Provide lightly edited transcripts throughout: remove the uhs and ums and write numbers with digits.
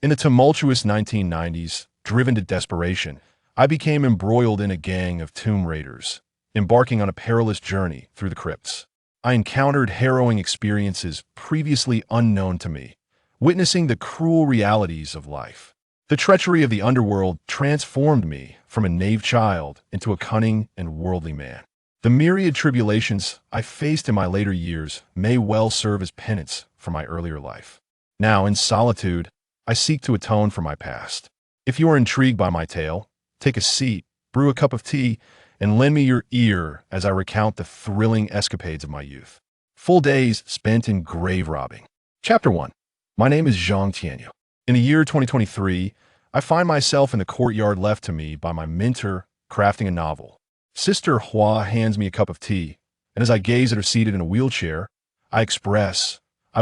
In the tumultuous 1990s, driven to desperation, I became embroiled in a gang of tomb raiders, embarking on a perilous journey through the crypts. I encountered harrowing experiences previously unknown to me, witnessing the cruel realities of life. The treachery of the underworld transformed me from a naive child into a cunning and worldly man. The myriad tribulations I faced in my later years may well serve as penance for my earlier life. Now, in solitude, I seek to atone for my past. If you are intrigued by my tale, take a seat, brew a cup of tea, and lend me your ear as I recount the thrilling escapades of my youth. Full days spent in grave robbing. Chapter 1. My name is Zhang Tianyu. In the year 2023, I find myself in the courtyard left to me by my mentor crafting a novel. Sister Hua hands me a cup of tea, and as I gaze at her seated in a wheelchair, I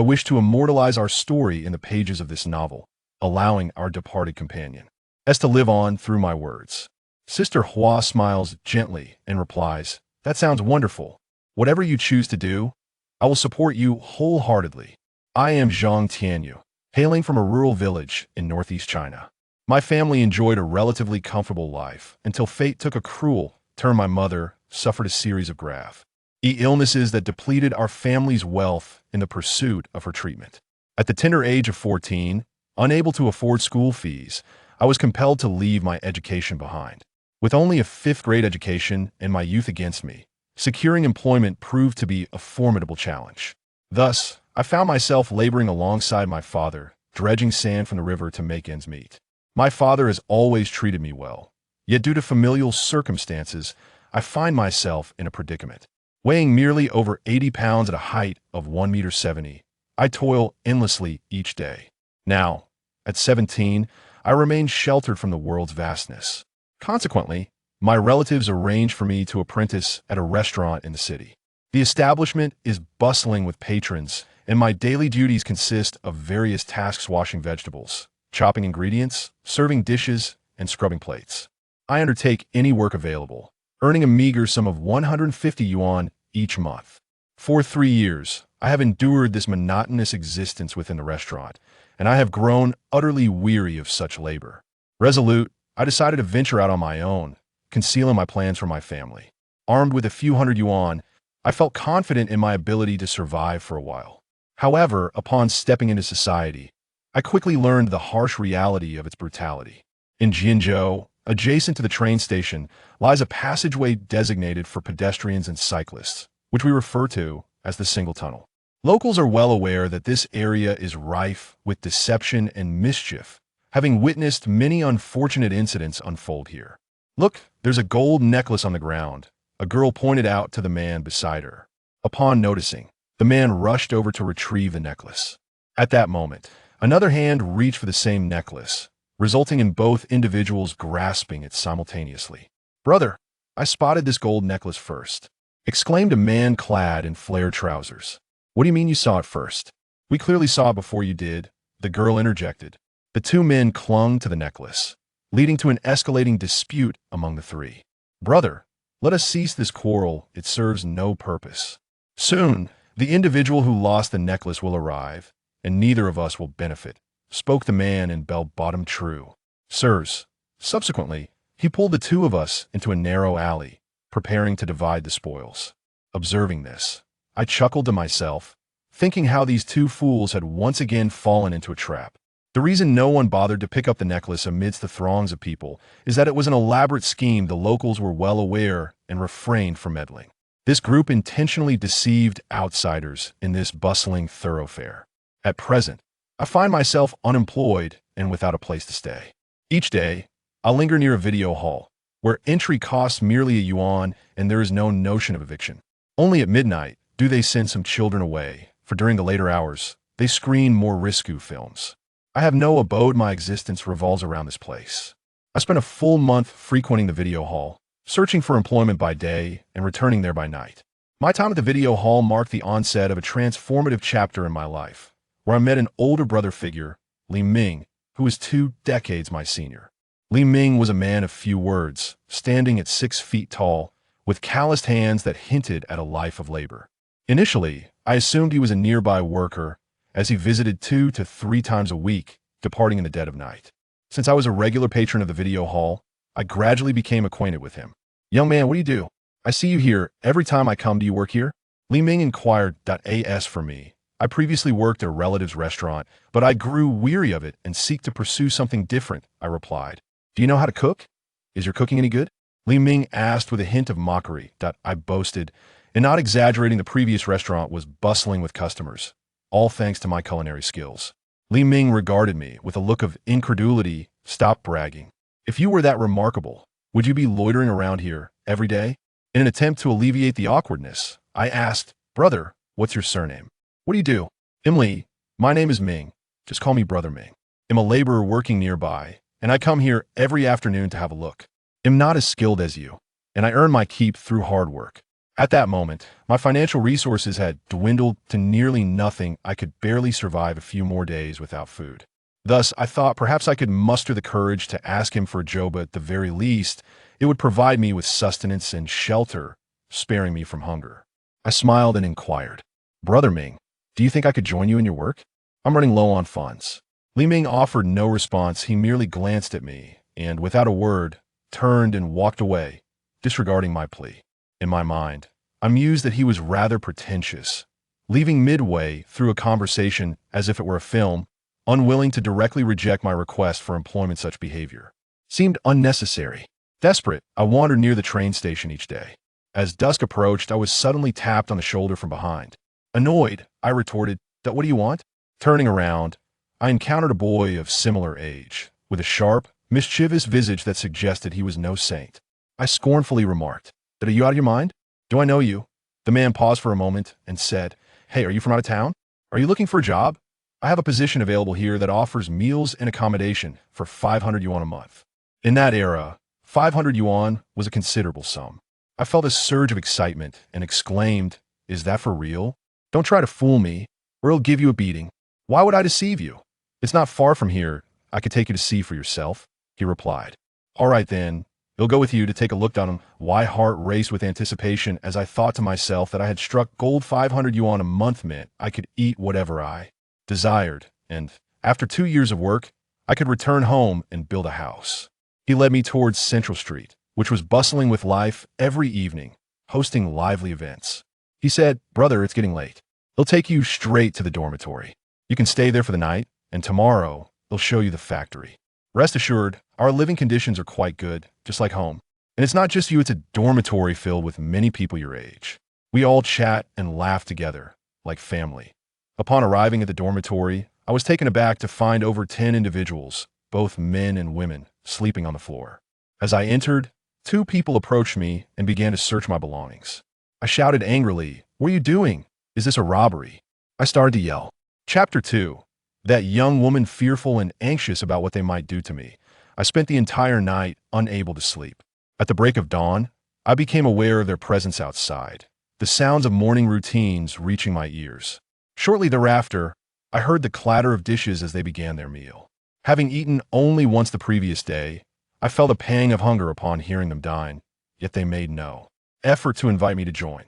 wish to immortalize our story in the pages of this novel, allowing our departed companion as to live on through my words. Sister Hua smiles gently and replies, "That sounds wonderful. Whatever you choose to do, I will support you wholeheartedly." I am Zhang Tianyu, hailing from a rural village in northeast China. My family enjoyed a relatively comfortable life until fate took a cruel turn. My mother suffered a series of grave illnesses that depleted our family's wealth in the pursuit of her treatment. At the tender age of 14, unable to afford school fees, I was compelled to leave my education behind. With only a fifth-grade education and my youth against me, securing employment proved to be a formidable challenge. Thus, I found myself laboring alongside my father, dredging sand from the river to make ends meet. My father has always treated me well, yet due to familial circumstances, I find myself in a predicament. Weighing merely over 80 pounds at a height of 1.70 meters, I toil endlessly each day. Now, at 17, I remain sheltered from the world's vastness. Consequently, my relatives arrange for me to apprentice at a restaurant in the city. The establishment is bustling with patrons, and my daily duties consist of various tasks: washing vegetables, chopping ingredients, serving dishes, and scrubbing plates. I undertake any work available, earning a meager sum of 150 yuan each month. For 3 years, I have endured this monotonous existence within the restaurant, and I have grown utterly weary of such labor. Resolute, I decided to venture out on my own, concealing my plans from my family. Armed with a few hundred yuan, I felt confident in my ability to survive for a while. However, upon stepping into society, I quickly learned the harsh reality of its brutality. In Jinzhou, adjacent to the train station, lies a passageway designated for pedestrians and cyclists, which we refer to as the single tunnel. Locals are well aware that this area is rife with deception and mischief, having witnessed many unfortunate incidents unfold here. "Look, there's a gold necklace on the ground," a girl pointed out to the man beside her. Upon noticing, the man rushed over to retrieve the necklace. At that moment, another hand reached for the same necklace, resulting in both individuals grasping it simultaneously. "Brother, I spotted this gold necklace first," exclaimed a man clad in flared trousers. "What do you mean you saw it first?" "We clearly saw it before you did," the girl interjected. The two men clung to the necklace, leading to an escalating dispute among the three. "Brother, let us cease this quarrel. It serves no purpose. Soon, the individual who lost the necklace will arrive, and neither of us will benefit," spoke the man in bell-bottom true. "Sirs." Subsequently, he pulled the two of us into a narrow alley, preparing to divide the spoils. Observing this, I chuckled to myself, thinking how these two fools had once again fallen into a trap. The reason no one bothered to pick up the necklace amidst the throngs of people is that it was an elaborate scheme the locals were well aware and refrained from meddling. This group intentionally deceived outsiders in this bustling thoroughfare. At present, I find myself unemployed and without a place to stay. Each day, I linger near a video hall, where entry costs merely a yuan and there is no notion of eviction. Only at midnight do they send some children away, for during the later hours, they screen more risque films. I have no abode. My existence revolves around this place. I spent a full month frequenting the video hall, searching for employment by day and returning there by night. My time at the video hall marked the onset of a transformative chapter in my life, where I met an older brother figure, Li Ming, who was 2 decades my senior. Li Ming was a man of few words, standing at 6 feet tall, with calloused hands that hinted at a life of labor. Initially, I assumed he was a nearby worker, as he visited 2 to 3 times a week departing in the dead of night. Since I was a regular patron of the video hall, I gradually became acquainted with him. "Young man, what do you do? I see you here every time I come. Do you work here?" Li Ming inquired. As for me, I previously worked at a relative's restaurant, but I grew weary of it and seek to pursue something different, I replied. "Do you know how to cook? Is your cooking any good?" Li Ming asked with a hint of mockery. I boasted, and not exaggerating, the previous restaurant was bustling with customers, all thanks to my culinary skills. Li Ming regarded me with a look of incredulity. "Stop bragging. If you were that remarkable, would you be loitering around here every day?" In an attempt to alleviate the awkwardness, I asked, "Brother, what's your surname? What do you do?" "Li, my name is Ming. Just call me Brother Ming. I'm a laborer working nearby, and I come here every afternoon to have a look. I'm not as skilled as you, and I earn my keep through hard work." At that moment, my financial resources had dwindled to nearly nothing. I could barely survive a few more days without food. Thus, I thought perhaps I could muster the courage to ask him for a job. At the very least, it would provide me with sustenance and shelter, sparing me from hunger. I smiled and inquired, "Brother Ming, do you think I could join you in your work? I'm running low on funds." Li Ming offered no response. He merely glanced at me and, without a word, turned and walked away, disregarding my plea. In my mind, I mused that he was rather pretentious, leaving midway through a conversation as if it were a film, unwilling to directly reject my request for employment. Such behavior seemed unnecessary. Desperate, I wandered near the train station each day. As dusk approached, I was suddenly tapped on the shoulder from behind. Annoyed, I retorted, "What do you want?" Turning around, I encountered a boy of similar age, with a sharp, mischievous visage that suggested he was no saint. I scornfully remarked, "Are you out of your mind? Do I know you?" The man paused for a moment and said, "Hey, are you from out of town? Are you looking for a job? I have a position available here that offers meals and accommodation for 500 yuan a month." In that era, 500 yuan was a considerable sum. I felt a surge of excitement and exclaimed, "Is that for real? Don't try to fool me, or I'll give you a beating." "Why would I deceive you? It's not far from here. I could take you to see for yourself," he replied. "All right then, I'll go with you to take a look down him." My heart raced with anticipation as I thought to myself that I had struck gold. 500 yuan a month meant I could eat whatever I desired, and after 2 years of work, I could return home and build a house. He led me towards Central Street, which was bustling with life every evening, hosting lively events. He said, "Brother, it's getting late. He'll take you straight to the dormitory. You can stay there for the night, and tomorrow he'll show you the factory. Rest assured, our living conditions are quite good, just like home. And it's not just you, it's a dormitory filled with many people your age. We all chat and laugh together, like family." Upon arriving at the dormitory, I was taken aback to find over 10 individuals, both men and women, sleeping on the floor. As I entered, 2 people approached me and began to search my belongings. I shouted angrily, "What are you doing? Is this a robbery?" I started to yell. Chapter 2. That young woman, fearful and anxious about what they might do to me. I spent the entire night unable to sleep. At the break of dawn, I became aware of their presence outside, the sounds of morning routines reaching my ears. Shortly thereafter, I heard the clatter of dishes as they began their meal. Having eaten only once the previous day, I felt a pang of hunger upon hearing them dine, yet they made no effort to invite me to join.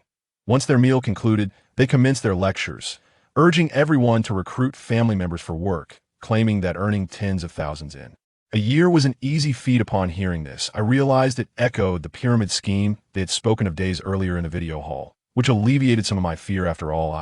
Once their meal concluded, they commenced their lectures, urging everyone to recruit family members for work, claiming that earning tens of thousands in a year was an easy feat. Upon hearing this, I realized it echoed the pyramid scheme they had spoken of days earlier in the video hall, which alleviated some of my fear. After all,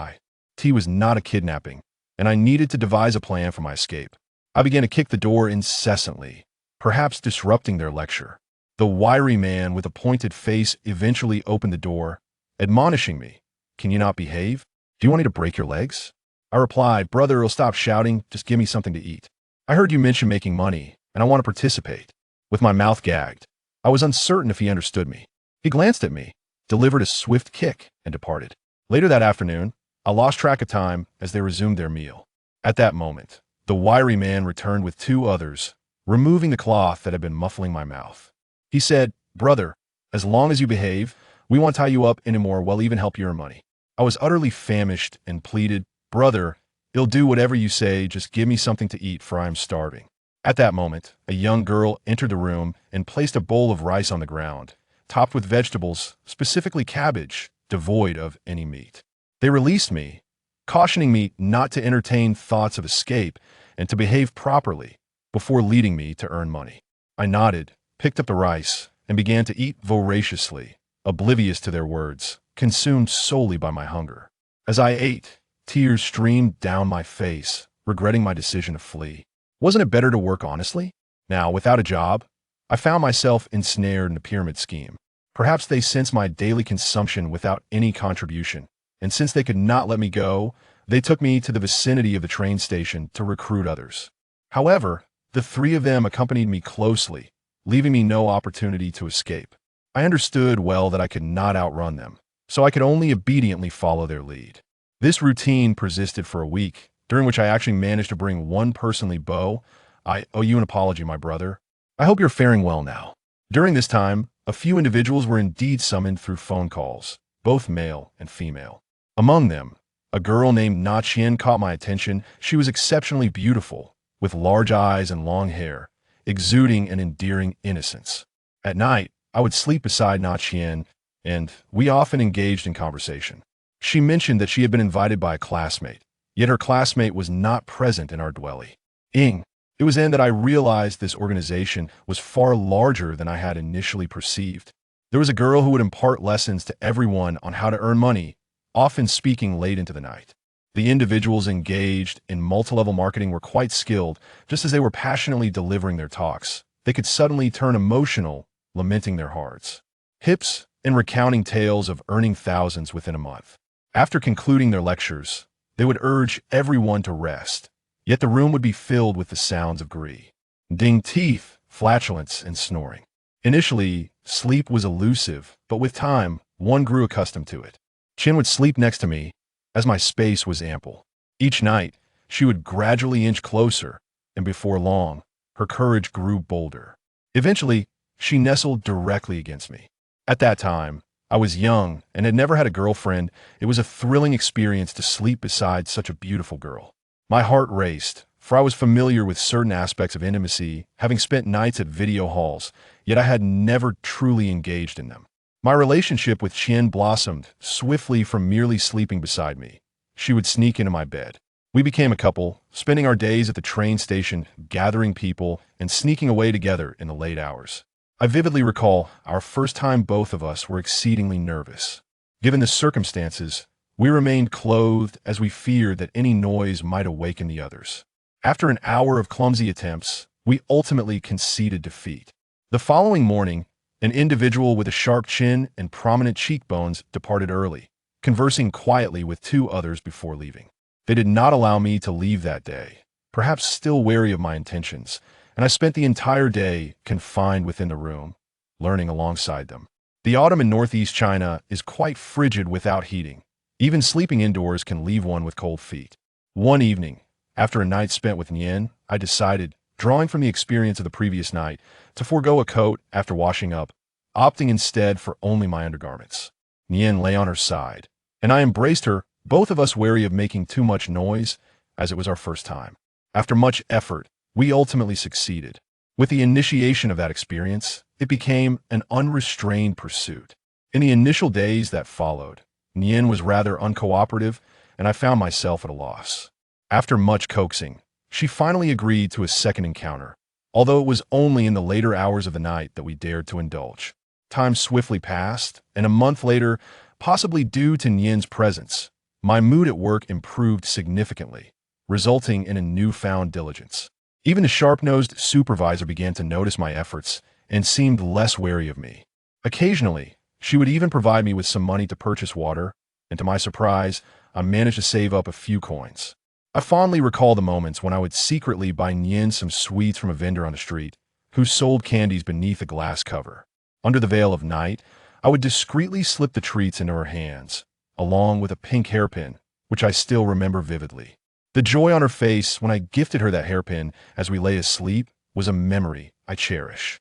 T was not a kidnapping, and I needed to devise a plan for my escape. I began to kick the door incessantly, perhaps disrupting their lecture. The wiry man with a pointed face eventually opened the door, admonishing me, "Can you not behave? Do you want me to break your legs?" I replied, "Brother, I'll stop shouting. Just give me something to eat. I heard you mention making money, and I want to participate." With my mouth gagged, I was uncertain if he understood me. He glanced at me, delivered a swift kick, and departed. Later that afternoon, I lost track of time as they resumed their meal. At that moment, the wiry man returned with 2 others, removing the cloth that had been muffling my mouth. He said, "Brother, as long as you behave, we won't tie you up anymore. We'll even help you earn money." I was utterly famished and pleaded, "Brother, I'll do whatever you say. Just give me something to eat, for I am starving." At that moment, a young girl entered the room and placed a bowl of rice on the ground, topped with vegetables, specifically cabbage, devoid of any meat. They released me, cautioning me not to entertain thoughts of escape, and to behave properly before leading me to earn money. I nodded, picked up the rice, and began to eat voraciously, oblivious to their words, consumed solely by my hunger. As I ate, tears streamed down my face, regretting my decision to flee. Wasn't it better to work honestly? Now, without a job, I found myself ensnared in a pyramid scheme. Perhaps they sensed my daily consumption without any contribution, and since they could not let me go, they took me to the vicinity of the train station to recruit others. However, the three of them accompanied me closely, leaving me no opportunity to escape. I understood well that I could not outrun them, so I could only obediently follow their lead. This routine persisted for a week, during which I actually managed to bring one personally bow. I owe you an apology, my brother. I hope you're faring well now. During this time, a few individuals were indeed summoned through phone calls, both male and female. Among them, a girl named Na Qian caught my attention. She was exceptionally beautiful, with large eyes and long hair, exuding an endearing innocence. At night, I would sleep beside Na Qian, and we often engaged in conversation. She mentioned that she had been invited by a classmate, yet her classmate was not present in our dwelling. It was then that I realized this organization was far larger than I had initially perceived. There was a girl who would impart lessons to everyone on how to earn money, often speaking late into the night. The individuals engaged in multi-level marketing were quite skilled, just as they were passionately delivering their talks. They could suddenly turn emotional, lamenting their hearts, hips, and recounting tales of earning thousands within a month. After concluding their lectures, they would urge everyone to rest, yet the room would be filled with the sounds of grinding teeth, flatulence, and snoring. Initially, sleep was elusive, but with time, one grew accustomed to it. Chin would sleep next to me, as my space was ample. Each night, she would gradually inch closer, and before long, her courage grew bolder. Eventually, she nestled directly against me. At that time, I was young and had never had a girlfriend. It was a thrilling experience to sleep beside such a beautiful girl. My heart raced, for I was familiar with certain aspects of intimacy, having spent nights at video halls, yet I had never truly engaged in them. My relationship with Qian blossomed swiftly from merely sleeping beside me. She would sneak into my bed. We became a couple, spending our days at the train station, gathering people, and sneaking away together in the late hours. I vividly recall our first time both of us were exceedingly nervous. Given the circumstances, we remained clothed as we feared that any noise might awaken the others. After an hour of clumsy attempts, we ultimately conceded defeat. The following morning, an individual with a sharp chin and prominent cheekbones departed early, conversing quietly with two others before leaving. They did not allow me to leave that day, perhaps still wary of my intentions, and I spent the entire day confined within the room, learning alongside them. The autumn in northeast China is quite frigid without heating. Even sleeping indoors can leave one with cold feet. One evening, after a night spent with Nian, I decided, drawing from the experience of the previous night, to forego a coat after washing up, opting instead for only my undergarments. Nian lay on her side, and I embraced her, both of us wary of making too much noise, as it was our first time. After much effort, we ultimately succeeded. With the initiation of that experience, it became an unrestrained pursuit. In the initial days that followed, Nian was rather uncooperative, and I found myself at a loss. After much coaxing, she finally agreed to a second encounter, although it was only in the later hours of the night that we dared to indulge. Time swiftly passed, and a month later, possibly due to Nian's presence, my mood at work improved significantly, resulting in a newfound diligence. Even the sharp-nosed supervisor began to notice my efforts and seemed less wary of me. Occasionally, she would even provide me with some money to purchase water, and to my surprise, I managed to save up a few coins. I fondly recall the moments when I would secretly buy Nian some sweets from a vendor on the street, who sold candies beneath a glass cover. Under the veil of night, I would discreetly slip the treats into her hands, along with a pink hairpin, which I still remember vividly. The joy on her face when I gifted her that hairpin as we lay asleep was a memory I cherish.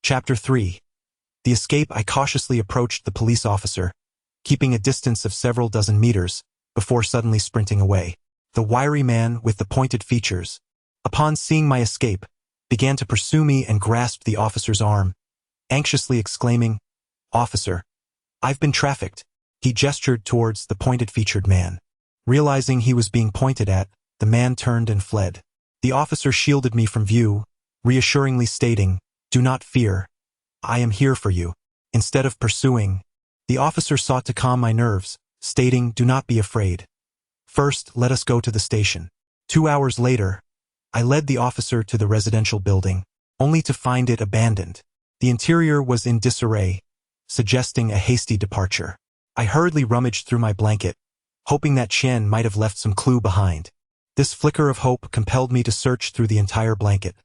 Chapter 3. The escape. I cautiously approached the police officer, keeping a distance of several dozen meters, before suddenly sprinting away. The wiry man with the pointed features, upon seeing my escape, began to pursue me and grasped the officer's arm, anxiously exclaiming, "Officer, I've been trafficked." He gestured towards the pointed-featured man. Realizing he was being pointed at, the man turned and fled. The officer shielded me from view, reassuringly stating, "Do not fear. I am here for you." Instead of pursuing, the officer sought to calm my nerves, stating, "Do not be afraid. First, let us go to the station." 2 hours later, I led the officer to the residential building, only to find it abandoned. The interior was in disarray, suggesting a hasty departure. I hurriedly rummaged through my blanket, hoping that Chen might have left some clue behind. This flicker of hope compelled me to search through the entire blanket,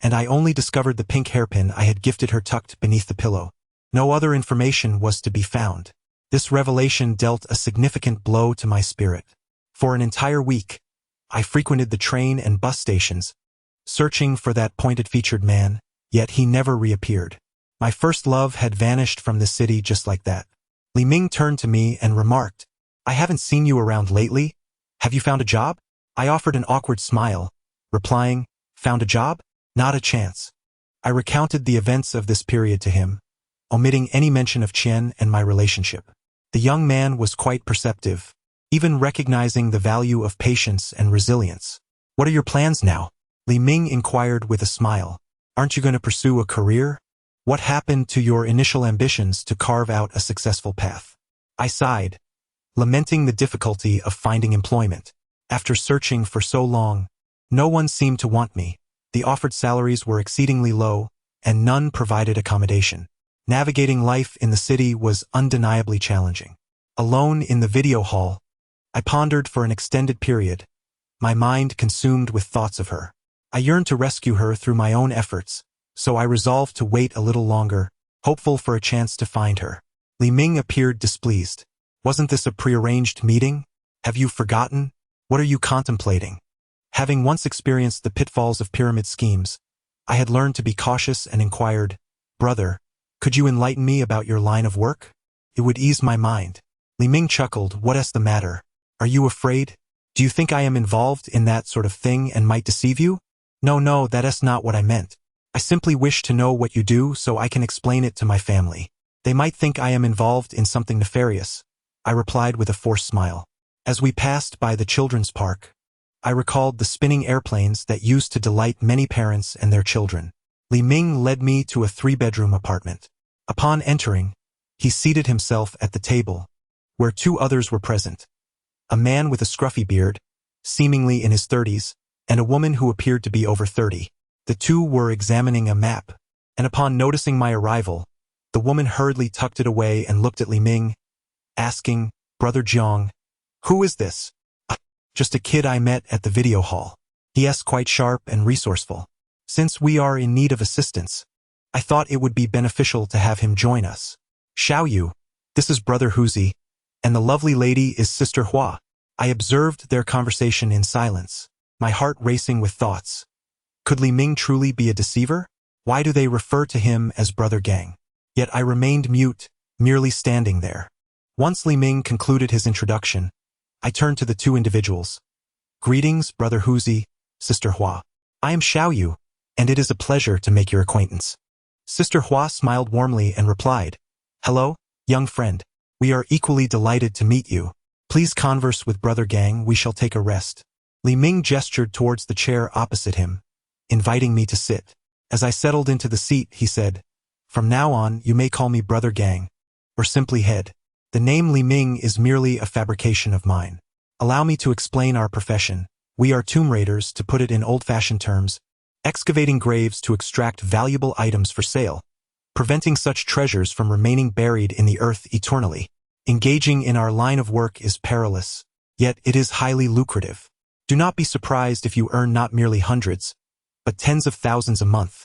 and I only discovered the pink hairpin I had gifted her tucked beneath the pillow. No other information was to be found. This revelation dealt a significant blow to my spirit. For an entire week, I frequented the train and bus stations, searching for that pointed-featured man, yet he never reappeared. My first love had vanished from the city just like that. Li Ming turned to me and remarked, "I haven't seen you around lately. Have you found a job?" I offered an awkward smile, replying, "Found a job? Not a chance." I recounted the events of this period to him, omitting any mention of Chen and my relationship. The young man was quite perceptive, even recognizing the value of patience and resilience. "What are your plans now?" Li Ming inquired with a smile. "Aren't you going to pursue a career? What happened to your initial ambitions to carve out a successful path?" I sighed, lamenting the difficulty of finding employment. After searching for so long, no one seemed to want me. The offered salaries were exceedingly low, and none provided accommodation. Navigating life in the city was undeniably challenging. Alone in the video hall, I pondered for an extended period, my mind consumed with thoughts of her. I yearned to rescue her through my own efforts, so I resolved to wait a little longer, hopeful for a chance to find her. Li Ming appeared displeased. "Wasn't this a prearranged meeting? Have you forgotten? What are you contemplating?" Having once experienced the pitfalls of pyramid schemes, I had learned to be cautious and inquired, "Brother, could you enlighten me about your line of work? It would ease my mind." Li Ming chuckled, "What's the matter? Are you afraid? Do you think I am involved in that sort of thing and might deceive you?" No, that's not what I meant. I simply wish to know what you do so I can explain it to my family. They might think I am involved in something nefarious," I replied with a forced smile. As we passed by the children's park, I recalled the spinning airplanes that used to delight many parents and their children. Li Ming led me to a 3-bedroom apartment. Upon entering, he seated himself at the table, where 2 others were present. A man with a scruffy beard, seemingly in his 30s, and a woman who appeared to be over 30. The 2 were examining a map, and upon noticing my arrival, the woman hurriedly tucked it away and looked at Li Ming, asking, "Brother Jiang, who is this?" "Just a kid I met at the video hall. He is quite sharp and resourceful. Since we are in need of assistance, I thought it would be beneficial to have him join us. Xiaoyu, this is Brother Huzi, and the lovely lady is Sister Hua." I observed their conversation in silence, my heart racing with thoughts. Could Li Ming truly be a deceiver? Why do they refer to him as Brother Gang? Yet I remained mute, merely standing there. Once Li Ming concluded his introduction, I turned to the 2 individuals. "Greetings, Brother Huzi, Sister Hua. I am Xiaoyu, and it is a pleasure to make your acquaintance." Sister Hua smiled warmly and replied, "Hello, young friend. We are equally delighted to meet you. Please converse with Brother Gang, we shall take a rest." Li Ming gestured towards the chair opposite him, inviting me to sit. As I settled into the seat, he said, "From now on, you may call me Brother Gang, or simply Head. The name Li Ming is merely a fabrication of mine. Allow me to explain our profession. We are tomb raiders, to put it in old-fashioned terms, excavating graves to extract valuable items for sale, preventing such treasures from remaining buried in the earth eternally. Engaging in our line of work is perilous, yet it is highly lucrative. Do not be surprised if you earn not merely hundreds, but tens of thousands a month.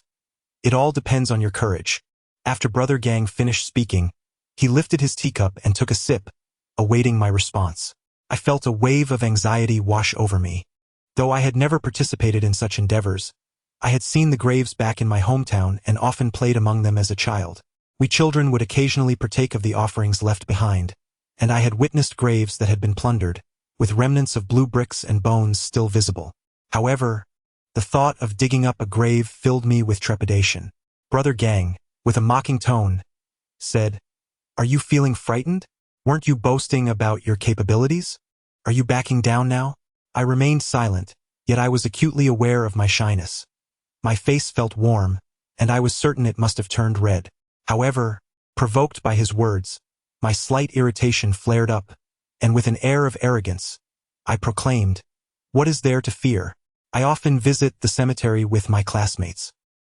It all depends on your courage." After Brother Gang finished speaking, he lifted his teacup and took a sip, awaiting my response. I felt a wave of anxiety wash over me. Though I had never participated in such endeavors, I had seen the graves back in my hometown and often played among them as a child. We children would occasionally partake of the offerings left behind, and I had witnessed graves that had been plundered, with remnants of blue bricks and bones still visible. However, the thought of digging up a grave filled me with trepidation. Brother Gang, with a mocking tone, said, "Are you feeling frightened? Weren't you boasting about your capabilities? Are you backing down now?" I remained silent, yet I was acutely aware of my shyness. My face felt warm, and I was certain it must have turned red. However, provoked by his words, my slight irritation flared up, and with an air of arrogance, I proclaimed, "What is there to fear? I often visit the cemetery with my classmates.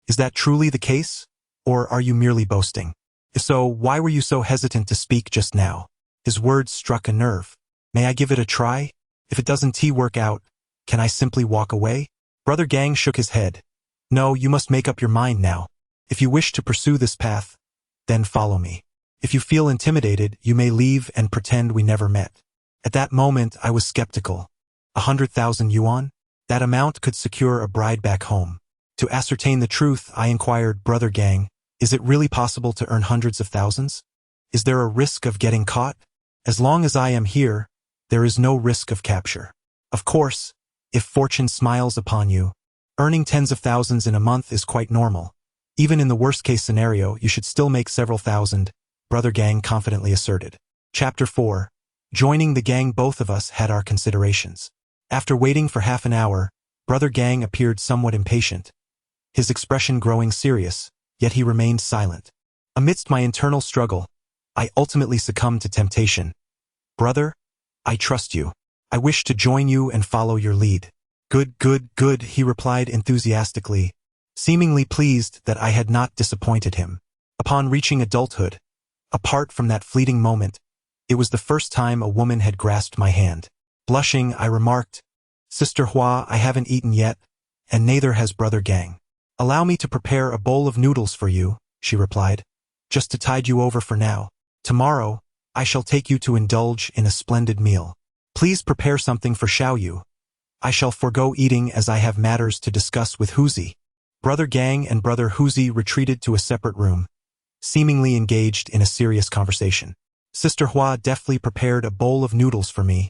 Is that truly the case, or are you merely boasting? If so, why were you so hesitant to speak just now?" His words struck a nerve. "May I give it a try? If it doesn't work out, can I simply walk away?" Brother Gang shook his head. "No, you must make up your mind now. If you wish to pursue this path, then follow me. If you feel intimidated, you may leave and pretend we never met." At that moment, I was skeptical. 100,000 yuan? That amount could secure a bride back home. To ascertain the truth, I inquired, "Brother Gang, is it really possible to earn hundreds of thousands? Is there a risk of getting caught?" "As long as I am here, there is no risk of capture. Of course, if fortune smiles upon you, earning tens of thousands in a month is quite normal. Even in the worst-case scenario, you should still make several thousand," Brother Gang confidently asserted. Chapter 4. Joining the gang. Both of us had our considerations. After waiting for half an hour, Brother Gang appeared somewhat impatient, his expression growing serious, yet he remained silent. Amidst my internal struggle, I ultimately succumbed to temptation. "Brother, I trust you. I wish to join you and follow your lead." "Good, good, good," he replied enthusiastically, seemingly pleased that I had not disappointed him. Upon reaching adulthood, apart from that fleeting moment, it was the first time a woman had grasped my hand. Blushing, I remarked, "Sister Hua, I haven't eaten yet, and neither has Brother Gang." "Allow me to prepare a bowl of noodles for you," she replied, "just to tide you over for now. Tomorrow, I shall take you to indulge in a splendid meal. Please prepare something for Xiaoyu. I shall forego eating as I have matters to discuss with Huzi." Brother Gang and Brother Huzi retreated to a separate room, seemingly engaged in a serious conversation. Sister Hua deftly prepared a bowl of noodles for me,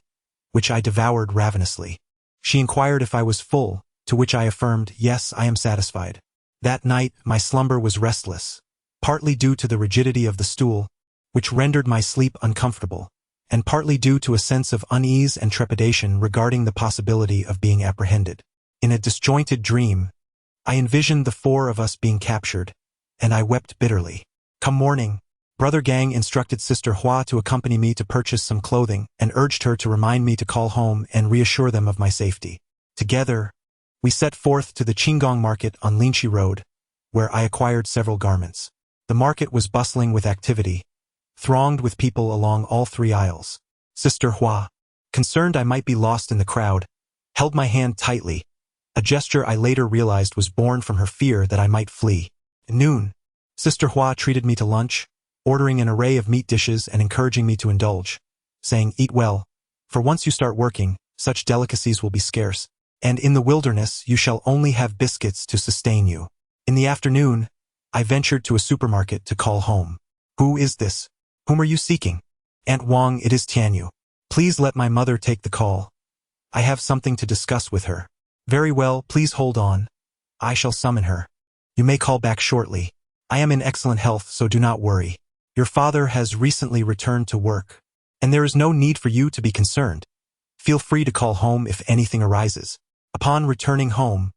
which I devoured ravenously. She inquired if I was full, to which I affirmed, "Yes, I am satisfied." That night, my slumber was restless, partly due to the rigidity of the stool, which rendered my sleep uncomfortable, and partly due to a sense of unease and trepidation regarding the possibility of being apprehended. In a disjointed dream, I envisioned the four of us being captured, and I wept bitterly. Come morning, Brother Gang instructed Sister Hua to accompany me to purchase some clothing and urged her to remind me to call home and reassure them of my safety. Together, we set forth to the Qinggong market on Linqi Road, where I acquired several garments. The market was bustling with activity, thronged with people along all three aisles. Sister Hua, concerned I might be lost in the crowd, held my hand tightly, a gesture I later realized was born from her fear that I might flee. At noon, Sister Hua treated me to lunch, ordering an array of meat dishes and encouraging me to indulge, saying, "Eat well, for once you start working, such delicacies will be scarce, and in the wilderness you shall only have biscuits to sustain you." In the afternoon, I ventured to a supermarket to call home. "Who is this? Whom are you seeking?" "Aunt Wang, it is Tianyu. Please let my mother take the call. I have something to discuss with her." "Very well, please hold on. I shall summon her. You may call back shortly. I am in excellent health, so do not worry. Your father has recently returned to work, and there is no need for you to be concerned. Feel free to call home if anything arises." Upon returning home,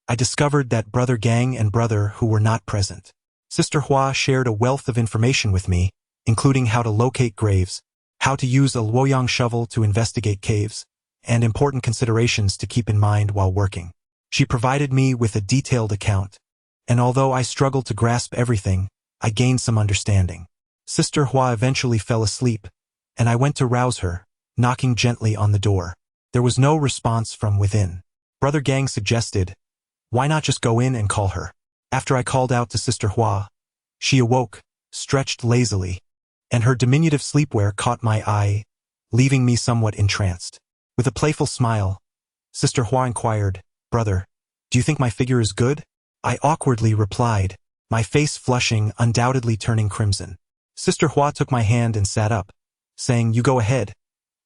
I discovered that Brother Gang and Brother Hu were not present. Sister Hua shared a wealth of information with me, including how to locate graves, how to use a luoyang shovel to investigate caves, and important considerations to keep in mind while working. She provided me with a detailed account, and although I struggled to grasp everything, I gained some understanding. Sister Hua eventually fell asleep, and I went to rouse her, knocking gently on the door. There was no response from within. Brother Gang suggested, "Why not just go in and call her?" After I called out to Sister Hua, she awoke, stretched lazily, and her diminutive sleepwear caught my eye, leaving me somewhat entranced. With a playful smile, Sister Hua inquired, "Brother, do you think my figure is good?" I awkwardly replied, my face flushing, undoubtedly turning crimson. Sister Hua took my hand and sat up, saying, "You go ahead.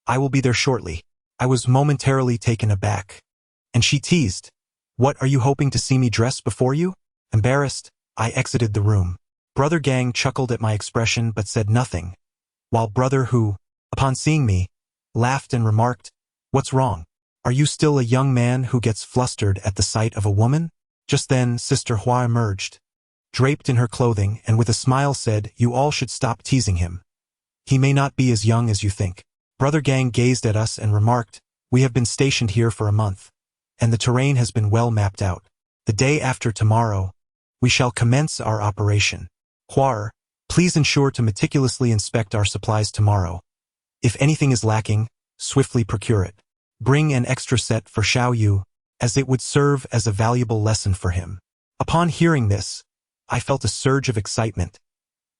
I will be there shortly." I was momentarily taken aback, and she teased, "What, are you hoping to see me dress before you?" Embarrassed, I exited the room. Brother Gang chuckled at my expression but said nothing, while Brother Hu, upon seeing me, laughed and remarked, "What's wrong? Are you still a young man who gets flustered at the sight of a woman? Just then, Sister Hua emerged, draped in her clothing, and with a smile said, "You all should stop teasing him. He may not be as young as you think." Brother Gang gazed at us and remarked, "We have been stationed here for a month, and the terrain has been well mapped out. The day after tomorrow, we shall commence our operation. Huar, please ensure to meticulously inspect our supplies tomorrow. If anything is lacking, swiftly procure it. Bring an extra set for Xiao Yu, as it would serve as a valuable lesson for him." Upon hearing this, I felt a surge of excitement.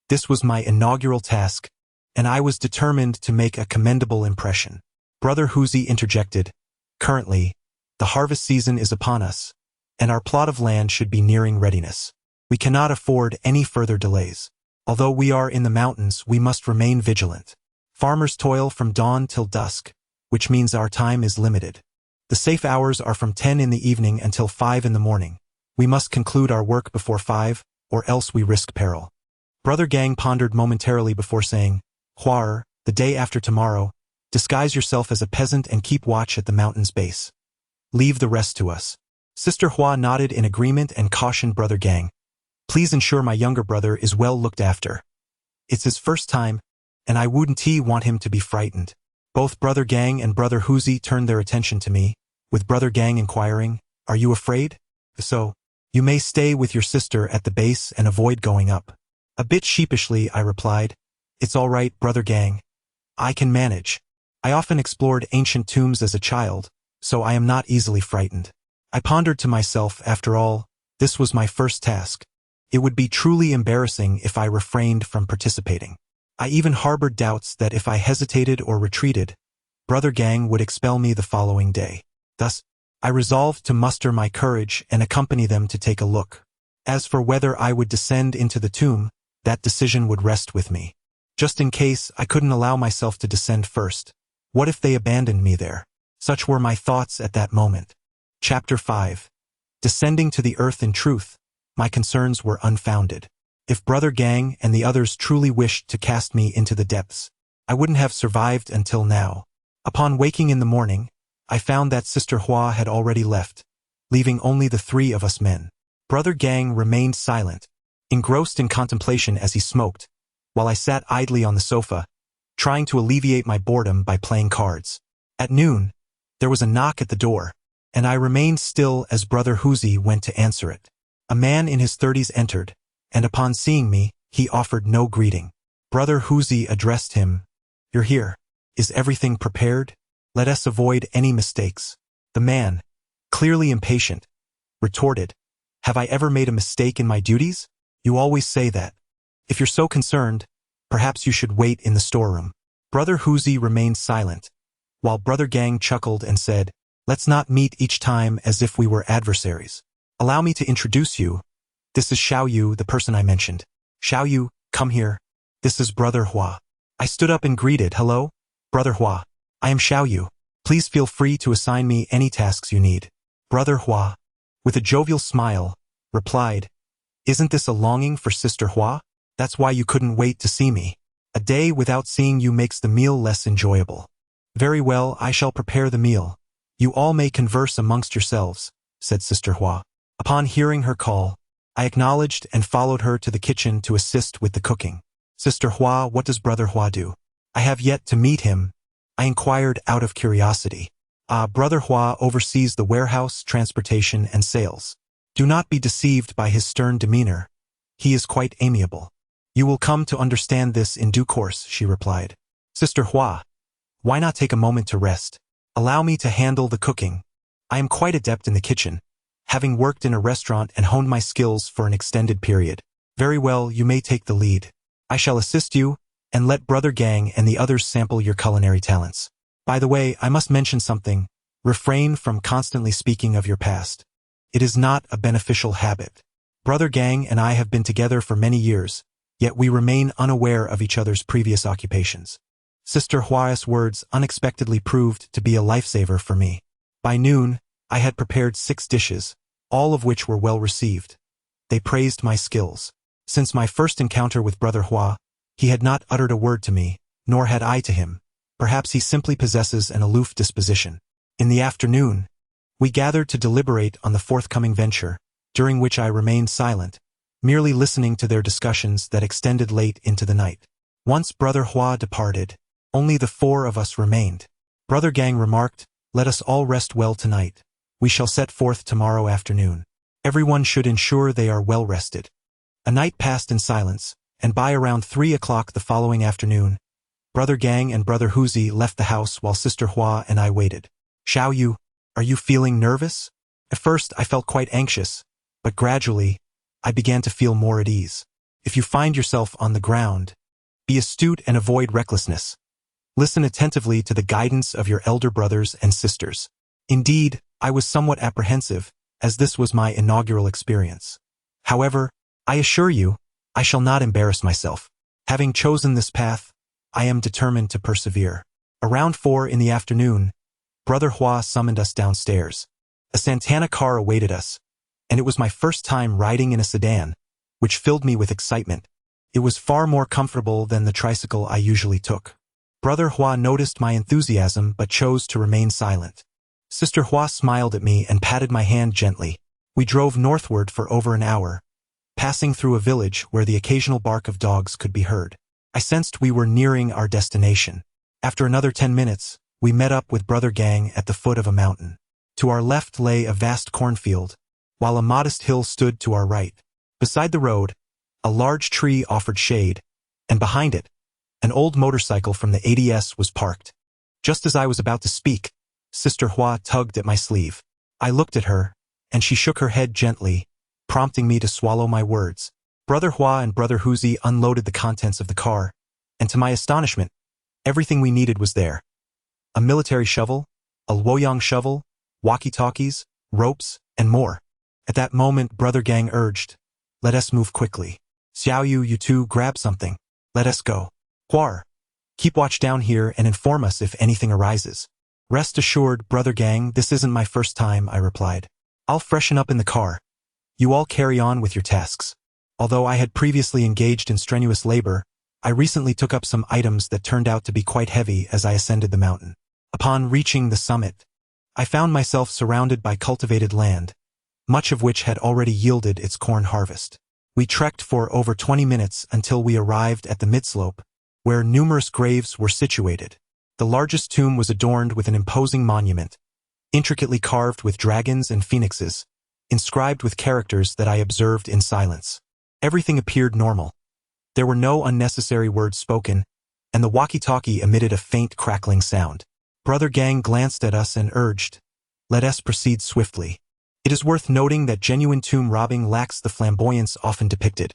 This was my inaugural task, and I was determined to make a commendable impression. Brother Huzi interjected, "Currently, the harvest season is upon us, and our plot of land should be nearing readiness. We cannot afford any further delays. Although we are in the mountains, we must remain vigilant. Farmers toil from dawn till dusk, which means our time is limited. The safe hours are from 10 in the evening until 5 in the morning. We must conclude our work before 5, or else we risk peril." Brother Gang pondered momentarily before saying, "Huar, the day after tomorrow, disguise yourself as a peasant and keep watch at the mountain's base. Leave the rest to us." Sister Hua nodded in agreement and cautioned Brother Gang, "Please ensure my younger brother is well looked after. It's his first time, and I wouldn't want him to be frightened." Both Brother Gang and Brother Huzi turned their attention to me, with Brother Gang inquiring, "Are you afraid? If so, you may stay with your sister at the base and avoid going up." A bit sheepishly, I replied, "It's all right, Brother Gang. I can manage. I often explored ancient tombs as a child, so I am not easily frightened." I pondered to myself, after all, this was my first task. It would be truly embarrassing if I refrained from participating. I even harbored doubts that if I hesitated or retreated, Brother Gang would expel me the following day. Thus, I resolved to muster my courage and accompany them to take a look. As for whether I would descend into the tomb, that decision would rest with me. Just in case I couldn't allow myself to descend first, what if they abandoned me there? Such were my thoughts at that moment. Chapter 5. Descending to the earth. In truth, my concerns were unfounded. If Brother Gang and the others truly wished to cast me into the depths, I wouldn't have survived until now. Upon waking in the morning, I found that Sister Hua had already left, leaving only the 3 of us men. Brother Gang remained silent, engrossed in contemplation as he smoked, while I sat idly on the sofa, trying to alleviate my boredom by playing cards. At noon, there was a knock at the door, and I remained still as Brother Huzi went to answer it. A man in his 30s entered, and upon seeing me, he offered no greeting. Brother Huzi addressed him, "You're here. Is everything prepared? Let us avoid any mistakes." The man, clearly impatient, retorted, "Have I ever made a mistake in my duties? You always say that. If you're so concerned, perhaps you should wait in the storeroom." Brother Huzi remained silent, while Brother Gang chuckled and said, "Let's not meet each time as if we were adversaries. Allow me to introduce you. This is Xiao Yu, the person I mentioned. Xiao Yu, come here. This is Brother Hua." I stood up and greeted, "Hello, Brother Hua. I am Xiao Yu. Please feel free to assign me any tasks you need." Brother Hua, with a jovial smile, replied, "Isn't this a longing for Sister Hua? That's why you couldn't wait to see me. A day without seeing you makes the meal less enjoyable." "Very well, I shall prepare the meal. You all may converse amongst yourselves," said Sister Hua. Upon hearing her call, I acknowledged and followed her to the kitchen to assist with the cooking. "Sister Hua, what does Brother Hua do?" "I have yet to meet him," I inquired out of curiosity. Brother Hua oversees the warehouse, transportation, and sales. Do not be deceived by his stern demeanor. He is quite amiable. You will come to understand this in due course," she replied. "Sister Hua, why not take a moment to rest? Allow me to handle the cooking. I am quite adept in the kitchen, having worked in a restaurant and honed my skills for an extended period." "Very well, you may take the lead. I shall assist you, and let Brother Gang and the others sample your culinary talents. By the way, I must mention something. Refrain from constantly speaking of your past. It is not a beneficial habit. Brother Gang and I have been together for many years, yet we remain unaware of each other's previous occupations." Sister Hua's words unexpectedly proved to be a lifesaver for me. By noon, I had prepared 6 dishes, all of which were well received. They praised my skills. Since my first encounter with Brother Hua, he had not uttered a word to me, nor had I to him. Perhaps he simply possesses an aloof disposition. In the afternoon, we gathered to deliberate on the forthcoming venture, during which I remained silent, merely listening to their discussions that extended late into the night. Once Brother Hua departed, only the four of us remained. Brother Gang remarked, "Let us all rest well tonight. We shall set forth tomorrow afternoon. Everyone should ensure they are well rested." A night passed in silence, and by around 3 o'clock the following afternoon, Brother Gang and Brother Huzi left the house while Sister Hua and I waited. "Xiao Yu, are you feeling nervous?" At first I felt quite anxious, but gradually, I began to feel more at ease. If you find yourself on the ground, be astute and avoid recklessness. Listen attentively to the guidance of your elder brothers and sisters. Indeed, I was somewhat apprehensive, as this was my inaugural experience. However, I assure you, I shall not embarrass myself. Having chosen this path, I am determined to persevere. Around 4 in the afternoon, Brother Hua summoned us downstairs. A Santana car awaited us, and it was my first time riding in a sedan, which filled me with excitement. It was far more comfortable than the tricycle I usually took. Brother Hua noticed my enthusiasm but chose to remain silent. Sister Hua smiled at me and patted my hand gently. We drove northward for over an hour, passing through a village where the occasional bark of dogs could be heard. I sensed we were nearing our destination. After another 10 minutes, we met up with Brother Gang at the foot of a mountain. To our left lay a vast cornfield, while a modest hill stood to our right. Beside the road, a large tree offered shade, and behind it, an old motorcycle from the ADS was parked. Just as I was about to speak, Sister Hua tugged at my sleeve. I looked at her, and she shook her head gently, prompting me to swallow my words. Brother Hua and Brother Huzi unloaded the contents of the car, and to my astonishment, everything we needed was there. A military shovel, a Luoyang shovel, walkie-talkies, ropes, and more. At that moment, Brother Gang urged, "Let us move quickly. Xiao Yu, you two, grab something. Let us go. Huar, keep watch down here and inform us if anything arises." "Rest assured, Brother Gang, this isn't my first time," I replied. "I'll freshen up in the car. You all carry on with your tasks." Although I had previously engaged in strenuous labor, I recently took up some items that turned out to be quite heavy as I ascended the mountain. Upon reaching the summit, I found myself surrounded by cultivated land, much of which had already yielded its corn harvest. We trekked for over 20 minutes until we arrived at the midslope, where numerous graves were situated. The largest tomb was adorned with an imposing monument, intricately carved with dragons and phoenixes, inscribed with characters that I observed in silence. Everything appeared normal. There were no unnecessary words spoken, and the walkie-talkie emitted a faint crackling sound. Brother Gang glanced at us and urged, "Let us proceed swiftly." It is worth noting that genuine tomb robbing lacks the flamboyance often depicted.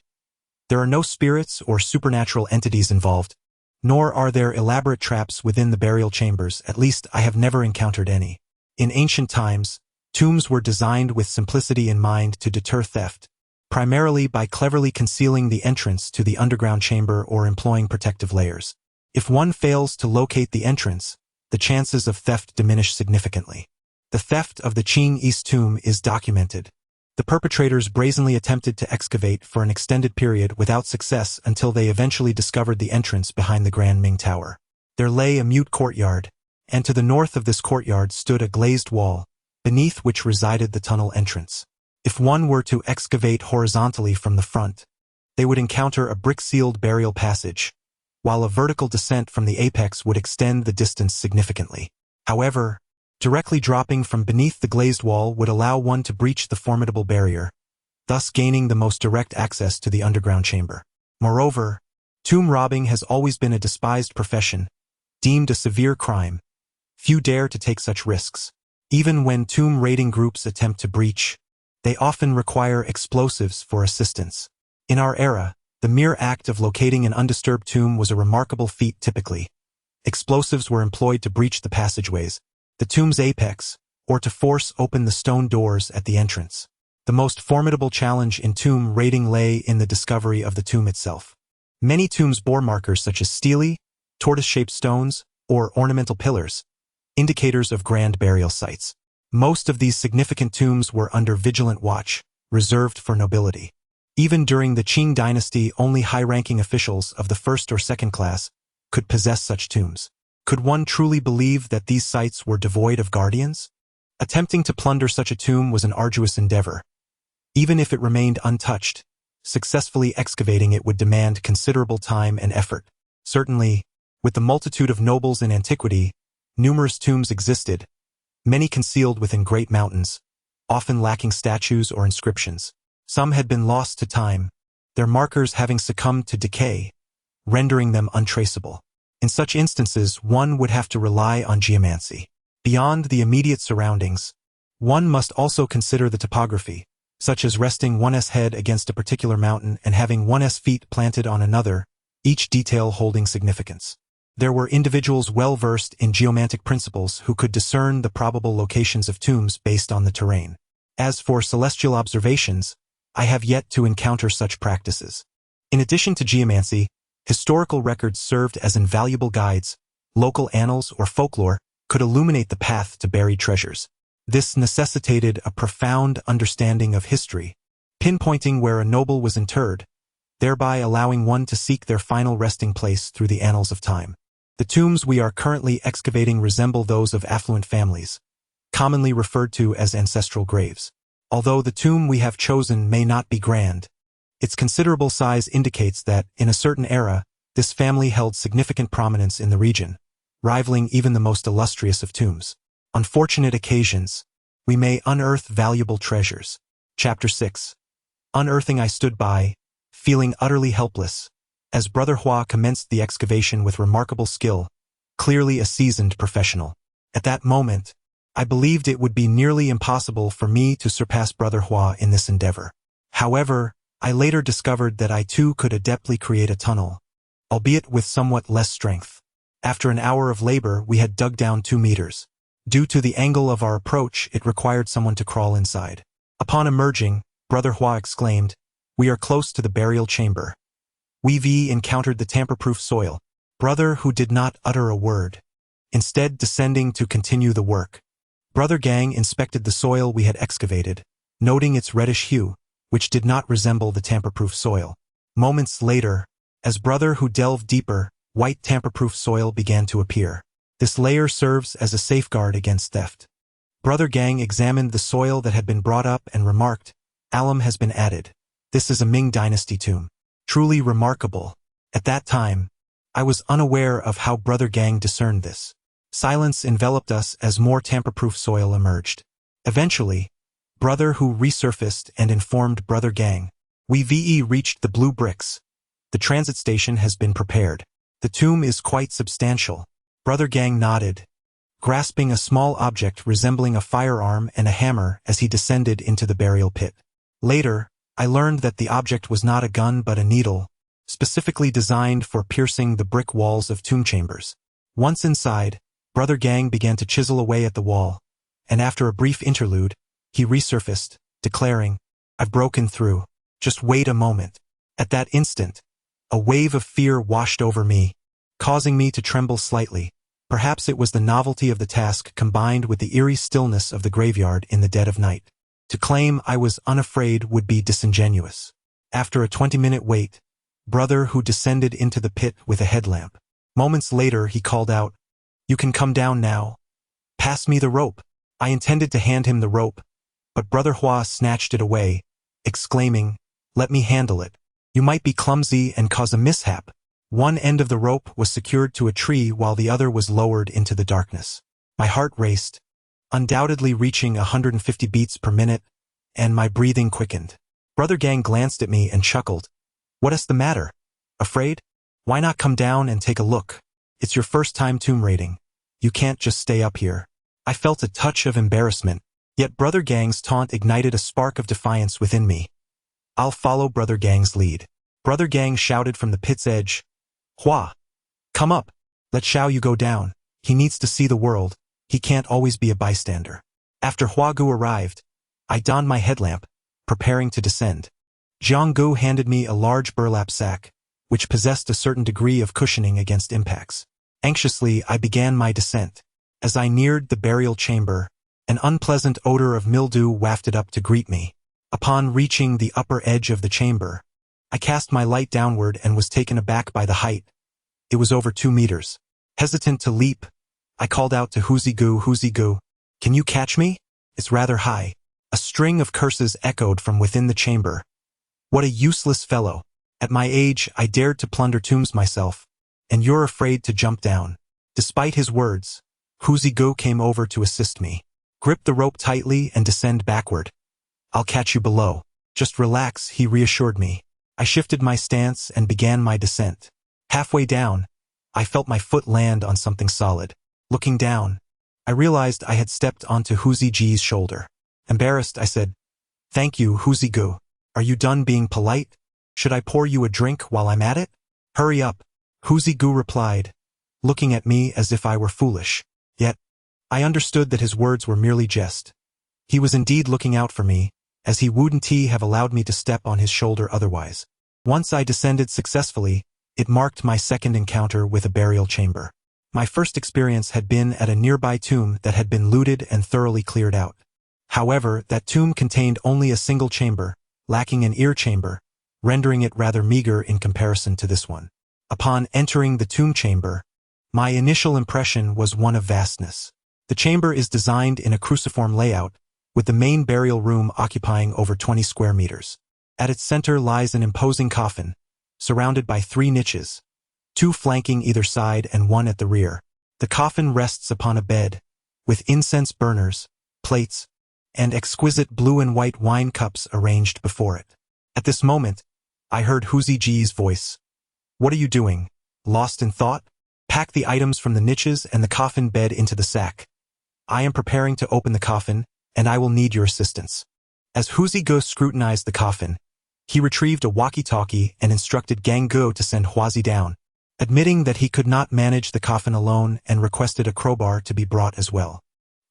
There are no spirits or supernatural entities involved, nor are there elaborate traps within the burial chambers. At least I have never encountered any. In ancient times, tombs were designed with simplicity in mind to deter theft, primarily by cleverly concealing the entrance to the underground chamber or employing protective layers. If one fails to locate the entrance, the chances of theft diminish significantly. The theft of the Qing East tomb is documented. The perpetrators brazenly attempted to excavate for an extended period without success until they eventually discovered the entrance behind the Grand Ming Tower. There lay a mute courtyard, and to the north of this courtyard stood a glazed wall, beneath which resided the tunnel entrance. If one were to excavate horizontally from the front, they would encounter a brick-sealed burial passage, while a vertical descent from the apex would extend the distance significantly. However, directly dropping from beneath the glazed wall would allow one to breach the formidable barrier, thus gaining the most direct access to the underground chamber. Moreover, tomb robbing has always been a despised profession, deemed a severe crime. Few dare to take such risks. Even when tomb raiding groups attempt to breach, they often require explosives for assistance. In our era, the mere act of locating an undisturbed tomb was a remarkable feat typically. Explosives were employed to breach the passageways, the tomb's apex, or to force open the stone doors at the entrance. The most formidable challenge in tomb raiding lay in the discovery of the tomb itself. Many tombs bore markers such as stele, tortoise-shaped stones, or ornamental pillars, indicators of grand burial sites. Most of these significant tombs were under vigilant watch, reserved for nobility. Even during the Qing dynasty, only high-ranking officials of the first or second class could possess such tombs. Could one truly believe that these sites were devoid of guardians? Attempting to plunder such a tomb was an arduous endeavor. Even if it remained untouched, successfully excavating it would demand considerable time and effort. Certainly, with the multitude of nobles in antiquity, numerous tombs existed, many concealed within great mountains, often lacking statues or inscriptions. Some had been lost to time, their markers having succumbed to decay, rendering them untraceable. In such instances, one would have to rely on geomancy. Beyond the immediate surroundings, one must also consider the topography, such as resting one's head against a particular mountain and having one's feet planted on another, each detail holding significance. There were individuals well-versed in geomantic principles who could discern the probable locations of tombs based on the terrain. As for celestial observations, I have yet to encounter such practices. In addition to geomancy, historical records served as invaluable guides. Local annals or folklore could illuminate the path to buried treasures. This necessitated a profound understanding of history, pinpointing where a noble was interred, thereby allowing one to seek their final resting place through the annals of time. The tombs we are currently excavating resemble those of affluent families, commonly referred to as ancestral graves. Although the tomb we have chosen may not be grand, its considerable size indicates that, in a certain era, this family held significant prominence in the region, rivaling even the most illustrious of tombs. On fortunate occasions, we may unearth valuable treasures. Chapter 6. Unearthing. I stood by, feeling utterly helpless, as Brother Hua commenced the excavation with remarkable skill, clearly a seasoned professional. At that moment, I believed it would be nearly impossible for me to surpass Brother Hua in this endeavor. However, I later discovered that I too could adeptly create a tunnel, albeit with somewhat less strength. After an hour of labor, we had dug down 2 meters. Due to the angle of our approach, it required someone to crawl inside. Upon emerging, Brother Hua exclaimed, "We are close to the burial chamber." We've encountered the tamper-proof soil. Brother who did not utter a word, instead descending to continue the work. Brother Gang inspected the soil we had excavated, noting its reddish hue, which did not resemble the tamper-proof soil. Moments later, as Brother who delved deeper, white tamper-proof soil began to appear. This layer serves as a safeguard against theft. Brother Gang examined the soil that had been brought up and remarked, "Alum has been added. This is a Ming Dynasty tomb. Truly remarkable." At that time, I was unaware of how Brother Gang discerned this. Silence enveloped us as more tamper-proof soil emerged. Eventually, Brother who resurfaced and informed Brother Gang, "We've reached the blue bricks. The transit station has been prepared. The tomb is quite substantial." Brother Gang nodded, grasping a small object resembling a firearm and a hammer as he descended into the burial pit. Later, I learned that the object was not a gun but a needle, specifically designed for piercing the brick walls of tomb chambers. Once inside, Brother Gang began to chisel away at the wall, and after a brief interlude, he resurfaced, declaring, "I've broken through. Just wait a moment." At that instant, a wave of fear washed over me, causing me to tremble slightly. Perhaps it was the novelty of the task combined with the eerie stillness of the graveyard in the dead of night. To claim I was unafraid would be disingenuous. After a 20-minute wait, Brother who descended into the pit with a headlamp. Moments later, he called out, "You can come down now. Pass me the rope." I intended to hand him the rope, but Brother Hua snatched it away, exclaiming, "Let me handle it. You might be clumsy and cause a mishap." One end of the rope was secured to a tree while the other was lowered into the darkness. My heart raced, undoubtedly reaching 150 beats per minute, and my breathing quickened. Brother Gang glanced at me and chuckled. "What's the matter? Afraid? Why not come down and take a look? It's your first time tomb raiding. You can't just stay up here." I felt a touch of embarrassment, yet Brother Gang's taunt ignited a spark of defiance within me. "I'll follow Brother Gang's lead." Brother Gang shouted from the pit's edge, "Hua, come up. Let Xiao Yu go down. He needs to see the world. He can't always be a bystander." After Hua Gu arrived, I donned my headlamp, preparing to descend. Jiang Gu handed me a large burlap sack, which possessed a certain degree of cushioning against impacts. Anxiously, I began my descent. As I neared the burial chamber, an unpleasant odor of mildew wafted up to greet me. Upon reaching the upper edge of the chamber, I cast my light downward and was taken aback by the height. It was over 2 meters. Hesitant to leap, I called out to Huzigu, "Can you catch me? It's rather high." A string of curses echoed from within the chamber. What a useless fellow. At my age, I dared to plunder tombs myself, and you're afraid to jump down. Despite his words, Huzigu came over to assist me. Grip the rope tightly and descend backward. I'll catch you below. Just relax, he reassured me. I shifted my stance and began my descent. Halfway down, I felt my foot land on something solid. Looking down, I realized I had stepped onto Huziji's shoulder. Embarrassed, I said, "Thank you, Huzigu. Are you done being polite? Should I pour you a drink while I'm at it?" "Hurry up," Huzigu replied, looking at me as if I were foolish. Yet, I understood that his words were merely jest. He was indeed looking out for me, as he wouldn't have allowed me to step on his shoulder otherwise. Once I descended successfully, it marked my second encounter with a burial chamber. My first experience had been at a nearby tomb that had been looted and thoroughly cleared out. However, that tomb contained only a single chamber, lacking an ear chamber, rendering it rather meager in comparison to this one. Upon entering the tomb chamber, my initial impression was one of vastness. The chamber is designed in a cruciform layout, with the main burial room occupying over 20 square meters. At its center lies an imposing coffin, surrounded by 3 niches, 2 flanking either side and 1 at the rear. The coffin rests upon a bed, with incense burners, plates, and exquisite blue and white wine cups arranged before it. At this moment, I heard Huziji's voice. "What are you doing? Lost in thought? Pack the items from the niches and the coffin bed into the sack. I am preparing to open the coffin, and I will need your assistance." As Huzigu scrutinized the coffin, he retrieved a walkie-talkie and instructed Ganggu to send Huazi down, admitting that he could not manage the coffin alone and requested a crowbar to be brought as well.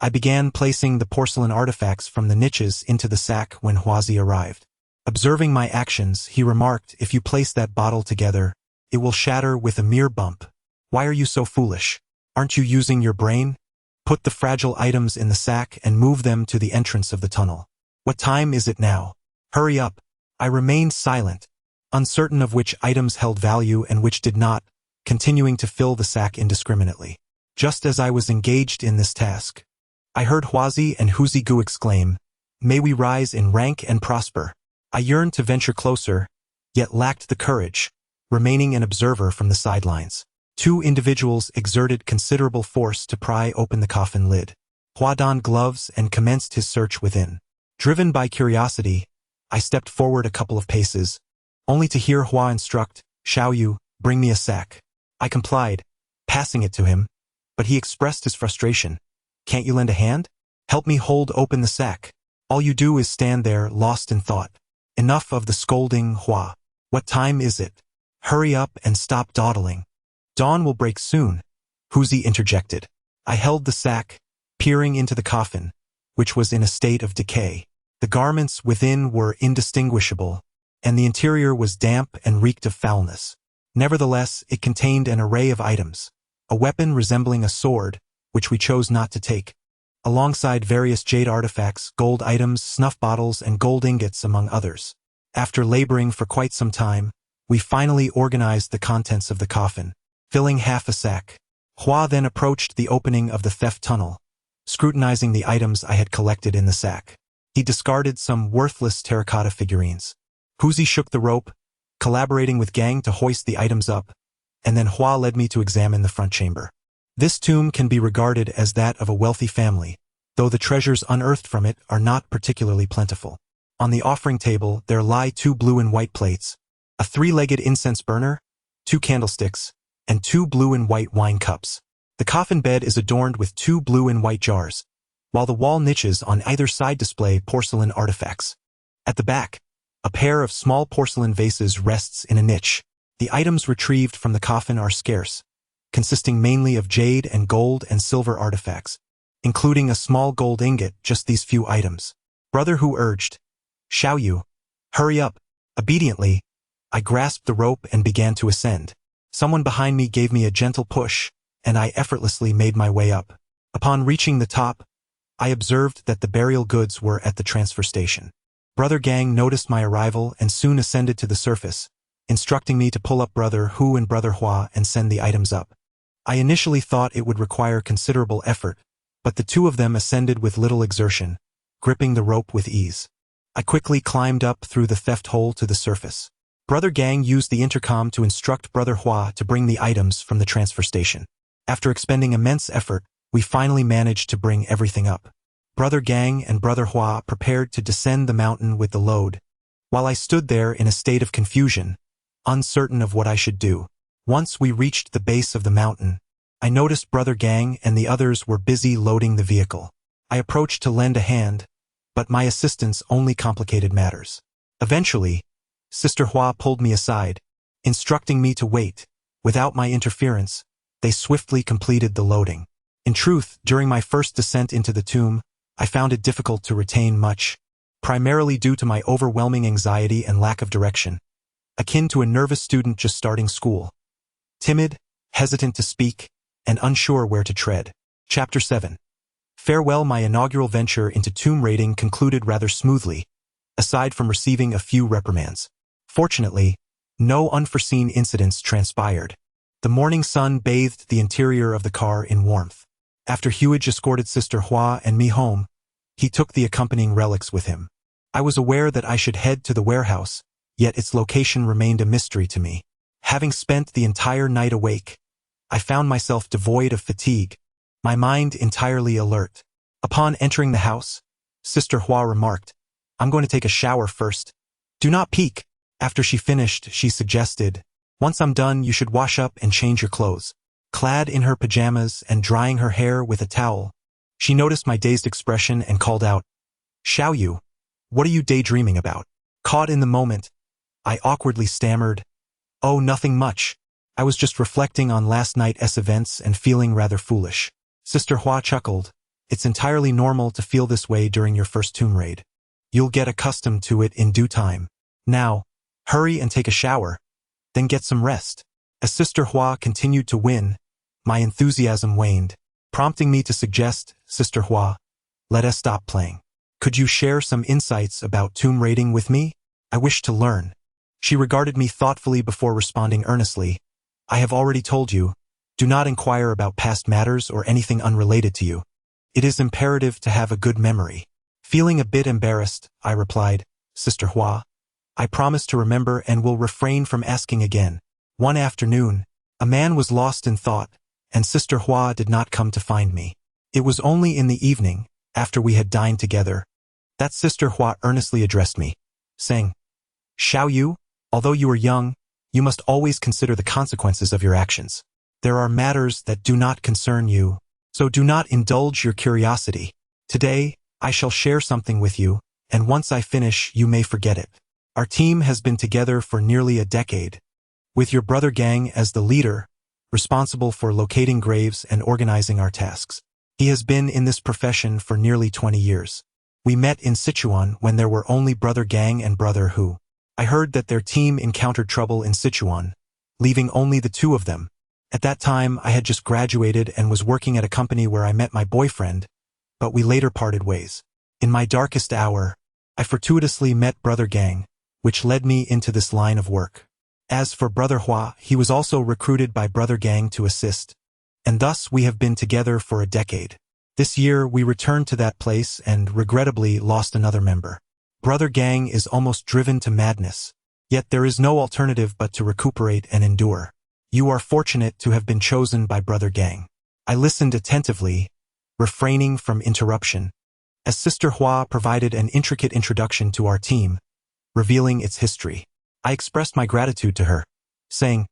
I began placing the porcelain artifacts from the niches into the sack when Huazi arrived. Observing my actions, he remarked, "If you place that bottle together, it will shatter with a mere bump. Why are you so foolish? Aren't you using your brain? Put the fragile items in the sack and move them to the entrance of the tunnel. What time is it now? Hurry up." I remained silent, uncertain of which items held value and which did not, continuing to fill the sack indiscriminately. Just as I was engaged in this task, I heard Huazi and Huzigu exclaim, "May we rise in rank and prosper." I yearned to venture closer, yet lacked the courage, remaining an observer from the sidelines. 2 individuals exerted considerable force to pry open the coffin lid. Hua donned gloves and commenced his search within. Driven by curiosity, I stepped forward a couple of paces, only to hear Hua instruct, "Xiaoyu, bring me a sack." I complied, passing it to him, but he expressed his frustration. "Can't you lend a hand? Help me hold open the sack. All you do is stand there, lost in thought." "Enough of the scolding, Hua. What time is it? Hurry up and stop dawdling. Dawn will break soon," Huzi interjected. I held the sack, peering into the coffin, which was in a state of decay. The garments within were indistinguishable, and the interior was damp and reeked of foulness. Nevertheless, it contained an array of items, a weapon resembling a sword, which we chose not to take, alongside various jade artifacts, gold items, snuff bottles, and gold ingots, among others. After laboring for quite some time, we finally organized the contents of the coffin, filling half a sack. Hua then approached the opening of the theft tunnel, scrutinizing the items I had collected in the sack. He discarded some worthless terracotta figurines. Huzi shook the rope, collaborating with Gang to hoist the items up, and then Hua led me to examine the front chamber. This tomb can be regarded as that of a wealthy family, though the treasures unearthed from it are not particularly plentiful. On the offering table there lie 2 blue and white plates, a 3-legged incense burner, 2 candlesticks, and 2 blue and white wine cups. The coffin bed is adorned with 2 blue and white jars, while the wall niches on either side display porcelain artifacts. At the back, a pair of small porcelain vases rests in a niche. The items retrieved from the coffin are scarce, consisting mainly of jade and gold and silver artifacts, including a small gold ingot. Just these few items. Brother Hu urged, "Xiaoyu, hurry up." Obediently, I grasped the rope and began to ascend. Someone behind me gave me a gentle push, and I effortlessly made my way up. Upon reaching the top, I observed that the burial goods were at the transfer station. Brother Gang noticed my arrival and soon ascended to the surface, instructing me to pull up Brother Hu and Brother Hua and send the items up. I initially thought it would require considerable effort, but the two of them ascended with little exertion, gripping the rope with ease. I quickly climbed up through the theft hole to the surface. Brother Gang used the intercom to instruct Brother Hua to bring the items from the transfer station. After expending immense effort, we finally managed to bring everything up. Brother Gang and Brother Hua prepared to descend the mountain with the load, while I stood there in a state of confusion, uncertain of what I should do. Once we reached the base of the mountain, I noticed Brother Gang and the others were busy loading the vehicle. I approached to lend a hand, but my assistance only complicated matters. Eventually, Sister Hua pulled me aside, instructing me to wait. Without my interference, they swiftly completed the loading. In truth, during my first descent into the tomb, I found it difficult to retain much, primarily due to my overwhelming anxiety and lack of direction, akin to a nervous student just starting school. Timid, hesitant to speak, and unsure where to tread. Chapter 7. Farewell. My inaugural venture into tomb raiding concluded rather smoothly, aside from receiving a few reprimands. Fortunately, no unforeseen incidents transpired. The morning sun bathed the interior of the car in warmth. After Huage escorted Sister Hua and me home, he took the accompanying relics with him. I was aware that I should head to the warehouse, yet its location remained a mystery to me. Having spent the entire night awake, I found myself devoid of fatigue, my mind entirely alert. Upon entering the house, Sister Hua remarked, "I'm going to take a shower first. Do not peek." After she finished, she suggested, "Once I'm done, you should wash up and change your clothes." Clad in her pajamas and drying her hair with a towel, she noticed my dazed expression and called out, "Xiao Yu, what are you daydreaming about?" Caught in the moment, I awkwardly stammered, "Oh, nothing much. I was just reflecting on last night's events and feeling rather foolish." Sister Hua chuckled, "It's entirely normal to feel this way during your first tomb raid. You'll get accustomed to it in due time. Now, hurry and take a shower, then get some rest." As Sister Hua continued to win, my enthusiasm waned, prompting me to suggest, "Sister Hua, let us stop playing. Could you share some insights about tomb raiding with me? I wish to learn." She regarded me thoughtfully before responding earnestly, "I have already told you, do not inquire about past matters or anything unrelated to you. It is imperative to have a good memory." Feeling a bit embarrassed, I replied, "Sister Hua, I promise to remember and will refrain from asking again." One afternoon, a man was lost in thought, and Sister Hua did not come to find me. It was only in the evening, after we had dined together, that Sister Hua earnestly addressed me, saying, "Xiao Yu, although you are young, you must always consider the consequences of your actions. There are matters that do not concern you, so do not indulge your curiosity. Today, I shall share something with you, and once I finish, you may forget it. Our team has been together for nearly a decade, with your brother Gang as the leader, responsible for locating graves and organizing our tasks. He has been in this profession for nearly 20 years. We met in Sichuan when there were only Brother Gang and Brother Hu. I heard that their team encountered trouble in Sichuan, leaving only the two of them. At that time, I had just graduated and was working at a company where I met my boyfriend, but we later parted ways. In my darkest hour, I fortuitously met Brother Gang, which led me into this line of work. As for Brother Hua, he was also recruited by Brother Gang to assist, and thus we have been together for a decade. This year, we returned to that place and regrettably lost another member. Brother Gang is almost driven to madness, yet there is no alternative but to recuperate and endure. You are fortunate to have been chosen by Brother Gang." I listened attentively, refraining from interruption, as Sister Hua provided an intricate introduction to our team, revealing its history. I expressed my gratitude to her, saying,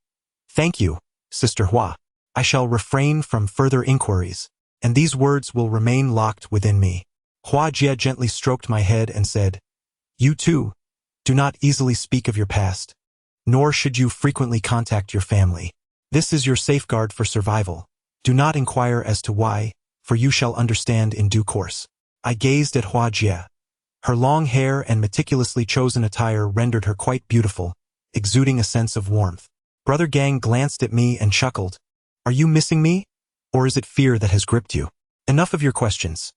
"Thank you, Sister Hua. I shall refrain from further inquiries, and these words will remain locked within me." Hua Jie gently stroked my head and said, "You too, do not easily speak of your past, nor should you frequently contact your family. This is your safeguard for survival. Do not inquire as to why, for you shall understand in due course." I gazed at Hua Jie. Her long hair and meticulously chosen attire rendered her quite beautiful, exuding a sense of warmth. Brother Gang glanced at me and chuckled. "Are you missing me? Or is it fear that has gripped you? Enough of your questions.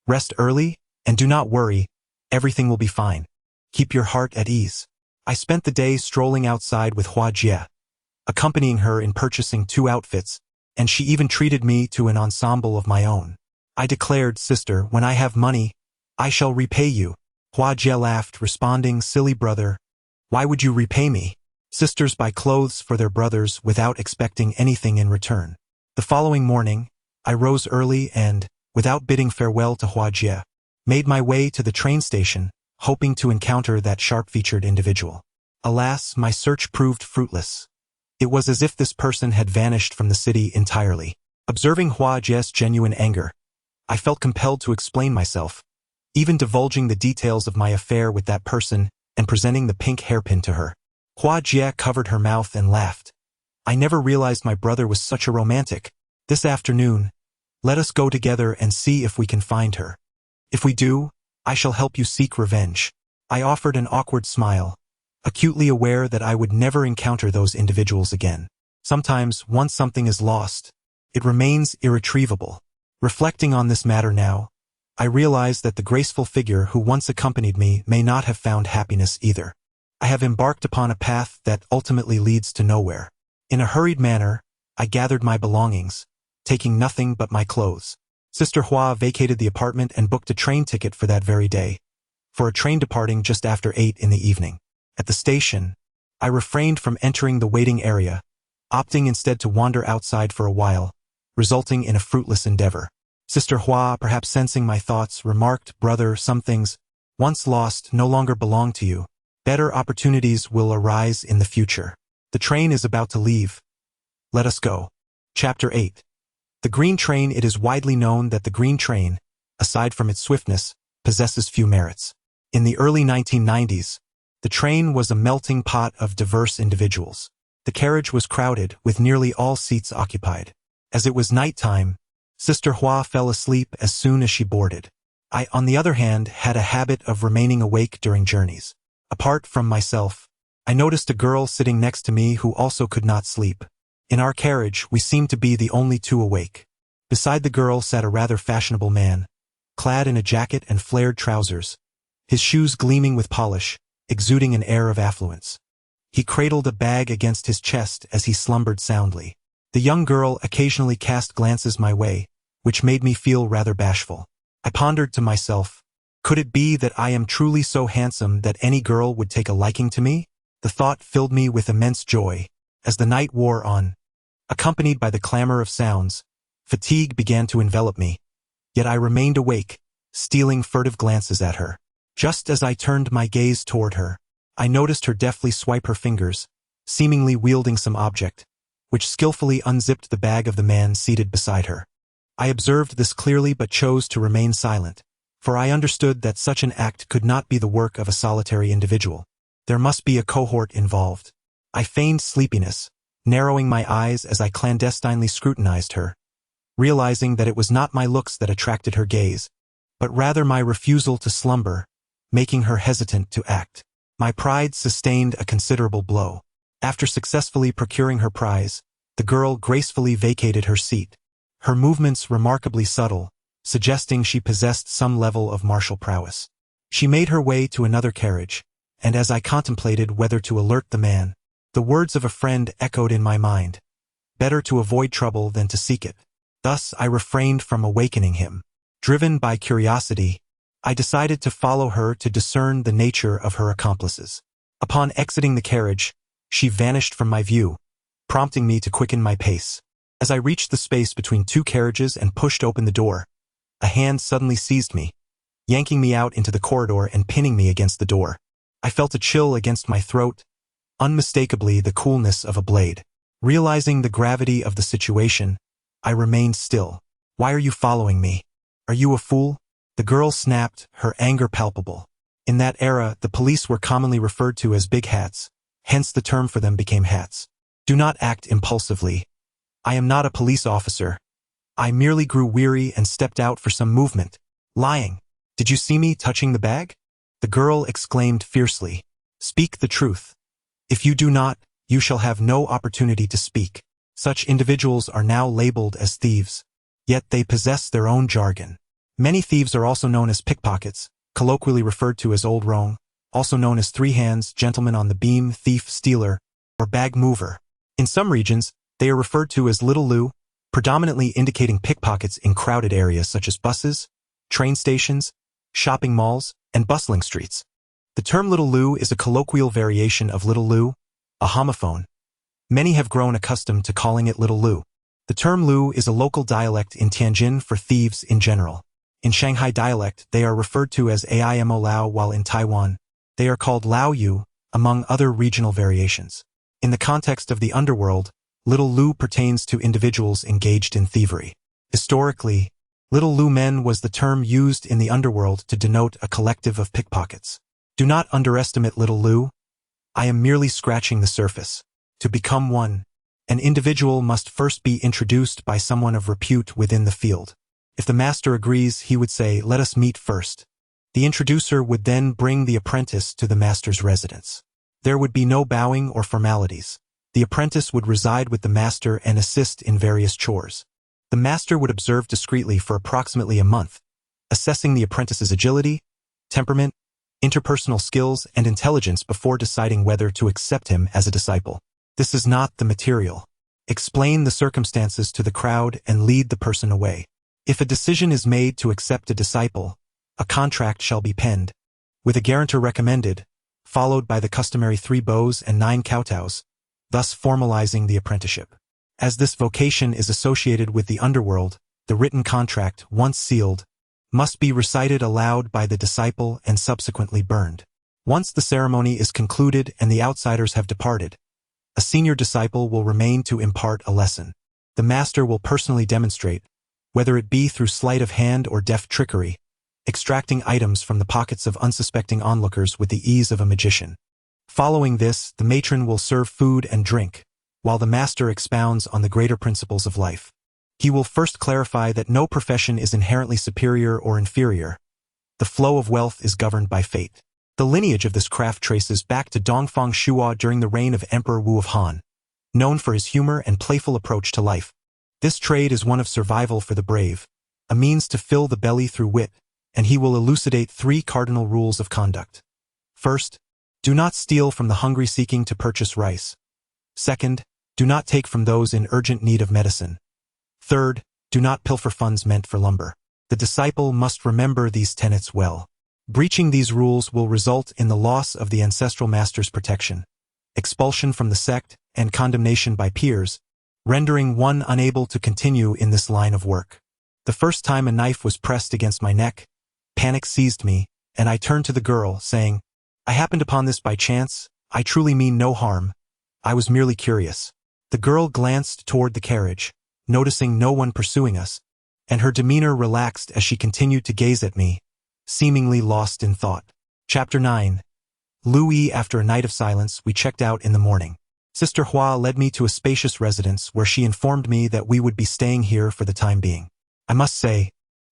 Rest early, and do not worry, everything will be fine. Keep your heart at ease." I spent the day strolling outside with Hua Jie, accompanying her in purchasing 2 outfits, and she even treated me to an ensemble of my own. I declared, "Sister, when I have money, I shall repay you." Hua Jie laughed, responding, "Silly brother, why would you repay me? Sisters buy clothes for their brothers without expecting anything in return." The following morning, I rose early and, without bidding farewell to Hua Jie, made my way to the train station, hoping to encounter that sharp-featured individual. Alas, my search proved fruitless. It was as if this person had vanished from the city entirely. Observing Hua Jie's genuine anger, I felt compelled to explain myself, even divulging the details of my affair with that person and presenting the pink hairpin to her. Hua Jie covered her mouth and laughed. "I never realized my brother was such a romantic. This afternoon, let us go together and see if we can find her. If we do, I shall help you seek revenge." I offered an awkward smile, acutely aware that I would never encounter those individuals again. Sometimes, once something is lost, it remains irretrievable. Reflecting on this matter now, I realize that the graceful figure who once accompanied me may not have found happiness either. I have embarked upon a path that ultimately leads to nowhere. In a hurried manner, I gathered my belongings, taking nothing but my clothes. Sister Hua vacated the apartment and booked a train ticket for that very day, for a train departing just after 8 in the evening. At the station, I refrained from entering the waiting area, opting instead to wander outside for a while, resulting in a fruitless endeavor. Sister Hua, perhaps sensing my thoughts, remarked, "Brother, some things, once lost, no longer belong to you. Better opportunities will arise in the future. The train is about to leave. Let us go." Chapter 8. The Green Train. It is widely known that the Green Train, aside from its swiftness, possesses few merits. In the early 1990s, the train was a melting pot of diverse individuals. The carriage was crowded, with nearly all seats occupied. As it was nighttime, Sister Hua fell asleep as soon as she boarded. I, on the other hand, had a habit of remaining awake during journeys. Apart from myself, I noticed a girl sitting next to me who also could not sleep. In our carriage, we seemed to be the only two awake. Beside the girl sat a rather fashionable man, clad in a jacket and flared trousers, his shoes gleaming with polish, exuding an air of affluence. He cradled a bag against his chest as he slumbered soundly. The young girl occasionally cast glances my way, which made me feel rather bashful. I pondered to myself, could it be that I am truly so handsome that any girl would take a liking to me? The thought filled me with immense joy. As the night wore on, accompanied by the clamor of sounds, fatigue began to envelop me. Yet I remained awake, stealing furtive glances at her. Just as I turned my gaze toward her, I noticed her deftly swipe her fingers, seemingly wielding some object, which skillfully unzipped the bag of the man seated beside her. I observed this clearly but chose to remain silent, for I understood that such an act could not be the work of a solitary individual. There must be a cohort involved. I feigned sleepiness, narrowing my eyes as I clandestinely scrutinized her, realizing that it was not my looks that attracted her gaze, but rather my refusal to slumber, making her hesitant to act. My pride sustained a considerable blow. After successfully procuring her prize, the girl gracefully vacated her seat, her movements remarkably subtle, suggesting she possessed some level of martial prowess. She made her way to another carriage, and as I contemplated whether to alert the man, the words of a friend echoed in my mind: better to avoid trouble than to seek it. Thus I refrained from awakening him. Driven by curiosity, I decided to follow her to discern the nature of her accomplices. Upon exiting the carriage, she vanished from my view, prompting me to quicken my pace. As I reached the space between two carriages and pushed open the door, a hand suddenly seized me, yanking me out into the corridor and pinning me against the door. I felt a chill against my throat, unmistakably the coolness of a blade. Realizing the gravity of the situation, I remained still. "Why are you following me? Are you a fool?" The girl snapped, her anger palpable. In that era, the police were commonly referred to as big hats, hence the term for them became hats. Do not act impulsively. I am not a police officer. I merely grew weary and stepped out for some movement. Lying. Did you see me touching the bag? The girl exclaimed fiercely. Speak the truth. If you do not, you shall have no opportunity to speak. Such individuals are now labeled as thieves. Yet they possess their own jargon. Many thieves are also known as pickpockets, colloquially referred to as old wrong, also known as three hands, gentleman on the beam, thief, stealer, or bag mover. In some regions, they are referred to as Little Lou, predominantly indicating pickpockets in crowded areas such as buses, train stations, shopping malls, and bustling streets. The term Little Lou is a colloquial variation of Little Lou, a homophone. Many have grown accustomed to calling it Little Lou. The term Lou is a local dialect in Tianjin for thieves in general. In Shanghai dialect, they are referred to as Aimo Lao, while in Taiwan, they are called Lao Yu, among other regional variations. In the context of the underworld, Little Lou pertains to individuals engaged in thievery. Historically, Little Lou men was the term used in the underworld to denote a collective of pickpockets. Do not underestimate Little Lou. I am merely scratching the surface. To become one, an individual must first be introduced by someone of repute within the field. If the master agrees, he would say, "Let us meet first." The introducer would then bring the apprentice to the master's residence. There would be no bowing or formalities. The apprentice would reside with the master and assist in various chores. The master would observe discreetly for approximately a month, assessing the apprentice's agility, temperament, interpersonal skills, and intelligence before deciding whether to accept him as a disciple. This is not the material. Explain the circumstances to the crowd and lead the person away. If a decision is made to accept a disciple, a contract shall be penned, with a guarantor recommended, followed by the customary 3 bows and 9 kowtows, thus formalizing the apprenticeship. As this vocation is associated with the underworld, the written contract, once sealed, must be recited aloud by the disciple and subsequently burned. Once the ceremony is concluded and the outsiders have departed, a senior disciple will remain to impart a lesson. The master will personally demonstrate, whether it be through sleight of hand or deft trickery, extracting items from the pockets of unsuspecting onlookers with the ease of a magician. Following this, the matron will serve food and drink, while the master expounds on the greater principles of life. He will first clarify that no profession is inherently superior or inferior. The flow of wealth is governed by fate. The lineage of this craft traces back to Dongfang Shuo during the reign of Emperor Wu of Han, known for his humor and playful approach to life. This trade is one of survival for the brave, a means to fill the belly through wit, and he will elucidate 3 cardinal rules of conduct. First, do not steal from the hungry seeking to purchase rice. Second, do not take from those in urgent need of medicine. Third, do not pilfer funds meant for lumber. The disciple must remember these tenets well. Breaching these rules will result in the loss of the ancestral master's protection, expulsion from the sect, and condemnation by peers, rendering one unable to continue in this line of work. The first time a knife was pressed against my neck, panic seized me, and I turned to the girl, saying, "I happened upon this by chance. I truly mean no harm. I was merely curious." The girl glanced toward the carriage, noticing no one pursuing us, and her demeanor relaxed as she continued to gaze at me, seemingly lost in thought. Chapter 9. Louis. After a night of silence, we checked out in the morning. Sister Hua led me to a spacious residence where she informed me that we would be staying here for the time being. I must say,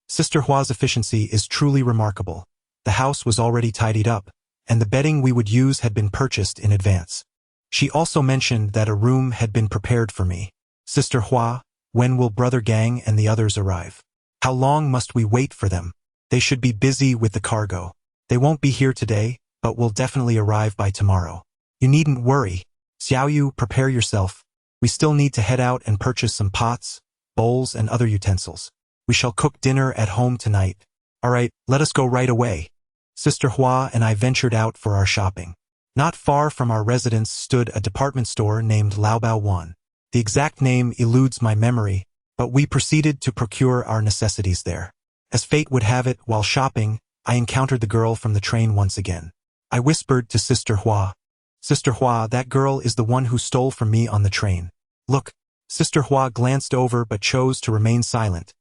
Sister Hua's efficiency is truly remarkable. The house was already tidied up, and the bedding we would use had been purchased in advance. She also mentioned that a room had been prepared for me. "Sister Hua, when will Brother Gang and the others arrive? How long must we wait for them? They should be busy with the cargo. They won't be here today, but will definitely arrive by tomorrow. You needn't worry. Xiaoyu, prepare yourself. We still need to head out and purchase some pots, bowls, and other utensils. We shall cook dinner at home tonight. All right, let us go right away." Sister Hua and I ventured out for our shopping. Not far from our residence stood a department store named Laobao Wan. The exact name eludes my memory, but we proceeded to procure our necessities there. As fate would have it, while shopping, I encountered the girl from the train once again. I whispered to Sister Hua, "Sister Hua, that girl is the one who stole from me on the train. Look." Sister Hua glanced over but chose to remain silent,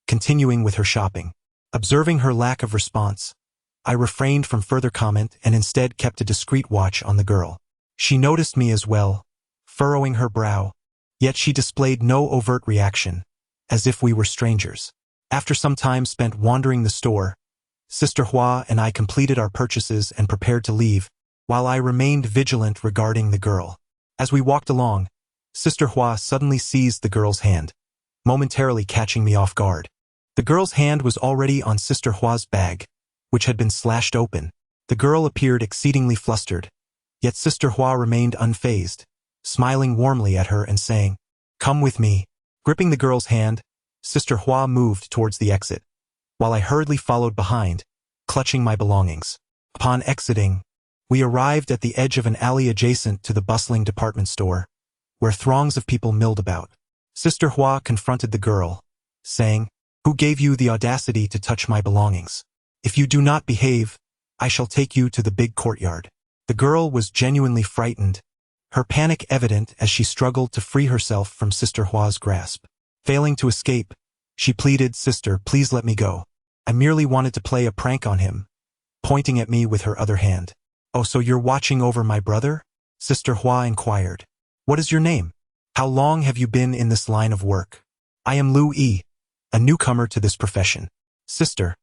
continuing with her shopping. Observing her lack of response, I refrained from further comment and instead kept a discreet watch on the girl. She noticed me as well, furrowing her brow, yet she displayed no overt reaction, as if we were strangers. After some time spent wandering the store, Sister Hua and I completed our purchases and prepared to leave, while I remained vigilant regarding the girl. As we walked along, Sister Hua suddenly seized the girl's hand, momentarily catching me off guard. The girl's hand was already on Sister Hua's bag, which had been slashed open. The girl appeared exceedingly flustered, yet Sister Hua remained unfazed, smiling warmly at her and saying, "Come with me." Gripping the girl's hand, Sister Hua moved towards the exit, while I hurriedly followed behind, clutching my belongings. Upon exiting, we arrived at the edge of an alley adjacent to the bustling department store, where throngs of people milled about. Sister Hua confronted the girl, saying, "Who gave you the audacity to touch my belongings? If you do not behave, I shall take you to the big courtyard." The girl was genuinely frightened, her panic evident as she struggled to free herself from Sister Hua's grasp. Failing to escape, she pleaded, "Sister, please let me go. I merely wanted to play a prank on him," pointing at me with her other hand. "Oh, so you're watching over my brother?" Sister Hua inquired. "What is your name? How long have you been in this line of work?" "I am Lu Yi, a newcomer to this profession." "Sister,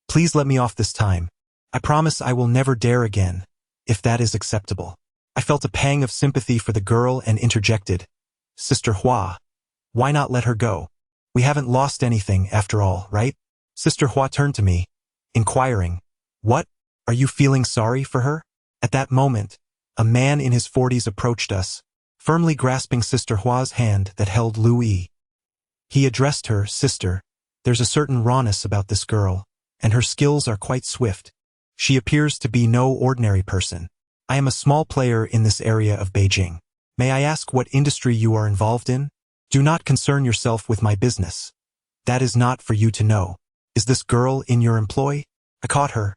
please let me off this time. I promise I will never dare again, if that is acceptable." I felt a pang of sympathy for the girl and interjected, "Sister Hua, why not let her go? We haven't lost anything after all, right?" Sister Hua turned to me, inquiring, "What? Are you feeling sorry for her?" At that moment, a man in his 40s approached us, firmly grasping Sister Hua's hand that held Lu Yi. He addressed her, "Sister, there's a certain rawness about this girl, and her skills are quite swift. She appears to be no ordinary person. I am a small player in this area of Beijing. May I ask what industry you are involved in? Do not concern yourself with my business. That is not for you to know. Is this girl in your employ?" I caught her,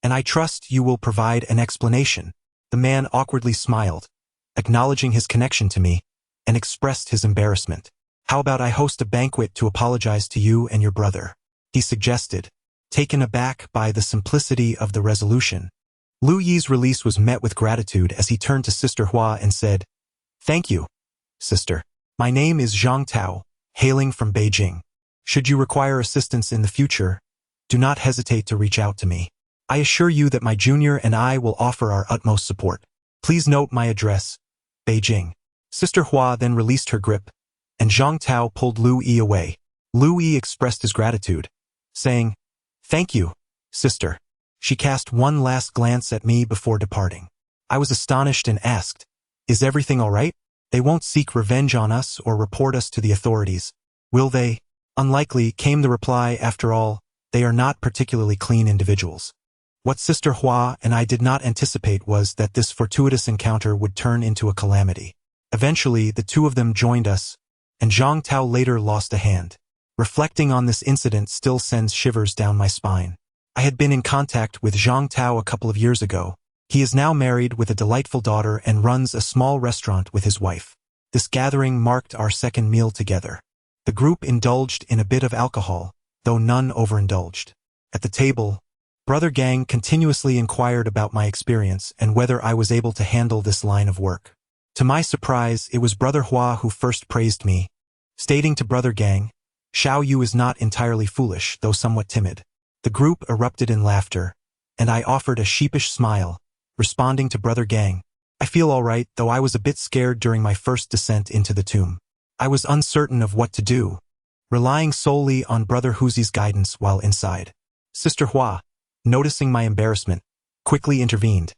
"And I trust you will provide an explanation." The man awkwardly smiled, acknowledging his connection to me, and expressed his embarrassment. "How about I host a banquet to apologize to you and your brother?" he suggested, taken aback by the simplicity of the resolution. Lu Yi's release was met with gratitude as he turned to Sister Hua and said, "Thank you, sister. My name is Zhang Tao, hailing from Beijing. Should you require assistance in the future, do not hesitate to reach out to me. I assure you that my junior and I will offer our utmost support. Please note my address, Beijing." Sister Hua then released her grip, and Zhang Tao pulled Lu Yi away. Lu Yi expressed his gratitude, saying, "Thank you, sister." She cast one last glance at me before departing. I was astonished and asked, "Is everything all right? They won't seek revenge on us or report us to the authorities, will they?" "Unlikely," came the reply. "After all, they are not particularly clean individuals." What Sister Hua and I did not anticipate was that this fortuitous encounter would turn into a calamity. Eventually, the two of them joined us, and Zhang Tao later lost a hand. Reflecting on this incident still sends shivers down my spine. I had been in contact with Zhang Tao a couple of years ago. He is now married with a delightful daughter and runs a small restaurant with his wife. This gathering marked our second meal together. The group indulged in a bit of alcohol, though none overindulged. At the table, Brother Gang continuously inquired about my experience and whether I was able to handle this line of work. To my surprise, it was Brother Hua who first praised me, stating to Brother Gang, "Xiao Yu is not entirely foolish, though somewhat timid." The group erupted in laughter, and I offered a sheepish smile, responding to Brother Gang, "I feel all right, though I was a bit scared during my first descent into the tomb. I was uncertain of what to do, relying solely on Brother Huzi's guidance while inside." Sister Hua, noticing my embarrassment, quickly intervened.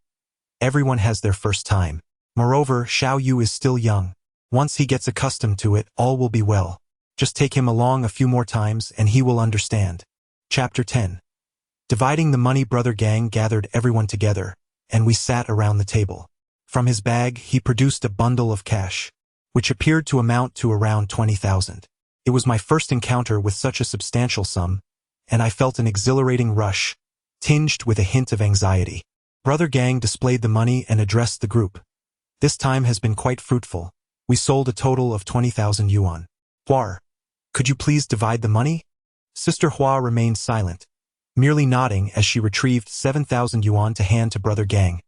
"Everyone has their first time. Moreover, Xiao Yu is still young. Once he gets accustomed to it, all will be well. Just take him along a few more times and he will understand." Chapter 10. Dividing the money, Brother Gang gathered everyone together, and we sat around the table. From his bag, he produced a bundle of cash, which appeared to amount to around 20,000. It was my first encounter with such a substantial sum, and I felt an exhilarating rush, tinged with a hint of anxiety. Brother Gang displayed the money and addressed the group. "This time has been quite fruitful. We sold a total of 20,000 yuan. Hua, could you please divide the money?" Sister Hua remained silent, merely nodding as she retrieved 7,000 yuan to hand to Brother Gang,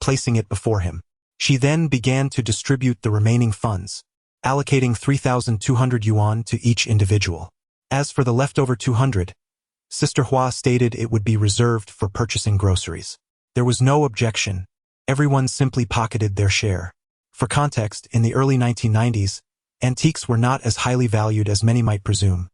placing it before him. She then began to distribute the remaining funds, allocating 3,200 yuan to each individual. As for the leftover 200, Sister Hua stated it would be reserved for purchasing groceries. There was no objection. Everyone simply pocketed their share. For context, in the early 1990s, antiques were not as highly valued as many might presume.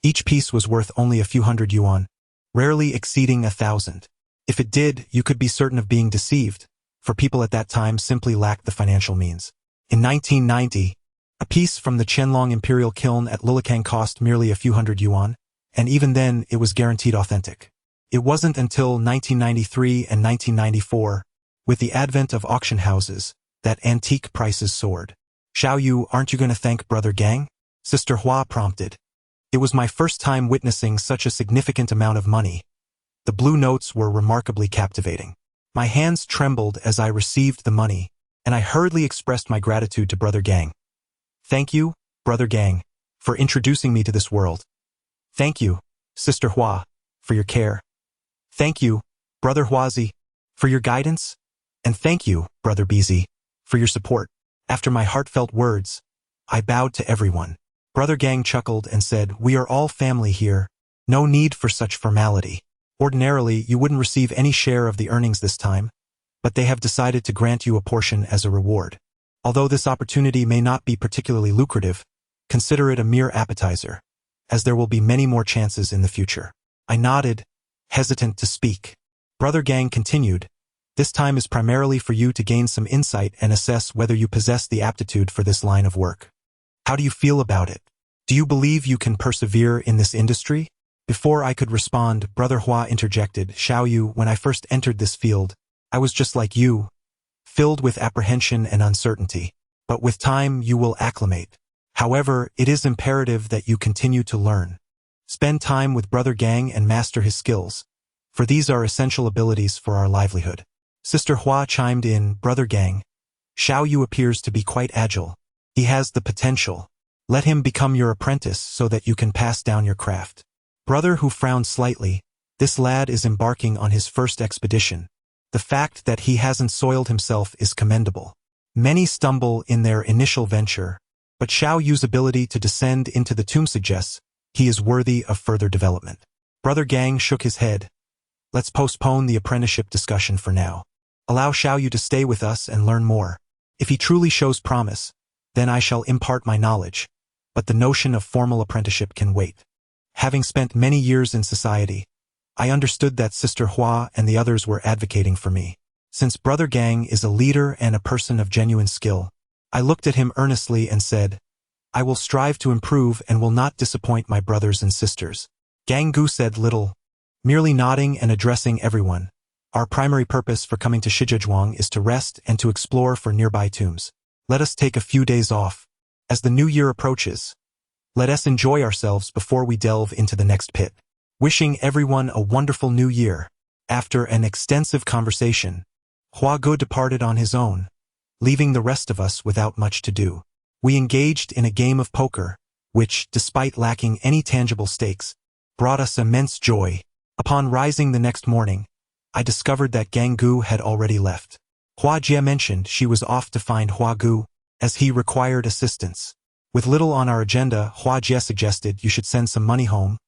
Each piece was worth only a few hundred yuan, rarely exceeding 1,000. If it did, you could be certain of being deceived, for people at that time simply lacked the financial means. In 1990, A piece from the Qianlong Imperial Kiln at Lilikang cost merely a few hundred yuan, and even then it was guaranteed authentic. It wasn't until 1993 and 1994, with the advent of auction houses, that antique prices soared. "Xiao Yu, aren't you going to thank Brother Gang?" Sister Hua prompted. It was my first time witnessing such a significant amount of money. The blue notes were remarkably captivating. My hands trembled as I received the money, and I hurriedly expressed my gratitude to Brother Gang. "Thank you, Brother Gang, for introducing me to this world. Thank you, Sister Hua, for your care. Thank you, Brother Huazi, for your guidance. And thank you, Brother Bizi, for your support." After my heartfelt words, I bowed to everyone. Brother Gang chuckled and said, "We are all family here. No need for such formality. Ordinarily, you wouldn't receive any share of the earnings this time, but they have decided to grant you a portion as a reward. Although this opportunity may not be particularly lucrative, consider it a mere appetizer, as there will be many more chances in the future." I nodded, hesitant to speak. Brother Gang continued, "This time is primarily for you to gain some insight and assess whether you possess the aptitude for this line of work. How do you feel about it? Do you believe you can persevere in this industry?" Before I could respond, Brother Hua interjected, "Xiao Yu, when I first entered this field, I was just like you, filled with apprehension and uncertainty. But with time, you will acclimate. However, it is imperative that you continue to learn. Spend time with Brother Gang and master his skills, for these are essential abilities for our livelihood." Sister Hua chimed in, "Brother Gang, Xiao Yu appears to be quite agile. He has the potential. Let him become your apprentice so that you can pass down your craft." Brother Hu frowned slightly. "This lad is embarking on his first expedition. The fact that he hasn't soiled himself is commendable. Many stumble in their initial venture, but Xiao Yu's ability to descend into the tomb suggests he is worthy of further development." Brother Gang shook his head. "Let's postpone the apprenticeship discussion for now. Allow Xiao Yu to stay with us and learn more. If he truly shows promise, then I shall impart my knowledge, but the notion of formal apprenticeship can wait." Having spent many years in society, I understood that Sister Hua and the others were advocating for me. Since Brother Gang is a leader and a person of genuine skill, I looked at him earnestly and said, "I will strive to improve and will not disappoint my brothers and sisters." Gang Gu said little, merely nodding and addressing everyone. "Our primary purpose for coming to Shijiazhuang is to rest and to explore for nearby tombs. Let us take a few days off. As the new year approaches, let us enjoy ourselves before we delve into the next pit. Wishing everyone a wonderful new year." After an extensive conversation, Hua Ge departed on his own, leaving the rest of us without much to do. We engaged in a game of poker, which, despite lacking any tangible stakes, brought us immense joy. Upon rising the next morning, I discovered that Gang Gu had already left. Hua Jie mentioned she was off to find Hua Gu, as he required assistance. With little on our agenda, Hua Jie suggested you should send some money home,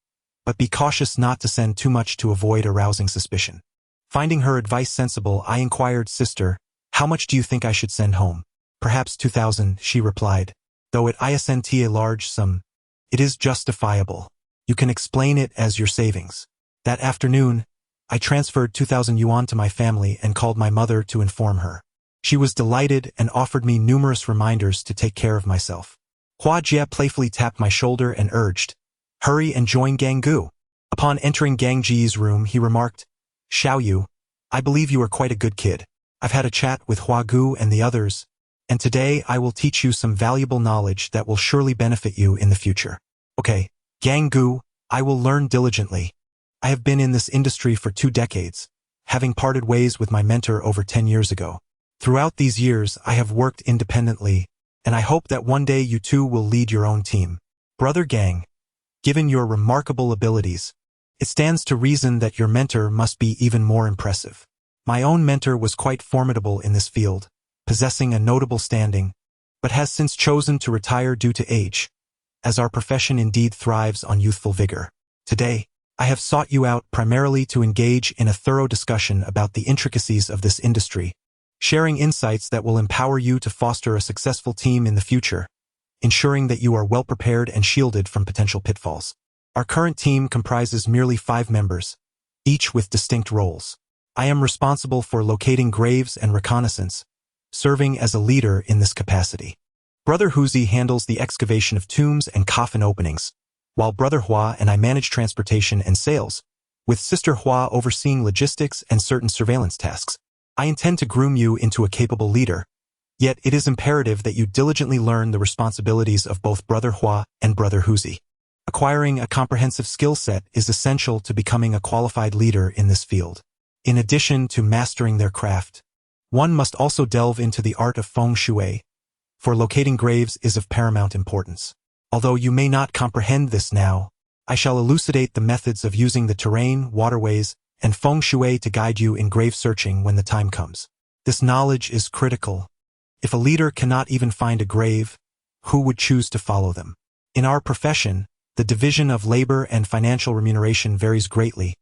but be cautious not to send too much to avoid arousing suspicion. Finding her advice sensible, I inquired, "Sister, how much do you think I should send home?" "Perhaps 2,000, she replied. "Though it isn't a large sum, it is justifiable. You can explain it as your savings." That afternoon, I transferred 2,000 yuan to my family and called my mother to inform her. She was delighted and offered me numerous reminders to take care of myself. Hua Jie playfully tapped my shoulder and urged, "Hurry and join Gang Gu." Upon entering Gang Ji's room, he remarked, "Xiao Yu, I believe you are quite a good kid. I've had a chat with Hua Gu and the others, and today I will teach you some valuable knowledge that will surely benefit you in the future." "Okay, Gang Gu, I will learn diligently. I have been in this industry for 2 decades, having parted ways with my mentor over 10 years ago. Throughout these years, I have worked independently, and I hope that one day you too will lead your own team. Brother Gang, given your remarkable abilities, it stands to reason that your mentor must be even more impressive. My own mentor was quite formidable in this field, possessing a notable standing, but has since chosen to retire due to age, as our profession indeed thrives on youthful vigor. Today, I have sought you out primarily to engage in a thorough discussion about the intricacies of this industry, sharing insights that will empower you to foster a successful team in the future, ensuring that you are well prepared and shielded from potential pitfalls. Our current team comprises merely 5 members, each with distinct roles. I am responsible for locating graves and reconnaissance, serving as a leader in this capacity. Brother Huzi handles the excavation of tombs and coffin openings, while Brother Hua and I manage transportation and sales, with Sister Hua overseeing logistics and certain surveillance tasks. I intend to groom you into a capable leader, yet it is imperative that you diligently learn the responsibilities of both Brother Hua and Brother Huzi. Acquiring a comprehensive skill set is essential to becoming a qualified leader in this field. In addition to mastering their craft, one must also delve into the art of feng shui, for locating graves is of paramount importance. Although you may not comprehend this now, I shall elucidate the methods of using the terrain, waterways, and feng shui to guide you in grave searching when the time comes. This knowledge is critical. If a leader cannot even find a grave, who would choose to follow them? In our profession, the division of labor and financial remuneration varies greatly,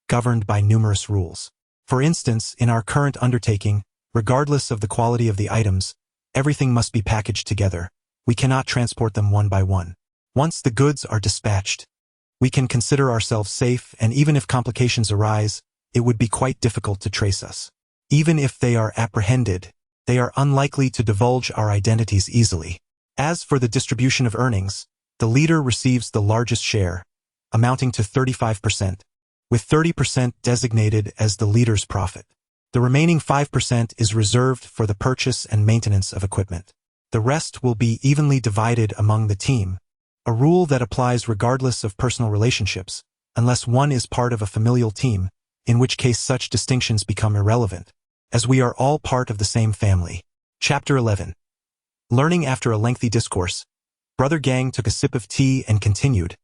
governed by numerous rules. For instance, in our current undertaking, regardless of the quality of the items, everything must be packaged together. We cannot transport them one by one. Once the goods are dispatched, we can consider ourselves safe, and even if complications arise, it would be quite difficult to trace us. Even if they are apprehended, they are unlikely to divulge our identities easily. As for the distribution of earnings, the leader receives the largest share, amounting to 35%, with 30% designated as the leader's profit. The remaining 5% is reserved for the purchase and maintenance of equipment. The rest will be evenly divided among the team, a rule that applies regardless of personal relationships, unless one is part of a familial team, in which case such distinctions become irrelevant, as we are all part of the same family. Chapter 11. Learning after a lengthy discourse, Brother Gang took a sip of tea and continued,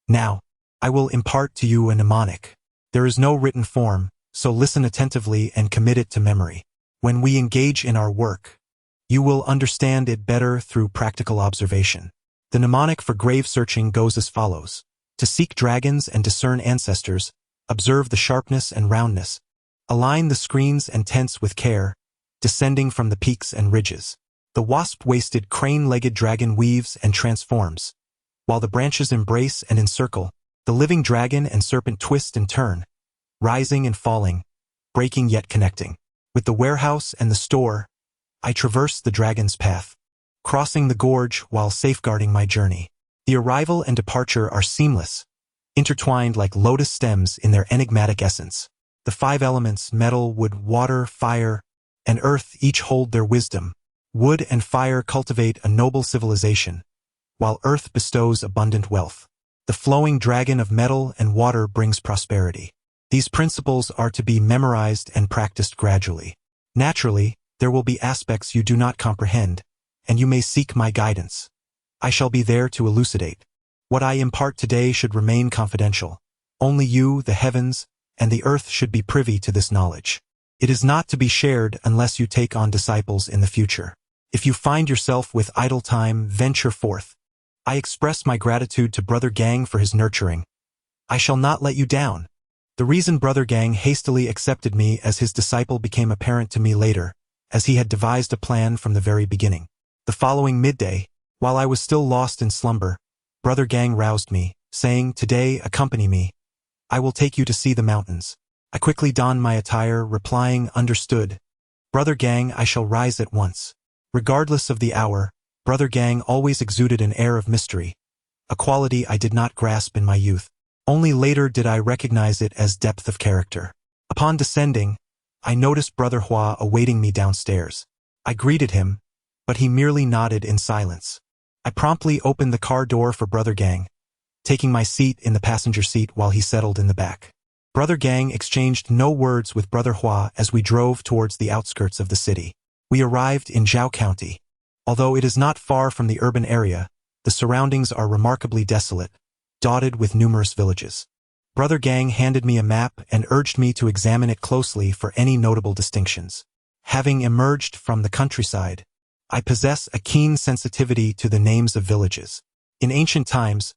"Now, I will impart to you a mnemonic. There is no written form, so listen attentively and commit it to memory. When we engage in our work, you will understand it better through practical observation. The mnemonic for grave searching goes as follows. To seek dragons and discern ancestors, observe the sharpness and roundness. Align the screens and tents with care, descending from the peaks and ridges. The wasp-waisted crane-legged dragon weaves and transforms, while the branches embrace and encircle. The living dragon and serpent twist and turn, rising and falling, breaking yet connecting. With the warehouse and the store, I traverse the dragon's path, crossing the gorge while safeguarding my journey. The arrival and departure are seamless, intertwined like lotus stems in their enigmatic essence. The 5 elements, metal, wood, water, fire, and earth, each hold their wisdom. Wood and fire cultivate a noble civilization, while earth bestows abundant wealth. The flowing dragon of metal and water brings prosperity. These principles are to be memorized and practiced gradually. Naturally, there will be aspects you do not comprehend, and you may seek my guidance. I shall be there to elucidate. What I impart today should remain confidential. Only you, the heavens, and the earth should be privy to this knowledge. It is not to be shared unless you take on disciples in the future. If you find yourself with idle time, venture forth. I express my gratitude to Brother Gang for his nurturing. I shall not let you down. The reason Brother Gang hastily accepted me as his disciple became apparent to me later, as he had devised a plan from the very beginning. The following midday, while I was still lost in slumber, Brother Gang roused me, saying, "Today, accompany me. I will take you to see the mountains." I quickly donned my attire, replying, "Understood. Brother Gang, I shall rise at once." Regardless of the hour, Brother Gang always exuded an air of mystery, a quality I did not grasp in my youth. Only later did I recognize it as depth of character. Upon descending, I noticed Brother Hua awaiting me downstairs. I greeted him, but he merely nodded in silence. I promptly opened the car door for Brother Gang, taking my seat in the passenger seat while he settled in the back. Brother Gang exchanged no words with Brother Hua as we drove towards the outskirts of the city. We arrived in Zhao County. Although it is not far from the urban area, the surroundings are remarkably desolate, dotted with numerous villages. Brother Gang handed me a map and urged me to examine it closely for any notable distinctions. Having emerged from the countryside, I possess a keen sensitivity to the names of villages. In ancient times,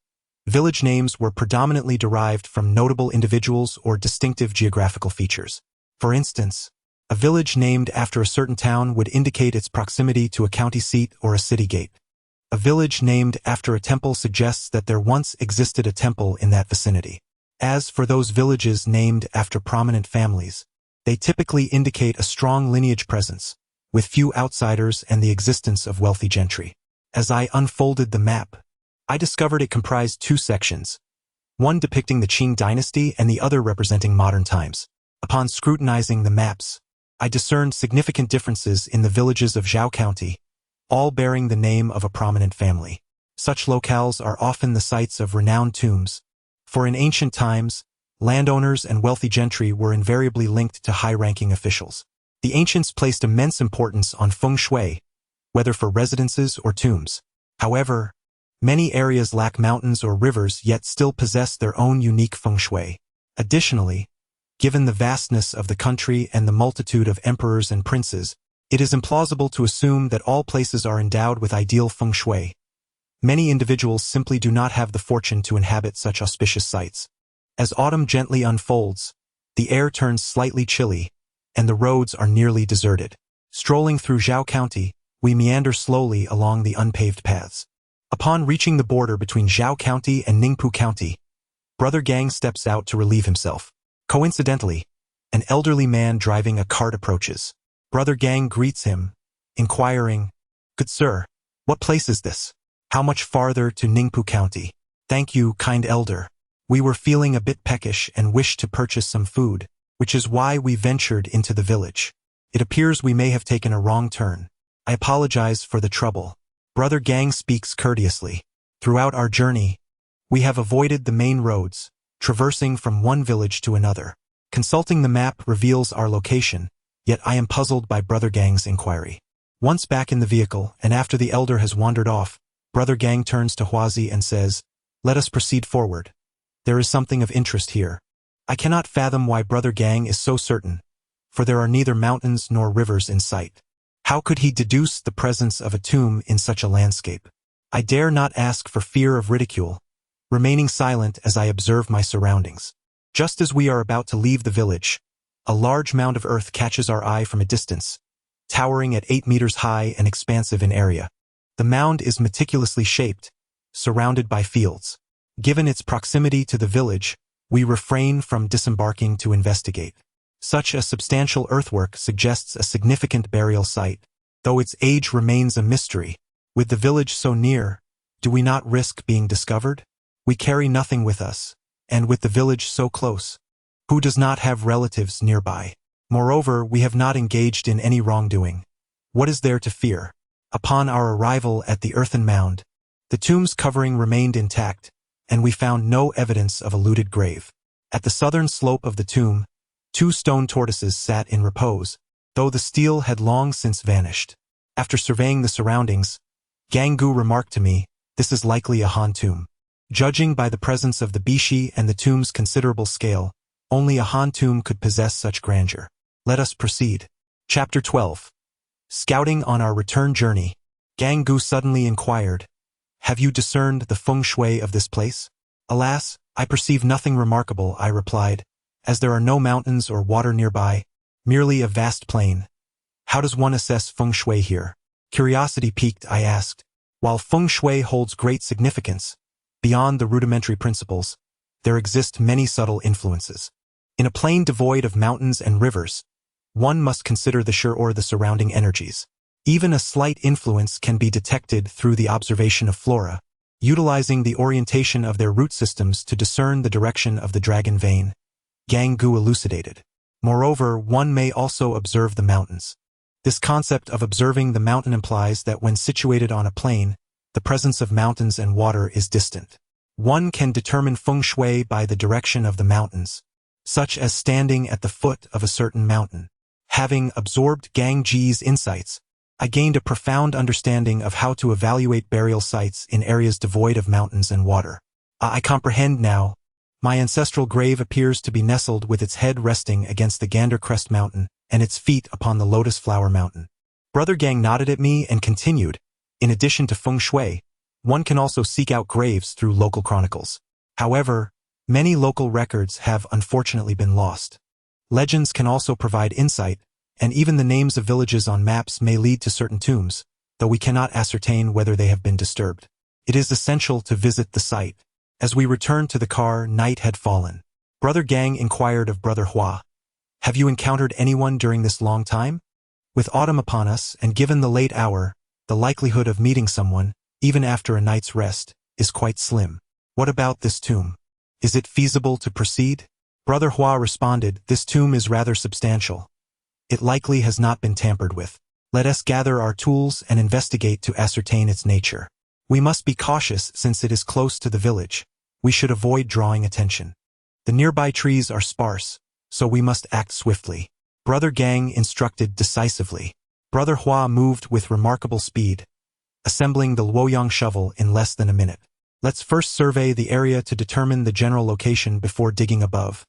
village names were predominantly derived from notable individuals or distinctive geographical features. For instance, a village named after a certain town would indicate its proximity to a county seat or a city gate. A village named after a temple suggests that there once existed a temple in that vicinity. As for those villages named after prominent families, they typically indicate a strong lineage presence, with few outsiders and the existence of wealthy gentry. As I unfolded the map, I discovered it comprised two sections, one depicting the Qing dynasty and the other representing modern times. Upon scrutinizing the maps, I discerned significant differences in the villages of Zhao County, all bearing the name of a prominent family. Such locales are often the sites of renowned tombs, for in ancient times, landowners and wealthy gentry were invariably linked to high-ranking officials. The ancients placed immense importance on feng shui, whether for residences or tombs. However, many areas lack mountains or rivers yet still possess their own unique feng shui. Additionally, given the vastness of the country and the multitude of emperors and princes, it is implausible to assume that all places are endowed with ideal feng shui. Many individuals simply do not have the fortune to inhabit such auspicious sites. As autumn gently unfolds, the air turns slightly chilly, and the roads are nearly deserted. Strolling through Zhao County, we meander slowly along the unpaved paths. Upon reaching the border between Zhao County and Ningpu County, Brother Gang steps out to relieve himself. Coincidentally, an elderly man driving a cart approaches. Brother Gang greets him, inquiring, "Good sir, what place is this? How much farther to Ningpu County?" "Thank you, kind elder. We were feeling a bit peckish and wished to purchase some food, which is why we ventured into the village. It appears we may have taken a wrong turn. I apologize for the trouble." Brother Gang speaks courteously. Throughout our journey, we have avoided the main roads, traversing from one village to another. Consulting the map reveals our location, yet I am puzzled by Brother Gang's inquiry. Once back in the vehicle, and after the elder has wandered off, Brother Gang turns to Huazi and says, "Let us proceed forward. There is something of interest here." I cannot fathom why Brother Gang is so certain, for there are neither mountains nor rivers in sight. How could he deduce the presence of a tomb in such a landscape? I dare not ask for fear of ridicule, remaining silent as I observe my surroundings. Just as we are about to leave the village, a large mound of earth catches our eye from a distance, towering at 8 meters high and expansive in area. The mound is meticulously shaped, surrounded by fields. Given its proximity to the village, we refrain from disembarking to investigate. Such a substantial earthwork suggests a significant burial site, though its age remains a mystery. With the village so near, do we not risk being discovered? We carry nothing with us, and with the village so close, who does not have relatives nearby? Moreover, we have not engaged in any wrongdoing. What is there to fear? Upon our arrival at the earthen mound, the tomb's covering remained intact, and we found no evidence of a looted grave. At the southern slope of the tomb, 2 stone tortoises sat in repose, though the steel had long since vanished. After surveying the surroundings, Ganggu remarked to me, "This is likely a Han tomb." Judging by the presence of the bishi and the tomb's considerable scale, only a Han tomb could possess such grandeur. Let us proceed. Chapter 12. Scouting on our return journey, Ganggu suddenly inquired, "Have you discerned the feng shui of this place?" "Alas, I perceive nothing remarkable," I replied, "as there are no mountains or water nearby, merely a vast plain. How does one assess feng shui here?" Curiosity piqued, I asked. While feng shui holds great significance, beyond the rudimentary principles, there exist many subtle influences. In a plain devoid of mountains and rivers, one must consider the surrounding energies. Even a slight influence can be detected through the observation of flora, utilizing the orientation of their root systems to discern the direction of the dragon vein, Ganggu elucidated. Moreover, one may also observe the mountains. This concept of observing the mountain implies that when situated on a plain, the presence of mountains and water is distant. One can determine feng shui by the direction of the mountains, such as standing at the foot of a certain mountain. Having absorbed Gang Ji's insights, I gained a profound understanding of how to evaluate burial sites in areas devoid of mountains and water. I comprehend now. My ancestral grave appears to be nestled with its head resting against the Gander Crest Mountain and its feet upon the Lotus Flower Mountain. Brother Gang nodded at me and continued, "In addition to feng shui, one can also seek out graves through local chronicles. However, many local records have unfortunately been lost. Legends can also provide insight, and even the names of villages on maps may lead to certain tombs, though we cannot ascertain whether they have been disturbed. It is essential to visit the site." As we returned to the car, night had fallen. Brother Gang inquired of Brother Hua, "Have you encountered anyone during this long time?" With autumn upon us, and given the late hour, the likelihood of meeting someone, even after a night's rest, is quite slim. What about this tomb? Is it feasible to proceed? Brother Hua responded, this tomb is rather substantial. It likely has not been tampered with. Let us gather our tools and investigate to ascertain its nature. We must be cautious since it is close to the village. We should avoid drawing attention. The nearby trees are sparse, so we must act swiftly. Brother Gang instructed decisively. Brother Hua moved with remarkable speed, assembling the Luoyang shovel in less than a minute. Let's first survey the area to determine the general location before digging above,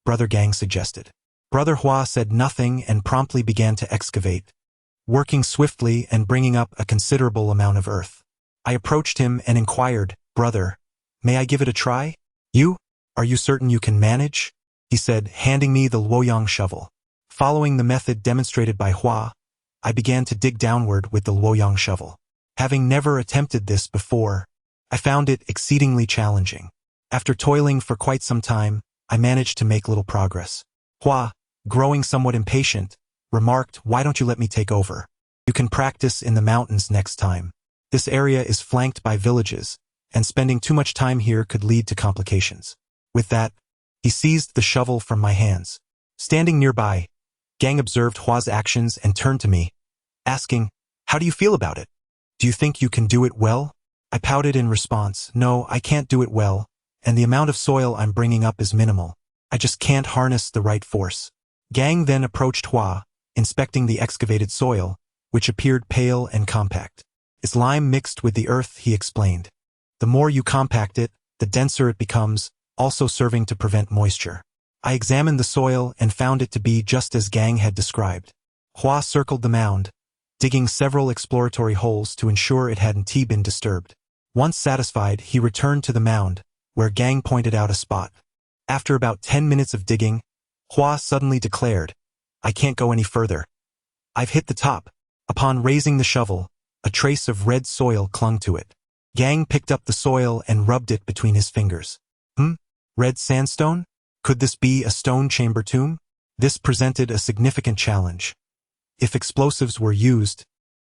Brother Gang suggested. Brother Hua said nothing and promptly began to excavate, working swiftly and bringing up a considerable amount of earth. I approached him and inquired, Brother, may I give it a try? You? Are you certain you can manage? He said, handing me the Luoyang shovel. Following the method demonstrated by Hua, I began to dig downward with the Luoyang shovel. Having never attempted this before, I found it exceedingly challenging. After toiling for quite some time, I managed to make little progress. Hua, growing somewhat impatient, remarked, why don't you let me take over? You can practice in the mountains next time. This area is flanked by villages, and spending too much time here could lead to complications. With that, he seized the shovel from my hands. Standing nearby, Gang observed Hua's actions and turned to me, asking, how do you feel about it? Do you think you can do it well? I pouted in response, no, I can't do it well, and the amount of soil I'm bringing up is minimal. I just can't harness the right force. Gang then approached Hua, inspecting the excavated soil, which appeared pale and compact. It's lime mixed with the earth, he explained. The more you compact it, the denser it becomes, also serving to prevent moisture. I examined the soil and found it to be just as Gang had described. Hua circled the mound, digging several exploratory holes to ensure it hadn't been disturbed. Once satisfied, he returned to the mound, where Gang pointed out a spot. After about 10 minutes of digging, Hua suddenly declared, I can't go any further. I've hit the top. Upon raising the shovel, a trace of red soil clung to it. Gang picked up the soil and rubbed it between his fingers. Red sandstone? Could this be a stone chamber tomb? This presented a significant challenge. If explosives were used,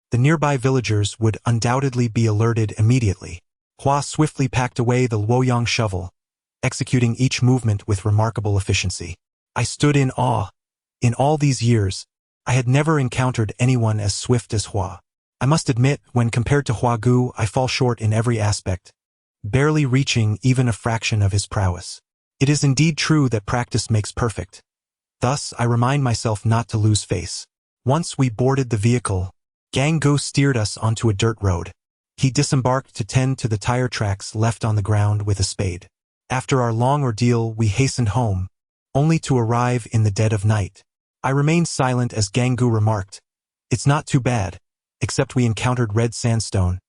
the nearby villagers would undoubtedly be alerted immediately. Hua swiftly packed away the Luoyang shovel, executing each movement with remarkable efficiency. I stood in awe. In all these years, I had never encountered anyone as swift as Hua. I must admit, when compared to Hua Gu, I fall short in every aspect, barely reaching even a fraction of his prowess. It is indeed true that practice makes perfect. Thus, I remind myself not to lose face. Once we boarded the vehicle, Gang Gu steered us onto a dirt road. He disembarked to tend to the tire tracks left on the ground with a spade. After our long ordeal, we hastened home, only to arrive in the dead of night. I remained silent as Gang Gu remarked, it's not too bad, except we encountered red sandstone,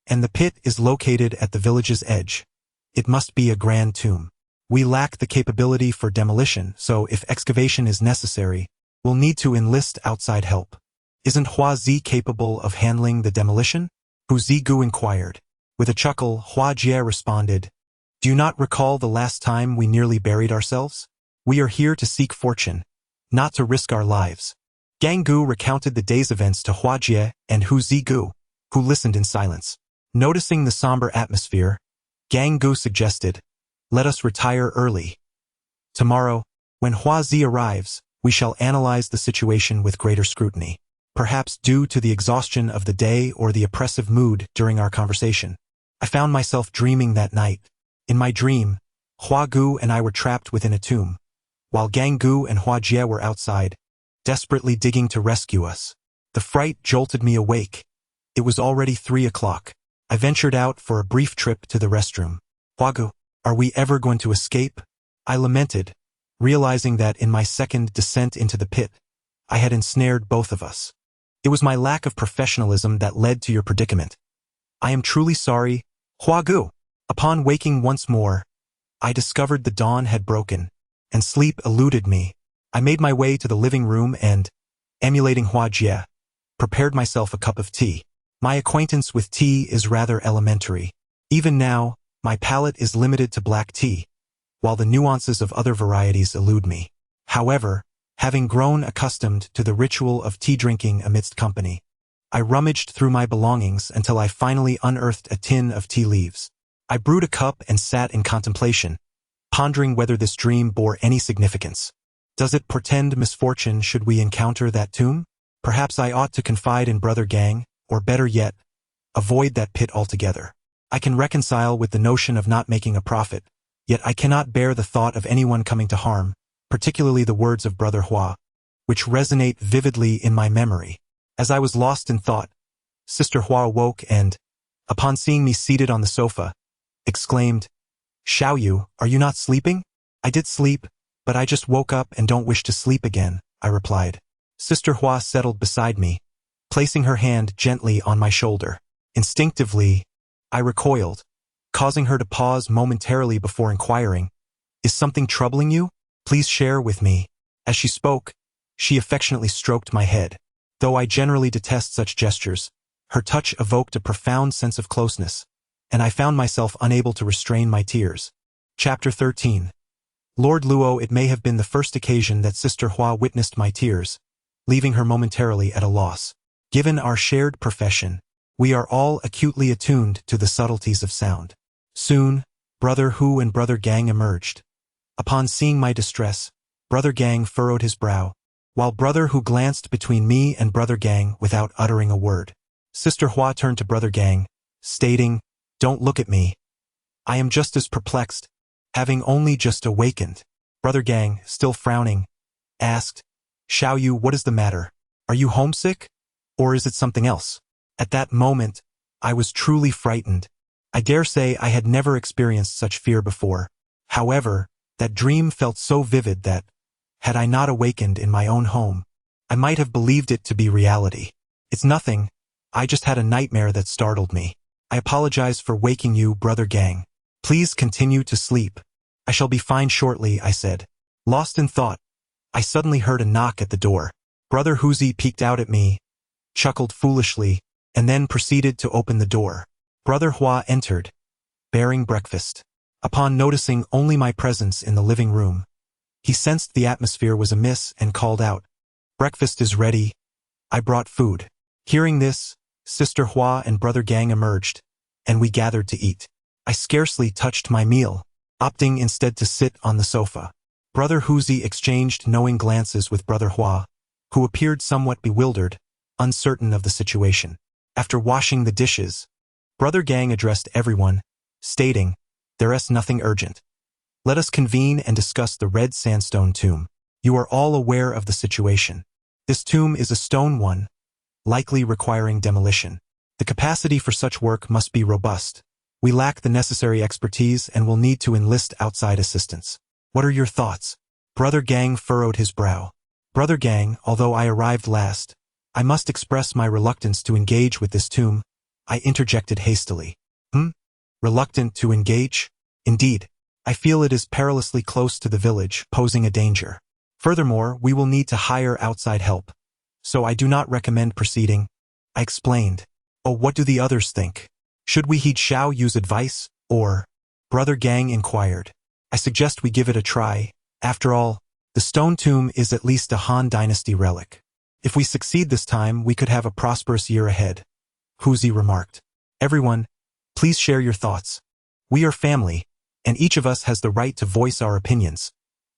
and the pit is located at the village's edge. It must be a grand tomb. We lack the capability for demolition, so if excavation is necessary, we'll need to enlist outside help. Isn't Hua Zi capable of handling the demolition? Hu Zigu inquired. With a chuckle, Hua Jie responded, do you not recall the last time we nearly buried ourselves? We are here to seek fortune, not to risk our lives. Gang Gu recounted the day's events to Hua Jie and Hu Zigu, who listened in silence. Noticing the somber atmosphere, Gang Gu suggested, let us retire early. Tomorrow, when Hua Zi arrives, we shall analyze the situation with greater scrutiny. Perhaps due to the exhaustion of the day or the oppressive mood during our conversation, I found myself dreaming that night. In my dream, Hua Gu and I were trapped within a tomb, while Gang Gu and Hua Jie were outside, desperately digging to rescue us. The fright jolted me awake. It was already 3 o'clock. I ventured out for a brief trip to the restroom. Hua Gu, are we ever going to escape? I lamented, realizing that in my second descent into the pit, I had ensnared both of us. It was my lack of professionalism that led to your predicament. I am truly sorry, Hua Gu. Upon waking once more, I discovered the dawn had broken, and sleep eluded me. I made my way to the living room and, emulating Hua Jie, prepared myself a cup of tea. My acquaintance with tea is rather elementary. Even now, my palate is limited to black tea, while the nuances of other varieties elude me. However, having grown accustomed to the ritual of tea drinking amidst company, I rummaged through my belongings until I finally unearthed a tin of tea leaves. I brewed a cup and sat in contemplation, pondering whether this dream bore any significance. Does it portend misfortune should we encounter that tomb? Perhaps I ought to confide in Brother Gang, or better yet, avoid that pit altogether. I can reconcile with the notion of not making a profit, yet I cannot bear the thought of anyone coming to harm, particularly the words of Brother Hua, which resonate vividly in my memory. As I was lost in thought, Sister Hua awoke and, upon seeing me seated on the sofa, exclaimed, "Xiao Yu, are you not sleeping?" "I did sleep, but I just woke up and don't wish to sleep again," I replied. Sister Hua settled beside me, placing her hand gently on my shoulder. Instinctively, I recoiled, causing her to pause momentarily before inquiring, "Is something troubling you? Please share with me." As she spoke, she affectionately stroked my head. Though I generally detest such gestures, her touch evoked a profound sense of closeness, and I found myself unable to restrain my tears. Chapter 13. Lord Luo. It may have been the first occasion that Sister Hua witnessed my tears, leaving her momentarily at a loss. Given our shared profession, we are all acutely attuned to the subtleties of sound. Soon, Brother Hu and Brother Gang emerged. Upon seeing my distress, Brother Gang furrowed his brow, while Brother Hu glanced between me and Brother Gang without uttering a word. Sister Hua turned to Brother Gang, stating, "Don't look at me. I am just as perplexed, having only just awakened." Brother Gang, still frowning, asked, "Xiao Yu, what is the matter? Are you homesick? Or is it something else?" At that moment, I was truly frightened. I dare say I had never experienced such fear before. However, that dream felt so vivid that, had I not awakened in my own home, I might have believed it to be reality. "It's nothing. I just had a nightmare that startled me. I apologize for waking you, Brother Gang. Please continue to sleep. I shall be fine shortly," I said. Lost in thought, I suddenly heard a knock at the door. Brother Huzi peeked out at me, chuckled foolishly, and then proceeded to open the door. Brother Hua entered, bearing breakfast. Upon noticing only my presence in the living room, he sensed the atmosphere was amiss and called out, "Breakfast is ready. I brought food." Hearing this, Sister Hua and Brother Gang emerged, and we gathered to eat. I scarcely touched my meal, opting instead to sit on the sofa. Brother Huzi exchanged knowing glances with Brother Hua, who appeared somewhat bewildered, uncertain of the situation. After washing the dishes, Brother Gang addressed everyone, stating, "There is nothing urgent. Let us convene and discuss the red sandstone tomb. You are all aware of the situation. This tomb is a stone one, likely requiring demolition. The capacity for such work must be robust. We lack the necessary expertise and will need to enlist outside assistance. What are your thoughts?" Brother Gang furrowed his brow. "Brother Gang, although I arrived last, I must express my reluctance to engage with this tomb," I interjected hastily. Reluctant to engage? Indeed. I feel it is perilously close to the village, posing a danger. Furthermore, we will need to hire outside help. So I do not recommend proceeding," I explained. "Oh, what do the others think? Should we heed Xiao Yu's advice, or?" Brother Gang inquired. "I suggest we give it a try. After all, the stone tomb is at least a Han Dynasty relic. If we succeed this time, we could have a prosperous year ahead," Huzi remarked. "Everyone, please share your thoughts. We are family, and each of us has the right to voice our opinions,"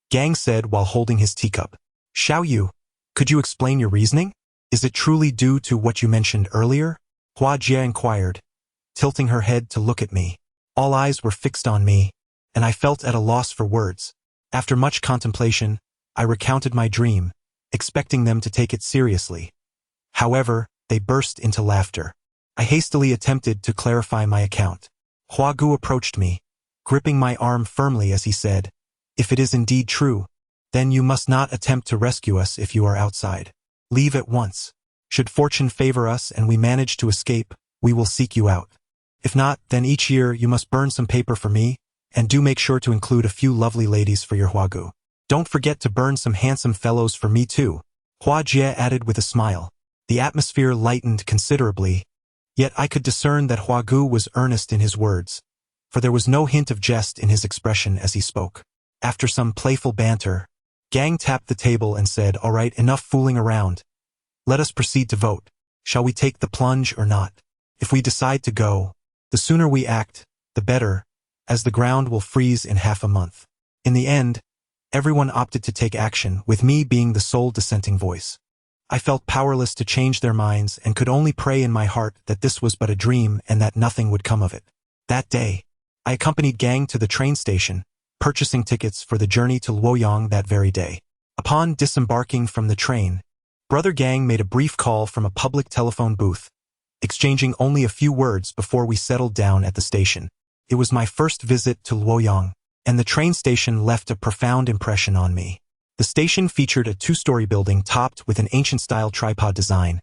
Gang said while holding his teacup. "Xiao Yu, could you explain your reasoning? Is it truly due to what you mentioned earlier?" Hua Jie inquired, tilting her head to look at me. All eyes were fixed on me, and I felt at a loss for words. After much contemplation, I recounted my dream, expecting them to take it seriously. However, they burst into laughter. I hastily attempted to clarify my account. Hua Gu approached me, gripping my arm firmly as he said, "If it is indeed true, then you must not attempt to rescue us if you are outside. Leave at once. Should fortune favor us and we manage to escape, we will seek you out. If not, then each year you must burn some paper for me, and do make sure to include a few lovely ladies for your Hua Gu. Don't forget to burn some handsome fellows for me too," Hua Jie added with a smile. The atmosphere lightened considerably, yet I could discern that Hua Gu was earnest in his words, for there was no hint of jest in his expression as he spoke. After some playful banter, Gang tapped the table and said, "All right, enough fooling around. Let us proceed to vote. Shall we take the plunge or not? If we decide to go, the sooner we act, the better, as the ground will freeze in half a month. In the end, everyone opted to take action, with me being the sole dissenting voice. I felt powerless to change their minds and could only pray in my heart that this was but a dream and that nothing would come of it. That day, I accompanied Gang to the train station, purchasing tickets for the journey to Luoyang that very day. Upon disembarking from the train, Brother Gang made a brief call from a public telephone booth, exchanging only a few words before we settled down at the station. It was my first visit to Luoyang, and the train station left a profound impression on me. The station featured a two-story building topped with an ancient-style tripod design,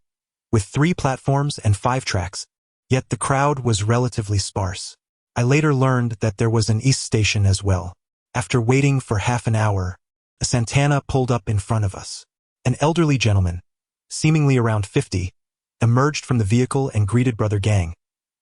with 3 platforms and 5 tracks, yet the crowd was relatively sparse. I later learned that there was an east station as well. After waiting for half an hour, a Santana pulled up in front of us. An elderly gentleman, seemingly around 50, emerged from the vehicle and greeted Brother Gang,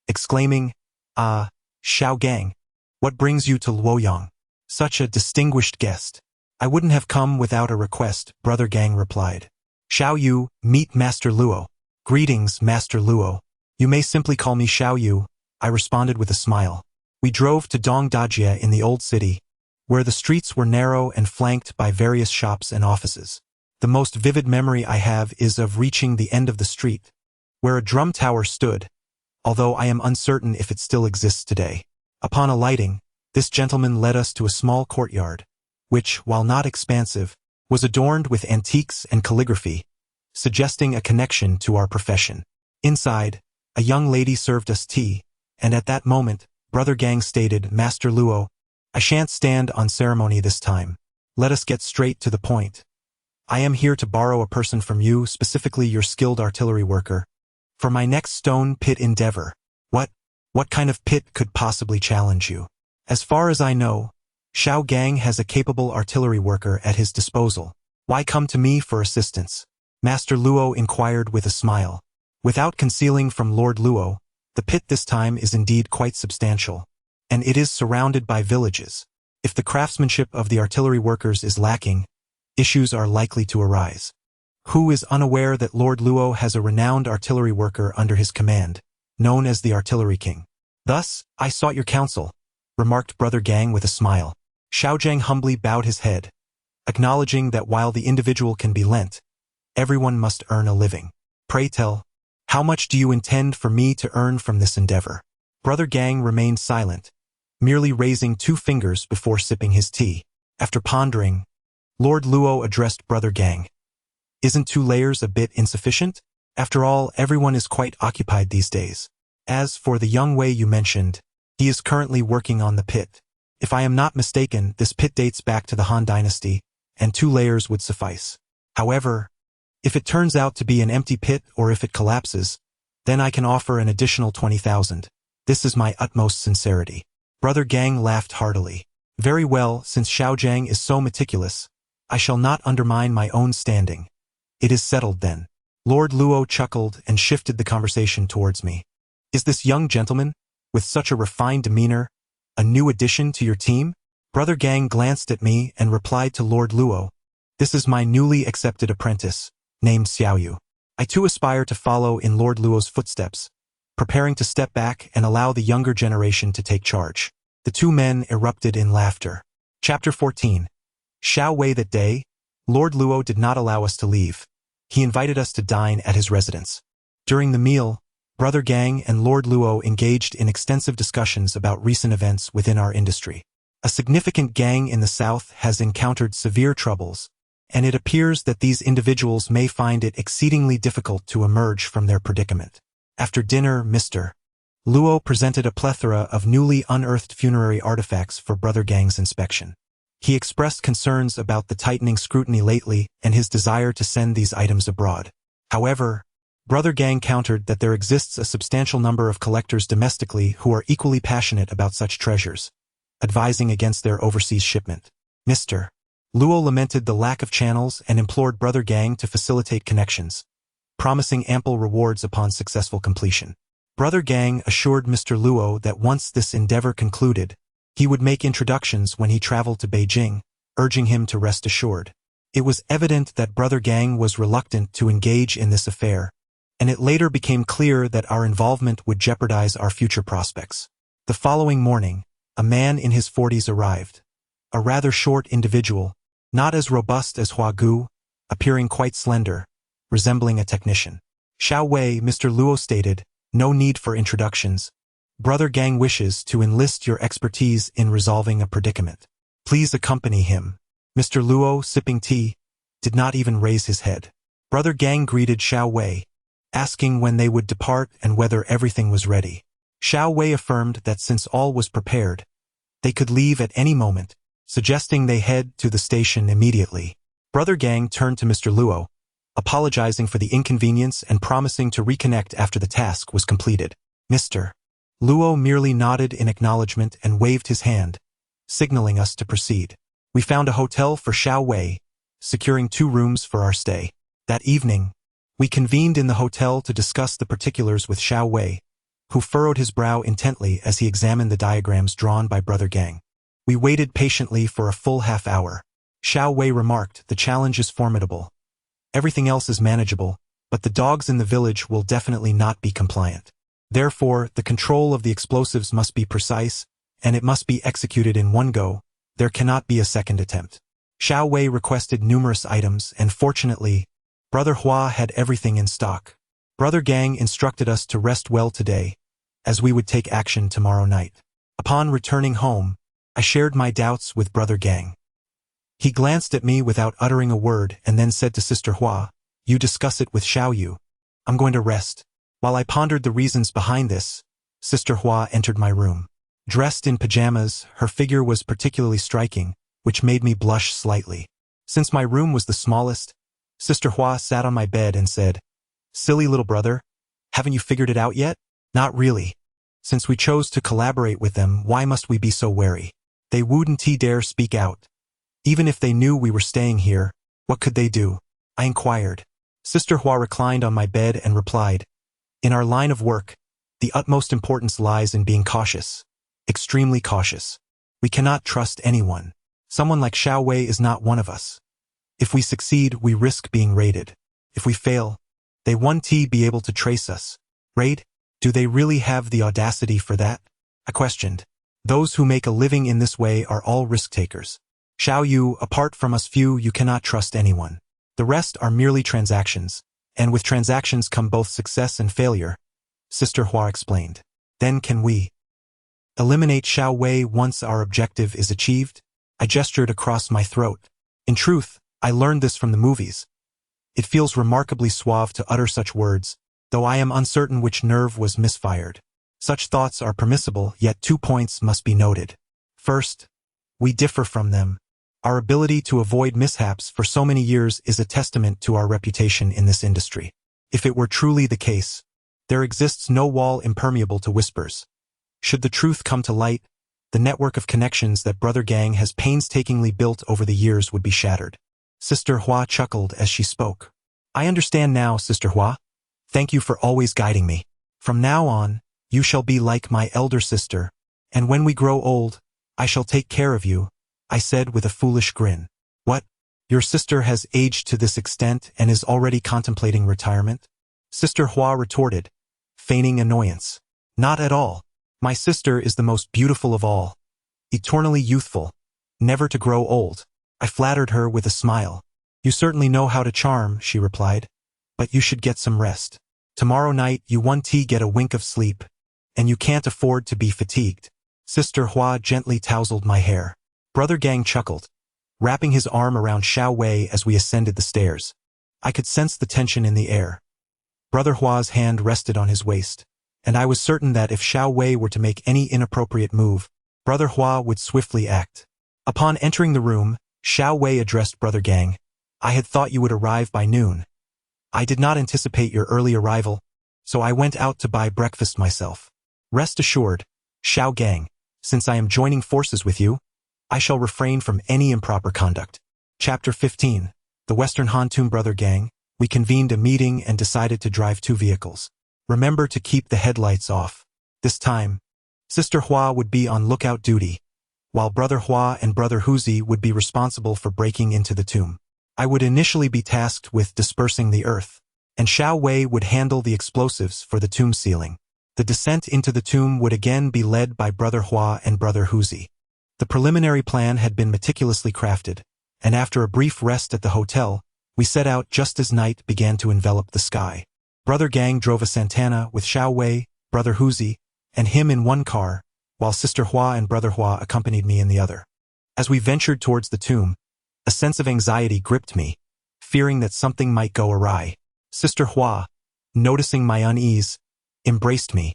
exclaiming, Xiao Gang, what brings you to Luoyang? Such a distinguished guest. I wouldn't have come without a request, Brother Gang replied. Xiao Yu, meet Master Luo. Greetings, Master Luo. You may simply call me Xiao Yu, I responded with a smile. We drove to Dongdajie in the old city, where the streets were narrow and flanked by various shops and offices. The most vivid memory I have is of reaching the end of the street, where a drum tower stood, although I am uncertain if it still exists today. Upon alighting, this gentleman led us to a small courtyard, which, while not expansive, was adorned with antiques and calligraphy, suggesting a connection to our profession. Inside, a young lady served us tea, and at that moment, Brother Gang stated, Master Luo, I shan't stand on ceremony this time. Let us get straight to the point. I am here to borrow a person from you, specifically your skilled artillery worker, for my next stone pit endeavor. What kind of pit could possibly challenge you? As far as I know, Xiao Gang has a capable artillery worker at his disposal. Why come to me for assistance? Master Luo inquired with a smile. Without concealing from Lord Luo, the pit this time is indeed quite substantial, and it is surrounded by villages. If the craftsmanship of the artillery workers is lacking, issues are likely to arise. Who is unaware that Lord Luo has a renowned artillery worker under his command, known as the Artillery King? Thus, I sought your counsel, remarked Brother Gang with a smile. Xiao Zhang humbly bowed his head, acknowledging that while the individual can be lent, everyone must earn a living. Pray tell, how much do you intend for me to earn from this endeavor? Brother Gang remained silent, merely raising 2 fingers before sipping his tea. After pondering, Lord Luo addressed Brother Gang. Isn't 2 layers a bit insufficient? After all, everyone is quite occupied these days. As for the young Wei you mentioned, he is currently working on the pit. If I am not mistaken, this pit dates back to the Han Dynasty, and 2 layers would suffice. However, if it turns out to be an empty pit or if it collapses, then I can offer an additional 20,000. This is my utmost sincerity. Brother Gang laughed heartily. Very well, since Xiao Zhang is so meticulous, I shall not undermine my own standing. It is settled then. Lord Luo chuckled and shifted the conversation towards me. Is this young gentleman, with such a refined demeanor, a new addition to your team? Brother Gang glanced at me and replied to Lord Luo, This is my newly accepted apprentice, named Xiaoyu. I too aspire to follow in Lord Luo's footsteps, preparing to step back and allow the younger generation to take charge. The 2 men erupted in laughter. Chapter 14. Xiao Wei. That day, Lord Luo did not allow us to leave. He invited us to dine at his residence. During the meal, Brother Gang and Lord Luo engaged in extensive discussions about recent events within our industry. A significant gang in the south has encountered severe troubles, and it appears that these individuals may find it exceedingly difficult to emerge from their predicament. After dinner, Mr. Luo presented a plethora of newly unearthed funerary artifacts for Brother Gang's inspection. He expressed concerns about the tightening scrutiny lately and his desire to send these items abroad. However, Brother Gang countered that there exists a substantial number of collectors domestically who are equally passionate about such treasures, advising against their overseas shipment. Mr. Luo lamented the lack of channels and implored Brother Gang to facilitate connections, promising ample rewards upon successful completion. Brother Gang assured Mr. Luo that once this endeavor concluded, he would make introductions when he traveled to Beijing, urging him to rest assured. It was evident that Brother Gang was reluctant to engage in this affair, and it later became clear that our involvement would jeopardize our future prospects. The following morning, a man in his 40s arrived. A rather short individual, not as robust as Hua Gu, appearing quite slender, resembling a technician. Xiao Wei, Mr. Luo stated, no need for introductions. Brother Gang wishes to enlist your expertise in resolving a predicament. Please accompany him. Mr. Luo, sipping tea, did not even raise his head. Brother Gang greeted Xiao Wei, asking when they would depart and whether everything was ready. Xiao Wei affirmed that since all was prepared, they could leave at any moment, suggesting they head to the station immediately. Brother Gang turned to Mr. Luo, apologizing for the inconvenience and promising to reconnect after the task was completed. Mr. Luo merely nodded in acknowledgement and waved his hand, signaling us to proceed. We found a hotel for Xiao Wei, securing 2 rooms for our stay. That evening, we convened in the hotel to discuss the particulars with Xiao Wei, who furrowed his brow intently as he examined the diagrams drawn by Brother Gang. We waited patiently for a full half hour. Xiao Wei remarked, the challenge is formidable. Everything else is manageable, but the dogs in the village will definitely not be compliant. Therefore, the control of the explosives must be precise, and it must be executed in one go. There cannot be a second attempt. Xiao Wei requested numerous items, and fortunately, Brother Hua had everything in stock. Brother Gang instructed us to rest well today, as we would take action tomorrow night. Upon returning home, I shared my doubts with Brother Gang. He glanced at me without uttering a word and then said to Sister Hua, you discuss it with Xiao Yu. I'm going to rest. While I pondered the reasons behind this, Sister Hua entered my room. Dressed in pajamas, her figure was particularly striking, which made me blush slightly. Since my room was the smallest, Sister Hua sat on my bed and said, silly little brother, haven't you figured it out yet? Not really. Since we chose to collaborate with them, why must we be so wary? They wouldn't dare speak out. Even if they knew we were staying here, what could they do? I inquired. Sister Hua reclined on my bed and replied, in our line of work, the utmost importance lies in being cautious. Extremely cautious. We cannot trust anyone. Someone like Xiao Wei is not one of us. If we succeed, we risk being raided. If we fail, they won't be able to trace us. Raid? Do they really have the audacity for that? I questioned. Those who make a living in this way are all risk-takers. Xiao Yu, apart from us few, you cannot trust anyone. The rest are merely transactions, and with transactions come both success and failure, Sister Hua explained. Then can we eliminate Xiao Wei once our objective is achieved? I gestured across my throat. In truth, I learned this from the movies. It feels remarkably suave to utter such words, though I am uncertain which nerve was misfired. Such thoughts are permissible, yet 2 points must be noted. First, we differ from them. Our ability to avoid mishaps for so many years is a testament to our reputation in this industry. If it were truly the case, there exists no wall impermeable to whispers. Should the truth come to light, the network of connections that Brother Gang has painstakingly built over the years would be shattered. Sister Hua chuckled as she spoke. I understand now, Sister Hua. Thank you for always guiding me. From now on, you shall be like my elder sister, and when we grow old, I shall take care of you, I said with a foolish grin. What? Your sister has aged to this extent and is already contemplating retirement? Sister Hua retorted, feigning annoyance. Not at all. My sister is the most beautiful of all, eternally youthful, never to grow old. I flattered her with a smile. You certainly know how to charm, she replied, but you should get some rest. Tomorrow night you won't get a wink of sleep, and you can't afford to be fatigued. Sister Hua gently tousled my hair. Brother Gang chuckled, wrapping his arm around Xiao Wei as we ascended the stairs. I could sense the tension in the air. Brother Hua's hand rested on his waist, and I was certain that if Xiao Wei were to make any inappropriate move, Brother Hua would swiftly act. Upon entering the room, Xiao Wei addressed Brother Gang. I had thought you would arrive by noon. I did not anticipate your early arrival, so I went out to buy breakfast myself. Rest assured, Xiao Gang, since I am joining forces with you, I shall refrain from any improper conduct. Chapter 15. The Western Hantoon Brother Gang. We convened a meeting and decided to drive 2 vehicles. Remember to keep the headlights off. This time, Sister Hua would be on lookout duty, while Brother Hua and Brother Huzi would be responsible for breaking into the tomb. I would initially be tasked with dispersing the earth. and Xiao Wei would handle the explosives for the tomb ceiling. The descent into the tomb would again be led by Brother Hua and Brother Huzi. The preliminary plan had been meticulously crafted, and after a brief rest at the hotel, we set out just as night began to envelop the sky. Brother Gang drove a Santana with Xiao Wei, Brother Huzi, and him in one car, while Sister Hua and Brother Hua accompanied me in the other. As we ventured towards the tomb, a sense of anxiety gripped me, fearing that something might go awry. Sister Hua, noticing my unease, embraced me,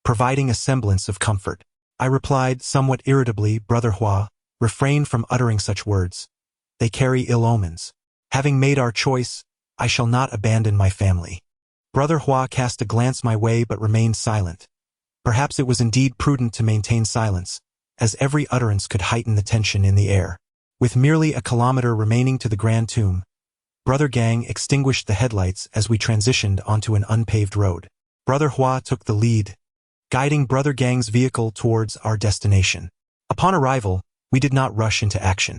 providing a semblance of comfort. I replied somewhat irritably, Brother Hua, refrain from uttering such words. They carry ill omens. Having made our choice, I shall not abandon my family. Brother Hua cast a glance my way but remained silent. Perhaps it was indeed prudent to maintain silence, as every utterance could heighten the tension in the air. With merely a kilometer remaining to the Grand Tomb, Brother Gang extinguished the headlights as we transitioned onto an unpaved road. Brother Hua took the lead, guiding Brother Gang's vehicle towards our destination. Upon arrival, we did not rush into action.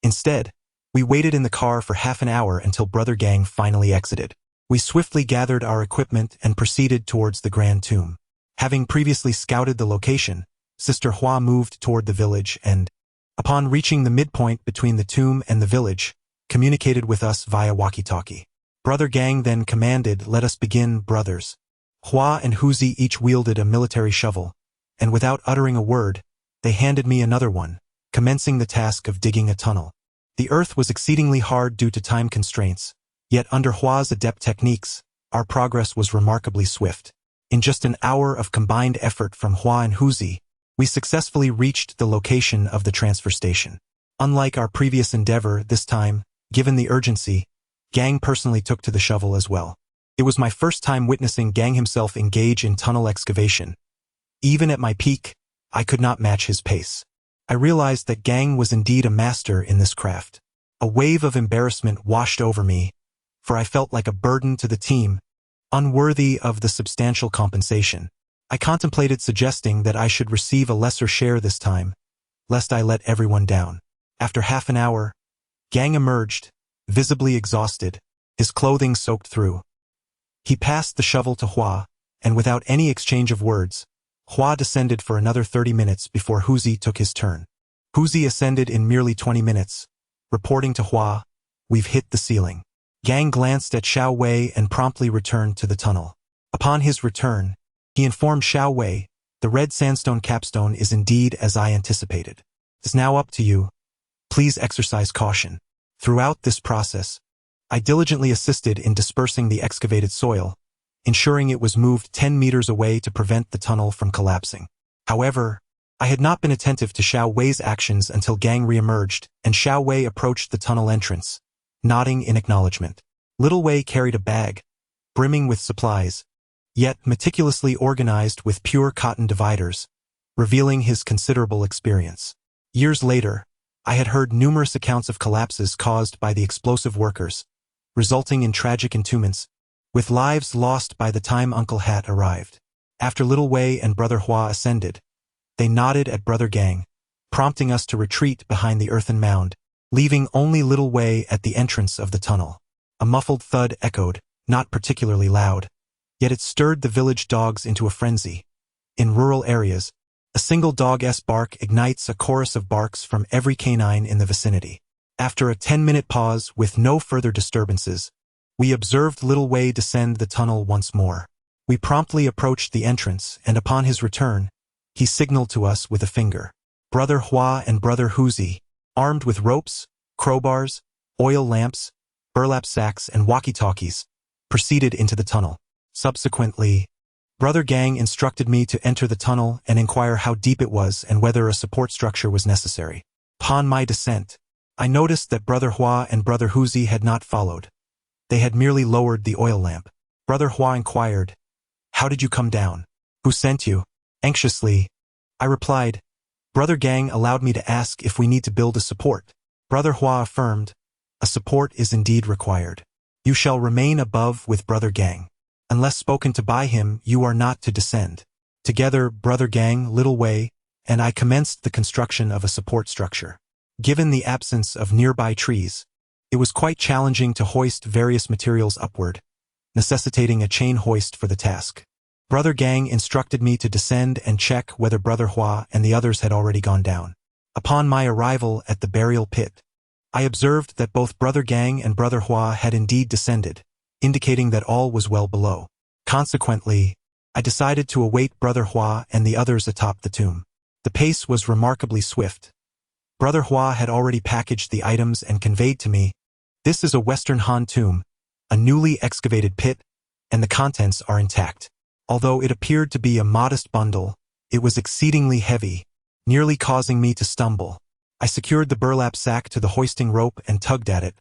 Instead, we waited in the car for half an hour until Brother Gang finally exited. We swiftly gathered our equipment and proceeded towards the Grand Tomb. Having previously scouted the location, Sister Hua moved toward the village and, upon reaching the midpoint between the tomb and the village, communicated with us via walkie-talkie. Brother Gang then commanded, "Let us begin, brothers." Hua and Huzi each wielded a military shovel, and without uttering a word, they handed me another one, commencing the task of digging a tunnel. The earth was exceedingly hard due to time constraints, yet under Hua's adept techniques, our progress was remarkably swift. In just an hour of combined effort from Hua and Huzi, we successfully reached the location of the transfer station. Unlike our previous endeavor, this time, given the urgency, Gang personally took to the shovel as well. It was my first time witnessing Gang himself engage in tunnel excavation. Even at my peak, I could not match his pace. I realized that Gang was indeed a master in this craft. A wave of embarrassment washed over me, for I felt like a burden to the team, unworthy of the substantial compensation. I contemplated suggesting that I should receive a lesser share this time, lest I let everyone down. After half an hour, Gang emerged, visibly exhausted, his clothing soaked through. He passed the shovel to Hua, and without any exchange of words, Hua descended for another 30 minutes before Huzi took his turn. Huzi ascended in merely 20 minutes, reporting to Hua, "We've hit the ceiling." Gang glanced at Xiao Wei and promptly returned to the tunnel. Upon his return, he informed Xiao Wei, "The red sandstone capstone is indeed as I anticipated. It's now up to you. Please exercise caution." Throughout this process, I diligently assisted in dispersing the excavated soil, ensuring it was moved 10 meters away to prevent the tunnel from collapsing. However, I had not been attentive to Xiao Wei's actions until Gang re-emerged and Xiao Wei approached the tunnel entrance, nodding in acknowledgement. Little Wei carried a bag, brimming with supplies, yet meticulously organized with pure cotton dividers, revealing his considerable experience. Years later, I had heard numerous accounts of collapses caused by the explosive workers, resulting in tragic entombments, with lives lost by the time Uncle Hat arrived. After Little Wei and Brother Hua ascended, they nodded at Brother Gang, prompting us to retreat behind the earthen mound, leaving only Little Wei at the entrance of the tunnel. A muffled thud echoed, not particularly loud, yet it stirred the village dogs into a frenzy. In rural areas, a single dog's bark ignites a chorus of barks from every canine in the vicinity. After a 10-minute pause with no further disturbances, we observed Little Wei descend the tunnel once more. We promptly approached the entrance, and upon his return, he signaled to us with a finger. Brother Hua and Brother Huzi, armed with ropes, crowbars, oil lamps, burlap sacks, and walkie-talkies, proceeded into the tunnel. Subsequently, Brother Gang instructed me to enter the tunnel and inquire how deep it was and whether a support structure was necessary. Upon my descent, I noticed that Brother Hua and Brother Huzi had not followed. They had merely lowered the oil lamp. Brother Hua inquired, "How did you come down? Who sent you?" Anxiously, I replied, "Brother Gang allowed me to ask if we need to build a support." Brother Hua affirmed, "A support is indeed required. You shall remain above with Brother Gang. Unless spoken to by him, you are not to descend." Together, Brother Gang, Little Wei, and I commenced the construction of a support structure. Given the absence of nearby trees, it was quite challenging to hoist various materials upward, necessitating a chain hoist for the task. Brother Gang instructed me to descend and check whether Brother Hua and the others had already gone down. Upon my arrival at the burial pit, I observed that both Brother Gang and Brother Hua had indeed descended, indicating that all was well below. Consequently, I decided to await Brother Hua and the others atop the tomb. The pace was remarkably swift. Brother Hua had already packaged the items and conveyed to me, "This is a Western Han tomb, a newly excavated pit, and the contents are intact." Although it appeared to be a modest bundle, it was exceedingly heavy, nearly causing me to stumble. I secured the burlap sack to the hoisting rope and tugged at it,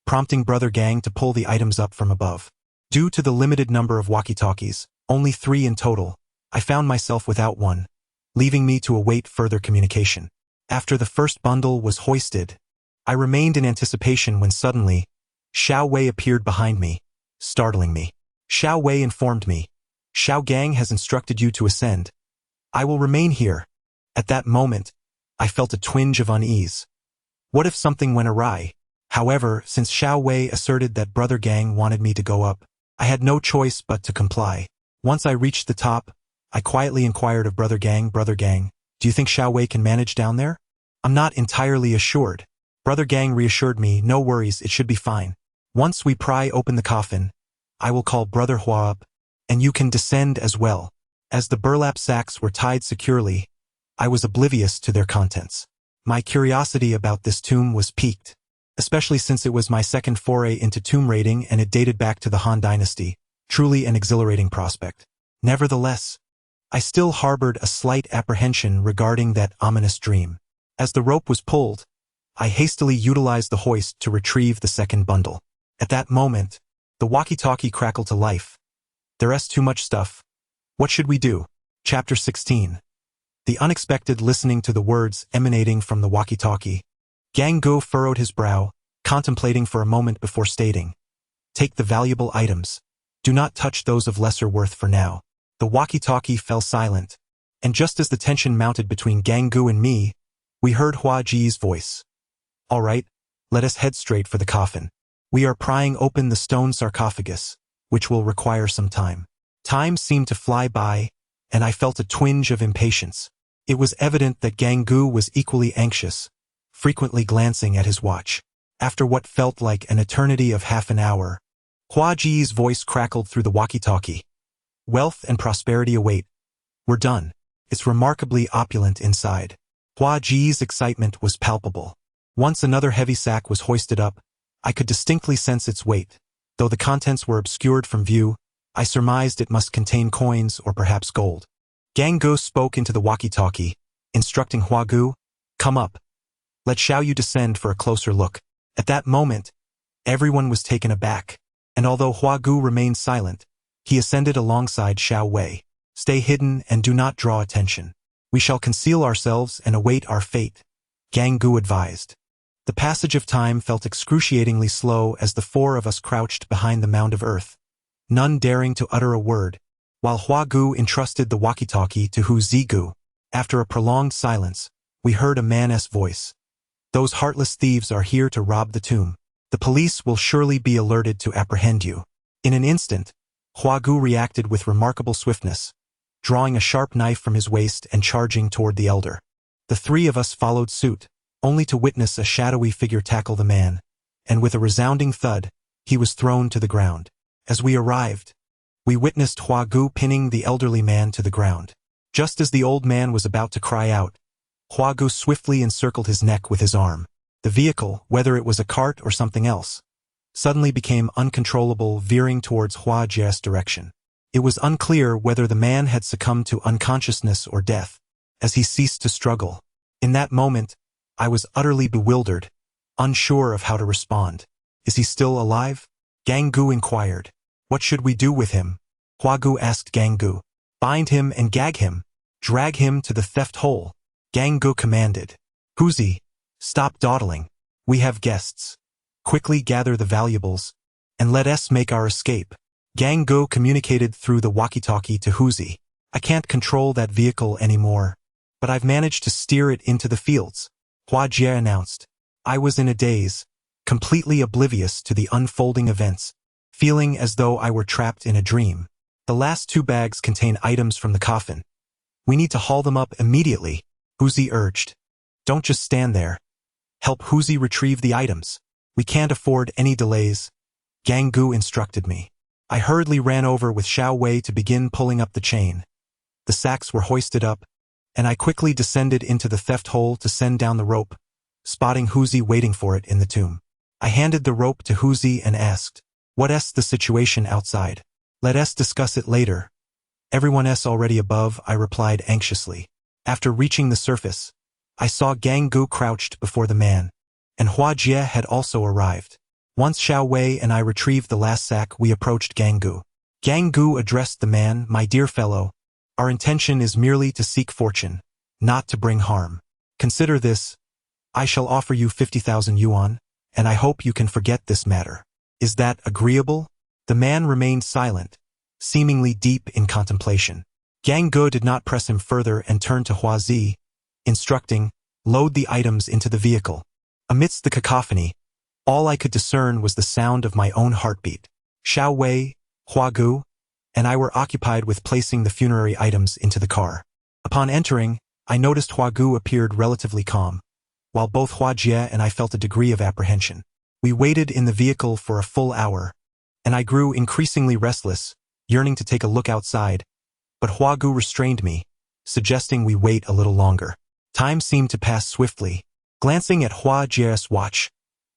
prompting Brother Gang to pull the items up from above. Due to the limited number of walkie-talkies, only 3 in total, I found myself without one, leaving me to await further communication. After the first bundle was hoisted, I remained in anticipation when suddenly, Xiao Wei appeared behind me, startling me. Xiao Wei informed me, "Xiao Gang has instructed you to ascend. I will remain here." At that moment, I felt a twinge of unease. What if something went awry? However, since Xiao Wei asserted that Brother Gang wanted me to go up, I had no choice but to comply. Once I reached the top, I quietly inquired of Brother Gang, "Brother Gang, do you think Xiao Wei can manage down there?" "I'm not entirely assured." Brother Gang reassured me, "No worries, it should be fine. Once we pry open the coffin, I will call Brother Hua up, and you can descend as well." As the burlap sacks were tied securely, I was oblivious to their contents. My curiosity about this tomb was piqued, especially since it was my second foray into tomb raiding and it dated back to the Han Dynasty, truly an exhilarating prospect. Nevertheless, I still harbored a slight apprehension regarding that ominous dream. As the rope was pulled, I hastily utilized the hoist to retrieve the second bundle. At that moment, the walkie-talkie crackled to life. "There's too much stuff. What should we do?" Chapter 16. The unexpected listening to the words emanating from the walkie-talkie. Gang Gu furrowed his brow, contemplating for a moment before stating, "Take the valuable items. Do not touch those of lesser worth for now." The walkie-talkie fell silent, and just as the tension mounted between Gang Gu and me, we heard Hua Ji's voice. "All right, let us head straight for the coffin. We are prying open the stone sarcophagus, which will require some time." Time seemed to fly by, and I felt a twinge of impatience. It was evident that Gang Gu was equally anxious, frequently glancing at his watch. After what felt like an eternity of half an hour, Hua Ji's voice crackled through the walkie-talkie. "Wealth and prosperity await. We're done. It's remarkably opulent inside." Hua Ji's excitement was palpable. Once another heavy sack was hoisted up, I could distinctly sense its weight. Though the contents were obscured from view, I surmised it must contain coins or perhaps gold. Gang Gu spoke into the walkie-talkie, instructing Hua Gu, "Come up. Let Xiao Yu descend for a closer look." At that moment, everyone was taken aback, and although Hua Gu remained silent, he ascended alongside Xiao Wei. "Stay hidden and do not draw attention. We shall conceal ourselves and await our fate," Gang Gu advised. The passage of time felt excruciatingly slow as the 4 of us crouched behind the mound of earth, none daring to utter a word, while Hua Gu entrusted the walkie-talkie to Hu Zigu. After a prolonged silence, we heard a man's voice. "Those heartless thieves are here to rob the tomb. The police will surely be alerted to apprehend you." In an instant, Hua Gu reacted with remarkable swiftness, drawing a sharp knife from his waist and charging toward the elder. The 3 of us followed suit, only to witness a shadowy figure tackle the man, and with a resounding thud, he was thrown to the ground. As we arrived, we witnessed Hua Gu pinning the elderly man to the ground. Just as the old man was about to cry out, Hua Gu swiftly encircled his neck with his arm. The vehicle, whether it was a cart or something else, suddenly became uncontrollable, veering towards Hua Ji's direction. It was unclear whether the man had succumbed to unconsciousness or death, as he ceased to struggle. In that moment, I was utterly bewildered, unsure of how to respond. "Is he still alive?" Gang Gu inquired. "What should we do with him?" Hua Gu asked Gang Gu. "Bind him and gag him. Drag him to the theft hole," Gang Gu commanded. "Huzi, stop dawdling. We have guests. Quickly gather the valuables, and let us make our escape." Gang Gu communicated through the walkie-talkie to Huzi. "I can't control that vehicle anymore, but I've managed to steer it into the fields," Hua Jie announced. I was in a daze, completely oblivious to the unfolding events. feeling as though I were trapped in a dream. The last 2 bags contain items from the coffin. We need to haul them up immediately, Huzi urged. Don't just stand there. Help Huzi retrieve the items. We can't afford any delays, Gang Gu instructed me. I hurriedly ran over with Xiao Wei to begin pulling up the chain. The sacks were hoisted up, and I quickly descended into the theft hole to send down the rope, spotting Huzi waiting for it in the tomb. I handed the rope to Huzi and asked, "What's the situation outside? Let us discuss it later." "Everyone's already above," I replied anxiously. After reaching the surface, I saw Gang Gu crouched before the man, and Hua Jie had also arrived. Once Xiao Wei and I retrieved the last sack, we approached Gang Gu. Gang Gu addressed the man, "My dear fellow, our intention is merely to seek fortune, not to bring harm. Consider this. I shall offer you 50,000 yuan, and I hope you can forget this matter. Is that agreeable?" The man remained silent, seemingly deep in contemplation. Gang Gu did not press him further and turned to Hua Zi, instructing, "Load the items into the vehicle." Amidst the cacophony, all I could discern was the sound of my own heartbeat. Xiao Wei, Hua Gu, and I were occupied with placing the funerary items into the car. Upon entering, I noticed Hua Gu appeared relatively calm, while both Hua Jie and I felt a degree of apprehension. We waited in the vehicle for a full hour, and I grew increasingly restless, yearning to take a look outside, but Hua Gu restrained me, suggesting we wait a little longer. Time seemed to pass swiftly. Glancing at Hua Jie's watch,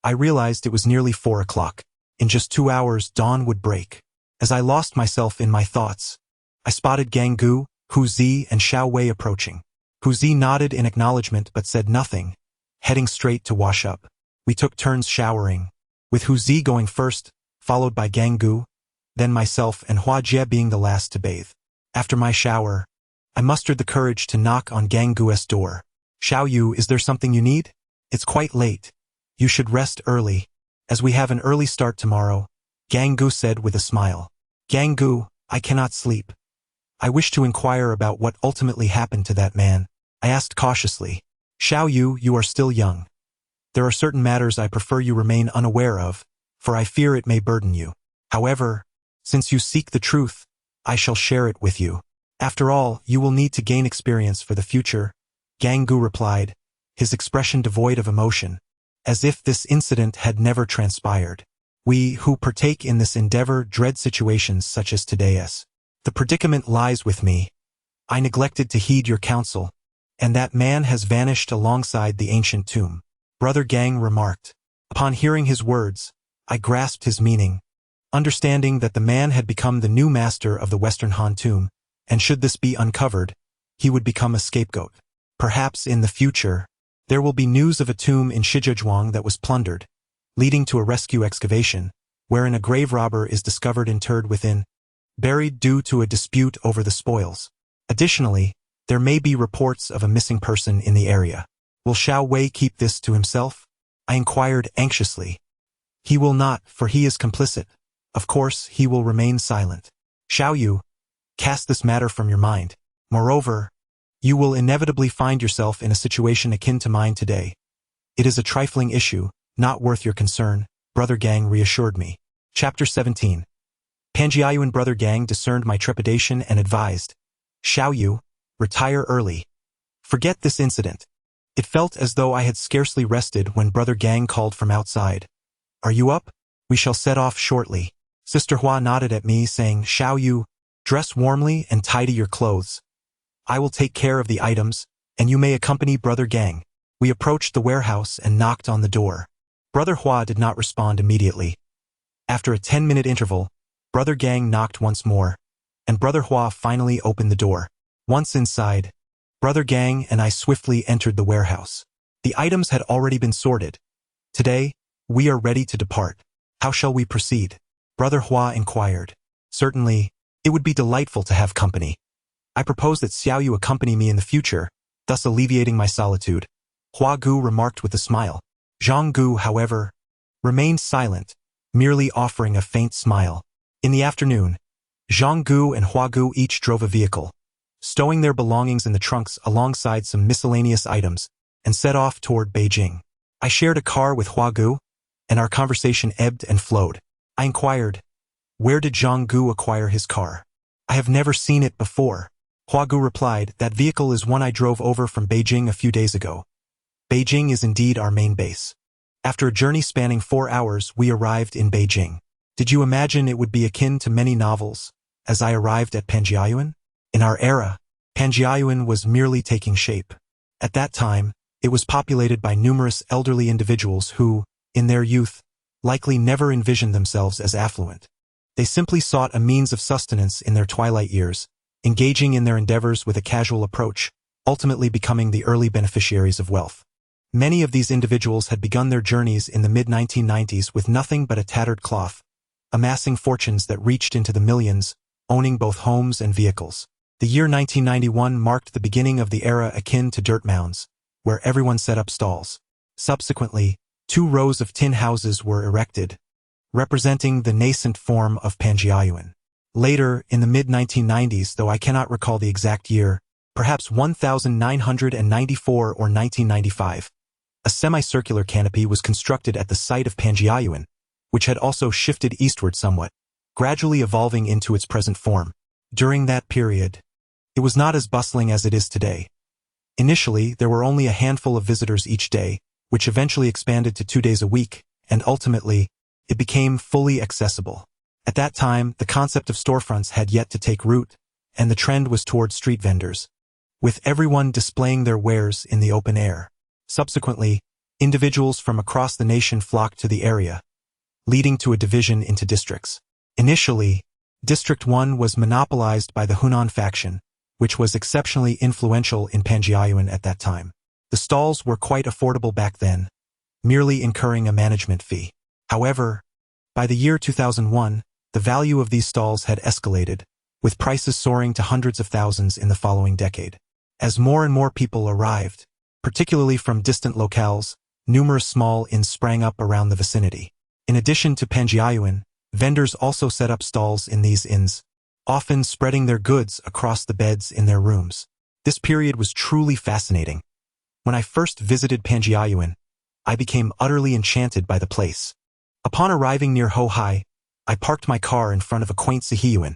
I realized it was nearly 4 o'clock. In just 2 hours, dawn would break. As I lost myself in my thoughts, I spotted Gang Gu, Huzi, and Xiao Wei approaching. Huzi nodded in acknowledgement but said nothing, heading straight to wash up. We took turns showering, with Huzi going first, followed by Gang Gu, then myself and Hua Jie being the last to bathe. After my shower, I mustered the courage to knock on Gang Gu's door. "Xiao Yu, is there something you need? It's quite late. You should rest early, as we have an early start tomorrow," Gang Gu said with a smile. "Gang Gu, I cannot sleep. I wish to inquire about what ultimately happened to that man," I asked cautiously. "Xiao Yu, you are still young. There are certain matters I prefer you remain unaware of, for I fear it may burden you. However, since you seek the truth, I shall share it with you. After all, you will need to gain experience for the future," Gang Gu replied, his expression devoid of emotion, as if this incident had never transpired. "We who partake in this endeavor dread situations such as today's. The predicament lies with me. I neglected to heed your counsel, and that man has vanished alongside the ancient tomb," Brother Gang remarked. Upon hearing his words, I grasped his meaning, understanding that the man had become the new master of the Western Han tomb, and should this be uncovered, he would become a scapegoat. Perhaps in the future, there will be news of a tomb in Shijiazhuang that was plundered, leading to a rescue excavation, wherein a grave robber is discovered interred within, buried due to a dispute over the spoils. Additionally, there may be reports of a missing person in the area. Will Xiao Wei keep this to himself? I inquired anxiously. He will not, for he is complicit. Of course, he will remain silent. Xiao Yu, cast this matter from your mind. Moreover, you will inevitably find yourself in a situation akin to mine today. It is a trifling issue, not worth your concern, Brother Gang reassured me. Chapter 17. Panjiayu and Brother Gang discerned my trepidation and advised, "Xiao Yu, retire early. Forget this incident." It felt as though I had scarcely rested when Brother Gang called from outside. "Are you up? We shall set off shortly." Sister Hua nodded at me, saying, "Xiao Yu, dress warmly and tidy your clothes. I will take care of the items, and you may accompany Brother Gang." We approached the warehouse and knocked on the door. Brother Hua did not respond immediately. After a 10-minute interval, Brother Gang knocked once more, and Brother Hua finally opened the door. Once inside, Brother Gang and I swiftly entered the warehouse. The items had already been sorted. "Today, we are ready to depart. How shall we proceed?" Brother Hua inquired. "Certainly, it would be delightful to have company. I propose that Xiao Yu accompany me in the future, thus alleviating my solitude," Hua Gu remarked with a smile. Zhang Gu, however, remained silent, merely offering a faint smile. In the afternoon, Zhang Gu and Hua Gu each drove a vehicle, stowing their belongings in the trunks alongside some miscellaneous items, and set off toward Beijing. I shared a car with Hua Gu, and our conversation ebbed and flowed. I inquired, Where did Zhang Gu acquire his car? I have never seen it before. Hua Gu replied, that vehicle is one I drove over from Beijing a few days ago. Beijing is indeed our main base. After a journey spanning 4 hours, we arrived in Beijing. Did you imagine it would be akin to many novels, as I arrived at Panjiayuan? In our era, Panjiayuan was merely taking shape. At that time, it was populated by numerous elderly individuals who, in their youth, likely never envisioned themselves as affluent. They simply sought a means of sustenance in their twilight years, engaging in their endeavors with a casual approach, ultimately becoming the early beneficiaries of wealth. Many of these individuals had begun their journeys in the mid-1990s with nothing but a tattered cloth, amassing fortunes that reached into the millions, owning both homes and vehicles. The year 1991 marked the beginning of the era akin to dirt mounds, where everyone set up stalls. Subsequently, 2 rows of tin houses were erected, representing the nascent form of Panjiayuan. Later, in the mid-1990s, though I cannot recall the exact year, perhaps 1994 or 1995, a semicircular canopy was constructed at the site of Panjiayuan, which had also shifted eastward somewhat, gradually evolving into its present form. During that period, it was not as bustling as it is today. Initially, there were only a handful of visitors each day, which eventually expanded to 2 days a week, and ultimately, it became fully accessible. At that time, the concept of storefronts had yet to take root, and the trend was toward street vendors, with everyone displaying their wares in the open air. Subsequently, individuals from across the nation flocked to the area, leading to a division into districts. Initially, District 1 was monopolized by the Hunan faction, which was exceptionally influential in Panjiayuan at that time. The stalls were quite affordable back then, merely incurring a management fee. However, by the year 2001, the value of these stalls had escalated, with prices soaring to hundreds of thousands in the following decade. As more and more people arrived, particularly from distant locales, numerous small inns sprang up around the vicinity. In addition to Panjiayuan, vendors also set up stalls in these inns, often spreading their goods across the beds in their rooms. This period was truly fascinating. When I first visited Panjiayuan, I became utterly enchanted by the place. Upon arriving near Hohai, I parked my car in front of a quaint sihiyuan,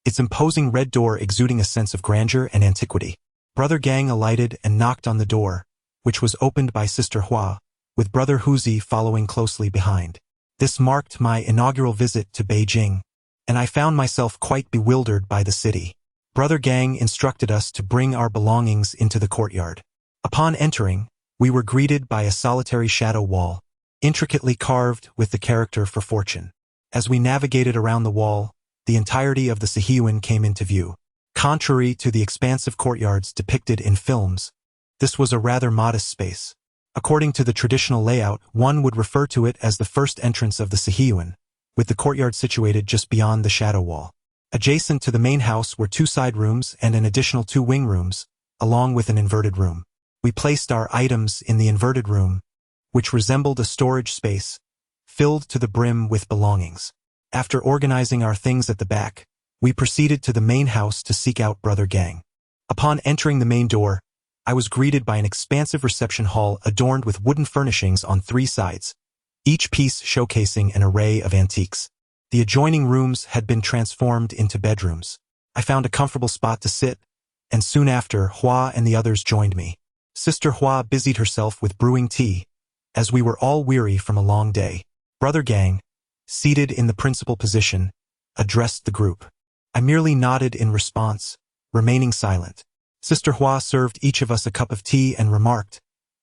its imposing red door exuding a sense of grandeur and antiquity. Brother Gang alighted and knocked on the door, which was opened by Sister Hua, with Brother Huzi following closely behind. This marked my inaugural visit to Beijing, and I found myself quite bewildered by the city. Brother Gang instructed us to bring our belongings into the courtyard. Upon entering, we were greeted by a solitary shadow wall, intricately carved with the character for fortune. As we navigated around the wall, the entirety of the sihiyuan came into view. Contrary to the expansive courtyards depicted in films, this was a rather modest space. According to the traditional layout, one would refer to it as the first entrance of the sihiyuan, with the courtyard situated just beyond the shadow wall. Adjacent to the main house were 2 side rooms and an additional 2 wing rooms, along with an inverted room. We placed our items in the inverted room, which resembled a storage space, filled to the brim with belongings. After organizing our things at the back, we proceeded to the main house to seek out Brother Gang. Upon entering the main door, I was greeted by an expansive reception hall adorned with wooden furnishings on 3 sides, each piece showcasing an array of antiques. The adjoining rooms had been transformed into bedrooms. I found a comfortable spot to sit, and soon after, Hua and the others joined me. Sister Hua busied herself with brewing tea, as we were all weary from a long day. Brother Gang, seated in the principal position, addressed the group. I merely nodded in response, remaining silent. Sister Hua served each of us a cup of tea and remarked,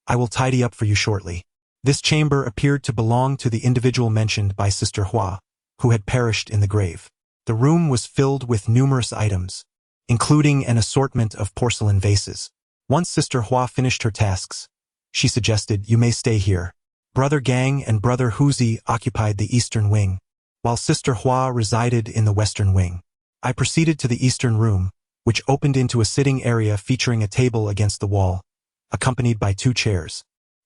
"I will tidy up for you shortly." This chamber appeared to belong to the individual mentioned by Sister Hua, who had perished in the grave. The room was filled with numerous items, including an assortment of porcelain vases. Once Sister Hua finished her tasks, she suggested, "You may stay here." Brother Gang and Brother Huzi occupied the eastern wing, while Sister Hua resided in the western wing. I proceeded to the eastern room, which opened into a sitting area featuring a table against the wall, accompanied by 2 chairs.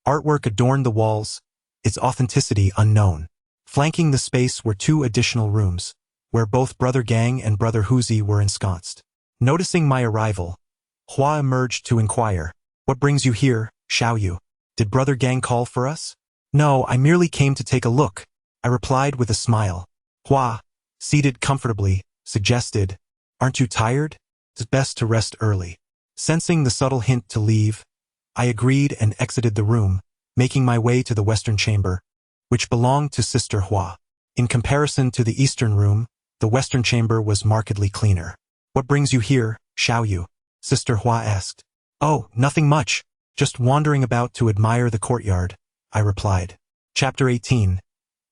Artwork adorned the walls, its authenticity unknown. Flanking the space were 2 additional rooms, where both Brother Gang and Brother Huzi were ensconced. Noticing my arrival, Hua emerged to inquire, "What brings you here, Xiaoyu? Did Brother Gang call for us?" "No, I merely came to take a look," I replied with a smile. "Hua, seated comfortably, suggested, "Aren't you tired? It's best to rest early." Sensing the subtle hint to leave, I agreed and exited the room, making my way to the western chamber, which belonged to Sister Hua. In comparison to the eastern room, the western chamber was markedly cleaner. "What brings you here, Xiao Yu?" Sister Hua asked. "Oh, nothing much. Just wandering about to admire the courtyard," I replied. Chapter 18.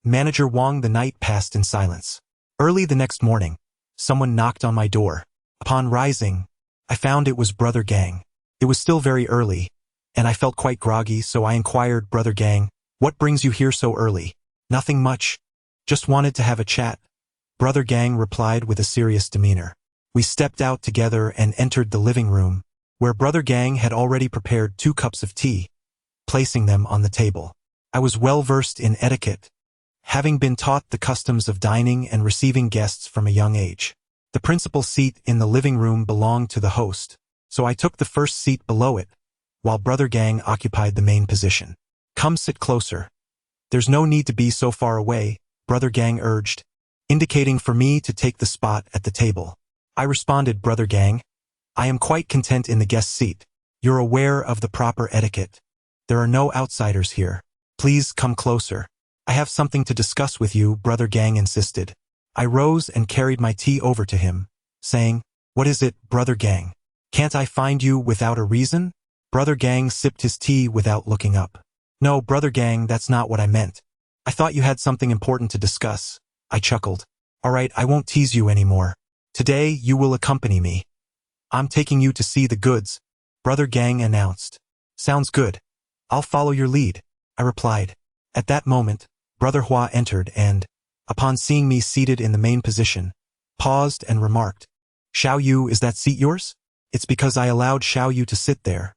Manager Wang. The night passed in silence. Early the next morning, someone knocked on my door. Upon rising, I found it was Brother Gang. It was still very early, and I felt quite groggy, so I inquired, "Brother Gang, what brings you here so early?" "Nothing much. Just wanted to have a chat," Brother Gang replied with a serious demeanor. We stepped out together and entered the living room, where Brother Gang had already prepared 2 cups of tea, placing them on the table. I was well versed in etiquette, having been taught the customs of dining and receiving guests from a young age. The principal seat in the living room belonged to the host, so I took the first seat below it, while Brother Gang occupied the main position. "Come sit closer. There's no need to be so far away," Brother Gang urged, indicating for me to take the spot at the table. I responded, "Brother Gang, I am quite content in the guest seat. You're aware of the proper etiquette. There are no outsiders here. Please come closer. I have something to discuss with you," Brother Gang insisted. I rose and carried my tea over to him, saying, "What is it, Brother Gang? Can't I find you without a reason?" Brother Gang sipped his tea without looking up. "No, Brother Gang, that's not what I meant. I thought you had something important to discuss," I chuckled. "All right, I won't tease you anymore. Today you will accompany me. I'm taking you to see the goods," Brother Gang announced. "Sounds good. I'll follow your lead," I replied. At that moment, Brother Hua entered and, upon seeing me seated in the main position, paused and remarked, "Xiao Yu, is that seat yours?" "It's because I allowed Xiao Yu to sit there.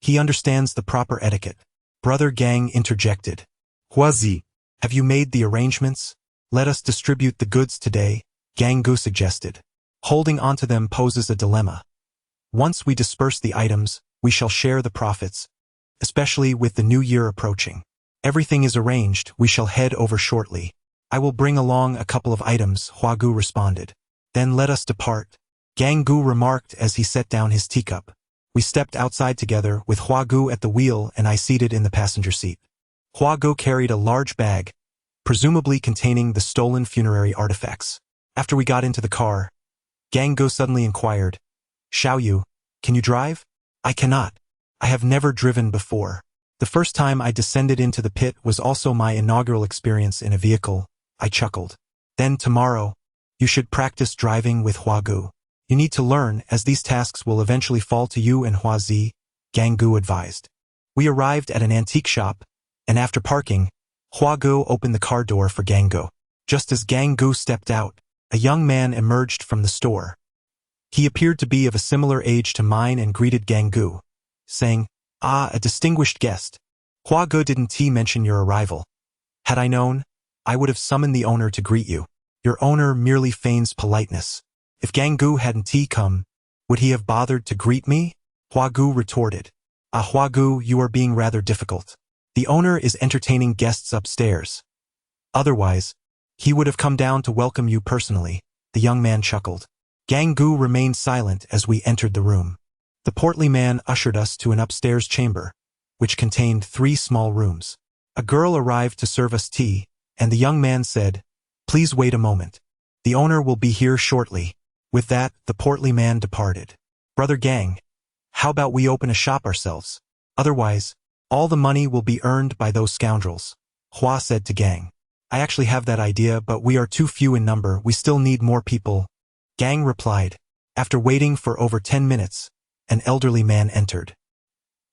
He understands the proper etiquette," Brother Gang interjected. "Huazi, have you made the arrangements? Let us distribute the goods today," Gang Gu suggested. "Holding onto them poses a dilemma. Once we disperse the items, we shall share the profits, especially with the new year approaching. Everything is arranged, we shall head over shortly. I will bring along a couple of items," Hua Gu responded. "Then let us depart," Gang Gu remarked as he set down his teacup. We stepped outside together, with Hua Gu at the wheel and I seated in the passenger seat. Hua Gu carried a large bag, presumably containing the stolen funerary artifacts. After we got into the car, Gang Gu suddenly inquired, "Xiao Yu, can you drive?" "I cannot. I have never driven before. The first time I descended into the pit was also my inaugural experience in a vehicle," I chuckled. "Then tomorrow, you should practice driving with Hua Gu. You need to learn, as these tasks will eventually fall to you and Hua Zi," Gang Gu advised. We arrived at an antique shop, and after parking, Hua Gu opened the car door for Gang Gu. Just as Gang Gu stepped out, a young man emerged from the store. He appeared to be of a similar age to mine and greeted Gang Gu, saying, "Ah, a distinguished guest. Hua Gu didn't mention your arrival. Had I known, I would have summoned the owner to greet you. Your owner merely feigns politeness. If Gang Gu hadn't come, would he have bothered to greet me?" Hua Gu retorted. "Ah, Hua Gu, you are being rather difficult. The owner is entertaining guests upstairs. Otherwise, he would have come down to welcome you personally," the young man chuckled. Gang Gu remained silent as we entered the room. The portly man ushered us to an upstairs chamber, which contained 3 small rooms. A girl arrived to serve us tea, and the young man said, "Please wait a moment. The owner will be here shortly." With that, the portly man departed. "Brother Gang, how about we open a shop ourselves? Otherwise, all the money will be earned by those scoundrels," Hua said to Gang. "I actually have that idea, but we are too few in number. We still need more people," Gang replied. After waiting for over 10 minutes, an elderly man entered.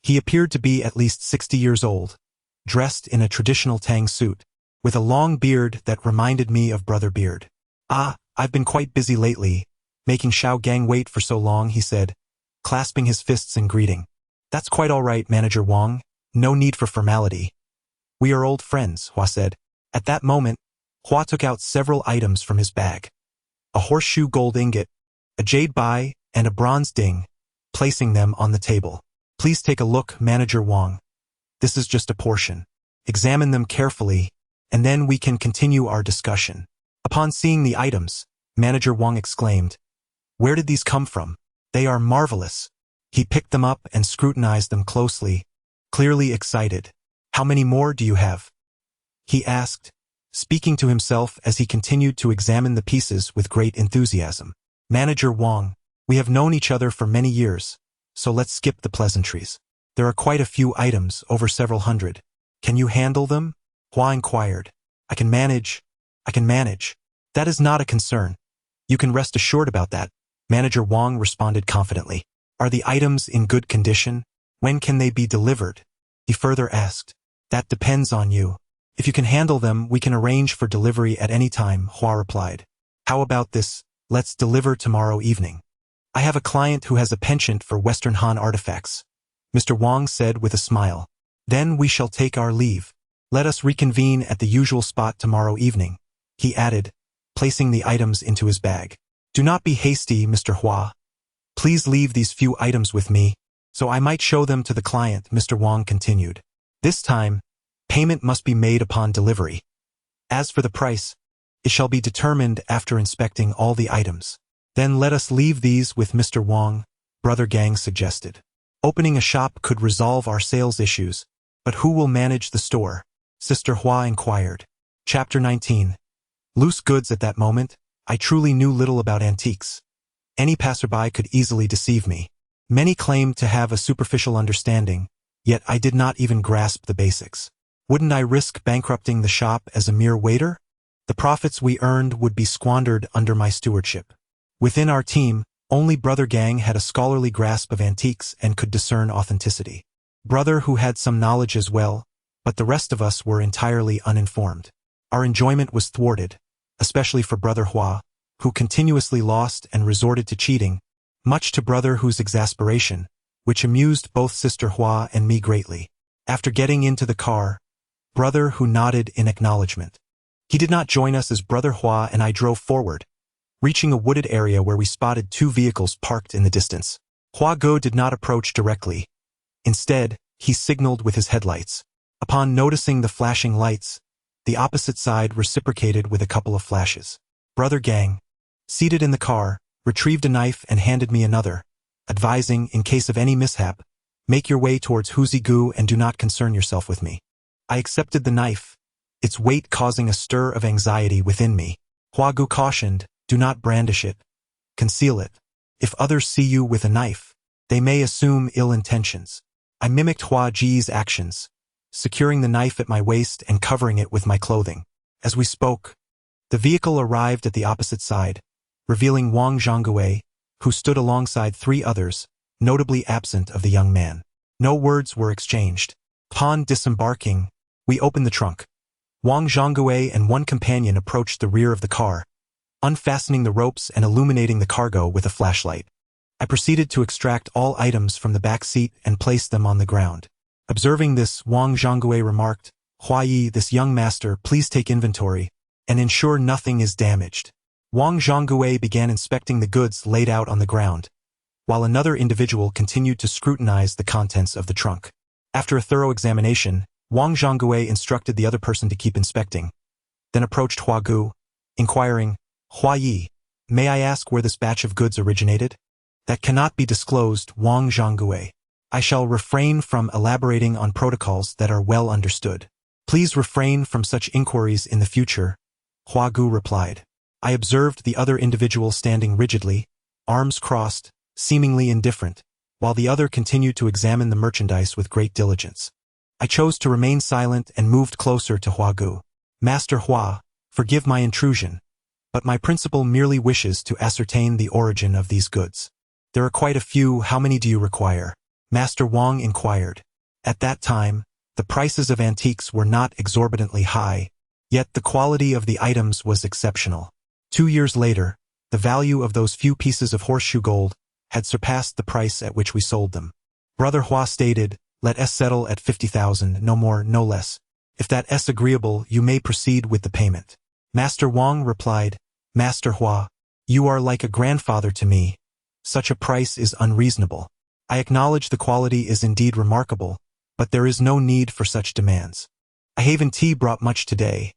He appeared to be at least 60 years old, dressed in a traditional Tang suit, with a long beard that reminded me of Brother Beard. "Ah, I've been quite busy lately, making Xiao Gang wait for so long," he said, clasping his fists in greeting. "That's quite all right, Manager Wang. No need for formality. We are old friends," Hua said. At that moment, Hua took out several items from his bag. A horseshoe gold ingot, a jade bai, and a bronze ding, placing them on the table. "Please take a look, Manager Wang. This is just a portion. Examine them carefully, and then we can continue our discussion." Upon seeing the items, Manager Wang exclaimed, "Where did these come from? They are marvelous." He picked them up and scrutinized them closely, clearly excited. "How many more do you have?" he asked, speaking to himself as he continued to examine the pieces with great enthusiasm. "Manager Wang, we have known each other for many years, so let's skip the pleasantries. There are quite a few items, over several hundred. Can you handle them?" Hua inquired. I can manage. That is not a concern. You can rest assured about that," Manager Wang responded confidently. "Are the items in good condition? When can they be delivered?" he further asked. "That depends on you. If you can handle them, we can arrange for delivery at any time," Hua replied. "How about this? Let's deliver tomorrow evening. I have a client who has a penchant for Western Han artifacts," Mr. Wang said with a smile. "Then we shall take our leave. Let us reconvene at the usual spot tomorrow evening," he added, placing the items into his bag. "Do not be hasty, Mr. Hua. Please leave these few items with me, so I might show them to the client," Mr. Wang continued. "This time, payment must be made upon delivery. As for the price, it shall be determined after inspecting all the items." "Then let us leave these with Mr. Wang," Brother Gang suggested. "Opening a shop could resolve our sales issues, but who will manage the store?" Sister Hua inquired. Chapter 19. Loose goods. At that moment, I truly knew little about antiques. Any passerby could easily deceive me. Many claimed to have a superficial understanding, yet I did not even grasp the basics. Wouldn't I risk bankrupting the shop as a mere waiter? The profits we earned would be squandered under my stewardship. Within our team, only Brother Gang had a scholarly grasp of antiques and could discern authenticity. Brother who had some knowledge as well, but the rest of us were entirely uninformed. Our enjoyment was thwarted, especially for Brother Hua, who continuously lost and resorted to cheating, much to Brother Hu's exasperation, which amused both Sister Hua and me greatly. After getting into the car, Brother Hu nodded in acknowledgement. He did not join us as Brother Hua and I drove forward, reaching a wooded area where we spotted two vehicles parked in the distance. Hua Go did not approach directly. Instead, he signaled with his headlights. Upon noticing the flashing lights, the opposite side reciprocated with a couple of flashes. Brother Gang, seated in the car, retrieved a knife and handed me another, advising, in case of any mishap, make your way towards Huzigu and do not concern yourself with me. I accepted the knife, its weight causing a stir of anxiety within me. Huagu cautioned, do not brandish it. Conceal it. If others see you with a knife, they may assume ill intentions. I mimicked Hua Ji's actions, securing the knife at my waist and covering it with my clothing. As we spoke, the vehicle arrived at the opposite side, revealing Wang Zhongguei, who stood alongside three others, notably absent of the young man. No words were exchanged. Upon disembarking, we opened the trunk. Wang Zhongguei and one companion approached the rear of the car, unfastening the ropes and illuminating the cargo with a flashlight. I proceeded to extract all items from the back seat and place them on the ground. Observing this, Wang Zhongguei remarked, Huayi, this young master, please take inventory and ensure nothing is damaged. Wang Zhongguei began inspecting the goods laid out on the ground, while another individual continued to scrutinize the contents of the trunk. After a thorough examination, Wang Zhongguei instructed the other person to keep inspecting, then approached Huagu, inquiring, Huayi, may I ask where this batch of goods originated? That cannot be disclosed, Wang Zhongguei. I shall refrain from elaborating on protocols that are well understood. Please refrain from such inquiries in the future, Huagu replied. I observed the other individual standing rigidly, arms crossed, seemingly indifferent, while the other continued to examine the merchandise with great diligence. I chose to remain silent and moved closer to Huagu. Master Hua, forgive my intrusion, but my principal merely wishes to ascertain the origin of these goods. There are quite a few, how many do you require? Master Wang inquired. At that time, the prices of antiques were not exorbitantly high, yet the quality of the items was exceptional. 2 years later, the value of those few pieces of horseshoe gold had surpassed the price at which we sold them. Brother Hua stated, let us settle at 50,000, no more, no less. If that is agreeable, you may proceed with the payment. Master Wang replied, Master Hua, you are like a grandfather to me. Such a price is unreasonable. I acknowledge the quality is indeed remarkable, but there is no need for such demands. A Haven tea brought much today.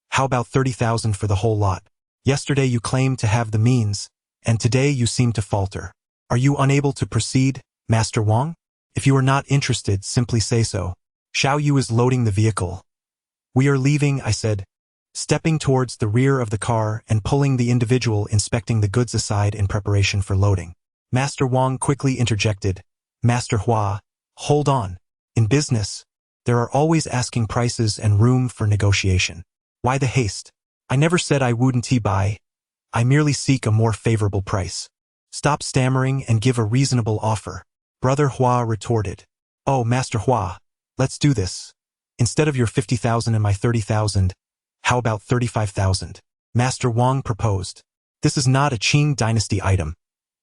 How about 30,000 for the whole lot? Yesterday you claimed to have the means, and today you seem to falter. Are you unable to proceed, Master Wang? If you are not interested, simply say so. Xiao Yu is loading the vehicle. We are leaving, I said, stepping towards the rear of the car and pulling the individual inspecting the goods aside in preparation for loading. Master Wang quickly interjected, Master Hua, hold on. In business, there are always asking prices and room for negotiation. Why the haste? I never said I wouldn't buy. I merely seek a more favorable price. Stop stammering and give a reasonable offer. Brother Hua retorted. Oh, Master Hua, let's do this. Instead of your 50,000 and my 30,000, how about 35,000? Master Wang proposed. This is not a Qing dynasty item.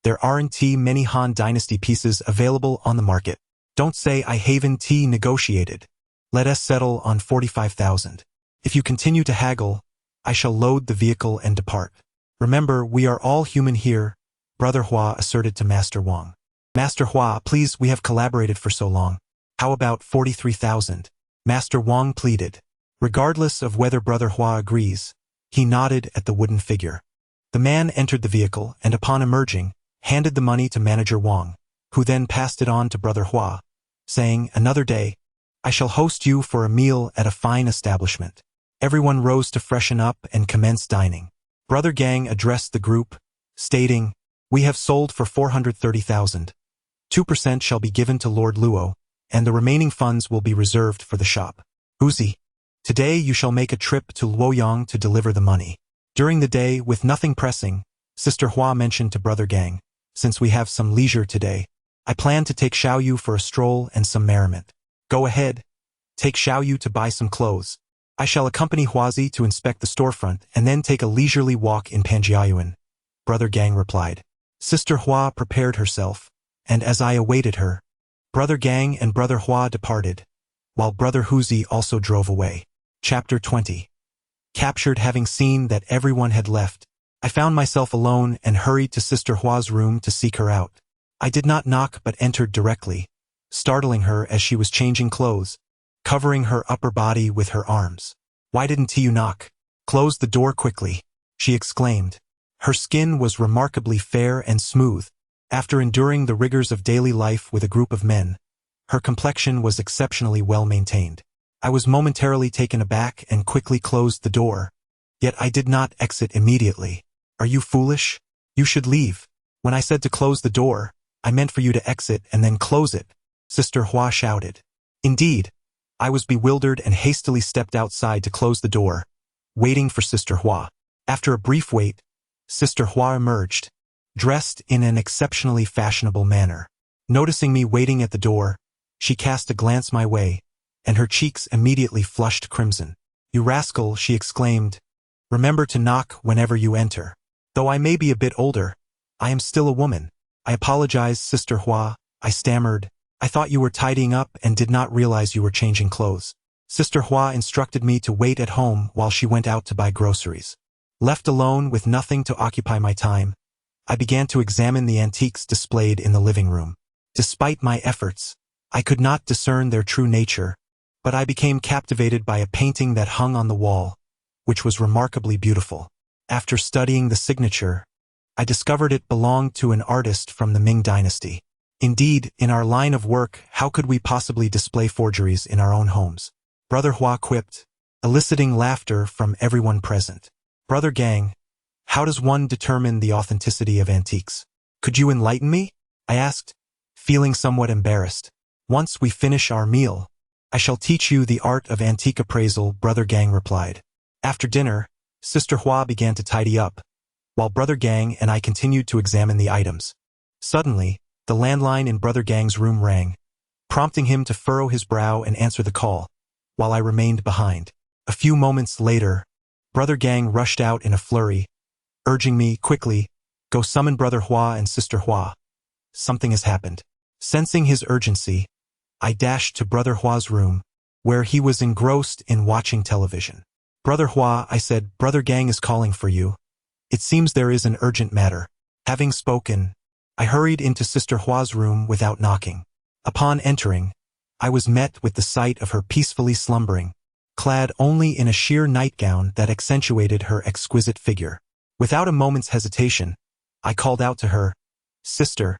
There aren't many Han dynasty pieces available on the market. Don't say I haven't negotiated. Let us settle on 45,000. If you continue to haggle, I shall load the vehicle and depart. Remember, we are all human here, Brother Hua asserted to Master Wang. Master Hua, please, we have collaborated for so long. How about 43,000? Master Wang pleaded. Regardless of whether Brother Hua agrees, he nodded at the wooden figure. The man entered the vehicle and upon emerging, handed the money to Manager Wang, who then passed it on to Brother Hua, saying, another day, I shall host you for a meal at a fine establishment. Everyone rose to freshen up and commence dining. Brother Gang addressed the group, stating, we have sold for 430,000. 2% shall be given to Lord Luo, and the remaining funds will be reserved for the shop. Uzi, today you shall make a trip to Luoyang to deliver the money. During the day, with nothing pressing, Sister Hua mentioned to Brother Gang, since we have some leisure today, I plan to take Xiao Yu for a stroll and some merriment. Go ahead. Take Xiao Yu to buy some clothes. I shall accompany Huazi to inspect the storefront and then take a leisurely walk in Panjiayuan, Brother Gang replied. Sister Hua prepared herself, and as I awaited her, Brother Gang and Brother Hua departed, while Brother Huzi also drove away. Chapter 20. Captured. Having seen that everyone had left, I found myself alone and hurried to Sister Hua's room to seek her out. I did not knock but entered directly, startling her as she was changing clothes, covering her upper body with her arms. Why didn't you knock? Close the door quickly, she exclaimed. Her skin was remarkably fair and smooth. After enduring the rigors of daily life with a group of men, her complexion was exceptionally well maintained. I was momentarily taken aback and quickly closed the door. Yet I did not exit immediately. Are you foolish? You should leave. When I said to close the door, I meant for you to exit and then close it, Sister Hua shouted. Indeed, I was bewildered and hastily stepped outside to close the door, waiting for Sister Hua. After a brief wait, Sister Hua emerged, dressed in an exceptionally fashionable manner. Noticing me waiting at the door, she cast a glance my way, and her cheeks immediately flushed crimson. You rascal, she exclaimed. Remember to knock whenever you enter. Though I may be a bit older, I am still a woman. I apologize, Sister Hua, I stammered. I thought you were tidying up and did not realize you were changing clothes. Sister Hua instructed me to wait at home while she went out to buy groceries. Left alone with nothing to occupy my time, I began to examine the antiques displayed in the living room. Despite my efforts, I could not discern their true nature, but I became captivated by a painting that hung on the wall, which was remarkably beautiful. After studying the signature, I discovered it belonged to an artist from the Ming dynasty. Indeed, in our line of work, how could we possibly display forgeries in our own homes? Brother Hua quipped, eliciting laughter from everyone present. Brother Gang, how does one determine the authenticity of antiques? Could you enlighten me? I asked, feeling somewhat embarrassed. Once we finish our meal, I shall teach you the art of antique appraisal, Brother Gang replied. After dinner, Sister Hua began to tidy up, while Brother Gang and I continued to examine the items. Suddenly, the landline in Brother Gang's room rang, prompting him to furrow his brow and answer the call, while I remained behind. A few moments later, Brother Gang rushed out in a flurry, urging me, quickly, go summon Brother Hua and Sister Hua. Something has happened. Sensing his urgency, I dashed to Brother Hua's room, where he was engrossed in watching television. Brother Hua, I said, Brother Gang is calling for you. It seems there is an urgent matter. Having spoken, I hurried into Sister Hua's room without knocking. Upon entering, I was met with the sight of her peacefully slumbering, clad only in a sheer nightgown that accentuated her exquisite figure. Without a moment's hesitation, I called out to her, "Sister,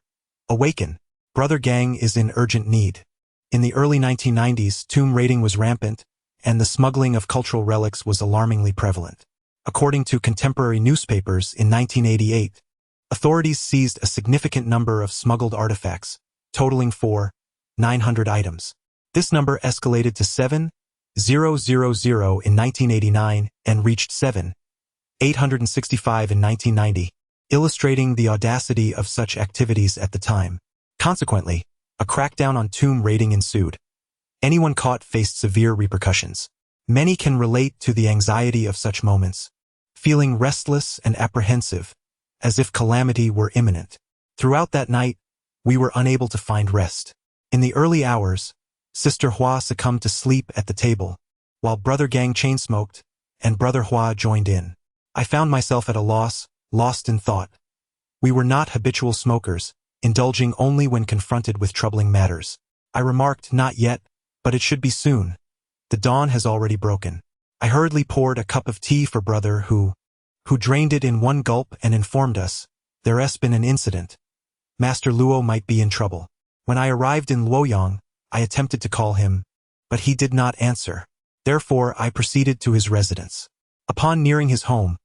awaken. Brother Gang is in urgent need." In the early 1990s, tomb raiding was rampant, and the smuggling of cultural relics was alarmingly prevalent. According to contemporary newspapers, in 1988, authorities seized a significant number of smuggled artifacts, totaling 900 items. This number escalated to 7,000 in 1989 and reached 7,865 in 1990, illustrating the audacity of such activities at the time. Consequently, a crackdown on tomb raiding ensued. Anyone caught faced severe repercussions. Many can relate to the anxiety of such moments, feeling restless and apprehensive, as if calamity were imminent. Throughout that night, we were unable to find rest. In the early hours, Sister Hua succumbed to sleep at the table, while Brother Gang chain-smoked, and Brother Hua joined in. I found myself at a loss, lost in thought. We were not habitual smokers, indulging only when confronted with troubling matters. I remarked, "Not yet, but it should be soon. The dawn has already broken." I hurriedly poured a cup of tea for Brother who drained it in one gulp and informed us, "There's been an incident. Master Luo might be in trouble." When I arrived in Luoyang, I attempted to call him, but he did not answer. Therefore, I proceeded to his residence. Upon nearing his home,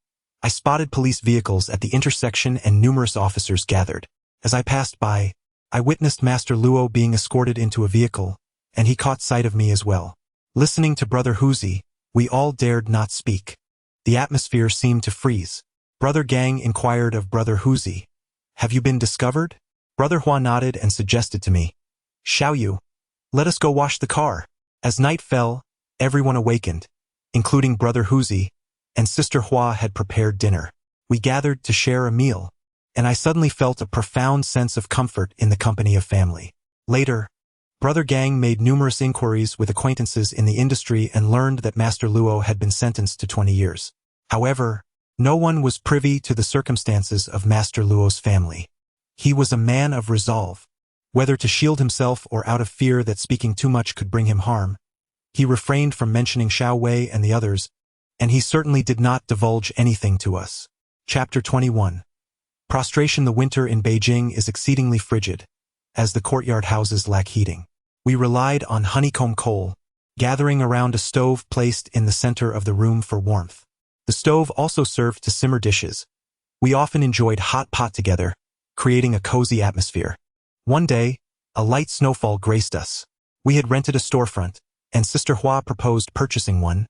I spotted police vehicles at the intersection and numerous officers gathered. As I passed by, I witnessed Master Luo being escorted into a vehicle, and he caught sight of me as well. Listening to Brother Huzi, we all dared not speak. The atmosphere seemed to freeze. Brother Gang inquired of Brother Huzi, "Have you been discovered?" Brother Hua nodded and suggested to me, "Xiao Yu, let us go wash the car." As night fell, everyone awakened, including Brother Huzi, and Sister Hua had prepared dinner. We gathered to share a meal, and I suddenly felt a profound sense of comfort in the company of family. Later, Brother Gang made numerous inquiries with acquaintances in the industry and learned that Master Luo had been sentenced to 20 years. However, no one was privy to the circumstances of Master Luo's family. He was a man of resolve. Whether to shield himself or out of fear that speaking too much could bring him harm, he refrained from mentioning Xiao Wei and the others, and he certainly did not divulge anything to us. Chapter 21. Prostration. The winter in Beijing is exceedingly frigid, as the courtyard houses lack heating. We relied on honeycomb coal, gathering around a stove placed in the center of the room for warmth. The stove also served to simmer dishes. We often enjoyed hot pot together, creating a cozy atmosphere. One day, a light snowfall graced us. We had rented a storefront, and Sister Hua proposed purchasing one,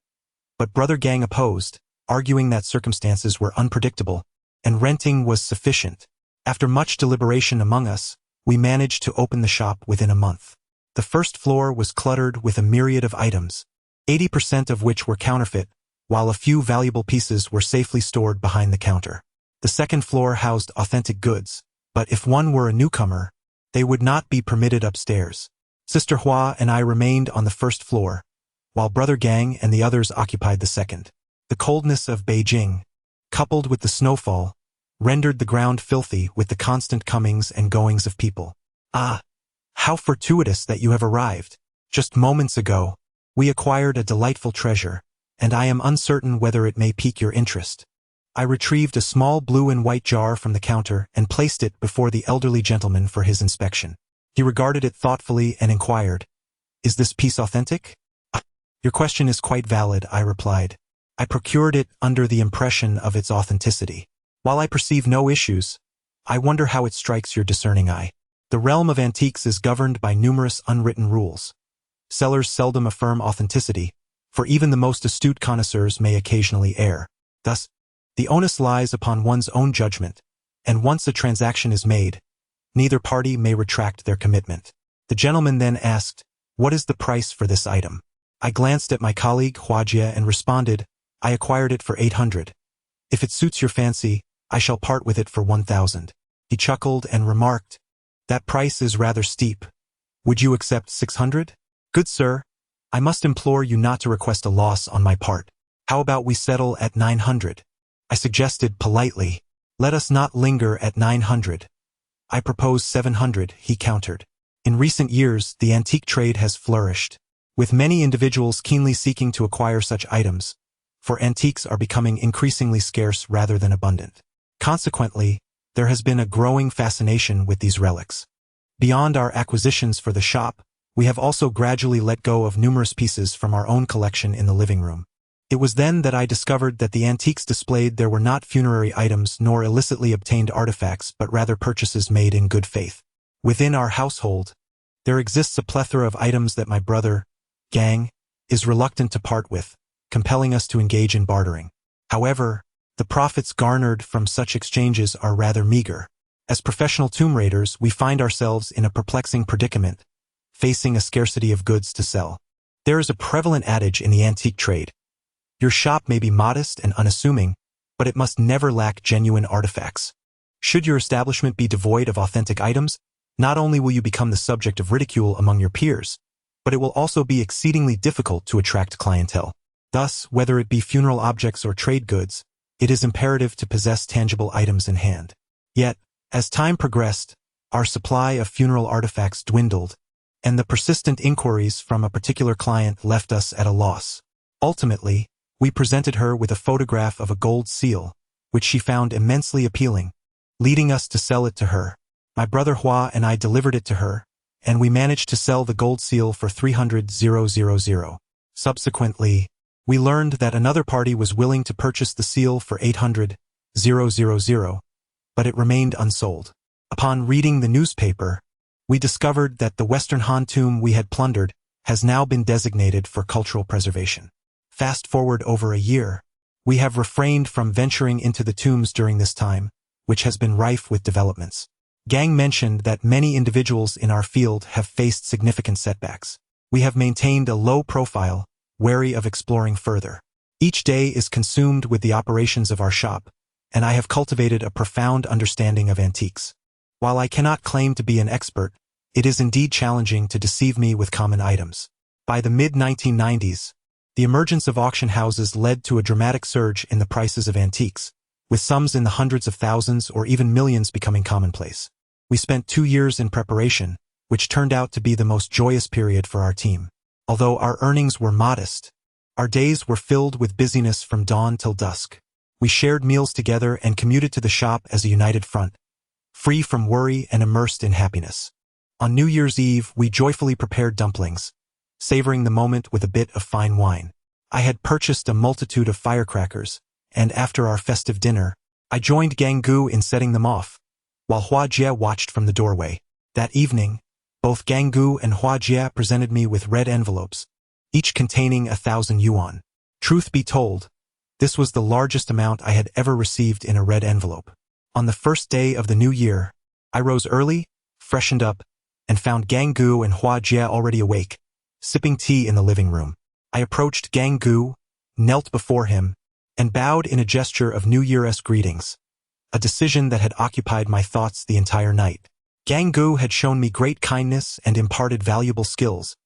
but Brother Gang opposed, arguing that circumstances were unpredictable, and renting was sufficient. After much deliberation among us, we managed to open the shop within a month. The first floor was cluttered with a myriad of items, 80% of which were counterfeit, while a few valuable pieces were safely stored behind the counter. The second floor housed authentic goods, but if one were a newcomer, they would not be permitted upstairs. Sister Hua and I remained on the first floor, while Brother Gang and the others occupied the second. The coldness of Beijing, coupled with the snowfall, rendered the ground filthy with the constant comings and goings of people. "Ah, how fortuitous that you have arrived. Just moments ago, we acquired a delightful treasure, and I am uncertain whether it may pique your interest." I retrieved a small blue and white jar from the counter and placed it before the elderly gentleman for his inspection. He regarded it thoughtfully and inquired, "Is this piece authentic?" "Your question is quite valid," I replied. "I procured it under the impression of its authenticity. While I perceive no issues, I wonder how it strikes your discerning eye. The realm of antiques is governed by numerous unwritten rules. Sellers seldom affirm authenticity, for even the most astute connoisseurs may occasionally err. Thus, the onus lies upon one's own judgment, and once a transaction is made, neither party may retract their commitment." The gentleman then asked, "What is the price for this item?" I glanced at my colleague Huajie and responded, "I acquired it for 800. If it suits your fancy, I shall part with it for 1,000. He chuckled and remarked, "That price is rather steep. Would you accept 600? "Good sir, I must implore you not to request a loss on my part. How about we settle at 900? I suggested politely. "Let us not linger at 900. "I propose 700, he countered. In recent years, the antique trade has flourished, with many individuals keenly seeking to acquire such items, for antiques are becoming increasingly scarce rather than abundant. Consequently, there has been a growing fascination with these relics. Beyond our acquisitions for the shop, we have also gradually let go of numerous pieces from our own collection in the living room. It was then that I discovered that the antiques displayed there were not funerary items nor illicitly obtained artifacts but rather purchases made in good faith. Within our household, there exists a plethora of items that my brother, Gang, is reluctant to part with, compelling us to engage in bartering. However, the profits garnered from such exchanges are rather meager. As professional tomb raiders, we find ourselves in a perplexing predicament, facing a scarcity of goods to sell. There is a prevalent adage in the antique trade. Your shop may be modest and unassuming, but it must never lack genuine artifacts. Should your establishment be devoid of authentic items, not only will you become the subject of ridicule among your peers, but it will also be exceedingly difficult to attract clientele. Thus, whether it be funeral objects or trade goods, it is imperative to possess tangible items in hand. Yet, as time progressed, our supply of funeral artifacts dwindled, and the persistent inquiries from a particular client left us at a loss. Ultimately, we presented her with a photograph of a gold seal, which she found immensely appealing, leading us to sell it to her. My brother Hua and I delivered it to her, and we managed to sell the gold seal for 300,000. Subsequently, we learned that another party was willing to purchase the seal for 800,000, but it remained unsold. Upon reading the newspaper, we discovered that the Western Han tomb we had plundered has now been designated for cultural preservation. Fast forward over a year, we have refrained from venturing into the tombs during this time, which has been rife with developments. Gang mentioned that many individuals in our field have faced significant setbacks. We have maintained a low profile, wary of exploring further. Each day is consumed with the operations of our shop, and I have cultivated a profound understanding of antiques. While I cannot claim to be an expert, it is indeed challenging to deceive me with common items. By the mid-1990s, the emergence of auction houses led to a dramatic surge in the prices of antiques, with sums in the hundreds of thousands or even millions becoming commonplace. We spent 2 years in preparation, which turned out to be the most joyous period for our team. Although our earnings were modest, our days were filled with busyness from dawn till dusk. We shared meals together and commuted to the shop as a united front, free from worry and immersed in happiness. On New Year's Eve, we joyfully prepared dumplings, savoring the moment with a bit of fine wine. I had purchased a multitude of firecrackers, and after our festive dinner, I joined Gang Gu in setting them off, while Hua Jie watched from the doorway. That evening, both Gang Gu and Hua Jie presented me with red envelopes, each containing 1,000 yuan. Truth be told, this was the largest amount I had ever received in a red envelope. On the first day of the new year, I rose early, freshened up, and found Gang Gu and Hua Jie already awake, sipping tea in the living room. I approached Gang Gu, knelt before him, and bowed in a gesture of New Year's greetings, a decision that had occupied my thoughts the entire night. Gang Gu had shown me great kindness and imparted valuable skills,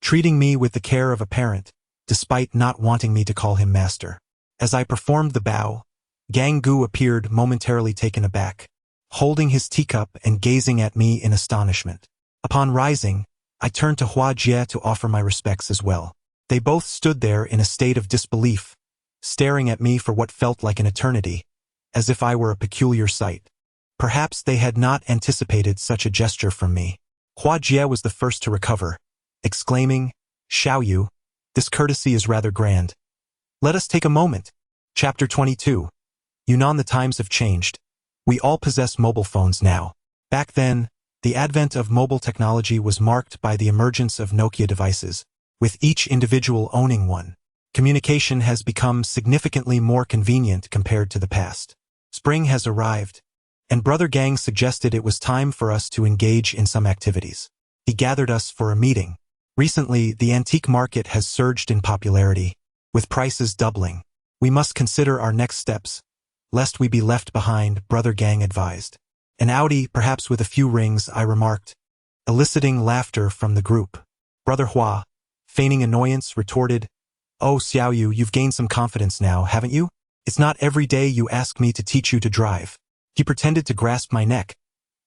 treating me with the care of a parent, despite not wanting me to call him master. As I performed the bow, Gang Gu appeared momentarily taken aback, holding his teacup and gazing at me in astonishment. Upon rising, I turned to Hua Jie to offer my respects as well. They both stood there in a state of disbelief, staring at me for what felt like an eternity, as if I were a peculiar sight. Perhaps they had not anticipated such a gesture from me. Hua Jie was the first to recover, exclaiming, "Xiao Yu, this courtesy is rather grand. Let us take a moment." Chapter 22. Yunnan. The times have changed. We all possess mobile phones now. Back then, the advent of mobile technology was marked by the emergence of Nokia devices, with each individual owning one. Communication has become significantly more convenient compared to the past. Spring has arrived, and Brother Gang suggested it was time for us to engage in some activities. He gathered us for a meeting. Recently, the antique market has surged in popularity, with prices doubling. We must consider our next steps, lest we be left behind, Brother Gang advised. An Audi, perhaps with a few rings, I remarked, eliciting laughter from the group. Brother Hua, feigning annoyance, retorted, "Oh, Xiao Yu, you've gained some confidence now, haven't you? It's not every day you ask me to teach you to drive." He pretended to grasp my neck,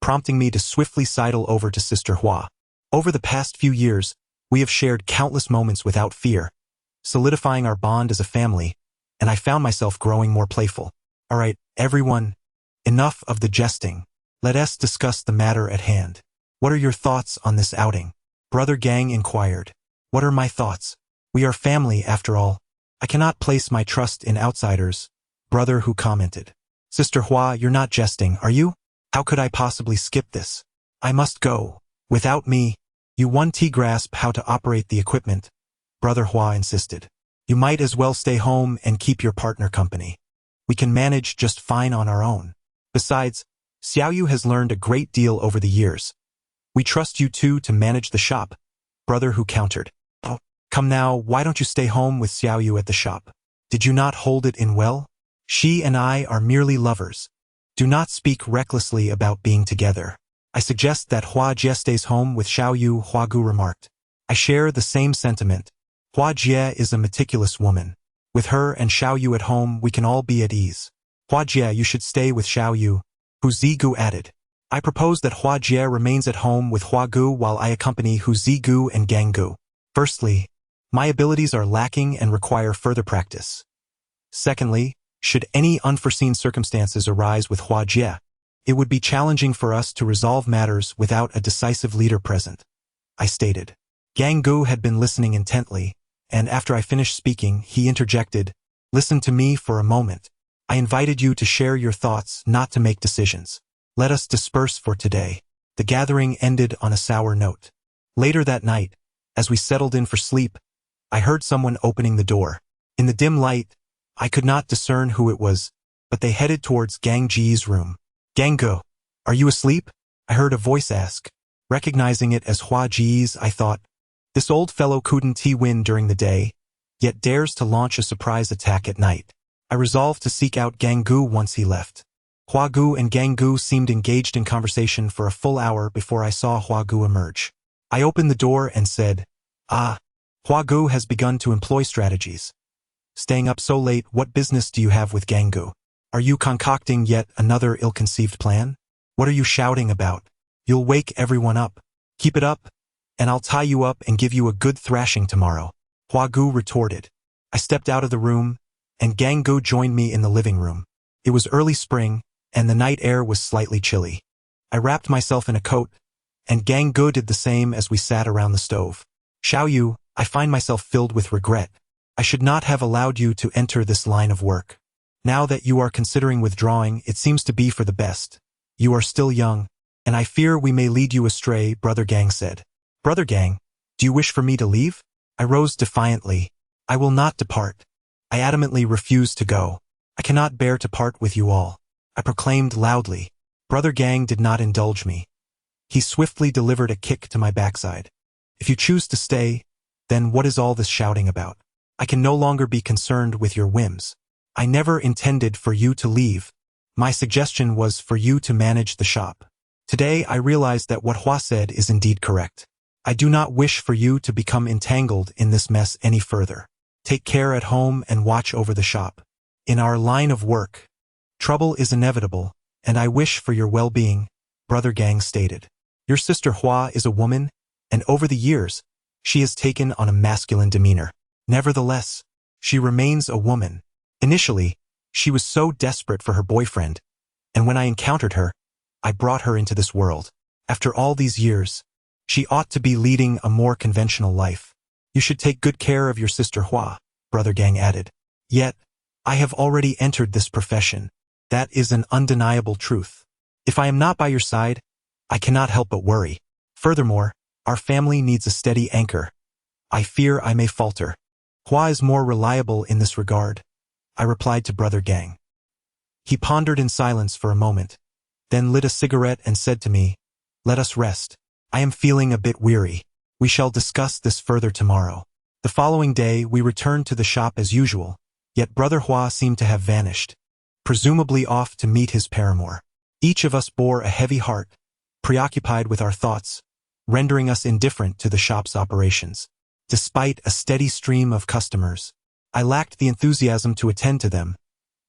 prompting me to swiftly sidle over to Sister Hua. Over the past few years, we have shared countless moments without fear, solidifying our bond as a family, and I found myself growing more playful. All right, everyone, enough of the jesting. Let us discuss the matter at hand. What are your thoughts on this outing? Brother Gang inquired. What are my thoughts? We are family, after all. I cannot place my trust in outsiders, Brother Hu commented. Sister Hua, you're not jesting, are you? How could I possibly skip this? I must go. Without me, you won't grasp how to operate the equipment, Brother Hua insisted. You might as well stay home and keep your partner company. We can manage just fine on our own. Besides, Xiaoyu has learned a great deal over the years. We trust you two to manage the shop, Brother Hu countered. Oh, come now, why don't you stay home with Xiaoyu at the shop? Did you not hold it in well? She and I are merely lovers. Do not speak recklessly about being together. I suggest that Hua Jie stays home with Xiaoyu, Hua Gu remarked. I share the same sentiment. Hua Jie is a meticulous woman. With her and Xiaoyu at home, we can all be at ease. Hua Jie, you should stay with Xiaoyu, Hu Zigu added. I propose that Hua Jie remains at home with Hua Gu while I accompany Hu Zigu and Gang Gu. Firstly, my abilities are lacking and require further practice. Secondly, should any unforeseen circumstances arise with Hua Jie, it would be challenging for us to resolve matters without a decisive leader present, I stated. Gang Gu had been listening intently, and after I finished speaking, he interjected, Listen to me for a moment. I invited you to share your thoughts, not to make decisions. Let us disperse for today. The gathering ended on a sour note. Later that night, as we settled in for sleep, I heard someone opening the door. In the dim light, I could not discern who it was, but they headed towards Gang Ji's room. Gang Gu, are you asleep? I heard a voice ask. Recognizing it as Hua Ji's, I thought, this old fellow couldn't win during the day, yet dares to launch a surprise attack at night. I resolved to seek out Gang Gu once he left. Hua Gu and Gang Gu seemed engaged in conversation for a full hour before I saw Hua Gu emerge. I opened the door and said, Ah, Hua Gu has begun to employ strategies. Staying up so late, what business do you have with Gang Gu? Are you concocting yet another ill-conceived plan? What are you shouting about? You'll wake everyone up. Keep it up, and I'll tie you up and give you a good thrashing tomorrow, Hua Gu retorted. I stepped out of the room, and Gang Gu joined me in the living room. It was early spring, and the night air was slightly chilly. I wrapped myself in a coat, and Gang Gu did the same as we sat around the stove. Xiaoyu, I find myself filled with regret. I should not have allowed you to enter this line of work. Now that you are considering withdrawing, it seems to be for the best. You are still young, and I fear we may lead you astray, Brother Gang said. Brother Gang, do you wish for me to leave? I rose defiantly. I will not depart. I adamantly refuse to go. I cannot bear to part with you all, I proclaimed loudly. Brother Gang did not indulge me. He swiftly delivered a kick to my backside. If you choose to stay, then what is all this shouting about? I can no longer be concerned with your whims. I never intended for you to leave. My suggestion was for you to manage the shop. Today I realized that what Hua said is indeed correct. I do not wish for you to become entangled in this mess any further. Take care at home and watch over the shop. In our line of work, trouble is inevitable, and I wish for your well-being, Brother Gang stated. Your sister Hua is a woman, and over the years, she has taken on a masculine demeanor. Nevertheless, she remains a woman. Initially, she was so desperate for her boyfriend, and when I encountered her, I brought her into this world. After all these years, she ought to be leading a more conventional life. You should take good care of your sister Hua, Brother Gang added. Yet, I have already entered this profession. That is an undeniable truth. If I am not by your side, I cannot help but worry. Furthermore, our family needs a steady anchor. I fear I may falter. Hua is more reliable in this regard, I replied to Brother Gang. He pondered in silence for a moment, then lit a cigarette and said to me, Let us rest. I am feeling a bit weary. We shall discuss this further tomorrow. The following day, we returned to the shop as usual, yet Brother Hua seemed to have vanished, presumably off to meet his paramour. Each of us bore a heavy heart, preoccupied with our thoughts, rendering us indifferent to the shop's operations. Despite a steady stream of customers, I lacked the enthusiasm to attend to them,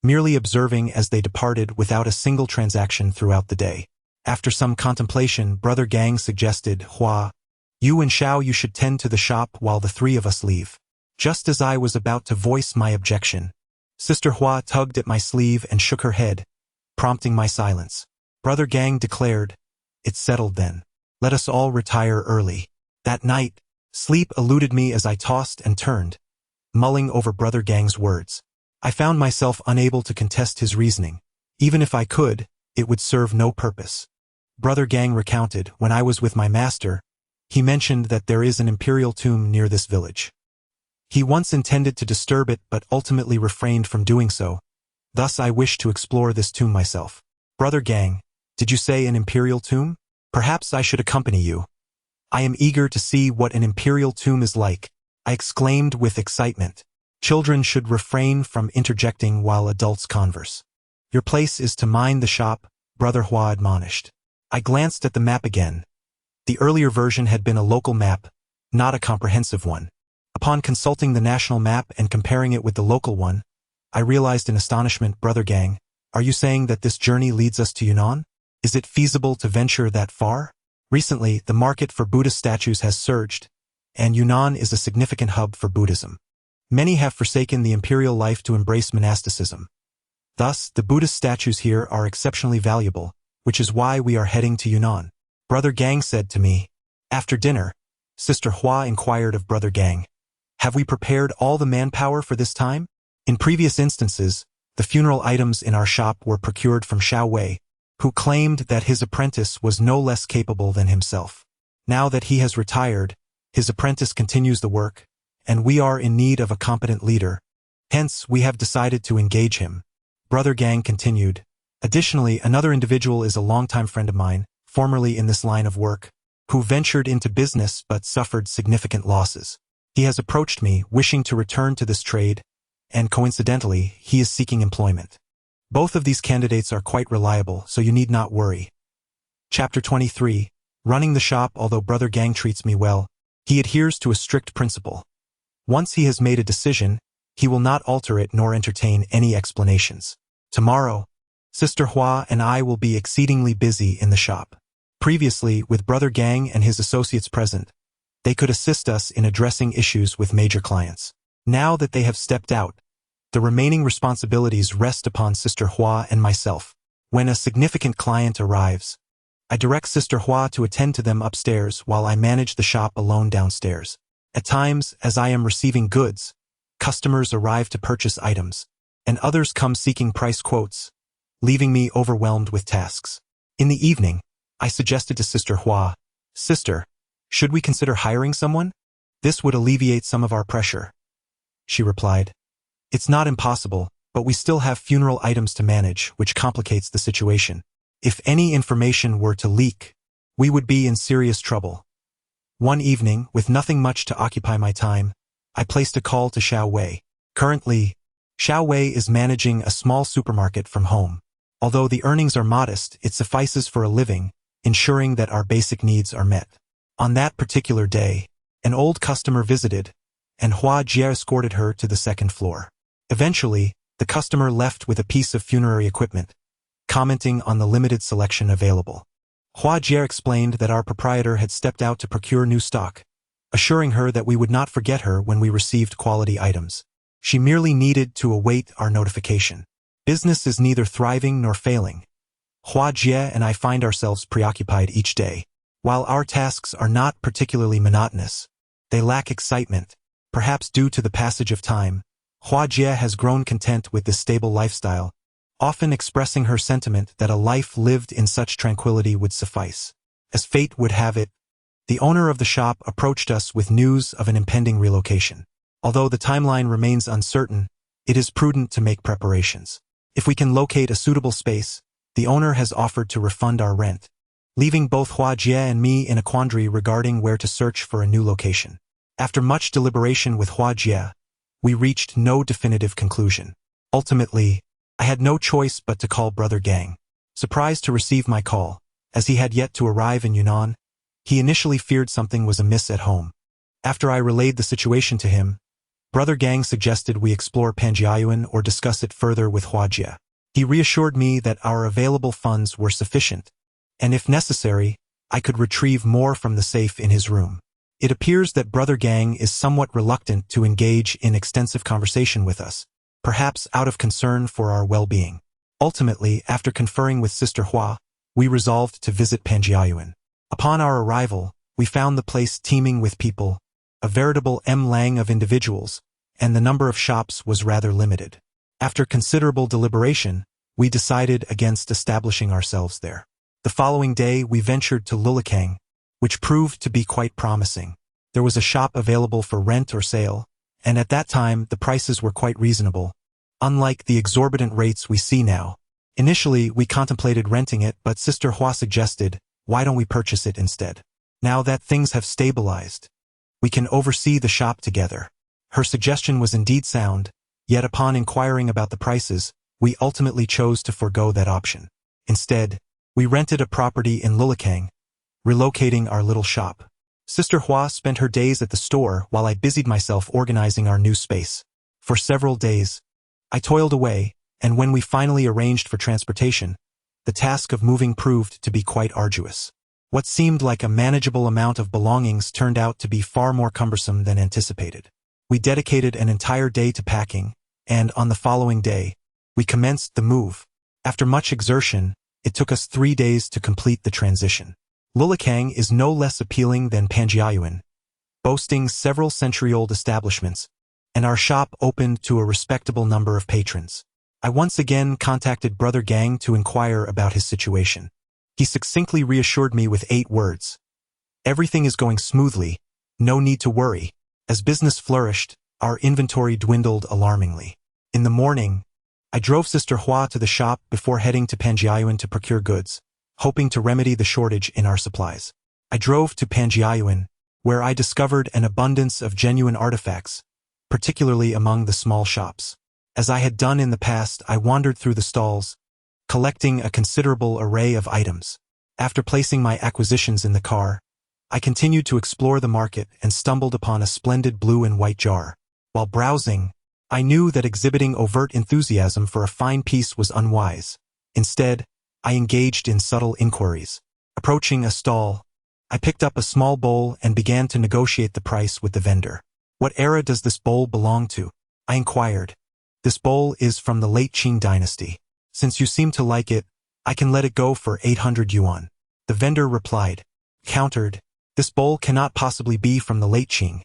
merely observing as they departed without a single transaction throughout the day. After some contemplation, Brother Gang suggested, Hua, you and Xiaoyu should tend to the shop while the three of us leave. Just as I was about to voice my objection, Sister Hua tugged at my sleeve and shook her head, prompting my silence. Brother Gang declared, "It's settled then. Let us all retire early." That night, sleep eluded me as I tossed and turned, mulling over Brother Gang's words. I found myself unable to contest his reasoning. Even if I could, it would serve no purpose. Brother Gang recounted, when I was with my master, he mentioned that there is an imperial tomb near this village. He once intended to disturb it but ultimately refrained from doing so. Thus I wish to explore this tomb myself. Brother Gang, did you say an imperial tomb? Perhaps I should accompany you. I am eager to see what an imperial tomb is like, I exclaimed with excitement. Children should refrain from interjecting while adults converse. Your place is to mind the shop, Brother Hua admonished. I glanced at the map again. The earlier version had been a local map, not a comprehensive one. Upon consulting the national map and comparing it with the local one, I realized in astonishment, Brother Gang, are you saying that this journey leads us to Yunnan? Is it feasible to venture that far? Recently, the market for Buddhist statues has surged, and Yunnan is a significant hub for Buddhism. Many have forsaken the imperial life to embrace monasticism. Thus, the Buddhist statues here are exceptionally valuable, which is why we are heading to Yunnan. Brother Gang said to me. After dinner, Sister Hua inquired of Brother Gang, have we prepared all the manpower for this time? In previous instances, the funeral items in our shop were procured from Xiao Wei, who claimed that his apprentice was no less capable than himself. Now that he has retired, his apprentice continues the work, and we are in need of a competent leader. Hence, we have decided to engage him. Brother Gang continued. Additionally, another individual is a longtime friend of mine, formerly in this line of work, who ventured into business but suffered significant losses. He has approached me, wishing to return to this trade, and coincidentally, he is seeking employment. Both of these candidates are quite reliable, so you need not worry. Chapter 23. Running the shop. Although Brother Gang treats me well, he adheres to a strict principle. Once he has made a decision, he will not alter it nor entertain any explanations. Tomorrow, Sister Hua and I will be exceedingly busy in the shop. Previously, with Brother Gang and his associates present, they could assist us in addressing issues with major clients. Now that they have stepped out, the remaining responsibilities rest upon Sister Hua and myself. When a significant client arrives, I direct Sister Hua to attend to them upstairs while I manage the shop alone downstairs. At times, as I am receiving goods, customers arrive to purchase items, and others come seeking price quotes, leaving me overwhelmed with tasks. In the evening, I suggested to Sister Hua, Sister, should we consider hiring someone? This would alleviate some of our pressure. She replied, it's not impossible, but we still have funeral items to manage, which complicates the situation. If any information were to leak, we would be in serious trouble. One evening, with nothing much to occupy my time, I placed a call to Xiao Wei. Currently, Xiao Wei is managing a small supermarket from home. Although the earnings are modest, it suffices for a living, ensuring that our basic needs are met. On that particular day, an old customer visited, and Hua Jie escorted her to the second floor. Eventually, the customer left with a piece of funerary equipment, commenting on the limited selection available. Hua Jie explained that our proprietor had stepped out to procure new stock, assuring her that we would not forget her when we received quality items. She merely needed to await our notification. Business is neither thriving nor failing. Hua Jie and I find ourselves preoccupied each day. While our tasks are not particularly monotonous, they lack excitement. Perhaps due to the passage of time, Hua Jie has grown content with this stable lifestyle, often expressing her sentiment that a life lived in such tranquility would suffice. As fate would have it, the owner of the shop approached us with news of an impending relocation. Although the timeline remains uncertain, it is prudent to make preparations. If we can locate a suitable space, the owner has offered to refund our rent, leaving both Hua Jie and me in a quandary regarding where to search for a new location. After much deliberation with Hua Jie, we reached no definitive conclusion. Ultimately, I had no choice but to call Brother Gang. Surprised to receive my call, as he had yet to arrive in Yunnan, he initially feared something was amiss at home. After I relayed the situation to him, Brother Gang suggested we explore Panjiayuan or discuss it further with Hua Jie. He reassured me that our available funds were sufficient, and if necessary, I could retrieve more from the safe in his room. It appears that Brother Gang is somewhat reluctant to engage in extensive conversation with us. perhaps out of concern for our well-being. Ultimately, after conferring with Sister Hua, we resolved to visit Panjiayuan. Upon our arrival, we found the place teeming with people, a veritable mlang of individuals, and the number of shops was rather limited. After considerable deliberation, we decided against establishing ourselves there. The following day, we ventured to Lulakang, which proved to be quite promising. There was a shop available for rent or sale, and at that time the prices were quite reasonable, unlike the exorbitant rates we see now. Initially, we contemplated renting it, but Sister Hua suggested, why don't we purchase it instead? Now that things have stabilized, we can oversee the shop together. Her suggestion was indeed sound, yet upon inquiring about the prices, we ultimately chose to forego that option. Instead, we rented a property in Lulakang, relocating our little shop. Sister Hua spent her days at the store while I busied myself organizing our new space. For several days, I toiled away, and when we finally arranged for transportation, the task of moving proved to be quite arduous. What seemed like a manageable amount of belongings turned out to be far more cumbersome than anticipated. We dedicated an entire day to packing, and on the following day, we commenced the move. After much exertion, it took us 3 days to complete the transition. Lulakang is no less appealing than Panjiayuan, boasting several century-old establishments, and our shop opened to a respectable number of patrons. I once again contacted Brother Gang to inquire about his situation. He succinctly reassured me with 8 words. Everything is going smoothly, no need to worry. As business flourished, our inventory dwindled alarmingly. In the morning, I drove Sister Hua to the shop before heading to Panjiayuan to procure goods, hoping to remedy the shortage in our supplies. I drove to Panjiayuan, where I discovered an abundance of genuine artifacts, particularly among the small shops. As I had done in the past, I wandered through the stalls, collecting a considerable array of items. After placing my acquisitions in the car, I continued to explore the market and stumbled upon a splendid blue and white jar. While browsing, I knew that exhibiting overt enthusiasm for a fine piece was unwise. Instead, I engaged in subtle inquiries. Approaching a stall, I picked up a small bowl and began to negotiate the price with the vendor. What era does this bowl belong to? I inquired. This bowl is from the late Qing dynasty. Since you seem to like it, I can let it go for 800 yuan. The vendor replied. Countered, this bowl cannot possibly be from the late Qing.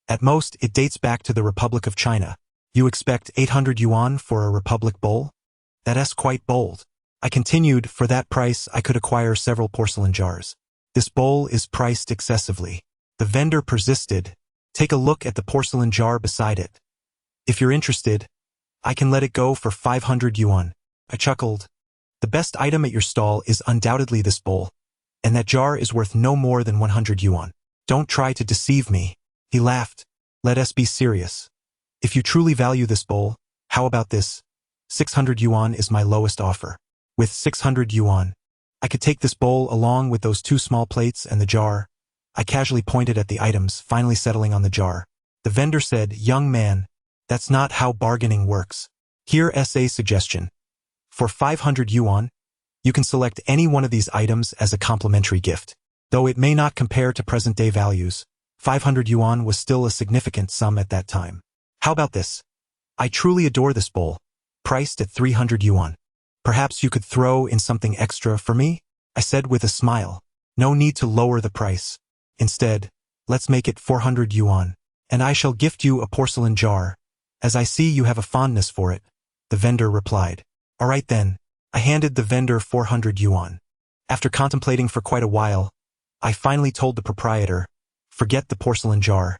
At most, it dates back to the Republic of China. You expect 800 yuan for a Republic bowl? That's quite bold. I continued, for that price I could acquire several porcelain jars. This bowl is priced excessively. The vendor persisted. Take a look at the porcelain jar beside it. If you're interested, I can let it go for 500 yuan. I chuckled. The best item at your stall is undoubtedly this bowl, and that jar is worth no more than 100 yuan. Don't try to deceive me. He laughed. Let us be serious. If you truly value this bowl, how about this? 600 yuan is my lowest offer. With 600 yuan, I could take this bowl along with those 2 small plates and the jar. I casually pointed at the items, finally settling on the jar. The vendor said, young man, that's not how bargaining works. Here's a suggestion. For 500 yuan, you can select any one of these items as a complimentary gift. Though it may not compare to present-day values, 500 yuan was still a significant sum at that time. How about this? I truly adore this bowl, priced at 300 yuan. Perhaps you could throw in something extra for me? I said with a smile. No need to lower the price. Instead, let's make it 400 yuan, and I shall gift you a porcelain jar, as I see you have a fondness for it, the vendor replied. All right then, I handed the vendor 400 yuan. After contemplating for quite a while, I finally told the proprietor, forget the porcelain jar.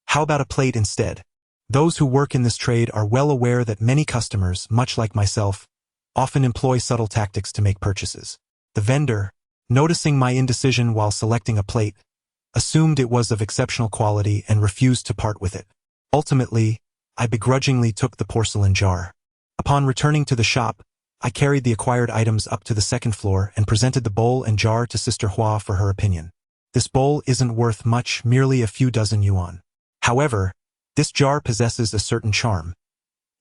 How about a plate instead? Those who work in this trade are well aware that many customers, much like myself, often employ subtle tactics to make purchases. The vendor, noticing my indecision while selecting a plate, assumed it was of exceptional quality and refused to part with it. Ultimately, I begrudgingly took the porcelain jar. Upon returning to the shop, I carried the acquired items up to the 2nd floor and presented the bowl and jar to Sister Hua for her opinion. This bowl isn't worth much, merely a few dozen yuan. However, this jar possesses a certain charm.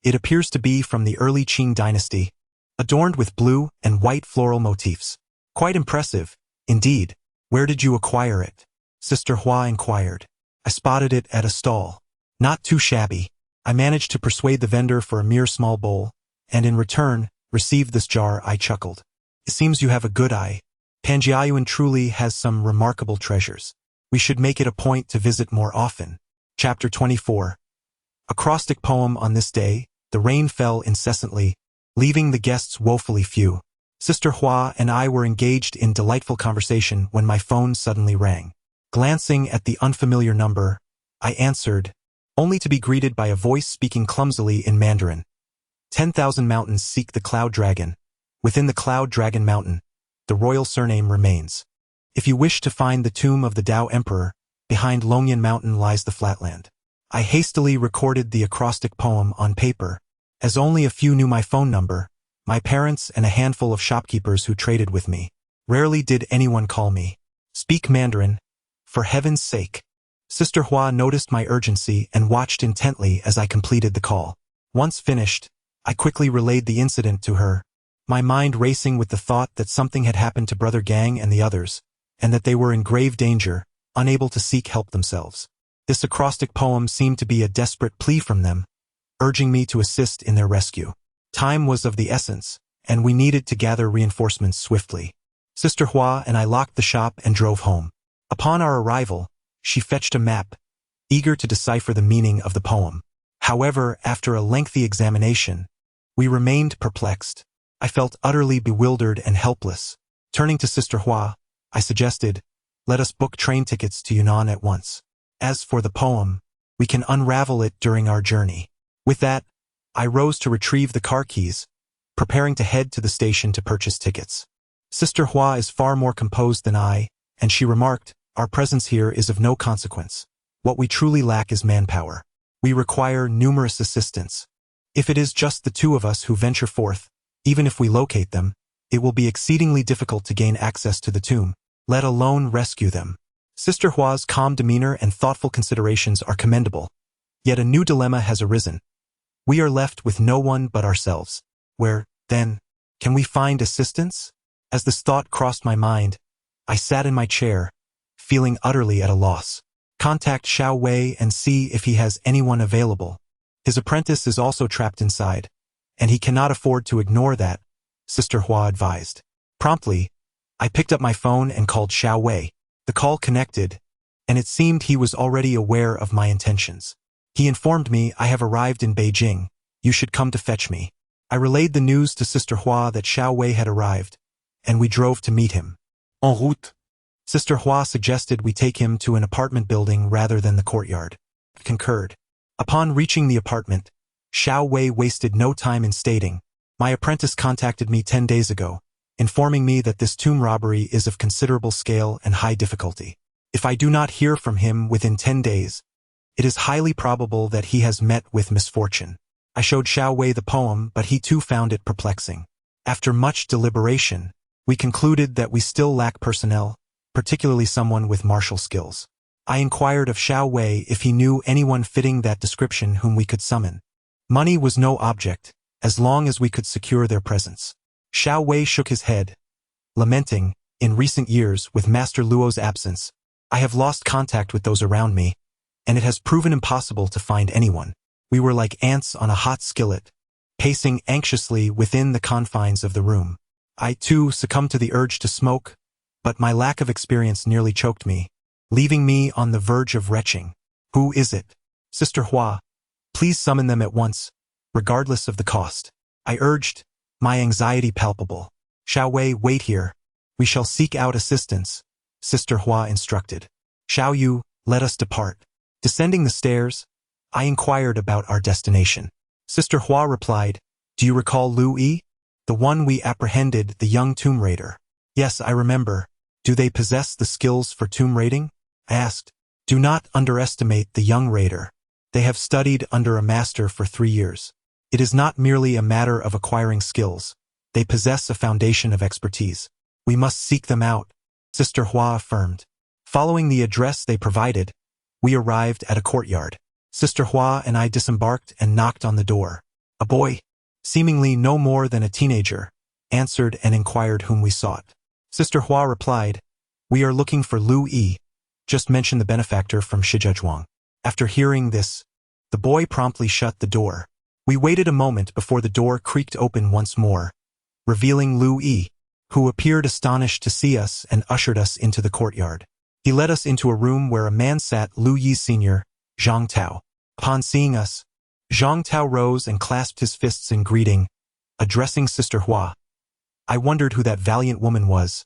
It appears to be from the early Qing dynasty, adorned with blue and white floral motifs. Quite impressive, indeed. Where did you acquire it? Sister Hua inquired. I spotted it at a stall. Not too shabby. I managed to persuade the vendor for a mere small bowl, and in return, received this jar. I chuckled. It seems you have a good eye. Panjiayuan truly has some remarkable treasures. We should make it a point to visit more often. Chapter 24. Acrostic poem. On this day, the rain fell incessantly, leaving the guests woefully few. Sister Hua and I were engaged in delightful conversation when my phone suddenly rang. Glancing at the unfamiliar number, I answered, only to be greeted by a voice speaking clumsily in Mandarin. 10,000 mountains seek the Cloud Dragon. Within the Cloud Dragon Mountain, the royal surname remains. If you wish to find the tomb of the Tao Emperor, behind Longyan Mountain lies the flatland. I hastily recorded the acrostic poem on paper, as only a few knew my phone number, my parents and a handful of shopkeepers who traded with me. Rarely did anyone call me. Speak Mandarin, for heaven's sake. Sister Hua noticed my urgency and watched intently as I completed the call. Once finished, I quickly relayed the incident to her, my mind racing with the thought that something had happened to Brother Gang and the others, and that they were in grave danger, unable to seek help themselves. This acrostic poem seemed to be a desperate plea from them, urging me to assist in their rescue. Time was of the essence, and we needed to gather reinforcements swiftly. Sister Hua and I locked the shop and drove home. Upon our arrival, she fetched a map, eager to decipher the meaning of the poem. However, after a lengthy examination, we remained perplexed. I felt utterly bewildered and helpless. Turning to Sister Hua, I suggested, let us book train tickets to Yunnan at once. As for the poem, we can unravel it during our journey. With that, I rose to retrieve the car keys, preparing to head to the station to purchase tickets. Sister Hua is far more composed than I, and she remarked, our presence here is of no consequence. What we truly lack is manpower. We require numerous assistants. If it is just the two of us who venture forth, even if we locate them, it will be exceedingly difficult to gain access to the tomb, let alone rescue them. Sister Hua's calm demeanor and thoughtful considerations are commendable. Yet a new dilemma has arisen. We are left with no one but ourselves. Where, then, can we find assistance? As this thought crossed my mind, I sat in my chair, feeling utterly at a loss. Contact Xiao Wei and see if he has anyone available. His apprentice is also trapped inside, and he cannot afford to ignore that, Sister Hua advised. Promptly, I picked up my phone and called Xiao Wei. The call connected, and it seemed he was already aware of my intentions. He informed me, I have arrived in Beijing. You should come to fetch me. I relayed the news to Sister Hua that Xiao Wei had arrived, and we drove to meet him. En route. Sister Hua suggested we take him to an apartment building rather than the courtyard. Concurred. Upon reaching the apartment, Xiao Wei wasted no time in stating, my apprentice contacted me 10 days ago, informing me that this tomb robbery is of considerable scale and high difficulty. If I do not hear from him within 10 days, it is highly probable that he has met with misfortune. I showed Xiao Wei the poem, but he too found it perplexing. After much deliberation, we concluded that we still lack personnel, particularly someone with martial skills. I inquired of Xiao Wei if he knew anyone fitting that description whom we could summon. Money was no object, as long as we could secure their presence. Xiao Wei shook his head, lamenting, in recent years, with Master Luo's absence, I have lost contact with those around me, and it has proven impossible to find anyone. We were like ants on a hot skillet, pacing anxiously within the confines of the room. I, too, succumbed to the urge to smoke, but my lack of experience nearly choked me, leaving me on the verge of retching. Who is it? Sister Hua, please summon them at once, regardless of the cost. I urged, my anxiety palpable. Xiao Wei, wait here. We shall seek out assistance, Sister Hua instructed. Xiao Yu, let us depart. Descending the stairs, I inquired about our destination. Sister Hua replied, do you recall Lu Yi? The one we apprehended, the young tomb raider. Yes, I remember. Do they possess the skills for tomb raiding? I asked. Do not underestimate the young raider. They have studied under a master for 3 years. It is not merely a matter of acquiring skills. They possess a foundation of expertise. We must seek them out, Sister Hua affirmed. Following the address they provided, we arrived at a courtyard. Sister Hua and I disembarked and knocked on the door. A boy, seemingly no more than a teenager, answered and inquired whom we sought. Sister Hua replied, we are looking for Lu Yi. Just mention the benefactor from Shijiazhuang. After hearing this, The boy promptly shut the door. We waited a moment before the door creaked open once more, revealing Lu Yi, who appeared astonished to see us and ushered us into the courtyard. He led us into a room where a man sat, Lu Yi's senior, Zhang Tao. Upon seeing us, Zhang Tao rose and clasped his fists in greeting, addressing Sister Hua. I wondered who that valiant woman was.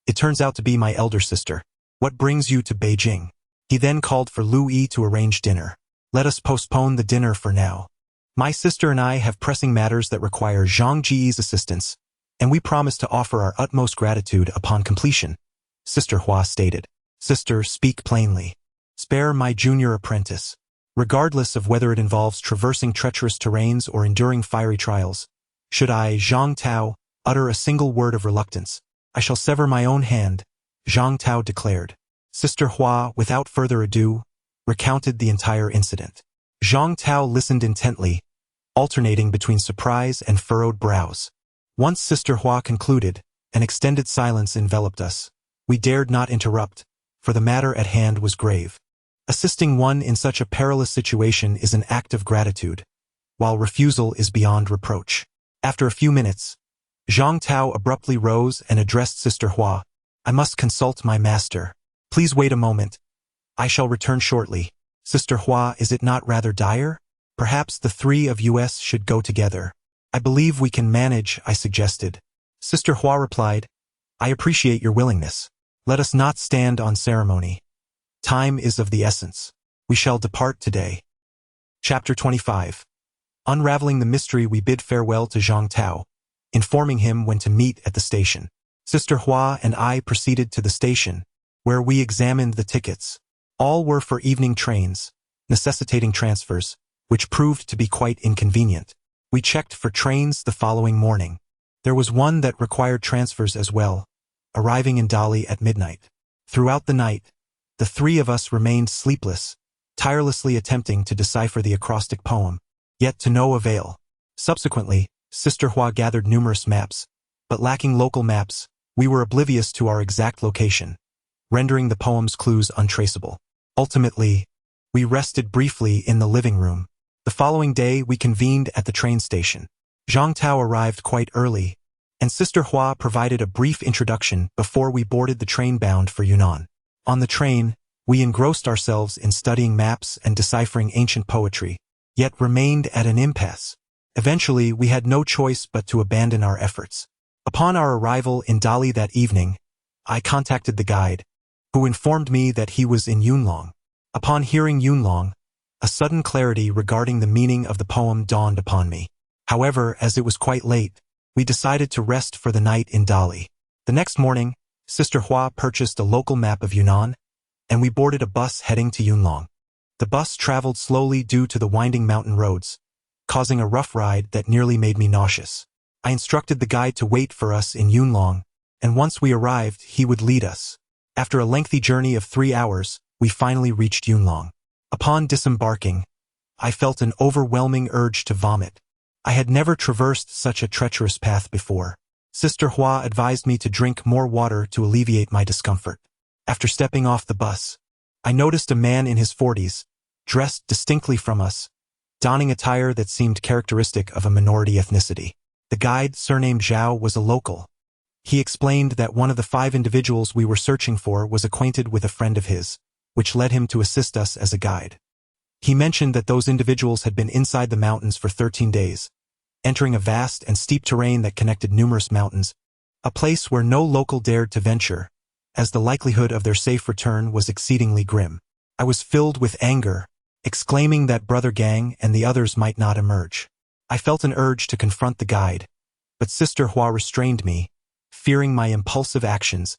It turns out to be my elder sister. What brings you to Beijing? He then called for Lu Yi to arrange dinner. Let us postpone the dinner for now. My sister and I have pressing matters that require Zhang Ji's assistance, and we promise to offer our utmost gratitude upon completion, Sister Hua stated. Sister, speak plainly. Spare my junior apprentice. Regardless of whether it involves traversing treacherous terrains or enduring fiery trials, should I, Zhang Tao, utter a single word of reluctance, I shall sever my own hand, Zhang Tao declared. Sister Hua, without further ado, recounted the entire incident. Zhang Tao listened intently, alternating between surprise and furrowed brows. Once Sister Hua concluded, an extended silence enveloped us. We dared not interrupt, for the matter at hand was grave. Assisting one in such a perilous situation is an act of gratitude, while refusal is beyond reproach. After a few minutes, Zhang Tao abruptly rose and addressed Sister Hua. I must consult my master. Please wait a moment. I shall return shortly. Sister Hua, is it not rather dire? Perhaps the three of us should go together. I believe we can manage, I suggested. Sister Hua replied, I appreciate your willingness. Let us not stand on ceremony. Time is of the essence. We shall depart today. Chapter 25. Unraveling the mystery, we bid farewell to Zhang Tao, informing him when to meet at the station. Sister Hua and I proceeded to the station, where we examined the tickets. All were for evening trains, necessitating transfers, which proved to be quite inconvenient. We checked for trains the following morning. There was one that required transfers as well, arriving in Dali at midnight. Throughout the night, the three of us remained sleepless, tirelessly attempting to decipher the acrostic poem, yet to no avail. Subsequently, Sister Hua gathered numerous maps, but lacking local maps, we were oblivious to our exact location, rendering the poem's clues untraceable. Ultimately, we rested briefly in the living room. The following day, we convened at the train station. Zhang Tao arrived quite early, and Sister Hua provided a brief introduction before we boarded the train bound for Yunnan. On the train, we engrossed ourselves in studying maps and deciphering ancient poetry, yet remained at an impasse. Eventually, we had no choice but to abandon our efforts. Upon our arrival in Dali that evening, I contacted the guide, who informed me that he was in Yunlong. Upon hearing Yunlong, a sudden clarity regarding the meaning of the poem dawned upon me. However, as it was quite late, we decided to rest for the night in Dali. The next morning, Sister Hua purchased a local map of Yunnan, and we boarded a bus heading to Yunlong. The bus traveled slowly due to the winding mountain roads, causing a rough ride that nearly made me nauseous. I instructed the guide to wait for us in Yunlong, and once we arrived, he would lead us. After a lengthy journey of 3 hours, we finally reached Yunlong. Upon disembarking, I felt an overwhelming urge to vomit. I had never traversed such a treacherous path before. Sister Hua advised me to drink more water to alleviate my discomfort. After stepping off the bus, I noticed a man in his 40s, dressed distinctly from us, donning attire that seemed characteristic of a minority ethnicity. The guide, surnamed Zhao, was a local. He explained that one of the 5 individuals we were searching for was acquainted with a friend of his, which led him to assist us as a guide. He mentioned that those individuals had been inside the mountains for 13 days, entering a vast and steep terrain that connected numerous mountains, a place where no local dared to venture, as the likelihood of their safe return was exceedingly grim. I was filled with anger, exclaiming that Brother Gang and the others might not emerge. I felt an urge to confront the guide, but Sister Hua restrained me, fearing my impulsive actions,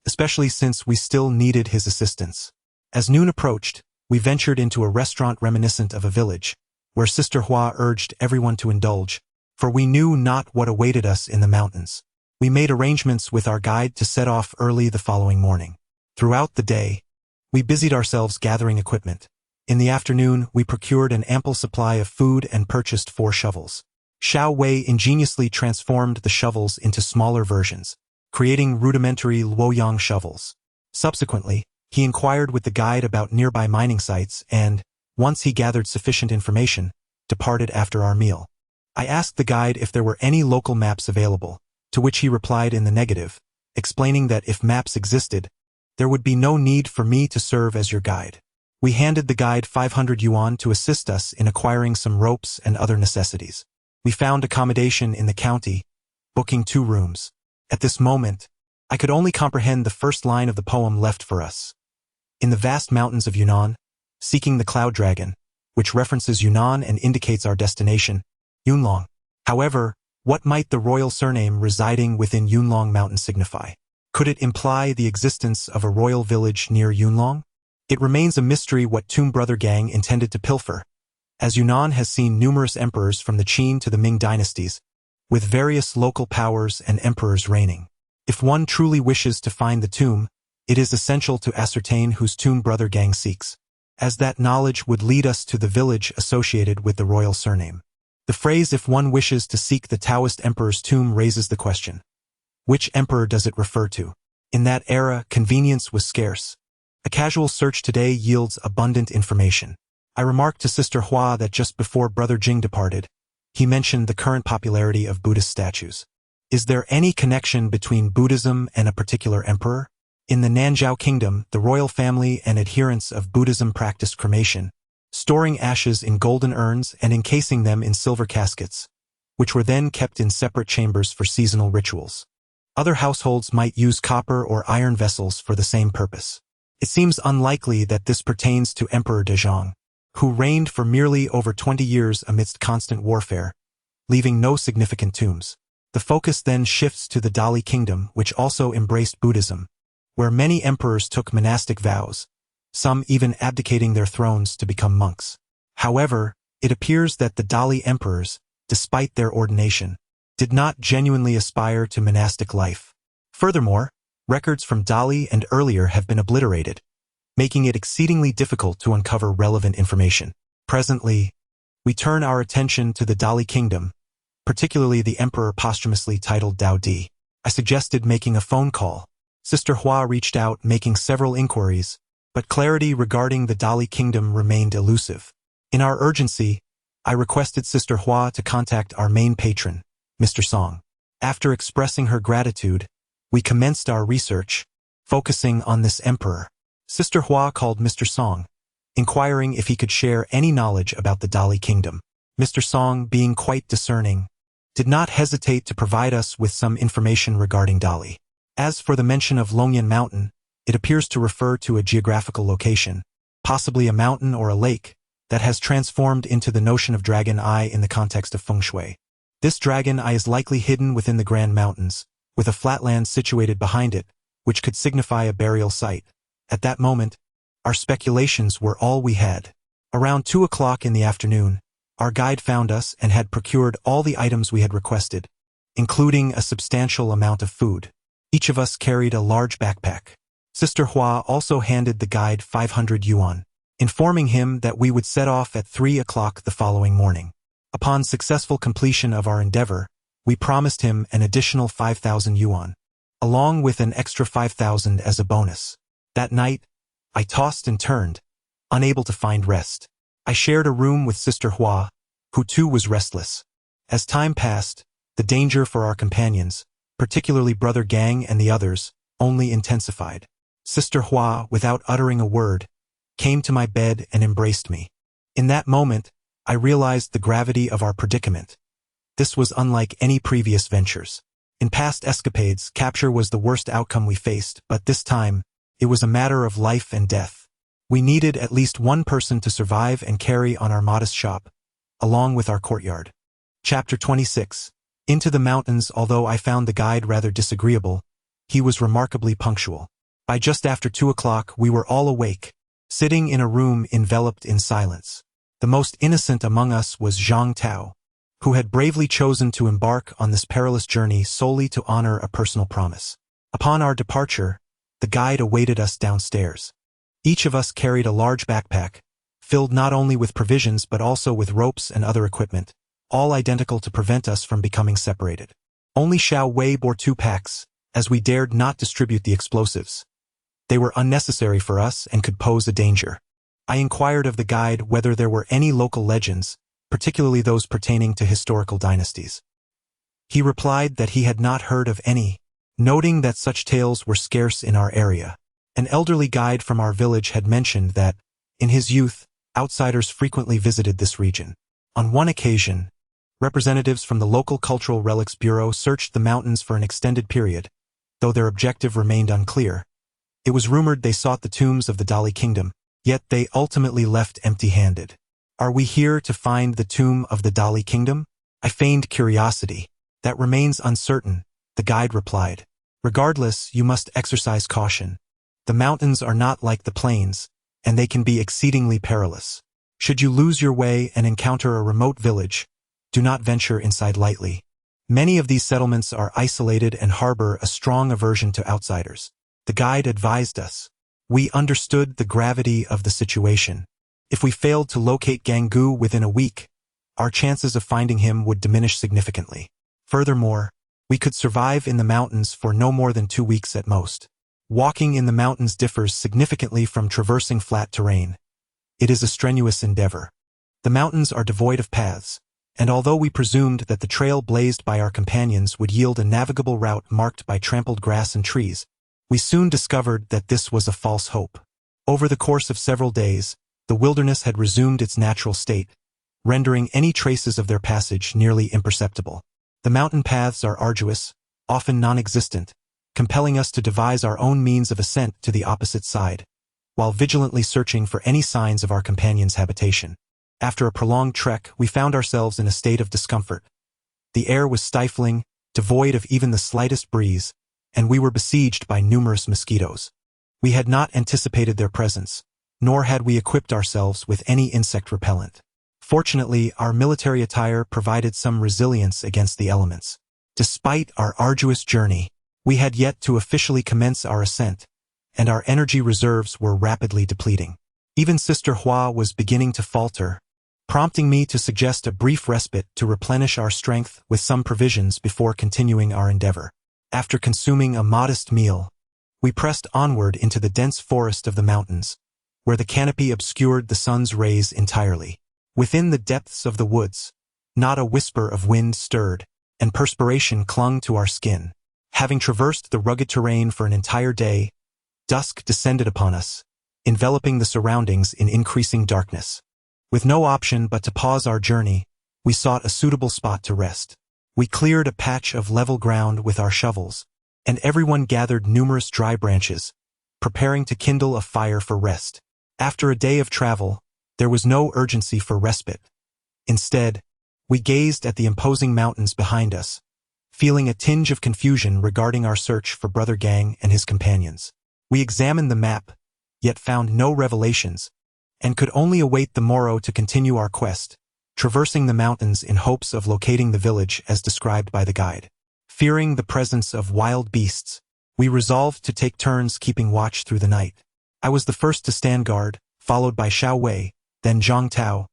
especially since we still needed his assistance. As noon approached, we ventured into a restaurant reminiscent of a village, where Sister Hua urged everyone to indulge, for we knew not what awaited us in the mountains. We made arrangements with our guide to set off early the following morning. Throughout the day, we busied ourselves gathering equipment. In the afternoon, we procured an ample supply of food and purchased 4 shovels. Xiao Wei ingeniously transformed the shovels into smaller versions, creating rudimentary Luoyang shovels. Subsequently, he inquired with the guide about nearby mining sites and, once he gathered sufficient information, departed after our meal. I asked the guide if there were any local maps available, to which he replied in the negative, explaining that if maps existed, there would be no need for me to serve as your guide. We handed the guide 500 yuan to assist us in acquiring some ropes and other necessities. We found accommodation in the county, booking 2 rooms. At this moment, I could only comprehend the first line of the poem left for us. In the vast mountains of Yunnan, seeking the cloud dragon, which references Yunnan and indicates our destination, Yunlong. However, what might the royal surname residing within Yunlong mountain signify? Could it imply the existence of a royal village near Yunlong? It remains a mystery what Tomb Brother gang intended to pilfer, as Yunnan has seen numerous emperors from the Qin to the Ming dynasties, with various local powers and emperors reigning. If one truly wishes to find the tomb, it is essential to ascertain whose Tomb Brother gang seeks, as that knowledge would lead us to the village associated with the royal surname. The phrase "if one wishes to seek the Taoist emperor's tomb" raises the question. Which emperor does it refer to? In that era, convenience was scarce. A casual search today yields abundant information. I remarked to Sister Hua that just before Brother Jing departed, he mentioned the current popularity of Buddhist statues. Is there any connection between Buddhism and a particular emperor? In the Nanzhao Kingdom, the royal family and adherents of Buddhism practiced cremation, storing ashes in golden urns and encasing them in silver caskets, which were then kept in separate chambers for seasonal rituals. Other households might use copper or iron vessels for the same purpose. It seems unlikely that this pertains to Emperor Dezhong, who reigned for merely over 20 years amidst constant warfare, leaving no significant tombs. The focus then shifts to the Dali Kingdom, which also embraced Buddhism, where many emperors took monastic vows, some even abdicating their thrones to become monks. However, it appears that the Dali emperors, despite their ordination, did not genuinely aspire to monastic life. Furthermore, records from Dali and earlier have been obliterated, making it exceedingly difficult to uncover relevant information. Presently, we turn our attention to the Dali Kingdom, particularly the emperor posthumously titled Dao Di. I suggested making a phone call. Sister Hua reached out, making several inquiries, but clarity regarding the Dali Kingdom remained elusive. In our urgency, I requested Sister Hua to contact our main patron, Mr. Song. After expressing her gratitude, we commenced our research, focusing on this emperor. Sister Hua called Mr. Song, inquiring if he could share any knowledge about the Dali Kingdom. Mr. Song, being quite discerning, did not hesitate to provide us with some information regarding Dali. As for the mention of Longyan Mountain, it appears to refer to a geographical location, possibly a mountain or a lake, that has transformed into the notion of dragon eye in the context of feng shui. This dragon eye is likely hidden within the Grand Mountains, with a flatland situated behind it, which could signify a burial site. At that moment, our speculations were all we had. Around 2 o'clock in the afternoon, our guide found us and had procured all the items we had requested, including a substantial amount of food. Each of us carried a large backpack. Sister Hua also handed the guide 500 yuan, informing him that we would set off at 3 o'clock the following morning. Upon successful completion of our endeavor, we promised him an additional 5,000 yuan, along with an extra 5,000 as a bonus. That night, I tossed and turned, unable to find rest. I shared a room with Sister Hua, who too was restless. As time passed, the danger for our companions, particularly Brother Gang and the others, only intensified. Sister Hua, without uttering a word, came to my bed and embraced me. In that moment, I realized the gravity of our predicament. This was unlike any previous ventures. In past escapades, capture was the worst outcome we faced, but this time, it was a matter of life and death. We needed at least one person to survive and carry on our modest shop, along with our courtyard. Chapter 26. Into the mountains. Although I found the guide rather disagreeable, he was remarkably punctual. By just after 2 o'clock, we were all awake, sitting in a room enveloped in silence. The most innocent among us was Zhang Tao, who had bravely chosen to embark on this perilous journey solely to honor a personal promise. Upon our departure, the guide awaited us downstairs. Each of us carried a large backpack, filled not only with provisions but also with ropes and other equipment, all identical to prevent us from becoming separated. Only Xiao Wei bore 2 packs, as we dared not distribute the explosives. They were unnecessary for us and could pose a danger. I inquired of the guide whether there were any local legends, particularly those pertaining to historical dynasties. He replied that he had not heard of any, noting that such tales were scarce in our area. An elderly guide from our village had mentioned that, in his youth, outsiders frequently visited this region. On one occasion, representatives from the local Cultural Relics Bureau searched the mountains for an extended period, though their objective remained unclear. It was rumored they sought the tombs of the Dali kingdom, yet they ultimately left empty-handed. Are we here to find the tomb of the Dali kingdom? I feigned curiosity. That remains uncertain, the guide replied. Regardless, you must exercise caution. The mountains are not like the plains, and they can be exceedingly perilous. Should you lose your way and encounter a remote village, do not venture inside lightly. Many of these settlements are isolated and harbor a strong aversion to outsiders. The guide advised us. We understood the gravity of the situation. If we failed to locate Gangu within a week, our chances of finding him would diminish significantly. Furthermore, we could survive in the mountains for no more than 2 weeks at most. Walking in the mountains differs significantly from traversing flat terrain. It is a strenuous endeavor. The mountains are devoid of paths, and although we presumed that the trail blazed by our companions would yield a navigable route marked by trampled grass and trees, we soon discovered that this was a false hope. Over the course of several days, the wilderness had resumed its natural state, rendering any traces of their passage nearly imperceptible. The mountain paths are arduous, often non-existent, compelling us to devise our own means of ascent to the opposite side, while vigilantly searching for any signs of our companions' habitation. After a prolonged trek, we found ourselves in a state of discomfort. The air was stifling, devoid of even the slightest breeze, and we were besieged by numerous mosquitoes. We had not anticipated their presence, nor had we equipped ourselves with any insect repellent. Fortunately, our military attire provided some resilience against the elements. Despite our arduous journey, we had yet to officially commence our ascent, and our energy reserves were rapidly depleting. Even Sister Hua was beginning to falter, prompting me to suggest a brief respite to replenish our strength with some provisions before continuing our endeavor. After consuming a modest meal, we pressed onward into the dense forest of the mountains, where the canopy obscured the sun's rays entirely. Within the depths of the woods, not a whisper of wind stirred, and perspiration clung to our skin. Having traversed the rugged terrain for an entire day, dusk descended upon us, enveloping the surroundings in increasing darkness. With no option but to pause our journey, we sought a suitable spot to rest. We cleared a patch of level ground with our shovels, and everyone gathered numerous dry branches, preparing to kindle a fire for rest. After a day of travel, there was no urgency for respite. Instead, we gazed at the imposing mountains behind us, feeling a tinge of confusion regarding our search for Brother Gang and his companions. We examined the map, yet found no revelations, and could only await the morrow to continue our quest, traversing the mountains in hopes of locating the village as described by the guide. Fearing the presence of wild beasts, we resolved to take turns keeping watch through the night. I was the first to stand guard, followed by Xiao Wei, then Zhang Tao,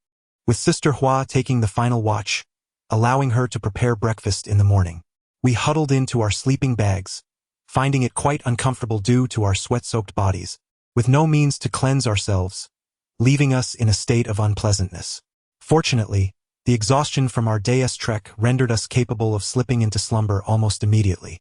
with Sister Hua taking the final watch, allowing her to prepare breakfast in the morning. We huddled into our sleeping bags, finding it quite uncomfortable due to our sweat-soaked bodies, with no means to cleanse ourselves, leaving us in a state of unpleasantness. Fortunately, the exhaustion from our day's trek rendered us capable of slipping into slumber almost immediately.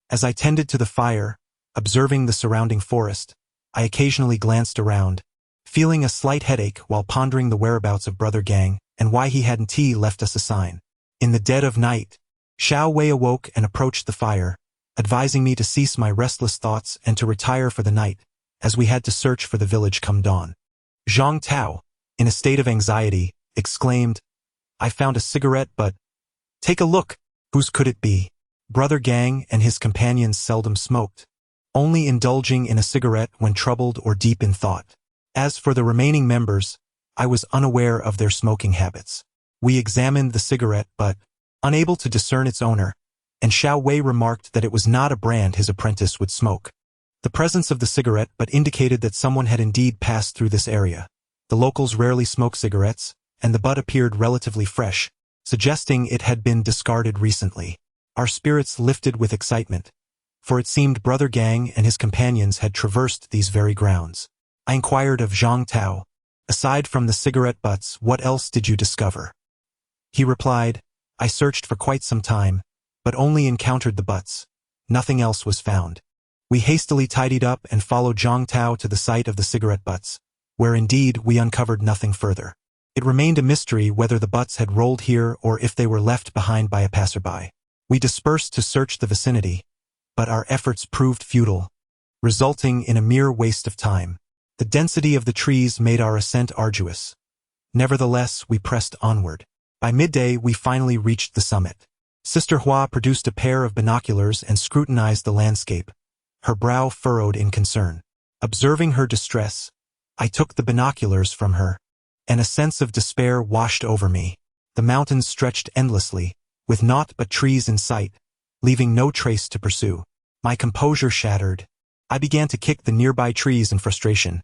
As I tended to the fire, observing the surrounding forest, I occasionally glanced around, feeling a slight headache while pondering the whereabouts of Brother Gang and why he hadn't left us a sign. In the dead of night, Xiao Wei awoke and approached the fire, advising me to cease my restless thoughts and to retire for the night, as we had to search for the village come dawn. Zhang Tao, in a state of anxiety, exclaimed, "I found a cigarette, but take a look, whose could it be?" Brother Gang and his companions seldom smoked, only indulging in a cigarette when troubled or deep in thought. As for the remaining members, I was unaware of their smoking habits. We examined the cigarette but, unable to discern its owner, and Xiao Wei remarked that it was not a brand his apprentice would smoke. The presence of the cigarette but indicated that someone had indeed passed through this area. The locals rarely smoke cigarettes, and the butt appeared relatively fresh, suggesting it had been discarded recently. Our spirits lifted with excitement, for it seemed Brother Gang and his companions had traversed these very grounds. I inquired of Zhang Tao, Aside from the cigarette butts, what else did you discover? He replied, I searched for quite some time, but only encountered the butts. Nothing else was found. We hastily tidied up and followed Zhang Tao to the site of the cigarette butts, where indeed we uncovered nothing further. It remained a mystery whether the butts had rolled here or if they were left behind by a passerby. We dispersed to search the vicinity, but our efforts proved futile, resulting in a mere waste of time. The density of the trees made our ascent arduous. Nevertheless, we pressed onward. By midday, we finally reached the summit. Sister Hua produced a pair of binoculars and scrutinized the landscape, her brow furrowed in concern. Observing her distress, I took the binoculars from her, and a sense of despair washed over me. The mountains stretched endlessly, with naught but trees in sight, leaving no trace to pursue. My composure shattered. I began to kick the nearby trees in frustration,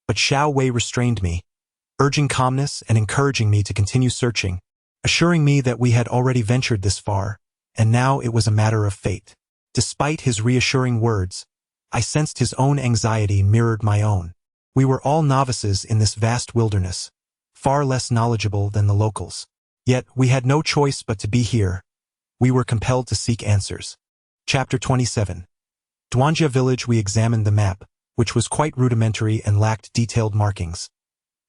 but Xiao Wei restrained me, urging calmness and encouraging me to continue searching, assuring me that we had already ventured this far, and now it was a matter of fate. Despite his reassuring words, I sensed his own anxiety mirrored my own. We were all novices in this vast wilderness, far less knowledgeable than the locals. Yet we had no choice but to be here. We were compelled to seek answers. Chapter 27. Duanjia village. We examined the map, which was quite rudimentary and lacked detailed markings.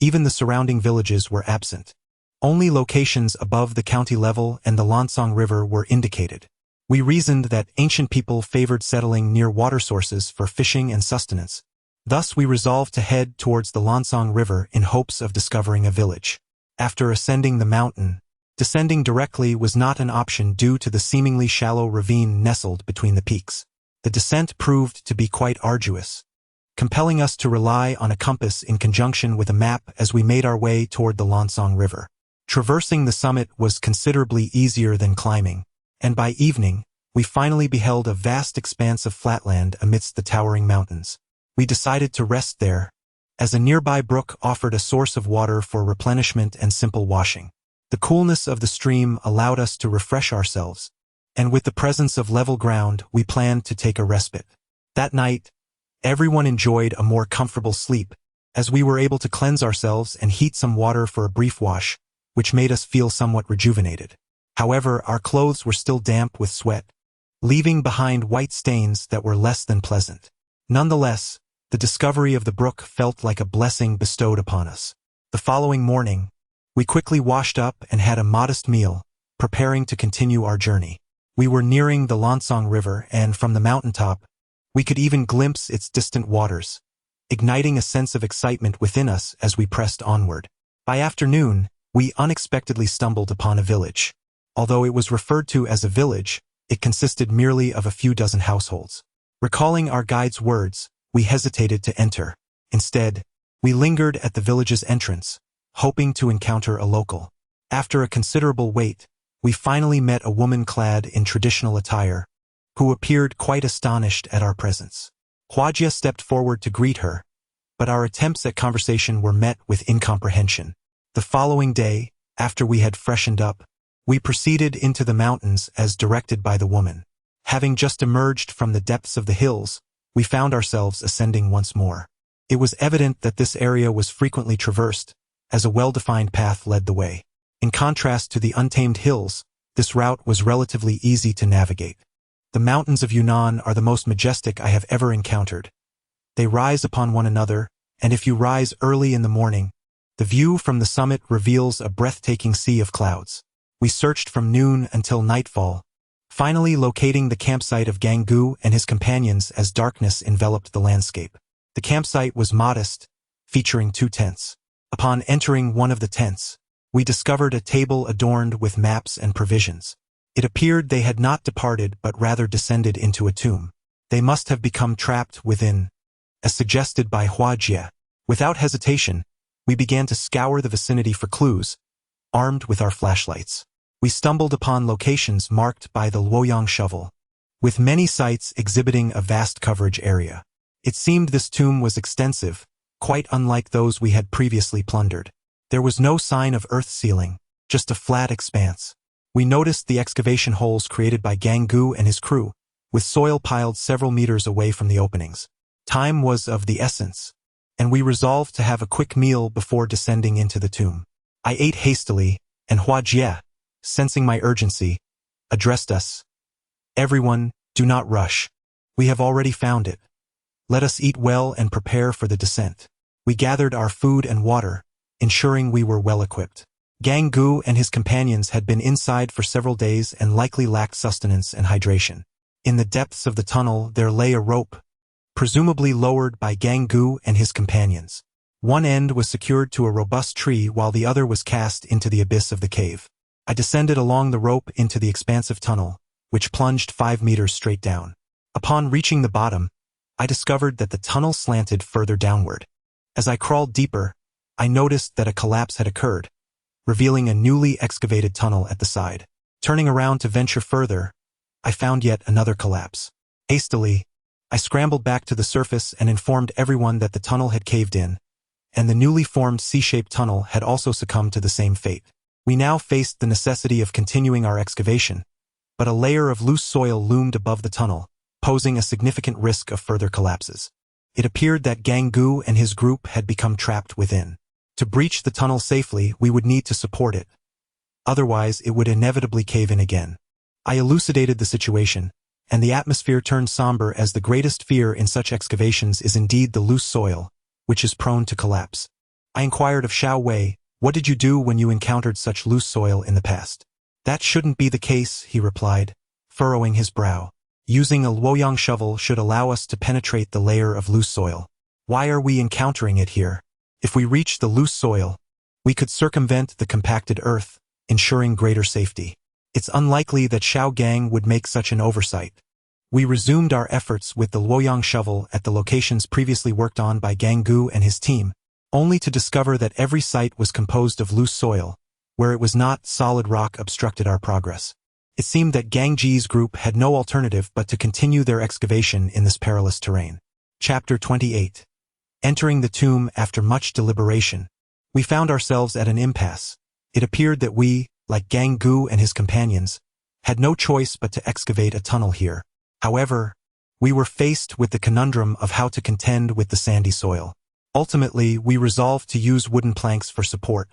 Even the surrounding villages were absent. Only locations above the county level and the Lansong River were indicated. We reasoned that ancient people favored settling near water sources for fishing and sustenance. Thus we resolved to head towards the Lansong River in hopes of discovering a village. After ascending the mountain, descending directly was not an option due to the seemingly shallow ravine nestled between the peaks. The descent proved to be quite arduous, compelling us to rely on a compass in conjunction with a map as we made our way toward the Lansong River. Traversing the summit was considerably easier than climbing, and by evening, we finally beheld a vast expanse of flatland amidst the towering mountains. We decided to rest there, as a nearby brook offered a source of water for replenishment and simple washing. The coolness of the stream allowed us to refresh ourselves, and with the presence of level ground, we planned to take a respite. That night, everyone enjoyed a more comfortable sleep, as we were able to cleanse ourselves and heat some water for a brief wash, which made us feel somewhat rejuvenated. However, our clothes were still damp with sweat, leaving behind white stains that were less than pleasant. Nonetheless, the discovery of the brook felt like a blessing bestowed upon us. The following morning, we quickly washed up and had a modest meal, preparing to continue our journey. We were nearing the Lansong River, and from the mountaintop, we could even glimpse its distant waters, igniting a sense of excitement within us as we pressed onward. By afternoon, we unexpectedly stumbled upon a village. Although it was referred to as a village, it consisted merely of a few dozen households. Recalling our guide's words, we hesitated to enter. Instead, we lingered at the village's entrance, hoping to encounter a local. After a considerable wait, we finally met a woman clad in traditional attire, who appeared quite astonished at our presence. Huajia stepped forward to greet her, but our attempts at conversation were met with incomprehension. The following day, after we had freshened up, we proceeded into the mountains as directed by the woman. Having just emerged from the depths of the hills, we found ourselves ascending once more. It was evident that this area was frequently traversed, as a well-defined path led the way. In contrast to the untamed hills, this route was relatively easy to navigate. The mountains of Yunnan are the most majestic I have ever encountered. They rise upon one another, and if you rise early in the morning, the view from the summit reveals a breathtaking sea of clouds. We searched from noon until nightfall, finally locating the campsite of Ganggu and his companions as darkness enveloped the landscape. The campsite was modest, featuring 2 tents. Upon entering one of the tents, we discovered a table adorned with maps and provisions. It appeared they had not departed but rather descended into a tomb. They must have become trapped within, as suggested by Huajia. Without hesitation, we began to scour the vicinity for clues, armed with our flashlights. We stumbled upon locations marked by the Luoyang shovel, with many sites exhibiting a vast coverage area. It seemed this tomb was extensive, quite unlike those we had previously plundered. There was no sign of earth sealing, just a flat expanse. We noticed the excavation holes created by Ganggu and his crew, with soil piled several meters away from the openings. Time was of the essence, and we resolved to have a quick meal before descending into the tomb. I ate hastily, and Hua Jie, sensing my urgency, addressed us. Everyone, do not rush. We have already found it. Let us eat well and prepare for the descent. We gathered our food and water, ensuring we were well equipped. Gang Gu and his companions had been inside for several days and likely lacked sustenance and hydration. In the depths of the tunnel there lay a rope, presumably lowered by Gang Gu and his companions. One end was secured to a robust tree while the other was cast into the abyss of the cave. I descended along the rope into the expansive tunnel, which plunged 5 meters straight down. Upon reaching the bottom, I discovered that the tunnel slanted further downward. As I crawled deeper, I noticed that a collapse had occurred, revealing a newly excavated tunnel at the side. Turning around to venture further, I found yet another collapse. Hastily, I scrambled back to the surface and informed everyone that the tunnel had caved in, and the newly formed C-shaped tunnel had also succumbed to the same fate. We now faced the necessity of continuing our excavation, but a layer of loose soil loomed above the tunnel, posing a significant risk of further collapses. It appeared that Gang Gu and his group had become trapped within. To breach the tunnel safely, we would need to support it. Otherwise, it would inevitably cave in again. I elucidated the situation, and the atmosphere turned somber as the greatest fear in such excavations is indeed the loose soil, which is prone to collapse. I inquired of Xiao Wei, "What did you do when you encountered such loose soil in the past?" "That shouldn't be the case," he replied, furrowing his brow. "Using a luoyang shovel should allow us to penetrate the layer of loose soil. Why are we encountering it here? If we reach the loose soil, we could circumvent the compacted earth, ensuring greater safety. It's unlikely that Xiao Gang would make such an oversight." We resumed our efforts with the luoyang shovel at the locations previously worked on by Gang Gu and his team, only to discover that every site was composed of loose soil, where it was not solid rock obstructed our progress. It seemed that Gang Ji's group had no alternative but to continue their excavation in this perilous terrain. Chapter 28. Entering the tomb after much deliberation, we found ourselves at an impasse. It appeared that we, like Gang Gu and his companions, had no choice but to excavate a tunnel here. However, we were faced with the conundrum of how to contend with the sandy soil. Ultimately, we resolved to use wooden planks for support,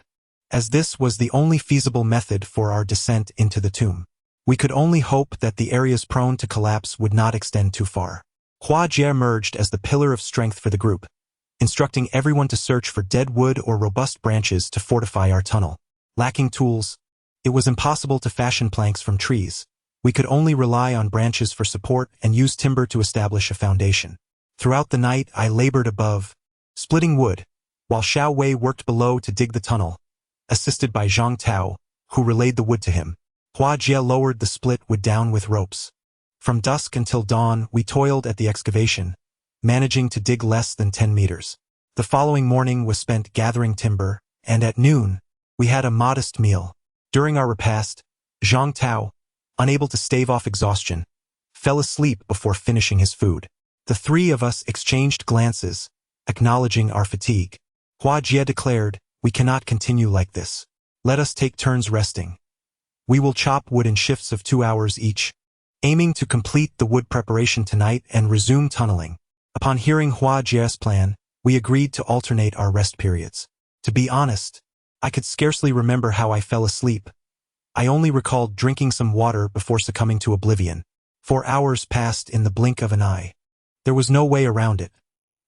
as this was the only feasible method for our descent into the tomb. We could only hope that the areas prone to collapse would not extend too far. Hua Jie emerged as the pillar of strength for the group, instructing everyone to search for dead wood or robust branches to fortify our tunnel. Lacking tools, it was impossible to fashion planks from trees. We could only rely on branches for support and use timber to establish a foundation. Throughout the night, I labored above, splitting wood, while Xiao Wei worked below to dig the tunnel, assisted by Zhang Tao, who relayed the wood to him. Hua Jie lowered the split wood down with ropes. From dusk until dawn, we toiled at the excavation, managing to dig less than 10 meters. The following morning was spent gathering timber, and at noon, we had a modest meal. During our repast, Zhang Tao, unable to stave off exhaustion, fell asleep before finishing his food. The three of us exchanged glances, acknowledging our fatigue. Hua Jie declared, "We cannot continue like this. Let us take turns resting. We will chop wood in shifts of 2 hours each, aiming to complete the wood preparation tonight and resume tunneling." Upon hearing Hua Jie's plan, we agreed to alternate our rest periods. To be honest, I could scarcely remember how I fell asleep. I only recalled drinking some water before succumbing to oblivion. 4 hours passed in the blink of an eye. There was no way around it.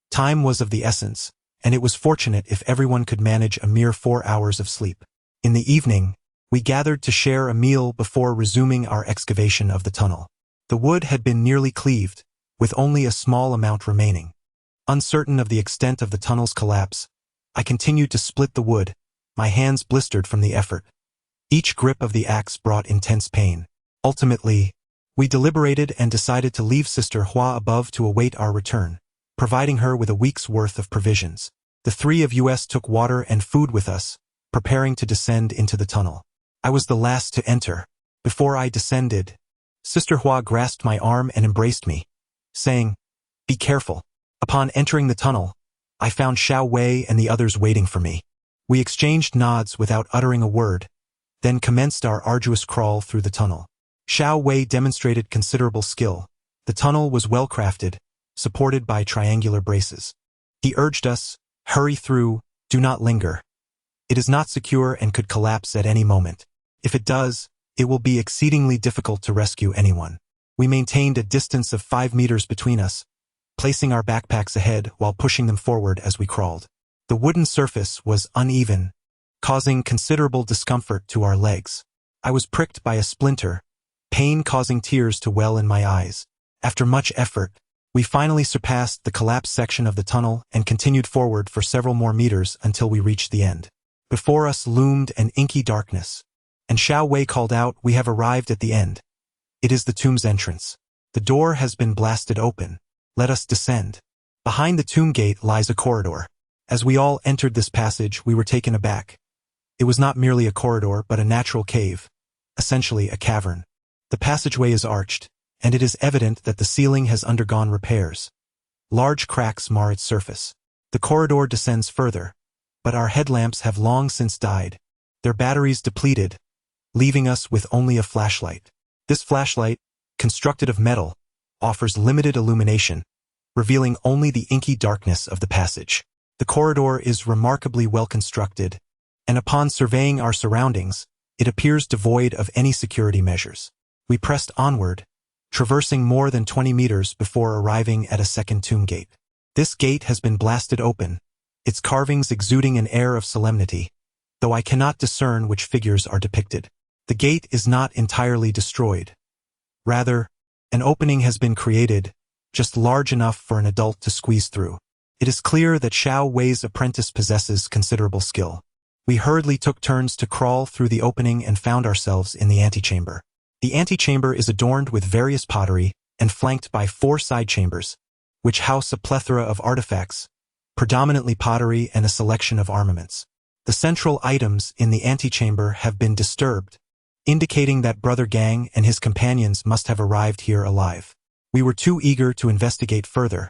Time was of the essence, and it was fortunate if everyone could manage a mere 4 hours of sleep. In the evening, we gathered to share a meal before resuming our excavation of the tunnel. The wood had been nearly cleaved, with only a small amount remaining. Uncertain of the extent of the tunnel's collapse, I continued to split the wood, my hands blistered from the effort. Each grip of the axe brought intense pain. Ultimately, we deliberated and decided to leave Sister Hua above to await our return, providing her with a week's worth of provisions. The three of us took water and food with us, preparing to descend into the tunnel. I was the last to enter. Before I descended, Sister Hua grasped my arm and embraced me, saying, "Be careful." Upon entering the tunnel, I found Xiao Wei and the others waiting for me. We exchanged nods without uttering a word, then commenced our arduous crawl through the tunnel. Xiao Wei demonstrated considerable skill. The tunnel was well crafted, supported by triangular braces. He urged us, Hurry through, do not linger. It is not secure and could collapse at any moment. If it does, it will be exceedingly difficult to rescue anyone. We maintained a distance of 5 meters between us, placing our backpacks ahead while pushing them forward as we crawled. The wooden surface was uneven, causing considerable discomfort to our legs. I was pricked by a splinter, pain causing tears to well in my eyes. After much effort, we finally surpassed the collapsed section of the tunnel and continued forward for several more meters until we reached the end. Before us loomed an inky darkness, and Xiao Wei called out, "We have arrived at the end. It is the tomb's entrance. The door has been blasted open. Let us descend." Behind the tomb gate lies a corridor. As we all entered this passage, we were taken aback. It was not merely a corridor, but a natural cave, essentially a cavern. The passageway is arched, and it is evident that the ceiling has undergone repairs. Large cracks mar its surface. The corridor descends further, but our headlamps have long since died, their batteries depleted, leaving us with only a flashlight. This flashlight, constructed of metal, offers limited illumination, revealing only the inky darkness of the passage. The corridor is remarkably well constructed, and upon surveying our surroundings, it appears devoid of any security measures. We pressed onward, traversing more than 20 meters before arriving at a second tomb gate. This gate has been blasted open, its carvings exuding an air of solemnity, though I cannot discern which figures are depicted. The gate is not entirely destroyed. Rather, an opening has been created, just large enough for an adult to squeeze through. It is clear that Xiao Wei's apprentice possesses considerable skill. We hurriedly took turns to crawl through the opening and found ourselves in the antechamber. The antechamber is adorned with various pottery and flanked by 4 side chambers, which house a plethora of artifacts, predominantly pottery and a selection of armaments. The central items in the antechamber have been disturbed, indicating that Brother Gang and his companions must have arrived here alive. We were too eager to investigate further,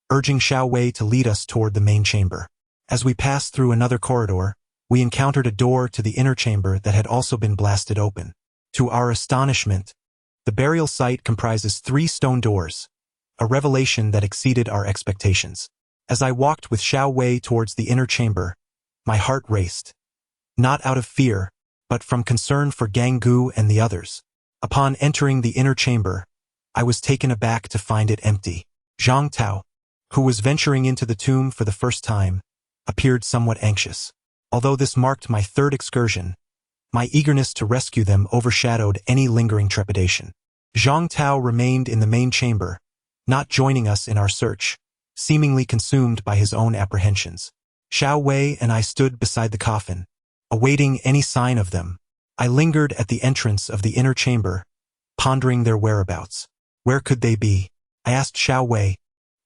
urging Xiao Wei to lead us toward the main chamber. As we passed through another corridor, we encountered a door to the inner chamber that had also been blasted open. To our astonishment, the burial site comprises 3 stone doors, a revelation that exceeded our expectations. As I walked with Xiao Wei towards the inner chamber, my heart raced, not out of fear, but from concern for Gang Gu and the others. Upon entering the inner chamber, I was taken aback to find it empty. Zhang Tao, who was venturing into the tomb for the first time, appeared somewhat anxious. Although this marked my 3rd excursion, my eagerness to rescue them overshadowed any lingering trepidation. Zhang Tao remained in the main chamber, not joining us in our search, seemingly consumed by his own apprehensions. Xiao Wei and I stood beside the coffin, awaiting any sign of them. I lingered at the entrance of the inner chamber, pondering their whereabouts. Where could they be? I asked Xiao Wei,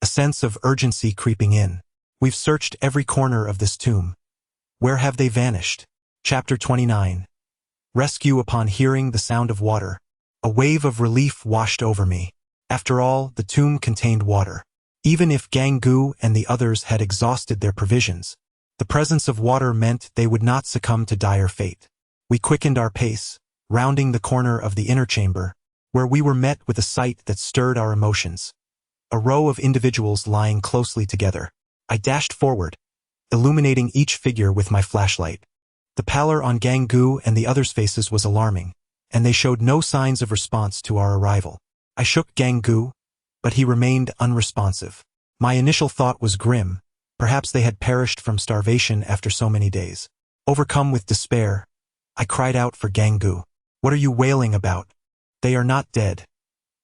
a sense of urgency creeping in. We've searched every corner of this tomb. Where have they vanished? Chapter 29. Rescue upon hearing the sound of water. A wave of relief washed over me. After all, the tomb contained water. Even if Gang Gu and the others had exhausted their provisions, the presence of water meant they would not succumb to dire fate. We quickened our pace, rounding the corner of the inner chamber, where we were met with a sight that stirred our emotions. A row of individuals lying closely together. I dashed forward, illuminating each figure with my flashlight. The pallor on Gang Gu and the others' faces was alarming, and they showed no signs of response to our arrival. I shook Gang Gu, but he remained unresponsive. My initial thought was grim. Perhaps they had perished from starvation after so many days. Overcome with despair, I cried out for Gang Gu. "What are you wailing about? They are not dead.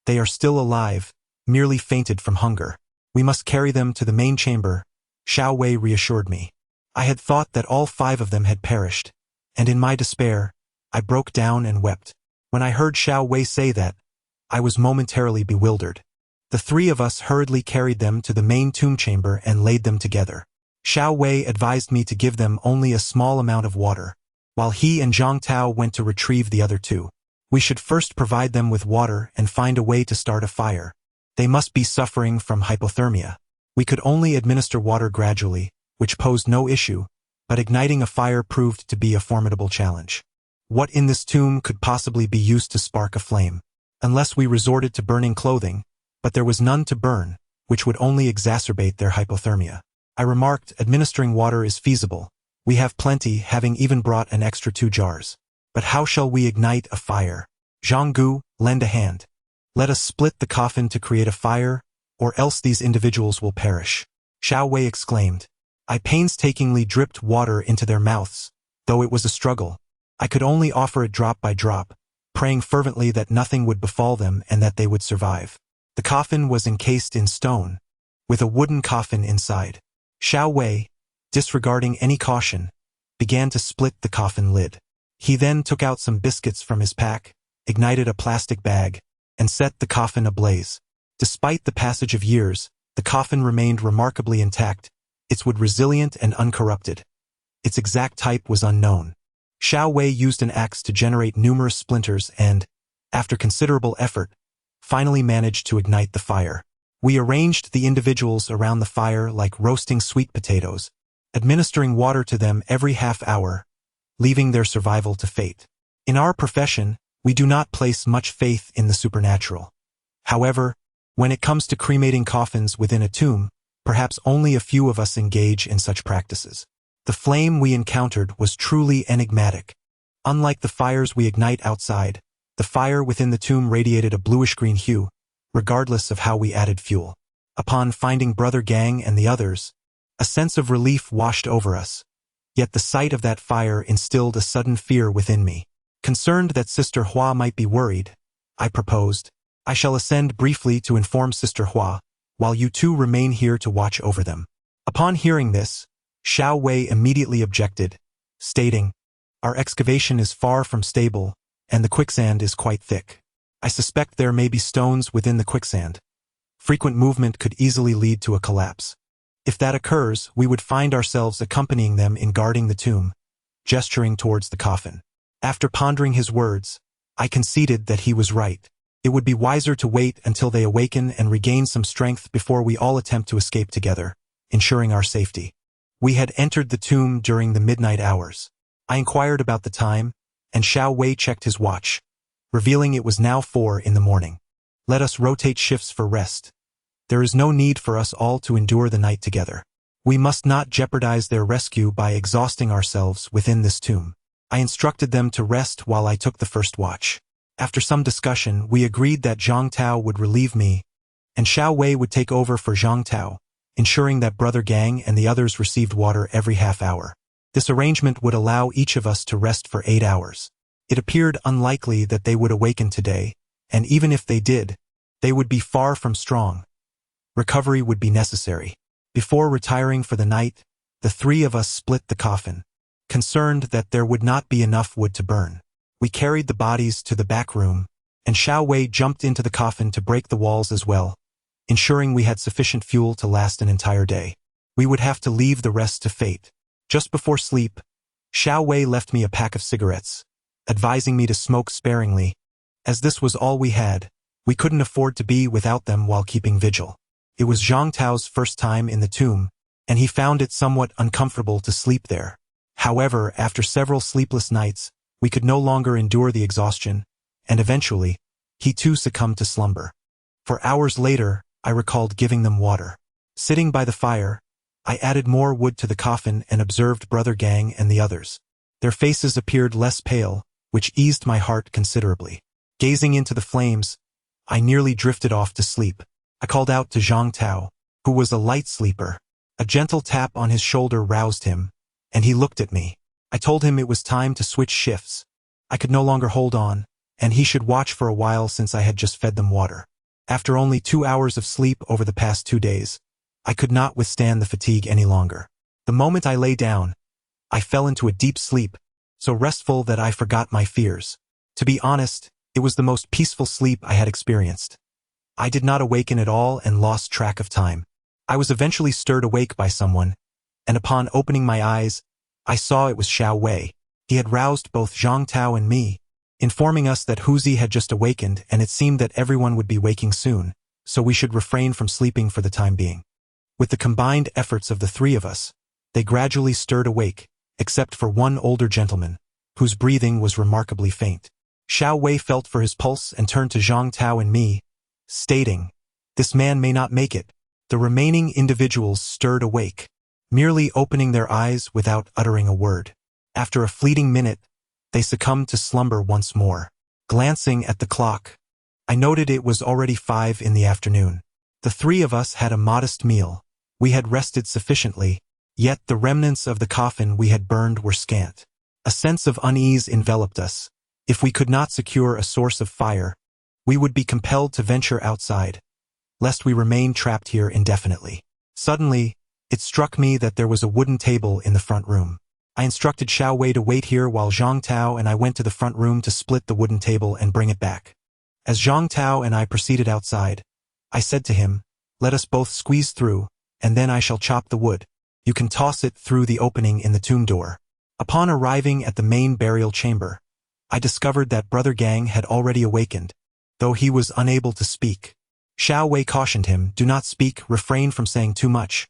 They are still alive, merely fainted from hunger. We must carry them to the main chamber," Xiao Wei reassured me. I had thought that all 5 of them had perished, and in my despair, I broke down and wept. When I heard Xiao Wei say that, I was momentarily bewildered. The 3 of us hurriedly carried them to the main tomb chamber and laid them together. Xiao Wei advised me to give them only a small amount of water, while he and Zhang Tao went to retrieve the other 2. We should first provide them with water and find a way to start a fire. They must be suffering from hypothermia. We could only administer water gradually, which posed no issue, but igniting a fire proved to be a formidable challenge. What in this tomb could possibly be used to spark a flame? Unless we resorted to burning clothing, but there was none to burn, which would only exacerbate their hypothermia. I remarked, administering water is feasible. We have plenty, having even brought an extra 2 jars. But how shall we ignite a fire? Zhanggu, lend a hand. Let us split the coffin to create a fire, or else these individuals will perish. Xiao Wei exclaimed. I painstakingly dripped water into their mouths, though it was a struggle. I could only offer it drop by drop, praying fervently that nothing would befall them and that they would survive. The coffin was encased in stone, with a wooden coffin inside. Xiao Wei, disregarding any caution, began to split the coffin lid. He then took out some biscuits from his pack, ignited a plastic bag, and set the coffin ablaze. Despite the passage of years, the coffin remained remarkably intact, its wood resilient and uncorrupted. Its exact type was unknown. Xiao Wei used an axe to generate numerous splinters and, after considerable effort, finally managed to ignite the fire. We arranged the individuals around the fire like roasting sweet potatoes, administering water to them every half hour, leaving their survival to fate. In our profession, we do not place much faith in the supernatural. However, when it comes to cremating coffins within a tomb, perhaps only a few of us engage in such practices. The flame we encountered was truly enigmatic. Unlike the fires we ignite outside, the fire within the tomb radiated a bluish-green hue, regardless of how we added fuel. Upon finding Brother Gang and the others, a sense of relief washed over us. Yet the sight of that fire instilled a sudden fear within me. Concerned that Sister Hua might be worried, I proposed, I shall ascend briefly to inform Sister Hua, while you two remain here to watch over them. Upon hearing this, Xiao Wei immediately objected, stating, our excavation is far from stable, and the quicksand is quite thick. I suspect there may be stones within the quicksand. Frequent movement could easily lead to a collapse. If that occurs, we would find ourselves accompanying them in guarding the tomb, gesturing towards the coffin. After pondering his words, I conceded that he was right. It would be wiser to wait until they awaken and regain some strength before we all attempt to escape together, ensuring our safety. We had entered the tomb during the midnight hours. I inquired about the time, and Xiao Wei checked his watch, revealing it was now 4 in the morning. Let us rotate shifts for rest. There is no need for us all to endure the night together. We must not jeopardize their rescue by exhausting ourselves within this tomb. I instructed them to rest while I took the first watch. After some discussion, we agreed that Zhang Tao would relieve me, and Xiao Wei would take over for Zhang Tao, ensuring that Brother Gang and the others received water every half hour. This arrangement would allow each of us to rest for 8 hours. It appeared unlikely that they would awaken today, and even if they did, they would be far from strong. Recovery would be necessary. Before retiring for the night, the 3 of us split the coffin, concerned that there would not be enough wood to burn. We carried the bodies to the back room, and Xiao Wei jumped into the coffin to break the walls as well, ensuring we had sufficient fuel to last an entire day. We would have to leave the rest to fate. Just before sleep, Xiao Wei left me a pack of cigarettes, advising me to smoke sparingly. As this was all we had, we couldn't afford to be without them while keeping vigil. It was Zhang Tao's first time in the tomb, and he found it somewhat uncomfortable to sleep there. However, after several sleepless nights, we could no longer endure the exhaustion, and eventually, he too succumbed to slumber. For hours later, I recalled giving them water. Sitting by the fire, I added more wood to the coffin and observed Brother Gang and the others. Their faces appeared less pale, which eased my heart considerably. Gazing into the flames, I nearly drifted off to sleep. I called out to Zhang Tao, who was a light sleeper. A gentle tap on his shoulder roused him, and he looked at me. I told him it was time to switch shifts. I could no longer hold on, and he should watch for a while since I had just fed them water. After only 2 hours of sleep over the past 2 days, I could not withstand the fatigue any longer. The moment I lay down, I fell into a deep sleep, so restful that I forgot my fears. To be honest, it was the most peaceful sleep I had experienced. I did not awaken at all and lost track of time. I was eventually stirred awake by someone, and upon opening my eyes, I saw it was Xiao Wei. He had roused both Zhang Tao and me, informing us that Huzi had just awakened and it seemed that everyone would be waking soon, so we should refrain from sleeping for the time being. With the combined efforts of the 3 of us, they gradually stirred awake, except for one older gentleman, whose breathing was remarkably faint. Xiao Wei felt for his pulse and turned to Zhang Tao and me, stating, "This man may not make it." The remaining individuals stirred awake. merely opening their eyes without uttering a word. After a fleeting minute, they succumbed to slumber once more. Glancing at the clock, I noted it was already 5 in the afternoon. The three of us had a modest meal. We had rested sufficiently, yet the remnants of the coffin we had burned were scant. A sense of unease enveloped us. If we could not secure a source of fire, we would be compelled to venture outside, lest we remain trapped here indefinitely. Suddenly, it struck me that there was a wooden table in the front room. I instructed Xiao Wei to wait here while Zhang Tao and I went to the front room to split the wooden table and bring it back. As Zhang Tao and I proceeded outside, I said to him, "Let us both squeeze through, and then I shall chop the wood. You can toss it through the opening in the tomb door." Upon arriving at the main burial chamber, I discovered that Brother Gang had already awakened, though he was unable to speak. Xiao Wei cautioned him, "Do not speak, refrain from saying too much.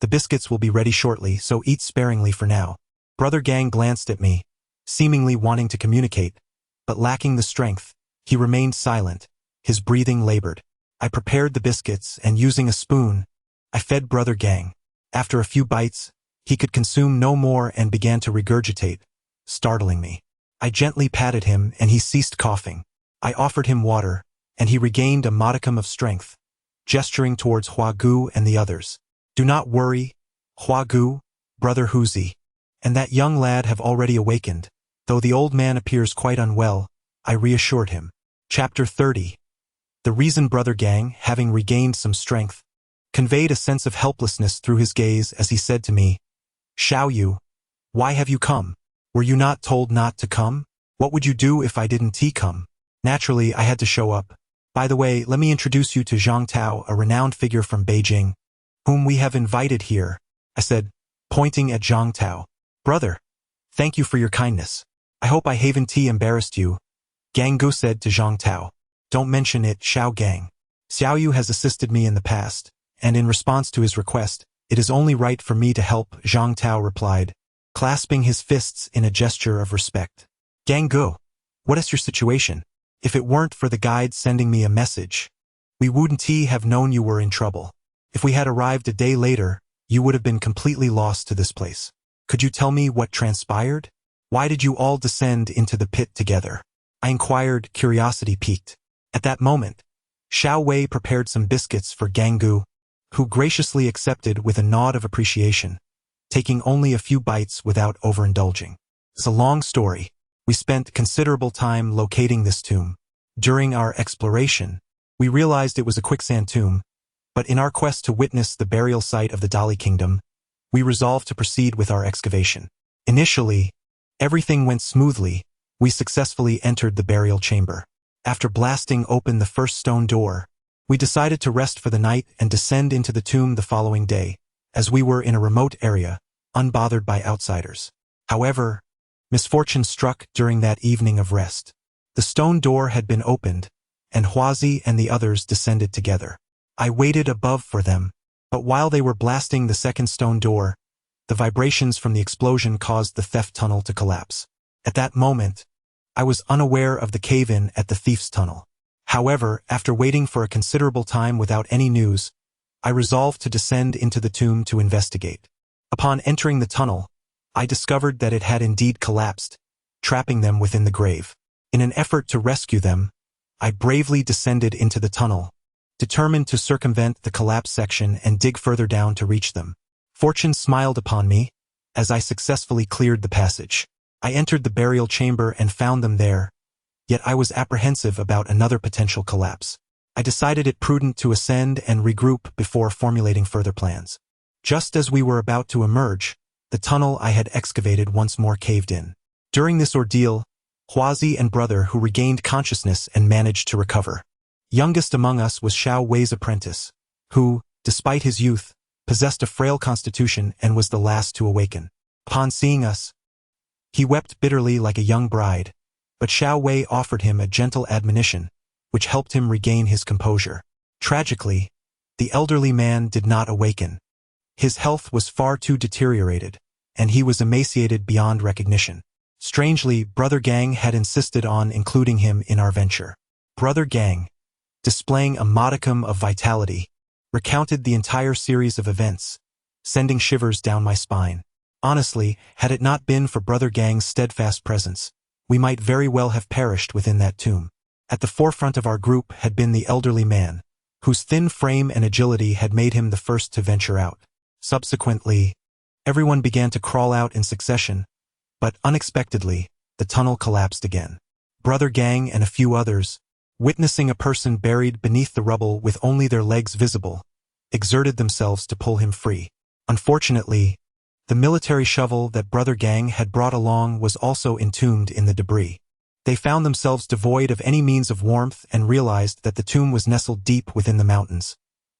The biscuits will be ready shortly, so eat sparingly for now." Brother Gang glanced at me, seemingly wanting to communicate, but lacking the strength. He remained silent, his breathing labored. I prepared the biscuits, and using a spoon, I fed Brother Gang. After a few bites, he could consume no more and began to regurgitate, startling me. I gently patted him, and he ceased coughing. I offered him water, and he regained a modicum of strength, gesturing towards Hua Gu and the others. "Do not worry, Hua Gu, Brother Huzi, and that young lad have already awakened. Though the old man appears quite unwell," I reassured him. Chapter 30. The reason Brother Gang, having regained some strength, conveyed a sense of helplessness through his gaze as he said to me, "Xiao Yu, why have you come? Were you not told not to come? What would you do if I didn't come?" Naturally, I had to show up. "By the way, let me introduce you to Zhang Tao, a renowned figure from Beijing, whom we have invited here," I said, pointing at Zhang Tao. "Brother, thank you for your kindness. I hope I haven't embarrassed you," Gang Gu said to Zhang Tao. "Don't mention it, Xiao Gang. Xiao Yu has assisted me in the past, and in response to his request, it is only right for me to help," Zhang Tao replied, clasping his fists in a gesture of respect. "Gang Gu, what is your situation? If it weren't for the guide sending me a message, we wouldn't have known you were in trouble. If we had arrived a day later, you would have been completely lost to this place. Could you tell me what transpired? Why did you all descend into the pit together?" I inquired, curiosity piqued. At that moment, Xiao Wei prepared some biscuits for Gang Gu, who graciously accepted with a nod of appreciation, taking only a few bites without overindulging. It's a long story. We spent considerable time locating this tomb. During our exploration, we realized it was a quicksand tomb, but in our quest to witness the burial site of the Dali Kingdom, we resolved to proceed with our excavation. Initially, everything went smoothly. We successfully entered the burial chamber. After blasting open the first stone door, we decided to rest for the night and descend into the tomb the following day, as we were in a remote area, unbothered by outsiders. However, misfortune struck during that evening of rest. The stone door had been opened, and Huazi and the others descended together. I waited above for them, but while they were blasting the second stone door, the vibrations from the explosion caused the theft tunnel to collapse. At that moment, I was unaware of the cave-in at the thief's tunnel. However, after waiting for a considerable time without any news, I resolved to descend into the tomb to investigate. Upon entering the tunnel, I discovered that it had indeed collapsed, trapping them within the grave. In an effort to rescue them, I bravely descended into the tunnel, determined to circumvent the collapsed section and dig further down to reach them. Fortune smiled upon me, as I successfully cleared the passage. I entered the burial chamber and found them there, yet I was apprehensive about another potential collapse. I decided it prudent to ascend and regroup before formulating further plans. Just as we were about to emerge, the tunnel I had excavated once more caved in. During this ordeal, Huazi and Brother who regained consciousness and managed to recover. Youngest among us was Xiao Wei's apprentice, who, despite his youth, possessed a frail constitution and was the last to awaken. Upon seeing us, he wept bitterly like a young bride, but Xiao Wei offered him a gentle admonition, which helped him regain his composure. Tragically, the elderly man did not awaken. His health was far too deteriorated, and he was emaciated beyond recognition. Strangely, Brother Gang had insisted on including him in our venture. Brother Gang, displaying a modicum of vitality, recounted the entire series of events, sending shivers down my spine. Honestly, had it not been for Brother Gang's steadfast presence, we might very well have perished within that tomb. At the forefront of our group had been the elderly man, whose thin frame and agility had made him the first to venture out. Subsequently, everyone began to crawl out in succession, but unexpectedly, the tunnel collapsed again. Brother Gang and a few others, witnessing a person buried beneath the rubble with only their legs visible, exerted themselves to pull him free. Unfortunately, the military shovel that Brother Gang had brought along was also entombed in the debris. They found themselves devoid of any means of warmth and realized that the tomb was nestled deep within the mountains,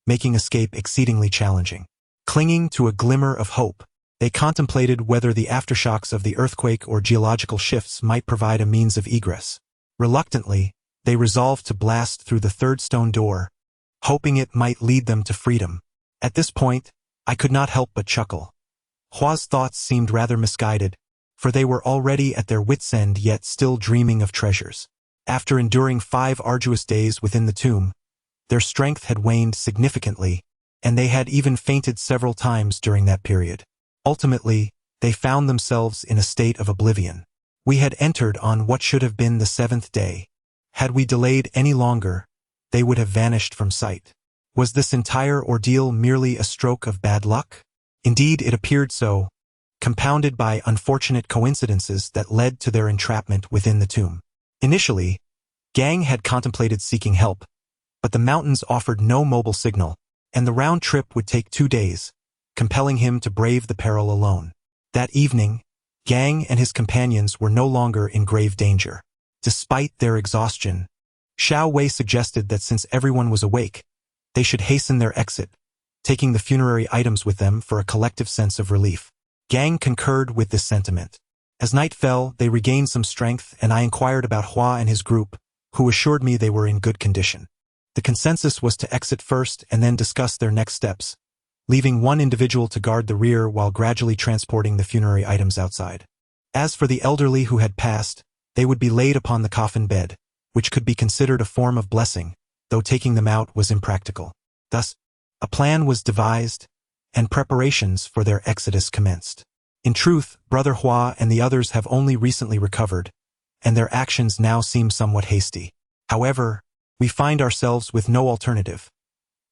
making escape exceedingly challenging. Clinging to a glimmer of hope, they contemplated whether the aftershocks of the earthquake or geological shifts might provide a means of egress. Reluctantly, they resolved to blast through the third stone door, hoping it might lead them to freedom. At this point, I could not help but chuckle. Hua's thoughts seemed rather misguided, for they were already at their wits' end yet still dreaming of treasures. After enduring 5 arduous days within the tomb, their strength had waned significantly, and they had even fainted several times during that period. Ultimately, they found themselves in a state of oblivion. We had entered on what should have been the 7th day. Had we delayed any longer, they would have vanished from sight. Was this entire ordeal merely a stroke of bad luck? Indeed, it appeared so, compounded by unfortunate coincidences that led to their entrapment within the tomb. Initially, Gang had contemplated seeking help, but the mountains offered no mobile signal, and the round trip would take 2 days, compelling him to brave the peril alone. That evening, Gang and his companions were no longer in grave danger. Despite their exhaustion, Xiao Wei suggested that since everyone was awake, they should hasten their exit, taking the funerary items with them for a collective sense of relief. Gang concurred with this sentiment. As night fell, they regained some strength, and I inquired about Hua and his group, who assured me they were in good condition. The consensus was to exit first and then discuss their next steps, leaving one individual to guard the rear while gradually transporting the funerary items outside. As for the elderly who had passed, they would be laid upon the coffin bed, which could be considered a form of blessing, though taking them out was impractical. Thus, a plan was devised, and preparations for their exodus commenced. In truth, Brother Hua and the others have only recently recovered, and their actions now seem somewhat hasty. However, we find ourselves with no alternative.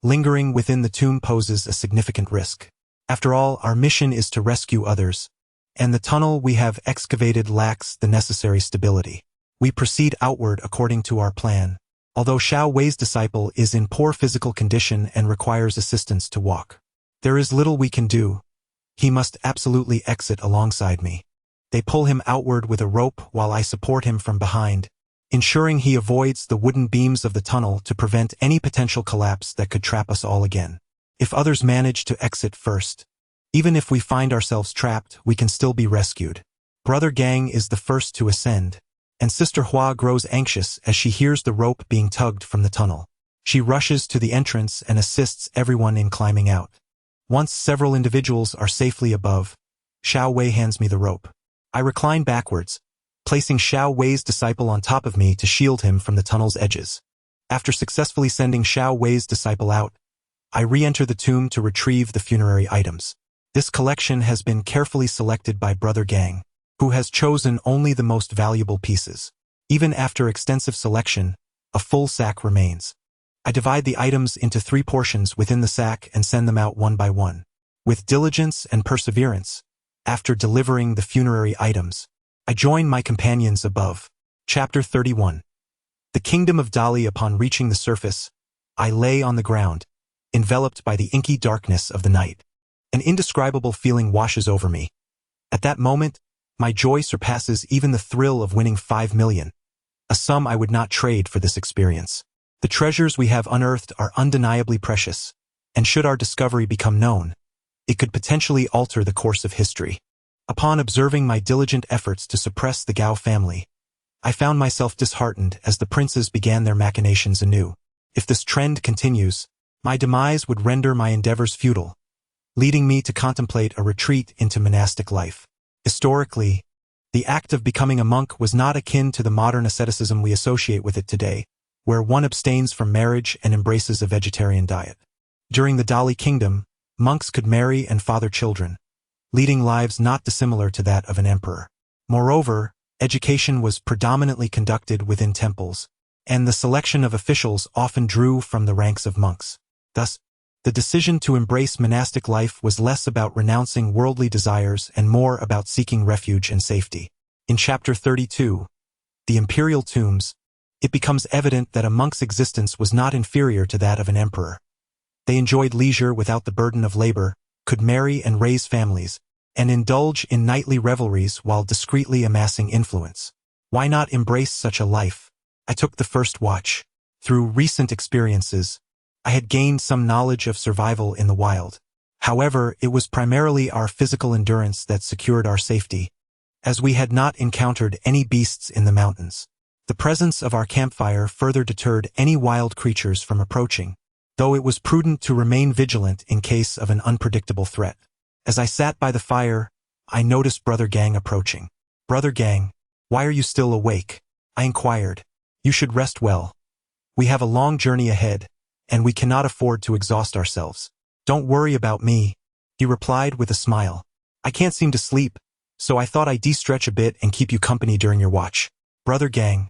Lingering within the tomb poses a significant risk. After all, our mission is to rescue others, and the tunnel we have excavated lacks the necessary stability. We proceed outward according to our plan, although Xiao Wei's disciple is in poor physical condition and requires assistance to walk. There is little we can do. He must absolutely exit alongside me. They pull him outward with a rope while I support him from behind, ensuring he avoids the wooden beams of the tunnel to prevent any potential collapse that could trap us all again. If others manage to exit first, even if we find ourselves trapped, we can still be rescued. Brother Gang is the first to ascend, and Sister Hua grows anxious as she hears the rope being tugged from the tunnel. She rushes to the entrance and assists everyone in climbing out. Once several individuals are safely above, Xiao Wei hands me the rope. I recline backwards, placing Xiao Wei's disciple on top of me to shield him from the tunnel's edges. After successfully sending Xiao Wei's disciple out, I re-enter the tomb to retrieve the funerary items. This collection has been carefully selected by Brother Gang, who has chosen only the most valuable pieces. Even after extensive selection, a full sack remains. I divide the items into 3 portions within the sack and send them out one by one. With diligence and perseverance, after delivering the funerary items, I join my companions above. Chapter 31. The Kingdom of Dali. Upon reaching the surface, I lay on the ground, enveloped by the inky darkness of the night. An indescribable feeling washes over me. At that moment, my joy surpasses even the thrill of winning 5 million, a sum I would not trade for this experience. The treasures we have unearthed are undeniably precious, and should our discovery become known, it could potentially alter the course of history. Upon observing my diligent efforts to suppress the Gao family, I found myself disheartened as the princes began their machinations anew. If this trend continues, my demise would render my endeavors futile, leading me to contemplate a retreat into monastic life. Historically, the act of becoming a monk was not akin to the modern asceticism we associate with it today, where one abstains from marriage and embraces a vegetarian diet. During the Dali Kingdom, Monks could marry and father children, leading lives not dissimilar to that of an emperor. Moreover, education was predominantly conducted within temples, and the selection of officials often drew from the ranks of monks. Thus, the decision to embrace monastic life was less about renouncing worldly desires and more about seeking refuge and safety. In Chapter 32, The Imperial Tombs, it becomes evident that a monk's existence was not inferior to that of an emperor. They enjoyed leisure without the burden of labor, could marry and raise families, and indulge in nightly revelries while discreetly amassing influence. Why not embrace such a life? I took the first watch. Through recent experiences, I had gained some knowledge of survival in the wild. However, it was primarily our physical endurance that secured our safety, as we had not encountered any beasts in the mountains. The presence of our campfire further deterred any wild creatures from approaching, though it was prudent to remain vigilant in case of an unpredictable threat. As I sat by the fire, I noticed Brother Gang approaching. "Brother Gang, why are you still awake?" I inquired. "You should rest well. We have a long journey ahead, and we cannot afford to exhaust ourselves." "Don't worry about me," he replied with a smile. "I can't seem to sleep, so I thought I'd de-stretch a bit and keep you company during your watch." "Brother Gang,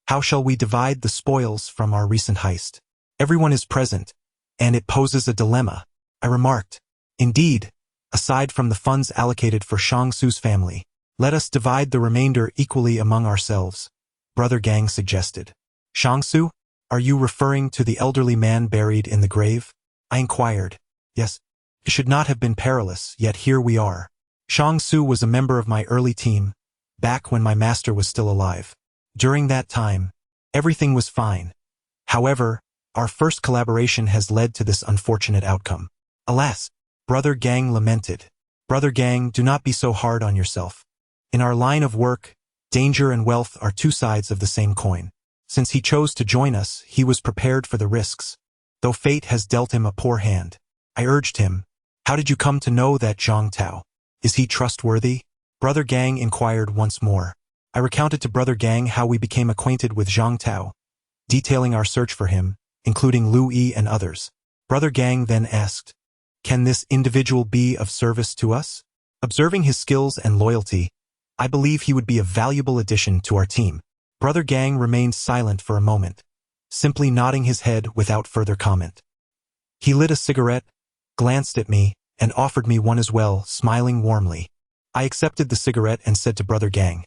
how shall we divide the spoils from our recent heist? Everyone is present, and it poses a dilemma," I remarked. "Indeed, aside from the funds allocated for Shang-Tsu's family, let us divide the remainder equally among ourselves," Brother Gang suggested. "Shang-Tsu? Are you referring to the elderly man buried in the grave?" I inquired. "Yes, it should not have been perilous, yet here we are. Shang-Tsu was a member of my early team, back when my master was still alive. During that time, everything was fine. However, our first collaboration has led to this unfortunate outcome." "Alas," Brother Gang lamented. "Brother Gang, do not be so hard on yourself. In our line of work, danger and wealth are two sides of the same coin. Since he chose to join us, he was prepared for the risks, though fate has dealt him a poor hand." I urged him. "How did you come to know that Zhang Tao? Is he trustworthy?" Brother Gang inquired once more. I recounted to Brother Gang how we became acquainted with Zhang Tao, detailing our search for him, including Lu Yi and others. Brother Gang then asked, "Can this individual be of service to us?" Observing his skills and loyalty, I believe he would be a valuable addition to our team. Brother Gang remained silent for a moment, simply nodding his head without further comment. He lit a cigarette, glanced at me, and offered me one as well, smiling warmly. I accepted the cigarette and said to Brother Gang,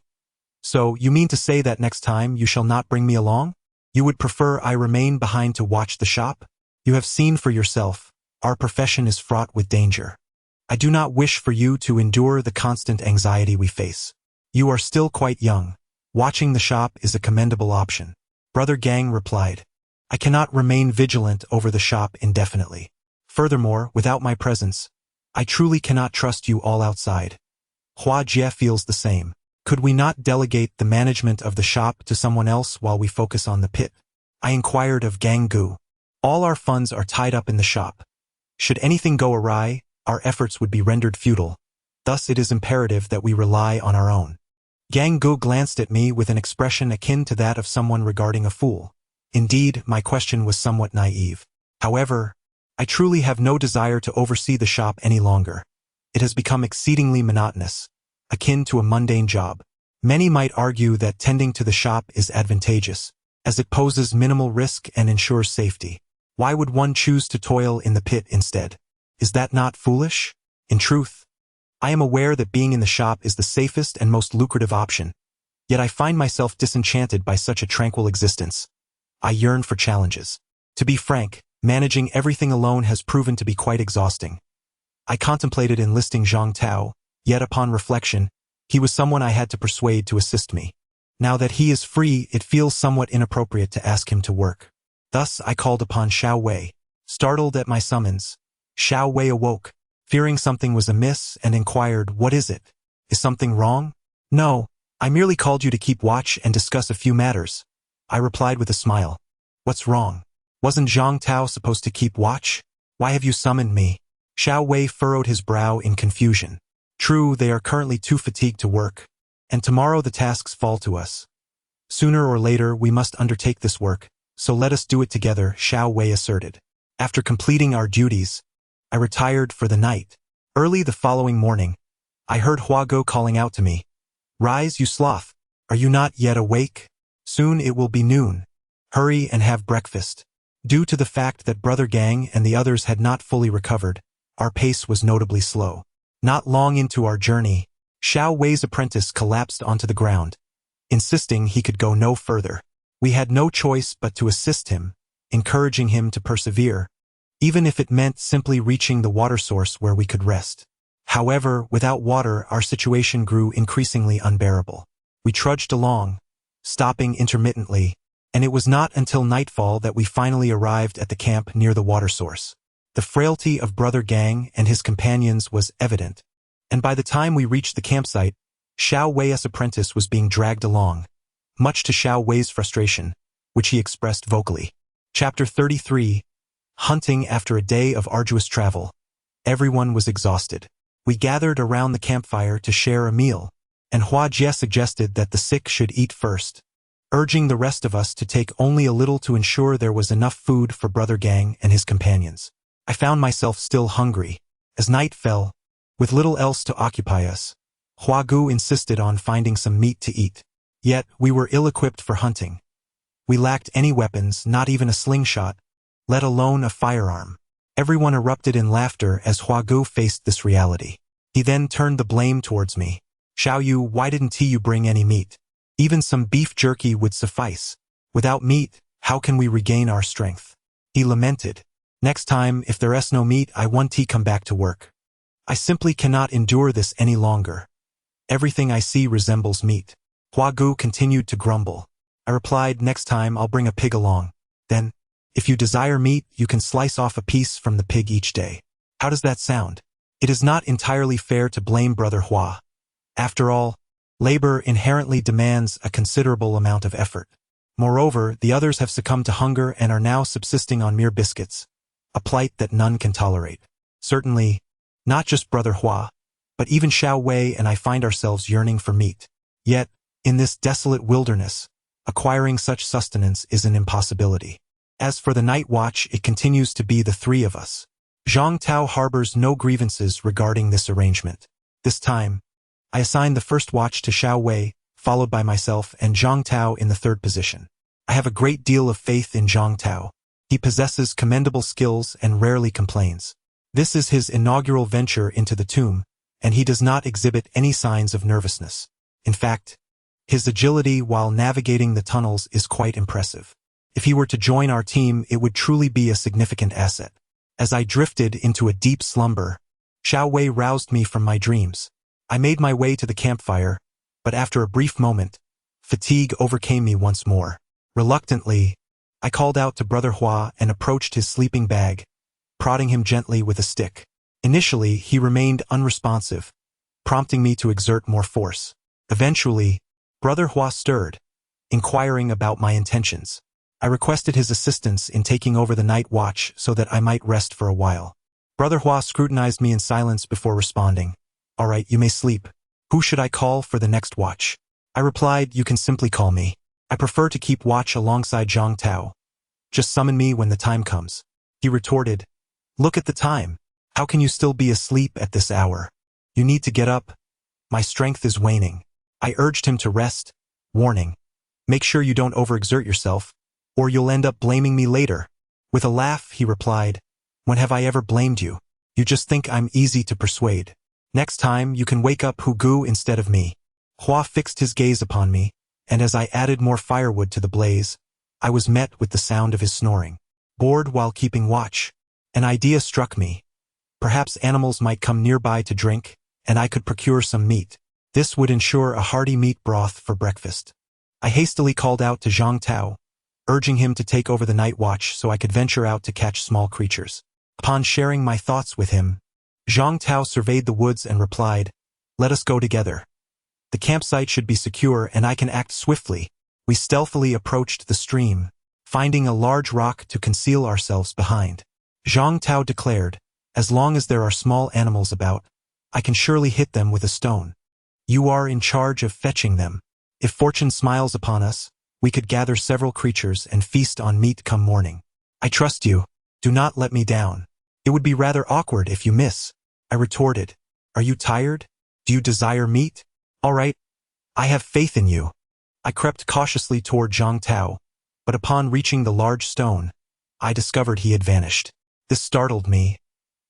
"So, you mean to say that next time you shall not bring me along? You would prefer I remain behind to watch the shop? You have seen for yourself, our profession is fraught with danger. I do not wish for you to endure the constant anxiety we face. You are still quite young. Watching the shop is a commendable option." Brother Gang replied, "I cannot remain vigilant over the shop indefinitely. Furthermore, without my presence, I truly cannot trust you all outside. Hua Jie feels the same. Could we not delegate the management of the shop to someone else while we focus on the pit?" I inquired of Gang Gu. "All our funds are tied up in the shop. Should anything go awry, our efforts would be rendered futile. Thus it is imperative that we rely on our own." Gang Gu glanced at me with an expression akin to that of someone regarding a fool. Indeed, my question was somewhat naive. However, I truly have no desire to oversee the shop any longer. It has become exceedingly monotonous, akin to a mundane job. Many might argue that tending to the shop is advantageous, as it poses minimal risk and ensures safety. Why would one choose to toil in the pit instead? Is that not foolish? In truth, I am aware that being in the shop is the safest and most lucrative option, yet I find myself disenchanted by such a tranquil existence. I yearn for challenges. To be frank, managing everything alone has proven to be quite exhausting. I contemplated enlisting Zhang Tao, yet upon reflection, he was someone I had to persuade to assist me. Now that he is free, it feels somewhat inappropriate to ask him to work. Thus I called upon Xiao Wei. Startled at my summons, Xiao Wei awoke, fearing something was amiss, and inquired, "What is it? Is something wrong?" "No, I merely called you to keep watch and discuss a few matters," I replied with a smile. "What's wrong? Wasn't Zhang Tao supposed to keep watch? Why have you summoned me?" Xiao Wei furrowed his brow in confusion. "True, they are currently too fatigued to work, and tomorrow the tasks fall to us. Sooner or later we must undertake this work, so let us do it together," Xiao Wei asserted. "After completing our duties, I retired for the night. Early the following morning, I heard Huago calling out to me. "Rise, you sloth. Are you not yet awake? Soon it will be noon. Hurry and have breakfast." Due to the fact that Brother Gang and the others had not fully recovered, our pace was notably slow. Not long into our journey, Xiao Wei's apprentice collapsed onto the ground, insisting he could go no further. We had no choice but to assist him, encouraging him to persevere, even if it meant simply reaching the water source where we could rest. However, without water, our situation grew increasingly unbearable. We trudged along, stopping intermittently, and it was not until nightfall that we finally arrived at the camp near the water source. The frailty of Brother Gang and his companions was evident, and by the time we reached the campsite, Xiao Wei's apprentice was being dragged along, much to Xiao Wei's frustration, which he expressed vocally. Chapter 33. Hunting after a day of arduous travel. Everyone was exhausted. We gathered around the campfire to share a meal, and Hua Jie suggested that the sick should eat first, urging the rest of us to take only a little to ensure there was enough food for Brother Gang and his companions. I found myself still hungry. As night fell, with little else to occupy us, Hua Gu insisted on finding some meat to eat. Yet, we were ill-equipped for hunting. We lacked any weapons, not even a slingshot, let alone a firearm. Everyone erupted in laughter as Hua Gu faced this reality. He then turned the blame towards me. "Xiao Yu, why didn't you bring any meat? Even some beef jerky would suffice. Without meat, how can we regain our strength?" He lamented. "Next time, if there's no meat, I want to come back to work. I simply cannot endure this any longer. Everything I see resembles meat." Hua Gu continued to grumble. I replied, "Next time I'll bring a pig along. Then, if you desire meat, you can slice off a piece from the pig each day. How does that sound?" It is not entirely fair to blame Brother Hua. After all, labor inherently demands a considerable amount of effort. Moreover, the others have succumbed to hunger and are now subsisting on mere biscuits, a plight that none can tolerate. Certainly, not just Brother Hua, but even Xiao Wei and I find ourselves yearning for meat. Yet, in this desolate wilderness, acquiring such sustenance is an impossibility. As for the night watch, it continues to be the three of us. Zhang Tao harbors no grievances regarding this arrangement. This time, I assign the first watch to Xiao Wei, followed by myself and Zhang Tao in the third position. I have a great deal of faith in Zhang Tao. He possesses commendable skills and rarely complains. This is his inaugural venture into the tomb, and he does not exhibit any signs of nervousness. In fact, his agility while navigating the tunnels is quite impressive. If he were to join our team, it would truly be a significant asset. As I drifted into a deep slumber, Xiao Wei roused me from my dreams. I made my way to the campfire, but after a brief moment, fatigue overcame me once more. Reluctantly, I called out to Brother Hua and approached his sleeping bag, prodding him gently with a stick. Initially, he remained unresponsive, prompting me to exert more force. Eventually, Brother Hua stirred, inquiring about my intentions. I requested his assistance in taking over the night watch so that I might rest for a while. Brother Hua scrutinized me in silence before responding. "All right, you may sleep. Who should I call for the next watch?" I replied, "You can simply call me. I prefer to keep watch alongside Zhang Tao. Just summon me when the time comes." He retorted, "Look at the time. How can you still be asleep at this hour? You need to get up. My strength is waning." I urged him to rest, warning, "Make sure you don't overexert yourself, or you'll end up blaming me later." With a laugh, he replied, "When have I ever blamed you? You just think I'm easy to persuade. Next time, you can wake up Hu Gu instead of me." Hua fixed his gaze upon me, and as I added more firewood to the blaze, I was met with the sound of his snoring. Bored while keeping watch, an idea struck me. Perhaps animals might come nearby to drink, and I could procure some meat. This would ensure a hearty meat broth for breakfast. I hastily called out to Zhang Tao, urging him to take over the night watch so I could venture out to catch small creatures. Upon sharing my thoughts with him, Zhang Tao surveyed the woods and replied, "Let us go together. The campsite should be secure and I can act swiftly." We stealthily approached the stream, finding a large rock to conceal ourselves behind. Zhang Tao declared, "As long as there are small animals about, I can surely hit them with a stone. You are in charge of fetching them. If fortune smiles upon us, we could gather several creatures and feast on meat come morning. I trust you. Do not let me down." It would be rather awkward if you miss, I retorted. Are you tired? Do you desire meat? All right, I have faith in you. I crept cautiously toward Zhang Tao, but upon reaching the large stone, I discovered he had vanished. This startled me.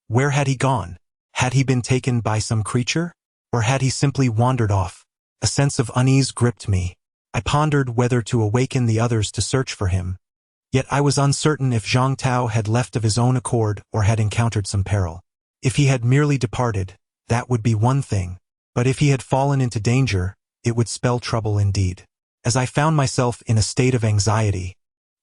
Where had he gone? Had he been taken by some creature? Or had he simply wandered off? A sense of unease gripped me. I pondered whether to awaken the others to search for him. Yet I was uncertain if Zhang Tao had left of his own accord or had encountered some peril. If he had merely departed, that would be one thing. But if he had fallen into danger, it would spell trouble indeed. As I found myself in a state of anxiety,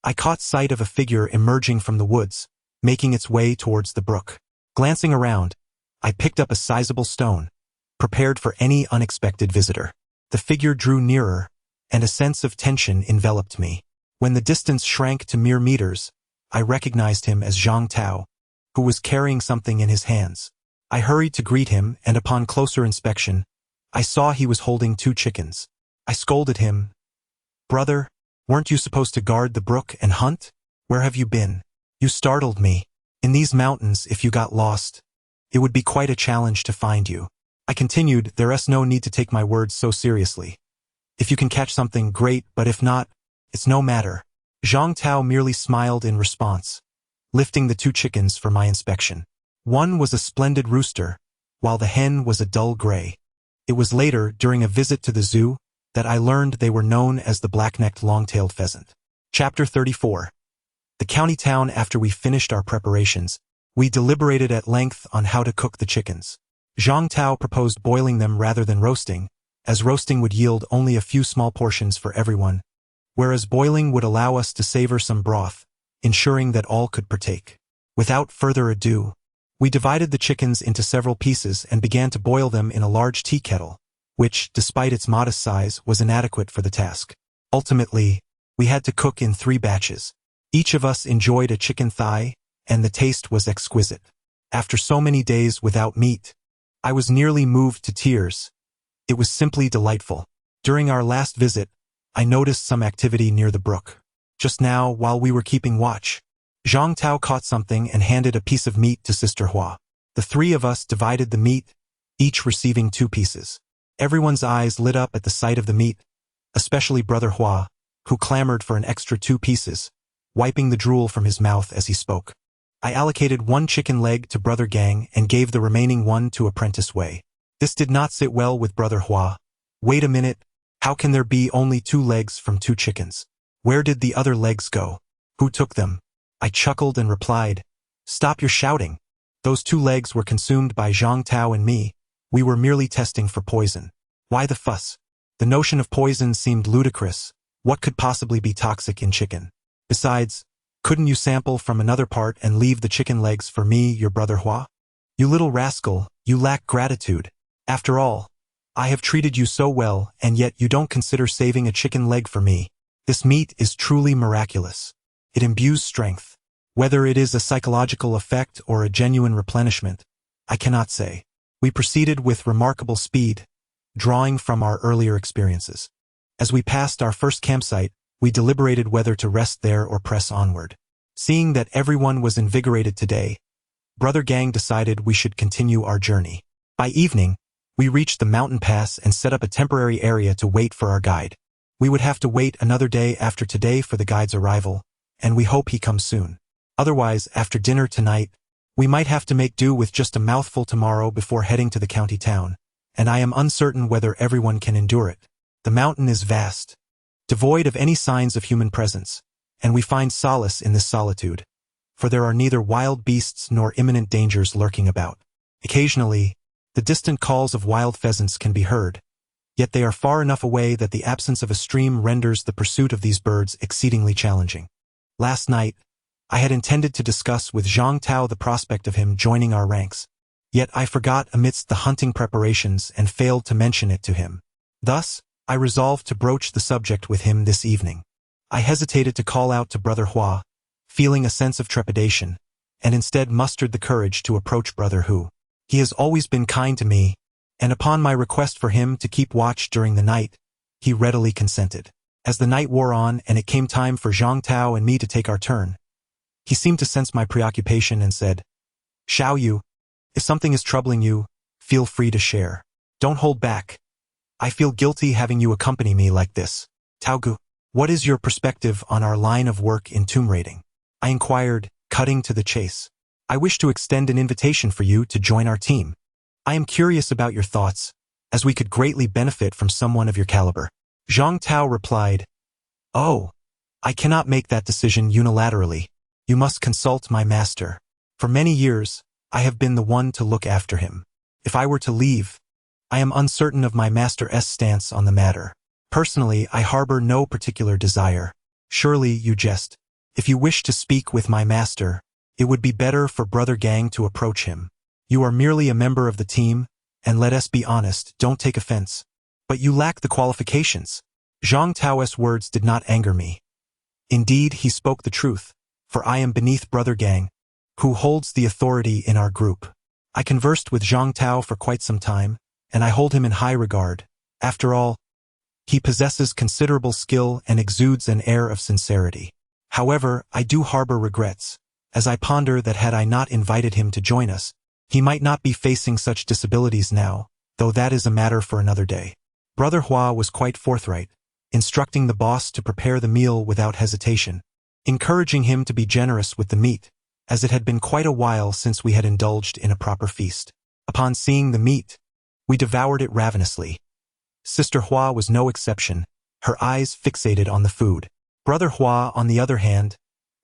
I caught sight of a figure emerging from the woods, making its way towards the brook. Glancing around, I picked up a sizable stone, prepared for any unexpected visitor. The figure drew nearer, and a sense of tension enveloped me. When the distance shrank to mere meters, I recognized him as Zhang Tao, who was carrying something in his hands. I hurried to greet him, and upon closer inspection, I saw he was holding 2 chickens. I scolded him. Brother, weren't you supposed to guard the brook and hunt? Where have you been? You startled me. In these mountains, if you got lost, it would be quite a challenge to find you. I continued, there's no need to take my words so seriously. If you can catch something, great, but if not, it's no matter. Zhang Tao merely smiled in response, lifting the 2 chickens for my inspection. One was a splendid rooster, while the hen was a dull gray. It was later, during a visit to the zoo, that I learned they were known as the black-necked long-tailed pheasant. Chapter 34. The county town. After we finished our preparations, we deliberated at length on how to cook the chickens. Zhang Tao proposed boiling them rather than roasting, as roasting would yield only a few small portions for everyone, whereas boiling would allow us to savor some broth, ensuring that all could partake. Without further ado, we divided the chickens into several pieces and began to boil them in a large tea kettle, which, despite its modest size, was inadequate for the task. Ultimately, we had to cook in 3 batches. Each of us enjoyed a chicken thigh, and the taste was exquisite. After so many days without meat, I was nearly moved to tears. It was simply delightful. During our last visit, I noticed some activity near the brook. Just now, while we were keeping watch, Zhang Tao caught something and handed a piece of meat to Sister Hua. The 3 of us divided the meat, each receiving 2 pieces. Everyone's eyes lit up at the sight of the meat, especially Brother Hua, who clamored for an extra 2 pieces, wiping the drool from his mouth as he spoke. I allocated 1 chicken leg to Brother Gang and gave the remaining 1 to Apprentice Wei. This did not sit well with Brother Hua. Wait a minute, how can there be only 2 legs from 2 chickens? Where did the other legs go? Who took them? I chuckled and replied, stop your shouting. Those 2 legs were consumed by Zhang Tao and me. We were merely testing for poison. Why the fuss? The notion of poison seemed ludicrous. What could possibly be toxic in chicken? Besides, couldn't you sample from another part and leave the chicken legs for me, your Brother Hua? You little rascal, you lack gratitude. After all, I have treated you so well, and yet you don't consider saving a chicken leg for me. This meat is truly miraculous. It imbues strength. Whether it is a psychological effect or a genuine replenishment, I cannot say. We proceeded with remarkable speed, drawing from our earlier experiences. As we passed our first campsite, we deliberated whether to rest there or press onward. Seeing that everyone was invigorated today, Brother Gang decided we should continue our journey. By evening, we reached the mountain pass and set up a temporary area to wait for our guide. We would have to wait another day after today for the guide's arrival, and we hope he comes soon. Otherwise, after dinner tonight, we might have to make do with just a mouthful tomorrow before heading to the county town, and I am uncertain whether everyone can endure it. The mountain is vast, devoid of any signs of human presence, and we find solace in this solitude, for there are neither wild beasts nor imminent dangers lurking about. Occasionally, the distant calls of wild pheasants can be heard, yet they are far enough away that the absence of a stream renders the pursuit of these birds exceedingly challenging. Last night, I had intended to discuss with Zhang Tao the prospect of him joining our ranks, yet I forgot amidst the hunting preparations and failed to mention it to him. Thus, I resolved to broach the subject with him this evening. I hesitated to call out to Brother Hua, feeling a sense of trepidation, and instead mustered the courage to approach Brother Hu. He has always been kind to me, and upon my request for him to keep watch during the night, he readily consented. As the night wore on and it came time for Zhang Tao and me to take our turn, he seemed to sense my preoccupation and said, Xiao Yu, if something is troubling you, feel free to share. Don't hold back. I feel guilty having you accompany me like this. Taogu, what is your perspective on our line of work in tomb raiding? I inquired, cutting to the chase. I wish to extend an invitation for you to join our team. I am curious about your thoughts, as we could greatly benefit from someone of your caliber. Zhang Tao replied, Oh, I cannot make that decision unilaterally. You must consult my master. For many years, I have been the one to look after him. If I were to leave, I am uncertain of my master's stance on the matter. Personally, I harbor no particular desire. Surely you jest. If you wish to speak with my master, it would be better for Brother Gang to approach him. You are merely a member of the team, and let us be honest, don't take offense. But you lack the qualifications. Zhang Tao's words did not anger me. Indeed, he spoke the truth, for I am beneath Brother Gang, who holds the authority in our group. I conversed with Zhang Tao for quite some time, and I hold him in high regard. After all, he possesses considerable skill and exudes an air of sincerity. However, I do harbor regrets, as I ponder that had I not invited him to join us, he might not be facing such disabilities now, though that is a matter for another day. Brother Hua was quite forthright, instructing the boss to prepare the meal without hesitation, encouraging him to be generous with the meat, as it had been quite a while since we had indulged in a proper feast. Upon seeing the meat, we devoured it ravenously. Sister Hua was no exception, her eyes fixated on the food. Brother Hua, on the other hand,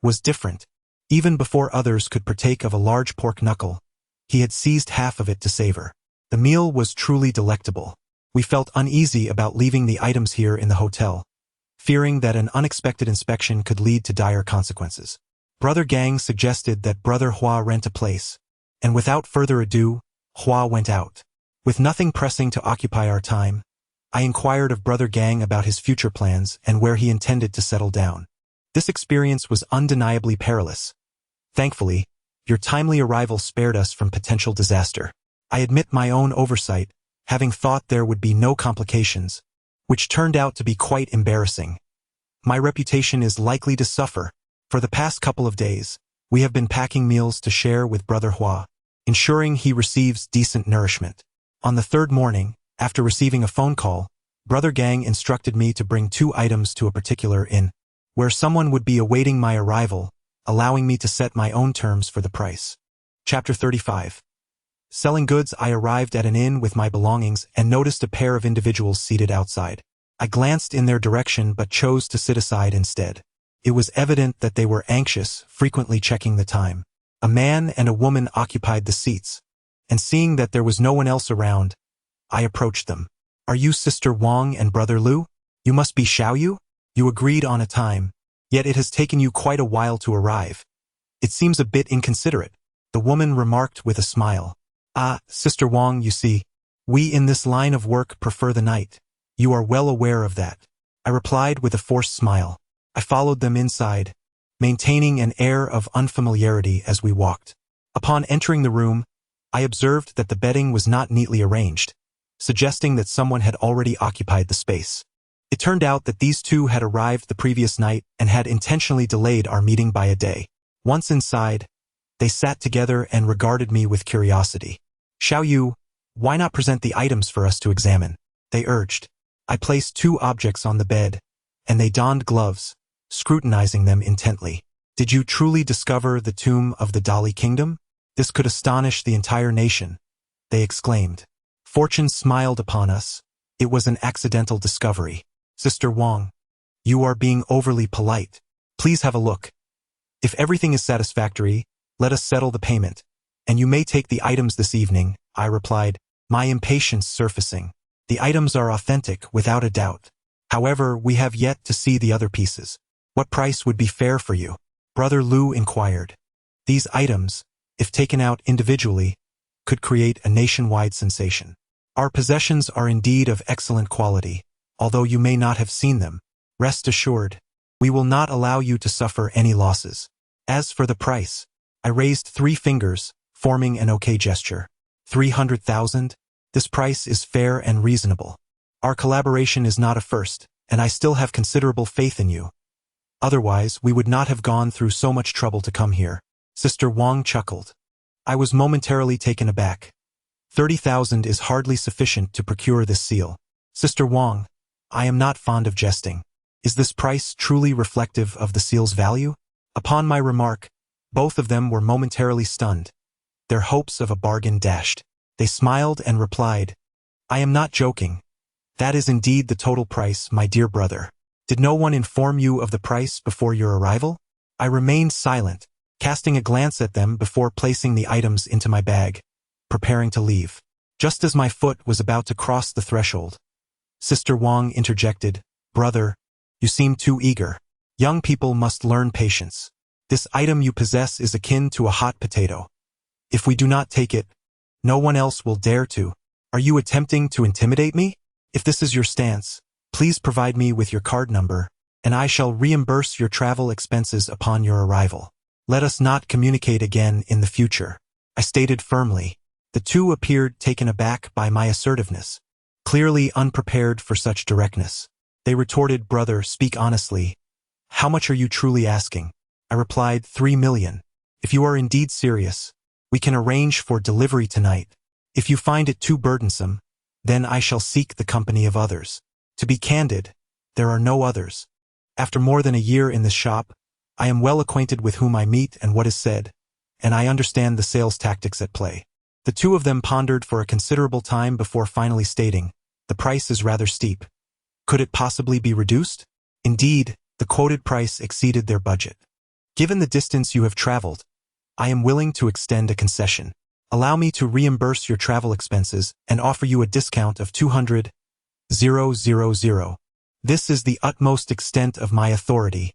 was different. Even before others could partake of a large pork knuckle, he had seized half of it to savor. The meal was truly delectable. We felt uneasy about leaving the items here in the hotel, fearing that an unexpected inspection could lead to dire consequences. Brother Gang suggested that Brother Hua rent a place, and without further ado, Hua went out. With nothing pressing to occupy our time, I inquired of Brother Gang about his future plans and where he intended to settle down. This experience was undeniably perilous. Thankfully, your timely arrival spared us from potential disaster. I admit my own oversight, having thought there would be no complications, which turned out to be quite embarrassing. My reputation is likely to suffer. For the past couple of days, we have been packing meals to share with Brother Hua, ensuring he receives decent nourishment. On the third morning, after receiving a phone call, Brother Gang instructed me to bring 2 items to a particular inn, where someone would be awaiting my arrival, allowing me to set my own terms for the price. Chapter 35. Selling goods. I arrived at an inn with my belongings and noticed a pair of individuals seated outside. I glanced in their direction but chose to sit aside instead. It was evident that they were anxious, frequently checking the time. A man and a woman occupied the seats, and seeing that there was no one else around, I approached them. Are you Sister Wang and Brother Lu? You must be Xiao Yu? You agreed on a time, yet it has taken you quite a while to arrive. It seems a bit inconsiderate, the woman remarked with a smile. Sister Wang, you see, we in this line of work prefer the night. You are well aware of that. I replied with a forced smile. I followed them inside, maintaining an air of unfamiliarity as we walked. Upon entering the room, I observed that the bedding was not neatly arranged, suggesting that someone had already occupied the space. It turned out that these two had arrived the previous night and had intentionally delayed our meeting by a day. Once inside, they sat together and regarded me with curiosity. Xiao Yu, why not present the items for us to examine? They urged. I placed 2 objects on the bed, and they donned gloves, scrutinizing them intently. Did you truly discover the tomb of the Dali Kingdom? This could astonish the entire nation, they exclaimed. Fortune smiled upon us. It was an accidental discovery. Sister Wang, you are being overly polite. Please have a look. If everything is satisfactory, let us settle the payment, and you may take the items this evening, I replied, my impatience surfacing. The items are authentic, without a doubt. However, we have yet to see the other pieces. What price would be fair for you? Brother Lu inquired. These items, if taken out individually, could create a nationwide sensation. Our possessions are indeed of excellent quality, although you may not have seen them. Rest assured, we will not allow you to suffer any losses. As for the price, I raised 3 fingers, forming an okay gesture. 300,000? This price is fair and reasonable. Our collaboration is not a first, and I still have considerable faith in you. Otherwise, we would not have gone through so much trouble to come here. Sister Wang chuckled. I was momentarily taken aback. 30,000 is hardly sufficient to procure this seal. Sister Wang, I am not fond of jesting. Is this price truly reflective of the seal's value? Upon my remark, both of them were momentarily stunned, their hopes of a bargain dashed. They smiled and replied, I am not joking. That is indeed the total price, my dear brother. Did no one inform you of the price before your arrival? I remained silent, casting a glance at them before placing the items into my bag, preparing to leave. Just as my foot was about to cross the threshold, Sister Wang interjected, Brother, you seem too eager. Young people must learn patience. This item you possess is akin to a hot potato. If we do not take it, no one else will dare to. Are you attempting to intimidate me? If this is your stance, please provide me with your card number, and I shall reimburse your travel expenses upon your arrival. Let us not communicate again in the future, I stated firmly. The two appeared taken aback by my assertiveness, clearly unprepared for such directness. They retorted, Brother, speak honestly. How much are you truly asking? I replied, 3 million. If you are indeed serious, we can arrange for delivery tonight. If you find it too burdensome, then I shall seek the company of others. To be candid, there are no others. After more than a year in this shop, I am well acquainted with whom I meet and what is said, and I understand the sales tactics at play. The two of them pondered for a considerable time before finally stating, the price is rather steep. Could it possibly be reduced? Indeed, the quoted price exceeded their budget. Given the distance you have traveled, I am willing to extend a concession. Allow me to reimburse your travel expenses and offer you a discount of 200,000. This is the utmost extent of my authority,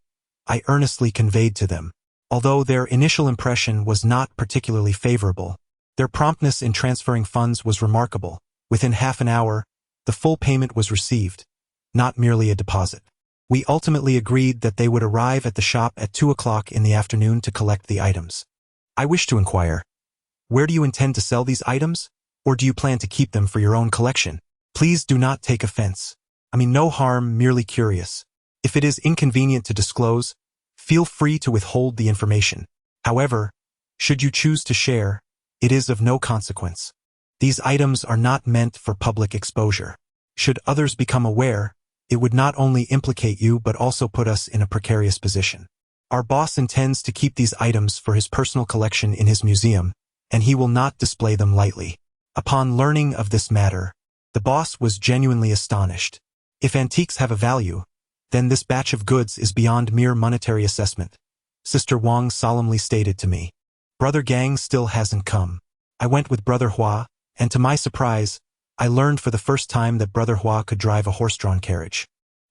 I earnestly conveyed to them. Although their initial impression was not particularly favorable, their promptness in transferring funds was remarkable. Within half an hour, the full payment was received, not merely a deposit. We ultimately agreed that they would arrive at the shop at 2 o'clock in the afternoon to collect the items. I wish to inquire, where do you intend to sell these items, or do you plan to keep them for your own collection? Please do not take offense. I mean no harm, merely curious. If it is inconvenient to disclose, feel free to withhold the information. However, should you choose to share, it is of no consequence. These items are not meant for public exposure. Should others become aware, it would not only implicate you but also put us in a precarious position. Our boss intends to keep these items for his personal collection in his museum, and he will not display them lightly. Upon learning of this matter, the boss was genuinely astonished. If antiques have a value, then this batch of goods is beyond mere monetary assessment, Sister Wang solemnly stated to me. Brother Gang still hasn't come. I went with Brother Hua, and to my surprise, I learned for the first time that Brother Hua could drive a horse-drawn carriage.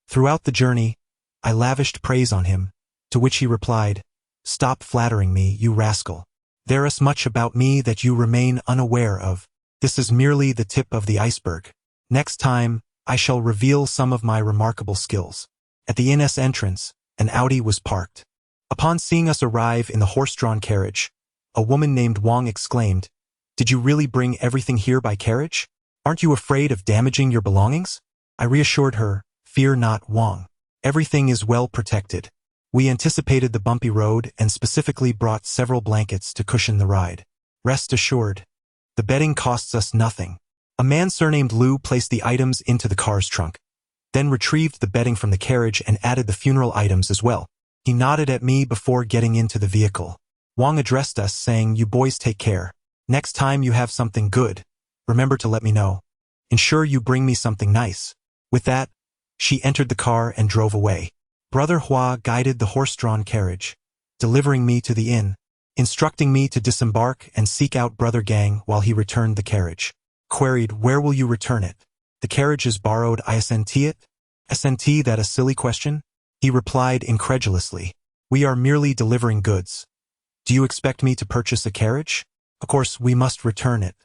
Throughout the journey, I lavished praise on him, to which he replied, Stop flattering me, you rascal. There is much about me that you remain unaware of. This is merely the tip of the iceberg. Next time, I shall reveal some of my remarkable skills. At the inn's entrance, an Audi was parked. Upon seeing us arrive in the horse-drawn carriage, a woman named Wang exclaimed, Did you really bring everything here by carriage? Aren't you afraid of damaging your belongings? I reassured her, Fear not, Wang. Everything is well protected. We anticipated the bumpy road and specifically brought several blankets to cushion the ride. Rest assured, the bedding costs us nothing. A man surnamed Liu placed the items into the car's trunk, then retrieved the bedding from the carriage and added the funeral items as well. He nodded at me before getting into the vehicle. Wang addressed us saying, You boys take care. Next time you have something good, remember to let me know. Ensure you bring me something nice. With that, she entered the car and drove away. Brother Hua guided the horse-drawn carriage, delivering me to the inn, instructing me to disembark and seek out Brother Gang while he returned the carriage. Queried, Where will you return it? The carriage is borrowed, isn't it? Isn't that a silly question? He replied incredulously, We are merely delivering goods. Do you expect me to purchase a carriage? Of course, we must return it.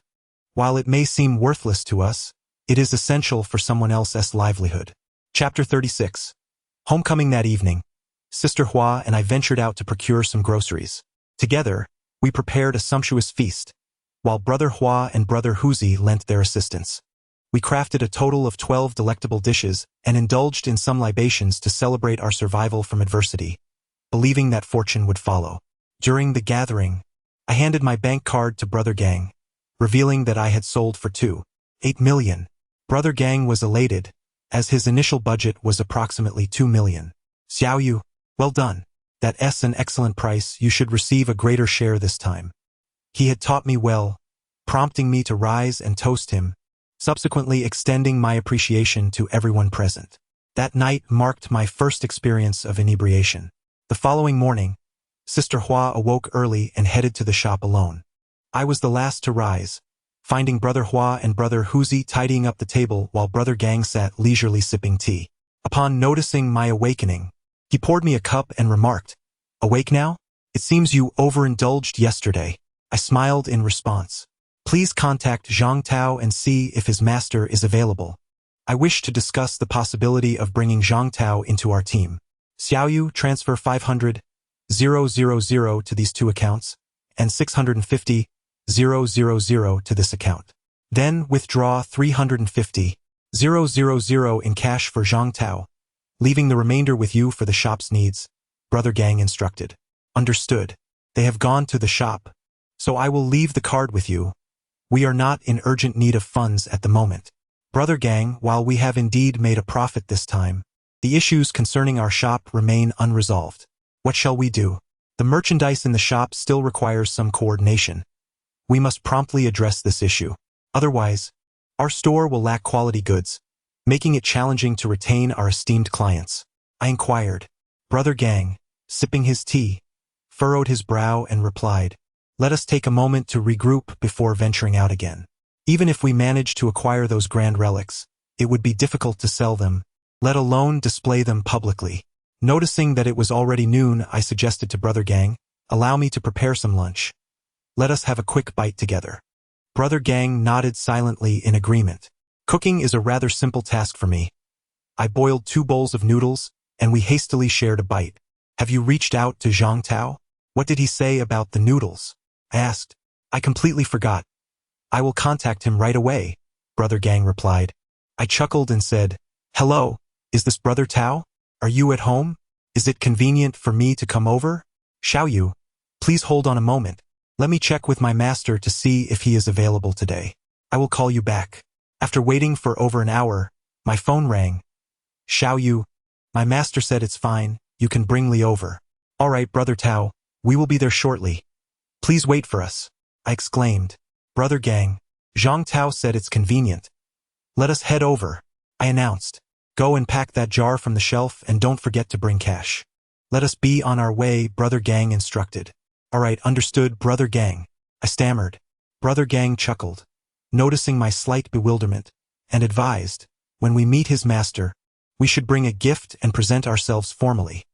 While it may seem worthless to us, it is essential for someone else's livelihood. Chapter 36. Homecoming that evening, Sister Hua and I ventured out to procure some groceries. Together, we prepared a sumptuous feast, while Brother Hua and Brother Huzi lent their assistance. We crafted a total of 12 delectable dishes and indulged in some libations to celebrate our survival from adversity, believing that fortune would follow. During the gathering, I handed my bank card to Brother Gang, revealing that I had sold for 2.8 million. Brother Gang was elated, as his initial budget was approximately 2 million. Xiao Yu, well done. That's an excellent price. You should receive a greater share this time. He had taught me well, prompting me to rise and toast him, subsequently extending my appreciation to everyone present. That night marked my first experience of inebriation. The following morning, Sister Hua awoke early and headed to the shop alone. I was the last to rise, finding Brother Hua and Brother Huzi tidying up the table while Brother Gang sat leisurely sipping tea. Upon noticing my awakening, he poured me a cup and remarked, "Awake now? It seems you overindulged yesterday." I smiled in response. "Please contact Zhang Tao and see if his master is available. I wish to discuss the possibility of bringing Zhang Tao into our team. Xiaoyu, transfer 500,000 to these two accounts, and 650,000 to this account. Then withdraw 350,000 in cash for Zhang Tao, leaving the remainder with you for the shop's needs," Brother Gang instructed. "Understood. They have gone to the shop, so I will leave the card with you. We are not in urgent need of funds at the moment. Brother Gang, while we have indeed made a profit this time, the issues concerning our shop remain unresolved. What shall we do? The merchandise in the shop still requires some coordination. We must promptly address this issue. Otherwise, our store will lack quality goods, making it challenging to retain our esteemed clients," I inquired. Brother Gang, sipping his tea, furrowed his brow and replied, "Let us take a moment to regroup before venturing out again. Even if we manage to acquire those grand relics, it would be difficult to sell them, let alone display them publicly." Noticing that it was already noon, I suggested to Brother Gang, "Allow me to prepare some lunch. Let us have a quick bite together." Brother Gang nodded silently in agreement. Cooking is a rather simple task for me. I boiled 2 bowls of noodles, and we hastily shared a bite. "Have you reached out to Zhang Tao? What did he say about the noodles?" I asked. "I completely forgot. I will contact him right away," Brother Gang replied. I chuckled and said, "Hello, is this Brother Tao? Are you at home? Is it convenient for me to come over? Xiaoyu, please hold on a moment. Let me check with my master to see if he is available today. I will call you back." After waiting for over an hour, my phone rang. "Xiaoyu, my master said it's fine, you can bring Li over." "All right, Brother Tao, we will be there shortly. Please wait for us," I exclaimed. "Brother Gang, Zhang Tao said it's convenient. Let us head over," I announced. "Go and pack that jar from the shelf and don't forget to bring cash." "Let us be on our way," Brother Gang instructed. "All right, understood, Brother Gang," I stammered. Brother Gang chuckled, noticing my slight bewilderment, and advised, "When we meet his master, we should bring a gift and present ourselves formally.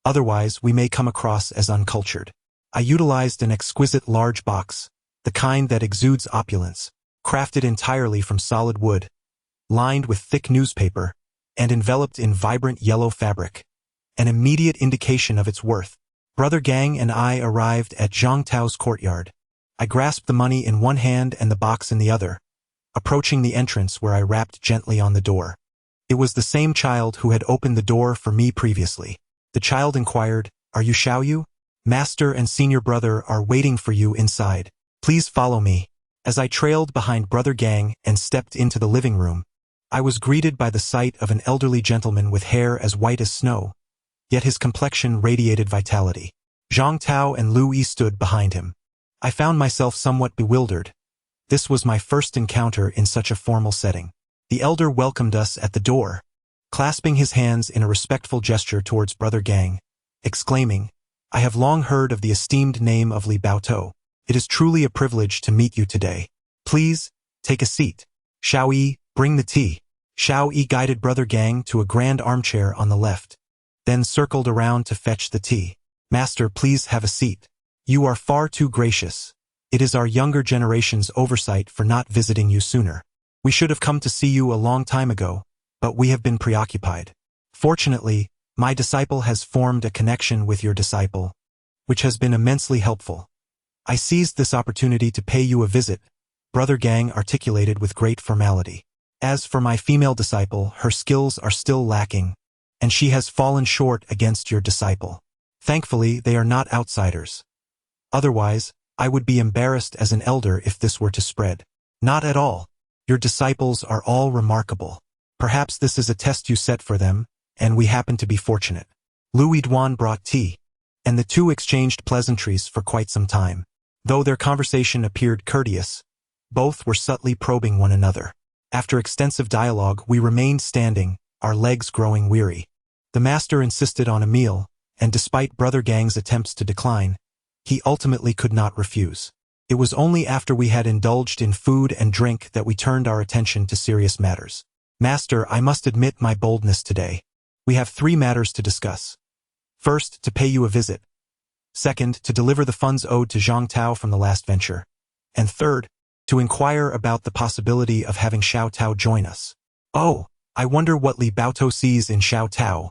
Otherwise, we may come across as uncultured." I utilized an exquisite large box, the kind that exudes opulence, crafted entirely from solid wood, lined with thick newspaper, and enveloped in vibrant yellow fabric, an immediate indication of its worth. Brother Gang and I arrived at Zhang Tao's courtyard. I grasped the money in one hand and the box in the other, approaching the entrance where I rapped gently on the door. It was the same child who had opened the door for me previously. The child inquired, "Are you Xiaoyu? Master and senior brother are waiting for you inside. Please follow me." As I trailed behind Brother Gang and stepped into the living room, I was greeted by the sight of an elderly gentleman with hair as white as snow, yet his complexion radiated vitality. Zhang Tao and Lu Yi stood behind him. I found myself somewhat bewildered. This was my first encounter in such a formal setting. The elder welcomed us at the door, clasping his hands in a respectful gesture towards Brother Gang, exclaiming, "I have long heard of the esteemed name of Li Baotou. It is truly a privilege to meet you today. Please, take a seat. Xiao Yi, bring the tea." Xiao Yi guided Brother Gang to a grand armchair on the left, then circled around to fetch the tea. "Master, please have a seat. You are far too gracious. It is our younger generation's oversight for not visiting you sooner. We should have come to see you a long time ago, but we have been preoccupied. Fortunately, my disciple has formed a connection with your disciple, which has been immensely helpful. I seized this opportunity to pay you a visit," Brother Gang articulated with great formality. "As for my female disciple, her skills are still lacking, and she has fallen short against your disciple. Thankfully, they are not outsiders. Otherwise, I would be embarrassed as an elder if this were to spread. Not at all. Your disciples are all remarkable. Perhaps this is a test you set for them, and we happen to be fortunate. Louis Douan brought tea, and the two exchanged pleasantries for quite some time. Though their conversation appeared courteous, both were subtly probing one another. After extensive dialogue, we remained standing, our legs growing weary. The master insisted on a meal, and despite Brother Gang's attempts to decline, he ultimately could not refuse. It was only after we had indulged in food and drink that we turned our attention to serious matters. Master, I must admit my boldness today. We have 3 matters to discuss. First, to pay you a visit. Second, to deliver the funds owed to Zhang Tao from the last venture. And third, to inquire about the possibility of having Xiao Tao join us. Oh, I wonder what Li Baotou sees in Xiao Tao.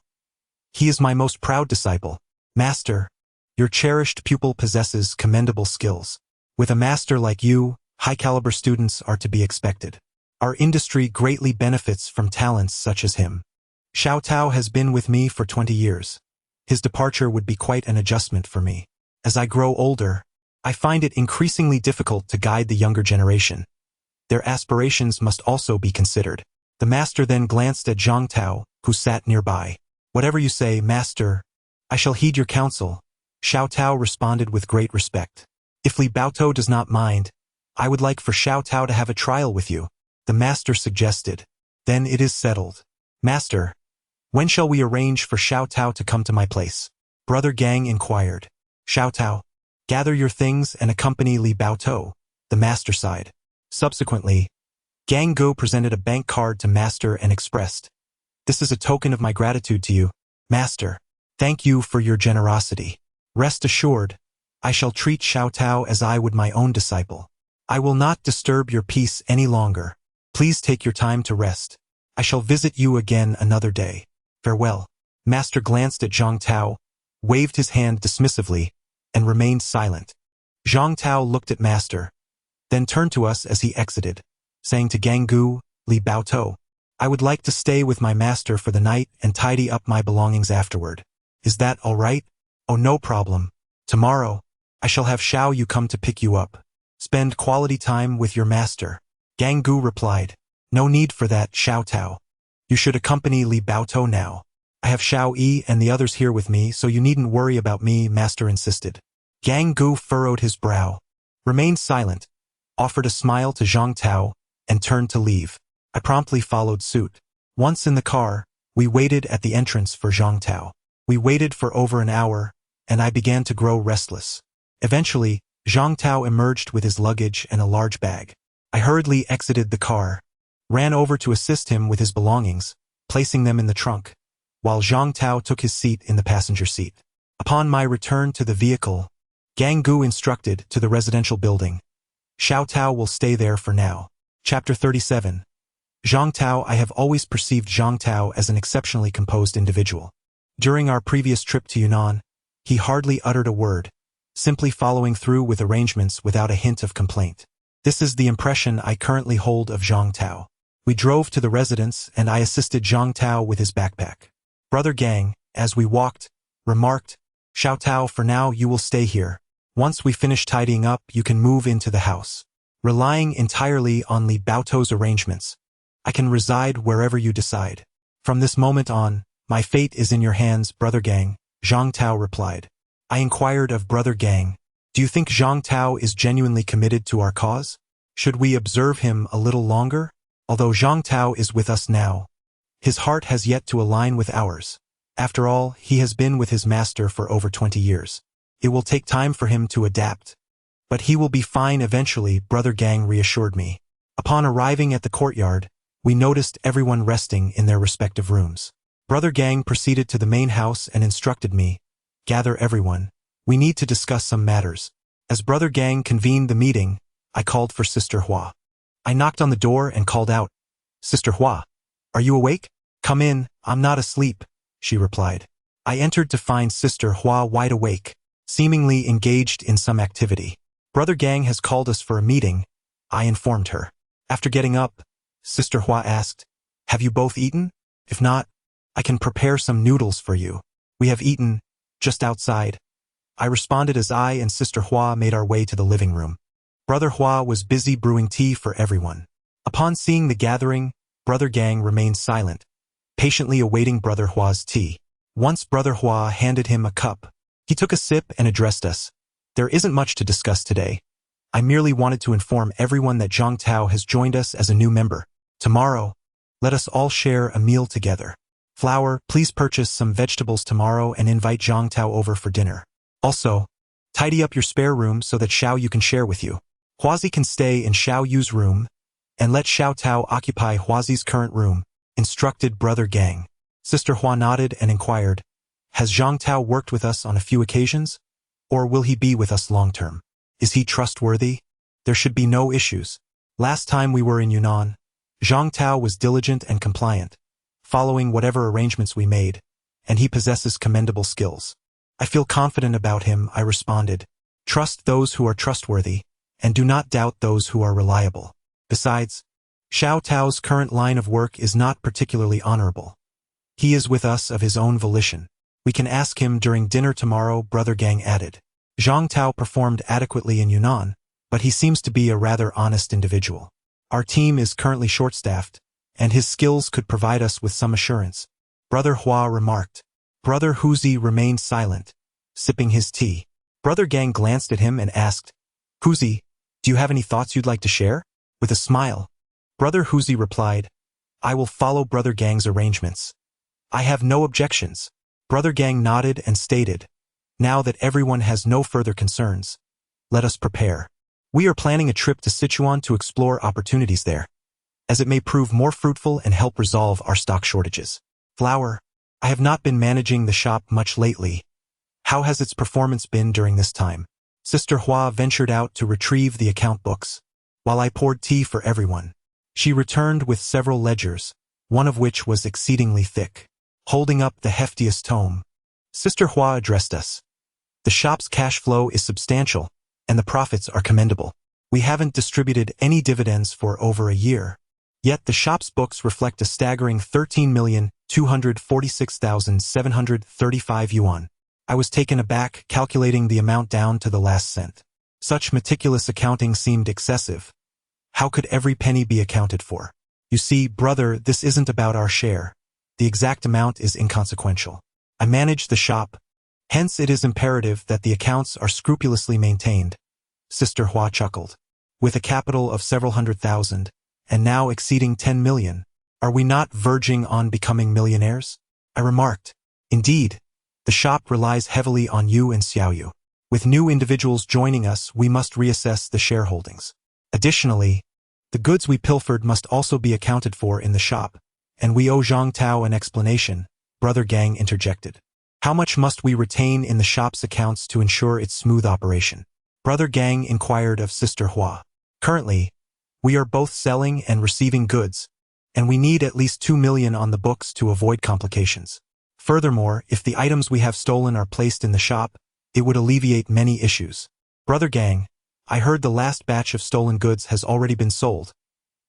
He is my most proud disciple. Master, your cherished pupil possesses commendable skills. With a master like you, high-caliber students are to be expected. Our industry greatly benefits from talents such as him. Xiao Tao has been with me for 20 years. His departure would be quite an adjustment for me. As I grow older, I find it increasingly difficult to guide the younger generation. Their aspirations must also be considered. The master then glanced at Zhang Tao, who sat nearby. Whatever you say, master, I shall heed your counsel. Xiao Tao responded with great respect. If Li Baotou does not mind, I would like for Xiao Tao to have a trial with you, the master suggested. Then it is settled. Master, when shall we arrange for Xiao Tao to come to my place? Brother Gang inquired. Xiao Tao, gather your things and accompany Li Baotou, the master sighed. Subsequently, Gang Go presented a bank card to master and expressed, "This is a token of my gratitude to you, master. Thank you for your generosity. Rest assured, I shall treat Xiao Tao as I would my own disciple. I will not disturb your peace any longer. Please take your time to rest. I shall visit you again another day. Farewell." Master glanced at Zhang Tao, waved his hand dismissively, and remained silent. Zhang Tao looked at master, then turned to us as he exited, saying to Gang Gu, Li Baotou, "I would like to stay with my master for the night and tidy up my belongings afterward. Is that all right?" "Oh, no problem. Tomorrow, I shall have Xiao Yu come to pick you up. Spend quality time with your master." Gang Gu replied, "No need for that, Xiao Tao. You should accompany Li Baotou now. I have Xiao Yi and the others here with me, so you needn't worry about me," master insisted. Gang Gu furrowed his brow, remained silent, offered a smile to Zhang Tao, and turned to leave. I promptly followed suit. Once in the car, we waited at the entrance for Zhang Tao. We waited for over an hour, and I began to grow restless. Eventually, Zhang Tao emerged with his luggage and a large bag. I hurriedly exited the car, ran over to assist him with his belongings, placing them in the trunk, while Zhang Tao took his seat in the passenger seat. Upon my return to the vehicle, Gang Gu instructed to the residential building, "Xiao Tao will stay there for now." Chapter 37. Zhang Tao. I have always perceived Zhang Tao as an exceptionally composed individual. During our previous trip to Yunnan, he hardly uttered a word, simply following through with arrangements without a hint of complaint. This is the impression I currently hold of Zhang Tao. We drove to the residence and I assisted Zhang Tao with his backpack. Brother Gang, as we walked, remarked, "Xiao Tao, for now you will stay here. Once we finish tidying up, you can move into the house. Relying entirely on Li Baotou's arrangements, I can reside wherever you decide. From this moment on, my fate is in your hands, Brother Gang," Zhang Tao replied. I inquired of Brother Gang, "Do you think Zhang Tao is genuinely committed to our cause? Should we observe him a little longer? Although Zhang Tao is with us now, his heart has yet to align with ours. After all, he has been with his master for over 20 years. It will take time for him to adapt. But he will be fine eventually," Brother Gang reassured me. Upon arriving at the courtyard, we noticed everyone resting in their respective rooms. Brother Gang proceeded to the main house and instructed me, "Gather everyone. We need to discuss some matters." As Brother Gang convened the meeting, I called for Sister Hua. I knocked on the door and called out, "Sister Hua, are you awake? Come in, I'm not asleep," she replied. I entered to find Sister Hua wide awake, seemingly engaged in some activity. "Brother Gang has called us for a meeting," I informed her. After getting up, Sister Hua asked, "Have you both eaten? If not, I can prepare some noodles for you. We have eaten, just outside." I responded as I and Sister Hua made our way to the living room. Brother Hua was busy brewing tea for everyone. Upon seeing the gathering, Brother Gang remained silent, patiently awaiting Brother Hua's tea. Once Brother Hua handed him a cup, he took a sip and addressed us. There isn't much to discuss today. I merely wanted to inform everyone that Zhang Tao has joined us as a new member. Tomorrow, let us all share a meal together. Flower, please purchase some vegetables tomorrow and invite Zhang Tao over for dinner. Also, tidy up your spare room so that Xiao Yu can share with you. Huazi can stay in Xiao Yu's room, and let Xiao Tao occupy Huazi's current room, instructed Brother Gang. Sister Hua nodded and inquired, has Zhang Tao worked with us on a few occasions? Or will he be with us long-term? Is he trustworthy? There should be no issues. Last time we were in Yunnan, Zhang Tao was diligent and compliant, following whatever arrangements we made, and he possesses commendable skills. I feel confident about him, I responded. Trust those who are trustworthy, and do not doubt those who are reliable. Besides, Xiao Tao's current line of work is not particularly honorable. He is with us of his own volition. We can ask him during dinner tomorrow, Brother Gang added. Zhang Tao performed adequately in Yunnan, but he seems to be a rather honest individual. Our team is currently short-staffed, and his skills could provide us with some assurance, Brother Hua remarked. Brother Huzi remained silent, sipping his tea. Brother Gang glanced at him and asked, Huzi, do you have any thoughts you'd like to share? With a smile, Brother Huzi replied, I will follow Brother Gang's arrangements. I have no objections. Brother Gang nodded and stated, now that everyone has no further concerns, let us prepare. We are planning a trip to Sichuan to explore opportunities there, as it may prove more fruitful and help resolve our stock shortages. Flower, I have not been managing the shop much lately. How has its performance been during this time? Sister Hua ventured out to retrieve the account books, while I poured tea for everyone. She returned with several ledgers, one of which was exceedingly thick. Holding up the heftiest tome, Sister Hua addressed us. The shop's cash flow is substantial, and the profits are commendable. We haven't distributed any dividends for over a year. Yet the shop's books reflect a staggering 13,246,735 yuan. I was taken aback, calculating the amount down to the last cent. Such meticulous accounting seemed excessive. How could every penny be accounted for? You see, brother, this isn't about our share. The exact amount is inconsequential. I manage the shop, hence it is imperative that the accounts are scrupulously maintained. Sister Hua chuckled. With a capital of several hundred thousand, and now exceeding 10 million, are we not verging on becoming millionaires? I remarked. Indeed, the shop relies heavily on you and Xiao Yu. With new individuals joining us, we must reassess the shareholdings. Additionally, the goods we pilfered must also be accounted for in the shop, and we owe Zhang Tao an explanation, Brother Gang interjected. How much must we retain in the shop's accounts to ensure its smooth operation? Brother Gang inquired of Sister Hua. Currently, we are both selling and receiving goods, and we need at least 2 million on the books to avoid complications. Furthermore, if the items we have stolen are placed in the shop, it would alleviate many issues. Brother Gang, I heard the last batch of stolen goods has already been sold,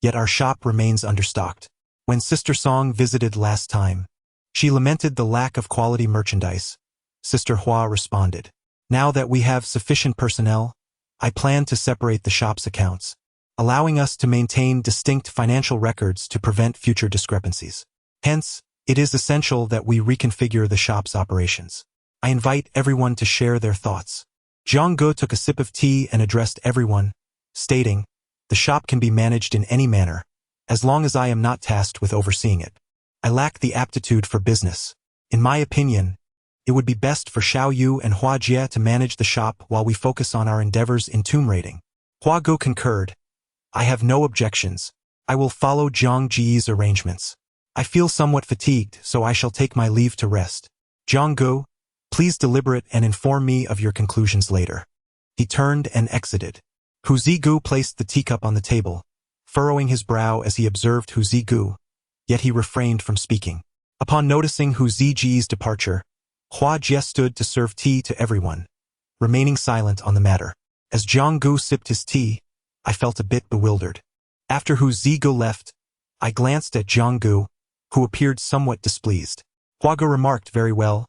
yet our shop remains understocked. When Sister Song visited last time, she lamented the lack of quality merchandise. Sister Hua responded, now that we have sufficient personnel, I plan to separate the shop's accounts, allowing us to maintain distinct financial records to prevent future discrepancies. Hence, it is essential that we reconfigure the shop's operations. I invite everyone to share their thoughts. Zhang Ge took a sip of tea and addressed everyone, stating, the shop can be managed in any manner, as long as I am not tasked with overseeing it. I lack the aptitude for business. In my opinion, it would be best for Xiao Yu and Hua Jie to manage the shop while we focus on our endeavors in tomb raiding. Hua Gu concurred. I have no objections. I will follow Jiang Ji's arrangements. I feel somewhat fatigued, so I shall take my leave to rest. Jiang Gu, please deliberate and inform me of your conclusions later. He turned and exited. Hu Zigu placed the teacup on the table, furrowing his brow as he observed Hu Zigu, yet he refrained from speaking. Upon noticing Hu Ziji's departure, Hua Jie stood to serve tea to everyone, remaining silent on the matter. As Jiang Gu sipped his tea, I felt a bit bewildered. After Hu Zigu left, I glanced at Jiang Gu, who appeared somewhat displeased. Hua Gu remarked, very well,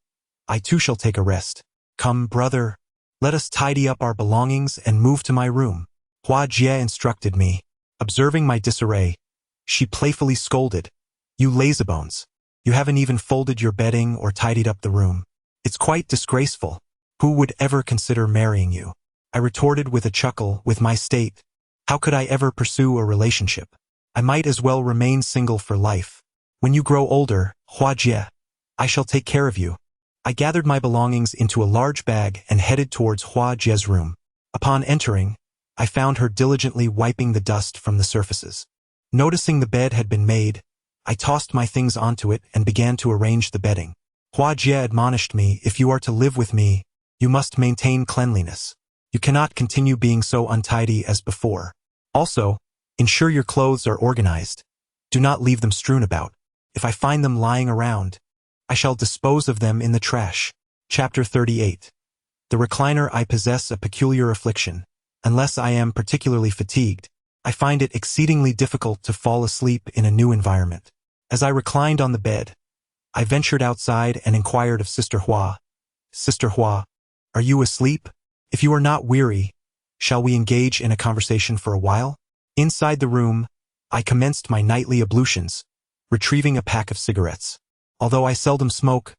I too shall take a rest. Come, brother, Let us tidy up our belongings and move to my room. Hua Jie instructed me. Observing my disarray, she playfully scolded. You lazybones. You haven't even folded your bedding or tidied up the room. It's quite disgraceful. Who would ever consider marrying you? I retorted with a chuckle. With my state, how could I ever pursue a relationship? I might as well remain single for life. When you grow older, Hua Jie, I shall take care of you. I gathered my belongings into a large bag and headed towards Hua Jie's room. Upon entering, I found her diligently wiping the dust from the surfaces. Noticing the bed had been made, I tossed my things onto it and began to arrange the bedding. Hua Jie admonished me, if you are to live with me, you must maintain cleanliness. You cannot continue being so untidy as before. Also, ensure your clothes are organized. Do not leave them strewn about. If I find them lying around, I shall dispose of them in the trash. Chapter 38. The recliner. I possess a peculiar affliction. Unless I am particularly fatigued, I find it exceedingly difficult to fall asleep in a new environment. As I reclined on the bed, I ventured outside and inquired of Sister Hua. Sister Hua, are you asleep? If you are not weary, shall we engage in a conversation for a while? Inside the room, I commenced my nightly ablutions, retrieving a pack of cigarettes. Although I seldom smoke,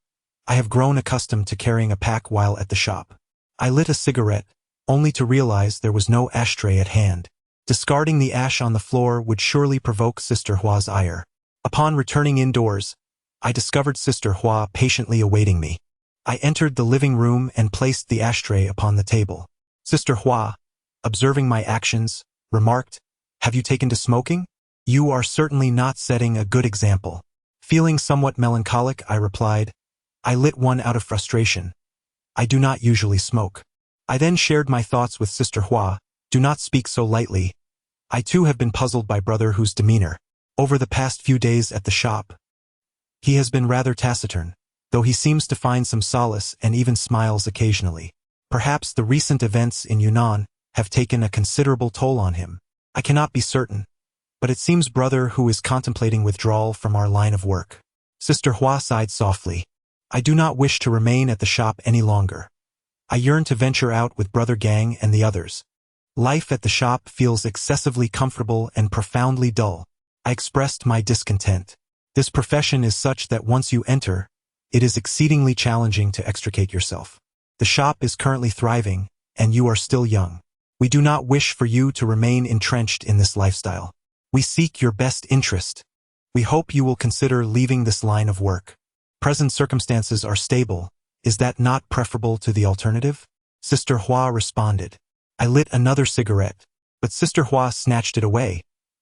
I have grown accustomed to carrying a pack while at the shop. I lit a cigarette, only to realize there was no ashtray at hand. Discarding the ash on the floor would surely provoke Sister Hua's ire. Upon returning indoors, I discovered Sister Hua patiently awaiting me. I entered the living room and placed the ashtray upon the table. Sister Hua, observing my actions, remarked, "Have you taken to smoking? You are certainly not setting a good example." Feeling somewhat melancholic, I replied, "I lit one out of frustration. I do not usually smoke." I then shared my thoughts with Sister Hua. Do not speak so lightly. I too have been puzzled by Brother Hu's demeanor. Over the past few days at the shop, he has been rather taciturn, though he seems to find some solace and even smiles occasionally. Perhaps the recent events in Yunnan have taken a considerable toll on him. I cannot be certain, but it seems Brother Hu is contemplating withdrawal from our line of work. Sister Hua sighed softly. I do not wish to remain at the shop any longer. I yearn to venture out with Brother Gang and the others. Life at the shop feels excessively comfortable and profoundly dull. I expressed my discontent. This profession is such that once you enter, it is exceedingly challenging to extricate yourself. The shop is currently thriving, and you are still young. We do not wish for you to remain entrenched in this lifestyle. We seek your best interest. We hope you will consider leaving this line of work. Present circumstances are stable. Is that not preferable to the alternative? Sister Hua responded. I lit another cigarette, but Sister Hua snatched it away,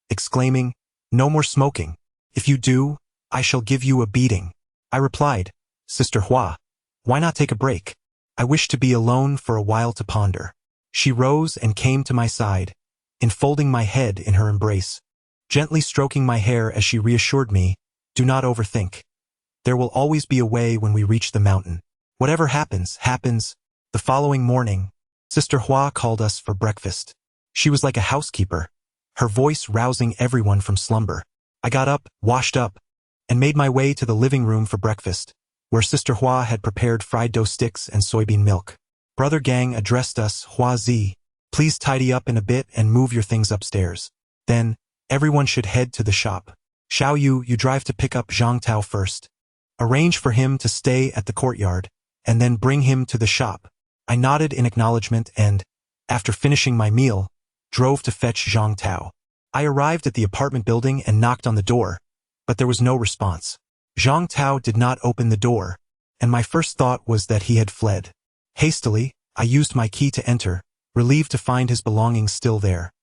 exclaiming, "No more smoking. If you do, I shall give you a beating." I replied, "Sister Hua, why not take a break? I wish to be alone for a while to ponder." She rose and came to my side, enfolding my head in her embrace, gently stroking my hair as she reassured me, "Do not overthink. There will always be a way when we reach the mountain. Whatever happens, happens." The following morning, Sister Hua called us for breakfast. She was like a housekeeper, her voice rousing everyone from slumber. I got up, washed up, and made my way to the living room for breakfast, where Sister Hua had prepared fried dough sticks and soybean milk. Brother Gang addressed us, "Hua Zi, please tidy up in a bit and move your things upstairs. Then, everyone should head to the shop. Xiao Yu, you drive to pick up Zhang Tao first. Arrange for him to stay at the courtyard, and then bring him to the shop." I nodded in acknowledgement and, after finishing my meal, drove to fetch Zhang Tao. I arrived at the apartment building and knocked on the door, but there was no response. Zhang Tao did not open the door, and my first thought was that he had fled. Hastily, I used my key to enter, relieved to find his belongings still there.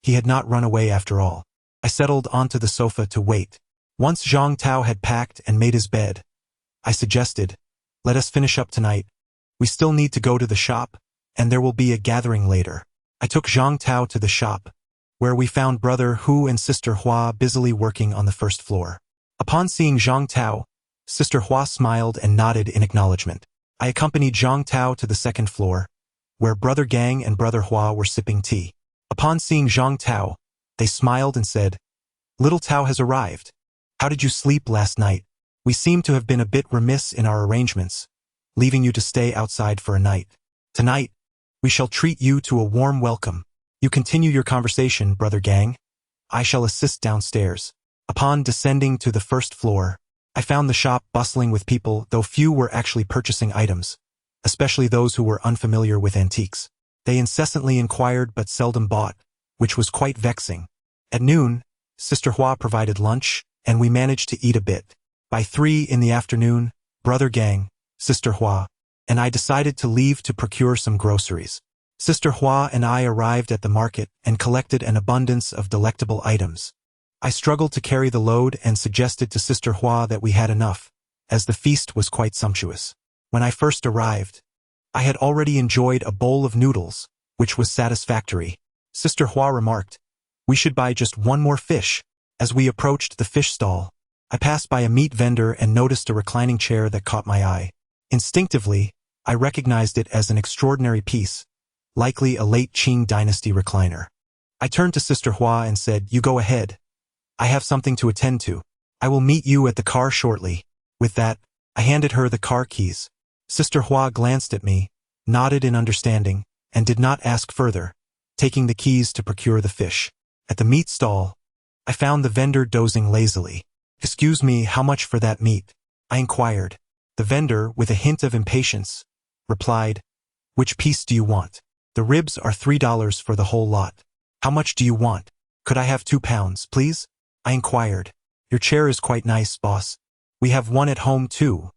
He had not run away after all. I settled onto the sofa to wait. Once Zhang Tao had packed and made his bed, I suggested, "Let us finish up tonight. We still need to go to the shop, and there will be a gathering later." I took Zhang Tao to the shop, where we found Brother Hu and Sister Hua busily working on the first floor. Upon seeing Zhang Tao, Sister Hua smiled and nodded in acknowledgement. I accompanied Zhang Tao to the second floor, where Brother Gang and Brother Hua were sipping tea. Upon seeing Zhang Tao, they smiled and said, "Little Tao has arrived. How did you sleep last night? We seem to have been a bit remiss in our arrangements, leaving you to stay outside for a night. Tonight, We shall treat you to a warm welcome. You continue your conversation, brother Gang. I shall assist downstairs. Upon descending to the first floor, I found the shop bustling with people, though few were actually purchasing items, especially those who were unfamiliar with antiques. They incessantly inquired but seldom bought, which was quite vexing. At noon, Sister Hua provided lunch, and we managed to eat a bit. By 3 in the afternoon, brother Gang, Sister Hua, and I decided to leave to procure some groceries. Sister Hua and I arrived at the market and collected an abundance of delectable items. I struggled to carry the load and suggested to Sister Hua that we had enough, as the feast was quite sumptuous. When I first arrived, I had already enjoyed a bowl of noodles, which was satisfactory. Sister Hua remarked, "We should buy just one more fish." As we approached the fish stall, I passed by a meat vendor and noticed a reclining chair that caught my eye. Instinctively, I recognized it as an extraordinary piece, likely a late Qing dynasty recliner. I turned to Sister Hua and said, "You go ahead. I have something to attend to. I will meet you at the car shortly." With that, I handed her the car keys. Sister Hua glanced at me, nodded in understanding, and did not ask further, taking the keys to procure the fish. At the meat stall, I found the vendor dozing lazily. "Excuse me, how much for that meat?" I inquired. The vendor, with a hint of impatience, replied, "Which piece do you want? The ribs are $3 for the whole lot. How much do you want? Could I have 2 pounds, please?" I inquired. "Your chair is quite nice, boss. We have one at home too.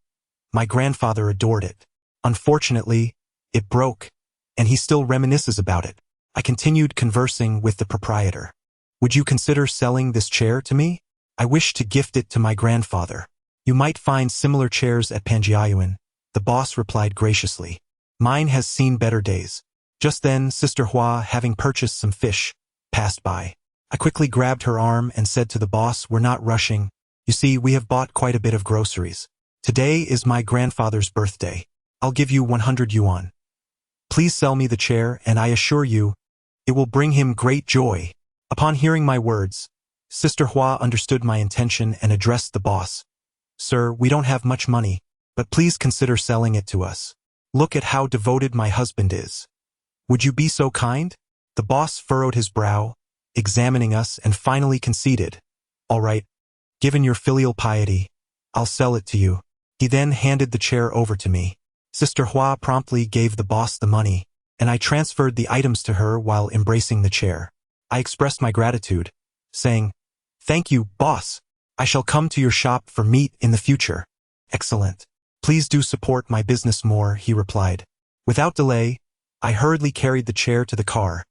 My grandfather adored it. Unfortunately, it broke, and he still reminisces about it." I continued conversing with the proprietor. "Would you consider selling this chair to me? I wish to gift it to my grandfather. You might find similar chairs at Panjiayuan," the boss replied graciously. "Mine has seen better days." Just then, Sister Hua, having purchased some fish, passed by. I quickly grabbed her arm and said to the boss, "We're not rushing. You see, we have bought quite a bit of groceries. Today is my grandfather's birthday. I'll give you 100 yuan. Please sell me the chair, and I assure you, it will bring him great joy." Upon hearing my words, Sister Hua understood my intention and addressed the boss. "Sir, we don't have much money, but please consider selling it to us. Look at how devoted my husband is. Would you be so kind?" The boss furrowed his brow, examining us, and finally conceded, "All right, given your filial piety, I'll sell it to you." He then handed the chair over to me. Sister Hua promptly gave the boss the money, and I transferred the items to her while embracing the chair. I expressed my gratitude, saying, "Thank you, boss. I shall come to your shop for meat in the future." "Excellent. Please do support my business more," he replied. Without delay, I hurriedly carried the chair to the car,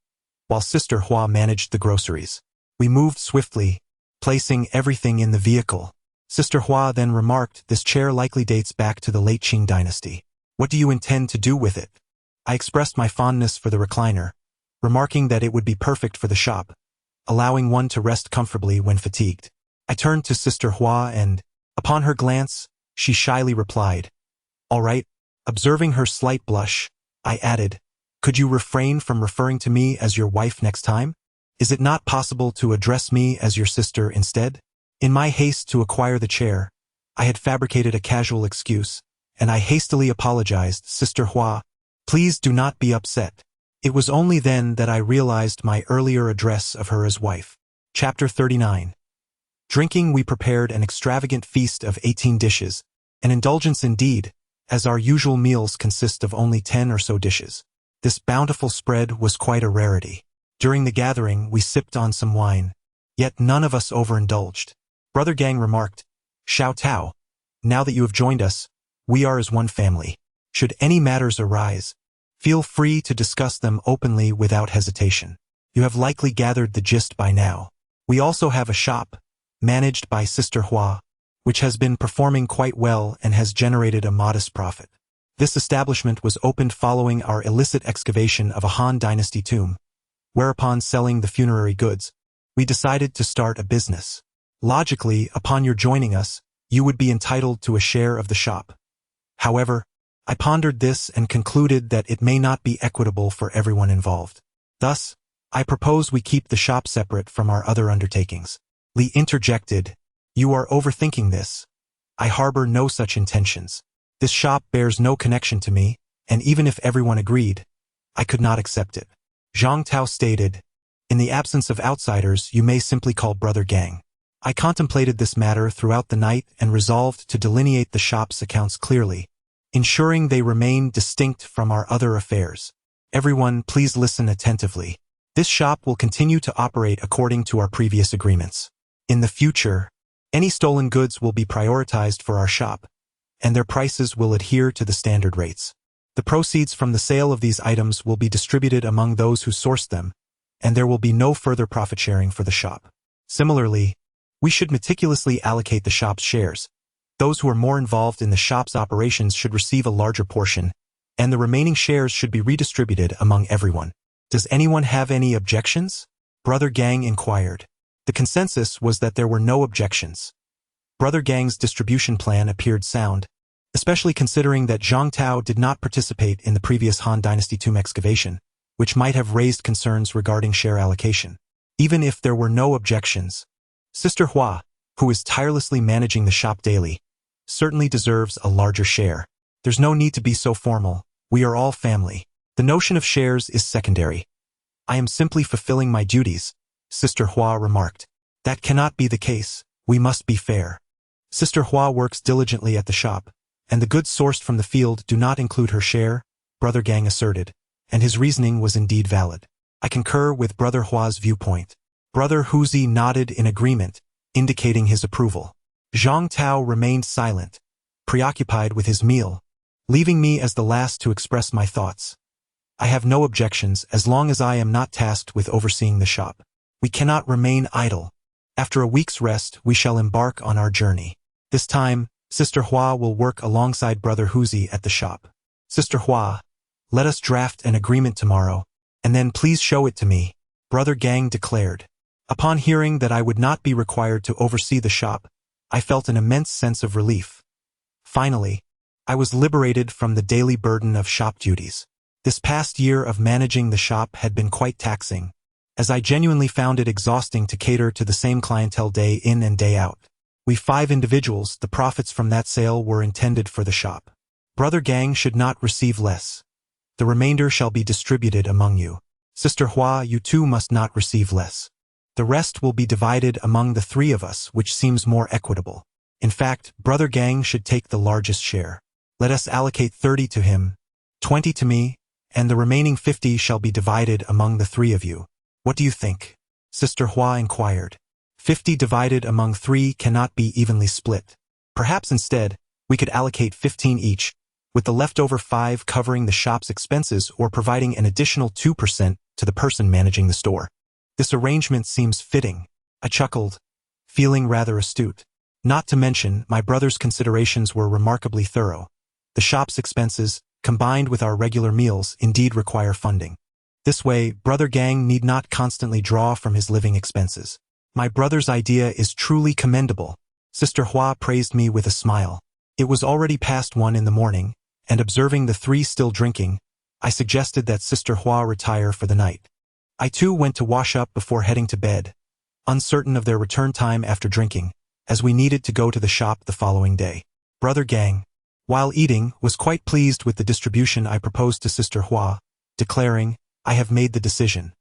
while Sister Hua managed the groceries. We moved swiftly, placing everything in the vehicle. Sister Hua then remarked, "This chair likely dates back to the late Qing dynasty. What do you intend to do with it?" I expressed my fondness for the recliner, remarking that it would be perfect for the shop, allowing one to rest comfortably when fatigued. I turned to Sister Hua and, upon her glance, she shyly replied, "All right." Observing her slight blush, I added, "Could you refrain from referring to me as your wife next time? Is it not possible to address me as your sister instead?" In my haste to acquire the chair, I had fabricated a casual excuse, and I hastily apologized. "Sister Hua, please do not be upset." It was only then that I realized my earlier address of her as wife. Chapter 39. Drinking, we prepared an extravagant feast of 18 dishes, an indulgence indeed, as our usual meals consist of only 10 or so dishes. This bountiful spread was quite a rarity. During the gathering, we sipped on some wine, yet none of us overindulged. Brother Gang remarked, "Xiao Tao, now that you have joined us, we are as one family. Should any matters arise, feel free to discuss them openly without hesitation. You have likely gathered the gist by now. We also have a shop, managed by Sister Hua, which has been performing quite well and has generated a modest profit. This establishment was opened following our illicit excavation of a Han Dynasty tomb, whereupon selling the funerary goods, we decided to start a business. Logically, upon your joining us, you would be entitled to a share of the shop. However, I pondered this and concluded that it may not be equitable for everyone involved. Thus, I propose we keep the shop separate from our other undertakings." Li interjected, "You are overthinking this. I harbor no such intentions. This shop bears no connection to me, and even if everyone agreed, I could not accept it. Zhang Tao stated, "In the absence of outsiders, you may simply call Brother Gang." I contemplated this matter throughout the night and resolved to delineate the shop's accounts clearly, ensuring they remain distinct from our other affairs. Everyone, please listen attentively. This shop will continue to operate according to our previous agreements. In the future, any stolen goods will be prioritized for our shop, and their prices will adhere to the standard rates. The proceeds from the sale of these items will be distributed among those who sourced them, and there will be no further profit sharing for the shop. Similarly, we should meticulously allocate the shop's shares. Those who are more involved in the shop's operations should receive a larger portion, and the remaining shares should be redistributed among everyone. Does anyone have any objections? Brother Gang inquired. The consensus was that there were no objections. Brother Gang's distribution plan appeared sound, especially considering that Zhang Tao did not participate in the previous Han Dynasty tomb excavation, which might have raised concerns regarding share allocation. Even if there were no objections, Sister Hua, who is tirelessly managing the shop daily, certainly deserves a larger share. There's no need to be so formal. We are all family. The notion of shares is secondary. I am simply fulfilling my duties, Sister Hua remarked. That cannot be the case. We must be fair. Sister Hua works diligently at the shop, and the goods sourced from the field do not include her share, Brother Gang asserted, and his reasoning was indeed valid. I concur with Brother Hua's viewpoint. Brother Huzi nodded in agreement, indicating his approval. Zhang Tao remained silent, preoccupied with his meal, leaving me as the last to express my thoughts. I have no objections as long as I am not tasked with overseeing the shop. We cannot remain idle. After a week's rest, we shall embark on our journey. This time, Sister Hua will work alongside Brother Huzi at the shop. Sister Hua, let us draft an agreement tomorrow, and then please show it to me, Brother Gang declared. Upon hearing that I would not be required to oversee the shop, I felt an immense sense of relief. Finally, I was liberated from the daily burden of shop duties. This past year of managing the shop had been quite taxing, as I genuinely found it exhausting to cater to the same clientele day in and day out. We 5 individuals, the profits from that sale were intended for the shop. Brother Gang should not receive less. The remainder shall be distributed among you. Sister Hua, you too must not receive less. The rest will be divided among the 3 of us, which seems more equitable. In fact, Brother Gang should take the largest share. Let us allocate 30 to him, 20 to me, and the remaining 50 shall be divided among the 3 of you. What do you think? Sister Hua inquired. 50 divided among 3 cannot be evenly split. Perhaps instead, we could allocate 15 each, with the leftover 5 covering the shop's expenses or providing an additional 2% to the person managing the store. This arrangement seems fitting. I chuckled, feeling rather astute. Not to mention, my brother's considerations were remarkably thorough. The shop's expenses, combined with our regular meals, indeed require funding. This way, Brother Gang need not constantly draw from his living expenses. My brother's idea is truly commendable. Sister Hua praised me with a smile. It was already past 1 in the morning, and observing the 3 still drinking, I suggested that Sister Hua retire for the night. I too went to wash up before heading to bed, uncertain of their return time after drinking, as we needed to go to the shop the following day. Brother Gang, while eating, was quite pleased with the distribution I proposed to Sister Hua, declaring, I have made the decision.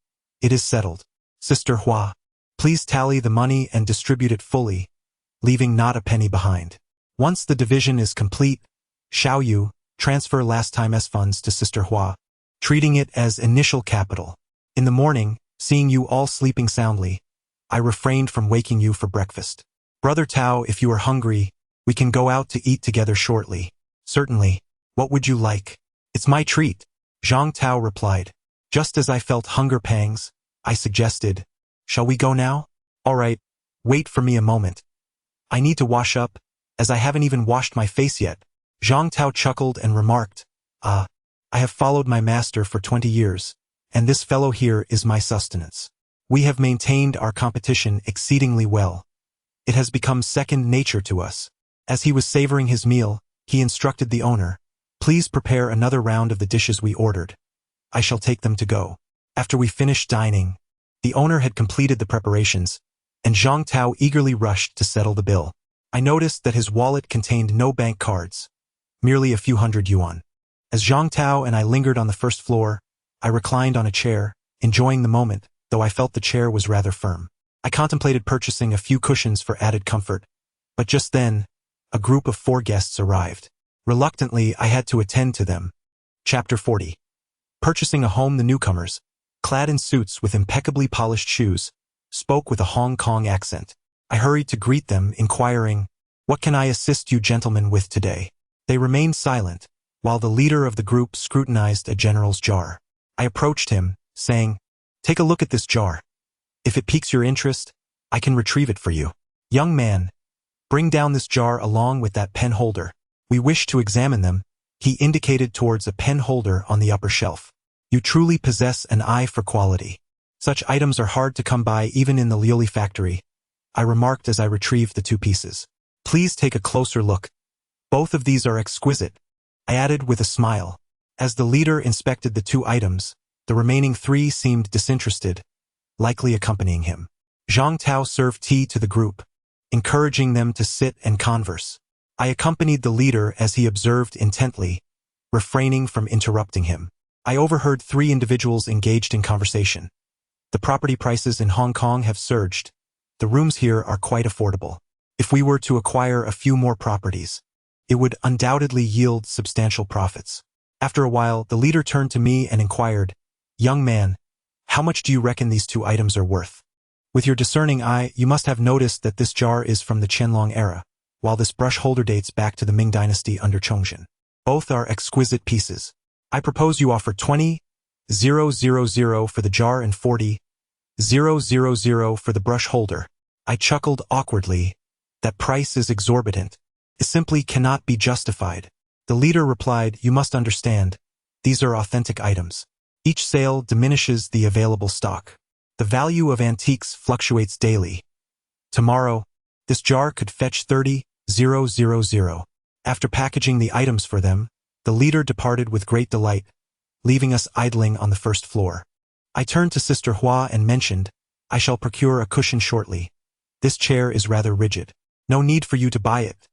It is settled. Sister Hua, please tally the money and distribute it fully, leaving not a penny behind. Once the division is complete, Xiao Yu, transfer last time's funds to Sister Hua, treating it as initial capital. In the morning, seeing you all sleeping soundly, I refrained from waking you for breakfast. Brother Tao, if you are hungry, we can go out to eat together shortly. Certainly. What would you like? It's my treat, Zhang Tao replied. Just as I felt hunger pangs, I suggested, shall we go now? All right, wait for me a moment. I need to wash up, as I haven't even washed my face yet. Zhang Tao chuckled and remarked, I have followed my master for 20 years. And this fellow here is my sustenance. We have maintained our competition exceedingly well. It has become second nature to us. As he was savoring his meal, he instructed the owner, please prepare another round of the dishes we ordered. I shall take them to go. After we finished dining, the owner had completed the preparations, and Zhang Tao eagerly rushed to settle the bill. I noticed that his wallet contained no bank cards, merely a few hundred yuan. As Zhang Tao and I lingered on the first floor, I reclined on a chair, enjoying the moment, though I felt the chair was rather firm. I contemplated purchasing a few cushions for added comfort, but just then, a group of 4 guests arrived. Reluctantly, I had to attend to them. Chapter 40. Purchasing a home. The newcomers, clad in suits with impeccably polished shoes, spoke with a Hong Kong accent. I hurried to greet them, inquiring, "What can I assist you gentlemen with today?" They remained silent, while the leader of the group scrutinized a general's jar. I approached him, saying, "Take a look at this jar. If it piques your interest, I can retrieve it for you." "Young man, bring down this jar along with that pen holder. We wish to examine them." He indicated towards a pen holder on the upper shelf. "You truly possess an eye for quality. Such items are hard to come by even in the Lioli factory," I remarked as I retrieved the 2 pieces. "Please take a closer look. Both of these are exquisite," I added with a smile. As the leader inspected the 2 items, the remaining 3 seemed disinterested, likely accompanying him. Zhang Tao served tea to the group, encouraging them to sit and converse. I accompanied the leader as he observed intently, refraining from interrupting him. I overheard 3 individuals engaged in conversation. "The property prices in Hong Kong have surged. The rooms here are quite affordable. If we were to acquire a few more properties, it would undoubtedly yield substantial profits." After a while, the leader turned to me and inquired, "Young man, how much do you reckon these 2 items are worth? With your discerning eye, you must have noticed that this jar is from the Qianlong era, while this brush holder dates back to the Ming dynasty under Chongzhen. Both are exquisite pieces. I propose you offer 20,000 for the jar and 40,000 for the brush holder." I chuckled awkwardly. "That price is exorbitant. It simply cannot be justified." The leader replied, "You must understand, these are authentic items. Each sale diminishes the available stock. The value of antiques fluctuates daily. Tomorrow, this jar could fetch 30,000. After packaging the items for them, the leader departed with great delight, leaving us idling on the first floor. I turned to Sister Hua and mentioned, "I shall procure a cushion shortly. This chair is rather rigid. No need for you to buy it.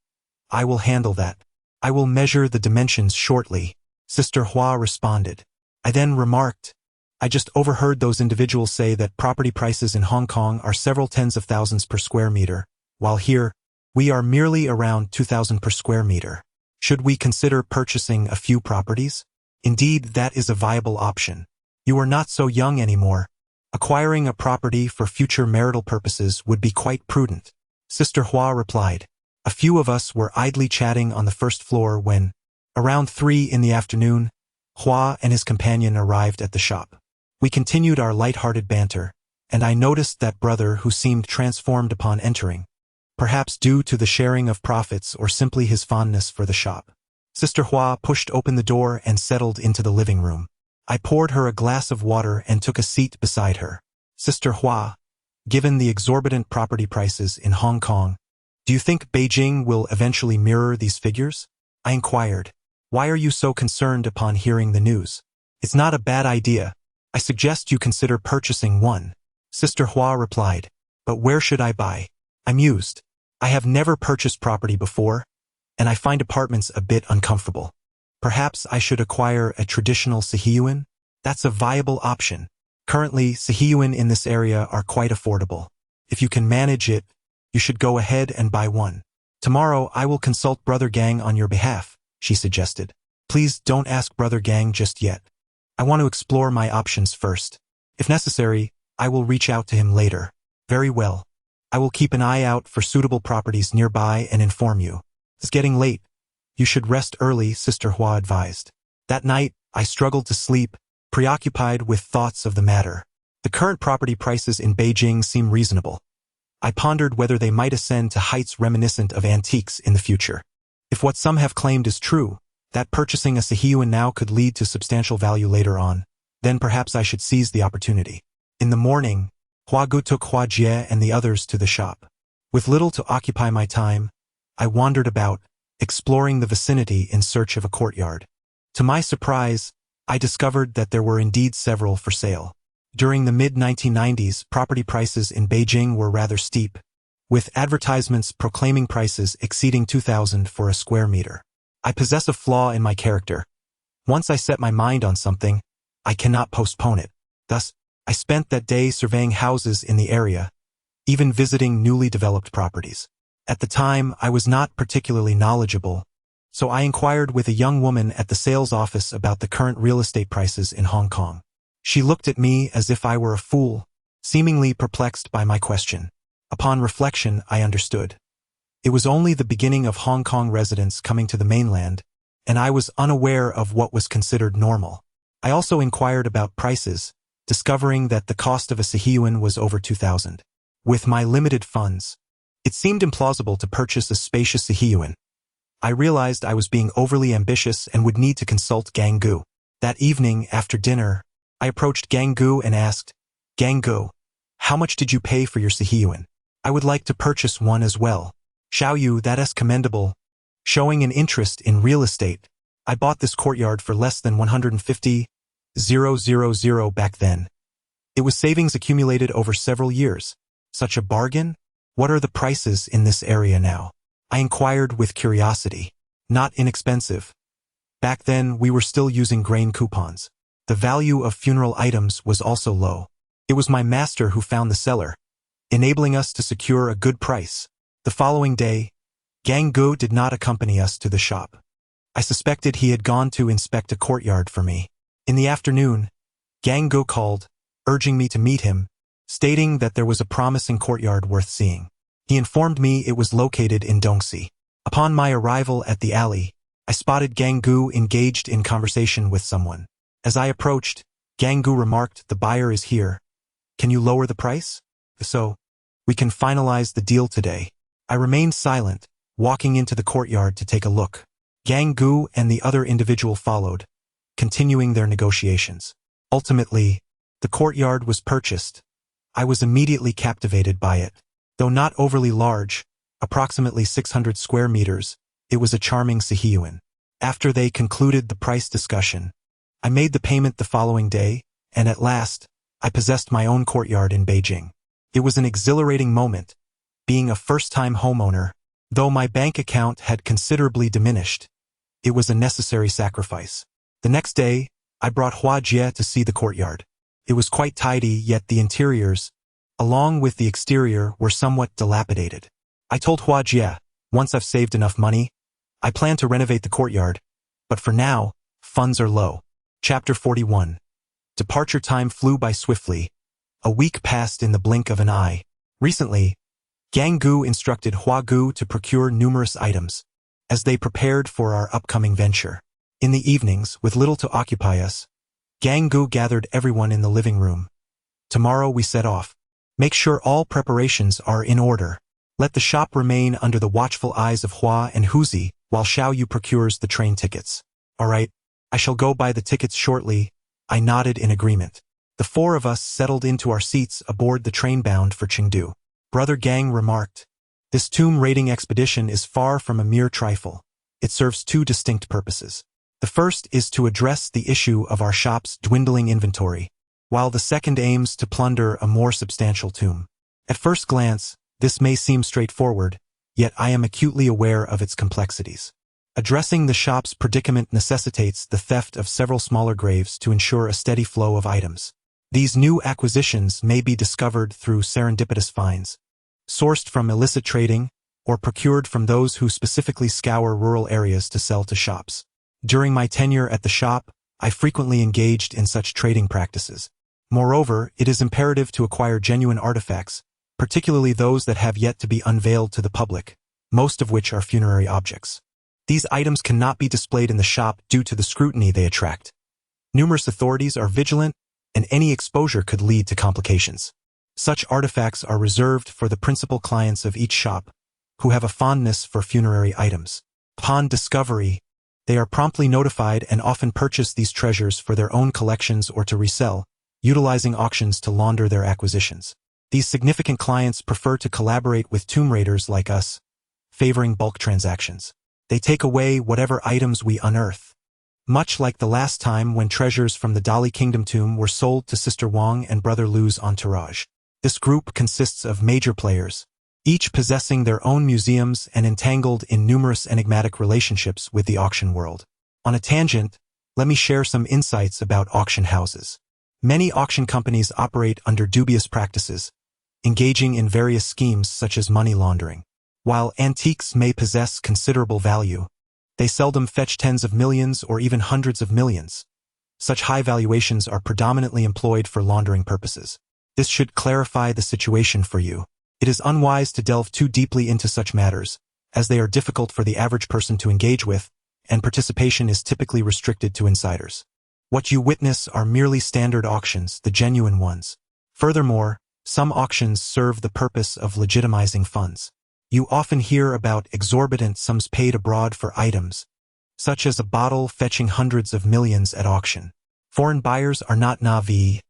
I will handle that. I will measure the dimensions shortly." Sister Hua responded. I then remarked, "I just overheard those individuals say that property prices in Hong Kong are several tens of thousands per square meter, while here, we are merely around 2,000 per square meter. Should we consider purchasing a few properties? Indeed, that is a viable option. You are not so young anymore. Acquiring a property for future marital purposes would be quite prudent." Sister Hua replied. A few of us were idly chatting on the first floor when, around 3 in the afternoon, Hua and his companion arrived at the shop. We continued our light-hearted banter, and I noticed that brother who seemed transformed upon entering, perhaps due to the sharing of profits or simply his fondness for the shop. Sister Hua pushed open the door and settled into the living room. I poured her a glass of water and took a seat beside her. "Sister Hua, given the exorbitant property prices in Hong Kong, do you think Beijing will eventually mirror these figures?" I inquired. "Why are you so concerned upon hearing the news? It's not a bad idea. I suggest you consider purchasing one." Sister Hua replied, "But where should I buy?" I mused. "I have never purchased property before, and I find apartments a bit uncomfortable. Perhaps I should acquire a traditional sihiyuan? That's a viable option. Currently, sihiyuan in this area are quite affordable. If you can manage it, you should go ahead and buy one. Tomorrow I will consult Brother Gang on your behalf," she suggested. "Please don't ask Brother Gang just yet. I want to explore my options first. If necessary, I will reach out to him later." "Very well. I will keep an eye out for suitable properties nearby and inform you. It's getting late. You should rest early," Sister Hua advised. That night, I struggled to sleep, preoccupied with thoughts of the matter. The current property prices in Beijing seem reasonable. I pondered whether they might ascend to heights reminiscent of antiques in the future. If what some have claimed is true, that purchasing a sihiyuan now could lead to substantial value later on, then perhaps I should seize the opportunity. In the morning, Hua Gu took Hua Jie and the others to the shop. With little to occupy my time, I wandered about, exploring the vicinity in search of a courtyard. To my surprise, I discovered that there were indeed several for sale. During the mid-1990s, property prices in Beijing were rather steep, with advertisements proclaiming prices exceeding 2,000 for a square meter. I possess a flaw in my character. Once I set my mind on something, I cannot postpone it. Thus, I spent that day surveying houses in the area, even visiting newly developed properties. At the time, I was not particularly knowledgeable, so I inquired with a young woman at the sales office about the current real estate prices in Hong Kong. She looked at me as if I were a fool, seemingly perplexed by my question. Upon reflection, I understood. It was only the beginning of Hong Kong residents coming to the mainland, and I was unaware of what was considered normal. I also inquired about prices, discovering that the cost of a Sihiyuan was over 2,000. With my limited funds, it seemed implausible to purchase a spacious Sihiyuan. I realized I was being overly ambitious and would need to consult Gang Gu. That evening, after dinner, I approached Gang Gu and asked, "Gang Gu, how much did you pay for your Sihiyuan? I would like to purchase one as well." "Xiao Yu, that is commendable. Showing an interest in real estate. I bought this courtyard for less than 150,000 back then. It was savings accumulated over several years. Such a bargain? What are the prices in this area now?" I inquired with curiosity. "Not inexpensive. Back then, we were still using grain coupons. The value of funeral items was also low. It was my master who found the seller, enabling us to secure a good price." The following day, Gang Gu did not accompany us to the shop. I suspected he had gone to inspect a courtyard for me. In the afternoon, Gang Gu called, urging me to meet him, stating that there was a promising courtyard worth seeing. He informed me it was located in Dongxi. Upon my arrival at the alley, I spotted Gang Gu engaged in conversation with someone. As I approached, Gang Gu remarked, "The buyer is here. Can you lower the price? So, we can finalize the deal today." I remained silent, walking into the courtyard to take a look. Gang Gu and the other individual followed, continuing their negotiations. Ultimately, the courtyard was purchased. I was immediately captivated by it. Though not overly large, approximately 600 square meters, it was a charming Sihiyuan. After they concluded the price discussion, I made the payment the following day, and at last, I possessed my own courtyard in Beijing. It was an exhilarating moment, being a first-time homeowner. Though my bank account had considerably diminished, it was a necessary sacrifice. The next day, I brought Hua Jie to see the courtyard. It was quite tidy, yet the interiors, along with the exterior, were somewhat dilapidated. I told Hua Jie, once I've saved enough money, I plan to renovate the courtyard, but for now, funds are low. Chapter 41. Departure time flew by swiftly. A week passed in the blink of an eye. Recently, Gang Gu instructed Hua Gu to procure numerous items, as they prepared for our upcoming venture. In the evenings, with little to occupy us, Gang Gu gathered everyone in the living room. "Tomorrow we set off. Make sure all preparations are in order. Let the shop remain under the watchful eyes of Hua and Huzi while Xiao Yu procures the train tickets." "All right, I shall go buy the tickets shortly." I nodded in agreement. The four of us settled into our seats aboard the train bound for Chengdu. Brother Gang remarked, "This tomb raiding expedition is far from a mere trifle. It serves two distinct purposes. The first is to address the issue of our shop's dwindling inventory, while the second aims to plunder a more substantial tomb. At first glance, this may seem straightforward, yet I am acutely aware of its complexities. Addressing the shop's predicament necessitates the theft of several smaller graves to ensure a steady flow of items. These new acquisitions may be discovered through serendipitous finds, sourced from illicit trading, or procured from those who specifically scour rural areas to sell to shops. During my tenure at the shop, I frequently engaged in such trading practices. Moreover, it is imperative to acquire genuine artifacts, particularly those that have yet to be unveiled to the public, most of which are funerary objects. These items cannot be displayed in the shop due to the scrutiny they attract. Numerous authorities are vigilant, and any exposure could lead to complications. Such artifacts are reserved for the principal clients of each shop, who have a fondness for funerary items. Upon discovery, they are promptly notified and often purchase these treasures for their own collections or to resell, utilizing auctions to launder their acquisitions. These significant clients prefer to collaborate with tomb raiders like us, favoring bulk transactions. They take away whatever items we unearth. Much like the last time when treasures from the Dali Kingdom tomb were sold to Sister Wang and Brother Lu's entourage. This group consists of major players, each possessing their own museums and entangled in numerous enigmatic relationships with the auction world. On a tangent, let me share some insights about auction houses. Many auction companies operate under dubious practices, engaging in various schemes such as money laundering. While antiques may possess considerable value, they seldom fetch tens of millions or even hundreds of millions. Such high valuations are predominantly employed for laundering purposes. This should clarify the situation for you. It is unwise to delve too deeply into such matters, as they are difficult for the average person to engage with, and participation is typically restricted to insiders. What you witness are merely standard auctions, the genuine ones. Furthermore, some auctions serve the purpose of legitimizing funds. You often hear about exorbitant sums paid abroad for items, such as a bottle fetching hundreds of millions at auction. Foreign buyers are not naive.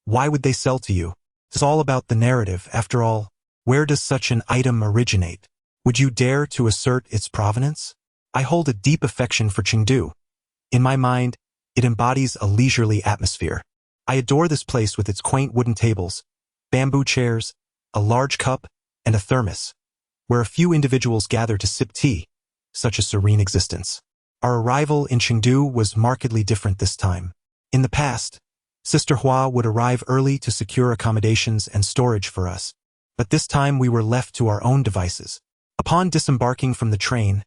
Why would they sell to you? It's all about the narrative. After all, where does such an item originate? Would you dare to assert its provenance? I hold a deep affection for Chengdu. In my mind, it embodies a leisurely atmosphere. I adore this place with its quaint wooden tables, bamboo chairs, a large cup, and a thermos, where a few individuals gather to sip tea, such a serene existence. Our arrival in Chengdu was markedly different this time. In the past, Sister Hua would arrive early to secure accommodations and storage for us, but this time we were left to our own devices. Upon disembarking from the train,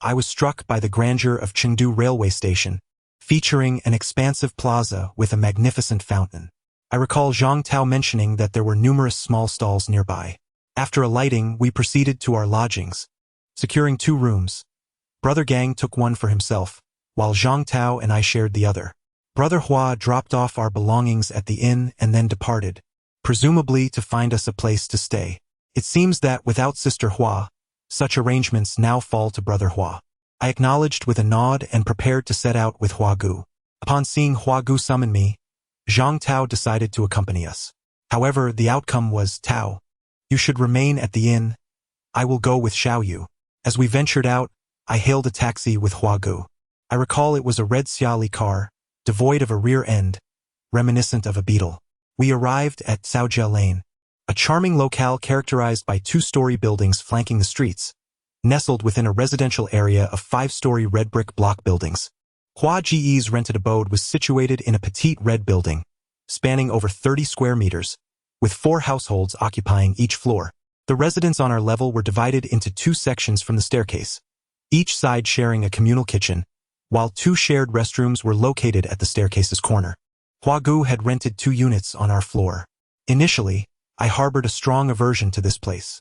I was struck by the grandeur of Chengdu railway station, featuring an expansive plaza with a magnificent fountain. I recall Zhang Tao mentioning that there were numerous small stalls nearby. After alighting, we proceeded to our lodgings, securing 2 rooms. Brother Gang took one for himself, while Zhang Tao and I shared the other. Brother Hua dropped off our belongings at the inn and then departed, presumably to find us a place to stay. It seems that without Sister Hua, such arrangements now fall to Brother Hua. I acknowledged with a nod and prepared to set out with Hua Gu. Upon seeing Hua Gu summon me, Zhang Tao decided to accompany us. However, the outcome was, Tao, you should remain at the inn. I will go with Xiao Yu. As we ventured out, I hailed a taxi with Hua Gu. I recall it was a red Xiaoli car, devoid of a rear end, reminiscent of a beetle. We arrived at Saojia Lane, a charming locale characterized by 2-story buildings flanking the streets, nestled within a residential area of 5-story red brick block buildings. Hua Ge's rented abode was situated in a petite red building, spanning over 30 square meters, with 4 households occupying each floor. The residents on our level were divided into 2 sections from the staircase, each side sharing a communal kitchen, while 2 shared restrooms were located at the staircase's corner. Hua Gu had rented 2 units on our floor. Initially, I harbored a strong aversion to this place.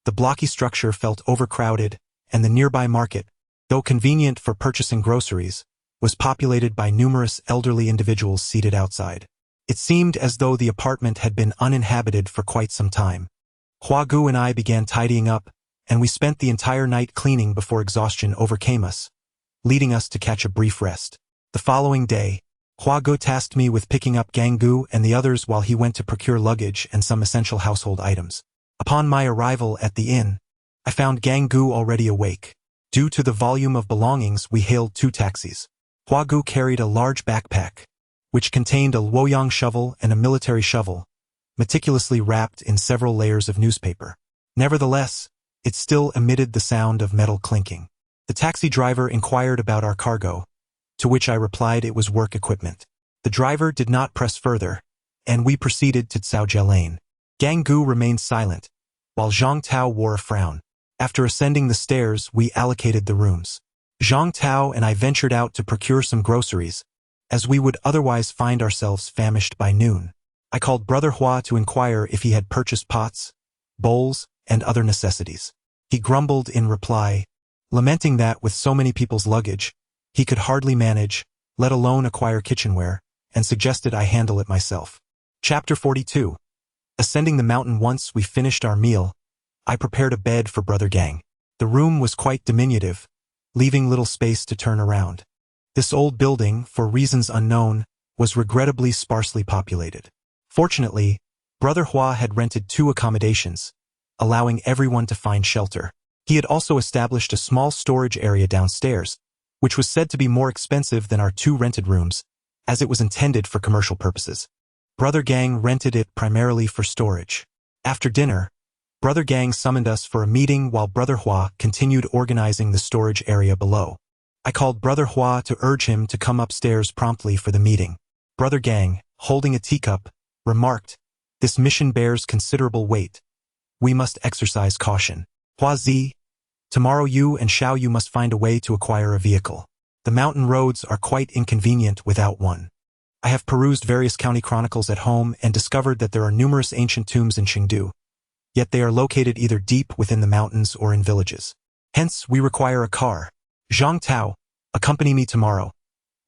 The blocky structure felt overcrowded, and the nearby market, though convenient for purchasing groceries, was populated by numerous elderly individuals seated outside. It seemed as though the apartment had been uninhabited for quite some time. Hua Gu and I began tidying up, and we spent the entire night cleaning before exhaustion overcame us, leading us to catch a brief rest. The following day, Hua Gu tasked me with picking up Gang Gu and the others while he went to procure luggage and some essential household items. Upon my arrival at the inn, I found Gang Gu already awake. Due to the volume of belongings, we hailed 2 taxis. Hua Gu carried a large backpack, which contained a Luoyang shovel and a military shovel, meticulously wrapped in several layers of newspaper. Nevertheless, it still emitted the sound of metal clinking. The taxi driver inquired about our cargo, to which I replied it was work equipment. The driver did not press further, and we proceeded to Saojia Lane. Gang Gu remained silent, while Zhang Tao wore a frown. After ascending the stairs, we allocated the rooms. Zhang Tao and I ventured out to procure some groceries, as we would otherwise find ourselves famished by noon. I called Brother Hua to inquire if he had purchased pots, bowls, and other necessities. He grumbled in reply, lamenting that with so many people's luggage, he could hardly manage, let alone acquire kitchenware, and suggested I handle it myself. Chapter 42. Ascending the mountain once we finished our meal, I prepared a bed for Brother Gang. The room was quite diminutive, leaving little space to turn around. This old building, for reasons unknown, was regrettably sparsely populated. Fortunately, Brother Hua had rented 2 accommodations, allowing everyone to find shelter. He had also established a small storage area downstairs, which was said to be more expensive than our 2 rented rooms, as it was intended for commercial purposes. Brother Gang rented it primarily for storage. After dinner, Brother Gang summoned us for a meeting while Brother Hua continued organizing the storage area below. I called Brother Hua to urge him to come upstairs promptly for the meeting. Brother Gang, holding a teacup, remarked, "This mission bears considerable weight. We must exercise caution. Hua Zi, tomorrow you and Xiao Yu must find a way to acquire a vehicle. The mountain roads are quite inconvenient without one. I have perused various county chronicles at home and discovered that there are numerous ancient tombs in Chengdu, yet they are located either deep within the mountains or in villages. Hence, we require a car. Zhang Tao, accompany me tomorrow.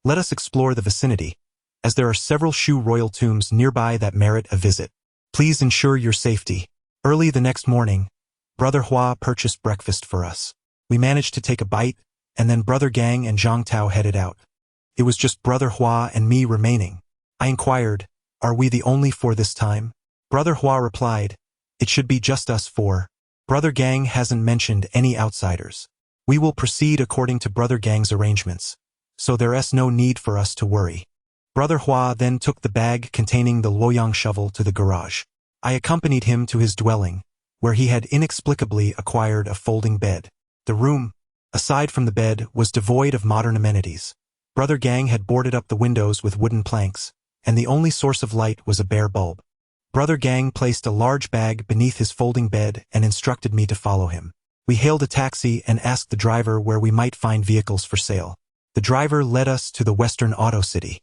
Let us explore the vicinity, as there are several Shu royal tombs nearby that merit a visit. Please ensure your safety." Early the next morning, Brother Hua purchased breakfast for us. We managed to take a bite, and then Brother Gang and Zhang Tao headed out. It was just Brother Hua and me remaining. I inquired, "Are we the only four this time?" Brother Hua replied, "It should be just us four. Brother Gang hasn't mentioned any outsiders. We will proceed according to Brother Gang's arrangements, so there's no need for us to worry." Brother Hua then took the bag containing the Luoyang shovel to the garage. I accompanied him to his dwelling, where he had inexplicably acquired a folding bed. The room, aside from the bed, was devoid of modern amenities. Brother Gang had boarded up the windows with wooden planks, and the only source of light was a bare bulb. Brother Gang placed a large bag beneath his folding bed and instructed me to follow him. We hailed a taxi and asked the driver where we might find vehicles for sale. The driver led us to the Western Auto City.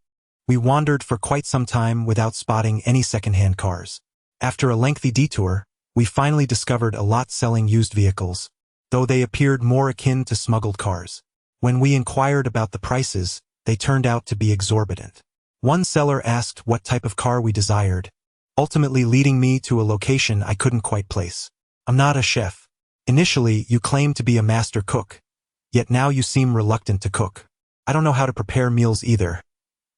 We wandered for quite some time without spotting any second-hand cars. After a lengthy detour, we finally discovered a lot selling used vehicles, though they appeared more akin to smuggled cars. When we inquired about the prices, they turned out to be exorbitant. One seller asked what type of car we desired, ultimately leading me to a location I couldn't quite place. "I'm not a chef. Initially, you claimed to be a master cook, yet now you seem reluctant to cook. I don't know how to prepare meals either.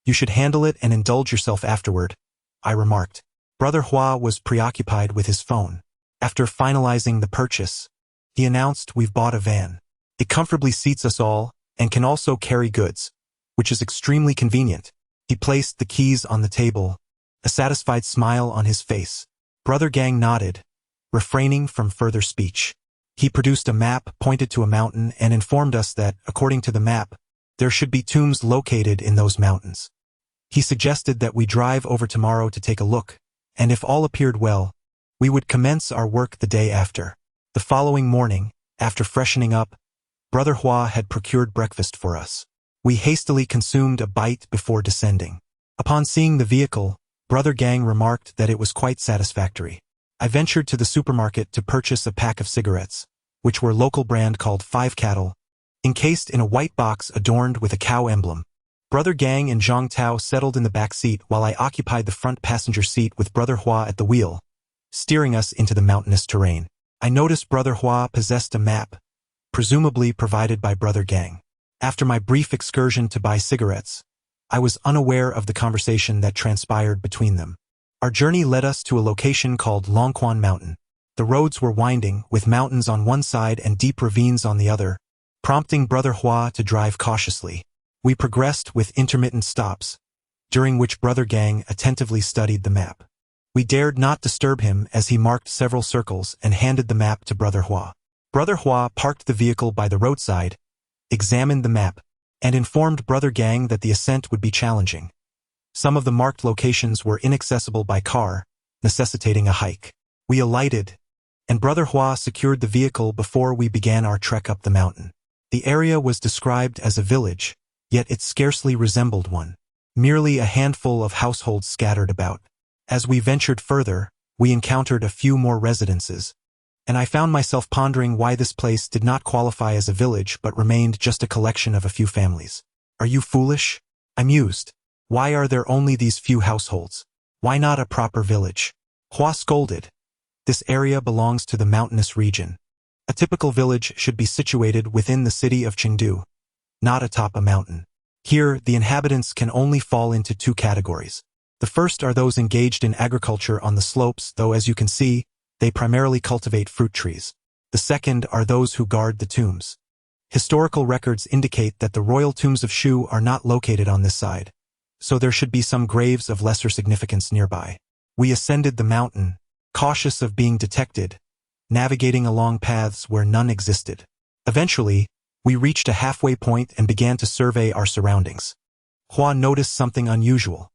You should handle it and indulge yourself afterward," I remarked. Brother Hua was preoccupied with his phone. After finalizing the purchase, he announced, "We've bought a van. It comfortably seats us all and can also carry goods, which is extremely convenient." He placed the keys on the table, a satisfied smile on his face. Brother Gang nodded, refraining from further speech. He produced a map, pointed to a mountain, and informed us that, according to the map, there should be tombs located in those mountains. He suggested that we drive over tomorrow to take a look, and if all appeared well, we would commence our work the day after. The following morning, after freshening up, Brother Hua had procured breakfast for us. We hastily consumed a bite before descending. Upon seeing the vehicle, Brother Gang remarked that it was quite satisfactory. I ventured to the supermarket to purchase a pack of cigarettes, which were local brand called Five Cattle, encased in a white box adorned with a cow emblem. Brother Gang and Zhang Tao settled in the back seat while I occupied the front passenger seat with Brother Hua at the wheel, steering us into the mountainous terrain. I noticed Brother Hua possessed a map, presumably provided by Brother Gang. After my brief excursion to buy cigarettes, I was unaware of the conversation that transpired between them. Our journey led us to a location called Longquan Mountain. The roads were winding, with mountains on one side and deep ravines on the other, prompting Brother Hua to drive cautiously. We progressed with intermittent stops, during which Brother Gang attentively studied the map. We dared not disturb him as he marked several circles and handed the map to Brother Hua. Brother Hua parked the vehicle by the roadside, examined the map, and informed Brother Gang that the ascent would be challenging. Some of the marked locations were inaccessible by car, necessitating a hike. We alighted, and Brother Hua secured the vehicle before we began our trek up the mountain. The area was described as a village, yet it scarcely resembled one. Merely a handful of households scattered about. As we ventured further, we encountered a few more residences, and I found myself pondering why this place did not qualify as a village but remained just a collection of a few families. "Are you foolish?" I mused. "Why are there only these few households? Why not a proper village?" Hua scolded. "This area belongs to the mountainous region. A typical village should be situated within the city of Chengdu, not atop a mountain. Here, the inhabitants can only fall into two categories. The first are those engaged in agriculture on the slopes, though as you can see, they primarily cultivate fruit trees. The second are those who guard the tombs. Historical records indicate that the royal tombs of Shu are not located on this side, so there should be some graves of lesser significance nearby." We ascended the mountain, cautious of being detected, navigating along paths where none existed. Eventually, We reached a halfway point and began to survey our surroundings. Hua noticed something unusual.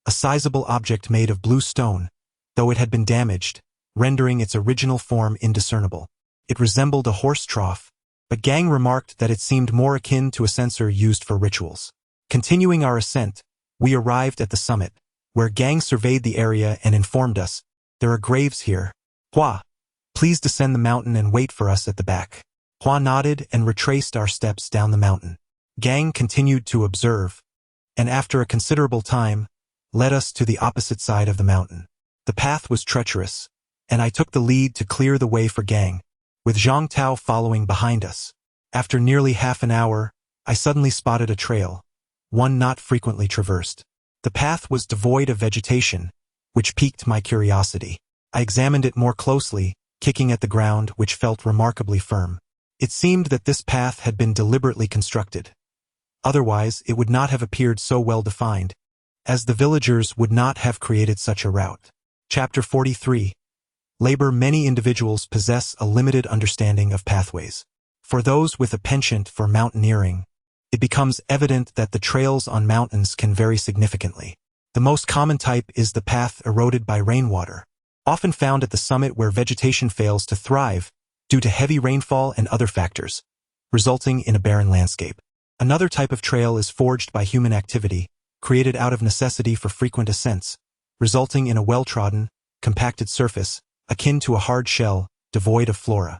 A sizable object made of blue stone, though it had been damaged, rendering its original form indiscernible. It resembled a horse trough, but Gang remarked that it seemed more akin to a censer used for rituals. Continuing our ascent, we arrived at the summit, where Gang surveyed the area and informed us, "There are graves here. Hua, please descend the mountain and wait for us at the back." Hua nodded and retraced our steps down the mountain. Gang continued to observe, and after a considerable time, led us to the opposite side of the mountain. The path was treacherous, and I took the lead to clear the way for Gang, with Zhang Tao following behind us. After nearly half an hour, I suddenly spotted a trail, one not frequently traversed. The path was devoid of vegetation, which piqued my curiosity. I examined it more closely, kicking at the ground, which felt remarkably firm. It seemed that this path had been deliberately constructed. Otherwise, it would not have appeared so well defined, as the villagers would not have created such a route. Chapter 43. Labor. Many individuals possess a limited understanding of pathways. For those with a penchant for mountaineering, it becomes evident that the trails on mountains can vary significantly. The most common type is the path eroded by rainwater, often found at the summit where vegetation fails to thrive due to heavy rainfall and other factors, resulting in a barren landscape. Another type of trail is forged by human activity, created out of necessity for frequent ascents, resulting in a well-trodden, compacted surface, akin to a hard shell, devoid of flora.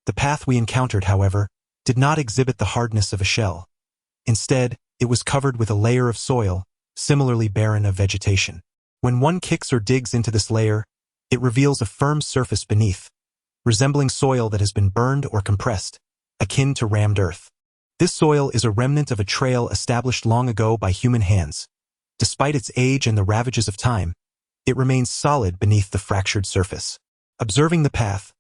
The path we encountered, however, did not exhibit the hardness of a shell. Instead, it was covered with a layer of soil, similarly barren of vegetation. When one kicks or digs into this layer, it reveals a firm surface beneath, resembling soil that has been burned or compressed, akin to rammed earth. This soil is a remnant of a trail established long ago by human hands. Despite its age and the ravages of time, it remains solid beneath the fractured surface. Observing the path,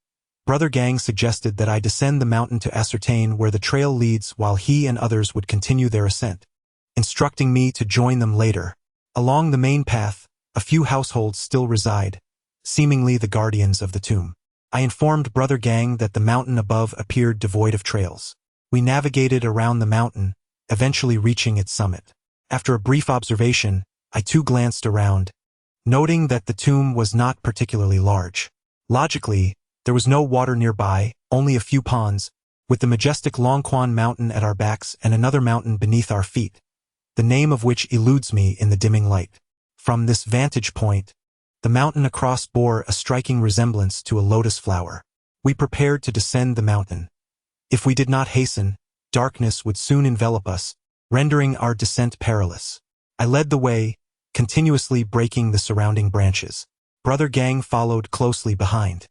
Brother Gang suggested that I descend the mountain to ascertain where the trail leads while he and others would continue their ascent, instructing me to join them later. Along the main path, a few households still reside, seemingly the guardians of the tomb. I informed Brother Gang that the mountain above appeared devoid of trails. We navigated around the mountain, eventually reaching its summit. After a brief observation, I too glanced around, noting that the tomb was not particularly large. Logically, there was no water nearby, only a few ponds, with the majestic Longquan Mountain at our backs and another mountain beneath our feet, the name of which eludes me in the dimming light. From this vantage point, the mountain across bore a striking resemblance to a lotus flower. We prepared to descend the mountain. If we did not hasten, darkness would soon envelop us, rendering our descent perilous. I led the way, continuously breaking the surrounding branches. Brother Gang followed closely behind.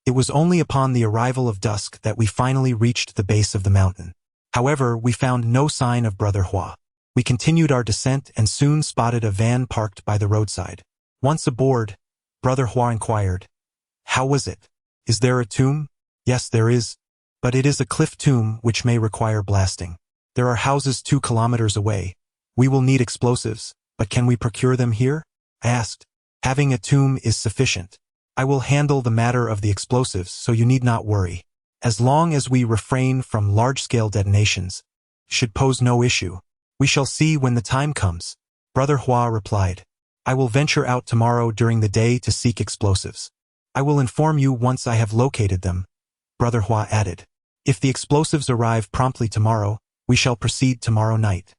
It was only upon the arrival of dusk that we finally reached the base of the mountain. However, we found no sign of Brother Hua. We continued our descent and soon spotted a van parked by the roadside. Once aboard, Brother Hua inquired, "How was it? Is there a tomb?" "Yes, there is, but it is a cliff tomb which may require blasting. There are houses 2 kilometers away. We will need explosives, but can we procure them here?" I asked. "Having a tomb is sufficient. I will handle the matter of the explosives, so you need not worry. As long as we refrain from large-scale detonations, should pose no issue. We shall see when the time comes." Brother Hua replied, "I will venture out tomorrow during the day to seek explosives. I will inform you once I have located them." Brother Hua added, "If the explosives arrive promptly tomorrow, we shall proceed tomorrow night.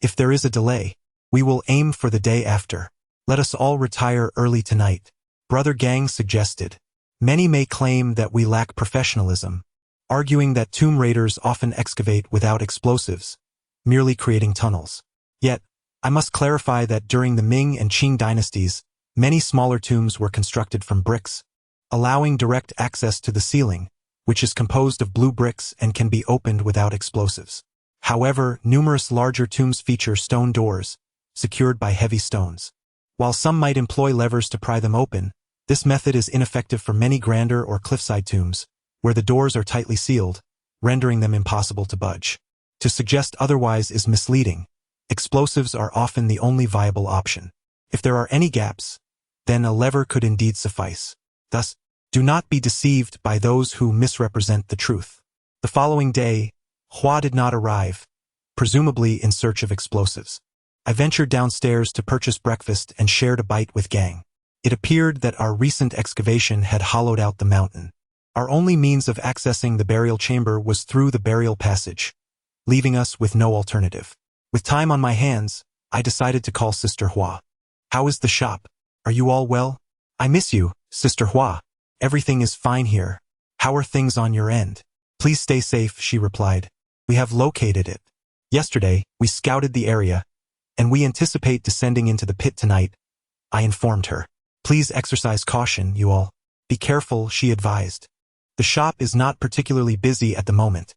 If there is a delay, we will aim for the day after. Let us all retire early tonight." Brother Gang suggested. Many may claim that we lack professionalism, arguing that tomb raiders often excavate without explosives, merely creating tunnels. Yet, I must clarify that during the Ming and Qing dynasties, many smaller tombs were constructed from bricks, allowing direct access to the ceiling, which is composed of blue bricks and can be opened without explosives. However, numerous larger tombs feature stone doors, secured by heavy stones. While some might employ levers to pry them open, this method is ineffective for many grander or cliffside tombs, where the doors are tightly sealed, rendering them impossible to budge. To suggest otherwise is misleading. Explosives are often the only viable option. If there are any gaps, then a lever could indeed suffice. Thus, do not be deceived by those who misrepresent the truth. The following day, Hua did not arrive, presumably in search of explosives. I ventured downstairs to purchase breakfast and shared a bite with Gang. It appeared that our recent excavation had hollowed out the mountain. Our only means of accessing the burial chamber was through the burial passage, leaving us with no alternative. With time on my hands, I decided to call Sister Hua. "How is the shop? Are you all well?" "I miss you, Sister Hua. Everything is fine here. How are things on your end?" "Please stay safe," she replied. "We have located it. Yesterday, we scouted the area, and we anticipate descending into the pit tonight," I informed her. "Please exercise caution, you all. Be careful," she advised. "The shop is not particularly busy at the moment.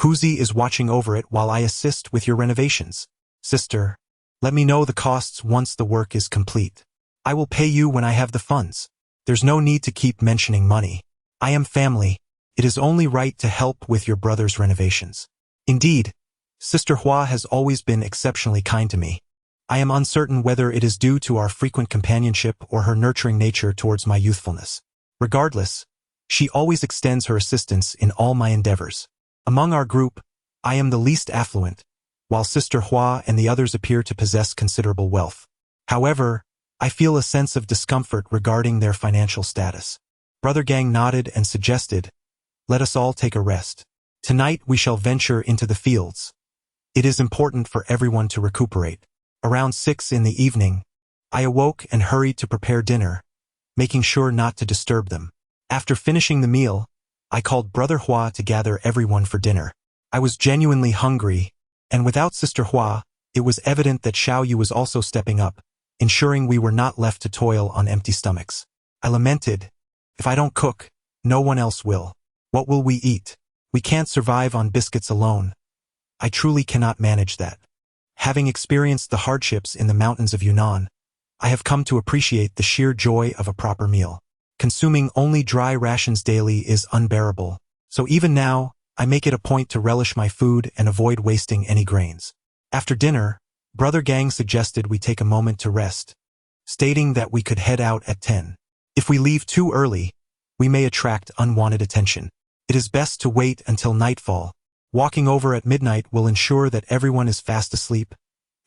Huzi is watching over it while I assist with your renovations. Sister, let me know the costs once the work is complete. I will pay you when I have the funds. There's no need to keep mentioning money. I am family. It is only right to help with your brother's renovations." Indeed, Sister Hua has always been exceptionally kind to me. I am uncertain whether it is due to our frequent companionship or her nurturing nature towards my youthfulness. Regardless, she always extends her assistance in all my endeavors. Among our group, I am the least affluent, while Sister Hua and the others appear to possess considerable wealth. However, I feel a sense of discomfort regarding their financial status. Brother Gang nodded and suggested, "Let us all take a rest. Tonight we shall venture into the fields. It is important for everyone to recuperate." Around 6 in the evening, I awoke and hurried to prepare dinner, making sure not to disturb them. After finishing the meal, I called Brother Hua to gather everyone for dinner. I was genuinely hungry, and without Sister Hua, it was evident that Xiao Yu was also stepping up, ensuring we were not left to toil on empty stomachs. I lamented, "If I don't cook, no one else will. What will we eat? We can't survive on biscuits alone. I truly cannot manage that." Having experienced the hardships in the mountains of Yunnan, I have come to appreciate the sheer joy of a proper meal. Consuming only dry rations daily is unbearable, so even now, I make it a point to relish my food and avoid wasting any grains. After dinner, Brother Gang suggested we take a moment to rest, stating that we could head out at 10. If we leave too early, we may attract unwanted attention. It is best to wait until nightfall. Walking over at midnight will ensure that everyone is fast asleep,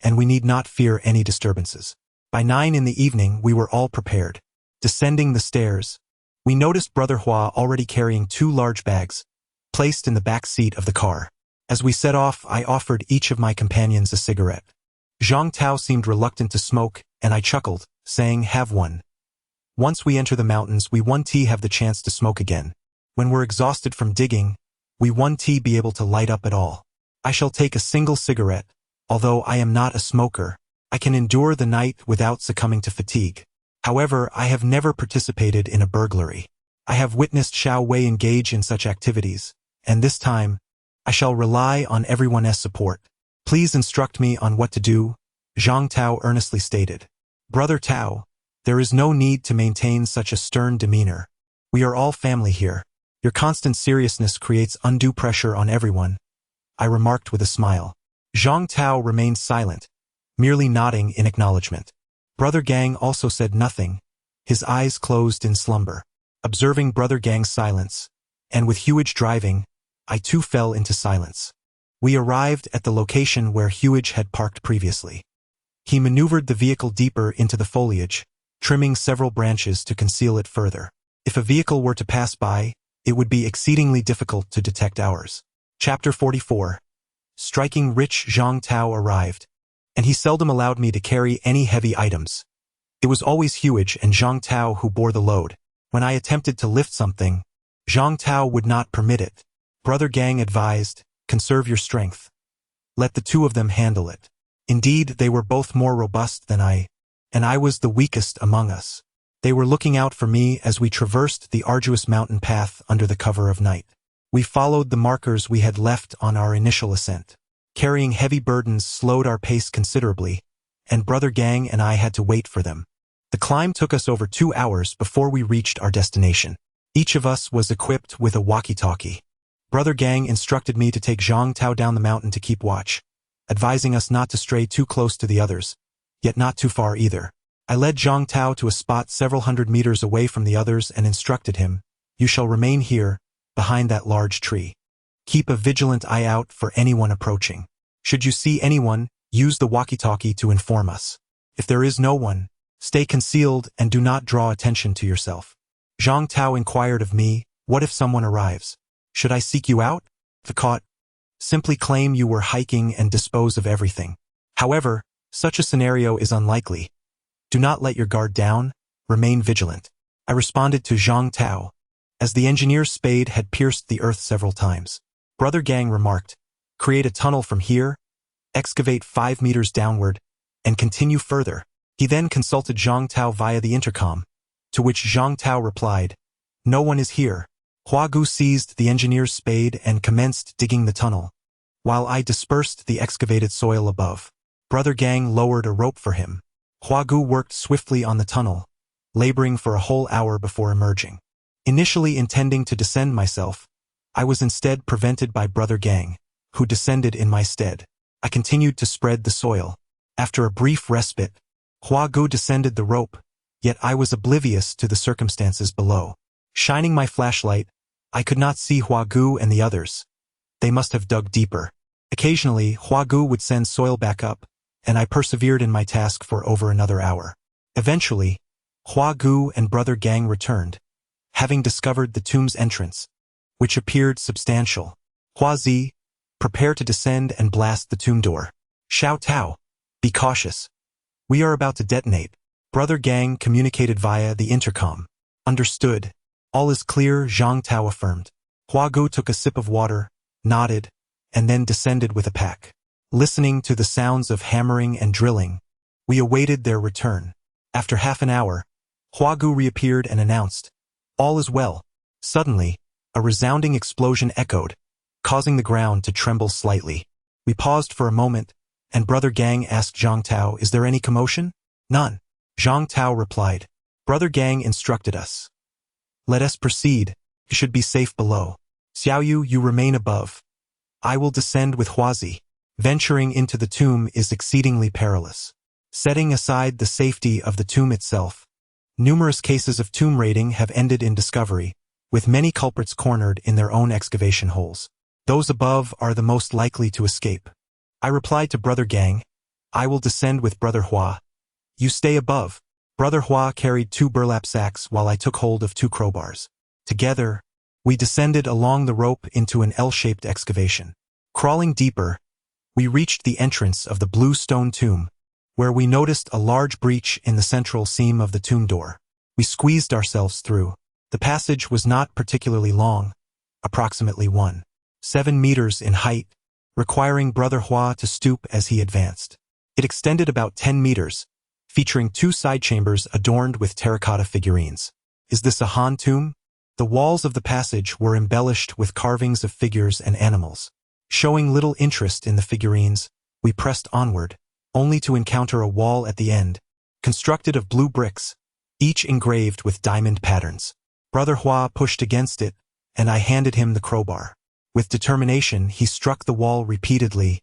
and we need not fear any disturbances. By 9 in the evening, we were all prepared. Descending the stairs, we noticed Brother Hua already carrying 2 large bags, placed in the back seat of the car. As we set off, I offered each of my companions a cigarette. Zhang Tao seemed reluctant to smoke, and I chuckled, saying, "Have one. Once we enter the mountains, we won't have the chance to smoke again. When we're exhausted from digging, we won't be able to light up at all. I shall take a single cigarette. Although I am not a smoker, I can endure the night without succumbing to fatigue. However, I have never participated in a burglary. I have witnessed Xiao Wei engage in such activities, and this time, I shall rely on everyone's support. Please instruct me on what to do," Zhang Tao earnestly stated. "Brother Tao, there is no need to maintain such a stern demeanor. We are all family here. Your constant seriousness creates undue pressure on everyone," I remarked with a smile. Zhang Tao remained silent, merely nodding in acknowledgement. Brother Gang also said nothing, his eyes closed in slumber. Observing Brother Gang's silence, and with Huage driving, I too fell into silence. We arrived at the location where Huage had parked previously. He maneuvered the vehicle deeper into the foliage, trimming several branches to conceal it further. If a vehicle were to pass by, it would be exceedingly difficult to detect ours. Chapter 44. Striking rich Zhang Tao arrived, and he seldom allowed me to carry any heavy items. It was always Huage and Zhang Tao who bore the load. When I attempted to lift something, Zhang Tao would not permit it. Brother Gang advised, "Conserve your strength. Let the 2 of them handle it." Indeed, they were both more robust than I, and I was the weakest among us. They were looking out for me as we traversed the arduous mountain path under the cover of night. We followed the markers we had left on our initial ascent. Carrying heavy burdens slowed our pace considerably, and Brother Gang and I had to wait for them. The climb took us over 2 hours before we reached our destination. Each of us was equipped with a walkie-talkie. Brother Gang instructed me to take Zhang Tao down the mountain to keep watch, advising us not to stray too close to the others, yet not too far either. I led Zhang Tao to a spot several hundred meters away from the others and instructed him, "You shall remain here, behind that large tree. Keep a vigilant eye out for anyone approaching. Should you see anyone, use the walkie-talkie to inform us. If there is no one, stay concealed and do not draw attention to yourself. Zhang Tao inquired of me, what if someone arrives? Should I seek you out? The caught. Simply claim you were hiking and dispose of everything. However, such a scenario is unlikely. Do not let your guard down, remain vigilant. I responded to Zhang Tao, as the engineer's spade had pierced the earth several times. Brother Gang remarked, create a tunnel from here, excavate 5 meters downward, and continue further. He then consulted Zhang Tao via the intercom, to which Zhang Tao replied, no one is here. Hua Gu seized the engineer's spade and commenced digging the tunnel, while I dispersed the excavated soil above. Brother Gang lowered a rope for him. Hua Gu worked swiftly on the tunnel, laboring for a whole hour before emerging. Initially intending to descend myself, I was instead prevented by Brother Gang, who descended in my stead. I continued to spread the soil. After a brief respite, Hua Gu descended the rope, yet I was oblivious to the circumstances below. Shining my flashlight, I could not see Hua Gu and the others. They must have dug deeper. Occasionally, Hua Gu would send soil back up, and I persevered in my task for over another hour. Eventually, Hua Gu and Brother Gang returned, having discovered the tomb's entrance, which appeared substantial. Hua Zi, prepare to descend and blast the tomb door. Xiao Tao, be cautious. We are about to detonate. Brother Gang communicated via the intercom. Understood. All is clear, Zhang Tao affirmed. Hua Gu took a sip of water, nodded, and then descended with a pack. Listening to the sounds of hammering and drilling, we awaited their return. After half an hour, Hua Gu reappeared and announced, all is well. Suddenly, a resounding explosion echoed, causing the ground to tremble slightly. We paused for a moment, and Brother Gang asked Zhang Tao, is there any commotion? None. Zhang Tao replied. Brother Gang instructed us. Let us proceed. You should be safe below. Xiaoyu, you remain above. I will descend with Huazi. Venturing into the tomb is exceedingly perilous. Setting aside the safety of the tomb itself, numerous cases of tomb raiding have ended in discovery, with many culprits cornered in their own excavation holes. Those above are the most likely to escape. I replied to Brother Gang, I will descend with Brother Hua. You stay above. Brother Hua carried 2 burlap sacks while I took hold of 2 crowbars. Together, we descended along the rope into an L-shaped excavation. Crawling deeper, we reached the entrance of the blue stone tomb, where we noticed a large breach in the central seam of the tomb door. We squeezed ourselves through. The passage was not particularly long, approximately 1.7 meters in height, requiring Brother Hua to stoop as he advanced. It extended about 10 meters, featuring 2 side chambers adorned with terracotta figurines. Is this a Han tomb? The walls of the passage were embellished with carvings of figures and animals. Showing little interest in the figurines, we pressed onward, only to encounter a wall at the end, constructed of blue bricks, each engraved with diamond patterns. Brother Hua pushed against it, and I handed him the crowbar. With determination, he struck the wall repeatedly,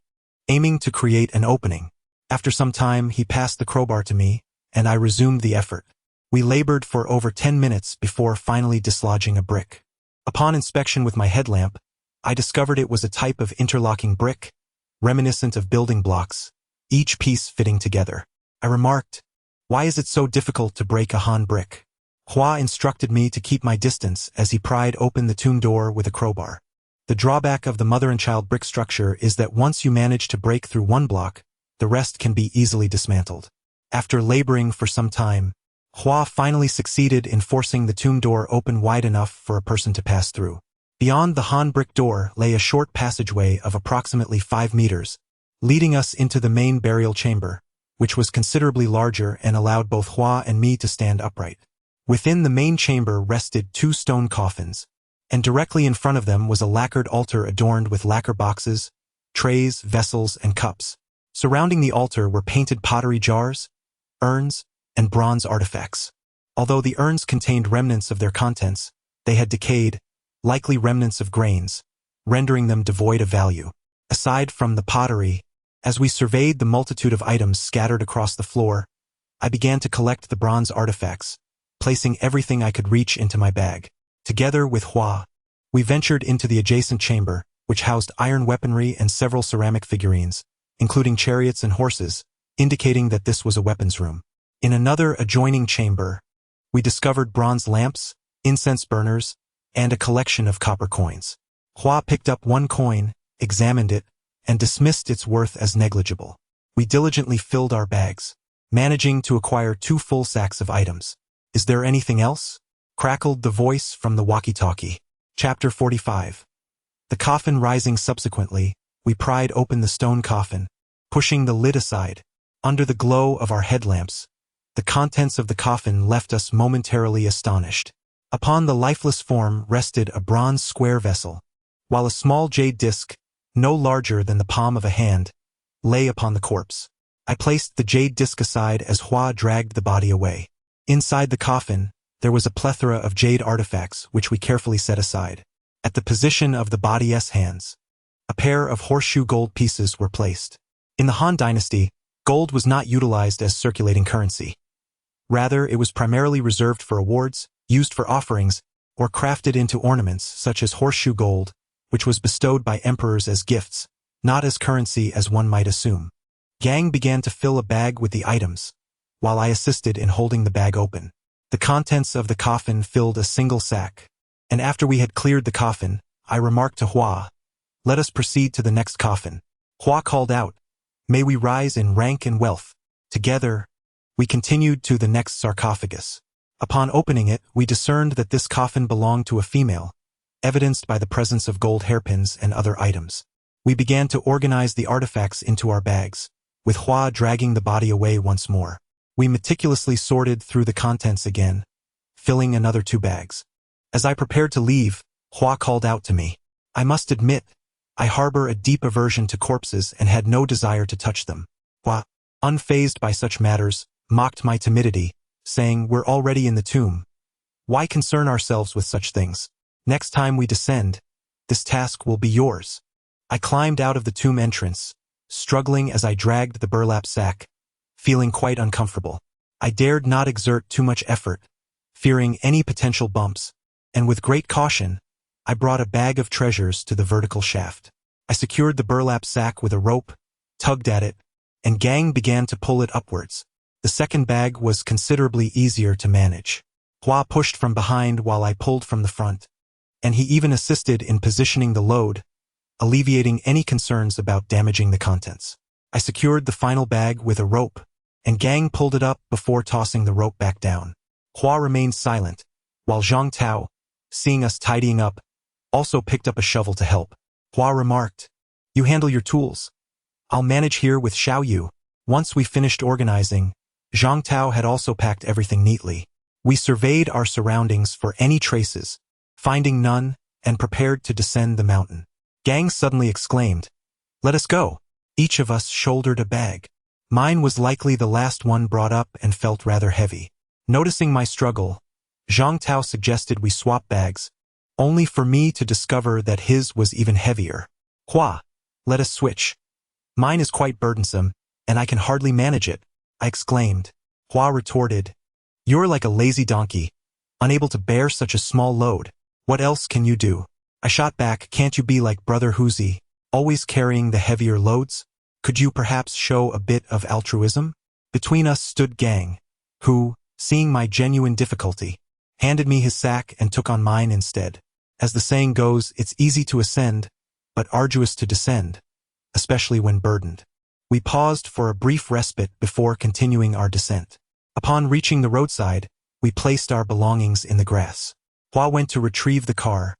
aiming to create an opening. After some time, he passed the crowbar to me, and I resumed the effort. We labored for over 10 minutes before finally dislodging a brick. Upon inspection with my headlamp, I discovered it was a type of interlocking brick, reminiscent of building blocks, each piece fitting together. I remarked, "Why is it so difficult to break a Han brick?" Hua instructed me to keep my distance as he pried open the tomb door with a crowbar. The drawback of the mother and child brick structure is that once you manage to break through one block, the rest can be easily dismantled. After laboring for some time, Hua finally succeeded in forcing the tomb door open wide enough for a person to pass through. Beyond the Han brick door lay a short passageway of approximately 5 meters, leading us into the main burial chamber, which was considerably larger and allowed both Hua and me to stand upright. Within the main chamber rested 2 stone coffins, and directly in front of them was a lacquered altar adorned with lacquer boxes, trays, vessels, and cups. Surrounding the altar were painted pottery jars, urns, and bronze artifacts. Although the urns contained remnants of their contents, they had decayed, likely remnants of grains, rendering them devoid of value. Aside from the pottery, as we surveyed the multitude of items scattered across the floor, I began to collect the bronze artifacts, placing everything I could reach into my bag. Together with Hua, we ventured into the adjacent chamber, which housed iron weaponry and several ceramic figurines, including chariots and horses, indicating that this was a weapons room. In another adjoining chamber, we discovered bronze lamps, incense burners, and a collection of copper coins. Hua picked up one coin, examined it, and dismissed its worth as negligible. We diligently filled our bags, managing to acquire 2 full sacks of items. "Is there anything else?" crackled the voice from the walkie-talkie. Chapter 45. The coffin rising subsequently, we pried open the stone coffin, pushing the lid aside. Under the glow of our headlamps, the contents of the coffin left us momentarily astonished. Upon the lifeless form rested a bronze square vessel, while a small jade disc, no larger than the palm of a hand, lay upon the corpse. I placed the jade disc aside as Hua dragged the body away. Inside the coffin, there was a plethora of jade artifacts which we carefully set aside. At the position of the body's hands, a pair of horseshoe gold pieces were placed. In the Han Dynasty, gold was not utilized as circulating currency. Rather, it was primarily reserved for awards, used for offerings, or crafted into ornaments such as horseshoe gold, which was bestowed by emperors as gifts, not as currency as one might assume. Gang began to fill a bag with the items, while I assisted in holding the bag open. The contents of the coffin filled a single sack, and after we had cleared the coffin, I remarked to Hua, "Let us proceed to the next coffin." Hua called out, "May we rise in rank and wealth." Together, we continued to the next sarcophagus. Upon opening it, we discerned that this coffin belonged to a female, evidenced by the presence of gold hairpins and other items. We began to organize the artifacts into our bags, with Hua dragging the body away once more. We meticulously sorted through the contents again, filling another 2 bags. As I prepared to leave, Hua called out to me. I must admit, I harbor a deep aversion to corpses and had no desire to touch them. Hua, unfazed by such matters, mocked my timidity, saying, "We're already in the tomb. Why concern ourselves with such things? Next time we descend, this task will be yours." I climbed out of the tomb entrance, struggling as I dragged the burlap sack, feeling quite uncomfortable. I dared not exert too much effort, fearing any potential bumps, and with great caution, I brought a bag of treasures to the vertical shaft. I secured the burlap sack with a rope, tugged at it, and Gang began to pull it upwards. The second bag was considerably easier to manage. Hua pushed from behind while I pulled from the front, and he even assisted in positioning the load, alleviating any concerns about damaging the contents. I secured the final bag with a rope, and Gang pulled it up before tossing the rope back down. Hua remained silent, while Zhang Tao, seeing us tidying up, also picked up a shovel to help. Hua remarked, "You handle your tools. I'll manage here with Xiao Yu." Once we finished organizing, Zhang Tao had also packed everything neatly. We surveyed our surroundings for any traces, finding none, and prepared to descend the mountain. Gang suddenly exclaimed, "Let us go." Each of us shouldered a bag. Mine was likely the last one brought up and felt rather heavy. Noticing my struggle, Zhang Tao suggested we swap bags, only for me to discover that his was even heavier. "Hua, let us switch. Mine is quite burdensome, and I can hardly manage it," I exclaimed. Hua retorted, "You're like a lazy donkey, unable to bear such a small load. What else can you do?" I shot back, "Can't you be like Brother Huzi, always carrying the heavier loads? Could you perhaps show a bit of altruism?" Between us stood Gang, who, seeing my genuine difficulty, handed me his sack and took on mine instead. As the saying goes, it's easy to ascend, but arduous to descend, especially when burdened. We paused for a brief respite before continuing our descent. Upon reaching the roadside, we placed our belongings in the grass. Hua went to retrieve the car,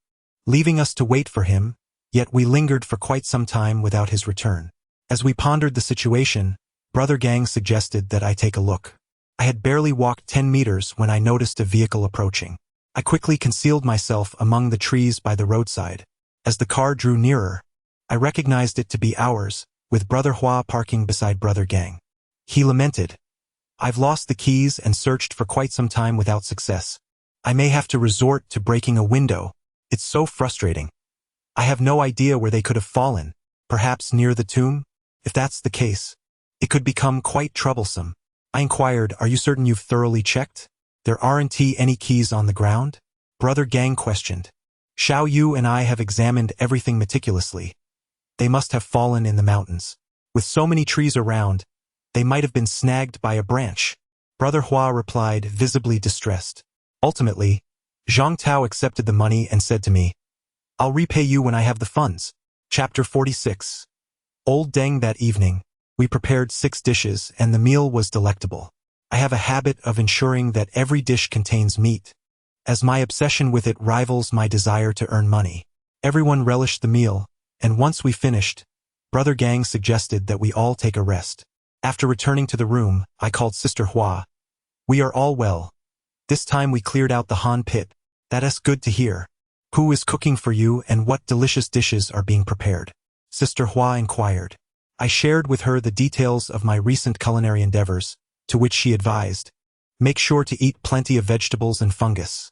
leaving us to wait for him, yet we lingered for quite some time without his return. As we pondered the situation, Brother Gang suggested that I take a look. I had barely walked 10 meters when I noticed a vehicle approaching. I quickly concealed myself among the trees by the roadside. As the car drew nearer, I recognized it to be ours, with Brother Hua parking beside Brother Gang. He lamented, "I've lost the keys and searched for quite some time without success. I may have to resort to breaking a window. It's so frustrating. I have no idea where they could have fallen, perhaps near the tomb? If that's the case, it could become quite troublesome." I inquired, "Are you certain you've thoroughly checked? There aren't any keys on the ground?" Brother Gang questioned, Xiao Yu and I have examined everything meticulously. They must have fallen in the mountains. With so many trees around, they might have been snagged by a branch. Brother Hua replied, visibly distressed. Ultimately, Zhang Tao accepted the money and said to me, I'll repay you when I have the funds. Chapter 46. Old Deng. That evening, we prepared 6 dishes and the meal was delectable. I have a habit of ensuring that every dish contains meat, as my obsession with it rivals my desire to earn money. Everyone relished the meal, and once we finished, Brother Gang suggested that we all take a rest. After returning to the room, I called Sister Hua. We are all well. This time we cleared out the Han pit. That's good to hear. Who is cooking for you and what delicious dishes are being prepared? Sister Hua inquired. I shared with her the details of my recent culinary endeavors, to which she advised, make sure to eat plenty of vegetables and fungus.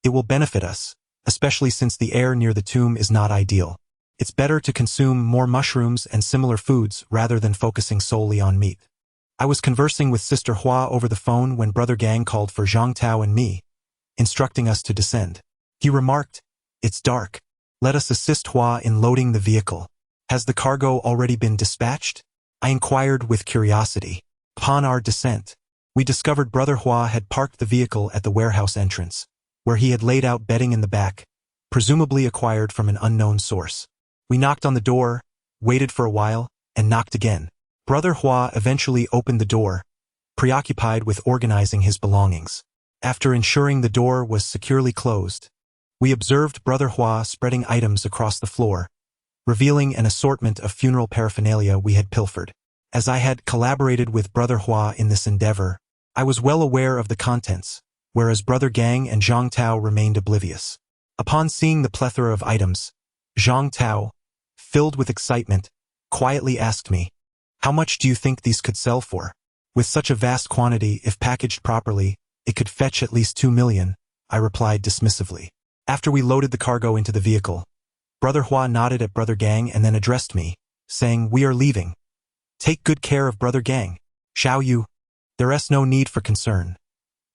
It will benefit us, especially since the air near the tomb is not ideal. It's better to consume more mushrooms and similar foods rather than focusing solely on meat. I was conversing with Sister Hua over the phone when Brother Gang called for Zhang Tao and me, instructing us to descend. He remarked, it's dark. Let us assist Hua in loading the vehicle. Has the cargo already been dispatched? I inquired with curiosity. Upon our descent, we discovered Brother Hua had parked the vehicle at the warehouse entrance, where he had laid out bedding in the back, presumably acquired from an unknown source. We knocked on the door, waited for a while, and knocked again. Brother Hua eventually opened the door, preoccupied with organizing his belongings. After ensuring the door was securely closed, we observed Brother Hua spreading items across the floor, revealing an assortment of funeral paraphernalia we had pilfered. As I had collaborated with Brother Hua in this endeavor, I was well aware of the contents, whereas Brother Gang and Zhang Tao remained oblivious. Upon seeing the plethora of items, Zhang Tao, filled with excitement, quietly asked me, how much do you think these could sell for? With such a vast quantity, if packaged properly, it could fetch at least 2 million, I replied dismissively. After we loaded the cargo into the vehicle, Brother Hua nodded at Brother Gang and then addressed me, saying, we are leaving. Take good care of Brother Gang. Xiao Yu. There is no need for concern.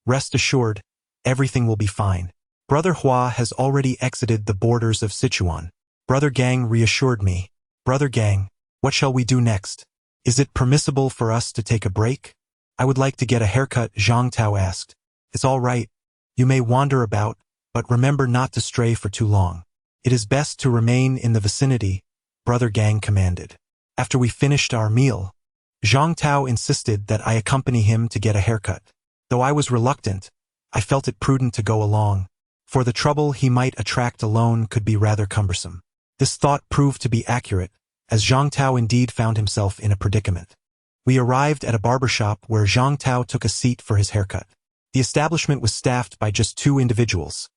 Rest assured, everything will be fine. Brother Hua has already exited the borders of Sichuan. Brother Gang reassured me. Brother Gang, what shall we do next? Is it permissible for us to take a break? I would like to get a haircut, Zhang Tao asked. It's all right. You may wander about, but remember not to stray for too long. It is best to remain in the vicinity, Brother Gang commanded. After we finished our meal, Zhang Tao insisted that I accompany him to get a haircut. Though I was reluctant, I felt it prudent to go along, for the trouble he might attract alone could be rather cumbersome. This thought proved to be accurate, as Zhang Tao indeed found himself in a predicament. We arrived at a barber shop where Zhang Tao took a seat for his haircut. The establishment was staffed by just 2 individuals,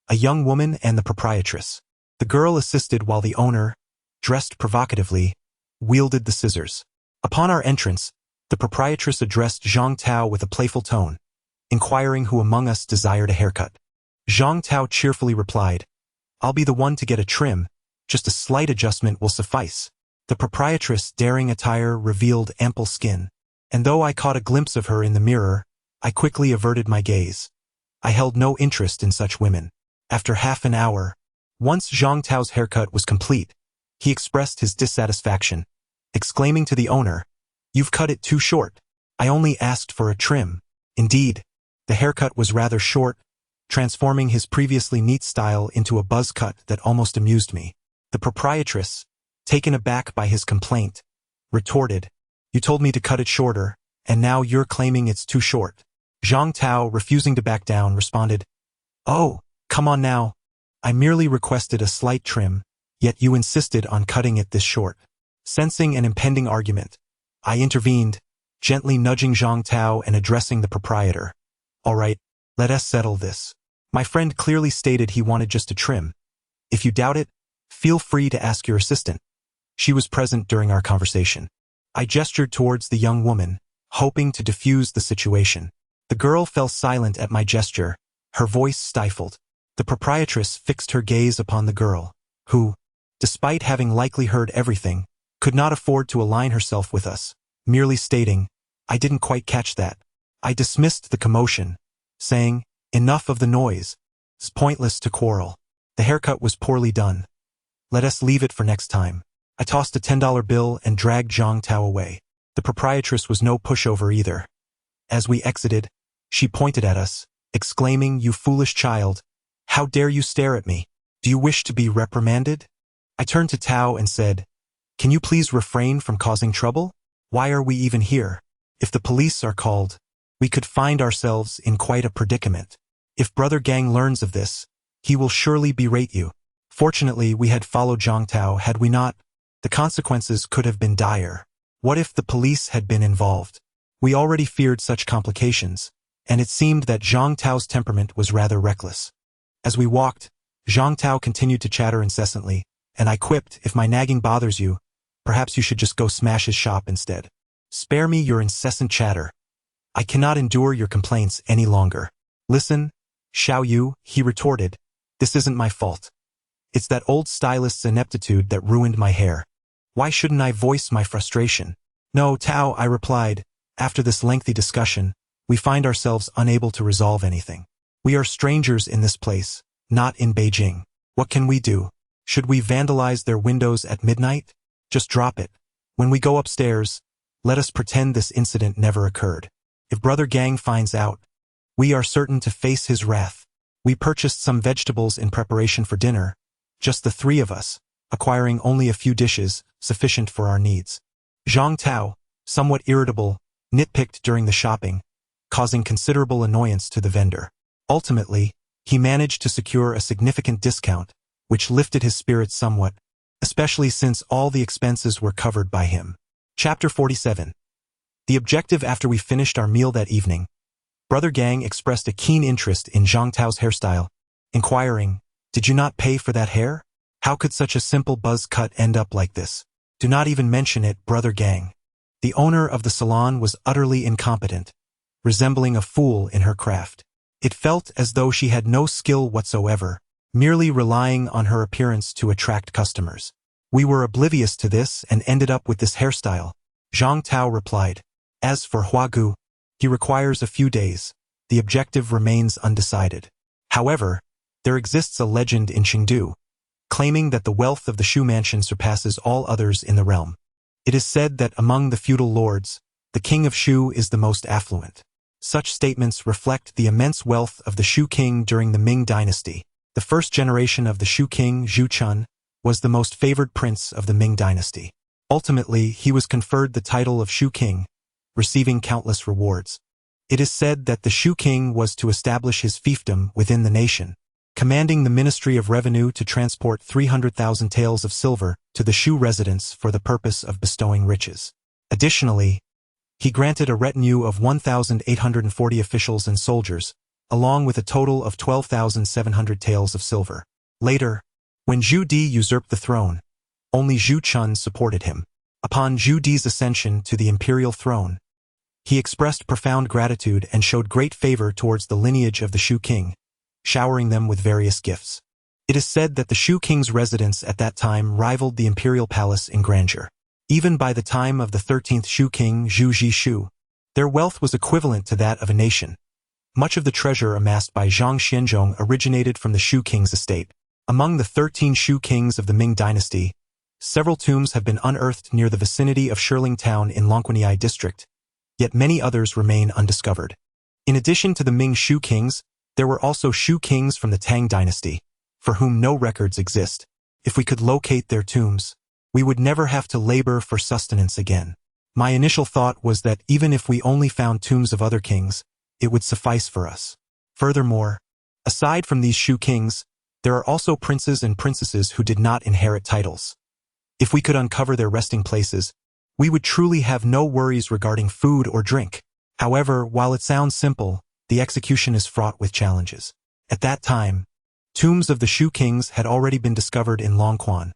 a young woman and the proprietress. The girl assisted while the owner, dressed provocatively, wielded the scissors. Upon our entrance, the proprietress addressed Zhang Tao with a playful tone, inquiring who among us desired a haircut. Zhang Tao cheerfully replied, I'll be the one to get a trim, just a slight adjustment will suffice. The proprietress' daring attire revealed ample skin, and though I caught a glimpse of her in the mirror, I quickly averted my gaze. I held no interest in such women. After half an hour, once Zhang Tao's haircut was complete, he expressed his dissatisfaction, exclaiming to the owner, You've cut it too short. I only asked for a trim. Indeed, the haircut was rather short, transforming his previously neat style into a buzz cut that almost amused me. The proprietress, taken aback by his complaint, retorted, You told me to cut it shorter, and now you're claiming it's too short. Zhang Tao, refusing to back down, responded, Oh, come on now. I merely requested a slight trim, yet you insisted on cutting it this short. Sensing an impending argument, I intervened, gently nudging Zhang Tao and addressing the proprietor. All right, let us settle this. My friend clearly stated he wanted just a trim. If you doubt it, feel free to ask your assistant. She was present during our conversation. I gestured towards the young woman, hoping to diffuse the situation. The girl fell silent at my gesture, her voice stifled. The proprietress fixed her gaze upon the girl, who, despite having likely heard everything, could not afford to align herself with us, merely stating, I didn't quite catch that. I dismissed the commotion, saying, Enough of the noise. It's pointless to quarrel. The haircut was poorly done. Let us leave it for next time. I tossed a $10 bill and dragged Zhang Tao away. The proprietress was no pushover either. As we exited, she pointed at us, exclaiming, "You foolish child! How dare you stare at me? Do you wish to be reprimanded?" I turned to Tao and said, "Can you please refrain from causing trouble? Why are we even here? If the police are called, we could find ourselves in quite a predicament. If Brother Gang learns of this, he will surely berate you." Fortunately, we had followed Zhang Tao. Had we not, the consequences could have been dire. What if the police had been involved? We already feared such complications, and it seemed that Zhang Tao's temperament was rather reckless. As we walked, Zhang Tao continued to chatter incessantly, and I quipped, "If my nagging bothers you, perhaps you should just go smash his shop instead. Spare me your incessant chatter. I cannot endure your complaints any longer." "Listen, Xiao Yu," he retorted, "this isn't my fault. It's that old stylist's ineptitude that ruined my hair. Why shouldn't I voice my frustration?" "No, Tao," I replied, "after this lengthy discussion, we find ourselves unable to resolve anything. We are strangers in this place, not in Beijing. What can we do? Should we vandalize their windows at midnight? Just drop it. When we go upstairs, let us pretend this incident never occurred. If Brother Gang finds out, we are certain to face his wrath." We purchased some vegetables in preparation for dinner, just the three of us, acquiring only a few dishes, sufficient for our needs. Zhang Tao, somewhat irritable, nitpicked during the shopping, causing considerable annoyance to the vendor. Ultimately, he managed to secure a significant discount, which lifted his spirits somewhat, especially since all the expenses were covered by him. Chapter 47. The objective. After we finished our meal that evening, Brother Gang expressed a keen interest in Zhang Tao's hairstyle, inquiring, "Did you not pay for that hair? How could such a simple buzz cut end up like this?" "Do not even mention it, Brother Gang." The owner of the salon was utterly incompetent, resembling a fool in her craft. It felt as though she had no skill whatsoever, merely relying on her appearance to attract customers. We were oblivious to this and ended up with this hairstyle. Zhang Tao replied, "As for Huagu, he requires a few days. The objective remains undecided." However, there exists a legend in Chengdu, claiming that the wealth of the Shu mansion surpasses all others in the realm. It is said that among the feudal lords, the king of Shu is the most affluent. Such statements reflect the immense wealth of the Shu king during the Ming dynasty. The first generation of the Shu king, Zhu Chun, was the most favored prince of the Ming dynasty. Ultimately, he was conferred the title of Shu king, receiving countless rewards. It is said that the Shu king was to establish his fiefdom within the nation, commanding the Ministry of Revenue to transport 300,000 taels of silver to the Shu residents for the purpose of bestowing riches. Additionally, he granted a retinue of 1,840 officials and soldiers, along with a total of 12,700 taels of silver. Later, when Zhu Di usurped the throne, only Zhu Chun supported him. Upon Zhu Di's ascension to the imperial throne, he expressed profound gratitude and showed great favor towards the lineage of the Shu king, showering them with various gifts. It is said that the Shu king's residence at that time rivaled the imperial palace in grandeur. Even by the time of the 13th Shu king, Zhu Jishu, their wealth was equivalent to that of a nation. Much of the treasure amassed by Zhang Xianzhong originated from the Shu king's estate. Among the 13 Shu kings of the Ming dynasty, several tombs have been unearthed near the vicinity of Shirling Town in Longquanyi district, yet many others remain undiscovered. In addition to the Ming Shu kings, there were also Shu kings from the Tang dynasty, for whom no records exist. If we could locate their tombs, we would never have to labor for sustenance again. My initial thought was that even if we only found tombs of other kings, it would suffice for us. Furthermore, aside from these Shu kings, there are also princes and princesses who did not inherit titles. If we could uncover their resting places, we would truly have no worries regarding food or drink. However, while it sounds simple, the execution is fraught with challenges. At that time, tombs of the Shu kings had already been discovered in Longquan,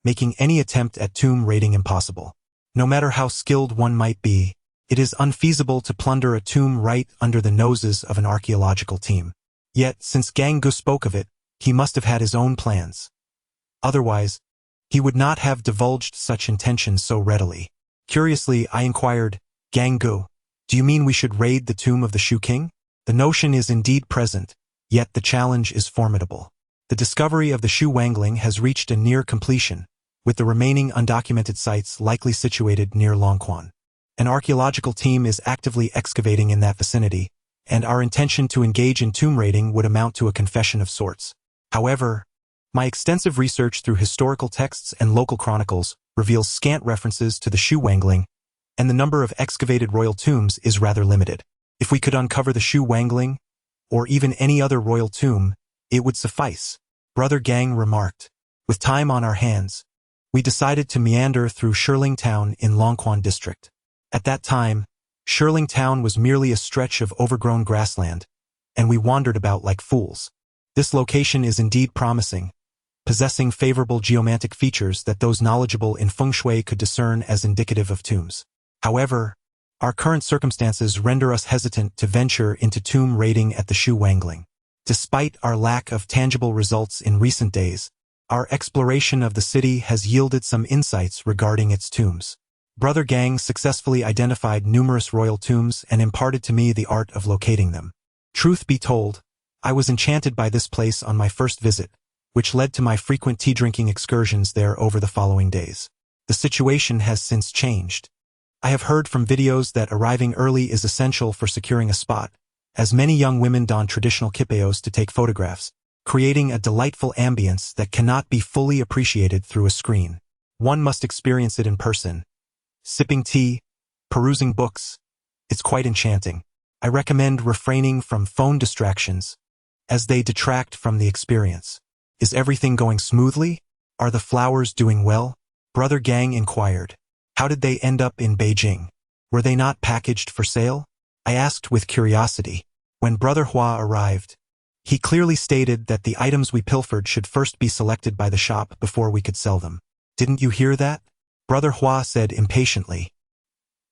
making any attempt at tomb raiding impossible. No matter how skilled one might be, it is unfeasible to plunder a tomb right under the noses of an archaeological team. Yet, since Gang Gu spoke of it, he must have had his own plans. Otherwise, he would not have divulged such intentions so readily. Curiously, I inquired, "Gang Gu, do you mean we should raid the tomb of the Shu king?" The notion is indeed present, yet the challenge is formidable. The discovery of the Shu Wangling has reached a near completion, with the remaining undocumented sites likely situated near Longquan. An archaeological team is actively excavating in that vicinity, and our intention to engage in tomb raiding would amount to a confession of sorts. However, my extensive research through historical texts and local chronicles reveals scant references to the Shu Wangling, and the number of excavated royal tombs is rather limited. If we could uncover the Shu Wangling, or even any other royal tomb, it would suffice, Brother Gang remarked. With time on our hands, we decided to meander through Shirling Town in Longquan District. At that time, Shirling Town was merely a stretch of overgrown grassland, and we wandered about like fools. This location is indeed promising, possessing favorable geomantic features that those knowledgeable in feng shui could discern as indicative of tombs. However, our current circumstances render us hesitant to venture into tomb raiding at the Shu Wangling. Despite our lack of tangible results in recent days, our exploration of the city has yielded some insights regarding its tombs. Brother Gang successfully identified numerous royal tombs and imparted to me the art of locating them. Truth be told, I was enchanted by this place on my first visit, which led to my frequent tea-drinking excursions there over the following days. The situation has since changed. I have heard from videos that arriving early is essential for securing a spot, as many young women don traditional kipeos to take photographs, creating a delightful ambience that cannot be fully appreciated through a screen. One must experience it in person. Sipping tea, perusing books, it's quite enchanting. I recommend refraining from phone distractions, as they detract from the experience. Is everything going smoothly? Are the flowers doing well? Brother Gang inquired. How did they end up in Beijing? Were they not packaged for sale? I asked with curiosity. When Brother Hua arrived, he clearly stated that the items we pilfered should first be selected by the shop before we could sell them. Didn't you hear that? Brother Hua said impatiently.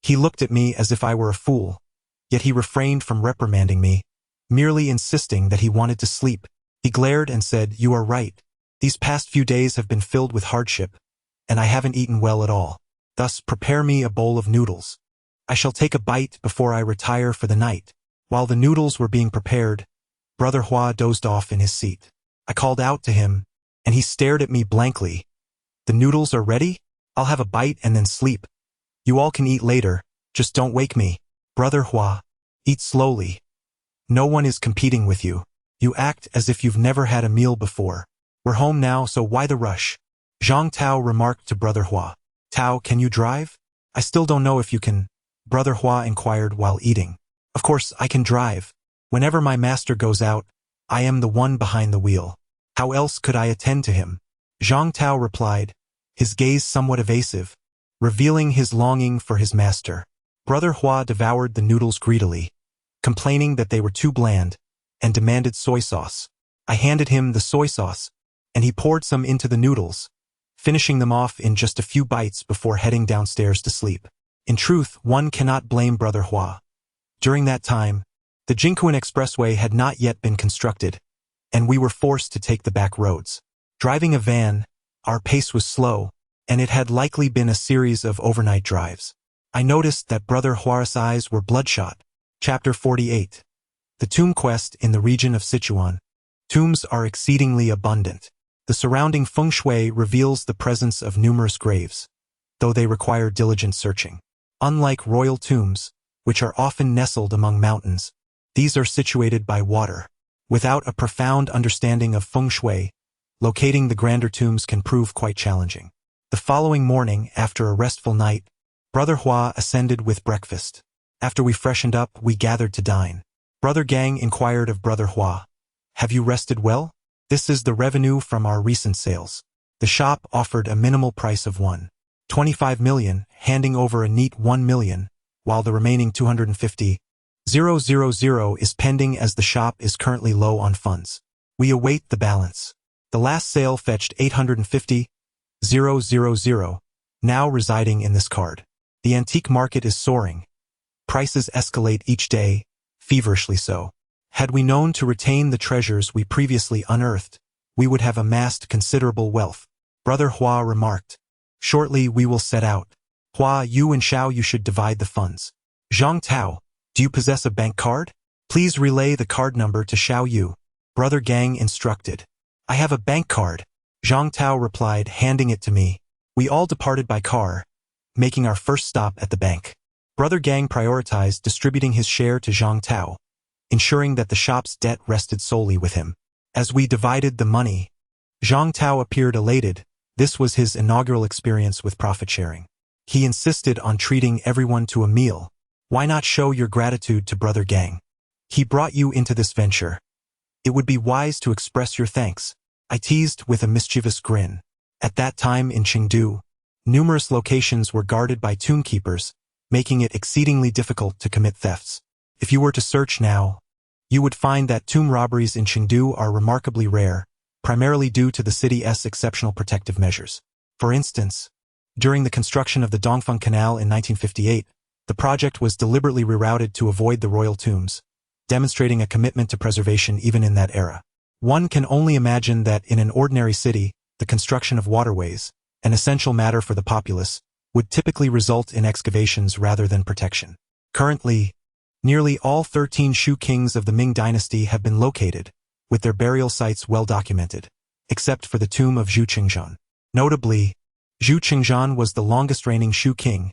He looked at me as if I were a fool, yet he refrained from reprimanding me, merely insisting that he wanted to sleep. He glared and said, "You are right. These past few days have been filled with hardship, and I haven't eaten well at all. Thus prepare me a bowl of noodles. I shall take a bite before I retire for the night." While the noodles were being prepared, Brother Hua dozed off in his seat. I called out to him, and he stared at me blankly. "The noodles are ready? I'll have a bite and then sleep. You all can eat later, just don't wake me." Brother Hua, eat slowly. No one is competing with you. You act as if you've never had a meal before. We're home now, so why the rush? Zhang Tao remarked to Brother Hua. "Tao, can you drive?" "I still don't know if you can," Brother Hua inquired while eating. "Of course I can drive. Whenever my master goes out, I am the one behind the wheel. How else could I attend to him?" Zhang Tao replied, his gaze somewhat evasive, revealing his longing for his master. Brother Hua devoured the noodles greedily, complaining that they were too bland, and demanded soy sauce. I handed him the soy sauce, and he poured some into the noodles, finishing them off in just a few bites before heading downstairs to sleep. In truth, one cannot blame Brother Hua. During that time, the Jingquan Expressway had not yet been constructed, and we were forced to take the back roads. Driving a van, our pace was slow, and it had likely been a series of overnight drives. I noticed that Brother Hua's eyes were bloodshot. Chapter 48. The Tomb Quest in the region of Sichuan. Tombs are exceedingly abundant. The surrounding feng shui reveals the presence of numerous graves, though they require diligent searching. Unlike royal tombs, which are often nestled among mountains, these are situated by water. Without a profound understanding of feng shui, locating the grander tombs can prove quite challenging. The following morning, after a restful night, Brother Hua ascended with breakfast. After we freshened up, we gathered to dine. Brother Gang inquired of Brother Hua, "Have you rested well?" "This is the revenue from our recent sales." The shop offered a minimal price of 1.25 million, handing over a neat 1 million, while the remaining 250,000 is pending as the shop is currently low on funds. We await the balance. The last sale fetched 850,000, now residing in this card. The antique market is soaring. Prices escalate each day, feverishly so. Had we known to retain the treasures we previously unearthed, we would have amassed considerable wealth. Brother Hua remarked. "Shortly we will set out. Hua, you and Xiao, you should divide the funds. Zhang Tao, do you possess a bank card? Please relay the card number to Xiao Yu," Brother Gang instructed. I have a bank card, Zhang Tao replied, handing it to me. We all departed by car, making our first stop at the bank. Brother Gang prioritized distributing his share to Zhang Tao, ensuring that the shop's debt rested solely with him. As we divided the money, Zhang Tao appeared elated. This was his inaugural experience with profit sharing. He insisted on treating everyone to a meal. Why not show your gratitude to Brother Gang? He brought you into this venture. It would be wise to express your thanks, I teased with a mischievous grin. At that time in Chengdu, numerous locations were guarded by tomb keepers, making it exceedingly difficult to commit thefts. If you were to search now, you would find that tomb robberies in Chengdu are remarkably rare, primarily due to the city's exceptional protective measures. For instance, during the construction of the Dongfeng Canal in 1958, the project was deliberately rerouted to avoid the royal tombs, demonstrating a commitment to preservation even in that era. One can only imagine that in an ordinary city, the construction of waterways, an essential matter for the populace, would typically result in excavations rather than protection. Currently, nearly all 13 Shu kings of the Ming dynasty have been located, with their burial sites well documented, except for the tomb of Zhu Qingzhan. Notably, Zhu Qingzhan was the longest-reigning Shu king,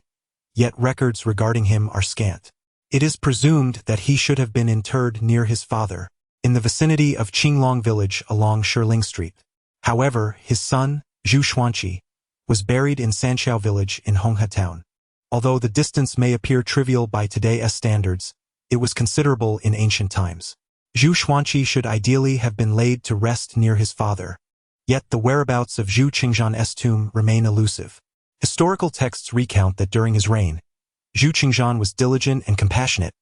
yet records regarding him are scant. It is presumed that he should have been interred near his father, in the vicinity of Qinglong village along Shiling Street. However, his son, Zhu Xuanqi, was buried in Sanxiao village in Honghe town. Although the distance may appear trivial by today's standards, it was considerable in ancient times. Zhu Xuanqi should ideally have been laid to rest near his father, yet the whereabouts of Zhu Qingzhan's tomb remain elusive. Historical texts recount that during his reign, Zhu Qingzhan was diligent and compassionate,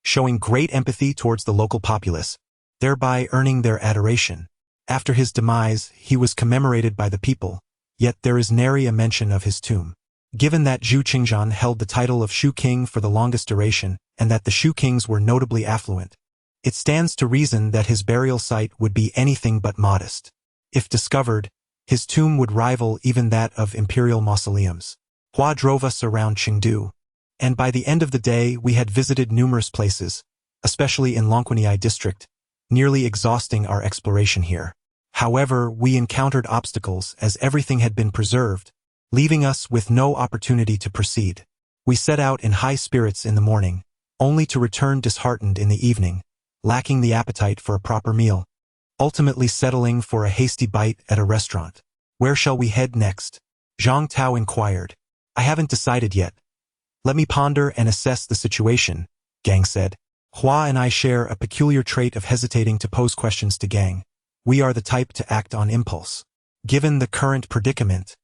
showing great empathy towards the local populace, thereby earning their adoration. After his demise, he was commemorated by the people, yet there is nary a mention of his tomb. Given that Zhu Qingzhan held the title of Shu King for the longest duration, and that the Shu kings were notably affluent, it stands to reason that his burial site would be anything but modest. If discovered, his tomb would rival even that of imperial mausoleums. Hua drove us around Chengdu, and by the end of the day we had visited numerous places, especially in Longquanyi district, nearly exhausting our exploration here. However, we encountered obstacles as everything had been preserved, leaving us with no opportunity to proceed. We set out in high spirits in the morning, only to return disheartened in the evening, lacking the appetite for a proper meal, ultimately settling for a hasty bite at a restaurant. Where shall we head next? Zhang Tao inquired. I haven't decided yet. Let me ponder and assess the situation, Gang said. Hua and I share a peculiar trait of hesitating to pose questions to Gang. We are the type to act on impulse. Given the current predicament,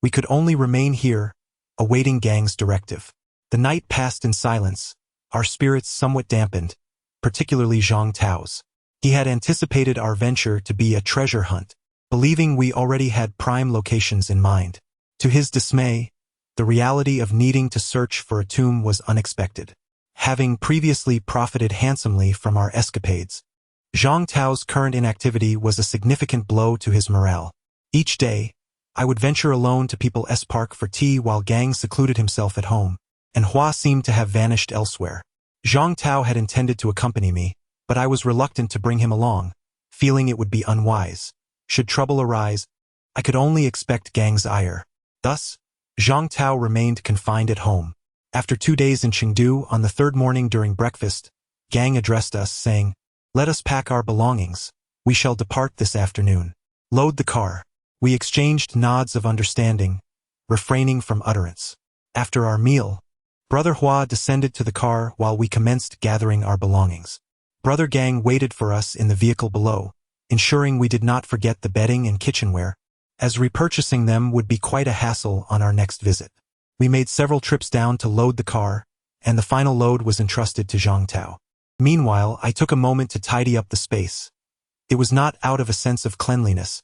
we could only remain here, awaiting Gang's directive. The night passed in silence, our spirits somewhat dampened, particularly Zhang Tao's. He had anticipated our venture to be a treasure hunt, believing we already had prime locations in mind. To his dismay, the reality of needing to search for a tomb was unexpected. Having previously profited handsomely from our escapades, Zhang Tao's current inactivity was a significant blow to his morale. Each day, I would venture alone to People's Park for tea while Gang secluded himself at home, and Hua seemed to have vanished elsewhere. Zhang Tao had intended to accompany me, but I was reluctant to bring him along, feeling it would be unwise. Should trouble arise, I could only expect Gang's ire. Thus, Zhang Tao remained confined at home. After 2 days in Chengdu, on the third morning during breakfast, Gang addressed us, saying, "Let us pack our belongings. We shall depart this afternoon. Load the car." We exchanged nods of understanding, refraining from utterance. After our meal, Brother Hua descended to the car while we commenced gathering our belongings. Brother Gang waited for us in the vehicle below, ensuring we did not forget the bedding and kitchenware, as repurchasing them would be quite a hassle on our next visit. We made several trips down to load the car, and the final load was entrusted to Zhang Tao. Meanwhile, I took a moment to tidy up the space. It was not out of a sense of cleanliness,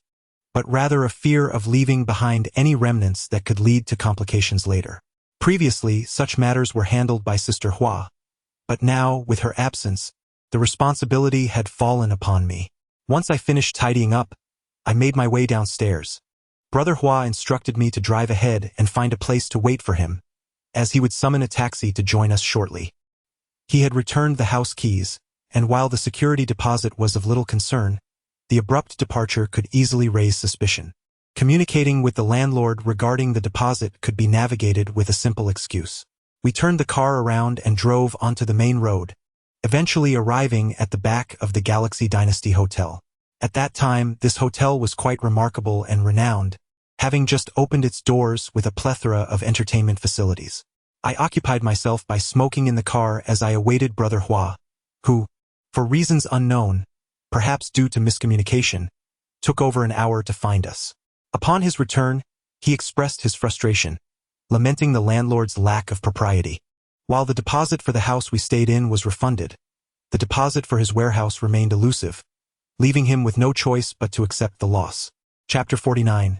but rather a fear of leaving behind any remnants that could lead to complications later. Previously, such matters were handled by Sister Hua, but now, with her absence, the responsibility had fallen upon me. Once I finished tidying up, I made my way downstairs. Brother Hua instructed me to drive ahead and find a place to wait for him, as he would summon a taxi to join us shortly. He had returned the house keys, and while the security deposit was of little concern, The abrupt departure could easily raise suspicion. Communicating with the landlord regarding the deposit could be navigated with a simple excuse. We turned the car around and drove onto the main road, eventually arriving at the back of the Galaxy Dynasty Hotel. At that time, this hotel was quite remarkable and renowned, having just opened its doors with a plethora of entertainment facilities. I occupied myself by smoking in the car as I awaited Brother Hua, who, for reasons unknown, perhaps due to miscommunication, took over an hour to find us. Upon his return, he expressed his frustration, lamenting the landlord's lack of propriety. While the deposit for the house we stayed in was refunded, the deposit for his warehouse remained elusive, leaving him with no choice but to accept the loss. Chapter 49.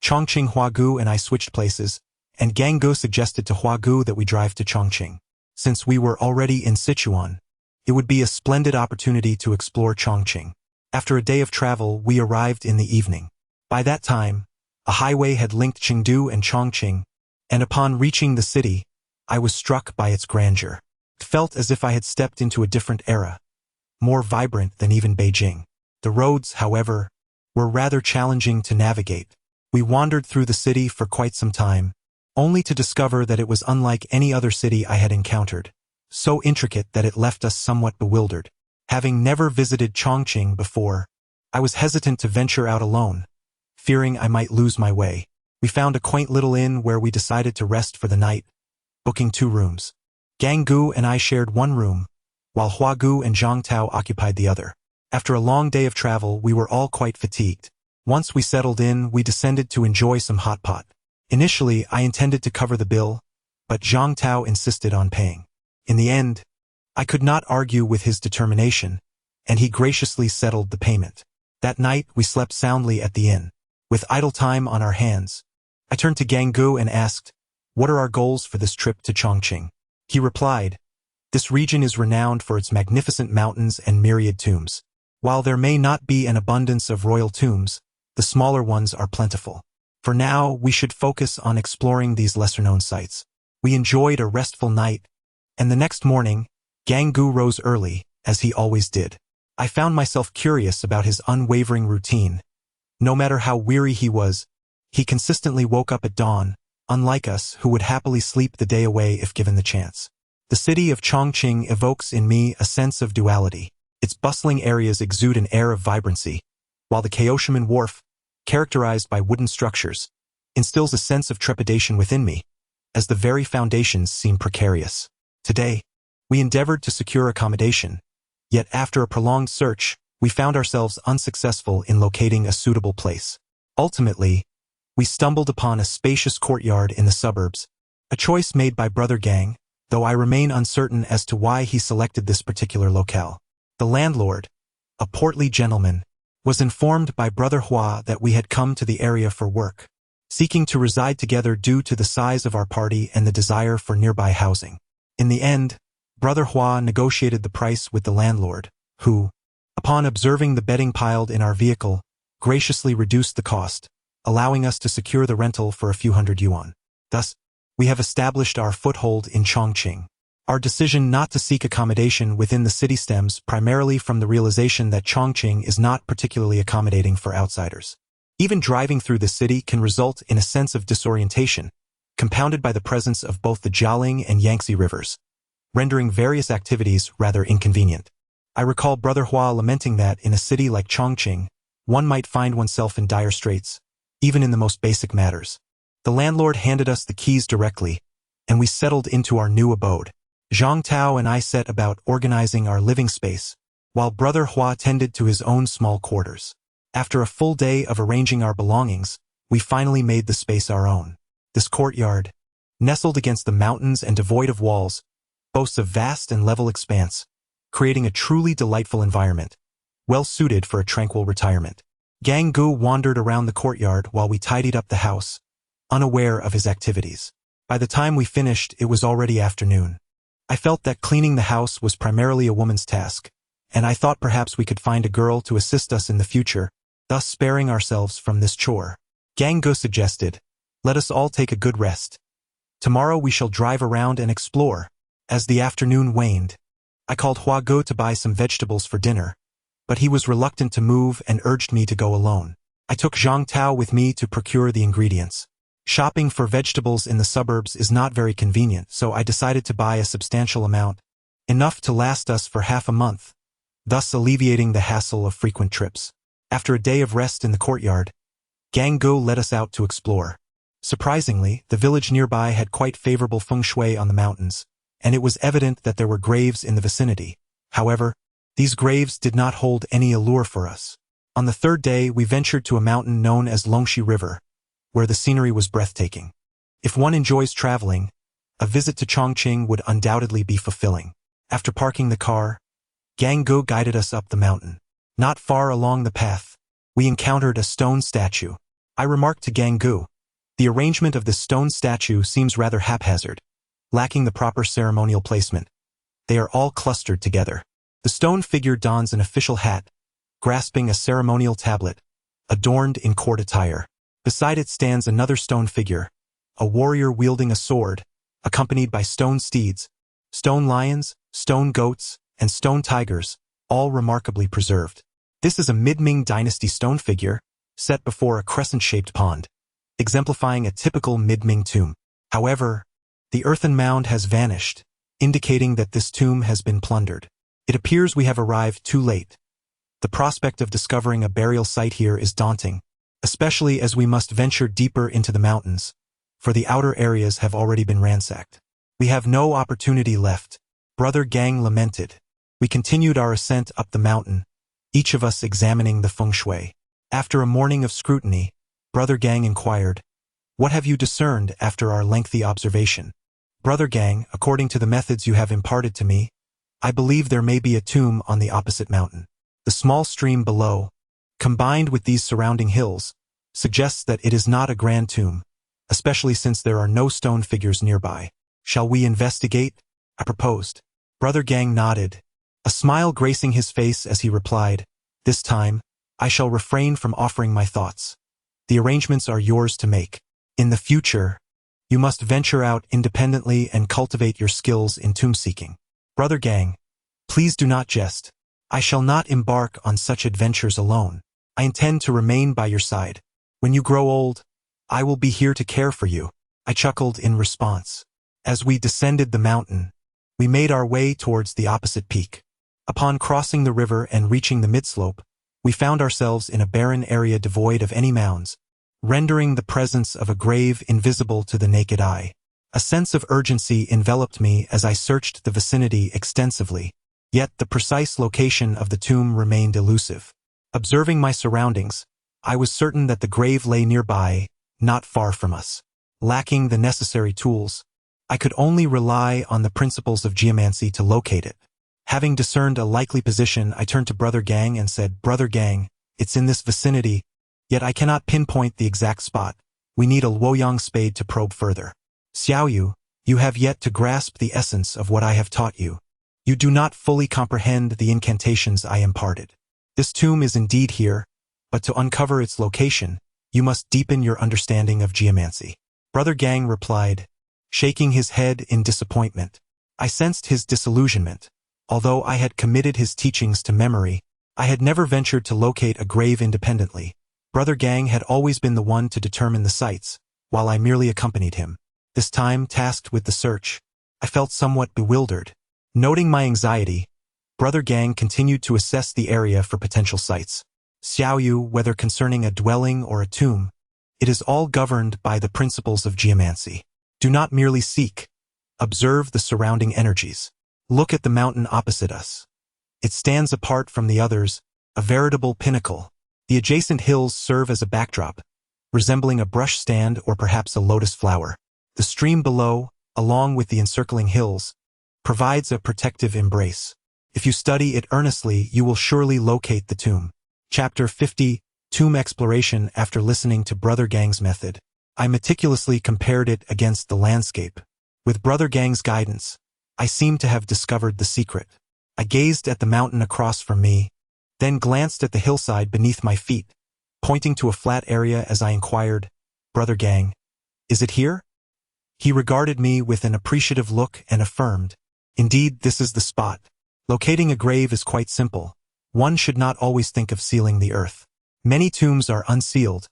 Chongqing. Huagu and I switched places, and Ganggu suggested to Huagu that we drive to Chongqing. Since we were already in Sichuan, it would be a splendid opportunity to explore Chongqing. After a day of travel, we arrived in the evening. By that time, a highway had linked Chengdu and Chongqing, and upon reaching the city, I was struck by its grandeur. It felt as if I had stepped into a different era, more vibrant than even Beijing. The roads, however, were rather challenging to navigate. We wandered through the city for quite some time, only to discover that it was unlike any other city I had encountered, so intricate that it left us somewhat bewildered. Having never visited Chongqing before, I was hesitant to venture out alone, fearing I might lose my way. We found a quaint little inn where we decided to rest for the night, booking 2 rooms. Ganggu and I shared one room, while Huagu and Zhangtao occupied the other. After a long day of travel, we were all quite fatigued. Once we settled in, we descended to enjoy some hot pot. Initially, I intended to cover the bill, but Zhangtao insisted on paying. In the end, I could not argue with his determination, and he graciously settled the payment. That night, we slept soundly at the inn. With idle time on our hands, I turned to Ganggu and asked, "What are our goals for this trip to Chongqing?" He replied, "This region is renowned for its magnificent mountains and myriad tombs. While there may not be an abundance of royal tombs, the smaller ones are plentiful. For now, we should focus on exploring these lesser-known sites." We enjoyed a restful night, and the next morning, Ganggu rose early, as he always did. I found myself curious about his unwavering routine. No matter how weary he was, he consistently woke up at dawn, unlike us who would happily sleep the day away if given the chance. The city of Chongqing evokes in me a sense of duality. Its bustling areas exude an air of vibrancy, while the Kaoshiman Wharf, characterized by wooden structures, instills a sense of trepidation within me, as the very foundations seem precarious. Today, we endeavored to secure accommodation, yet after a prolonged search, we found ourselves unsuccessful in locating a suitable place. Ultimately, we stumbled upon a spacious courtyard in the suburbs, a choice made by Brother Gang, though I remain uncertain as to why he selected this particular locale. The landlord, a portly gentleman, was informed by Brother Hua that we had come to the area for work, seeking to reside together due to the size of our party and the desire for nearby housing. In the end, Brother Hua negotiated the price with the landlord, who, upon observing the bedding piled in our vehicle, graciously reduced the cost, allowing us to secure the rental for a few hundred yuan. Thus, we have established our foothold in Chongqing. Our decision not to seek accommodation within the city stems primarily from the realization that Chongqing is not particularly accommodating for outsiders. Even driving through the city can result in a sense of disorientation, compounded by the presence of both the Jialing and Yangtze rivers, rendering various activities rather inconvenient. I recall Brother Hua lamenting that in a city like Chongqing, one might find oneself in dire straits, even in the most basic matters. The landlord handed us the keys directly, and we settled into our new abode. Zhang Tao and I set about organizing our living space, while Brother Hua tended to his own small quarters. After a full day of arranging our belongings, we finally made the space our own. This courtyard, nestled against the mountains and devoid of walls, boasts a vast and level expanse, creating a truly delightful environment, well suited for a tranquil retirement. Ganggu wandered around the courtyard while we tidied up the house, unaware of his activities. By the time we finished, it was already afternoon. I felt that cleaning the house was primarily a woman's task, and I thought perhaps we could find a girl to assist us in the future, thus sparing ourselves from this chore. Ganggu suggested, "Let us all take a good rest. Tomorrow we shall drive around and explore." As the afternoon waned, I called Huagu to buy some vegetables for dinner, but he was reluctant to move and urged me to go alone. I took Zhang Tao with me to procure the ingredients. Shopping for vegetables in the suburbs is not very convenient, so I decided to buy a substantial amount, enough to last us for half a month, thus alleviating the hassle of frequent trips. After a day of rest in the courtyard, Gang Gu led us out to explore. Surprisingly, the village nearby had quite favorable feng shui on the mountains, and it was evident that there were graves in the vicinity. However, these graves did not hold any allure for us. On the third day, we ventured to a mountain known as Longxi River, where the scenery was breathtaking. If one enjoys traveling, a visit to Chongqing would undoubtedly be fulfilling. After parking the car, Gang Gu guided us up the mountain. Not far along the path, we encountered a stone statue. I remarked to Gang Gu, the arrangement of this stone statue seems rather haphazard, lacking the proper ceremonial placement. They are all clustered together. The stone figure dons an official hat, grasping a ceremonial tablet, adorned in court attire. Beside it stands another stone figure, a warrior wielding a sword, accompanied by stone steeds, stone lions, stone goats, and stone tigers, all remarkably preserved. This is a mid-Ming dynasty stone figure, set before a crescent-shaped pond, exemplifying a typical mid-Ming tomb. However, the earthen mound has vanished, indicating that this tomb has been plundered. It appears we have arrived too late. The prospect of discovering a burial site here is daunting, especially as we must venture deeper into the mountains, for the outer areas have already been ransacked. We have no opportunity left, Brother Gang lamented. We continued our ascent up the mountain, each of us examining the feng shui. After a morning of scrutiny, Brother Gang inquired, "What have you discerned after our lengthy observation?" "Brother Gang, according to the methods you have imparted to me, I believe there may be a tomb on the opposite mountain. The small stream below, combined with these surrounding hills, suggests that it is not a grand tomb, especially since there are no stone figures nearby. Shall we investigate?" I proposed. Brother Gang nodded, a smile gracing his face as he replied, "This time, I shall refrain from offering my thoughts. The arrangements are yours to make. In the future, you must venture out independently and cultivate your skills in tomb seeking. Brother Gang, please do not jest. I shall not embark on such adventures alone. I intend to remain by your side. When you grow old, I will be here to care for you." I chuckled in response. As we descended the mountain, we made our way towards the opposite peak. Upon crossing the river and reaching the midslope, we found ourselves in a barren area devoid of any mounds, rendering the presence of a grave invisible to the naked eye. A sense of urgency enveloped me as I searched the vicinity extensively, yet the precise location of the tomb remained elusive. Observing my surroundings, I was certain that the grave lay nearby, not far from us. Lacking the necessary tools, I could only rely on the principles of geomancy to locate it. Having discerned a likely position, I turned to Brother Gang and said, "Brother Gang, it's in this vicinity, yet I cannot pinpoint the exact spot. We need a Luoyang spade to probe further." "Xiaoyu, you have yet to grasp the essence of what I have taught you. You do not fully comprehend the incantations I imparted. This tomb is indeed here, but to uncover its location, you must deepen your understanding of geomancy." Brother Gang replied, shaking his head in disappointment. I sensed his disillusionment. Although I had committed his teachings to memory, I had never ventured to locate a grave independently. Brother Gang had always been the one to determine the sites, while I merely accompanied him. This time, tasked with the search, I felt somewhat bewildered. Noting my anxiety, Brother Gang continued to assess the area for potential sites. "Xiaoyu, whether concerning a dwelling or a tomb, it is all governed by the principles of geomancy. Do not merely seek. Observe the surrounding energies. Look at the mountain opposite us. It stands apart from the others, a veritable pinnacle. The adjacent hills serve as a backdrop, resembling a brush stand or perhaps a lotus flower. The stream below, along with the encircling hills, provides a protective embrace. If you study it earnestly, you will surely locate the tomb." Chapter 50, Tomb Exploration. After listening to Brother Gang's method, I meticulously compared it against the landscape. With Brother Gang's guidance, I seemed to have discovered the secret. I gazed at the mountain across from me, then glanced at the hillside beneath my feet, pointing to a flat area as I inquired, "Brother Gang, is it here?" He regarded me with an appreciative look and affirmed, "Indeed, this is the spot. Locating a grave is quite simple. one should not always think of sealing the earth. Many tombs are unsealed.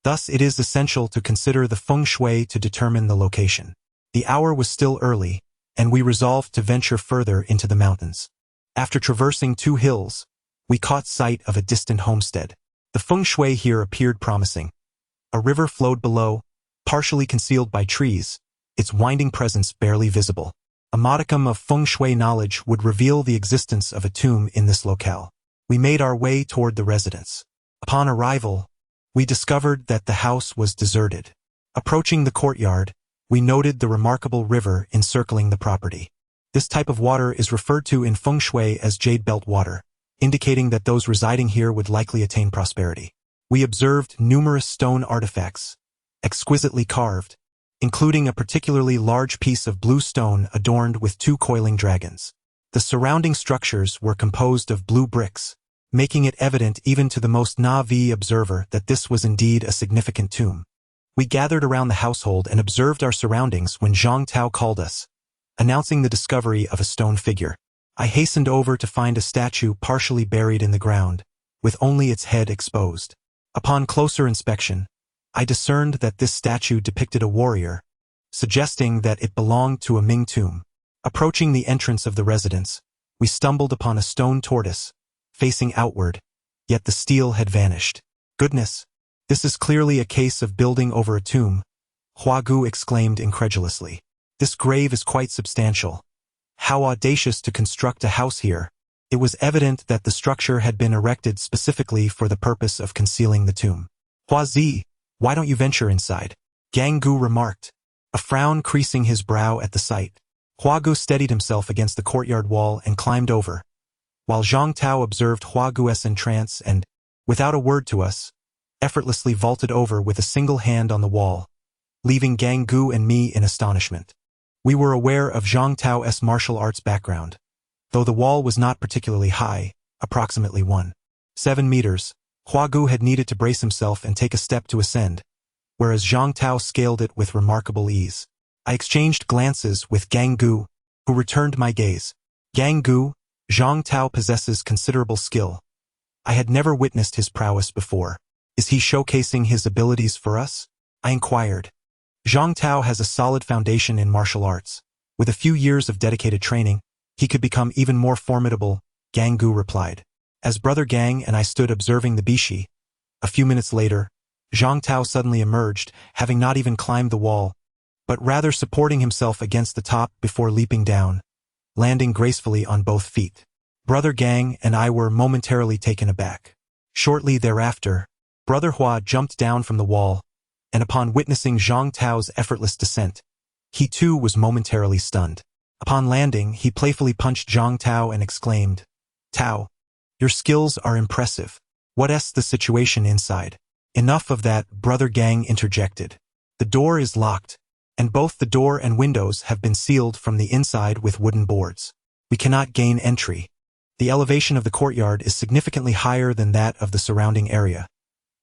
Thus, it is essential to consider the feng shui to determine the location. The hour was still early, and we resolved to venture further into the mountains. After traversing 2 hills, we caught sight of a distant homestead. The feng shui here appeared promising. A river flowed below, partially concealed by trees, its winding presence barely visible. A modicum of feng shui knowledge would reveal the existence of a tomb in this locale. We made our way toward the residence. Upon arrival, we discovered that the house was deserted. Approaching the courtyard, we noted the remarkable river encircling the property. This type of water is referred to in feng shui as jade belt water, indicating that those residing here would likely attain prosperity. We observed numerous stone artifacts, exquisitely carved, including a particularly large piece of blue stone adorned with 2 coiling dragons. The surrounding structures were composed of blue bricks, making it evident even to the most naive observer that this was indeed a significant tomb. We gathered around the household and observed our surroundings when Zhang Tao called us, announcing the discovery of a stone figure. I hastened over to find a statue partially buried in the ground, with only its head exposed. Upon closer inspection, I discerned that this statue depicted a warrior, suggesting that it belonged to a Ming tomb. Approaching the entrance of the residence, we stumbled upon a stone tortoise, facing outward, yet the steel had vanished. Goodness! This is clearly a case of building over a tomb, Hua Gu exclaimed incredulously. This grave is quite substantial. How audacious to construct a house here. It was evident that the structure had been erected specifically for the purpose of concealing the tomb. Hua Zi, why don't you venture inside? Gang Gu remarked, a frown creasing his brow at the sight. Hua Gu steadied himself against the courtyard wall and climbed over, while Zhang Tao observed Hua Gu's entrance and, without a word to us, effortlessly vaulted over with a single hand on the wall, leaving Gang Gu and me in astonishment. We were aware of Zhang Tao's martial arts background, though the wall was not particularly high, approximately 1.7 meters. Hua Gu had needed to brace himself and take a step to ascend, whereas Zhang Tao scaled it with remarkable ease. I exchanged glances with Gang Gu, who returned my gaze. Gang Gu, Zhang Tao possesses considerable skill. I had never witnessed his prowess before. Is he showcasing his abilities for us? I inquired. Zhang Tao has a solid foundation in martial arts. With a few years of dedicated training, he could become even more formidable, Gang Gu replied. As Brother Gang and I stood observing the bishi, a few minutes later, Zhang Tao suddenly emerged, having not even climbed the wall, but rather supporting himself against the top before leaping down, landing gracefully on both feet. Brother Gang and I were momentarily taken aback. Shortly thereafter, Brother Hua jumped down from the wall, and upon witnessing Zhang Tao's effortless descent, he too was momentarily stunned. Upon landing, he playfully punched Zhang Tao and exclaimed, "Tao, your skills are impressive. What's the situation inside?" Enough of that, Brother Gang interjected. The door is locked, and both the door and windows have been sealed from the inside with wooden boards. We cannot gain entry. The elevation of the courtyard is significantly higher than that of the surrounding area,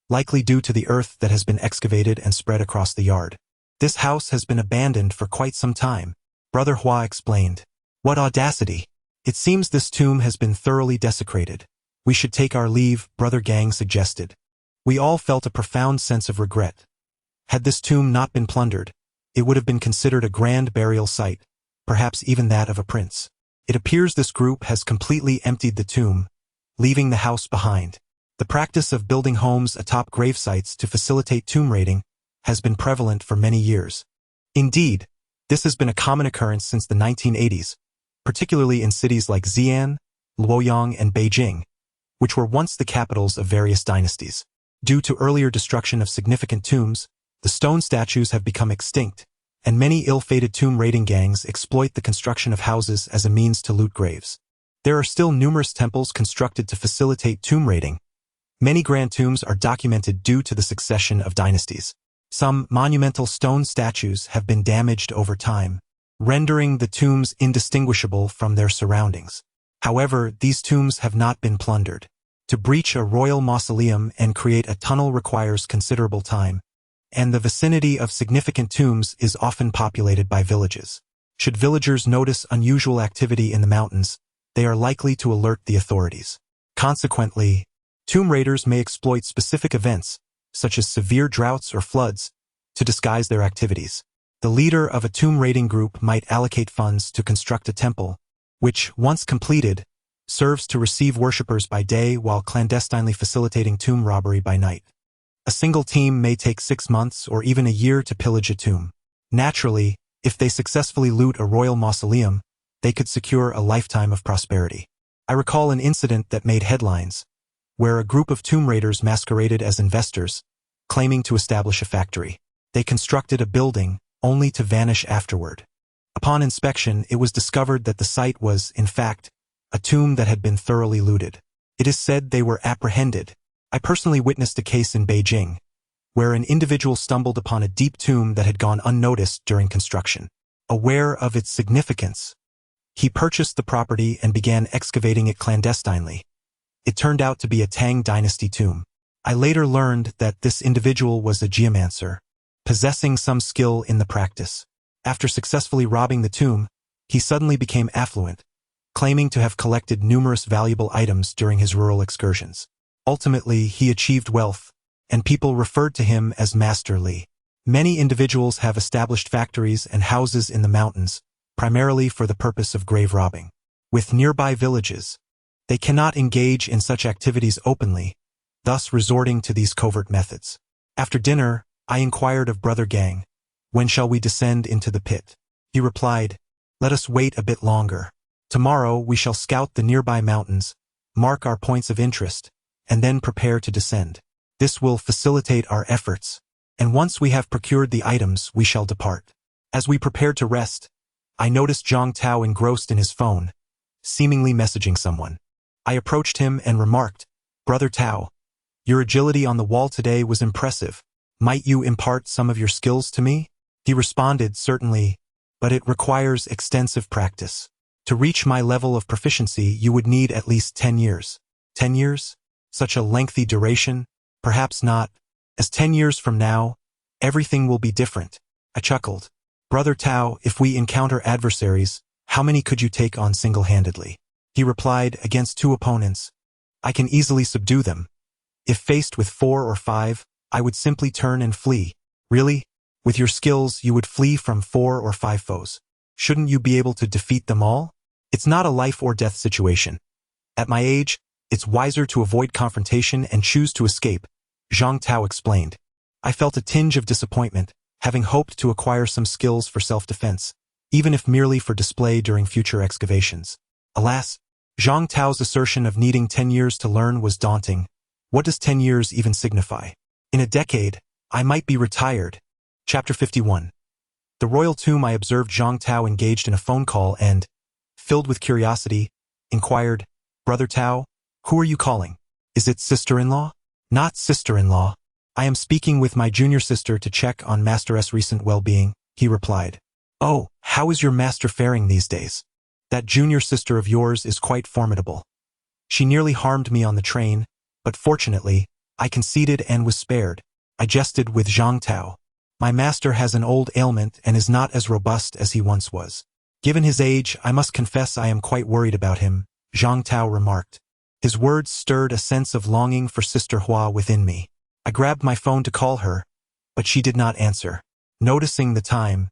likely due to the earth that has been excavated and spread across the yard. This house has been abandoned for quite some time, Brother Hua explained. What audacity! It seems this tomb has been thoroughly desecrated. We should take our leave, Brother Gang suggested. We all felt a profound sense of regret. Had this tomb not been plundered, it would have been considered a grand burial site, perhaps even that of a prince. It appears this group has completely emptied the tomb, leaving the house behind. The practice of building homes atop grave sites to facilitate tomb raiding has been prevalent for many years. Indeed, this has been a common occurrence since the 1980s, particularly in cities like Xi'an, Luoyang, and Beijing, which were once the capitals of various dynasties. Due to earlier destruction of significant tombs, the stone statues have become extinct, and many ill-fated tomb raiding gangs exploit the construction of houses as a means to loot graves. There are still numerous temples constructed to facilitate tomb raiding. Many grand tombs are documented due to the succession of dynasties. Some monumental stone statues have been damaged over time, rendering the tombs indistinguishable from their surroundings. However, these tombs have not been plundered. To breach a royal mausoleum and create a tunnel requires considerable time, and the vicinity of significant tombs is often populated by villages. Should villagers notice unusual activity in the mountains, they are likely to alert the authorities. Consequently, tomb raiders may exploit specific events, such as severe droughts or floods, to disguise their activities. The leader of a tomb raiding group might allocate funds to construct a temple, which, once completed, serves to receive worshippers by day while clandestinely facilitating tomb robbery by night. A single team may take 6 months or even a year to pillage a tomb. Naturally, if they successfully loot a royal mausoleum, they could secure a lifetime of prosperity. I recall an incident that made headlines, where a group of tomb raiders masqueraded as investors, claiming to establish a factory. They constructed a building, only to vanish afterward. Upon inspection, it was discovered that the site was, in fact, a tomb that had been thoroughly looted. It is said they were apprehended. I personally witnessed a case in Beijing, where an individual stumbled upon a deep tomb that had gone unnoticed during construction. Aware of its significance, he purchased the property and began excavating it clandestinely. It turned out to be a Tang dynasty tomb. I later learned that this individual was a geomancer, possessing some skill in the practice. After successfully robbing the tomb, he suddenly became affluent, claiming to have collected numerous valuable items during his rural excursions. Ultimately, he achieved wealth, and people referred to him as Master Li. Many individuals have established factories and houses in the mountains, primarily for the purpose of grave robbing. With nearby villages, they cannot engage in such activities openly, thus resorting to these covert methods. After dinner, I inquired of Brother Gang, "When shall we descend into the pit?" He replied, "Let us wait a bit longer. Tomorrow we shall scout the nearby mountains, mark our points of interest, and then prepare to descend. This will facilitate our efforts, and once we have procured the items, we shall depart." As we prepared to rest, I noticed Zhang Tao engrossed in his phone, seemingly messaging someone. I approached him and remarked, "Brother Tao, your agility on the wall today was impressive. Might you impart some of your skills to me?" He responded, "Certainly, but it requires extensive practice. To reach my level of proficiency, you would need at least 10 years. 10 years? Such a lengthy duration? Perhaps not, as 10 years from now, everything will be different." I chuckled. "Brother Tao, if we encounter adversaries, how many could you take on single-handedly?" He replied, "Against 2 opponents, I can easily subdue them. If faced with 4 or 5, I would simply turn and flee." "Really? With your skills, you would flee from 4 or 5 foes. Shouldn't you be able to defeat them all? It's not a life-or-death situation. At my age, it's wiser to avoid confrontation and choose to escape," Zhang Tao explained. I felt a tinge of disappointment, having hoped to acquire some skills for self-defense, even if merely for display during future excavations. Alas, Zhang Tao's assertion of needing 10 years to learn was daunting. What does 10 years even signify? In a decade, I might be retired. Chapter 51. The royal tomb. I observed Zhang Tao engaged in a phone call and, filled with curiosity, inquired, "Brother Tao, who are you calling? Is it sister-in-law?" "Not sister-in-law. I am speaking with my junior sister to check on Master's recent well-being," he replied. "Oh, how is your master faring these days? That junior sister of yours is quite formidable. She nearly harmed me on the train, but fortunately, I conceded and was spared." I jested with Zhang Tao. "My master has an old ailment and is not as robust as he once was. Given his age, I must confess I am quite worried about him," Zhang Tao remarked. His words stirred a sense of longing for Sister Hua within me. I grabbed my phone to call her, but she did not answer. Noticing the time,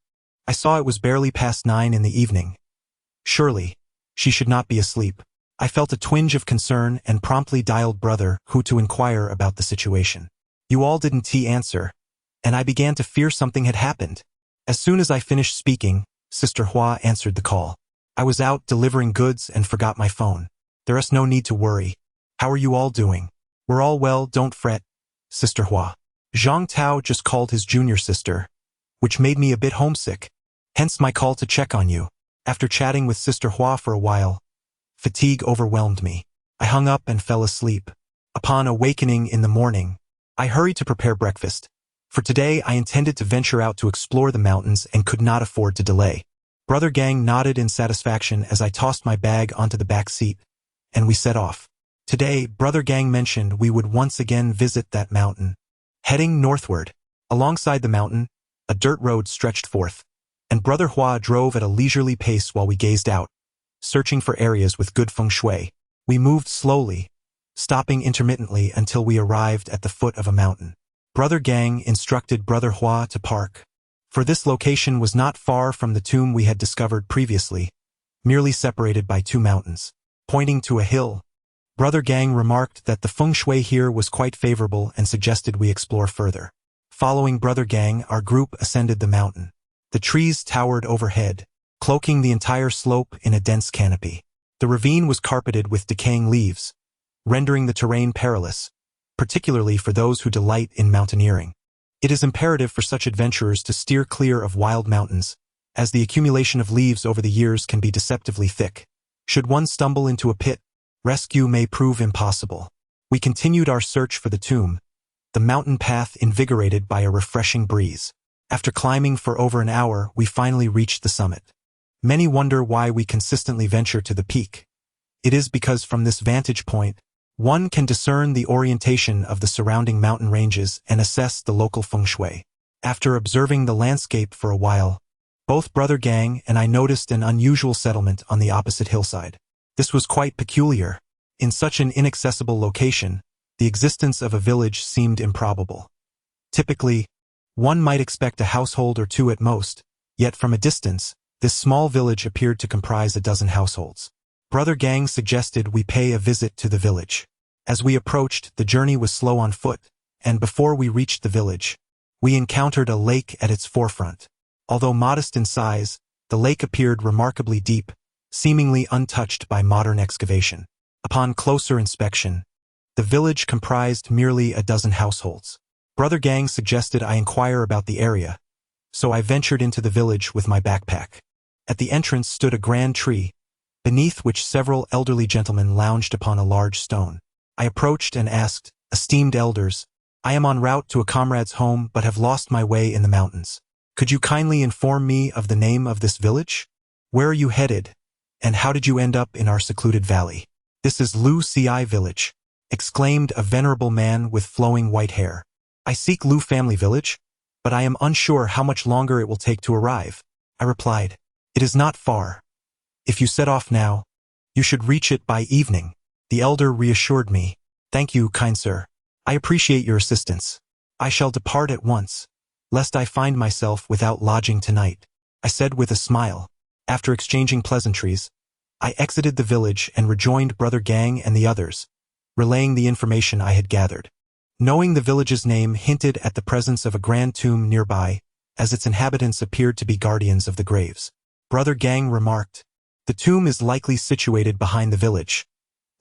I saw it was barely past 9 in the evening. Surely, she should not be asleep. I felt a twinge of concern and promptly dialed Brother Hu to inquire about the situation. "You all didn't answer, and I began to fear something had happened." As soon as I finished speaking, Sister Hua answered the call. "I was out delivering goods and forgot my phone. There is no need to worry. How are you all doing?" "We're all well, don't fret, Sister Hua." Zhang Tao just called his junior sister, which made me a bit homesick. Hence my call to check on you. After chatting with Sister Hua for a while, fatigue overwhelmed me. I hung up and fell asleep. Upon awakening in the morning, I hurried to prepare breakfast. For today, I intended to venture out to explore the mountains and could not afford to delay. Brother Gang nodded in satisfaction as I tossed my bag onto the back seat, and we set off. Today, Brother Gang mentioned we would once again visit that mountain. Heading northward, alongside the mountain, a dirt road stretched forth, and Brother Hua drove at a leisurely pace while we gazed out, searching for areas with good feng shui. We moved slowly, stopping intermittently until we arrived at the foot of a mountain. Brother Gang instructed Brother Hua to park, for this location was not far from the tomb we had discovered previously, merely separated by two mountains. Pointing to a hill, Brother Gang remarked that the feng shui here was quite favorable and suggested we explore further. Following Brother Gang, our group ascended the mountain. The trees towered overhead, cloaking the entire slope in a dense canopy. The ravine was carpeted with decaying leaves, rendering the terrain perilous, particularly for those who delight in mountaineering. It is imperative for such adventurers to steer clear of wild mountains, as the accumulation of leaves over the years can be deceptively thick. Should one stumble into a pit, rescue may prove impossible. We continued our search for the tomb, the mountain path invigorated by a refreshing breeze. After climbing for over an hour, we finally reached the summit. Many wonder why we consistently venture to the peak. It is because from this vantage point, one can discern the orientation of the surrounding mountain ranges and assess the local feng shui. After observing the landscape for a while, both Brother Gang and I noticed an unusual settlement on the opposite hillside. This was quite peculiar. In such an inaccessible location, the existence of a village seemed improbable. Typically, one might expect a household or two at most, yet from a distance, this small village appeared to comprise a dozen households. Brother Gang suggested we pay a visit to the village. As we approached, the journey was slow on foot, and before we reached the village, we encountered a lake at its forefront. Although modest in size, the lake appeared remarkably deep, seemingly untouched by modern excavation. Upon closer inspection, the village comprised merely a dozen households. Brother Gang suggested I inquire about the area, so I ventured into the village with my backpack. At the entrance stood a grand tree, beneath which several elderly gentlemen lounged upon a large stone. I approached and asked, "Esteemed elders, I am en route to a comrade's home but have lost my way in the mountains. Could you kindly inform me of the name of this village? Where are you headed, and how did you end up in our secluded valley?" "This is Lu Ci Village," exclaimed a venerable man with flowing white hair. "I seek Lu Family Village, but I am unsure how much longer it will take to arrive," I replied. "It is not far. If you set off now, you should reach it by evening." The elder reassured me. "Thank you, kind sir. I appreciate your assistance. I shall depart at once, lest I find myself without lodging tonight," I said with a smile. After exchanging pleasantries, I exited the village and rejoined Brother Gang and the others, relaying the information I had gathered. Knowing the village's name hinted at the presence of a grand tomb nearby, as its inhabitants appeared to be guardians of the graves. Brother Gang remarked, "The tomb is likely situated behind the village.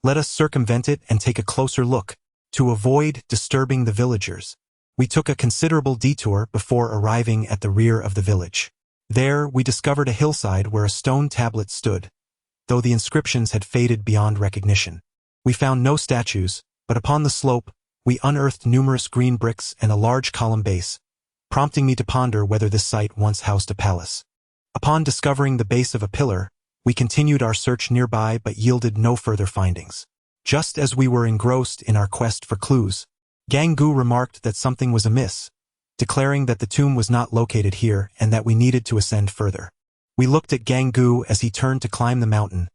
Let us circumvent it and take a closer look, to avoid disturbing the villagers." We took a considerable detour before arriving at the rear of the village. There, we discovered a hillside where a stone tablet stood, though the inscriptions had faded beyond recognition. We found no statues, but upon the slope, we unearthed numerous green bricks and a large column base, prompting me to ponder whether this site once housed a palace. Upon discovering the base of a pillar, we continued our search nearby but yielded no further findings. Just as we were engrossed in our quest for clues, Gang Gu remarked that something was amiss, declaring that the tomb was not located here and that we needed to ascend further. We looked at Gang Gu as he turned to climb the mountain,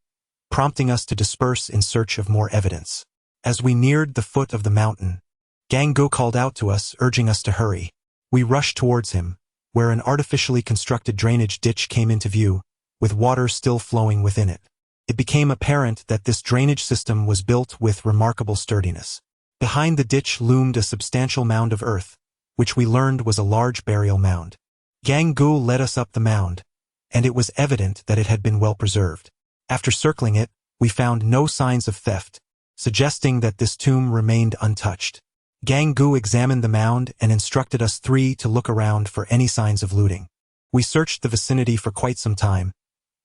prompting us to disperse in search of more evidence. As we neared the foot of the mountain, Gang Gu called out to us, urging us to hurry. We rushed towards him, where an artificially constructed drainage ditch came into view, with water still flowing within it. It became apparent that this drainage system was built with remarkable sturdiness. Behind the ditch loomed a substantial mound of earth, which we learned was a large burial mound. Gang Gu led us up the mound, and it was evident that it had been well preserved. After circling it, we found no signs of theft, suggesting that this tomb remained untouched. Gang Gu examined the mound and instructed us three to look around for any signs of looting. We searched the vicinity for quite some time,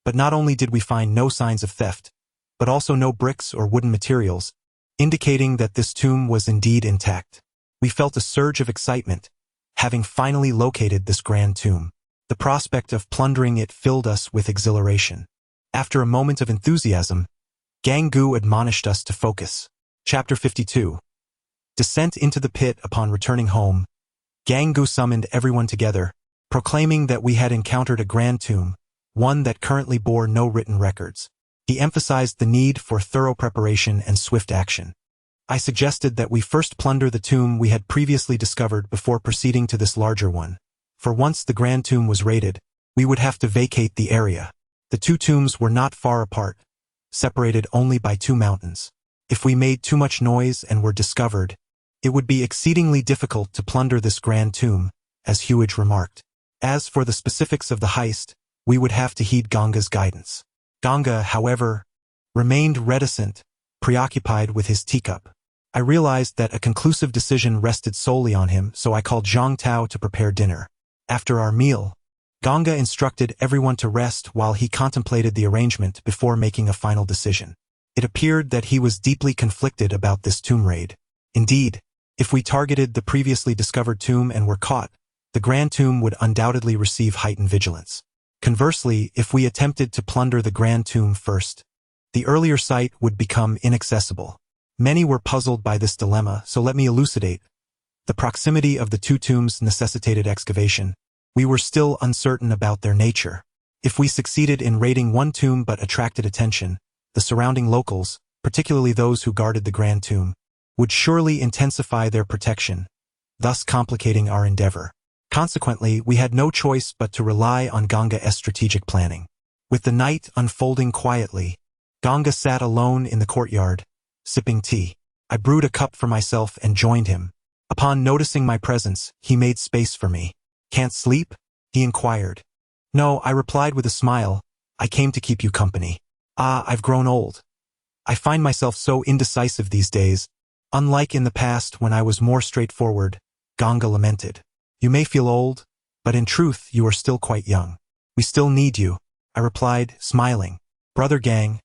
but not only did we find no signs of theft, but also no bricks or wooden materials, indicating that this tomb was indeed intact. We felt a surge of excitement, having finally located this grand tomb. The prospect of plundering it filled us with exhilaration. After a moment of enthusiasm, Gang Gu admonished us to focus. Chapter 52. Descent into the pit. Upon returning home, Gang Gu summoned everyone together, proclaiming that we had encountered a grand tomb, one that currently bore no written records. He emphasized the need for thorough preparation and swift action. I suggested that we first plunder the tomb we had previously discovered before proceeding to this larger one. For once the grand tomb was raided, we would have to vacate the area. The two tombs were not far apart, separated only by 2 mountains. If we made too much noise and were discovered, it would be exceedingly difficult to plunder this grand tomb, as Hewage remarked. As for the specifics of the heist, we would have to heed Ganga's guidance. Ganga, however, remained reticent, preoccupied with his teacup. I realized that a conclusive decision rested solely on him, so I called Zhang Tao to prepare dinner. After our meal, Ganga instructed everyone to rest while he contemplated the arrangement before making a final decision. It appeared that he was deeply conflicted about this tomb raid. Indeed, if we targeted the previously discovered tomb and were caught, the grand tomb would undoubtedly receive heightened vigilance. Conversely, if we attempted to plunder the grand tomb first, the earlier site would become inaccessible. Many were puzzled by this dilemma, so let me elucidate. The proximity of the 2 tombs necessitated excavation. We were still uncertain about their nature. If we succeeded in raiding one tomb but attracted attention, the surrounding locals, particularly those who guarded the grand tomb, would surely intensify their protection, thus complicating our endeavor. Consequently, we had no choice but to rely on Ganga's strategic planning. With the night unfolding quietly, Ganga sat alone in the courtyard, sipping tea. I brewed a cup for myself and joined him. Upon noticing my presence, he made space for me. "Can't sleep?" he inquired. "No," I replied with a smile. "I came to keep you company." "Ah, I've grown old. I find myself so indecisive these days. Unlike in the past when I was more straightforward," Ganga lamented. "You may feel old, but in truth you are still quite young. We still need you," I replied, smiling. "Brother Gang,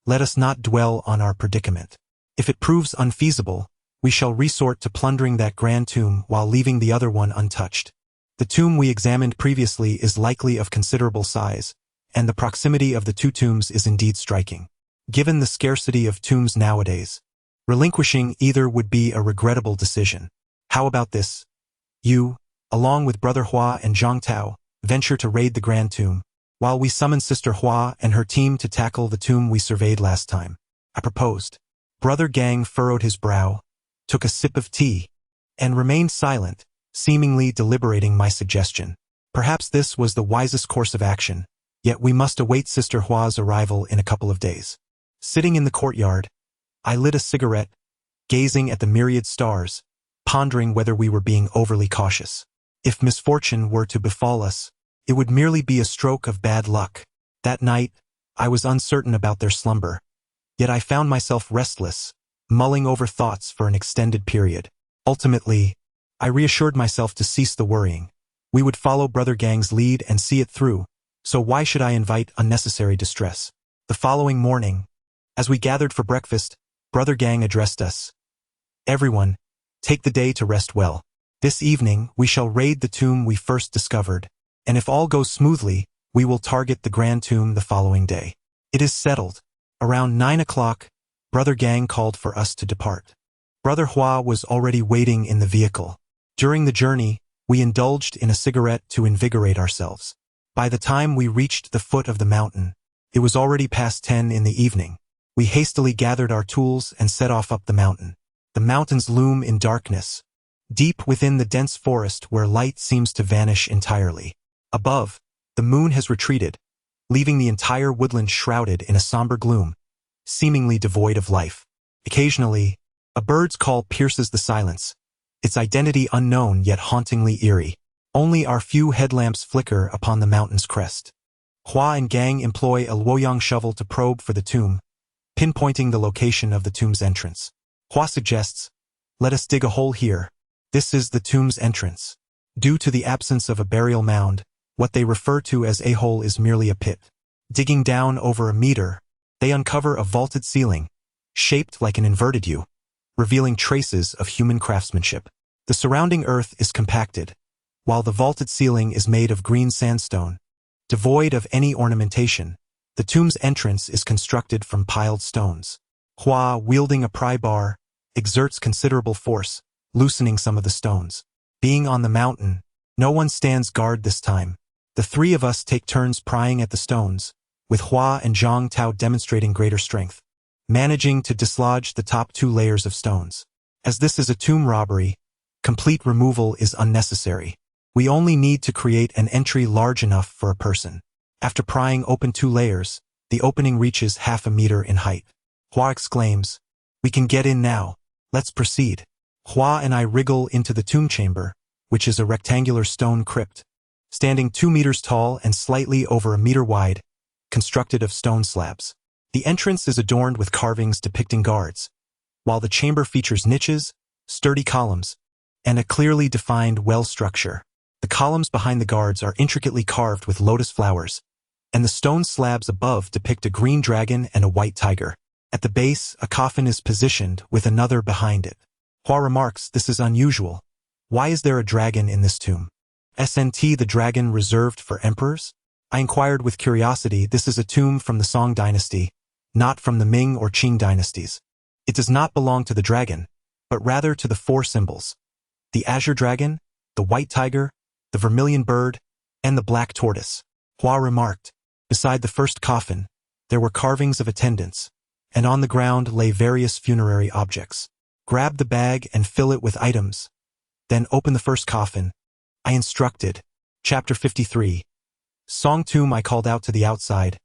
let us not dwell on our predicament. If it proves unfeasible, we shall resort to plundering that grand tomb while leaving the other one untouched. The tomb we examined previously is likely of considerable size, and the proximity of the 2 tombs is indeed striking. Given the scarcity of tombs nowadays, relinquishing either would be a regrettable decision. How about this? You, along with Brother Hua and Zhang Tao, venture to raid the grand tomb, while we summon Sister Hua and her team to tackle the tomb we surveyed last time," I proposed. Brother Gang furrowed his brow, took a sip of tea, and remained silent, seemingly deliberating my suggestion. Perhaps this was the wisest course of action, yet we must await Sister Hua's arrival in a couple of days. Sitting in the courtyard, I lit a cigarette, gazing at the myriad stars, pondering whether we were being overly cautious. If misfortune were to befall us, it would merely be a stroke of bad luck. That night, I was uncertain about their slumber, yet I found myself restless, mulling over thoughts for an extended period. Ultimately, I reassured myself to cease the worrying. We would follow Brother Gang's lead and see it through, so why should I invite unnecessary distress? The following morning, as we gathered for breakfast, Brother Gang addressed us. "Everyone, take the day to rest well. This evening, we shall raid the tomb we first discovered, and if all goes smoothly, we will target the grand tomb the following day. It is settled." Around 9 o'clock, Brother Gang called for us to depart. Brother Hua was already waiting in the vehicle. During the journey, we indulged in a cigarette to invigorate ourselves. By the time we reached the foot of the mountain, it was already past 10 in the evening. We hastily gathered our tools and set off up the mountain. The mountains loom in darkness, deep within the dense forest where light seems to vanish entirely. Above, the moon has retreated, leaving the entire woodland shrouded in a somber gloom, seemingly devoid of life. Occasionally, a bird's call pierces the silence, its identity unknown yet hauntingly eerie. Only our few headlamps flicker upon the mountain's crest. Hua and Gang employ a Luoyang shovel to probe for the tomb, pinpointing the location of the tomb's entrance. Hua suggests, "Let us dig a hole here. This is the tomb's entrance." Due to the absence of a burial mound, what they refer to as a hole is merely a pit. Digging down over a meter, they uncover a vaulted ceiling, shaped like an inverted U, revealing traces of human craftsmanship. The surrounding earth is compacted, while the vaulted ceiling is made of green sandstone. Devoid of any ornamentation, the tomb's entrance is constructed from piled stones. Hua, wielding a pry bar, exerts considerable force, loosening some of the stones. Being on the mountain, no one stands guard this time. The 3 of us take turns prying at the stones, with Hua and Zhang Tao demonstrating greater strength. managing to dislodge the top 2 layers of stones. As this is a tomb robbery, complete removal is unnecessary. We only need to create an entry large enough for a person. After prying open 2 layers, the opening reaches half a meter in height. Hua exclaims, "We can get in now. Let's proceed." Hua and I wriggle into the tomb chamber, which is a rectangular stone crypt, standing 2 meters tall and slightly over a meter wide, constructed of stone slabs. The entrance is adorned with carvings depicting guards, while the chamber features niches, sturdy columns, and a clearly defined well structure. The columns behind the guards are intricately carved with lotus flowers, and the stone slabs above depict a green dragon and a white tiger. At the base, a coffin is positioned with another behind it. Hua remarks, "This is unusual. Why is there a dragon in this tomb? Isn't the dragon reserved for emperors?" I inquired with curiosity. "This is a tomb from the Song dynasty, not from the Ming or Qing dynasties. It does not belong to the dragon, but rather to the 4 symbols: the azure dragon, the white tiger, the vermilion bird, and the black tortoise." Hua remarked, "Beside the first coffin, there were carvings of attendants, and on the ground lay various funerary objects. Grab the bag and fill it with items, then open the first coffin," I instructed. Chapter 53. Song tomb. I called out to the outside,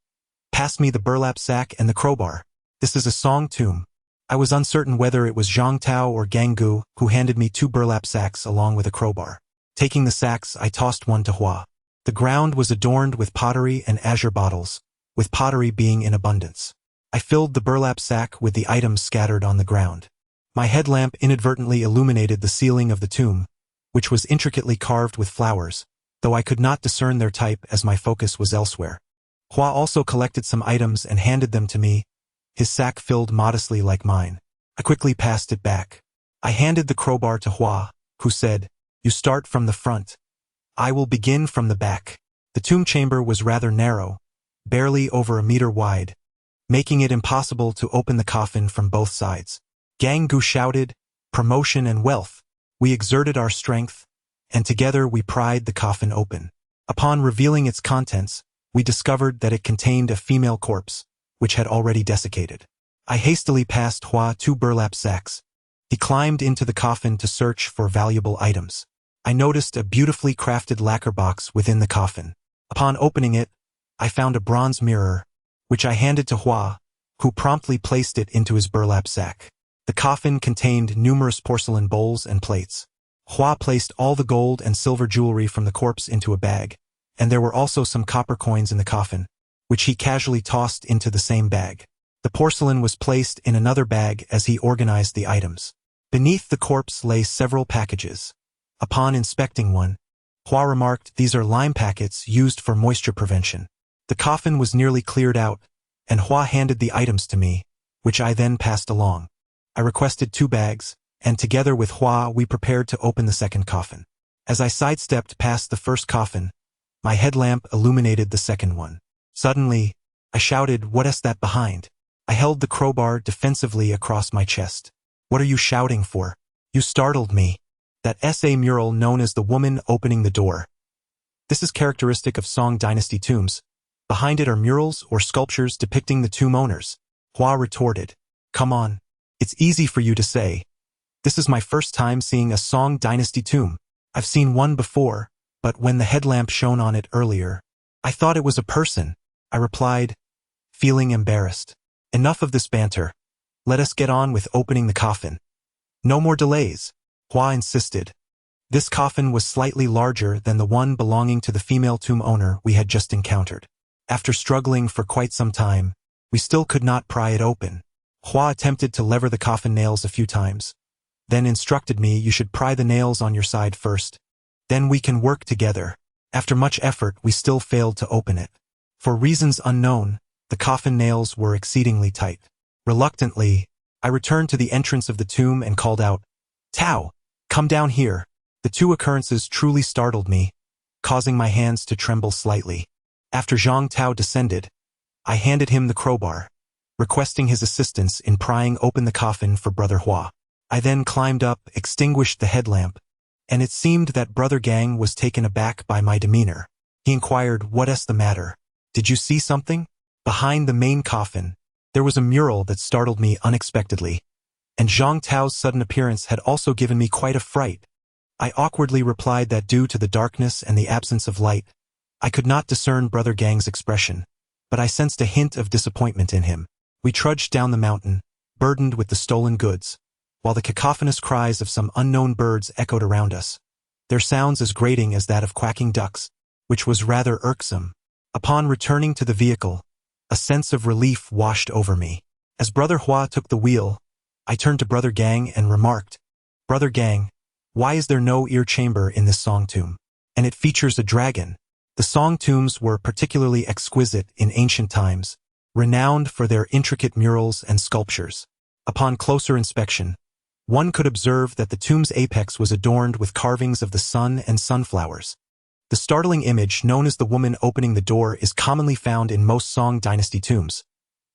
"Pass me the burlap sack and the crowbar." This is a Song tomb. I was uncertain whether it was Zhang Tao or Gang Gu who handed me 2 burlap sacks along with a crowbar. Taking the sacks, I tossed one to Hua. The ground was adorned with pottery and azure bottles, with pottery being in abundance. I filled the burlap sack with the items scattered on the ground. My headlamp inadvertently illuminated the ceiling of the tomb, which was intricately carved with flowers, though I could not discern their type as my focus was elsewhere. Hua also collected some items and handed them to me, his sack filled modestly like mine. I quickly passed it back. I handed the crowbar to Hua, who said, "You start from the front. I will begin from the back." The tomb chamber was rather narrow, barely over a meter wide, making it impossible to open the coffin from both sides. Gang Gu shouted, "Promotion and wealth." We exerted our strength, and together we pried the coffin open. Upon revealing its contents, we discovered that it contained a female corpse, which had already desiccated. I hastily passed Hua 2 burlap sacks. He climbed into the coffin to search for valuable items. I noticed a beautifully crafted lacquer box within the coffin. Upon opening it, I found a bronze mirror, which I handed to Hua, who promptly placed it into his burlap sack. The coffin contained numerous porcelain bowls and plates. Hua placed all the gold and silver jewelry from the corpse into a bag, and there were also some copper coins in the coffin, which he casually tossed into the same bag. The porcelain was placed in another bag as he organized the items. Beneath the corpse lay several packages. Upon inspecting one, Hua remarked, "These are lime packets used for moisture prevention." The coffin was nearly cleared out, and Hua handed the items to me, which I then passed along. I requested 2 bags, and together with Hua we prepared to open the second coffin. As I sidestepped past the first coffin, my headlamp illuminated the second one. Suddenly, I shouted, "What's that behind?" I held the crowbar defensively across my chest. "What are you shouting for? You startled me." That SA mural known as the woman opening the door. This is characteristic of Song dynasty tombs. Behind it are murals or sculptures depicting the tomb owners. Hua retorted, "Come on. It's easy for you to say. This is my first time seeing a Song dynasty tomb. I've seen one before, but when the headlamp shone on it earlier, I thought it was a person," I replied, feeling embarrassed. "Enough of this banter. Let us get on with opening the coffin." "No more delays," Hua insisted. This coffin was slightly larger than the one belonging to the female tomb owner we had just encountered. After struggling for quite some time, we still could not pry it open. Hua attempted to lever the coffin nails a few times, then instructed me, "You should pry the nails on your side first. Then we can work together." After much effort, we still failed to open it. For reasons unknown, the coffin nails were exceedingly tight. Reluctantly, I returned to the entrance of the tomb and called out, "Tao, come down here." The 2 occurrences truly startled me, causing my hands to tremble slightly. After Zhang Tao descended, I handed him the crowbar, requesting his assistance in prying open the coffin for Brother Hua. I then climbed up, extinguished the headlamp, and it seemed that Brother Gang was taken aback by my demeanor. He inquired, "What's the matter? Did you see something?" Behind the main coffin, There was a mural that startled me unexpectedly, and Zhang Tao's sudden appearance had also given me quite a fright. I awkwardly replied that due to the darkness and the absence of light, I could not discern Brother Gang's expression, but I sensed a hint of disappointment in him. We trudged down the mountain, burdened with the stolen goods, while the cacophonous cries of some unknown birds echoed around us, their sounds as grating as that of quacking ducks, which was rather irksome. Upon returning to the vehicle, a sense of relief washed over me. As Brother Hua took the wheel, I turned to Brother Gang and remarked, "Brother Gang, why is there no ear chamber in this song tomb? And it features a dragon." The song tombs were particularly exquisite in ancient times, renowned for their intricate murals and sculptures. Upon closer inspection, one could observe that the tomb's apex was adorned with carvings of the sun and sunflowers. The startling image known as the woman opening the door is commonly found in most Song dynasty tombs,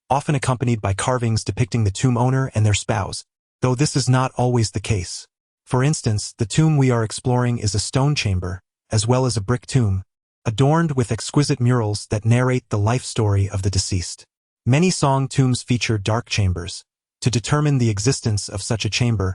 often accompanied by carvings depicting the tomb owner and their spouse, though this is not always the case. For instance, the tomb we are exploring is a stone chamber, as well as a brick tomb, adorned with exquisite murals that narrate the life story of the deceased. Many Song tombs feature dark chambers. To determine the existence of such a chamber,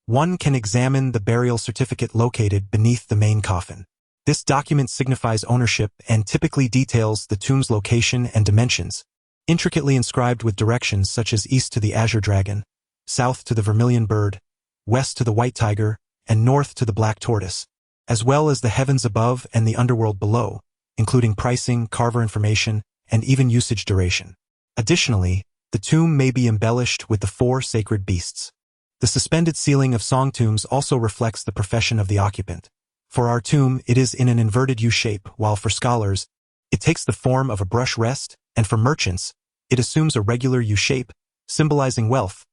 one can examine the burial certificate located beneath the main coffin. This document signifies ownership and typically details the tomb's location and dimensions, intricately inscribed with directions such as east to the azure dragon, south to the vermilion bird, west to the white tiger, and north to the black tortoise, as well as the heavens above and the underworld below, including pricing, carver information, and even usage duration. Additionally, the tomb may be embellished with the 4 sacred beasts. The suspended ceiling of Song tombs also reflects the profession of the occupant. For our tomb, it is in an inverted U shape, while for scholars, it takes the form of a brush rest, and for merchants, it assumes a regular U shape, symbolizing wealth.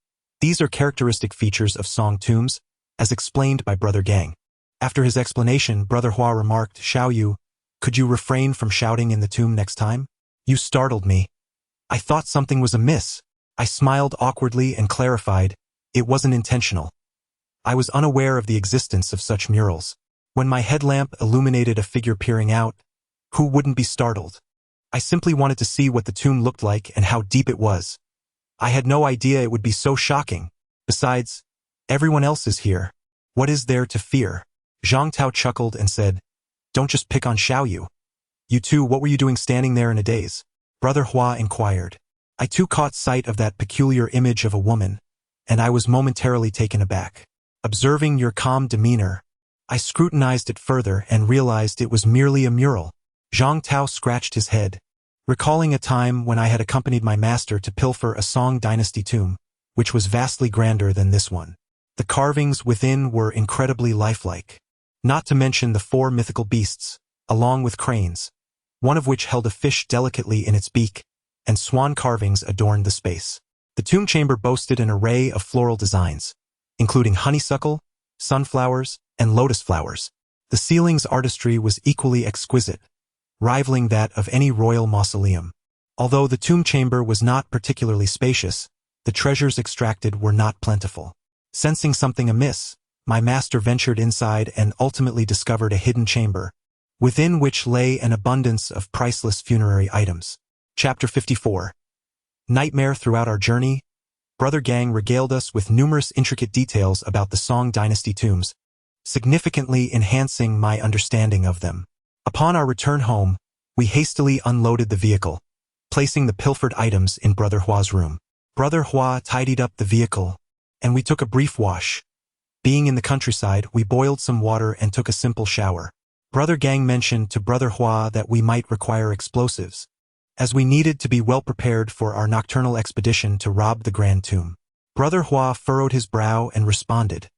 These are characteristic features of Song tombs, as explained by Brother Gang. After his explanation, Brother Hua remarked, "Xiao Yu, could you refrain from shouting in the tomb next time? You startled me. I thought something was amiss." I smiled awkwardly and clarified, "It wasn't intentional. I was unaware of the existence of such murals. When my headlamp illuminated a figure peering out, who wouldn't be startled? I simply wanted to see what the tomb looked like and how deep it was. I had no idea it would be so shocking. Besides, everyone else is here. What is there to fear?" Zhang Tao chuckled and said, "Don't just pick on Xiao Yu. You two, what were you doing standing there in a daze?" Brother Hua inquired. I too caught sight of that peculiar image of a woman, and I was momentarily taken aback. Observing your calm demeanor, I scrutinized it further and realized it was merely a mural. Zhang Tao scratched his head, recalling a time when I had accompanied my master to pilfer a Song dynasty tomb, which was vastly grander than this one. The carvings within were incredibly lifelike, not to mention the 4 mythical beasts, along with cranes, one of which held a fish delicately in its beak, and swan carvings adorned the space. The tomb chamber boasted an array of floral designs, including honeysuckle, sunflowers, and lotus flowers. The ceiling's artistry was equally exquisite, rivaling that of any royal mausoleum. Although the tomb chamber was not particularly spacious, the treasures extracted were not plentiful. Sensing something amiss, my master ventured inside and ultimately discovered a hidden chamber, within which lay an abundance of priceless funerary items. Chapter 54. Nightmare. Throughout our journey, Brother Gang regaled us with numerous intricate details about the Song dynasty tombs, significantly enhancing my understanding of them. Upon our return home, we hastily unloaded the vehicle, placing the pilfered items in Brother Hua's room. Brother Hua tidied up the vehicle, and we took a brief wash. Being in the countryside, we boiled some water and took a simple shower. Brother Gang mentioned to Brother Hua that we might require explosives, as we needed to be well prepared for our nocturnal expedition to rob the Grand Tomb. Brother Hua furrowed his brow and responded,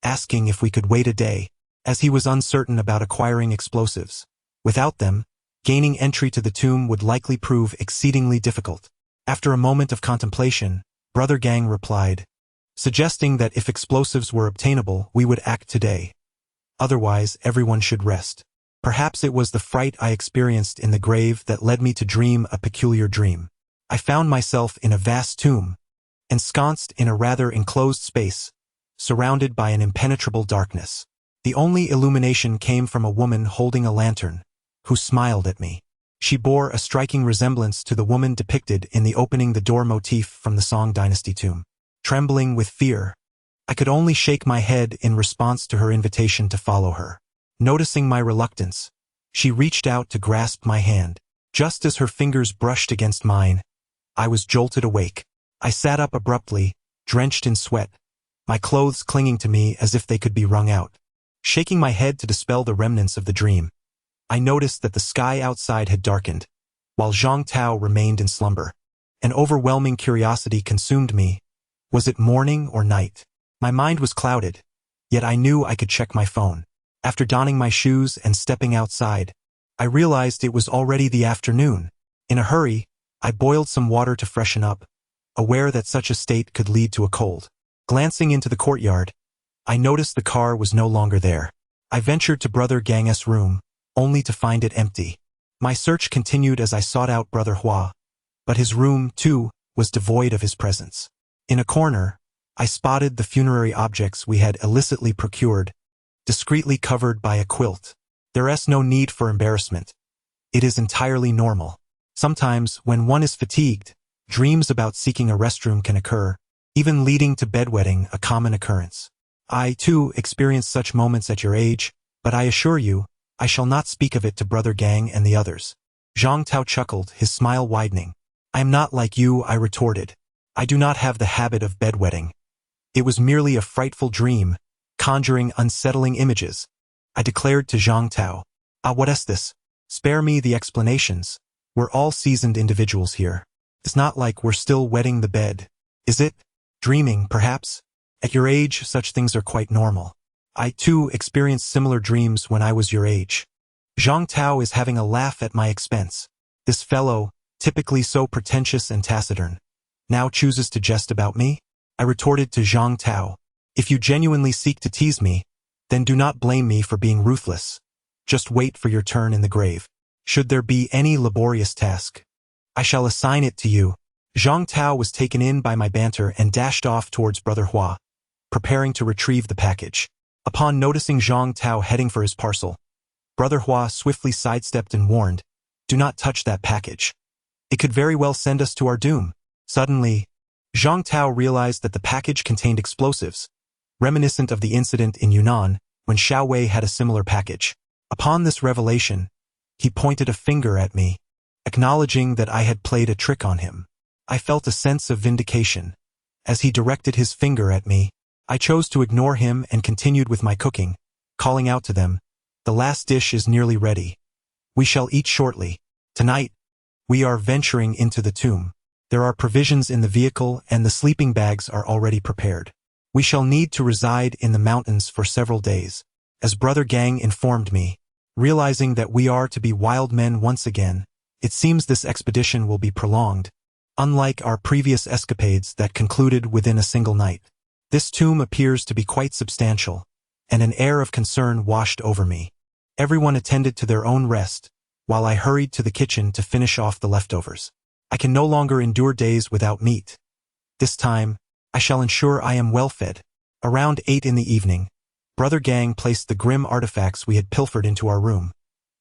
asking if we could wait a day, as he was uncertain about acquiring explosives. Without them, gaining entry to the tomb would likely prove exceedingly difficult. After a moment of contemplation, Brother Gang replied, suggesting that if explosives were obtainable, we would act today. Otherwise, everyone should rest. Perhaps it was the fright I experienced in the grave that led me to dream a peculiar dream. I found myself in a vast tomb, ensconced in a rather enclosed space, surrounded by an impenetrable darkness. The only illumination came from a woman holding a lantern, who smiled at me. She bore a striking resemblance to the woman depicted in the opening the door motif from the Song Dynasty tomb. Trembling with fear, I could only shake my head in response to her invitation to follow her. Noticing my reluctance, she reached out to grasp my hand. Just as her fingers brushed against mine, I was jolted awake. I sat up abruptly, drenched in sweat, my clothes clinging to me as if they could be wrung out. Shaking my head to dispel the remnants of the dream, I noticed that the sky outside had darkened, while Zhang Tao remained in slumber. An overwhelming curiosity consumed me. Was it morning or night? My mind was clouded, yet I knew I could check my phone. After donning my shoes and stepping outside, I realized it was already the afternoon. In a hurry, I boiled some water to freshen up, aware that such a state could lead to a cold. Glancing into the courtyard, I noticed the car was no longer there. I ventured to Brother Gang's room, only to find it empty. My search continued as I sought out Brother Hua, but his room, too, was devoid of his presence. In a corner, I spotted the funerary objects we had illicitly procured, discreetly covered by a quilt. There is no need for embarrassment. It is entirely normal. Sometimes, when one is fatigued, dreams about seeking a restroom can occur, even leading to bedwetting, a common occurrence. I, too, experienced such moments at your age, but I assure you, I shall not speak of it to Brother Gang and the others. Zhang Tao chuckled, his smile widening. I am not like you, I retorted. I do not have the habit of bedwetting. It was merely a frightful dream, conjuring unsettling images. I declared to Zhang Tao. What is this? Spare me the explanations. We're all seasoned individuals here. It's not like we're still wetting the bed. Is it? Dreaming, perhaps? At your age, such things are quite normal. I, too, experienced similar dreams when I was your age. Zhang Tao is having a laugh at my expense. This fellow, typically so pretentious and taciturn, now chooses to jest about me? I retorted to Zhang Tao. If you genuinely seek to tease me, then do not blame me for being ruthless. Just wait for your turn in the grave. Should there be any laborious task, I shall assign it to you. Zhang Tao was taken in by my banter and dashed off towards Brother Hua, preparing to retrieve the package. Upon noticing Zhang Tao heading for his parcel, Brother Hua swiftly sidestepped and warned, "Do not touch that package. It could very well send us to our doom." Suddenly, Zhang Tao realized that the package contained explosives, reminiscent of the incident in Yunnan when Xiao Wei had a similar package. Upon this revelation, he pointed a finger at me, acknowledging that I had played a trick on him. I felt a sense of vindication. As he directed his finger at me, I chose to ignore him and continued with my cooking, calling out to them, "The last dish is nearly ready. We shall eat shortly. Tonight, we are venturing into the tomb. There are provisions in the vehicle and the sleeping bags are already prepared. We shall need to reside in the mountains for several days." As Brother Gang informed me, realizing that we are to be wild men once again, it seems this expedition will be prolonged, unlike our previous escapades that concluded within a single night. This tomb appears to be quite substantial, and an air of concern washed over me. Everyone attended to their own rest, while I hurried to the kitchen to finish off the leftovers. I can no longer endure days without meat. This time, I shall ensure I am well fed. Around 8 in the evening, Brother Gang placed the grim artifacts we had pilfered into our room,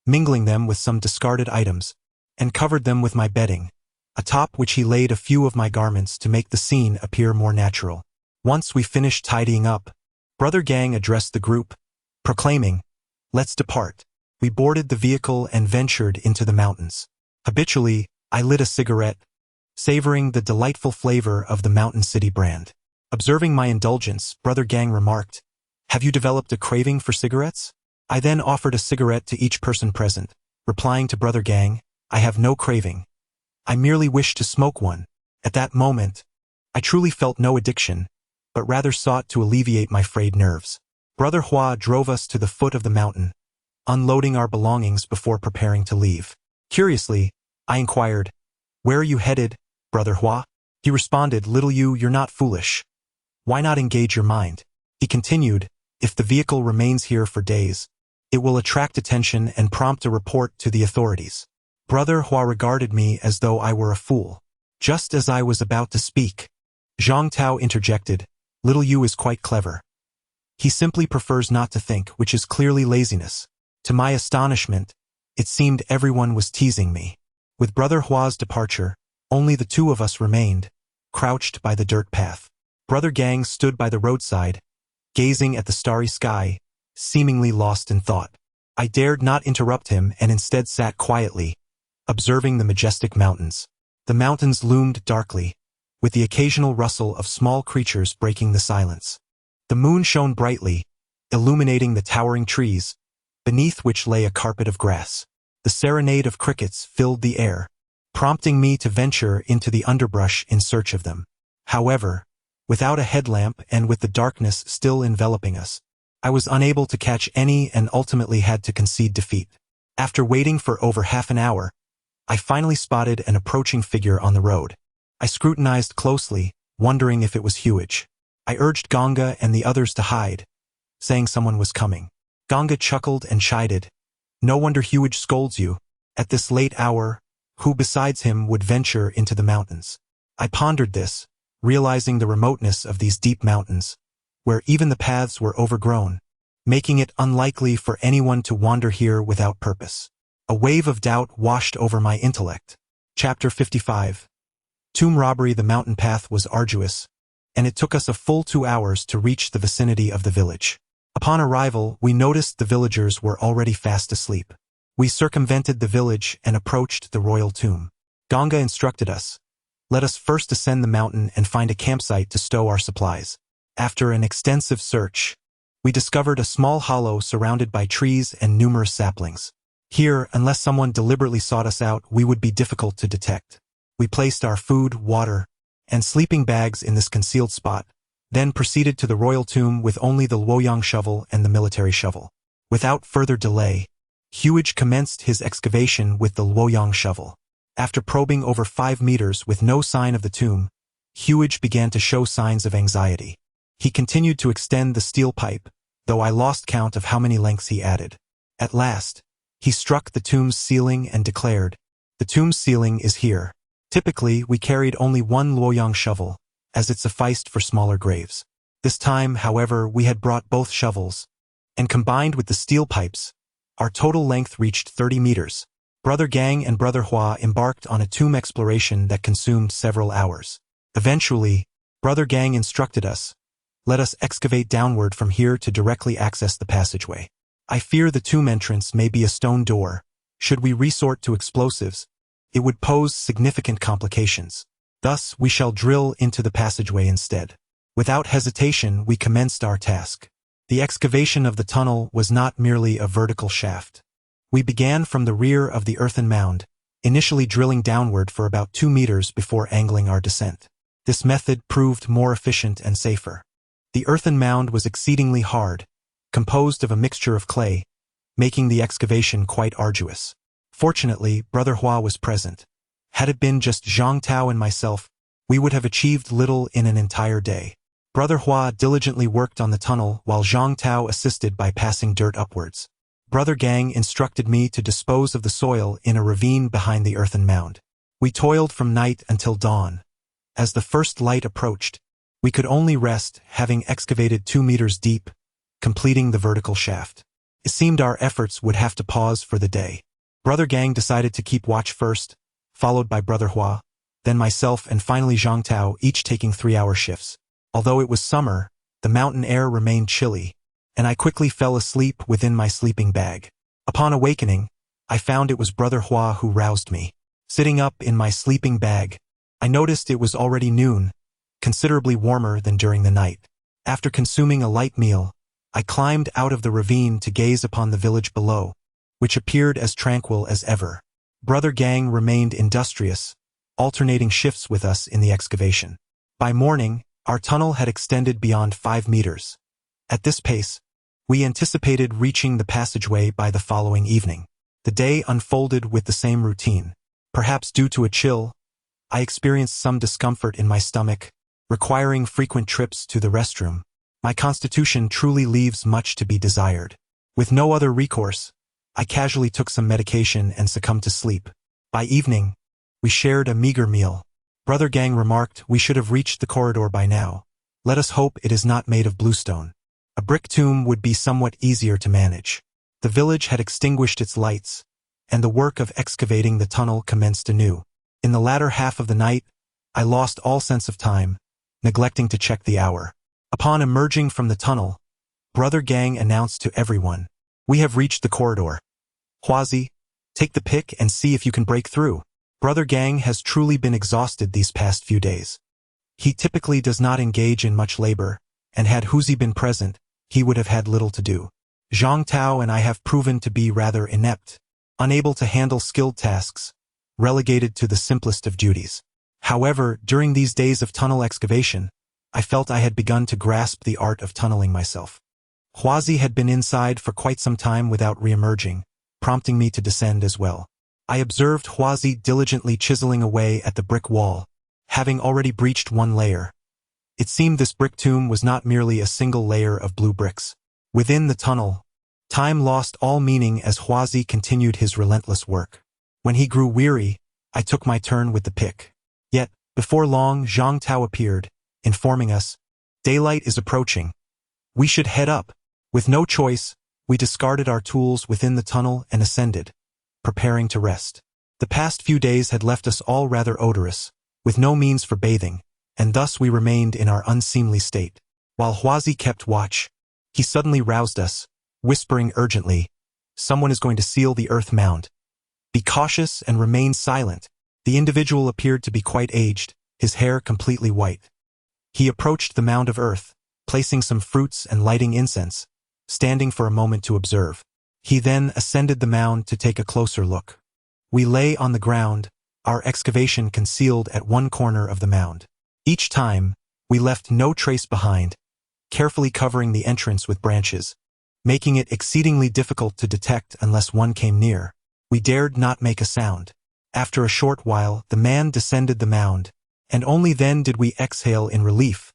mingling them with some discarded items, and covered them with my bedding, atop which he laid a few of my garments to make the scene appear more natural. Once we finished tidying up, Brother Gang addressed the group, proclaiming, "Let's depart." We boarded the vehicle and ventured into the mountains. Habitually, I lit a cigarette, savoring the delightful flavor of the Mountain City brand. Observing my indulgence, Brother Gang remarked, "Have you developed a craving for cigarettes?" I then offered a cigarette to each person present, replying to Brother Gang, "I have no craving. I merely wish to smoke one." At that moment, I truly felt no addiction, but rather sought to alleviate my frayed nerves. Brother Hua drove us to the foot of the mountain, unloading our belongings before preparing to leave. Curiously, I inquired, "Where are you headed, Brother Hua?" He responded, "Little you, you're not foolish. Why not engage your mind?" He continued, "If the vehicle remains here for days, it will attract attention and prompt a report to the authorities." Brother Hua regarded me as though I were a fool. Just as I was about to speak, Zhang Tao interjected, "Little you is quite clever. He simply prefers not to think, which is clearly laziness." To my astonishment, It seemed everyone was teasing me. With Brother Hua's departure, only the two of us remained, crouched by the dirt path. Brother Gang stood by the roadside, gazing at the starry sky, seemingly lost in thought. I dared not interrupt him and instead sat quietly, observing the majestic mountains. The mountains loomed darkly, with the occasional rustle of small creatures breaking the silence. The moon shone brightly, illuminating the towering trees, beneath which lay a carpet of grass. The serenade of crickets filled the air, prompting me to venture into the underbrush in search of them. However, without a headlamp and with the darkness still enveloping us, I was unable to catch any and ultimately had to concede defeat. After waiting for over half an hour, I finally spotted an approaching figure on the road. I scrutinized closely, wondering if it was Huage. I urged Ganga and the others to hide, saying someone was coming. Ganga chuckled and chided. No wonder Huage scolds you. At this late hour, who besides him would venture into the mountains? I pondered this, realizing the remoteness of these deep mountains, where even the paths were overgrown, making it unlikely for anyone to wander here without purpose. A wave of doubt washed over my intellect. Chapter 55. Tomb robbery. The mountain path was arduous, and it took us a full 2 hours to reach the vicinity of the village. Upon arrival, we noticed the villagers were already fast asleep. We circumvented the village and approached the royal tomb. Ganga instructed us, let us first ascend the mountain and find a campsite to stow our supplies. After an extensive search, we discovered a small hollow surrounded by trees and numerous saplings. Here, unless someone deliberately sought us out, we would be difficult to detect. We placed our food, water, and sleeping bags in this concealed spot, then proceeded to the royal tomb with only the Luoyang shovel and the military shovel. Without further delay, Huage commenced his excavation with the Luoyang shovel. After probing over 5 meters with no sign of the tomb, Huage began to show signs of anxiety. He continued to extend the steel pipe, though I lost count of how many lengths he added. At last, he struck the tomb's ceiling and declared, "The tomb's ceiling is here." Typically, we carried only one Luoyang shovel, as it sufficed for smaller graves. This time, however, we had brought both shovels, and combined with the steel pipes, our total length reached 30 meters. Brother Gang and Brother Hua embarked on a tomb exploration that consumed several hours. Eventually, Brother Gang instructed us, let us excavate downward from here to directly access the passageway. I fear the tomb entrance may be a stone door. Should we resort to explosives, it would pose significant complications. Thus, we shall drill into the passageway instead. Without hesitation, we commenced our task. The excavation of the tunnel was not merely a vertical shaft. We began from the rear of the earthen mound, initially drilling downward for about 2 meters before angling our descent. This method proved more efficient and safer. The earthen mound was exceedingly hard, composed of a mixture of clay, making the excavation quite arduous. Fortunately, Brother Hua was present. Had it been just Zhang Tao and myself, we would have achieved little in an entire day. Brother Hua diligently worked on the tunnel while Zhang Tao assisted by passing dirt upwards. Brother Gang instructed me to dispose of the soil in a ravine behind the earthen mound. We toiled from night until dawn. As the first light approached, we could only rest having excavated 2 meters deep, completing the vertical shaft. It seemed our efforts would have to pause for the day. Brother Gang decided to keep watch first, followed by Brother Hua, then myself and finally Zhang Tao, each taking 3-hour shifts. Although it was summer, the mountain air remained chilly, and I quickly fell asleep within my sleeping bag. Upon awakening, I found it was Brother Hua who roused me. Sitting up in my sleeping bag, I noticed it was already noon, considerably warmer than during the night. After consuming a light meal, I climbed out of the ravine to gaze upon the village below, which appeared as tranquil as ever. Brother Gang remained industrious, alternating shifts with us in the excavation. By morning, our tunnel had extended beyond 5 meters. At this pace, we anticipated reaching the passageway by the following evening. The day unfolded with the same routine. Perhaps due to a chill, I experienced some discomfort in my stomach, requiring frequent trips to the restroom. My constitution truly leaves much to be desired. With no other recourse, I casually took some medication and succumbed to sleep. By evening, we shared a meager meal. Brother Gang remarked, we should have reached the corridor by now. Let us hope it is not made of bluestone. A brick tomb would be somewhat easier to manage. The village had extinguished its lights, and the work of excavating the tunnel commenced anew. In the latter half of the night, I lost all sense of time, neglecting to check the hour. Upon emerging from the tunnel, Brother Gang announced to everyone, "We have reached the corridor. Huazi, take the pick and see if you can break through." Brother Gang has truly been exhausted these past few days. He typically does not engage in much labor, and had Huzi been present, he would have had little to do. Zhang Tao and I have proven to be rather inept, unable to handle skilled tasks, relegated to the simplest of duties. However, during these days of tunnel excavation, I felt I had begun to grasp the art of tunneling myself. Huazi had been inside for quite some time without re-emerging, prompting me to descend as well. I observed Huazi diligently chiseling away at the brick wall, having already breached one layer. It seemed this brick tomb was not merely a single layer of blue bricks. Within the tunnel, time lost all meaning as Huazi continued his relentless work. When he grew weary, I took my turn with the pick. Yet, before long, Zhang Tao appeared, informing us, "Daylight is approaching. We should head up." With no choice, we discarded our tools within the tunnel and ascended, preparing to rest. The past few days had left us all rather odorous, with no means for bathing, and thus we remained in our unseemly state. While Huazi kept watch, he suddenly roused us, whispering urgently, "Someone is going to seal the earth mound. Be cautious and remain silent." The individual appeared to be quite aged, his hair completely white. He approached the mound of earth, placing some fruits and lighting incense, standing for a moment to observe. He then ascended the mound to take a closer look. We lay on the ground, our excavation concealed at one corner of the mound. Each time, we left no trace behind, carefully covering the entrance with branches, making it exceedingly difficult to detect unless one came near. We dared not make a sound. After a short while, the man descended the mound, and only then did we exhale in relief,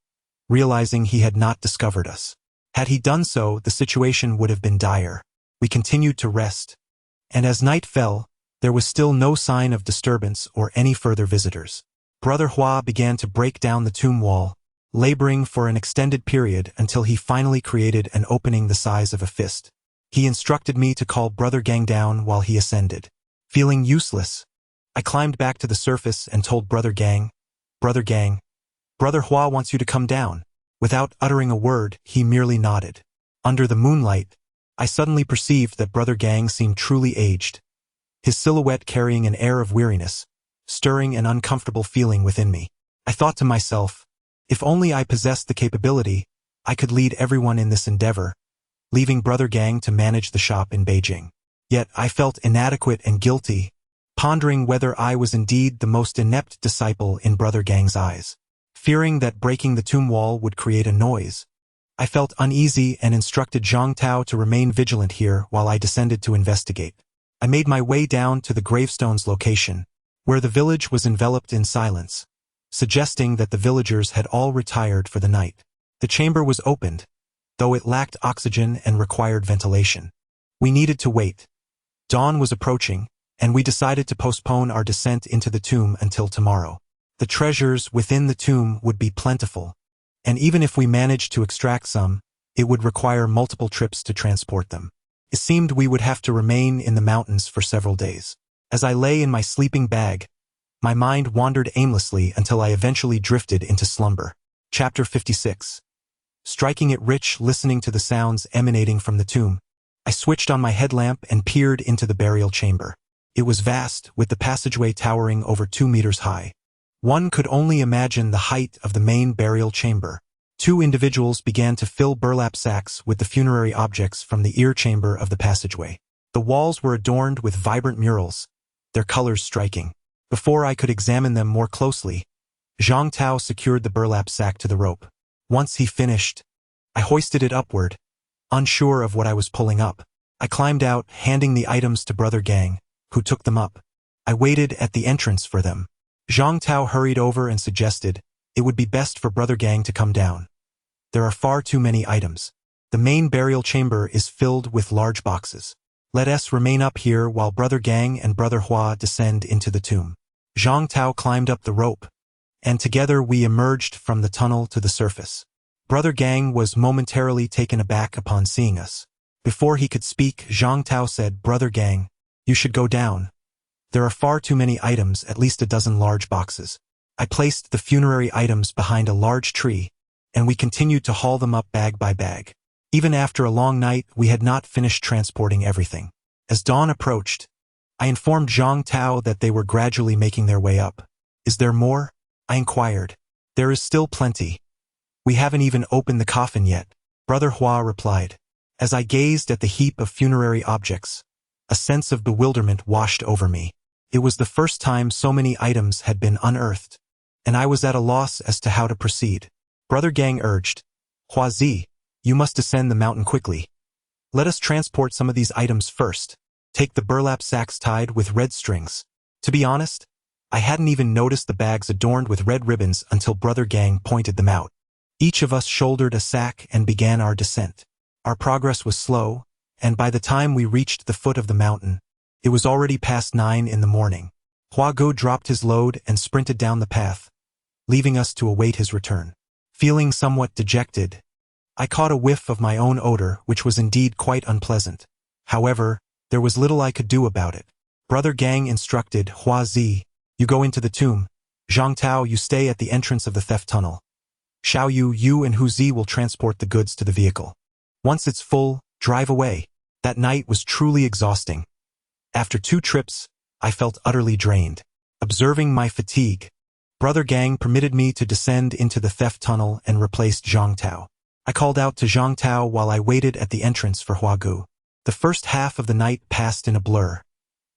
realizing he had not discovered us. Had he done so, the situation would have been dire. We continued to rest, and as night fell, there was still no sign of disturbance or any further visitors. Brother Hua began to break down the tomb wall, laboring for an extended period until he finally created an opening the size of a fist. He instructed me to call Brother Gang down while he ascended. Feeling useless, I climbed back to the surface and told Brother Gang, "Brother Gang, Brother Hua wants you to come down." Without uttering a word, he merely nodded. Under the moonlight, I suddenly perceived that Brother Gang seemed truly aged, his silhouette carrying an air of weariness, stirring an uncomfortable feeling within me. I thought to myself, if only I possessed the capability, I could lead everyone in this endeavor, leaving Brother Gang to manage the shop in Beijing. Yet I felt inadequate and guilty, pondering whether I was indeed the most inept disciple in Brother Gang's eyes. Fearing that breaking the tomb wall would create a noise, I felt uneasy and instructed Zhang Tao to remain vigilant here while I descended to investigate. I made my way down to the gravestone's location, where the village was enveloped in silence, suggesting that the villagers had all retired for the night. The chamber was opened, though it lacked oxygen and required ventilation. We needed to wait. Dawn was approaching, and we decided to postpone our descent into the tomb until tomorrow. The treasures within the tomb would be plentiful, and even if we managed to extract some, it would require multiple trips to transport them. It seemed we would have to remain in the mountains for several days. As I lay in my sleeping bag, my mind wandered aimlessly until I eventually drifted into slumber. Chapter 56. Striking it rich listening to the sounds emanating from the tomb, I switched on my headlamp and peered into the burial chamber. It was vast, with the passageway towering over 2 meters high. One could only imagine the height of the main burial chamber. 2 individuals began to fill burlap sacks with the funerary objects from the ear chamber of the passageway. The walls were adorned with vibrant murals, their colors striking. Before I could examine them more closely, Zhang Tao secured the burlap sack to the rope. Once he finished, I hoisted it upward, unsure of what I was pulling up. I climbed out, handing the items to Brother Gang, who took them up. I waited at the entrance for them. Zhang Tao hurried over and suggested, "It would be best for Brother Gang to come down. There are far too many items. The main burial chamber is filled with large boxes. Let us remain up here while Brother Gang and Brother Hua descend into the tomb." Zhang Tao climbed up the rope, and together we emerged from the tunnel to the surface. Brother Gang was momentarily taken aback upon seeing us. Before he could speak, Zhang Tao said, "Brother Gang, You should go down. There are far too many items, at least a dozen large boxes. I placed the funerary items behind a large tree, and we continued to haul them up bag by bag. Even after a long night, we had not finished transporting everything. As dawn approached, I informed Zhang Tao that they were gradually making their way up. Is there more? I inquired. There is still plenty. We haven't even opened the coffin yet, Brother Hua replied. As I gazed at the heap of funerary objects, a sense of bewilderment washed over me. It was the first time so many items had been unearthed, and I was at a loss as to how to proceed. Brother Gang urged, Huazi, you must descend the mountain quickly. Let us transport some of these items first. Take the burlap sacks tied with red strings. To be honest, I hadn't even noticed the bags adorned with red ribbons until Brother Gang pointed them out. Each of us shouldered a sack and began our descent. Our progress was slow, and by the time we reached the foot of the mountain, it was already past 9 in the morning. Huagu dropped his load and sprinted down the path, leaving us to await his return. Feeling somewhat dejected, I caught a whiff of my own odor, which was indeed quite unpleasant. However, there was little I could do about it. Brother Gang instructed, Huazi, you go into the tomb. Zhang Tao, you stay at the entrance of the theft tunnel. Xiaoyu, you and Huzi will transport the goods to the vehicle. Once it's full, drive away. That night was truly exhausting. After 2 trips, I felt utterly drained. Observing my fatigue, Brother Gang permitted me to descend into the theft tunnel and replaced Zhang Tao. I called out to Zhang Tao while I waited at the entrance for Huagu. The first half of the night passed in a blur,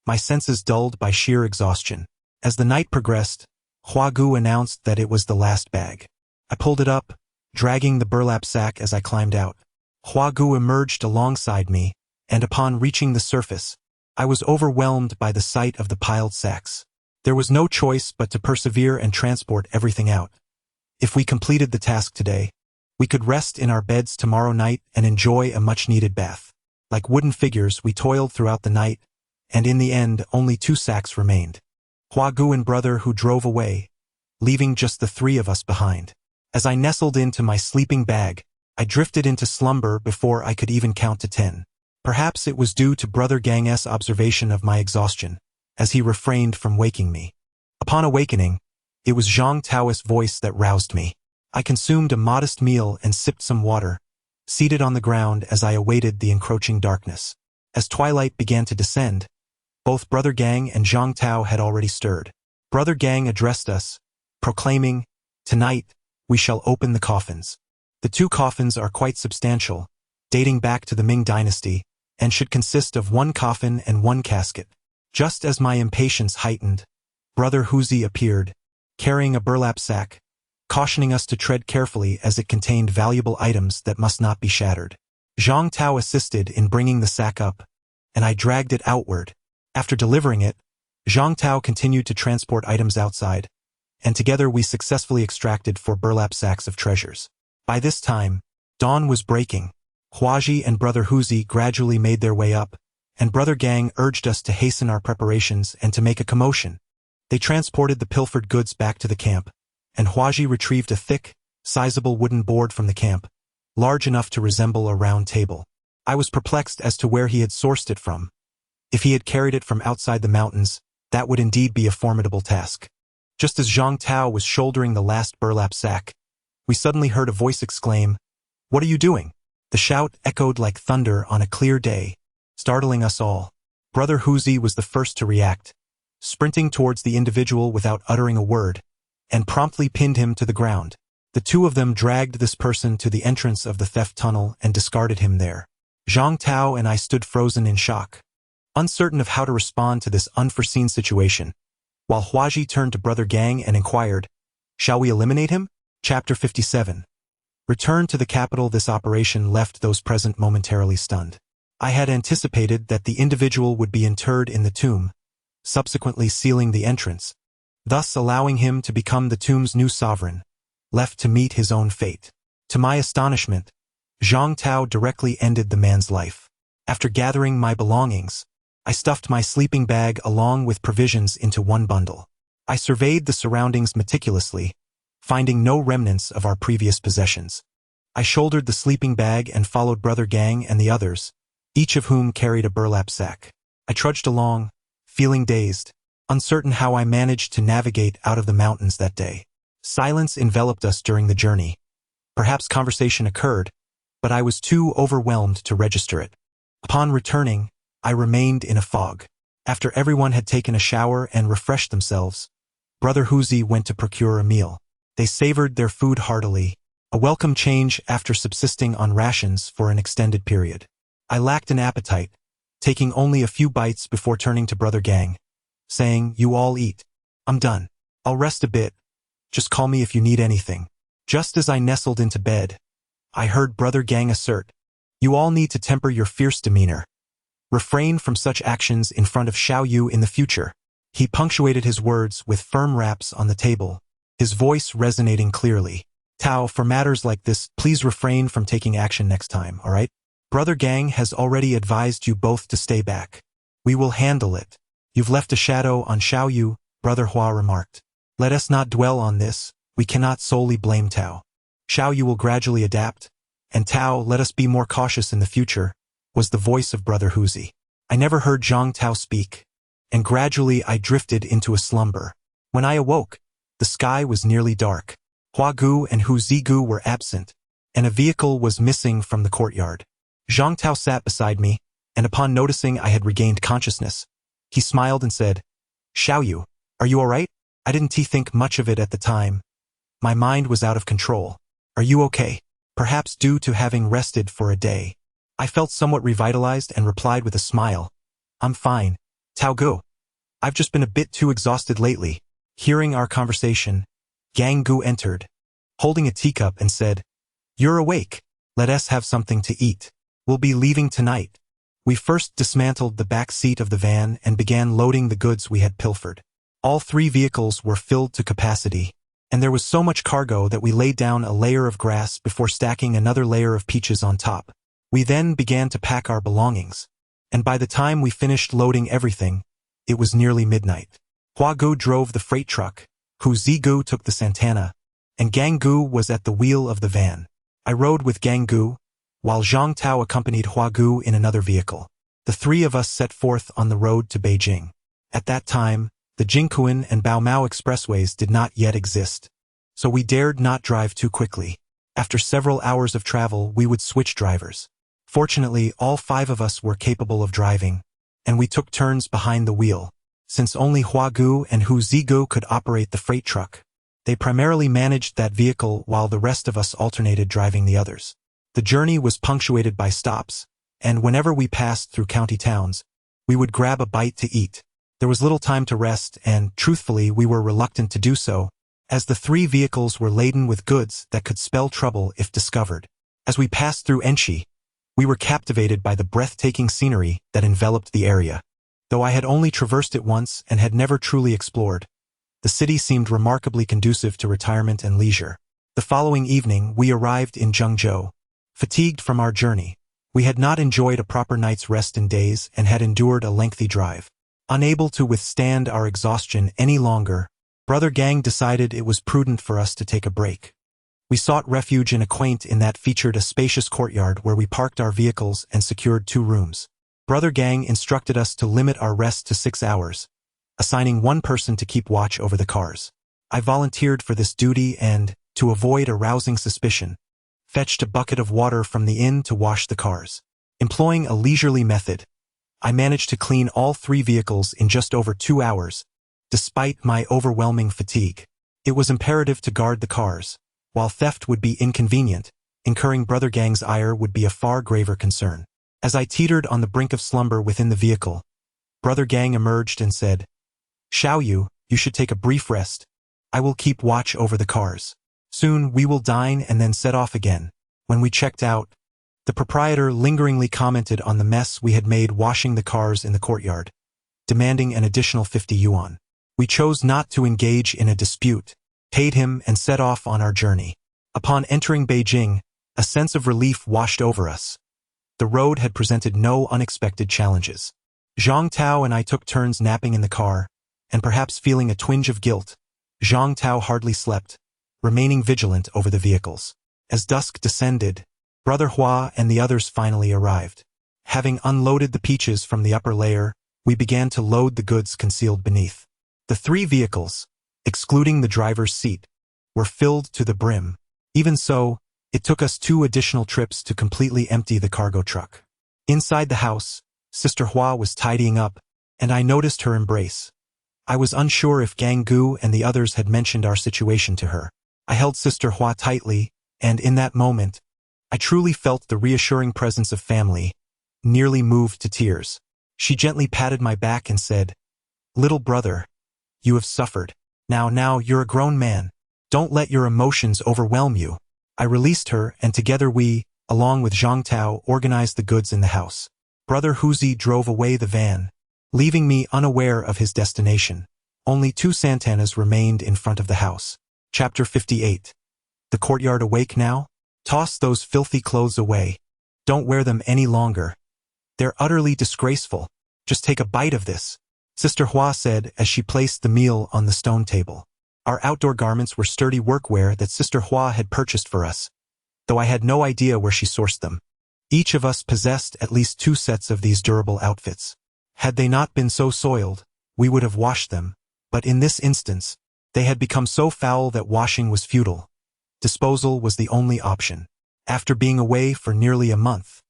my senses dulled by sheer exhaustion. As the night progressed, Huagu announced that it was the last bag. I pulled it up, dragging the burlap sack as I climbed out. Huagu emerged alongside me, and upon reaching the surface, I was overwhelmed by the sight of the piled sacks. There was no choice but to persevere and transport everything out. If we completed the task today, we could rest in our beds tomorrow night and enjoy a much-needed bath. Like wooden figures, we toiled throughout the night, and in the end, only 2 sacks remained. Huagu and Brother Hu drove away, leaving just the 3 of us behind. As I nestled into my sleeping bag, I drifted into slumber before I could even count to 10. Perhaps it was due to Brother Gang's observation of my exhaustion, as he refrained from waking me. Upon awakening, it was Zhang Tao's voice that roused me. I consumed a modest meal and sipped some water, seated on the ground as I awaited the encroaching darkness. As twilight began to descend, both Brother Gang and Zhang Tao had already stirred. Brother Gang addressed us, proclaiming, "Tonight, we shall open the coffins." The 2 coffins are quite substantial, dating back to the Ming Dynasty, and should consist of 1 coffin and 1 casket. Just as my impatience heightened, Brother Huzi appeared, carrying a burlap sack, cautioning us to tread carefully as it contained valuable items that must not be shattered. Zhang Tao assisted in bringing the sack up, and I dragged it outward. After delivering it, Zhang Tao continued to transport items outside, and together we successfully extracted 4 burlap sacks of treasures. By this time, dawn was breaking. Huaji and Brother Huzi gradually made their way up, and Brother Gang urged us to hasten our preparations and to make a commotion. They transported the pilfered goods back to the camp, and Huaji retrieved a thick, sizable wooden board from the camp, large enough to resemble a round table. I was perplexed as to where he had sourced it from. If he had carried it from outside the mountains, that would indeed be a formidable task. Just as Zhang Tao was shouldering the last burlap sack, we suddenly heard a voice exclaim, "What are you doing?" The shout echoed like thunder on a clear day, startling us all. Brother Huzi was the first to react, sprinting towards the individual without uttering a word, and promptly pinned him to the ground. The 2 of them dragged this person to the entrance of the theft tunnel and discarded him there. Zhang Tao and I stood frozen in shock, uncertain of how to respond to this unforeseen situation, while Huaji turned to Brother Gang and inquired, "Shall we eliminate him?" Chapter 57. Return to the capital. This operation left those present momentarily stunned. I had anticipated that the individual would be interred in the tomb, subsequently sealing the entrance, thus allowing him to become the tomb's new sovereign, left to meet his own fate. To my astonishment, Zhang Tao directly ended the man's life. After gathering my belongings, I stuffed my sleeping bag along with provisions into 1 bundle. I surveyed the surroundings meticulously, finding no remnants of our previous possessions. I shouldered the sleeping bag and followed Brother Gang and the others, each of whom carried a burlap sack. I trudged along, feeling dazed, uncertain how I managed to navigate out of the mountains that day. Silence enveloped us during the journey. Perhaps conversation occurred, but I was too overwhelmed to register it. Upon returning, I remained in a fog. After everyone had taken a shower and refreshed themselves, Brother Huzi went to procure a meal. They savored their food heartily, a welcome change after subsisting on rations for an extended period. I lacked an appetite, taking only a few bites before turning to Brother Gang, saying, "You all eat. I'm done. I'll rest a bit. Just call me if you need anything." Just as I nestled into bed, I heard Brother Gang assert, "You all need to temper your fierce demeanor. Refrain from such actions in front of Xiao Yu in the future." He punctuated his words with firm raps on the table, his voice resonating clearly. "Tao, for matters like this, please refrain from taking action next time, all right? Brother Gang has already advised you both to stay back. We will handle it. You've left a shadow on Xiao Yu," Brother Hua remarked. "Let us not dwell on this. We cannot solely blame Tao. Xiao Yu will gradually adapt, and Tao, let us be more cautious in the future," was the voice of Brother Huzi. I never heard Zhang Tao speak, and gradually I drifted into a slumber. When I awoke, the sky was nearly dark. Hua Gu and Hu Zigu were absent, and a vehicle was missing from the courtyard. Zhang Tao sat beside me, and upon noticing I had regained consciousness, he smiled and said, "Xiao Yu, are you all right?" I didn't think much of it at the time. My mind was out of control. "Are you okay?" Perhaps due to having rested for a day. I felt somewhat revitalized and replied with a smile, "I'm fine, Tao Gu. I've just been a bit too exhausted lately." Hearing our conversation, Gang Gu entered, holding a teacup and said, "You're awake. Let us have something to eat. We'll be leaving tonight." We first dismantled the back seat of the van and began loading the goods we had pilfered. All 3 vehicles were filled to capacity, and there was so much cargo that we laid down a layer of grass before stacking another layer of peaches on top. We then began to pack our belongings, and by the time we finished loading everything, it was nearly midnight. Hua Gu drove the freight truck, Hu Zigu took the Santana, and Gang Gu was at the wheel of the van. I rode with Gang Gu, while Zhang Tao accompanied Hua Gu in another vehicle. The 3 of us set forth on the road to Beijing. At that time, the Jingkuan and Baomao expressways did not yet exist, so we dared not drive too quickly. After several hours of travel, we would switch drivers. Fortunately, all 5 of us were capable of driving, and we took turns behind the wheel. Since only Hua Gu and Hu Zigu could operate the freight truck, they primarily managed that vehicle while the rest of us alternated driving the others. The journey was punctuated by stops, and whenever we passed through county towns, we would grab a bite to eat. There was little time to rest, and, truthfully, we were reluctant to do so, as the 3 vehicles were laden with goods that could spell trouble if discovered. As we passed through Enshi, we were captivated by the breathtaking scenery that enveloped the area. Though I had only traversed it once and had never truly explored, the city seemed remarkably conducive to retirement and leisure. The following evening, we arrived in Zhengzhou. Fatigued from our journey, we had not enjoyed a proper night's rest in days and had endured a lengthy drive. Unable to withstand our exhaustion any longer, Brother Gang decided it was prudent for us to take a break. We sought refuge in a quaint inn that featured a spacious courtyard where we parked our vehicles and secured 2 rooms. Brother Gang instructed us to limit our rest to 6 hours, assigning 1 person to keep watch over the cars. I volunteered for this duty and, to avoid arousing suspicion, fetched a bucket of water from the inn to wash the cars. Employing a leisurely method, I managed to clean all 3 vehicles in just over 2 hours, despite my overwhelming fatigue. It was imperative to guard the cars. While theft would be inconvenient, incurring Brother Gang's ire would be a far graver concern. As I teetered on the brink of slumber within the vehicle, Brother Gang emerged and said, "Xiao Yu, you should take a brief rest. I will keep watch over the cars. Soon we will dine and then set off again." When we checked out, the proprietor lingeringly commented on the mess we had made washing the cars in the courtyard, demanding an additional 50 yuan. We chose not to engage in a dispute, paid him and set off on our journey. Upon entering Beijing, a sense of relief washed over us. The road had presented no unexpected challenges. Zhang Tao and I took turns napping in the car, and perhaps feeling a twinge of guilt, Zhang Tao hardly slept, remaining vigilant over the vehicles. As dusk descended, Brother Hua and the others finally arrived. Having unloaded the peaches from the upper layer, we began to load the goods concealed beneath. The 3 vehicles, excluding the driver's seat, were filled to the brim. Even so, it took us 2 additional trips to completely empty the cargo truck. Inside the house, Sister Hua was tidying up, and I noticed her embrace. I was unsure if Gang Gu and the others had mentioned our situation to her. I held Sister Hua tightly, and in that moment, I truly felt the reassuring presence of family, nearly moved to tears. She gently patted my back and said, "Little brother, you have suffered. Now you're a grown man. Don't let your emotions overwhelm you." I released her, and together we, along with Zhang Tao, organized the goods in the house. Brother Huzi drove away the van, leaving me unaware of his destination. Only 2 Santanas remained in front of the house. Chapter 58. The courtyard awake now? Toss those filthy clothes away. Don't wear them any longer. They're utterly disgraceful. Just take a bite of this, Sister Hua said as she placed the meal on the stone table. Our outdoor garments were sturdy workwear that Sister Hua had purchased for us, though I had no idea where she sourced them. Each of us possessed at least 2 sets of these durable outfits. Had they not been so soiled, we would have washed them, but in this instance, they had become so foul that washing was futile. Disposal was the only option. After being away for nearly a month,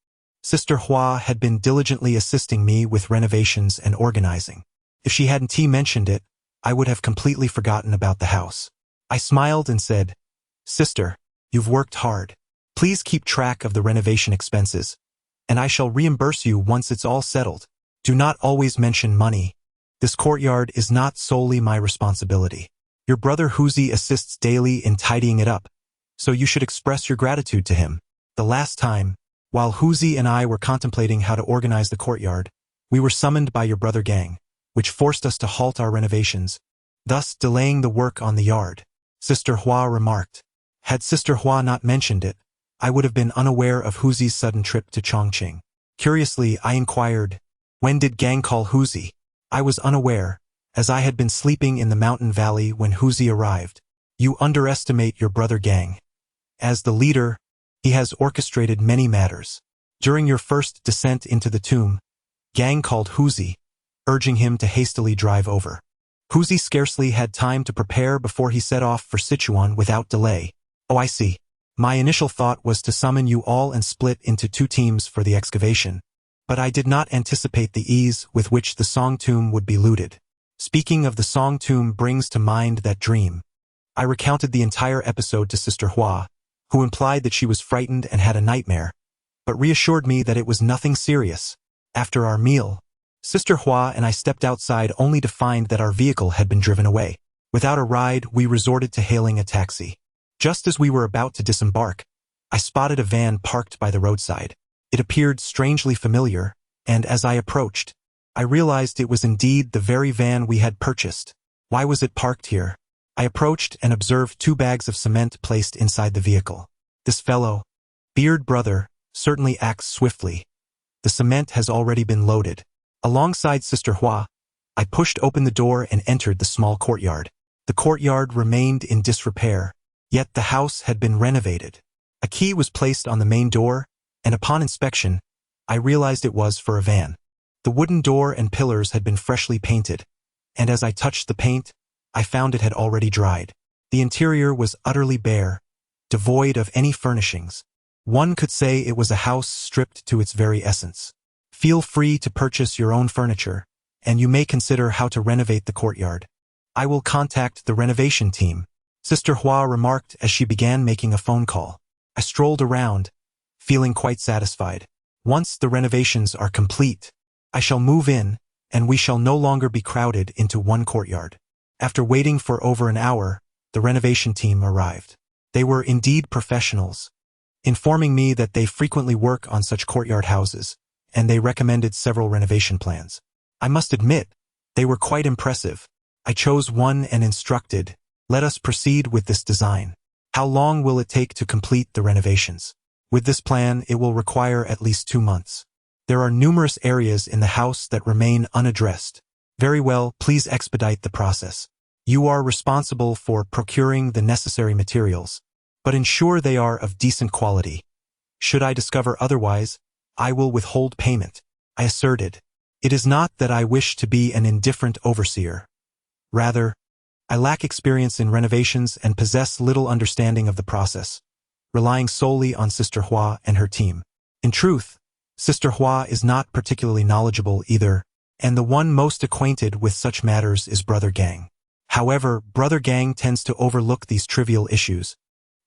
Sister Hua had been diligently assisting me with renovations and organizing. If she hadn't mentioned it, I would have completely forgotten about the house. I smiled and said, "Sister, you've worked hard. Please keep track of the renovation expenses, and I shall reimburse you once it's all settled. Do not always mention money. This courtyard is not solely my responsibility. Your brother Huzi assists daily in tidying it up, so you should express your gratitude to him." The last time, while Huzi and I were contemplating how to organize the courtyard, we were summoned by your brother Gang, which forced us to halt our renovations, thus delaying the work on the yard. Sister Hua remarked. Had Sister Hua not mentioned it, I would have been unaware of Huzi's sudden trip to Chongqing. Curiously, I inquired, "When did Gang call Huzi?" I was unaware, as I had been sleeping in the mountain valley when Huzi arrived. You underestimate your brother Gang. As the leader, he has orchestrated many matters. During your first descent into the tomb, Gang called Huzi, urging him to hastily drive over. Huzi scarcely had time to prepare before he set off for Sichuan without delay. Oh, I see. My initial thought was to summon you all and split into 2 teams for the excavation, but I did not anticipate the ease with which the Song Tomb would be looted. Speaking of the Song Tomb brings to mind that dream. I recounted the entire episode to Sister Hua, who implied that she was frightened and had a nightmare, but reassured me that it was nothing serious. After our meal, Sister Hua and I stepped outside only to find that our vehicle had been driven away. Without a ride, we resorted to hailing a taxi. Just as we were about to disembark, I spotted a van parked by the roadside. It appeared strangely familiar, and as I approached, I realized it was indeed the very van we had purchased. Why was it parked here? I approached and observed 2 bags of cement placed inside the vehicle. This fellow, Beard Brother, certainly acts swiftly. The cement has already been loaded. Alongside Sister Hua, I pushed open the door and entered the small courtyard. The courtyard remained in disrepair, yet the house had been renovated. A key was placed on the main door, and upon inspection, I realized it was for a van. The wooden door and pillars had been freshly painted, and as I touched the paint, I found it had already dried. The interior was utterly bare, devoid of any furnishings. One could say it was a house stripped to its very essence. Feel free to purchase your own furniture, and you may consider how to renovate the courtyard. I will contact the renovation team, Sister Hua remarked as she began making a phone call. I strolled around, feeling quite satisfied. Once the renovations are complete, I shall move in, and we shall no longer be crowded into one courtyard. After waiting for over an hour, the renovation team arrived. They were indeed professionals, informing me that they frequently work on such courtyard houses, and they recommended several renovation plans. I must admit, they were quite impressive. I chose one and instructed, "Let us proceed with this design. How long will it take to complete the renovations?" With this plan, it will require at least 2 months. There are numerous areas in the house that remain unaddressed. Very well, please expedite the process. You are responsible for procuring the necessary materials, but ensure they are of decent quality. Should I discover otherwise, I will withhold payment, I asserted. It is not that I wish to be an indifferent overseer. Rather, I lack experience in renovations and possess little understanding of the process, relying solely on Sister Hua and her team. In truth, Sister Hua is not particularly knowledgeable either, and the one most acquainted with such matters is Brother Gang. However, Brother Gang tends to overlook these trivial issues.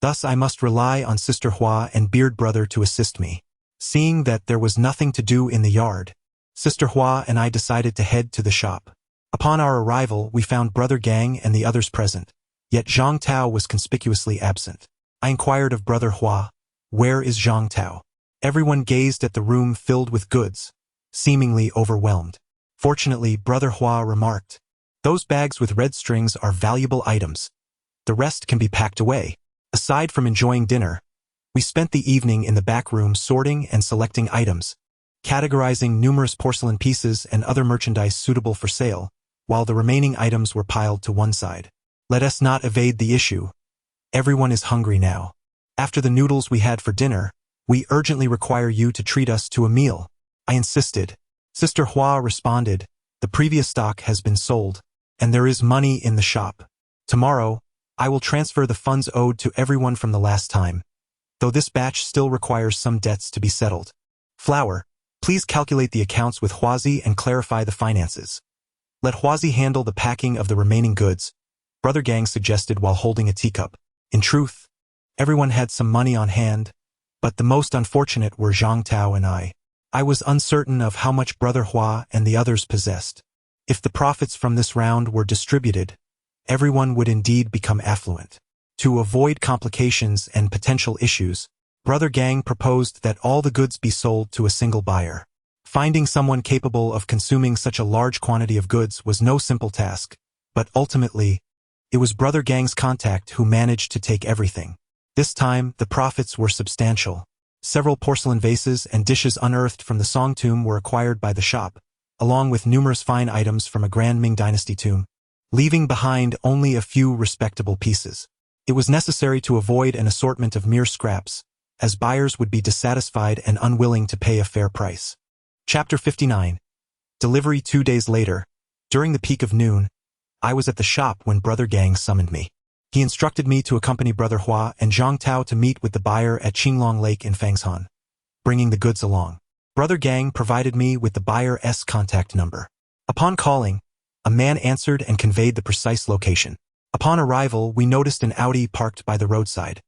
Thus I must rely on Sister Hua and Beard Brother to assist me. Seeing that there was nothing to do in the yard, Sister Hua and I decided to head to the shop. Upon our arrival, we found Brother Gang and the others present, yet Zhang Tao was conspicuously absent. I inquired of Brother Hua, "Where is Zhang Tao?" Everyone gazed at the room filled with goods, seemingly overwhelmed. Fortunately, Brother Hua remarked, "Those bags with red strings are valuable items. The rest can be packed away." Aside from enjoying dinner, we spent the evening in the back room sorting and selecting items, categorizing numerous porcelain pieces and other merchandise suitable for sale, while the remaining items were piled to one side. Let us not evade the issue. Everyone is hungry now. After the noodles we had for dinner, we urgently require you to treat us to a meal. I insisted. Sister Hua responded, "The previous stock has been sold, and there is money in the shop. Tomorrow, I will transfer the funds owed to everyone from the last time, though this batch still requires some debts to be settled. Flower, please calculate the accounts with Huazi and clarify the finances. Let Huazi handle the packing of the remaining goods," Brother Gang suggested while holding a teacup. In truth, everyone had some money on hand, but the most unfortunate were Zhang Tao and I. I was uncertain of how much Brother Hua and the others possessed. If the profits from this round were distributed, everyone would indeed become affluent. To avoid complications and potential issues, Brother Gang proposed that all the goods be sold to a single buyer. Finding someone capable of consuming such a large quantity of goods was no simple task, but ultimately, it was Brother Gang's contact who managed to take everything. This time, the profits were substantial. Several porcelain vases and dishes unearthed from the Song tomb were acquired by the shop, along with numerous fine items from a Grand Ming Dynasty tomb, leaving behind only a few respectable pieces. It was necessary to avoid an assortment of mere scraps, as buyers would be dissatisfied and unwilling to pay a fair price. Chapter 59. Delivery 2 days later. During the peak of noon, I was at the shop when Brother Gang summoned me. He instructed me to accompany Brother Hua and Zhang Tao to meet with the buyer at Qinglong Lake in Fangshan, bringing the goods along. Brother Gang provided me with the buyer's contact number. Upon calling, a man answered and conveyed the precise location. Upon arrival, we noticed an Audi parked by the roadside.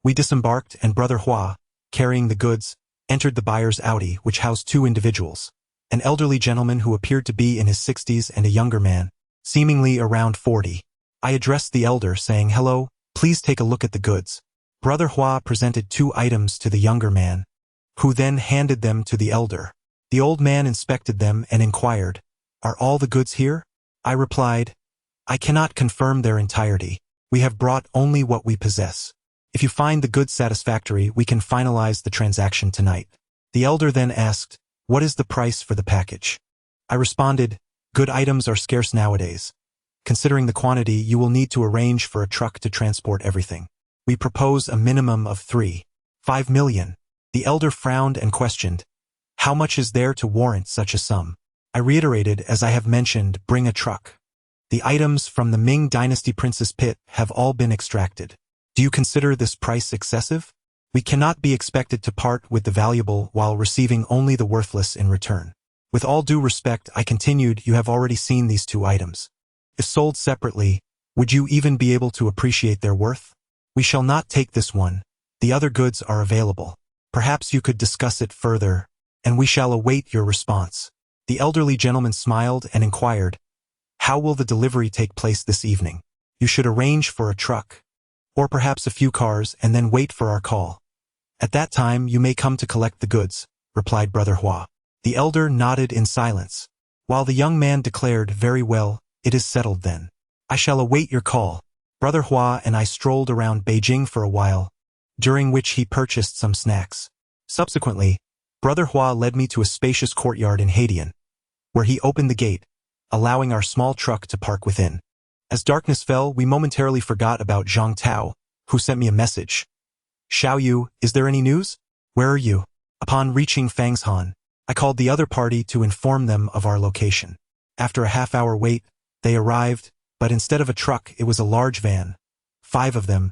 We disembarked and Brother Hua, carrying the goods, entered the buyer's Audi, which housed 2 individuals, an elderly gentleman who appeared to be in his 60s and a younger man, seemingly around 40. I addressed the elder, saying, "Hello, please take a look at the goods." Brother Hua presented 2 items to the younger man, who then handed them to the elder. The old man inspected them and inquired, "Are all the goods here?" I replied, "I cannot confirm their entirety. We have brought only what we possess. If you find the goods satisfactory, we can finalize the transaction tonight." The elder then asked, "What is the price for the package?" I responded, "Good items are scarce nowadays. Considering the quantity, you will need to arrange for a truck to transport everything. We propose a minimum of 3.5 million. The elder frowned and questioned, "How much is there to warrant such a sum?" I reiterated, as I have mentioned, bring a truck. The items from the Ming Dynasty Princess Pit have all been extracted. Do you consider this price excessive? We cannot be expected to part with the valuable while receiving only the worthless in return. With all due respect, I continued, you have already seen these 2 items. If sold separately, would you even be able to appreciate their worth? We shall not take this one. The other goods are available. Perhaps you could discuss it further, and we shall await your response. The elderly gentleman smiled and inquired, "How will the delivery take place this evening?" "You should arrange for a truck, or perhaps a few cars, and then wait for our call. At that time you may come to collect the goods," replied Brother Hua. The elder nodded in silence, while the young man declared, "Very well, it is settled then. I shall await your call." Brother Hua and I strolled around Beijing for a while, during which he purchased some snacks. Subsequently, Brother Hua led me to a spacious courtyard in Hadian, where he opened the gate, allowing our small truck to park within. As darkness fell, we momentarily forgot about Zhang Tao, who sent me a message. "Xiao Yu, is there any news? Where are you?" Upon reaching Fangshan, I called the other party to inform them of our location. After a half-hour wait, they arrived, but instead of a truck, it was a large van. 5 of them.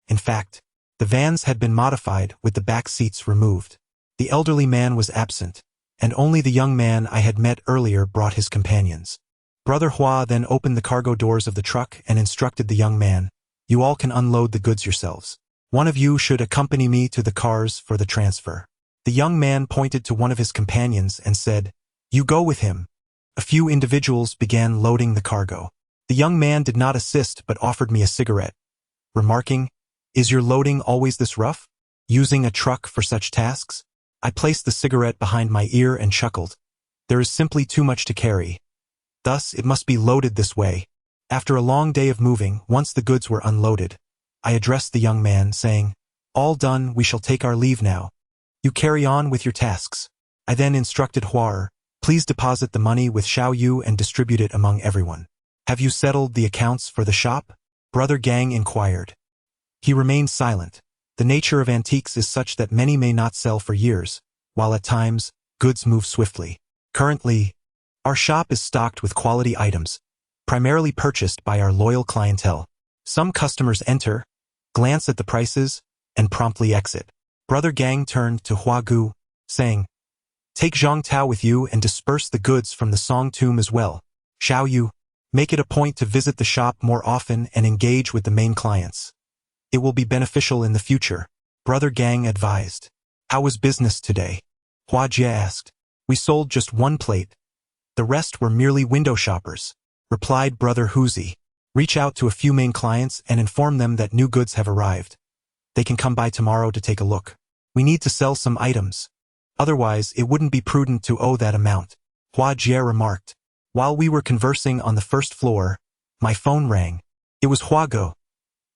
In fact, the vans had been modified with the back seats removed. The elderly man was absent, and only the young man I had met earlier brought his companions. Brother Hua then opened the cargo doors of the truck and instructed the young man, "You all can unload the goods yourselves. One of you should accompany me to the cars for the transfer." The young man pointed to one of his companions and said, "You go with him." A few individuals began loading the cargo. The young man did not assist but offered me a cigarette, remarking, "Is your loading always this rough? Using a truck for such tasks?" I placed the cigarette behind my ear and chuckled. There is simply too much to carry. Thus, it must be loaded this way. After a long day of moving, once the goods were unloaded, I addressed the young man, saying, "All done, we shall take our leave now. You carry on with your tasks." I then instructed Hua, "Please deposit the money with Xiao Yu and distribute it among everyone." "Have you settled the accounts for the shop?" Brother Gang inquired. He remained silent. The nature of antiques is such that many may not sell for years, while at times, goods move swiftly. Currently, our shop is stocked with quality items, primarily purchased by our loyal clientele. Some customers enter, glance at the prices, and promptly exit. Brother Gang turned to Hua Gu, saying, "Take Zhang Tao with you and disperse the goods from the Song Tomb as well. Xiao Yu, make it a point to visit the shop more often and engage with the main clients. It will be beneficial in the future," Brother Gang advised. "How was business today?" Hua Jie asked. "We sold just 1 plate. The rest were merely window shoppers," replied Brother Huzi. "Reach out to a few main clients and inform them that new goods have arrived. They can come by tomorrow to take a look. We need to sell some items. Otherwise, it wouldn't be prudent to owe that amount," Hua Jie remarked. While we were conversing on the first floor, my phone rang. It was Hua Go.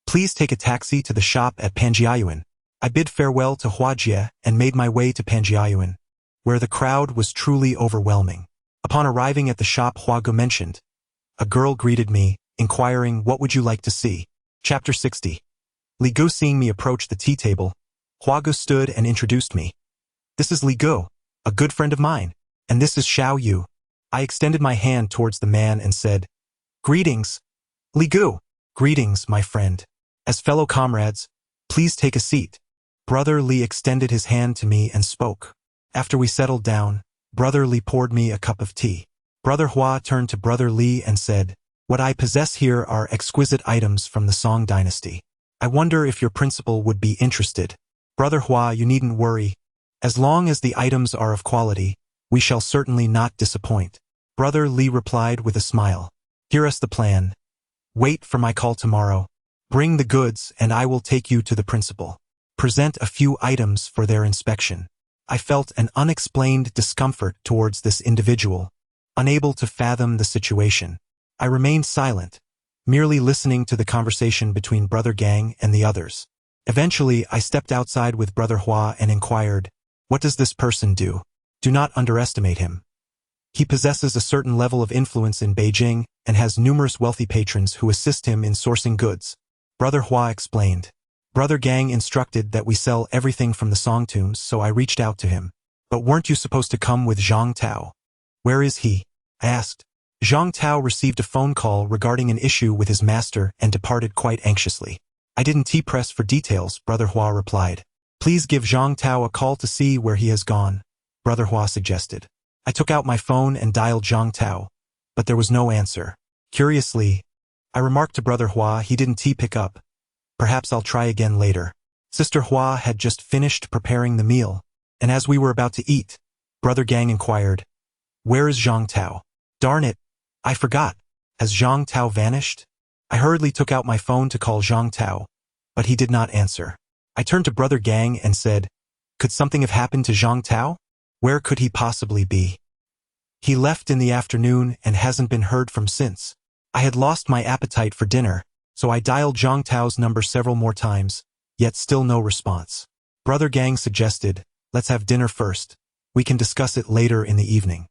"Please take a taxi to the shop at Panjiayuan." I bid farewell to Hua Jie and made my way to Panjiayuan, where the crowd was truly overwhelming. Upon arriving at the shop Hua Go mentioned, a girl greeted me, inquiring, "What would you like to see?" Chapter 60. Li Gu seeing me approach the tea table, Hua Go stood and introduced me. "This is Li Gu, a good friend of mine, and this is Xiao Yu." I extended my hand towards the man and said, "Greetings, Li Gu." "Greetings, my friend. As fellow comrades, please take a seat." Brother Li extended his hand to me and spoke. After we settled down, Brother Li poured me a cup of tea. Brother Hua turned to Brother Li and said, "What I possess here are exquisite items from the Song dynasty. I wonder if your principal would be interested." "Brother Hua, you needn't worry. As long as the items are of quality, we shall certainly not disappoint." Brother Li replied with a smile. "Hear us the plan. Wait for my call tomorrow. Bring the goods and I will take you to the principal. Present a few items for their inspection." I felt an unexplained discomfort towards this individual, unable to fathom the situation. I remained silent, merely listening to the conversation between Brother Gang and the others. Eventually, I stepped outside with Brother Hua and inquired, "What does this person do?" "Do not underestimate him. He possesses a certain level of influence in Beijing and has numerous wealthy patrons who assist him in sourcing goods," Brother Hua explained. Brother Gang instructed that we sell everything from the Song tombs, so I reached out to him. "But weren't you supposed to come with Zhang Tao?" "Where is he?" I asked. Zhang Tao received a phone call regarding an issue with his master and departed quite anxiously. "I didn't press for details," Brother Hua replied. "Please give Zhang Tao a call to see where he has gone," Brother Hua suggested. I took out my phone and dialed Zhang Tao, but there was no answer. Curiously, I remarked to Brother Hua he didn't pick up. Perhaps I'll try again later. Sister Hua had just finished preparing the meal, and as we were about to eat, Brother Gang inquired, "Where is Zhang Tao?" "Darn it, I forgot. Has Zhang Tao vanished?" I hurriedly took out my phone to call Zhang Tao, but he did not answer. I turned to Brother Gang and said, "Could something have happened to Zhang Tao? Where could he possibly be? He left in the afternoon and hasn't been heard from since." I had lost my appetite for dinner, so I dialed Zhang Tao's number several more times, yet still no response. Brother Gang suggested, "Let's have dinner first. We can discuss it later in the evening."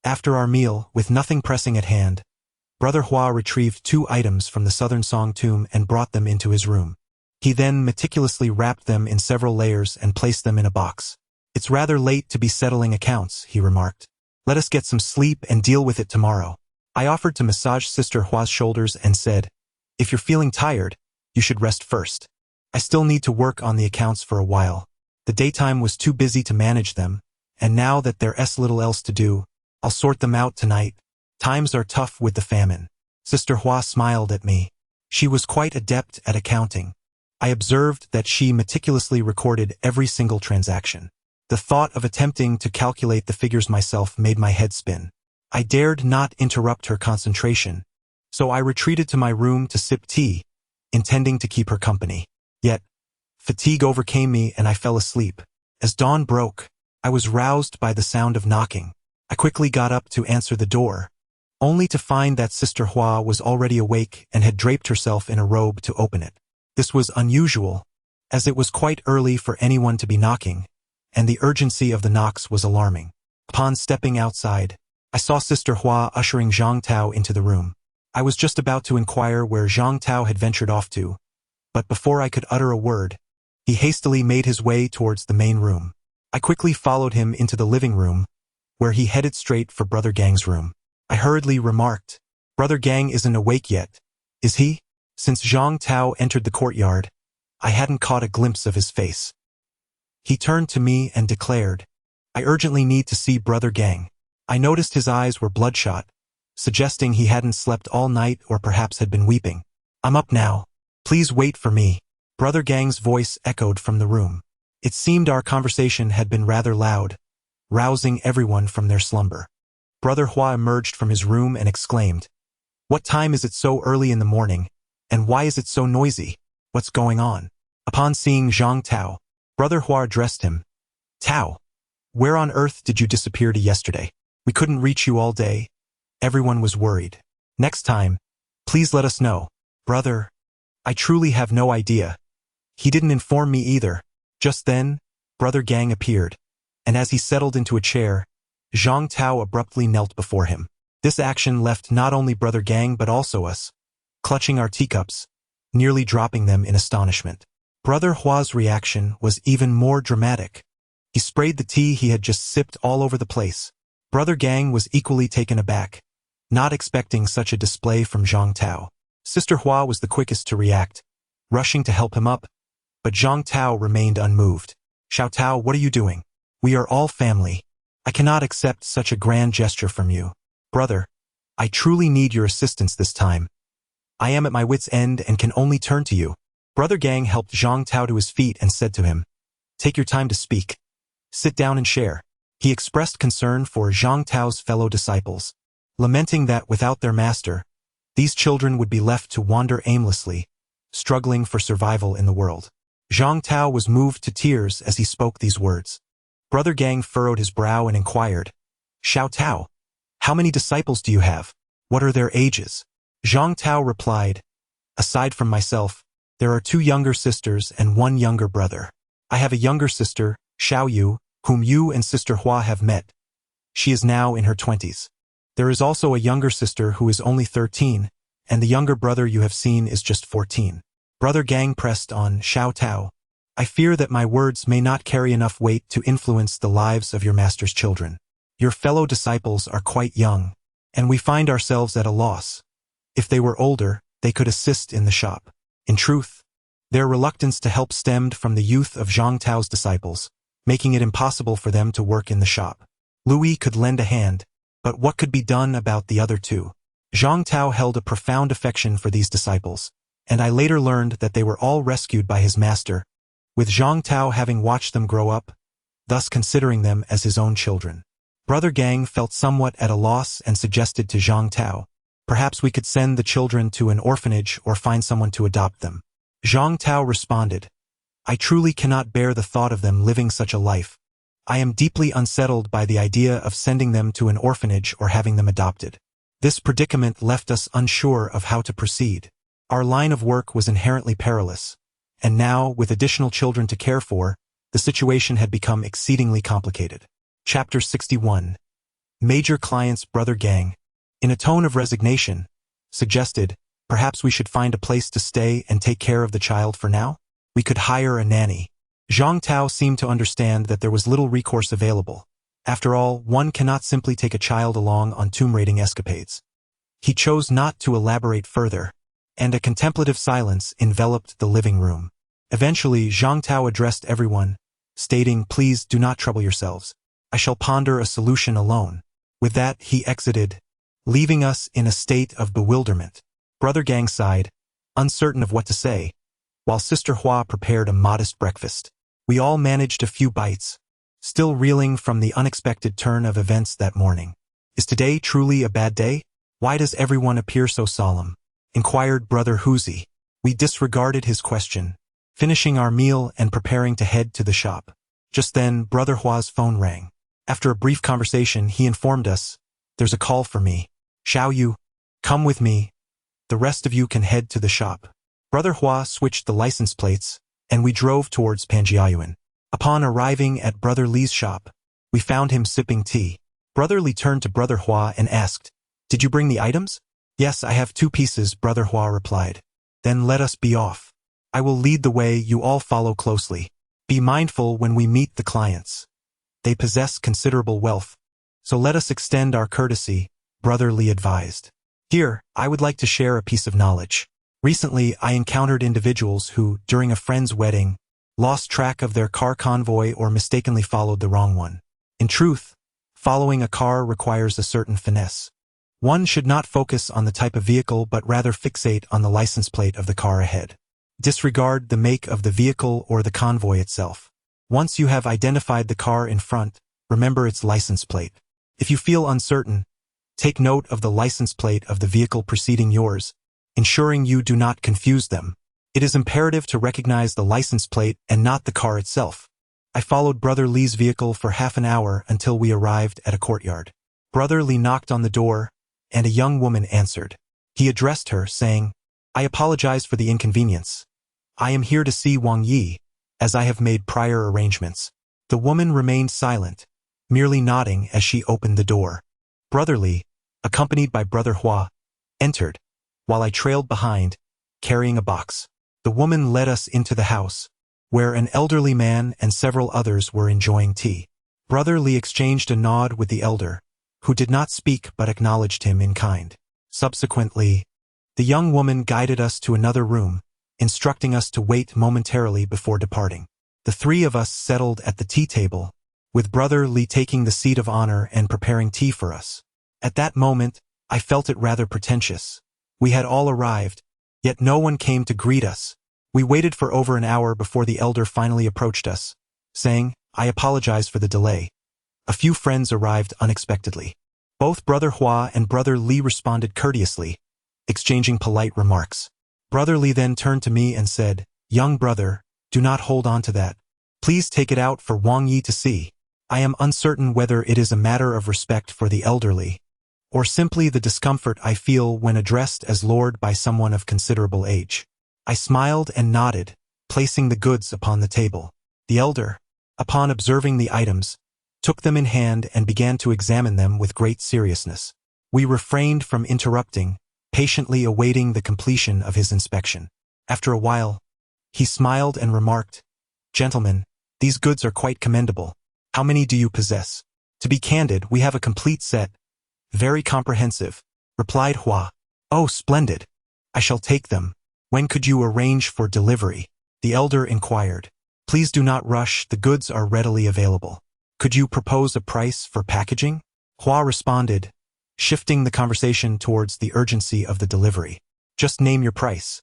After our meal, with nothing pressing at hand, Brother Hua retrieved 2 items from the Southern Song tomb and brought them into his room. He then meticulously wrapped them in several layers and placed them in a box. It's rather late to be settling accounts, he remarked. Let us get some sleep and deal with it tomorrow. I offered to massage Sister Hua's shoulders and said, if you're feeling tired, you should rest first. I still need to work on the accounts for a while. The daytime was too busy to manage them, and now that there's little else to do, I'll sort them out tonight. Times are tough with the famine. Sister Hua smiled at me. She was quite adept at accounting. I observed that she meticulously recorded every single transaction. The thought of attempting to calculate the figures myself made my head spin. I dared not interrupt her concentration, so I retreated to my room to sip tea, intending to keep her company. Yet, fatigue overcame me and I fell asleep. As dawn broke, I was roused by the sound of knocking. I quickly got up to answer the door, only to find that Sister Hua was already awake and had draped herself in a robe to open it. This was unusual, as it was quite early for anyone to be knocking, and the urgency of the knocks was alarming. Upon stepping outside, I saw Sister Hua ushering Zhang Tao into the room. I was just about to inquire where Zhang Tao had ventured off to, but before I could utter a word, he hastily made his way towards the main room. I quickly followed him into the living room, where he headed straight for Brother Gang's room. I hurriedly remarked, Brother Gang isn't awake yet, is he? Since Zhang Tao entered the courtyard, I hadn't caught a glimpse of his face. He turned to me and declared, I urgently need to see Brother Gang. I noticed his eyes were bloodshot, suggesting he hadn't slept all night or perhaps had been weeping. I'm up now. Please wait for me. Brother Gang's voice echoed from the room. It seemed our conversation had been rather loud, rousing everyone from their slumber. Brother Hua emerged from his room and exclaimed, What time is it so early in the morning, and why is it so noisy? What's going on? Upon seeing Zhang Tao, Brother Hua addressed him. Tao, where on earth did you disappear to yesterday? We couldn't reach you all day. Everyone was worried. Next time, please let us know. Brother, I truly have no idea. He didn't inform me either. Just then, Brother Gang appeared, and as he settled into a chair, Zhang Tao abruptly knelt before him. This action left not only Brother Gang but also us, clutching our teacups, nearly dropping them in astonishment. Brother Hua's reaction was even more dramatic. He sprayed the tea he had just sipped all over the place. Brother Gang was equally taken aback, not expecting such a display from Zhang Tao. Sister Hua was the quickest to react, rushing to help him up, but Zhang Tao remained unmoved. Xiao Tao, what are you doing? We are all family. I cannot accept such a grand gesture from you. Brother, I truly need your assistance this time. I am at my wit's end and can only turn to you. Brother Gang helped Zhang Tao to his feet and said to him, Take your time to speak. Sit down and share. He expressed concern for Zhang Tao's fellow disciples, lamenting that without their master, these children would be left to wander aimlessly, struggling for survival in the world. Zhang Tao was moved to tears as he spoke these words. Brother Gang furrowed his brow and inquired, Xiao Tao, how many disciples do you have? What are their ages? Zhang Tao replied, Aside from myself, there are 2 younger sisters and 1 younger brother. I have a younger sister, Xiao Yu, whom you and Sister Hua have met. She is now in her 20s. There is also a younger sister who is only 13, and the younger brother you have seen is just 14. Brother Gang pressed on, Xiao Tao, I fear that my words may not carry enough weight to influence the lives of your master's children. Your fellow disciples are quite young, and we find ourselves at a loss. If they were older, they could assist in the shop. In truth, their reluctance to help stemmed from the youth of Zhang Tao's disciples, making it impossible for them to work in the shop. Louis could lend a hand, but what could be done about the other 2? Zhang Tao held a profound affection for these disciples, and I later learned that they were all rescued by his master, with Zhang Tao having watched them grow up, thus considering them as his own children. Brother Gang felt somewhat at a loss and suggested to Zhang Tao, perhaps we could send the children to an orphanage or find someone to adopt them. Zhang Tao responded, I truly cannot bear the thought of them living such a life. I am deeply unsettled by the idea of sending them to an orphanage or having them adopted. This predicament left us unsure of how to proceed. Our line of work was inherently perilous, and now, with additional children to care for, the situation had become exceedingly complicated. Chapter 61. Major Client's Brother Gang, in a tone of resignation, suggested, perhaps we should find a place to stay and take care of the child for now? We could hire a nanny. Zhang Tao seemed to understand that there was little recourse available. After all, one cannot simply take a child along on tomb raiding escapades. He chose not to elaborate further, and a contemplative silence enveloped the living room. Eventually, Zhang Tao addressed everyone, stating, "Please do not trouble yourselves. I shall ponder a solution alone." With that, he exited, leaving us in a state of bewilderment. Brother Gang sighed, uncertain of what to say, while Sister Hua prepared a modest breakfast. We all managed a few bites, still reeling from the unexpected turn of events that morning. "Is today truly a bad day? Why does everyone appear so solemn?" inquired Brother Huzi. We disregarded his question, finishing our meal and preparing to head to the shop. Just then, Brother Hua's phone rang. After a brief conversation, he informed us, "There's a call for me. Shall you come with me? The rest of you can head to the shop." Brother Hua switched the license plates, and we drove towards Panjiayuan. Upon arriving at Brother Li's shop, we found him sipping tea. Brother Li turned to Brother Hua and asked, "Did you bring the items?" "Yes, I have 2 pieces," Brother Hua replied. "Then let us be off. I will lead the way, you all follow closely. Be mindful when we meet the clients. They possess considerable wealth, so let us extend our courtesy," Brother Li advised. Here, I would like to share a piece of knowledge. Recently, I encountered individuals who, during a friend's wedding, lost track of their car convoy or mistakenly followed the wrong one. In truth, following a car requires a certain finesse. One should not focus on the type of vehicle but rather fixate on the license plate of the car ahead. Disregard the make of the vehicle or the convoy itself. Once you have identified the car in front, remember its license plate. If you feel uncertain, take note of the license plate of the vehicle preceding yours, ensuring you do not confuse them. It is imperative to recognize the license plate and not the car itself. I followed Brother Li's vehicle for half an hour until we arrived at a courtyard. Brother Li knocked on the door, and a young woman answered. He addressed her, saying, "I apologize for the inconvenience. I am here to see Wang Yi, as I have made prior arrangements." The woman remained silent, merely nodding as she opened the door. Brother Li, accompanied by Brother Hua, entered, while I trailed behind, carrying a box. The woman led us into the house, where an elderly man and several others were enjoying tea. Brother Li exchanged a nod with the elder, who did not speak but acknowledged him in kind. Subsequently, the young woman guided us to another room, instructing us to wait momentarily before departing. The 3 of us settled at the tea table, with Brother Li taking the seat of honor and preparing tea for us. At that moment, I felt it rather pretentious. We had all arrived, yet no one came to greet us. We waited for over an hour before the elder finally approached us, saying, "I apologize for the delay." A few friends arrived unexpectedly. Both Brother Hua and Brother Li responded courteously, exchanging polite remarks. Brother Li then turned to me and said, "Young brother, do not hold on to that. Please take it out for Wang Yi to see." I am uncertain whether it is a matter of respect for the elderly, or simply the discomfort I feel when addressed as Lord by someone of considerable age. I smiled and nodded, placing the goods upon the table. The elder, upon observing the items, took them in hand and began to examine them with great seriousness. We refrained from interrupting, patiently awaiting the completion of his inspection. After a while, he smiled and remarked, "Gentlemen, these goods are quite commendable. How many do you possess?" "To be candid, we have a complete set. Very comprehensive," replied Hua. "Oh, splendid. I shall take them. When could you arrange for delivery?" the elder inquired. "Please do not rush, the goods are readily available." "Could you propose a price for packaging?" Hua responded, shifting the conversation towards the urgency of the delivery. "Just name your price.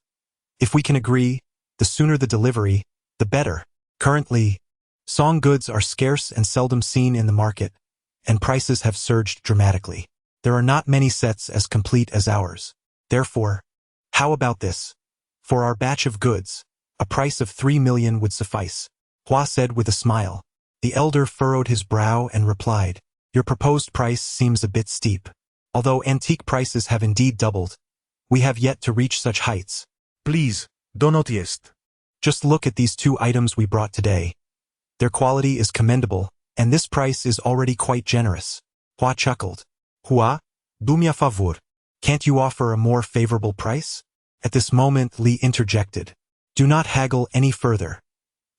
If we can agree, the sooner the delivery, the better. Currently, song goods are scarce and seldom seen in the market, and prices have surged dramatically. There are not many sets as complete as ours. Therefore, how about this? For our batch of goods, a price of 3 million would suffice," Hua said with a smile. The elder furrowed his brow and replied, "Your proposed price seems a bit steep. Although antique prices have indeed doubled, we have yet to reach such heights. Please, do not jest. Just look at these 2 items we brought today. Their quality is commendable, and this price is already quite generous." Hua chuckled. "Hua, do me a favor. Can't you offer a more favorable price?" At this moment, Li interjected. "Do not haggle any further.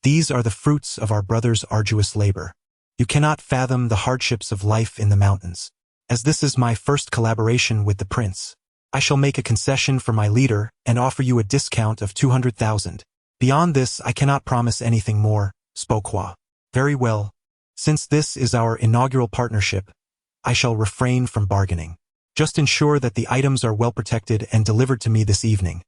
These are the fruits of our brother's arduous labor. You cannot fathom the hardships of life in the mountains. As this is my first collaboration with the prince, I shall make a concession for my leader and offer you a discount of 200,000. Beyond this, I cannot promise anything more, spoke Hua. Very well. Since this is our inaugural partnership, I shall refrain from bargaining. Just ensure that the items are well protected and delivered to me this evening.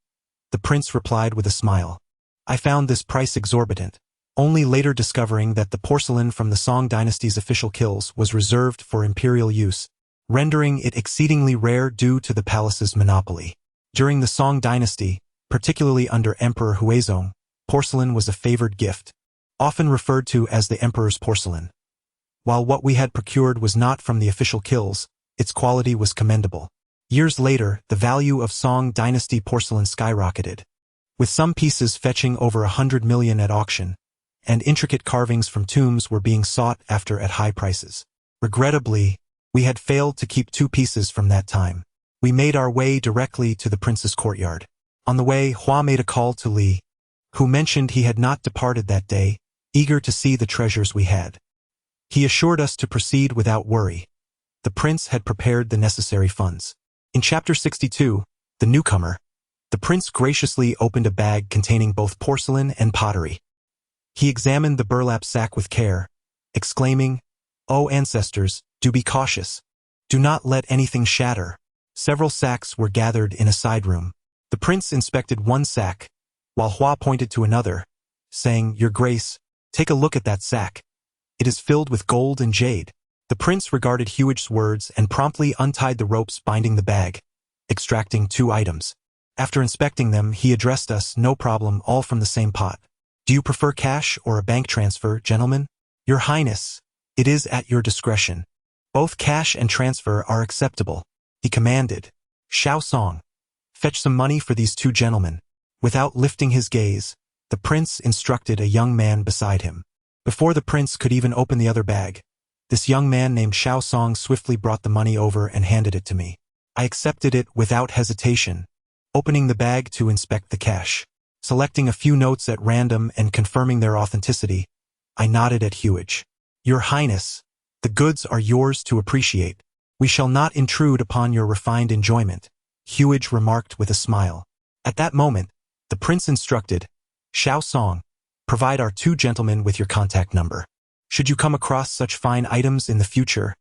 The prince replied with a smile. I found this price exorbitant, only later discovering that the porcelain from the Song dynasty's official kilns was reserved for imperial use, rendering it exceedingly rare due to the palace's monopoly. During the Song dynasty, particularly under Emperor Huizong, porcelain was a favored gift, often referred to as the emperor's porcelain. While what we had procured was not from the official kilns, its quality was commendable. Years later, the value of Song dynasty porcelain skyrocketed, with some pieces fetching over 100 million at auction, and intricate carvings from tombs were being sought after at high prices. Regrettably, we had failed to keep 2 pieces from that time. We made our way directly to the prince's courtyard. On the way, Hua made a call to Li, who mentioned he had not departed that day, eager to see the treasures we had. He assured us to proceed without worry. The prince had prepared the necessary funds. In Chapter 62, The Newcomer, the prince graciously opened a bag containing both porcelain and pottery. He examined the burlap sack with care, exclaiming, "O ancestors, do be cautious. Do not let anything shatter." Several sacks were gathered in a side room. The prince inspected one sack, while Hua pointed to another, saying, "Your Grace, take a look at that sack. It is filled with gold and jade." The prince regarded Huich's words and promptly untied the ropes binding the bag, extracting 2 items. After inspecting them, he addressed us, "No problem, all from the same pot. Do you prefer cash or a bank transfer, gentlemen?" "Your Highness, it is at your discretion. Both cash and transfer are acceptable," he commanded. "Xiao Song, fetch some money for these 2 gentlemen." Without lifting his gaze, the prince instructed a young man beside him. Before the prince could even open the other bag, this young man named Xiao Song swiftly brought the money over and handed it to me. I accepted it without hesitation, opening the bag to inspect the cash. Selecting a few notes at random and confirming their authenticity, I nodded at Huich. "Your Highness, the goods are yours to appreciate. We shall not intrude upon your refined enjoyment," Huich remarked with a smile. At that moment, the prince instructed, "Xiao Song, provide our 2 gentlemen with your contact number. Should you come across such fine items in the future,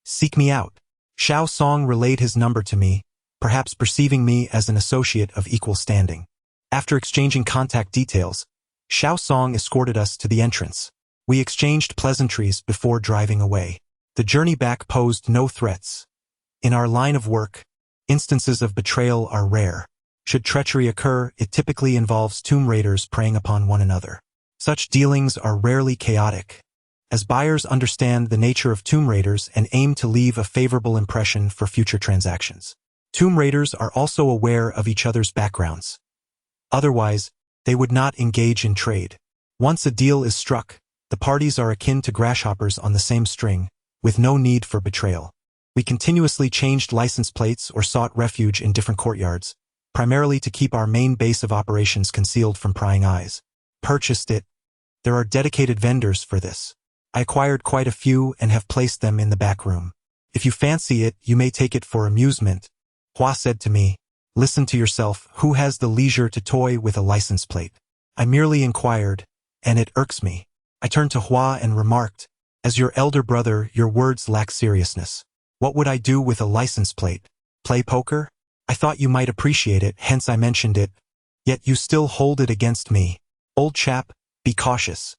seek me out." Xiao Song relayed his number to me, perhaps perceiving me as an associate of equal standing. After exchanging contact details, Xiao Song escorted us to the entrance. We exchanged pleasantries before driving away. The journey back posed no threats. In our line of work, instances of betrayal are rare. Should treachery occur, it typically involves tomb raiders preying upon one another. Such dealings are rarely chaotic, as buyers understand the nature of tomb raiders and aim to leave a favorable impression for future transactions. Tomb raiders are also aware of each other's backgrounds. Otherwise, they would not engage in trade. Once a deal is struck, the parties are akin to grasshoppers on the same string, with no need for betrayal. We continuously changed license plates or sought refuge in different courtyards, primarily to keep our main base of operations concealed from prying eyes. Purchased it. There are dedicated vendors for this. I acquired quite a few and have placed them in the back room. If you fancy it, you may take it for amusement. Hua said to me, "Listen to yourself, who has the leisure to toy with a license plate?" I merely inquired, "And it irks me." I turned to Hua and remarked, "As your elder brother, your words lack seriousness. What would I do with a license plate? Play poker? I thought you might appreciate it, hence I mentioned it. Yet you still hold it against me. Old chap, be cautious.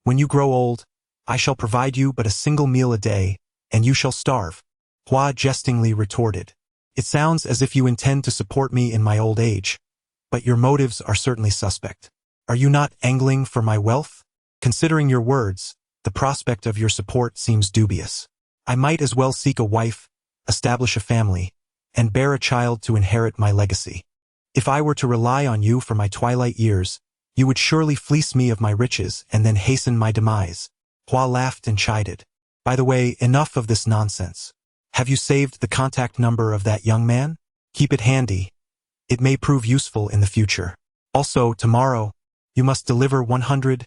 When you grow old, I shall provide you but a single meal a day, and you shall starve." Hua jestingly retorted, "It sounds as if you intend to support me in my old age, but your motives are certainly suspect. Are you not angling for my wealth? Considering your words, the prospect of your support seems dubious. I might as well seek a wife, establish a family, and bear a child to inherit my legacy. If I were to rely on you for my twilight years, you would surely fleece me of my riches and then hasten my demise." Hua laughed and chided, "By the way, enough of this nonsense. Have you saved the contact number of that young man? Keep it handy. It may prove useful in the future. Also, tomorrow, you must deliver 100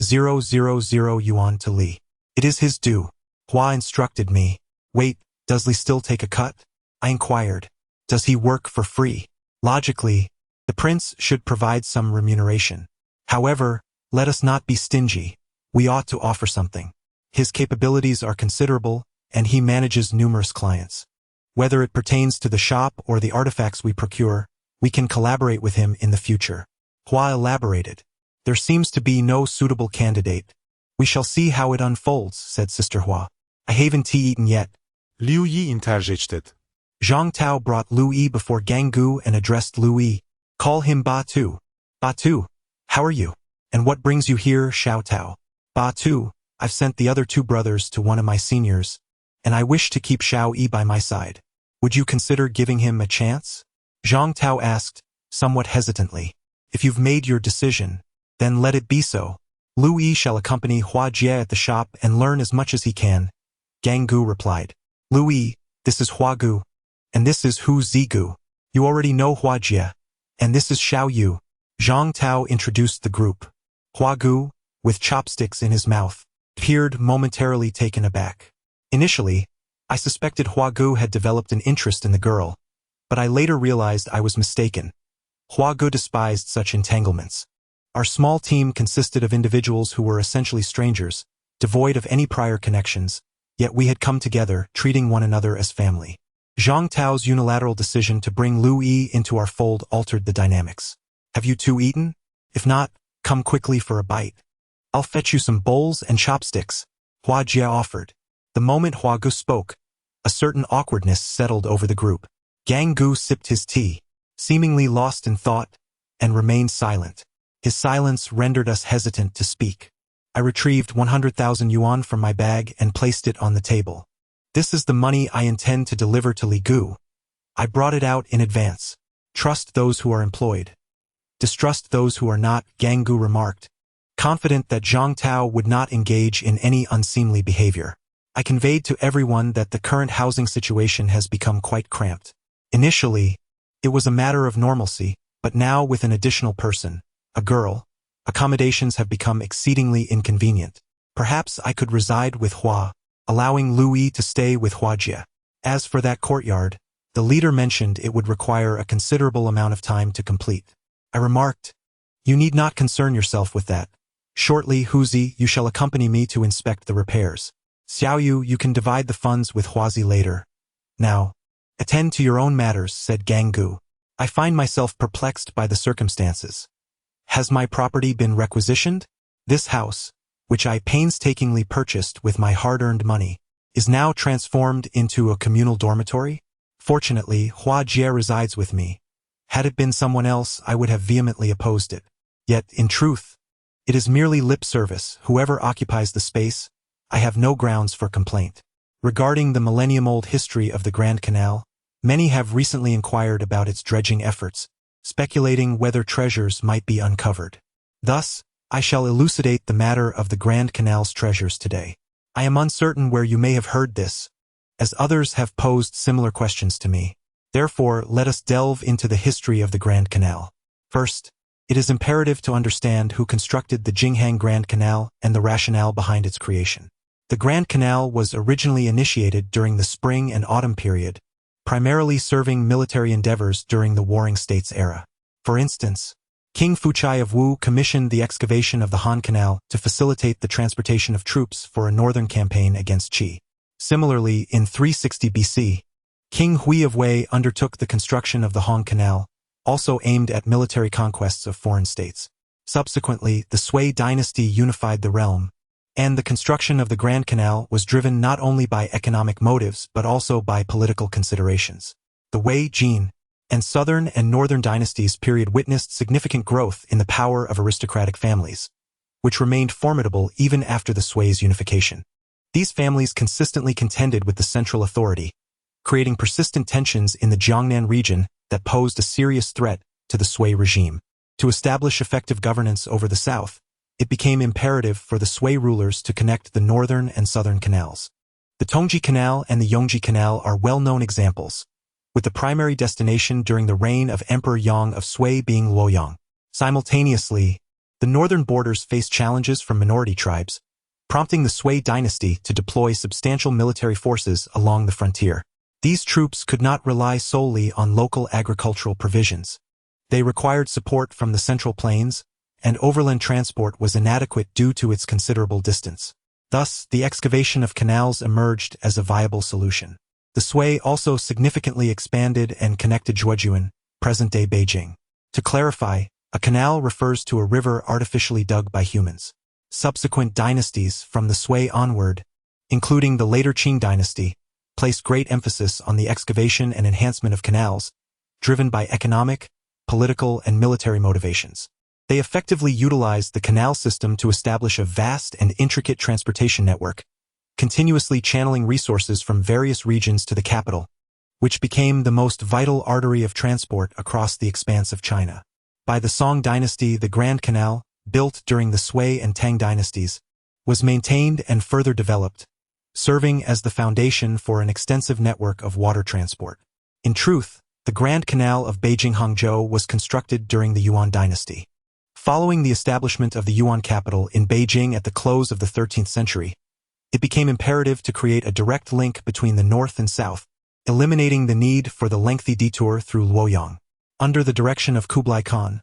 000 yuan to Li. It is his due. Hua instructed me. Wait, does Li still take a cut? I inquired. Does he work for free? Logically, the prince should provide some remuneration. However, let us not be stingy. We ought to offer something. His capabilities are considerable, and he manages numerous clients. Whether it pertains to the shop or the artifacts we procure, we can collaborate with him in the future. Hua elaborated. There seems to be no suitable candidate. We shall see how it unfolds, said Sister Hua. I haven't eaten yet. Liu Yi interjected. Zhang Tao brought Lu Yi before Gang Gu and addressed Lu Yi. Call him Ba Tu. Ba Tu, how are you? And what brings you here, Xiao Tao? Ba Tu, I've sent the other two brothers to one of my seniors, and I wish to keep Xiao Yi by my side. Would you consider giving him a chance? Zhang Tao asked, somewhat hesitantly. If you've made your decision, then let it be so. Lu Yi shall accompany Hua Jie at the shop and learn as much as he can. Gang Gu replied. Lu Yi, this is Hua Gu, and this is Hu Zigu. You already know Hua Jie, and this is Xiao Yu. Zhang Tao introduced the group. Hua Gu, with chopsticks in his mouth, appeared momentarily taken aback. Initially, I suspected Hua Gu had developed an interest in the girl, but I later realized I was mistaken. Hua Gu despised such entanglements. Our small team consisted of individuals who were essentially strangers, devoid of any prior connections, yet we had come together, treating one another as family. Zhang Tao's unilateral decision to bring Lu Yi into our fold altered the dynamics. Have you two eaten? If not, come quickly for a bite. I'll fetch you some bowls and chopsticks, Hua Jie offered. The moment Hua Gu spoke, a certain awkwardness settled over the group. Gang Gu sipped his tea, seemingly lost in thought, and remained silent. His silence rendered us hesitant to speak. I retrieved 100,000 yuan from my bag and placed it on the table. This is the money I intend to deliver to Li Gu. I brought it out in advance. Trust those who are employed. Distrust those who are not, Gang Gu remarked, confident that Zhang Tao would not engage in any unseemly behavior. I conveyed to everyone that the current housing situation has become quite cramped. Initially, it was a matter of normalcy, but now with an additional person, a girl, accommodations have become exceedingly inconvenient. Perhaps I could reside with Hua, allowing Lu Yi to stay with Hua Jie. As for that courtyard, the leader mentioned it would require a considerable amount of time to complete. I remarked, you need not concern yourself with that. Shortly, Huzi, you shall accompany me to inspect the repairs. Xiaoyu, you can divide the funds with Huazi later. Now, attend to your own matters, said Gang Gu. I find myself perplexed by the circumstances. Has my property been requisitioned? This house, which I painstakingly purchased with my hard-earned money, is now transformed into a communal dormitory? Fortunately, Hua Jie resides with me. Had it been someone else, I would have vehemently opposed it. Yet, in truth, it is merely lip service. Whoever occupies the space, I have no grounds for complaint. Regarding the millennium-old history of the Grand Canal, many have recently inquired about its dredging efforts, speculating whether treasures might be uncovered. Thus, I shall elucidate the matter of the Grand Canal's treasures today. I am uncertain where you may have heard this, as others have posed similar questions to me. Therefore, let us delve into the history of the Grand Canal. First, it is imperative to understand who constructed the Jinghang Grand Canal and the rationale behind its creation. The Grand Canal was originally initiated during the spring and autumn period, primarily serving military endeavors during the Warring States era. For instance, King Fuchai of Wu commissioned the excavation of the Han Canal to facilitate the transportation of troops for a northern campaign against Qi. Similarly, in 360 BC, King Hui of Wei undertook the construction of the Han Canal, also aimed at military conquests of foreign states. Subsequently, the Sui dynasty unified the realm, and the construction of the Grand Canal was driven not only by economic motives but also by political considerations. The Wei, Jin, and southern and northern dynasties period witnessed significant growth in the power of aristocratic families, which remained formidable even after the Sui's unification. These families consistently contended with the central authority, creating persistent tensions in the Jiangnan region that posed a serious threat to the Sui regime. To establish effective governance over the south, it became imperative for the Sui rulers to connect the northern and southern canals. The Tongji Canal and the Yongji Canal are well-known examples, with the primary destination during the reign of Emperor Yang of Sui being Luoyang. Simultaneously, The northern borders faced challenges from minority tribes, prompting the Sui dynasty to deploy substantial military forces along the frontier. These troops could not rely solely on local agricultural provisions. They required support from the Central Plains, and overland transport was inadequate due to its considerable distance. Thus, the excavation of canals emerged as a viable solution. The Sui also significantly expanded and connected Zhuojuan, present-day Beijing. To clarify, a canal refers to a river artificially dug by humans. Subsequent dynasties from the Sui onward, including the later Qing dynasty, placed great emphasis on the excavation and enhancement of canals, driven by economic, political, and military motivations. They effectively utilized the canal system to establish a vast and intricate transportation network, continuously channeling resources from various regions to the capital, which became the most vital artery of transport across the expanse of China. By the Song dynasty, the Grand Canal, built during the Sui and Tang dynasties, was maintained and further developed, serving as the foundation for an extensive network of water transport. In truth, the Grand Canal of Beijing-Hangzhou was constructed during the Yuan dynasty. Following the establishment of the Yuan capital in Beijing at the close of the 13th century, it became imperative to create a direct link between the north and south, eliminating the need for the lengthy detour through Luoyang. Under the direction of Kublai Khan,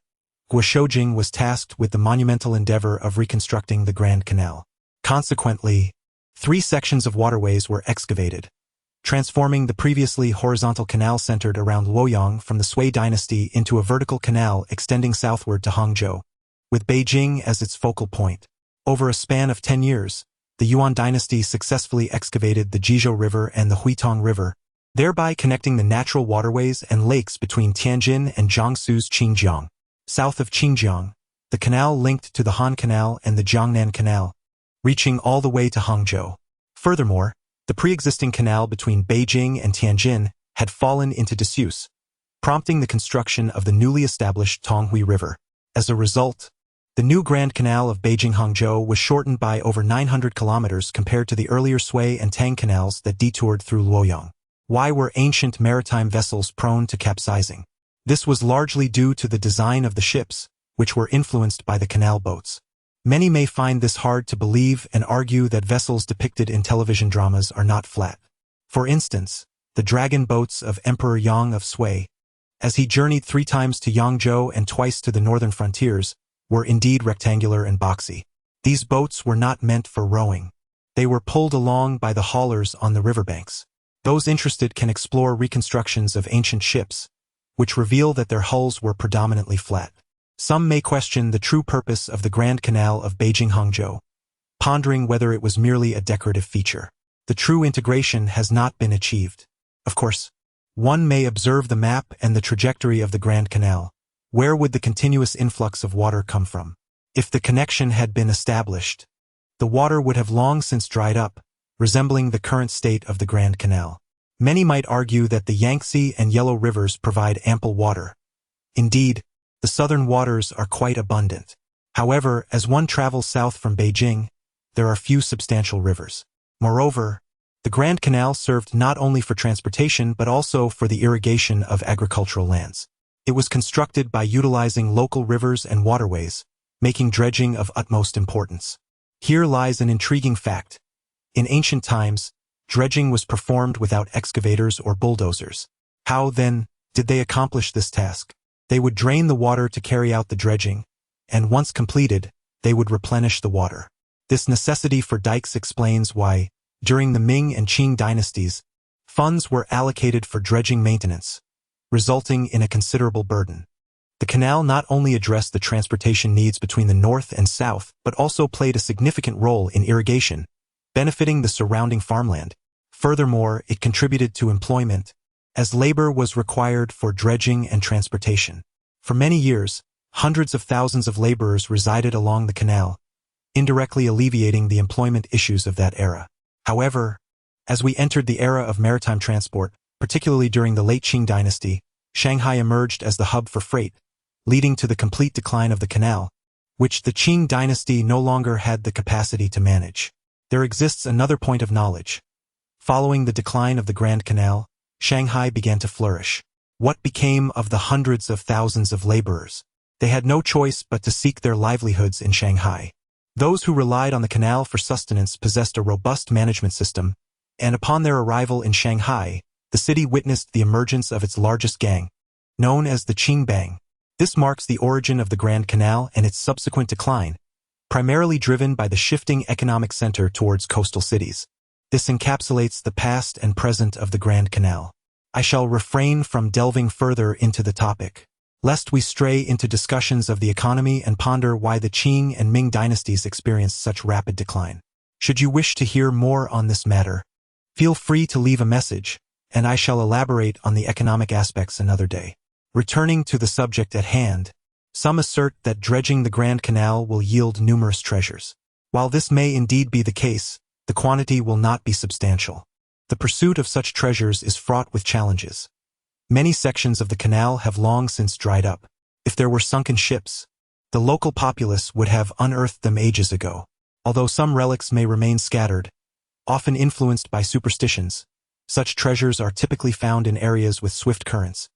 Guoshoujing was tasked with the monumental endeavor of reconstructing the Grand Canal. Consequently, 3 sections of waterways were excavated, transforming the previously horizontal canal centered around Luoyang from the Sui dynasty into a vertical canal extending southward to Hangzhou, with Beijing as its focal point. Over a span of 10 years, the Yuan dynasty successfully excavated the Jizhou River and the Huitong River, thereby connecting the natural waterways and lakes between Tianjin and Jiangsu's Qingjiang. South of Qingjiang, the canal linked to the Han Canal and the Jiangnan Canal, reaching all the way to Hangzhou. Furthermore, the pre-existing canal between Beijing and Tianjin had fallen into disuse, prompting the construction of the newly established Tonghui River. As a result, the new Grand Canal of Beijing-Hangzhou was shortened by over 900 kilometers compared to the earlier Sui and Tang canals that detoured through Luoyang. Why were ancient maritime vessels prone to capsizing? This was largely due to the design of the ships, which were influenced by the canal boats. Many may find this hard to believe and argue that vessels depicted in television dramas are not flat. For instance, the dragon boats of Emperor Yang of Sui, as he journeyed 3 times to Yangzhou and twice to the northern frontiers, were indeed rectangular and boxy. These boats were not meant for rowing. They were pulled along by the haulers on the riverbanks. Those interested can explore reconstructions of ancient ships, which reveal that their hulls were predominantly flat. Some may question the true purpose of the Grand Canal of Beijing-Hangzhou, pondering whether it was merely a decorative feature. The true integration has not been achieved. Of course, one may observe the map and the trajectory of the Grand Canal. Where would the continuous influx of water come from? If the connection had been established, the water would have long since dried up, resembling the current state of the Grand Canal. Many might argue that the Yangtze and Yellow rivers provide ample water. Indeed, the southern waters are quite abundant. However, as one travels south from Beijing, there are few substantial rivers. Moreover, the Grand Canal served not only for transportation but also for the irrigation of agricultural lands. It was constructed by utilizing local rivers and waterways, making dredging of utmost importance. Here lies an intriguing fact. In ancient times, dredging was performed without excavators or bulldozers. How, then, did they accomplish this task? They would drain the water to carry out the dredging, and once completed, they would replenish the water. This necessity for dikes explains why, during the Ming and Qing dynasties, funds were allocated for dredging maintenance, resulting in a considerable burden. The canal not only addressed the transportation needs between the north and south, but also played a significant role in irrigation, benefiting the surrounding farmland. Furthermore, it contributed to employment, as labor was required for dredging and transportation. For many years, hundreds of thousands of laborers resided along the canal, indirectly alleviating the employment issues of that era. However, as we entered the era of maritime transport, particularly during the late Qing dynasty, Shanghai emerged as the hub for freight, leading to the complete decline of the canal, which the Qing dynasty no longer had the capacity to manage. There exists another point of knowledge. Following the decline of the Grand Canal, Shanghai began to flourish. What became of the hundreds of thousands of laborers? They had no choice but to seek their livelihoods in Shanghai. Those who relied on the canal for sustenance possessed a robust management system, and upon their arrival in Shanghai, the city witnessed the emergence of its largest gang, known as the Qingbang. This marks the origin of the Grand Canal and its subsequent decline, primarily driven by the shifting economic center towards coastal cities. This encapsulates the past and present of the Grand Canal. I shall refrain from delving further into the topic, lest we stray into discussions of the economy and ponder why the Qing and Ming dynasties experienced such rapid decline. Should you wish to hear more on this matter, feel free to leave a message, and I shall elaborate on the economic aspects another day. Returning to the subject at hand, some assert that dredging the Grand Canal will yield numerous treasures. While this may indeed be the case, the quantity will not be substantial. The pursuit of such treasures is fraught with challenges. Many sections of the canal have long since dried up. If there were sunken ships, the local populace would have unearthed them ages ago. Although some relics may remain scattered, often influenced by superstitions, such treasures are typically found in areas with swift currents,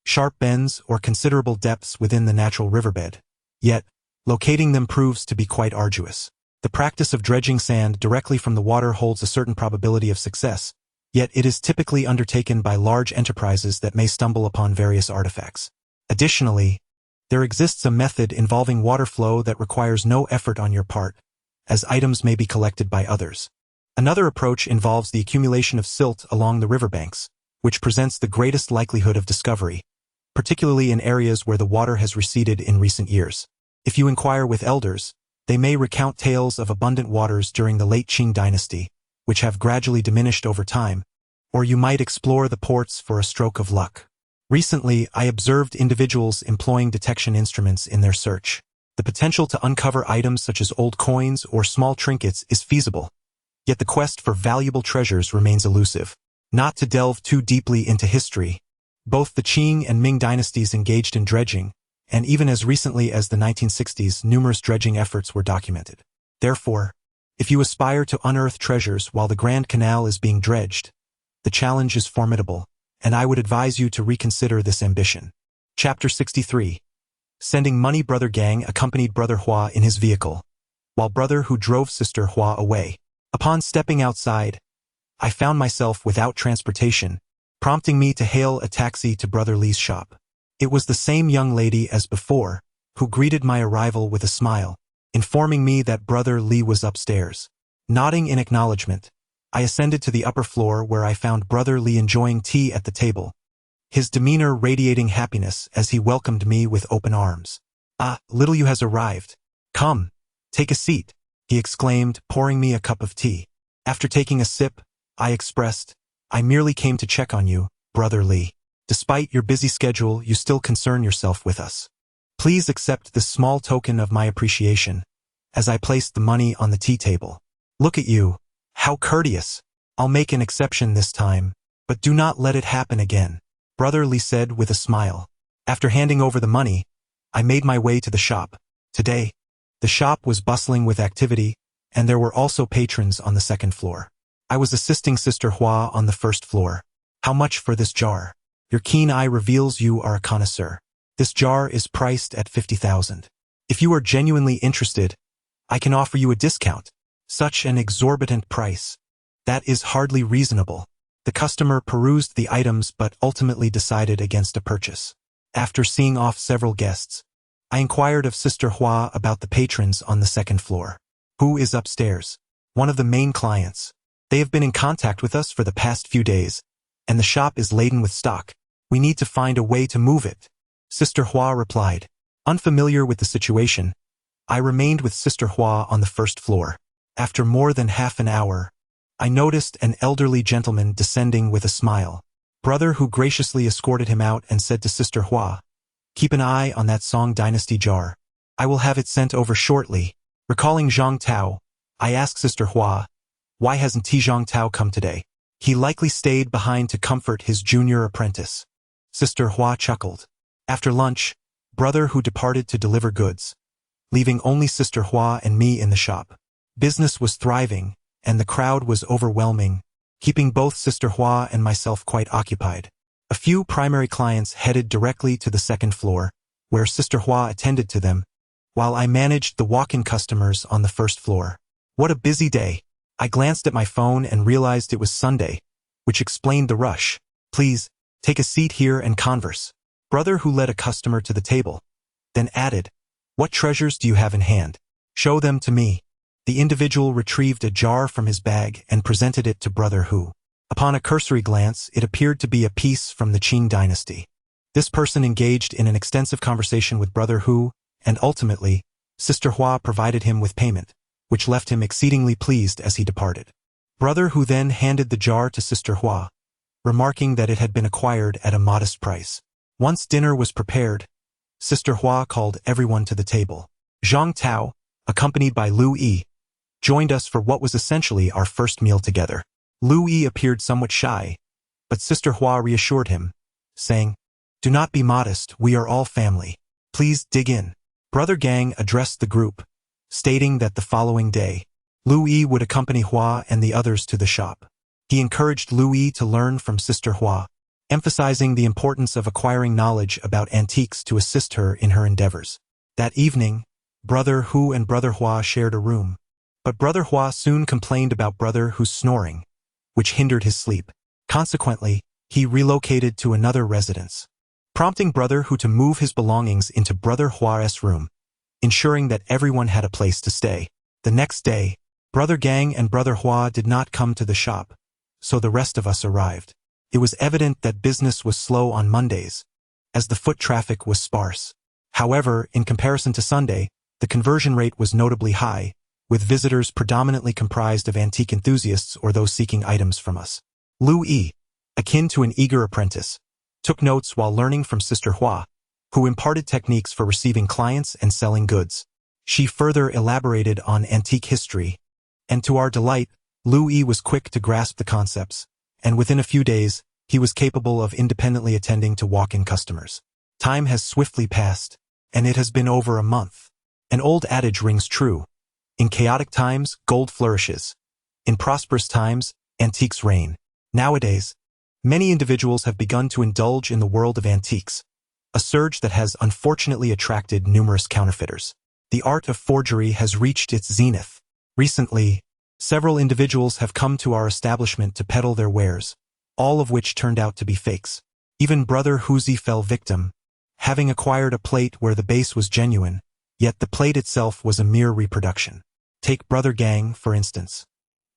sharp bends, or considerable depths within the natural riverbed. Yet, locating them proves to be quite arduous. The practice of dredging sand directly from the water holds a certain probability of success, yet it is typically undertaken by large enterprises that may stumble upon various artifacts. Additionally, there exists a method involving water flow that requires no effort on your part, as items may be collected by others. Another approach involves the accumulation of silt along the riverbanks, which presents the greatest likelihood of discovery, particularly in areas where the water has receded in recent years. If you inquire with elders, they may recount tales of abundant waters during the late Qing dynasty, which have gradually diminished over time, or you might explore the ports for a stroke of luck. Recently, I observed individuals employing detection instruments in their search. The potential to uncover items such as old coins or small trinkets is feasible, yet the quest for valuable treasures remains elusive. Not to delve too deeply into history, both the Qing and Ming dynasties engaged in dredging, and even as recently as the 1960s, numerous dredging efforts were documented. Therefore, if you aspire to unearth treasures while the Grand Canal is being dredged, the challenge is formidable, and I would advise you to reconsider this ambition. Chapter 63. Sending money. Brother Gang accompanied Brother Hua in his vehicle, while Brother Hu drove Sister Hua away. Upon stepping outside, I found myself without transportation, prompting me to hail a taxi to Brother Li's shop. It was the same young lady as before, who greeted my arrival with a smile, informing me that Brother Li was upstairs. Nodding in acknowledgement, I ascended to the upper floor where I found Brother Li enjoying tea at the table, his demeanor radiating happiness as he welcomed me with open arms. "Ah, little you has arrived. Come, take a seat," he exclaimed, pouring me a cup of tea. After taking a sip, I expressed, "I merely came to check on you, Brother Li. Despite your busy schedule, you still concern yourself with us. Please accept this small token of my appreciation," as I placed the money on the tea table. "Look at you. How courteous. I'll make an exception this time, but do not let it happen again," Brother Li said with a smile. After handing over the money, I made my way to the shop. Today, the shop was bustling with activity, and there were also patrons on the second floor. I was assisting Sister Hua on the first floor. "How much for this jar? Your keen eye reveals you are a connoisseur. This jar is priced at 50,000. If you are genuinely interested, I can offer you a discount." Such an exorbitant price. That is hardly reasonable. The customer perused the items but ultimately decided against a purchase. After seeing off several guests, I inquired of Sister Hua about the patrons on the second floor. "Who is upstairs?" "One of the main clients. They have been in contact with us for the past few days, and the shop is laden with stock. We need to find a way to move it," Sister Hua replied. Unfamiliar with the situation, I remained with Sister Hua on the first floor. After more than half an hour, I noticed an elderly gentleman descending with a smile. Brother Hu graciously escorted him out and said to Sister Hua, "Keep an eye on that Song Dynasty jar. I will have it sent over shortly." Recalling Zhang Tao, I asked Sister Hua, "Why hasn't Zhang Tao come today?" "He likely stayed behind to comfort his junior apprentice." Sister Hua chuckled. After lunch, Brother Hu departed to deliver goods, leaving only Sister Hua and me in the shop. Business was thriving, and the crowd was overwhelming, keeping both Sister Hua and myself quite occupied. A few primary clients headed directly to the second floor, where Sister Hua attended to them, while I managed the walk-in customers on the first floor. What a busy day. I glanced at my phone and realized it was Sunday, which explained the rush. Please, take a seat here and converse. Brother Hu led a customer to the table, then added, what treasures do you have in hand? Show them to me. The individual retrieved a jar from his bag and presented it to Brother Hu. Upon a cursory glance, it appeared to be a piece from the Qing dynasty. This person engaged in an extensive conversation with Brother Hu, and ultimately, Sister Hua provided him with payment, which left him exceedingly pleased as he departed. Brother Hu then handed the jar to Sister Hua, remarking that it had been acquired at a modest price. Once dinner was prepared, Sister Hua called everyone to the table. Zhang Tao, accompanied by Lu Yi, joined us for what was essentially our first meal together. Lu Yi appeared somewhat shy, but Sister Hua reassured him, saying, do not be modest, we are all family. Please dig in. Brother Gang addressed the group, stating that the following day, Lu Yi would accompany Hua and the others to the shop. He encouraged Lu Yi to learn from Sister Hua, emphasizing the importance of acquiring knowledge about antiques to assist her in her endeavors. That evening, Brother Hu and Brother Hua shared a room, but Brother Hua soon complained about Brother Hu's snoring, which hindered his sleep. Consequently, he relocated to another residence, prompting Brother Hu to move his belongings into Brother Hua's room, ensuring that everyone had a place to stay. The next day, Brother Gang and Brother Hua did not come to the shop, so the rest of us arrived. It was evident that business was slow on Mondays, as the foot traffic was sparse. However, in comparison to Sunday, the conversion rate was notably high, with visitors predominantly comprised of antique enthusiasts or those seeking items from us. Lu Yi, akin to an eager apprentice, took notes while learning from Sister Hua, who imparted techniques for receiving clients and selling goods. She further elaborated on antique history, and to our delight, Lu Yi was quick to grasp the concepts, and within a few days, he was capable of independently attending to walk-in customers. Time has swiftly passed, and it has been over a month. An old adage rings true. In chaotic times, gold flourishes. In prosperous times, antiques reign. Nowadays, many individuals have begun to indulge in the world of antiques, a surge that has unfortunately attracted numerous counterfeiters. The art of forgery has reached its zenith. Recently, several individuals have come to our establishment to peddle their wares, all of which turned out to be fakes. Even Brother Huzi fell victim, having acquired a plate where the base was genuine, yet the plate itself was a mere reproduction. Take Brother Gang, for instance.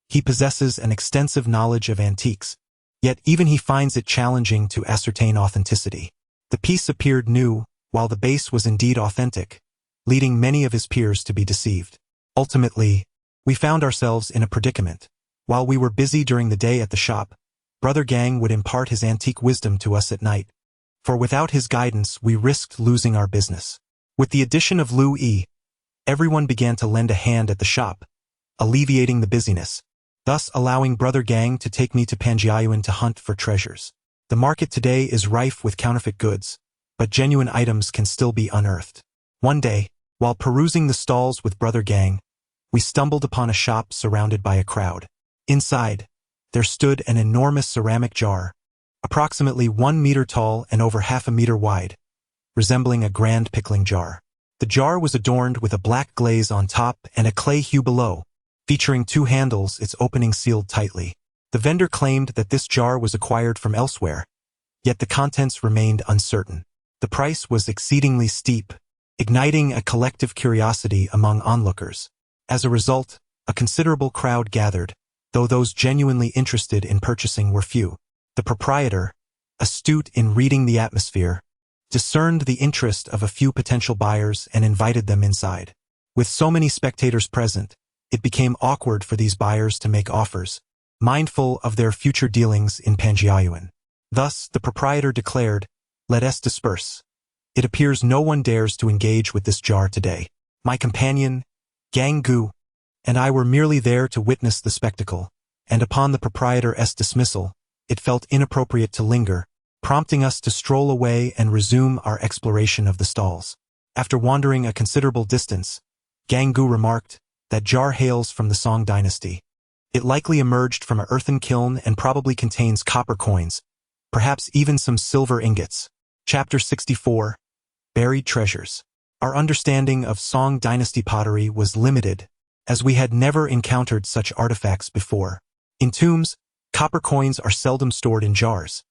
He possesses an extensive knowledge of antiques, yet even he finds it challenging to ascertain authenticity. The piece appeared new, while the base was indeed authentic, leading many of his peers to be deceived. Ultimately, we found ourselves in a predicament. While we were busy during the day at the shop, Brother Gang would impart his antique wisdom to us at night, for without his guidance we risked losing our business. With the addition of Lu Yi, everyone began to lend a hand at the shop, alleviating the busyness, thus allowing Brother Gang to take me to Panjiayuan to hunt for treasures. The market today is rife with counterfeit goods, but genuine items can still be unearthed. One day, while perusing the stalls with Brother Gang, we stumbled upon a shop surrounded by a crowd. Inside, there stood an enormous ceramic jar, approximately 1 meter tall and over half a meter wide, resembling a grand pickling jar. The jar was adorned with a black glaze on top and a clay hue below, featuring 2 handles, its opening sealed tightly. The vendor claimed that this jar was acquired from elsewhere, yet the contents remained uncertain. The price was exceedingly steep, igniting a collective curiosity among onlookers. As a result, a considerable crowd gathered, though those genuinely interested in purchasing were few. The proprietor, astute in reading the atmosphere, discerned the interest of a few potential buyers and invited them inside. With so many spectators present, it became awkward for these buyers to make offers, mindful of their future dealings in Panjiayuan. Thus, the proprietor declared, "Let us disperse. It appears no one dares to engage with this jar today." My companion, Gang Gu, and I were merely there to witness the spectacle, and upon the proprietor's dismissal, it felt inappropriate to linger, prompting us to stroll away and resume our exploration of the stalls. After wandering a considerable distance, Gang Gu remarked, "That jar hails from the Song dynasty. It likely emerged from an earthen kiln and probably contains copper coins, perhaps even some silver ingots." Chapter 64. buried treasures. Our understanding of Song dynasty pottery was limited, as we had never encountered such artifacts before. In tombs, copper coins are seldom stored in jars.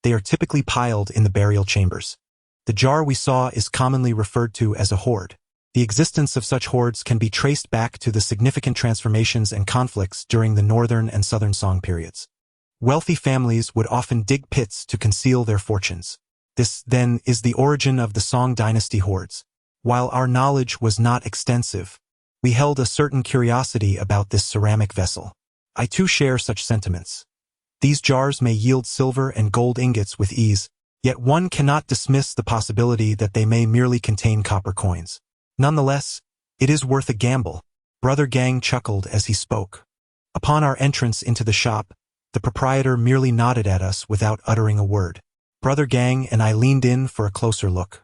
They are typically piled in the burial chambers. The jar we saw is commonly referred to as a hoard. The existence of such hoards can be traced back to the significant transformations and conflicts during the northern and southern Song periods. Wealthy families would often dig pits to conceal their fortunes. This, then, is the origin of the Song dynasty hoards. While our knowledge was not extensive, we held a certain curiosity about this ceramic vessel. I too share such sentiments. These jars may yield silver and gold ingots with ease, yet one cannot dismiss the possibility that they may merely contain copper coins. Nonetheless, it is worth a gamble. Brother Gang chuckled as he spoke. Upon our entrance into the shop, the proprietor merely nodded at us without uttering a word. Brother Gang and I leaned in for a closer look.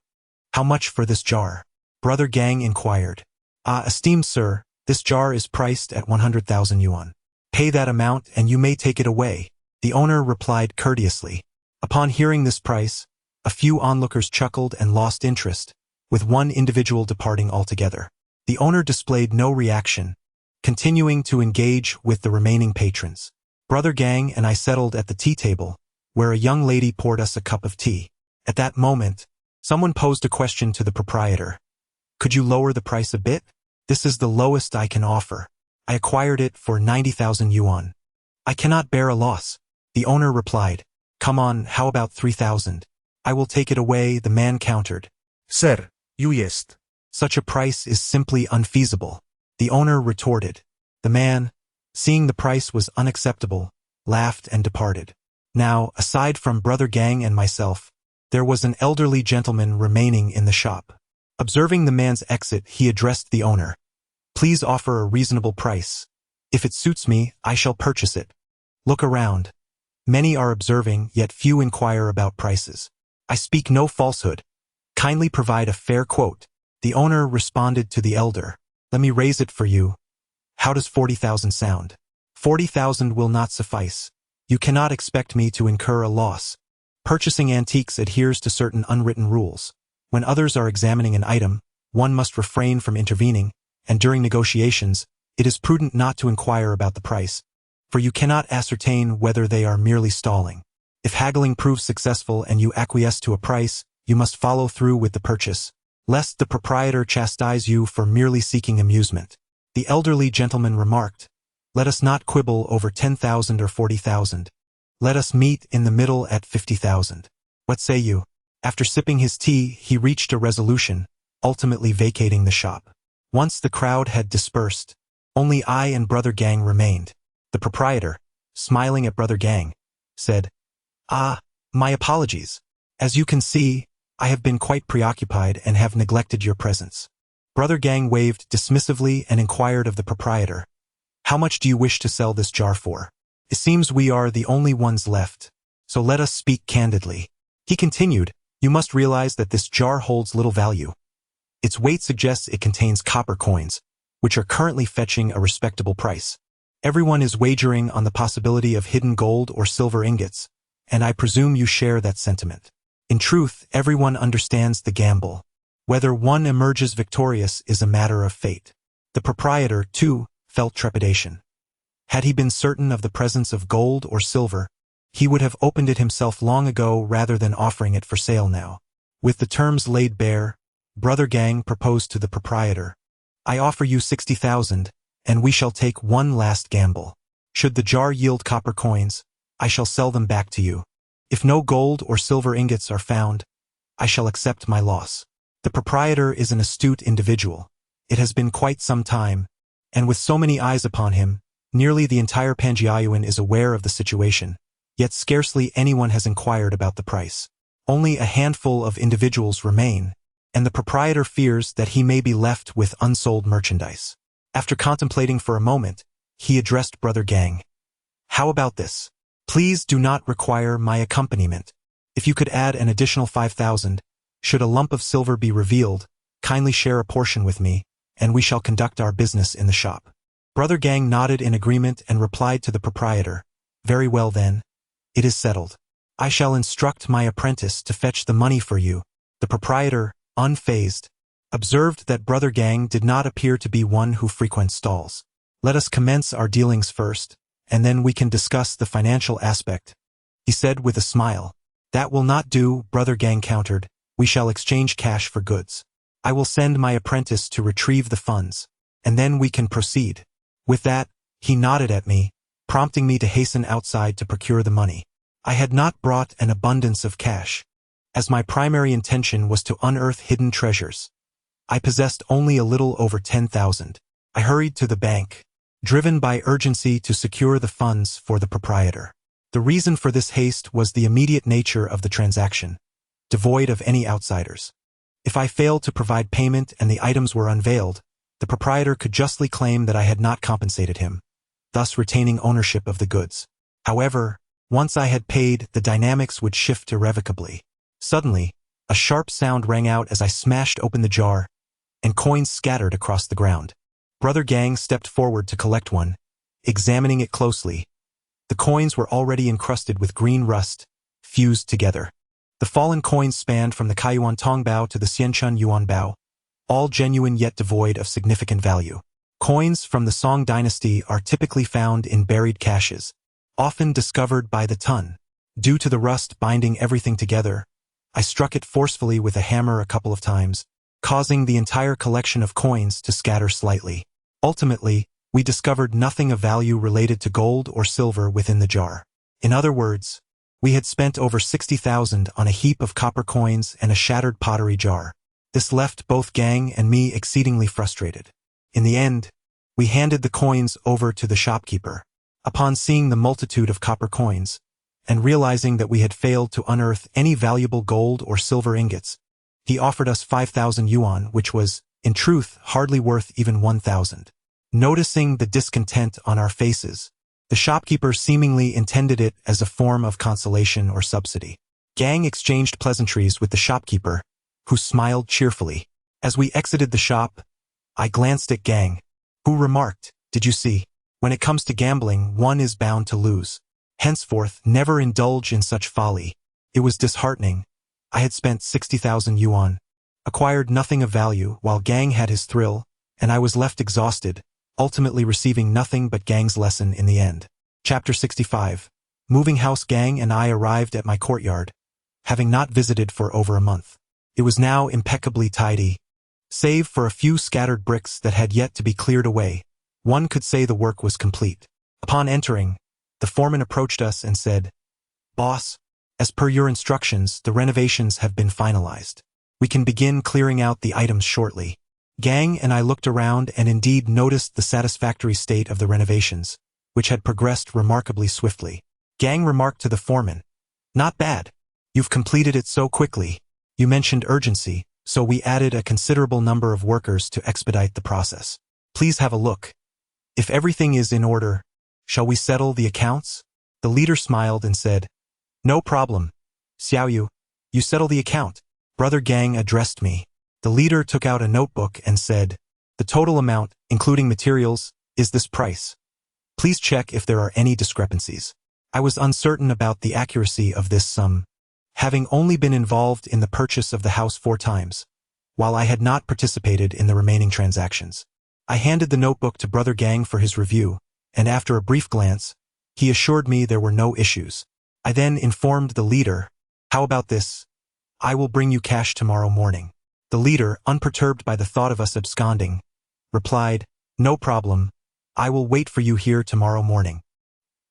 "How much for this jar?" Brother Gang inquired. Esteemed sir, this jar is priced at 100,000 yuan. Pay that amount and you may take it away, the owner replied courteously. Upon hearing this price, a few onlookers chuckled and lost interest, with one individual departing altogether. The owner displayed no reaction, continuing to engage with the remaining patrons. Brother Gang and I settled at the tea table, where a young lady poured us a cup of tea. At that moment, someone posed a question to the proprietor. "Could you lower the price a bit? This is the lowest I can offer. I acquired it for 90,000 yuan. I cannot bear a loss," the owner replied. "Come on, how about 3,000? I will take it away," the man countered. Sir, you jest. "Such a price is simply unfeasible," the owner retorted. The man, seeing the price was unacceptable, laughed and departed. Now, aside from Brother Gang and myself, there was an elderly gentleman remaining in the shop. Observing the man's exit, he addressed the owner. "Please offer a reasonable price. If it suits me, I shall purchase it. Look around. Many are observing, yet few inquire about prices. I speak no falsehood. Kindly provide a fair quote." The owner responded to the elder. "Let me raise it for you. How does 40,000 sound?" 40,000 will not suffice. You cannot expect me to incur a loss. Purchasing antiques adheres to certain unwritten rules. When others are examining an item, one must refrain from intervening, and during negotiations, it is prudent not to inquire about the price, for you cannot ascertain whether they are merely stalling. If haggling proves successful and you acquiesce to a price, you must follow through with the purchase, lest the proprietor chastise you for merely seeking amusement. The elderly gentleman remarked, "Let us not quibble over 10,000 or 40,000. Let us meet in the middle at 50,000. What say you?" After sipping his tea, he reached a resolution, ultimately vacating the shop. Once the crowd had dispersed, only I and Brother Gang remained. The proprietor, smiling at Brother Gang, said, "My apologies. As you can see, I have been quite preoccupied and have neglected your presence." Brother Gang waved dismissively and inquired of the proprietor, "How much do you wish to sell this jar for? It seems we are the only ones left, so let us speak candidly." He continued, "You must realize that this jar holds little value. Its weight suggests it contains copper coins, which are currently fetching a respectable price. Everyone is wagering on the possibility of hidden gold or silver ingots, and I presume you share that sentiment. In truth, everyone understands the gamble. Whether one emerges victorious is a matter of fate." The proprietor, too, felt trepidation. Had he been certain of the presence of gold or silver, he would have opened it himself long ago rather than offering it for sale now. With the terms laid bare, Brother Gang proposed to the proprietor, "I offer you 60,000, and we shall take one last gamble. Should the jar yield copper coins, I shall sell them back to you. If no gold or silver ingots are found, I shall accept my loss." The proprietor is an astute individual. It has been quite some time, and with so many eyes upon him, nearly the entire Panjiayuan is aware of the situation, yet scarcely anyone has inquired about the price. Only a handful of individuals remain, and the proprietor fears that he may be left with unsold merchandise. After contemplating for a moment, he addressed Brother Gang. "How about this? Please do not require my accompaniment. If you could add an additional 5,000, should a lump of silver be revealed, kindly share a portion with me, and we shall conduct our business in the shop." Brother Gang nodded in agreement and replied to the proprietor, "Very well then. It is settled. I shall instruct my apprentice to fetch the money for you." The proprietor, unfazed, observed that Brother Gang did not appear to be one who frequents stalls. "Let us commence our dealings first, and then we can discuss the financial aspect," he said with a smile. "That will not do," Brother Gang countered. "We shall exchange cash for goods. I will send my apprentice to retrieve the funds, and then we can proceed." With that, he nodded at me, prompting me to hasten outside to procure the money. I had not brought an abundance of cash, as my primary intention was to unearth hidden treasures. I possessed only a little over 10,000. I hurried to the bank, driven by urgency to secure the funds for the proprietor. The reason for this haste was the immediate nature of the transaction, devoid of any outsiders. If I failed to provide payment and the items were unveiled, the proprietor could justly claim that I had not compensated him, thus retaining ownership of the goods. However, once I had paid, the dynamics would shift irrevocably. Suddenly, a sharp sound rang out as I smashed open the jar, and coins scattered across the ground. Brother Gang stepped forward to collect one, examining it closely. The coins were already encrusted with green rust, fused together. The fallen coins spanned from the Kaiyuan Tongbao to the Xianchun Yuan Bao, all genuine yet devoid of significant value. Coins from the Song dynasty are typically found in buried caches, often discovered by the ton. Due to the rust binding everything together, I struck it forcefully with a hammer a couple of times, causing the entire collection of coins to scatter slightly. Ultimately, we discovered nothing of value related to gold or silver within the jar. In other words, we had spent over 60,000 on a heap of copper coins and a shattered pottery jar. This left both Gang and me exceedingly frustrated. In the end, we handed the coins over to the shopkeeper. Upon seeing the multitude of copper coins, and realizing that we had failed to unearth any valuable gold or silver ingots, he offered us 5,000 yuan, which was, in truth, hardly worth even 1,000. Noticing the discontent on our faces, the shopkeeper seemingly intended it as a form of consolation or subsidy. Gang exchanged pleasantries with the shopkeeper, who smiled cheerfully. As we exited the shop, I glanced at Gang, who remarked, "Did you see? When it comes to gambling, one is bound to lose. Henceforth, never indulge in such folly." It was disheartening. I had spent 60,000 yuan, acquired nothing of value, while Gang had his thrill, and I was left exhausted, ultimately receiving nothing but Gang's lesson in the end. Chapter 65. Moving house. Gang and I arrived at my courtyard, having not visited for over a month. It was now impeccably tidy, save for a few scattered bricks that had yet to be cleared away. One could say the work was complete. Upon entering, the foreman approached us and said, "Boss, as per your instructions, the renovations have been finalized. We can begin clearing out the items shortly." Gang and I looked around and indeed noticed the satisfactory state of the renovations, which had progressed remarkably swiftly. Gang remarked to the foreman, "Not bad. You've completed it so quickly. You mentioned urgency, so we added a considerable number of workers to expedite the process. Please have a look. If everything is in order, shall we settle the accounts?" The leader smiled and said, "No problem. Xiaoyu, you settle the account." Brother Gang addressed me. The leader took out a notebook and said, "The total amount, including materials, is this price. Please check if there are any discrepancies." I was uncertain about the accuracy of this sum, having only been involved in the purchase of the house 4 times, while I had not participated in the remaining transactions. I handed the notebook to Brother Gang for his review, and after a brief glance, he assured me there were no issues. I then informed the leader, "How about this? I will bring you cash tomorrow morning." The leader, unperturbed by the thought of us absconding, replied, "No problem. I will wait for you here tomorrow morning."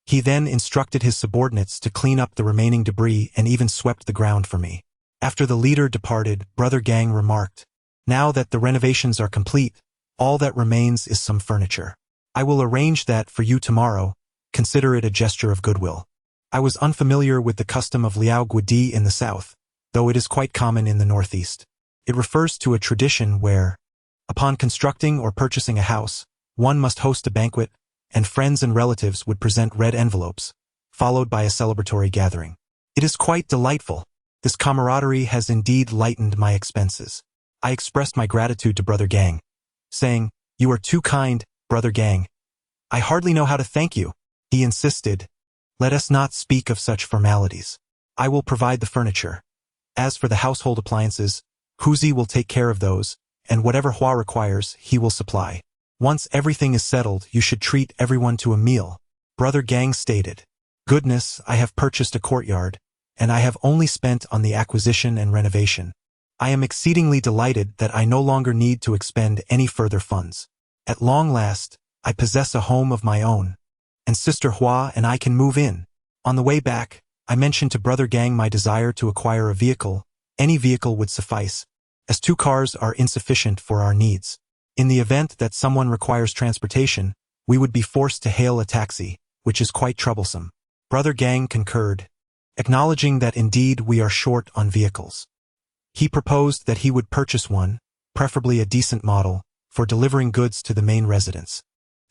He then instructed his subordinates to clean up the remaining debris and even swept the ground for me. After the leader departed, Brother Gang remarked, "Now that the renovations are complete, all that remains is some furniture. I will arrange that for you tomorrow. Consider it a gesture of goodwill." I was unfamiliar with the custom of Liao Guidi in the south, though it is quite common in the northeast. It refers to a tradition where, upon constructing or purchasing a house, one must host a banquet, and friends and relatives would present red envelopes, followed by a celebratory gathering. It is quite delightful. This camaraderie has indeed lightened my expenses. I expressed my gratitude to Brother Gang, saying, "You are too kind, Brother Gang. I hardly know how to thank you." He insisted, "Let us not speak of such formalities. I will provide the furniture. As for the household appliances, Huzi will take care of those, and whatever Hua requires, he will supply. Once everything is settled, you should treat everyone to a meal, Brother Gang stated. Goodness, I have purchased a courtyard, and I have only spent on the acquisition and renovation. I am exceedingly delighted that I no longer need to expend any further funds. At long last, I possess a home of my own, and Sister Hua and I can move in. On the way back, I mentioned to Brother Gang my desire to acquire a vehicle. Any vehicle would suffice, as 2 cars are insufficient for our needs. In the event that someone requires transportation, we would be forced to hail a taxi, which is quite troublesome. Brother Gang concurred, acknowledging that indeed we are short on vehicles. He proposed that he would purchase one, preferably a decent model, for delivering goods to the main residence.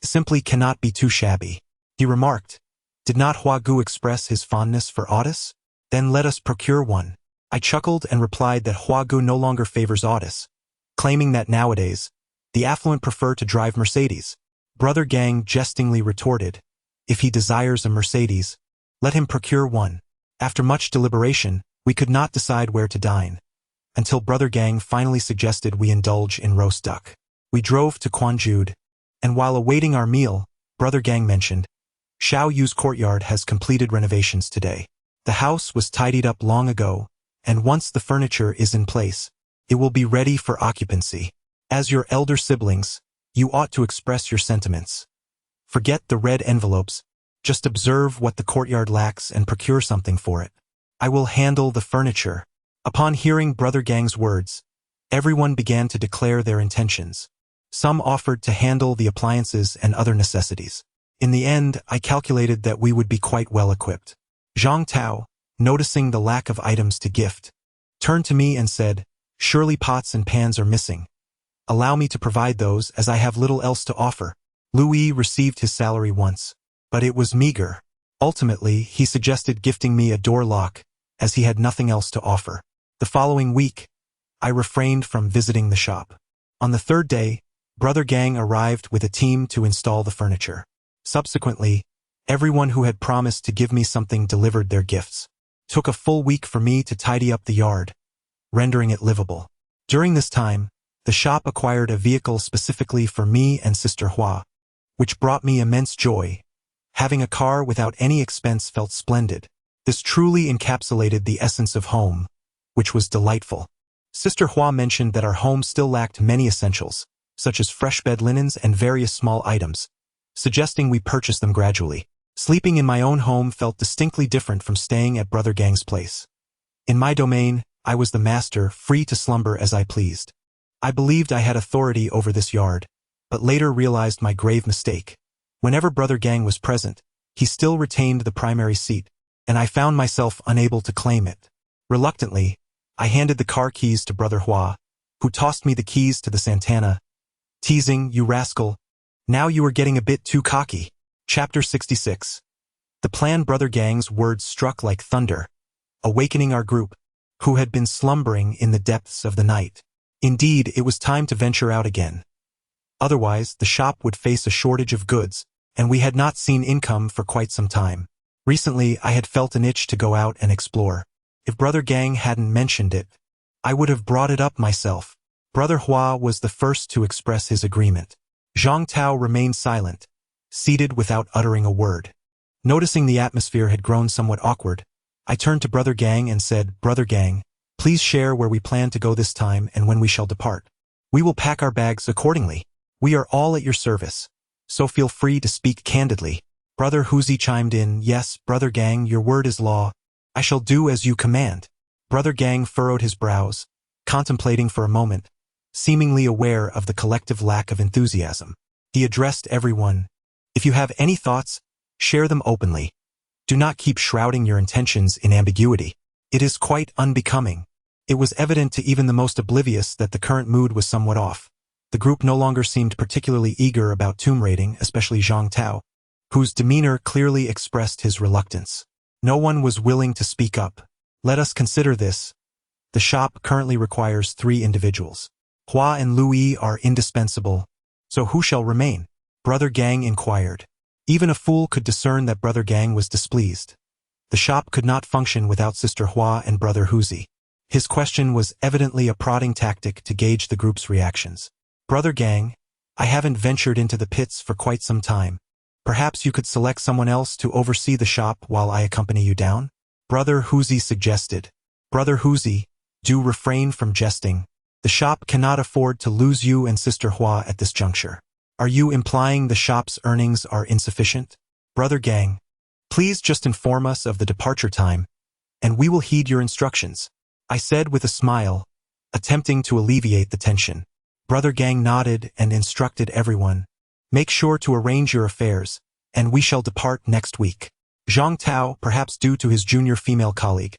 Simply cannot be too shabby. He remarked, did not Huagu express his fondness for autos? Then let us procure one. I chuckled and replied that Huagu no longer favors autos, claiming that nowadays, the affluent prefer to drive Mercedes. Brother Gang jestingly retorted, if he desires a Mercedes, let him procure one. After much deliberation, we could not decide where to dine, until Brother Gang finally suggested we indulge in roast duck. We drove to Quanjude, and while awaiting our meal, Brother Gang mentioned, Xiao Yu's courtyard has completed renovations today. The house was tidied up long ago, and once the furniture is in place, it will be ready for occupancy. As your elder siblings, you ought to express your sentiments. Forget the red envelopes, just observe what the courtyard lacks and procure something for it. I will handle the furniture. Upon hearing Brother Gang's words, everyone began to declare their intentions. Some offered to handle the appliances and other necessities. In the end, I calculated that we would be quite well equipped. Zhang Tao, noticing the lack of items to gift, turned to me and said, surely pots and pans are missing. Allow me to provide those as I have little else to offer. Louis received his salary once, but it was meager. Ultimately, he suggested gifting me a door lock, as he had nothing else to offer. The following week, I refrained from visiting the shop. On the 3rd day, Brother Gang arrived with a team to install the furniture. Subsequently, everyone who had promised to give me something delivered their gifts. Took a full week for me to tidy up the yard, rendering it livable. During this time, the shop acquired a vehicle specifically for me and Sister Hua, which brought me immense joy. Having a car without any expense felt splendid. This truly encapsulated the essence of home, which was delightful. Sister Hua mentioned that our home still lacked many essentials, such as fresh bed linens and various small items, suggesting we purchase them gradually. Sleeping in my own home felt distinctly different from staying at Brother Gang's place. In my domain, I was the master, free to slumber as I pleased. I believed I had authority over this yard, but later realized my grave mistake. Whenever Brother Gang was present, he still retained the primary seat, and I found myself unable to claim it. Reluctantly, I handed the car keys to Brother Hua, who tossed me the keys to the Santana, teasing, you rascal, now you are getting a bit too cocky. Chapter 66. The plan. Brother Gang's words struck like thunder, awakening our group, who had been slumbering in the depths of the night. Indeed, it was time to venture out again. Otherwise, the shop would face a shortage of goods, and we had not seen income for quite some time. Recently, I had felt an itch to go out and explore. If Brother Gang hadn't mentioned it, I would have brought it up myself. Brother Hua was the first to express his agreement. Zhang Tao remained silent, seated without uttering a word. Noticing the atmosphere had grown somewhat awkward, I turned to Brother Gang and said, Brother Gang, please share where we plan to go this time and when we shall depart. We will pack our bags accordingly. We are all at your service, so feel free to speak candidly. Brother Huzi chimed in, yes, Brother Gang, your word is law. I shall do as you command. Brother Gang furrowed his brows, contemplating for a moment, seemingly aware of the collective lack of enthusiasm. He addressed everyone. If you have any thoughts, share them openly. Do not keep shrouding your intentions in ambiguity. It is quite unbecoming. It was evident to even the most oblivious that the current mood was somewhat off. The group no longer seemed particularly eager about tomb raiding, especially Zhang Tao, whose demeanor clearly expressed his reluctance. No one was willing to speak up. Let us consider this. The shop currently requires 3 individuals. Hua and Louis are indispensable, so who shall remain? Brother Gang inquired. Even a fool could discern that Brother Gang was displeased. The shop could not function without Sister Hua and Brother Huzi. His question was evidently a prodding tactic to gauge the group's reactions. Brother Gang, I haven't ventured into the pits for quite some time. Perhaps you could select someone else to oversee the shop while I accompany you down? Brother Huzi suggested. Brother Huzi, do refrain from jesting. The shop cannot afford to lose you and Sister Hua at this juncture. Are you implying the shop's earnings are insufficient? Brother Gang, please just inform us of the departure time, and we will heed your instructions, I said with a smile, attempting to alleviate the tension. Brother Gang nodded and instructed everyone, make sure to arrange your affairs, and we shall depart next week. Zhang Tao, perhaps due to his junior female colleague,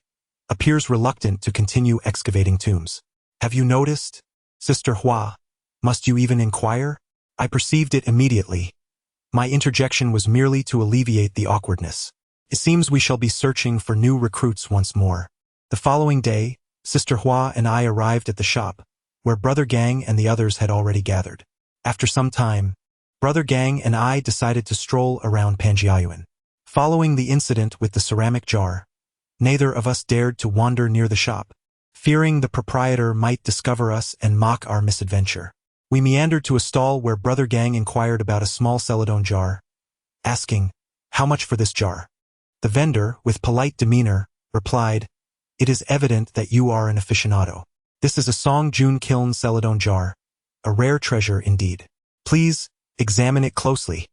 appears reluctant to continue excavating tombs. Have you noticed? Sister Hua, must you even inquire? I perceived it immediately. My interjection was merely to alleviate the awkwardness. It seems we shall be searching for new recruits once more. The following day, Sister Hua and I arrived at the shop, where Brother Gang and the others had already gathered. After some time, Brother Gang and I decided to stroll around Panjiayuan. Following the incident with the ceramic jar, neither of us dared to wander near the shop, fearing the proprietor might discover us and mock our misadventure. We meandered to a stall where Brother Gang inquired about a small celadone jar, asking, how much for this jar? The vendor, with polite demeanor, replied, it is evident that you are an aficionado. This is a Songjun kiln celadone jar, a rare treasure indeed. Please, examine it closely.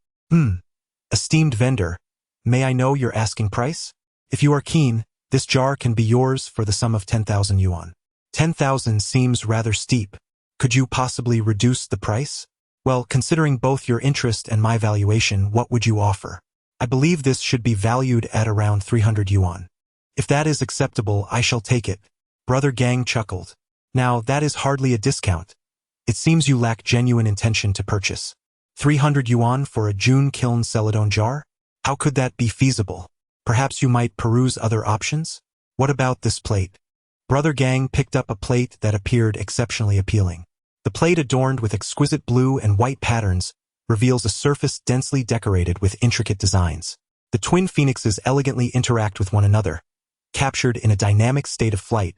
Esteemed vendor, may I know your asking price? If you are keen, this jar can be yours for the sum of 10,000 yuan. 10,000 seems rather steep. Could you possibly reduce the price? Well, considering both your interest and my valuation, what would you offer? I believe this should be valued at around 300 yuan. If that is acceptable, I shall take it. Brother Gang chuckled. Now, that is hardly a discount. It seems you lack genuine intention to purchase. 300 yuan for a June kiln celadone jar? How could that be feasible? Perhaps you might peruse other options? What about this plate? Brother Gang picked up a plate that appeared exceptionally appealing. The plate, adorned with exquisite blue and white patterns, reveals a surface densely decorated with intricate designs. The twin phoenixes elegantly interact with one another, captured in a dynamic state of flight,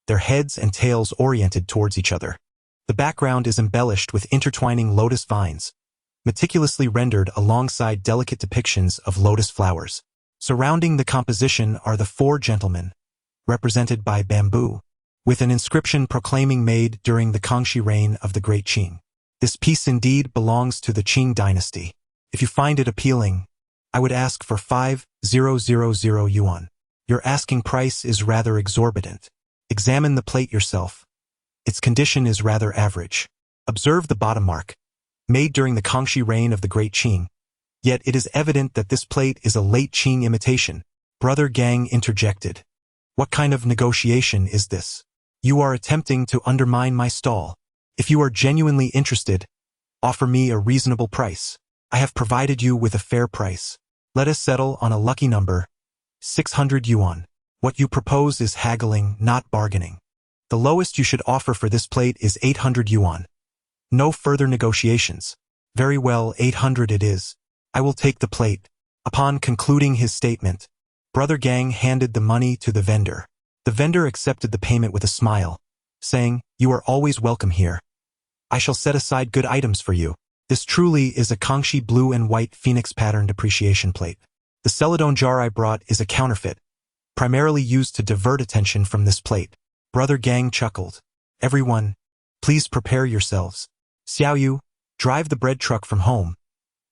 their heads and tails oriented towards each other. The background is embellished with intertwining lotus vines, meticulously rendered alongside delicate depictions of lotus flowers. Surrounding the composition are the four gentlemen, represented by bamboo, with an inscription proclaiming made during the Kangxi reign of the Great Qing. This piece indeed belongs to the Qing dynasty. If you find it appealing, I would ask for 5,000 yuan. Your asking price is rather exorbitant. Examine the plate yourself. Its condition is rather average. Observe the bottom mark, made during the Kangxi reign of the Great Qing. Yet it is evident that this plate is a late Qing imitation. Brother Gang interjected. What kind of negotiation is this? You are attempting to undermine my stall. If you are genuinely interested, offer me a reasonable price. I have provided you with a fair price. Let us settle on a lucky number, 600 yuan. What you propose is haggling, not bargaining. The lowest you should offer for this plate is 800 yuan. No further negotiations. Very well, 800 it is. I will take the plate. Upon concluding his statement, Brother Gang handed the money to the vendor. The vendor accepted the payment with a smile, saying, you are always welcome here. I shall set aside good items for you. This truly is a Kangxi blue and white phoenix patterned appreciation plate. The celadone jar I brought is a counterfeit, primarily used to divert attention from this plate. Brother Gang chuckled. Everyone, please prepare yourselves. Xiaoyu, drive the bread truck from home.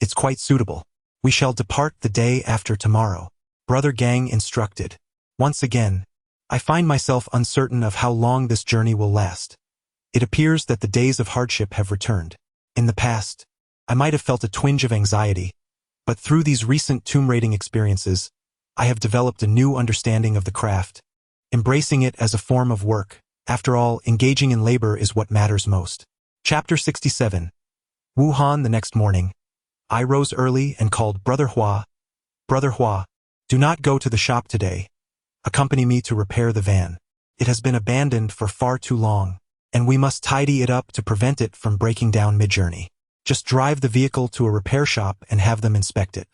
It's quite suitable. We shall depart the day after tomorrow. Brother Gang instructed. Once again, I find myself uncertain of how long this journey will last. It appears that the days of hardship have returned. In the past, I might have felt a twinge of anxiety, but through these recent tomb raiding experiences, I have developed a new understanding of the craft, embracing it as a form of work. After all, engaging in labor is what matters most. Chapter 67. Wuhan. The next morning, I rose early and called Brother Hua. Brother Hua, do not go to the shop today. Accompany me to repair the van. It has been abandoned for far too long, and we must tidy it up to prevent it from breaking down mid-journey. Just drive the vehicle to a repair shop and have them inspect it.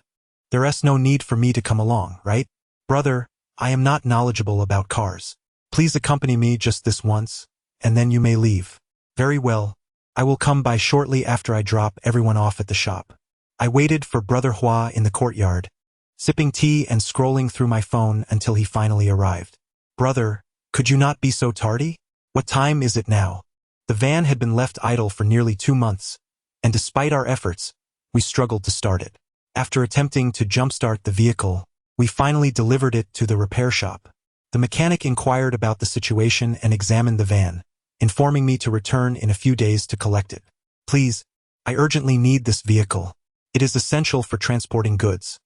There's no need for me to come along, right? Brother, I am not knowledgeable about cars. Please accompany me just this once, and then you may leave. Very well. I will come by shortly after I drop everyone off at the shop. I waited for Brother Hua in the courtyard, sipping tea and scrolling through my phone until he finally arrived. Brother, could you not be so tardy? What time is it now? The van had been left idle for nearly 2 months, and despite our efforts, we struggled to start it. After attempting to jumpstart the vehicle, we finally delivered it to the repair shop. The mechanic inquired about the situation and examined the van, informing me to return in a few days to collect it. Please, I urgently need this vehicle. It is essential for transporting goods.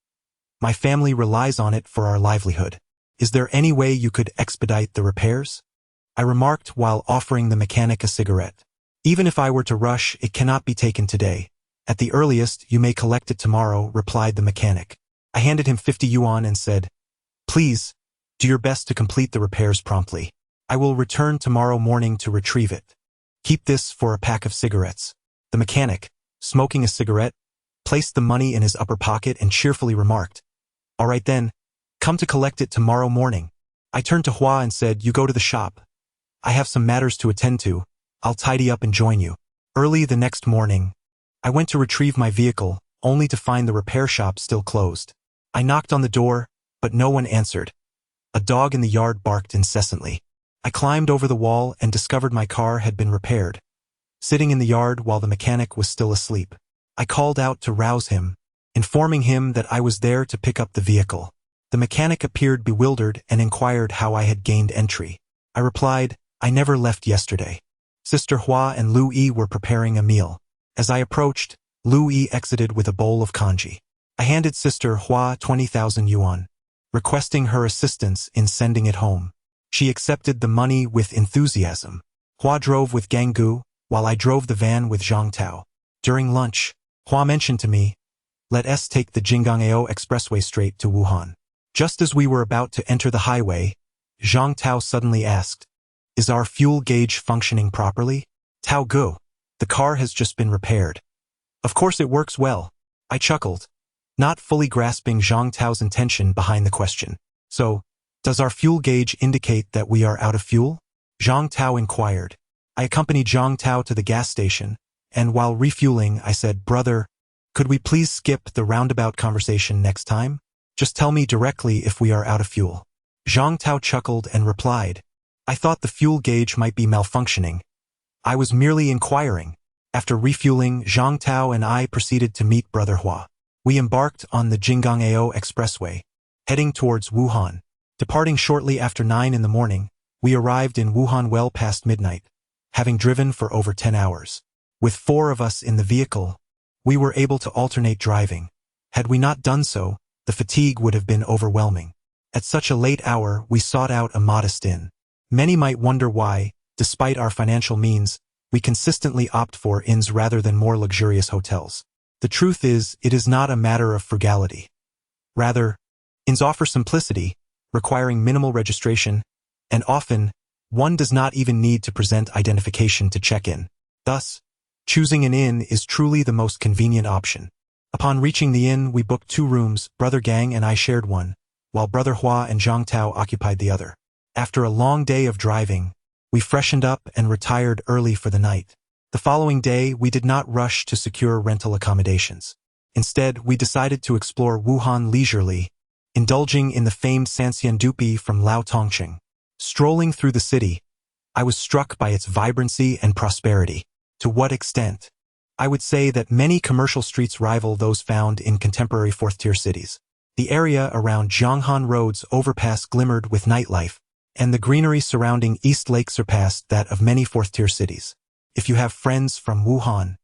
My family relies on it for our livelihood. Is there any way you could expedite the repairs? I remarked while offering the mechanic a cigarette. Even if I were to rush, it cannot be taken today. At the earliest, you may collect it tomorrow, replied the mechanic. I handed him 50 yuan and said, please, do your best to complete the repairs promptly. I will return tomorrow morning to retrieve it. Keep this for a pack of cigarettes. The mechanic, smoking a cigarette, placed the money in his upper pocket and cheerfully remarked, all right then, come to collect it tomorrow morning. I turned to Hua and said, you go to the shop. I have some matters to attend to. I'll tidy up and join you. Early the next morning, I went to retrieve my vehicle, only to find the repair shop still closed. I knocked on the door, but no one answered. A dog in the yard barked incessantly. I climbed over the wall and discovered my car had been repaired, sitting in the yard while the mechanic was still asleep. I called out to rouse him, informing him that I was there to pick up the vehicle. The mechanic appeared bewildered and inquired how I had gained entry. I replied, I never left yesterday. Sister Hua and Lu Yi were preparing a meal. As I approached, Lu Yi exited with a bowl of congee. I handed Sister Hua 20,000 yuan, requesting her assistance in sending it home. She accepted the money with enthusiasm. Hua drove with Ganggu, while I drove the van with Zhang Tao. During lunch, Hua mentioned to me, let us take the Jingangao Expressway straight to Wuhan. Just as we were about to enter the highway, Zhang Tao suddenly asked, is our fuel gauge functioning properly? Tao Gu, the car has just been repaired. Of course it works well. I chuckled, not fully grasping Zhang Tao's intention behind the question. So, does our fuel gauge indicate that we are out of fuel? Zhang Tao inquired. I accompanied Zhang Tao to the gas station, and while refueling, I said, brother, could we please skip the roundabout conversation next time? Just tell me directly if we are out of fuel. Zhang Tao chuckled and replied, I thought the fuel gauge might be malfunctioning. I was merely inquiring. After refueling, Zhang Tao and I proceeded to meet Brother Hua. We embarked on the Jingangao Expressway, heading towards Wuhan. Departing shortly after 9 in the morning, we arrived in Wuhan well past midnight, having driven for over 10 hours. With 4 of us in the vehicle, we were able to alternate driving. Had we not done so, the fatigue would have been overwhelming. At such a late hour, we sought out a modest inn. Many might wonder why, despite our financial means, we consistently opt for inns rather than more luxurious hotels. The truth is, it is not a matter of frugality. Rather, inns offer simplicity, requiring minimal registration, and often, one does not even need to present identification to check in. Thus, choosing an inn is truly the most convenient option. Upon reaching the inn, we booked 2 rooms. Brother Gang and I shared one, while Brother Hua and Zhang Tao occupied the other. After a long day of driving, we freshened up and retired early for the night. The following day, we did not rush to secure rental accommodations. Instead, we decided to explore Wuhan leisurely, indulging in the famed Sanxiandupi from Lao Tongqing. Strolling through the city, I was struck by its vibrancy and prosperity. To what extent? I would say that many commercial streets rival those found in contemporary fourth-tier cities. The area around Jianghan Road's overpass glimmered with nightlife, and the greenery surrounding East Lake surpassed that of many fourth-tier cities. If you have friends from Wuhan,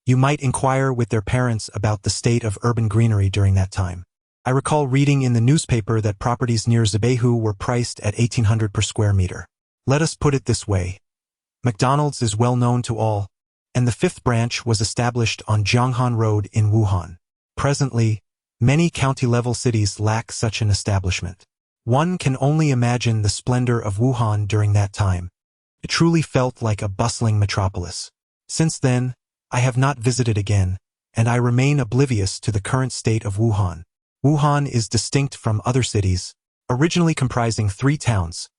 you might inquire with their parents about the state of urban greenery during that time. I recall reading in the newspaper that properties near Zebehu were priced at 1,800 per square meter. Let us put it this way. McDonald's is well known to all, and the 5th branch was established on Jianghan Road in Wuhan. Presently, many county-level cities lack such an establishment. One can only imagine the splendor of Wuhan during that time. It truly felt like a bustling metropolis. Since then, I have not visited again, and I remain oblivious to the current state of Wuhan. Wuhan is distinct from other cities, originally comprising 3 towns,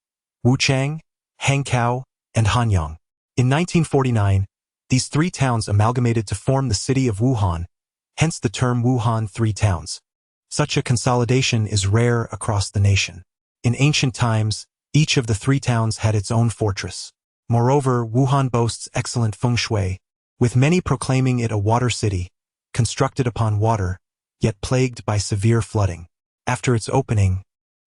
Wuchang, Hankow, and Hanyang. In 1949, these three towns amalgamated to form the city of Wuhan, hence the term Wuhan Three Towns. Such a consolidation is rare across the nation. In ancient times, each of the three towns had its own fortress. Moreover, Wuhan boasts excellent feng shui, with many proclaiming it a water city, constructed upon water, yet plagued by severe flooding. After its opening,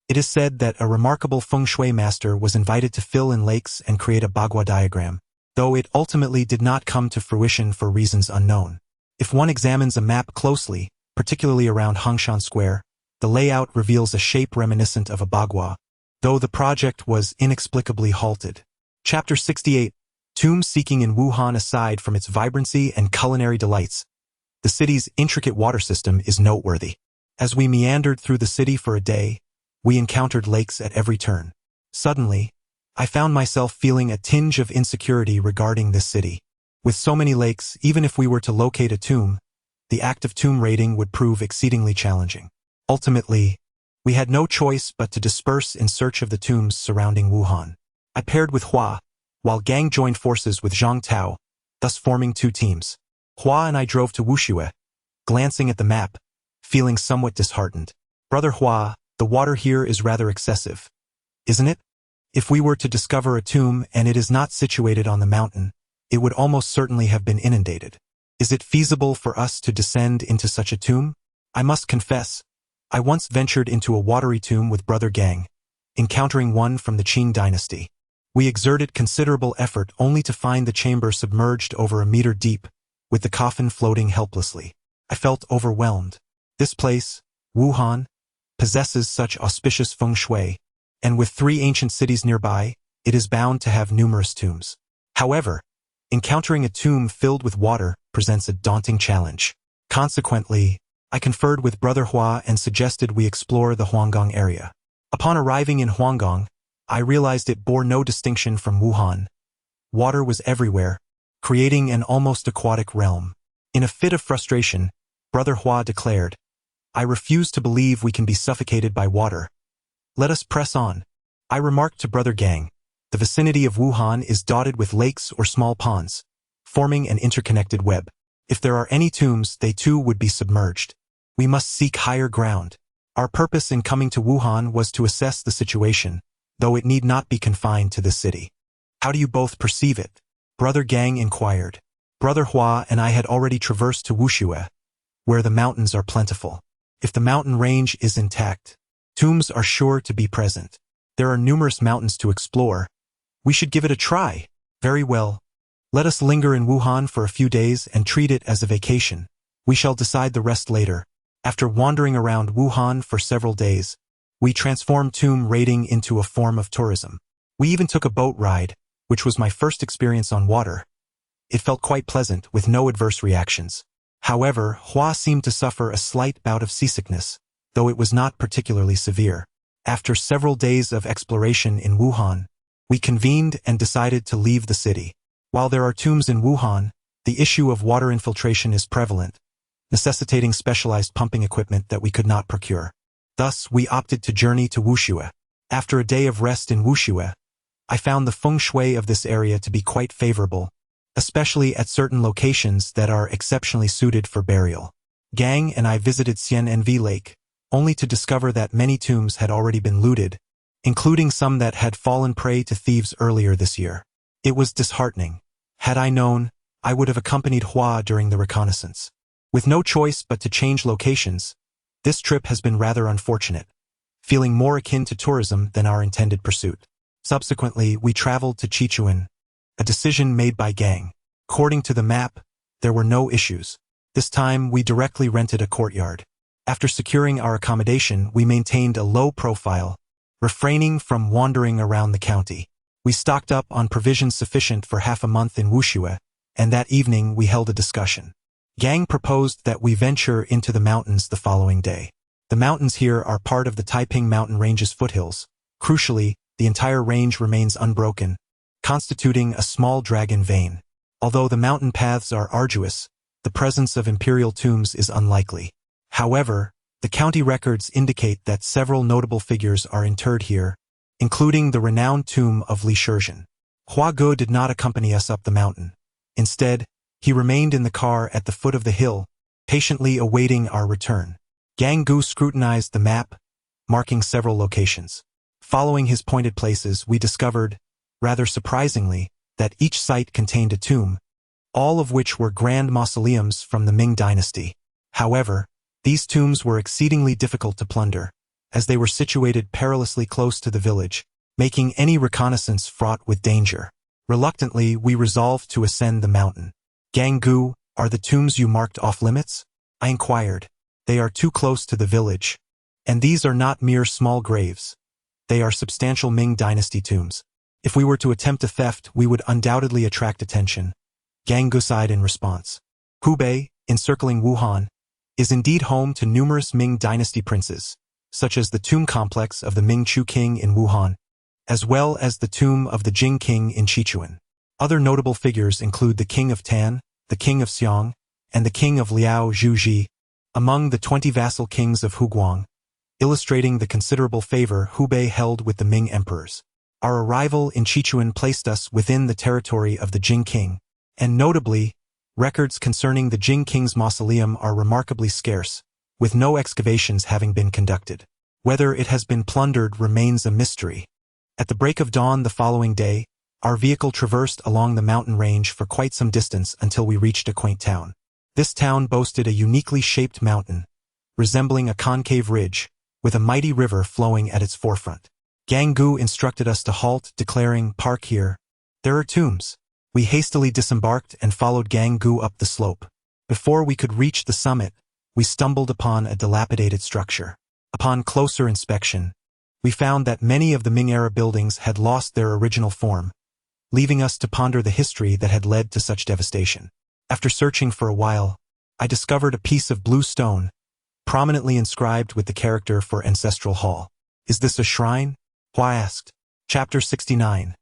it is said that a remarkable feng shui master was invited to fill in lakes and create a bagua diagram, though it ultimately did not come to fruition for reasons unknown. If one examines a map closely, particularly around Hangshan Square, the layout reveals a shape reminiscent of a bagua, though the project was inexplicably halted. Chapter 68. Tomb seeking in Wuhan. Aside from its vibrancy and culinary delights, the city's intricate water system is noteworthy. As we meandered through the city for a day, we encountered lakes at every turn. Suddenly, I found myself feeling a tinge of insecurity regarding this city. With so many lakes, even if we were to locate a tomb, the act of tomb raiding would prove exceedingly challenging. Ultimately, we had no choice but to disperse in search of the tombs surrounding Wuhan. I paired with Hua, while Gang joined forces with Zhang Tao, thus forming two teams. Hua and I drove to Wuxue, glancing at the map, feeling somewhat disheartened. Brother Hua, the water here is rather excessive, isn't it? If we were to discover a tomb and it is not situated on the mountain, it would almost certainly have been inundated. Is it feasible for us to descend into such a tomb? I must confess, I once ventured into a watery tomb with Brother Gang, encountering one from the Qing dynasty. We exerted considerable effort only to find the chamber submerged over a meter deep, with the coffin floating helplessly. I felt overwhelmed. This place, Wuhan, possesses such auspicious feng shui, and with three ancient cities nearby, it is bound to have numerous tombs. However, encountering a tomb filled with water presents a daunting challenge. Consequently, I conferred with Brother Hua and suggested we explore the Huanggang area. Upon arriving in Huanggang, I realized it bore no distinction from Wuhan. Water was everywhere, creating an almost aquatic realm. In a fit of frustration, Brother Hua declared, "I refuse to believe we can be suffocated by water. Let us press on." I remarked to Brother Gang, the vicinity of Wuhan is dotted with lakes or small ponds, forming an interconnected web. If there are any tombs, they too would be submerged. We must seek higher ground. Our purpose in coming to Wuhan was to assess the situation, though it need not be confined to this city. How do you both perceive it? Brother Gang inquired. Brother Hua and I had already traversed to Wuxue, where the mountains are plentiful. If the mountain range is intact, tombs are sure to be present. There are numerous mountains to explore. We should give it a try. Very well. Let us linger in Wuhan for a few days and treat it as a vacation. We shall decide the rest later. After wandering around Wuhan for several days, we transformed tomb raiding into a form of tourism. We even took a boat ride, which was my first experience on water. It felt quite pleasant, with no adverse reactions. However, Hua seemed to suffer a slight bout of seasickness, though it was not particularly severe. After several days of exploration in Wuhan, we convened and decided to leave the city. While there are tombs in Wuhan, the issue of water infiltration is prevalent, necessitating specialized pumping equipment that we could not procure. Thus, we opted to journey to Wuxue. After a day of rest in Wuxue, I found the feng shui of this area to be quite favorable, especially at certain locations that are exceptionally suited for burial. Gang and I visited Xian'envi Lake, only to discover that many tombs had already been looted, including some that had fallen prey to thieves earlier this year. It was disheartening. Had I known, I would have accompanied Hua during the reconnaissance. With no choice but to change locations, this trip has been rather unfortunate, feeling more akin to tourism than our intended pursuit. Subsequently, we traveled to Chichuan, a decision made by Gang. According to the map, there were no issues. This time, we directly rented a courtyard. After securing our accommodation, we maintained a low profile, refraining from wandering around the county. We stocked up on provisions sufficient for half a month in Wuxue, and that evening we held a discussion. Gang proposed that we venture into the mountains the following day. The mountains here are part of the Taiping Mountain Range's foothills. Crucially, the entire range remains unbroken, constituting a small dragon vein. Although the mountain paths are arduous, the presence of imperial tombs is unlikely. However, the county records indicate that several notable figures are interred here, including the renowned tomb of Li Shizhen. Hua Ge did not accompany us up the mountain. Instead, he remained in the car at the foot of the hill, patiently awaiting our return. Gang Gu scrutinized the map, marking several locations. Following his pointed places, we discovered, rather surprisingly, that each site contained a tomb, all of which were grand mausoleums from the Ming dynasty. However, these tombs were exceedingly difficult to plunder, as they were situated perilously close to the village, making any reconnaissance fraught with danger. Reluctantly, we resolved to ascend the mountain. Gang Gu, are the tombs you marked off-limits? I inquired. They are too close to the village. And these are not mere small graves. They are substantial Ming dynasty tombs. If we were to attempt a theft, we would undoubtedly attract attention. Gang Gu sighed in response. Hubei, encircling Wuhan, is indeed home to numerous Ming dynasty princes, such as the tomb complex of the Ming Chu king in Wuhan, as well as the tomb of the Jing king in Sichuan. Other notable figures include the king of Tan, the king of Xiong, and the king of Liao Zhuji, among the 20 vassal kings of Huguang, illustrating the considerable favor Hubei held with the Ming emperors. Our arrival in Sichuan placed us within the territory of the Jing king, and notably, records concerning the Jing king's mausoleum are remarkably scarce, with no excavations having been conducted. Whether it has been plundered remains a mystery. At the break of dawn the following day, our vehicle traversed along the mountain range for quite some distance until we reached a quaint town. This town boasted a uniquely shaped mountain, resembling a concave ridge, with a mighty river flowing at its forefront. Gang Gu instructed us to halt, declaring, "Park here. There are tombs." We hastily disembarked and followed Gang Gu up the slope. Before we could reach the summit, we stumbled upon a dilapidated structure. Upon closer inspection, we found that many of the Ming-era buildings had lost their original form, leaving us to ponder the history that had led to such devastation. After searching for a while, I discovered a piece of blue stone, prominently inscribed with the character for Ancestral Hall. "Is this a shrine?" Hua asked. Chapter 69.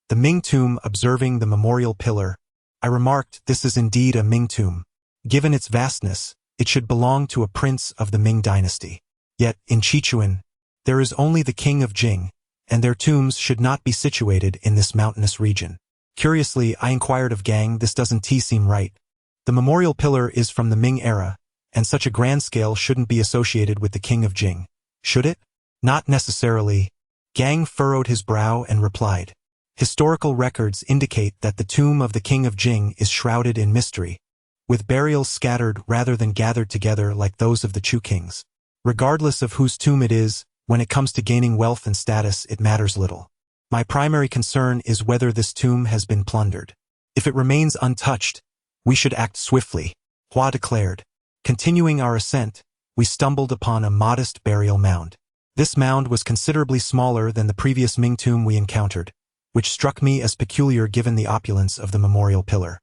The Ming Tomb. Observing the memorial pillar, I remarked, "This is indeed a Ming tomb. Given its vastness, it should belong to a prince of the Ming dynasty. Yet, in Sichuan, there is only the king of Jing, and their tombs should not be situated in this mountainous region." Curiously, I inquired of Gang, "This doesn't seem right. The memorial pillar is from the Ming era, and such a grand scale shouldn't be associated with the king of Jing, should it?" "Not necessarily." Gang furrowed his brow and replied, "Historical records indicate that the tomb of the king of Jing is shrouded in mystery, with burials scattered rather than gathered together like those of the Chu kings. Regardless of whose tomb it is, when it comes to gaining wealth and status, it matters little. My primary concern is whether this tomb has been plundered. If it remains untouched, we should act swiftly," Hua declared. Continuing our ascent, we stumbled upon a modest burial mound. This mound was considerably smaller than the previous Ming tomb we encountered, which struck me as peculiar given the opulence of the memorial pillar.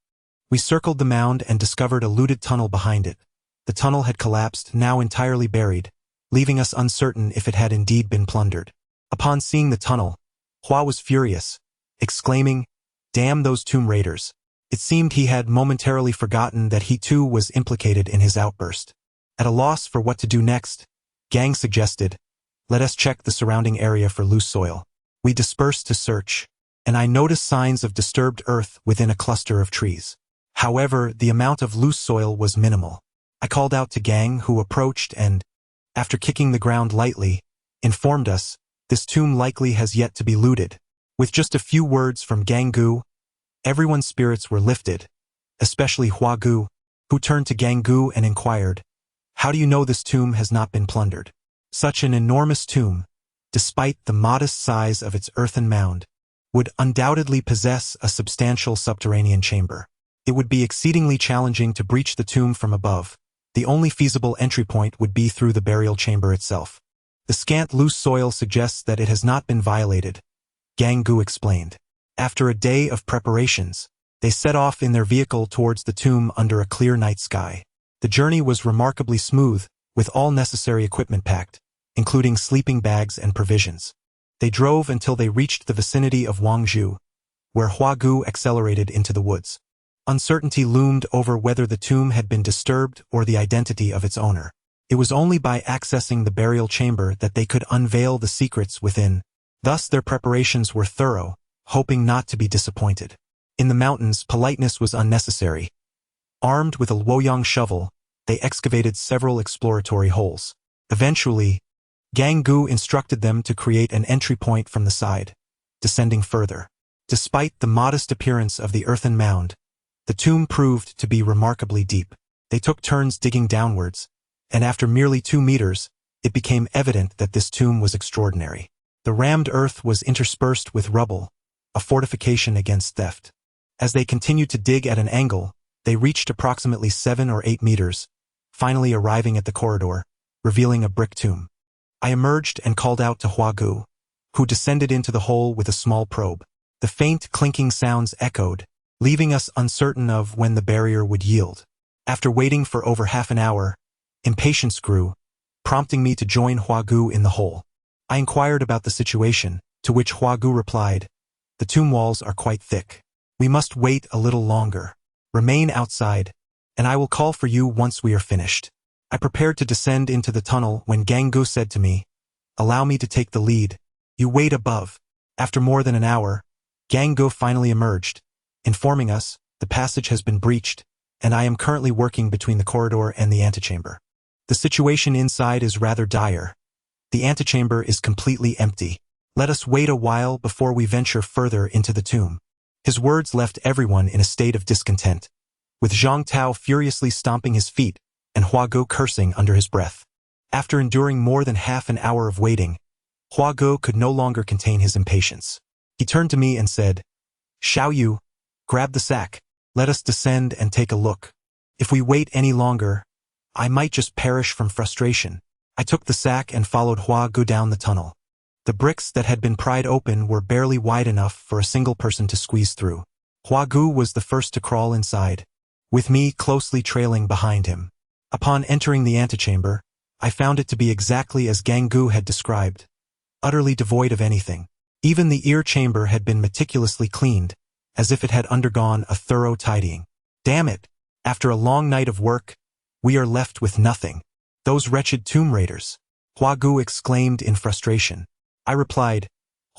We circled the mound and discovered a looted tunnel behind it. The tunnel had collapsed, now entirely buried, leaving us uncertain if it had indeed been plundered. Upon seeing the tunnel, Hua was furious, exclaiming, "Damn those tomb raiders." It seemed he had momentarily forgotten that he too was implicated in his outburst. At a loss for what to do next, Gang suggested, "Let us check the surrounding area for loose soil." We dispersed to search, and I noticed signs of disturbed earth within a cluster of trees. However, the amount of loose soil was minimal. I called out to Gang, who approached and, after kicking the ground lightly, informed us, "This tomb likely has yet to be looted." With just a few words from Gang Gu, everyone's spirits were lifted, especially Hua Gu, who turned to Gang Gu and inquired, "How do you know this tomb has not been plundered?" Such an enormous tomb, despite the modest size of its earthen mound, would undoubtedly possess a substantial subterranean chamber. It would be exceedingly challenging to breach the tomb from above. The only feasible entry point would be through the burial chamber itself. The scant loose soil suggests that it has not been violated, Gang Gu explained. After a day of preparations, they set off in their vehicle towards the tomb under a clear night sky. The journey was remarkably smooth, with all necessary equipment packed, including sleeping bags and provisions. They drove until they reached the vicinity of Wangzhou, where Hua Gu accelerated into the woods. Uncertainty loomed over whether the tomb had been disturbed or the identity of its owner. It was only by accessing the burial chamber that they could unveil the secrets within. Thus their preparations were thorough, hoping not to be disappointed. In the mountains, politeness was unnecessary. Armed with a Luoyang shovel, they excavated several exploratory holes. Eventually, Gang Gu instructed them to create an entry point from the side, descending further. Despite the modest appearance of the earthen mound, the tomb proved to be remarkably deep. They took turns digging downwards, and after merely 2 meters, it became evident that this tomb was extraordinary. The rammed earth was interspersed with rubble, a fortification against theft. As they continued to dig at an angle, they reached approximately 7 or 8 meters, finally arriving at the corridor, revealing a brick tomb. I emerged and called out to Hua Gu, who descended into the hole with a small probe. The faint clinking sounds echoed, leaving us uncertain of when the barrier would yield. After waiting for over half an hour, impatience grew, prompting me to join Hua Gu in the hole. I inquired about the situation, to which Hua Gu replied, "The tomb walls are quite thick. We must wait a little longer. Remain outside, and I will call for you once we are finished." I prepared to descend into the tunnel when Gang Gu said to me, "Allow me to take the lead. You wait above." After more than an hour, Gang Gu finally emerged, informing us, "The passage has been breached, and I am currently working between the corridor and the antechamber. The situation inside is rather dire. The antechamber is completely empty. Let us wait a while before we venture further into the tomb." His words left everyone in a state of discontent, with Zhang Tao furiously stomping his feet and Hua Gu cursing under his breath. After enduring more than half an hour of waiting, Hua Gu could no longer contain his impatience. He turned to me and said, "Xiao Yu, grab the sack. Let us descend and take a look. If we wait any longer, I might just perish from frustration." I took the sack and followed Hua Gu down the tunnel. The bricks that had been pried open were barely wide enough for a single person to squeeze through. Hua Gu was the first to crawl inside, with me closely trailing behind him. Upon entering the antechamber, I found it to be exactly as Gang Gu had described, utterly devoid of anything. Even the ear chamber had been meticulously cleaned, as if it had undergone a thorough tidying. Damn it! After a long night of work, we are left with nothing. Those wretched tomb raiders! Hua Gu exclaimed in frustration. I replied,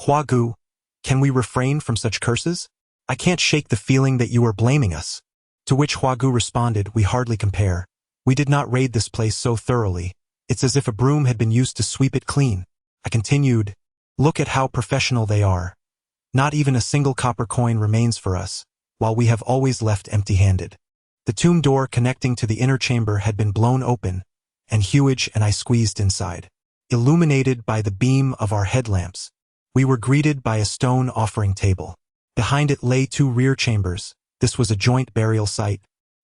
"Hua Gu, can we refrain from such curses? I can't shake the feeling that you are blaming us." To which Hua Gu responded, "We hardly compare. We did not raid this place so thoroughly. It's as if a broom had been used to sweep it clean." I continued, "Look at how professional they are. Not even a single copper coin remains for us, while we have always left empty-handed." The tomb door connecting to the inner chamber had been blown open, and Huage and I squeezed inside. Illuminated by the beam of our headlamps, we were greeted by a stone offering table. Behind it lay 2 rear chambers. This was a joint burial site,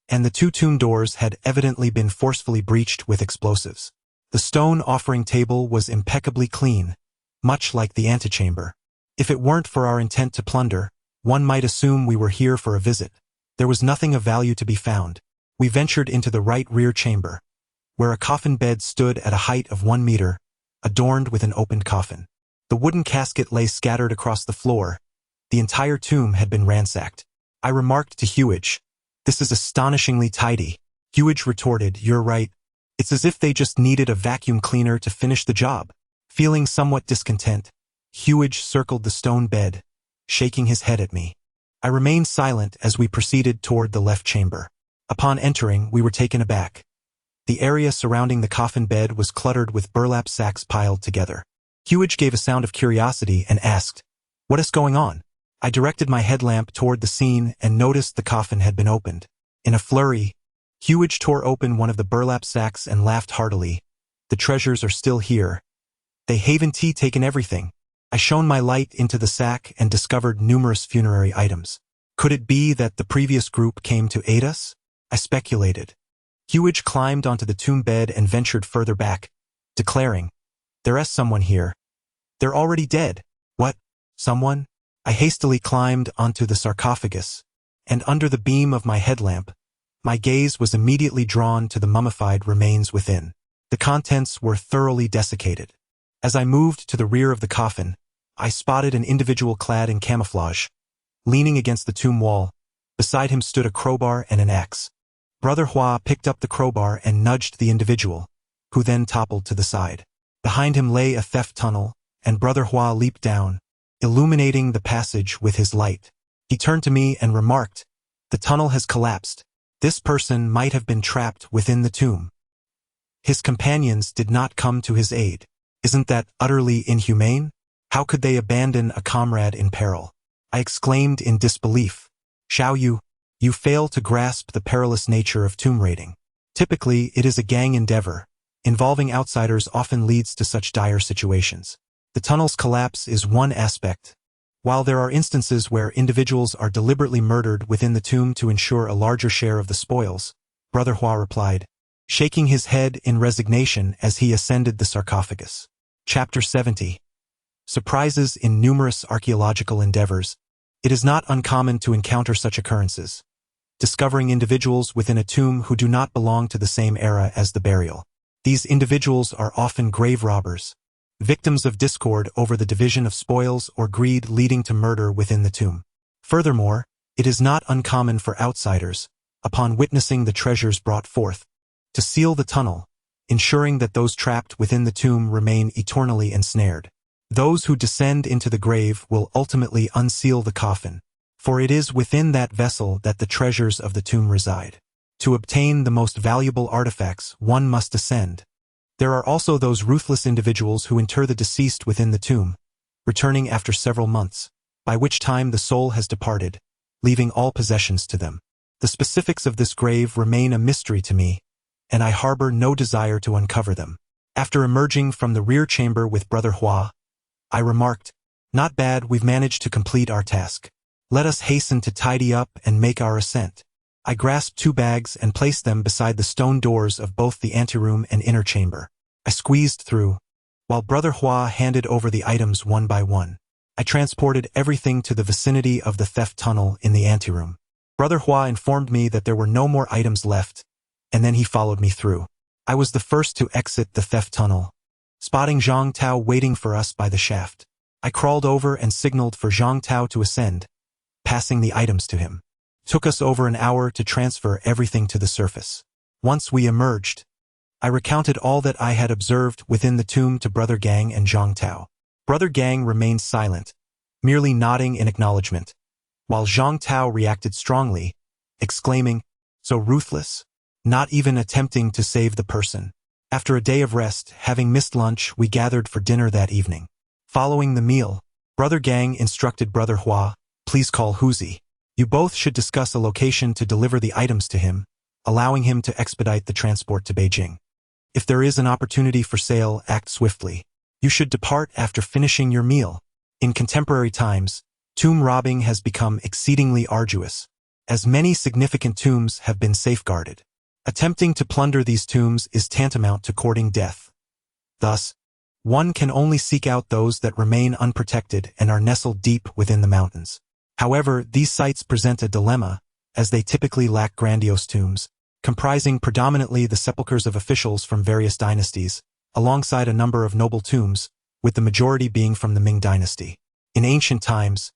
and the 2 tomb doors had evidently been forcefully breached with explosives. The stone offering table was impeccably clean, much like the antechamber. If it weren't for our intent to plunder, one might assume we were here for a visit. There was nothing of value to be found. We ventured into the right rear chamber, where a coffin bed stood at a height of 1 meter, adorned with an opened coffin. The wooden casket lay scattered across the floor. The entire tomb had been ransacked. I remarked to Huage, "This is astonishingly tidy." Huage retorted, "You're right. It's as if they just needed a vacuum cleaner to finish the job." Feeling somewhat discontent, Huage circled the stone bed, shaking his head at me. I remained silent as we proceeded toward the left chamber. Upon entering, we were taken aback. The area surrounding the coffin bed was cluttered with burlap sacks piled together. Huage gave a sound of curiosity and asked, "What is going on?" I directed my headlamp toward the scene and noticed the coffin had been opened. In a flurry, Huage tore open one of the burlap sacks and laughed heartily. "The treasures are still here. They haven't taken everything." I shone my light into the sack and discovered numerous funerary items. Could it be that the previous group came to aid us? I speculated. Huage climbed onto the tomb bed and ventured further back, declaring, "There is someone here. They're already dead." "What? Someone?" I hastily climbed onto the sarcophagus, and under the beam of my headlamp, my gaze was immediately drawn to the mummified remains within. The contents were thoroughly desiccated. As I moved to the rear of the coffin, I spotted an individual clad in camouflage. Leaning against the tomb wall, beside him stood a crowbar and an axe. Brother Hua picked up the crowbar and nudged the individual, who then toppled to the side. Behind him lay a theft tunnel, and Brother Hua leaped down, illuminating the passage with his light. He turned to me and remarked, "The tunnel has collapsed. This person might have been trapped within the tomb." His companions did not come to his aid. Isn't that utterly inhumane? How could they abandon a comrade in peril? I exclaimed in disbelief. Xiao Yu, you fail to grasp the perilous nature of tomb raiding. Typically, it is a gang endeavor. Involving outsiders often leads to such dire situations. The tunnel's collapse is one aspect. While there are instances where individuals are deliberately murdered within the tomb to ensure a larger share of the spoils, Brother Hua replied, shaking his head in resignation as he ascended the sarcophagus. Chapter 70. Surprises in numerous archaeological endeavors. It is not uncommon to encounter such occurrences. Discovering individuals within a tomb who do not belong to the same era as the burial. These individuals are often grave robbers, victims of discord over the division of spoils or greed leading to murder within the tomb. Furthermore, it is not uncommon for outsiders, upon witnessing the treasures brought forth, to seal the tunnel, ensuring that those trapped within the tomb remain eternally ensnared. Those who descend into the grave will ultimately unseal the coffin, for it is within that vessel that the treasures of the tomb reside. To obtain the most valuable artifacts, one must ascend. There are also those ruthless individuals who inter the deceased within the tomb, returning after several months, by which time the soul has departed, leaving all possessions to them. The specifics of this grave remain a mystery to me, and I harbor no desire to uncover them. After emerging from the rear chamber with Brother Hua, I remarked, "Not bad, we've managed to complete our task. Let us hasten to tidy up and make our ascent." I grasped 2 bags and placed them beside the stone doors of both the anteroom and inner chamber. I squeezed through, while Brother Hua handed over the items one by one. I transported everything to the vicinity of the theft tunnel in the anteroom. Brother Hua informed me that there were no more items left, and then he followed me through. I was the first to exit the theft tunnel, spotting Zhang Tao waiting for us by the shaft. I crawled over and signaled for Zhang Tao to ascend, passing the items to him. Took us over an hour to transfer everything to the surface. Once we emerged, I recounted all that I had observed within the tomb to Brother Gang and Zhang Tao. Brother Gang remained silent, merely nodding in acknowledgement, while Zhang Tao reacted strongly, exclaiming, "So ruthless, not even attempting to save the person." After a day of rest, having missed lunch, we gathered for dinner that evening. Following the meal, Brother Gang instructed Brother Hua, "Please call Huzi. You both should discuss a location to deliver the items to him, allowing him to expedite the transport to Beijing. If there is an opportunity for sale, act swiftly. You should depart after finishing your meal." In contemporary times, tomb robbing has become exceedingly arduous, as many significant tombs have been safeguarded. Attempting to plunder these tombs is tantamount to courting death. Thus, one can only seek out those that remain unprotected and are nestled deep within the mountains. However, these sites present a dilemma, as they typically lack grandiose tombs, comprising predominantly the sepulchres of officials from various dynasties, alongside a number of noble tombs, with the majority being from the Ming dynasty. In ancient times,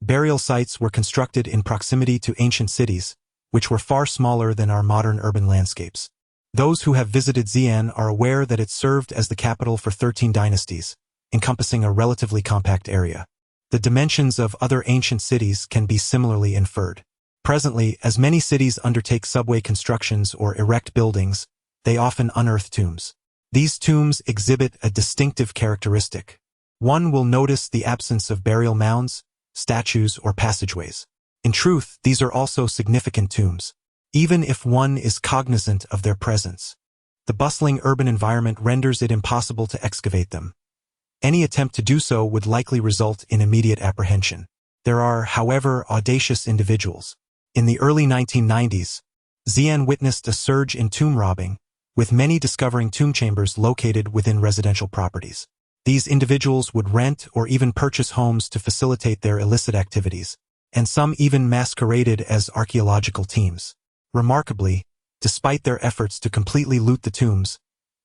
burial sites were constructed in proximity to ancient cities, which were far smaller than our modern urban landscapes. Those who have visited Xi'an are aware that it served as the capital for 13 dynasties, encompassing a relatively compact area. The dimensions of other ancient cities can be similarly inferred. Presently, as many cities undertake subway constructions or erect buildings, they often unearth tombs. These tombs exhibit a distinctive characteristic. One will notice the absence of burial mounds, statues, or passageways. In truth, these are also significant tombs, even if one is cognizant of their presence. The bustling urban environment renders it impossible to excavate them. Any attempt to do so would likely result in immediate apprehension. There are, however, audacious individuals. In the early 1990s, Xi'an witnessed a surge in tomb robbing, with many discovering tomb chambers located within residential properties. These individuals would rent or even purchase homes to facilitate their illicit activities, and some even masqueraded as archaeological teams. Remarkably, despite their efforts to completely loot the tombs,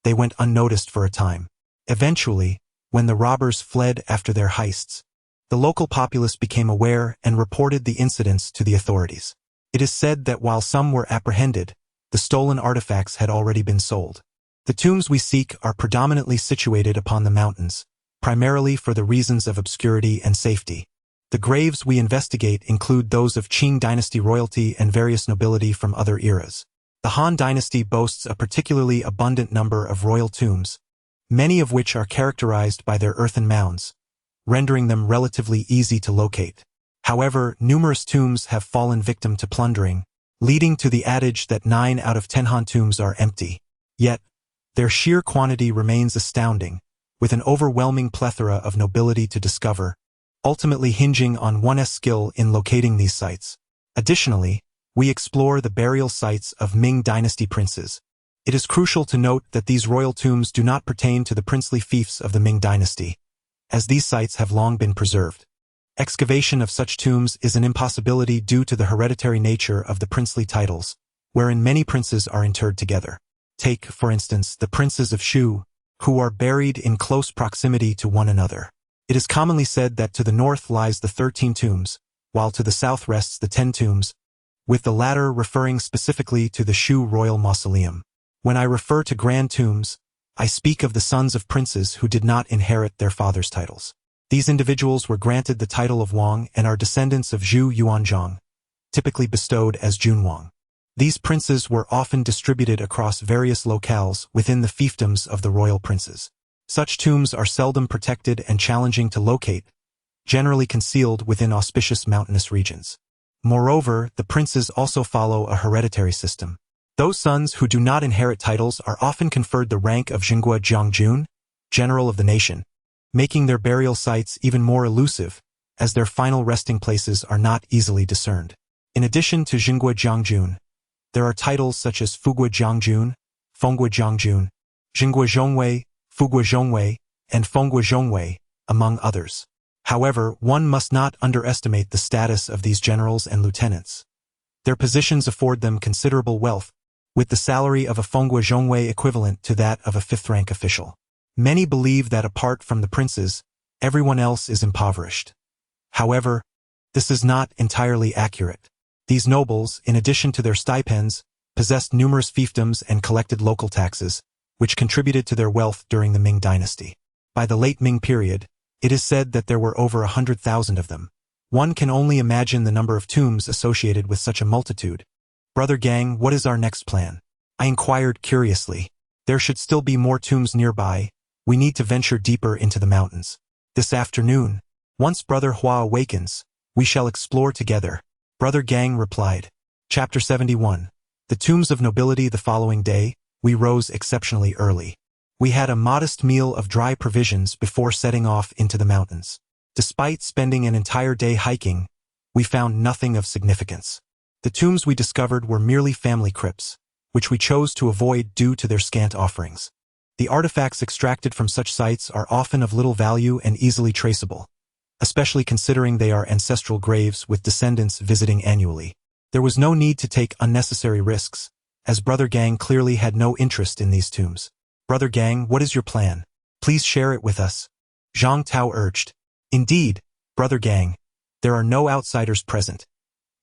they went unnoticed for a time. Eventually, when the robbers fled after their heists, the local populace became aware and reported the incidents to the authorities. It is said that while some were apprehended, the stolen artifacts had already been sold. The tombs we seek are predominantly situated upon the mountains, primarily for the reasons of obscurity and safety. The graves we investigate include those of Qing dynasty royalty and various nobility from other eras. The Han dynasty boasts a particularly abundant number of royal tombs, many of which are characterized by their earthen mounds, rendering them relatively easy to locate. However, numerous tombs have fallen victim to plundering, leading to the adage that 9 out of 10 Han tombs are empty. Yet, their sheer quantity remains astounding, with an overwhelming plethora of nobility to discover, ultimately hinging on one's skill in locating these sites. Additionally, we explore the burial sites of Ming dynasty princes. It is crucial to note that these royal tombs do not pertain to the princely fiefs of the Ming dynasty, as these sites have long been preserved. Excavation of such tombs is an impossibility due to the hereditary nature of the princely titles, wherein many princes are interred together. Take, for instance, the princes of Shu, who are buried in close proximity to one another. It is commonly said that to the north lies the 13 tombs, while to the south rests the 10 tombs, with the latter referring specifically to the Shu royal mausoleum. When I refer to grand tombs, I speak of the sons of princes who did not inherit their father's titles. These individuals were granted the title of Wang and are descendants of Zhu Yuanzhang, typically bestowed as Junwang. These princes were often distributed across various locales within the fiefdoms of the royal princes. Such tombs are seldom protected and challenging to locate, generally concealed within auspicious mountainous regions. Moreover, the princes also follow a hereditary system. Those sons who do not inherit titles are often conferred the rank of Jinghua Jiangjun, general of the nation, making their burial sites even more elusive, as their final resting places are not easily discerned. In addition to Jinghua Jiangjun, there are titles such as Fugua Jiangjun, Fonggua Jiangjun, Jinghua Zhongwei, Fugua Zhongwei, and Fonggua Zhongwei, among others. However, one must not underestimate the status of these generals and lieutenants. Their positions afford them considerable wealth, with the salary of a Fonggua Zhongwei equivalent to that of a fifth-rank official. Many believe that apart from the princes, everyone else is impoverished. However, this is not entirely accurate. These nobles, in addition to their stipends, possessed numerous fiefdoms and collected local taxes, which contributed to their wealth during the Ming dynasty. By the late Ming period, it is said that there were over 100,000 of them. One can only imagine the number of tombs associated with such a multitude. Brother Gang, what is our next plan? I inquired curiously. There should still be more tombs nearby. We need to venture deeper into the mountains. This afternoon, once Brother Hua awakens, we shall explore together. Brother Gang replied. Chapter 71. The Tombs of Nobility. The following day, we rose exceptionally early. We had a modest meal of dry provisions before setting off into the mountains. Despite spending an entire day hiking, we found nothing of significance. The tombs we discovered were merely family crypts, which we chose to avoid due to their scant offerings. The artifacts extracted from such sites are often of little value and easily traceable, especially considering they are ancestral graves with descendants visiting annually. There was no need to take unnecessary risks, as Brother Gang clearly had no interest in these tombs. Brother Gang, what is your plan? Please share it with us. Zhang Tao urged. Indeed, Brother Gang, there are no outsiders present.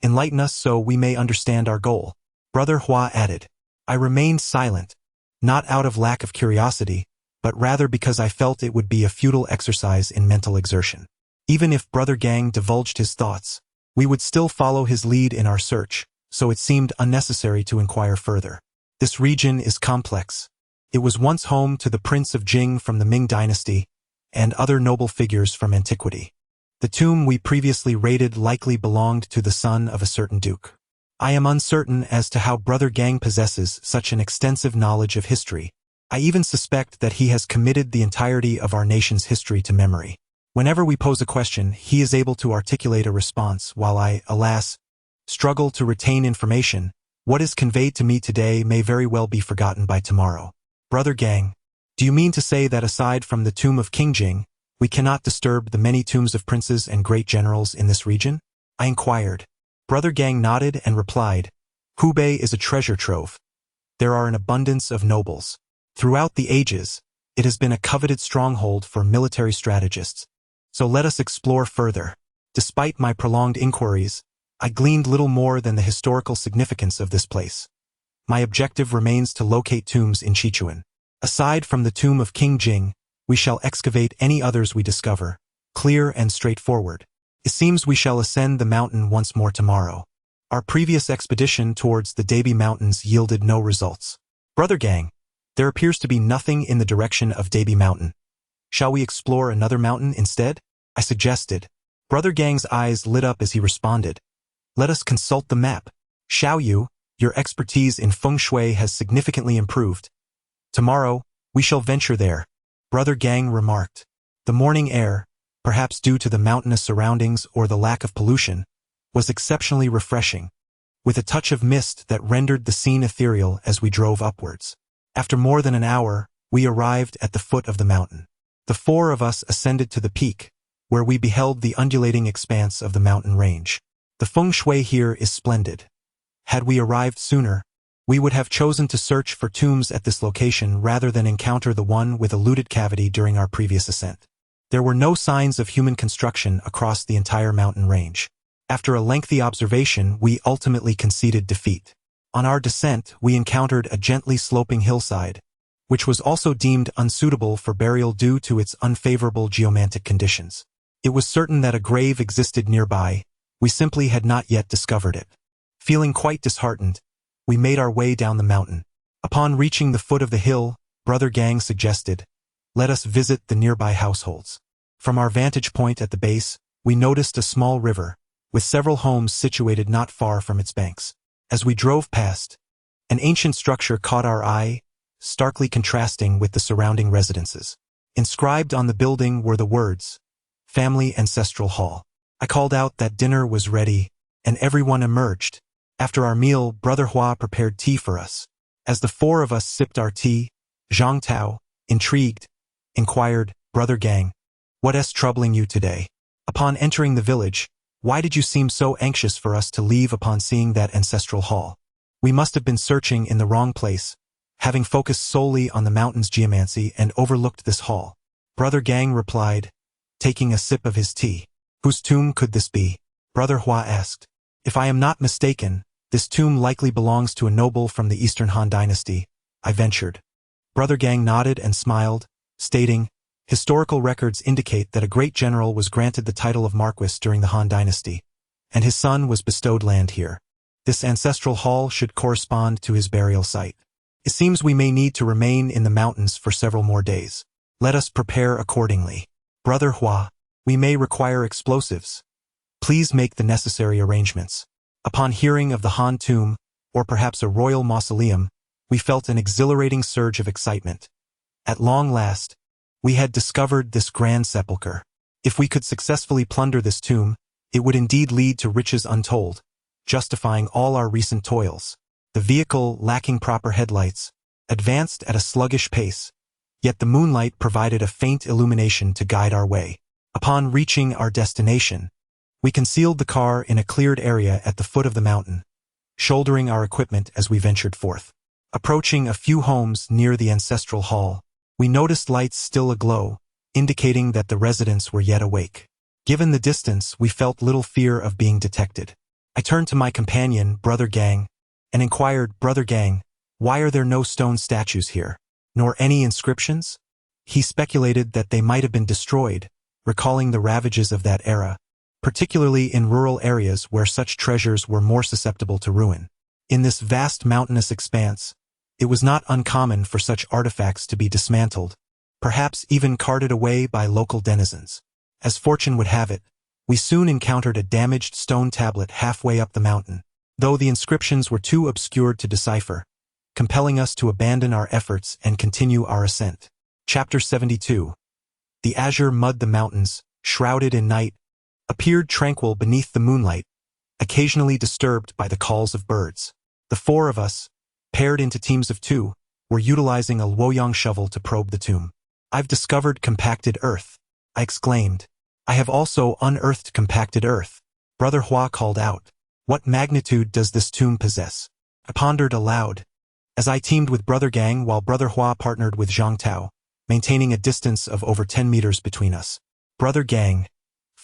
Enlighten us so we may understand our goal. Brother Hua added. I remained silent, not out of lack of curiosity, but rather because I felt it would be a futile exercise in mental exertion. Even if Brother Gang divulged his thoughts, we would still follow his lead in our search, so it seemed unnecessary to inquire further. This region is complex. It was once home to the Prince of Jing from the Ming dynasty and other noble figures from antiquity. The tomb we previously raided likely belonged to the son of a certain duke. I am uncertain as to how Brother Gang possesses such an extensive knowledge of history. I even suspect that he has committed the entirety of our nation's history to memory. Whenever we pose a question, he is able to articulate a response, while I, alas, struggle to retain information. What is conveyed to me today may very well be forgotten by tomorrow. Brother Gang, do you mean to say that aside from the tomb of King Jing, we cannot disturb the many tombs of princes and great generals in this region? I inquired. Brother Gang nodded and replied, Hubei is a treasure trove. There are an abundance of nobles. Throughout the ages, it has been a coveted stronghold for military strategists. So let us explore further. Despite my prolonged inquiries, I gleaned little more than the historical significance of this place. My objective remains to locate tombs in Sichuan. Aside from the tomb of King Jing, we shall excavate any others we discover, clear and straightforward. It seems we shall ascend the mountain once more tomorrow. Our previous expedition towards the Daby Mountains yielded no results. Brother Gang, there appears to be nothing in the direction of Daby Mountain. Shall we explore another mountain instead? I suggested. Brother Gang's eyes lit up as he responded. Let us consult the map. Xiao Yu, your expertise in feng shui has significantly improved. Tomorrow, we shall venture there, Brother Gang remarked. The morning air, perhaps due to the mountainous surroundings or the lack of pollution, was exceptionally refreshing, with a touch of mist that rendered the scene ethereal as we drove upwards. After more than an hour, we arrived at the foot of the mountain. The four of us ascended to the peak, where we beheld the undulating expanse of the mountain range. The feng shui here is splendid. Had we arrived sooner, we would have chosen to search for tombs at this location rather than encounter the one with a looted cavity during our previous ascent. There were no signs of human construction across the entire mountain range. After a lengthy observation, we ultimately conceded defeat. On our descent, we encountered a gently sloping hillside, which was also deemed unsuitable for burial due to its unfavorable geomantic conditions. It was certain that a grave existed nearby. We simply had not yet discovered it. Feeling quite disheartened, we made our way down the mountain. Upon reaching the foot of the hill, Brother Gang suggested, let us visit the nearby households. From our vantage point at the base, we noticed a small river, with several homes situated not far from its banks. As we drove past, an ancient structure caught our eye, starkly contrasting with the surrounding residences. Inscribed on the building were the words, Family Ancestral Hall. I called out that dinner was ready, and everyone emerged. After our meal, Brother Hua prepared tea for us. As the four of us sipped our tea, Zhang Tao, intrigued, inquired, Brother Gang, what is troubling you today? Upon entering the village, why did you seem so anxious for us to leave upon seeing that ancestral hall? We must have been searching in the wrong place, having focused solely on the mountain's geomancy and overlooked this hall. Brother Gang replied, taking a sip of his tea. Whose tomb could this be? Brother Hua asked. If I am not mistaken, this tomb likely belongs to a noble from the Eastern Han Dynasty, I ventured. Brother Gang nodded and smiled, stating, historical records indicate that a great general was granted the title of Marquis during the Han Dynasty, and his son was bestowed land here. This ancestral hall should correspond to his burial site. It seems we may need to remain in the mountains for several more days. Let us prepare accordingly. Brother Hua, we may require explosives. Please make the necessary arrangements. Upon hearing of the Han tomb, or perhaps a royal mausoleum, we felt an exhilarating surge of excitement. At long last, we had discovered this grand sepulchre. If we could successfully plunder this tomb, it would indeed lead to riches untold, justifying all our recent toils. The vehicle, lacking proper headlights, advanced at a sluggish pace, yet the moonlight provided a faint illumination to guide our way. Upon reaching our destination, we concealed the car in a cleared area at the foot of the mountain, shouldering our equipment as we ventured forth. Approaching a few homes near the ancestral hall, we noticed lights still aglow, indicating that the residents were yet awake. Given the distance, we felt little fear of being detected. I turned to my companion, Brother Gang, and inquired, Brother Gang, why are there no stone statues here, nor any inscriptions? He speculated that they might have been destroyed, recalling the ravages of that era, particularly in rural areas where such treasures were more susceptible to ruin. In this vast mountainous expanse, it was not uncommon for such artifacts to be dismantled, perhaps even carted away by local denizens. As fortune would have it, we soon encountered a damaged stone tablet halfway up the mountain, though the inscriptions were too obscured to decipher, compelling us to abandon our efforts and continue our ascent. Chapter 72. The azure mud. The mountains, shrouded in night, appeared tranquil beneath the moonlight, occasionally disturbed by the calls of birds. The four of us, paired into teams of two, were utilizing a Luoyang shovel to probe the tomb. I've discovered compacted earth, I exclaimed. I have also unearthed compacted earth, Brother Hua called out. What magnitude does this tomb possess? I pondered aloud, as I teamed with Brother Gang while Brother Hua partnered with Zhang Tao, maintaining a distance of over 10 meters between us. Brother Gang,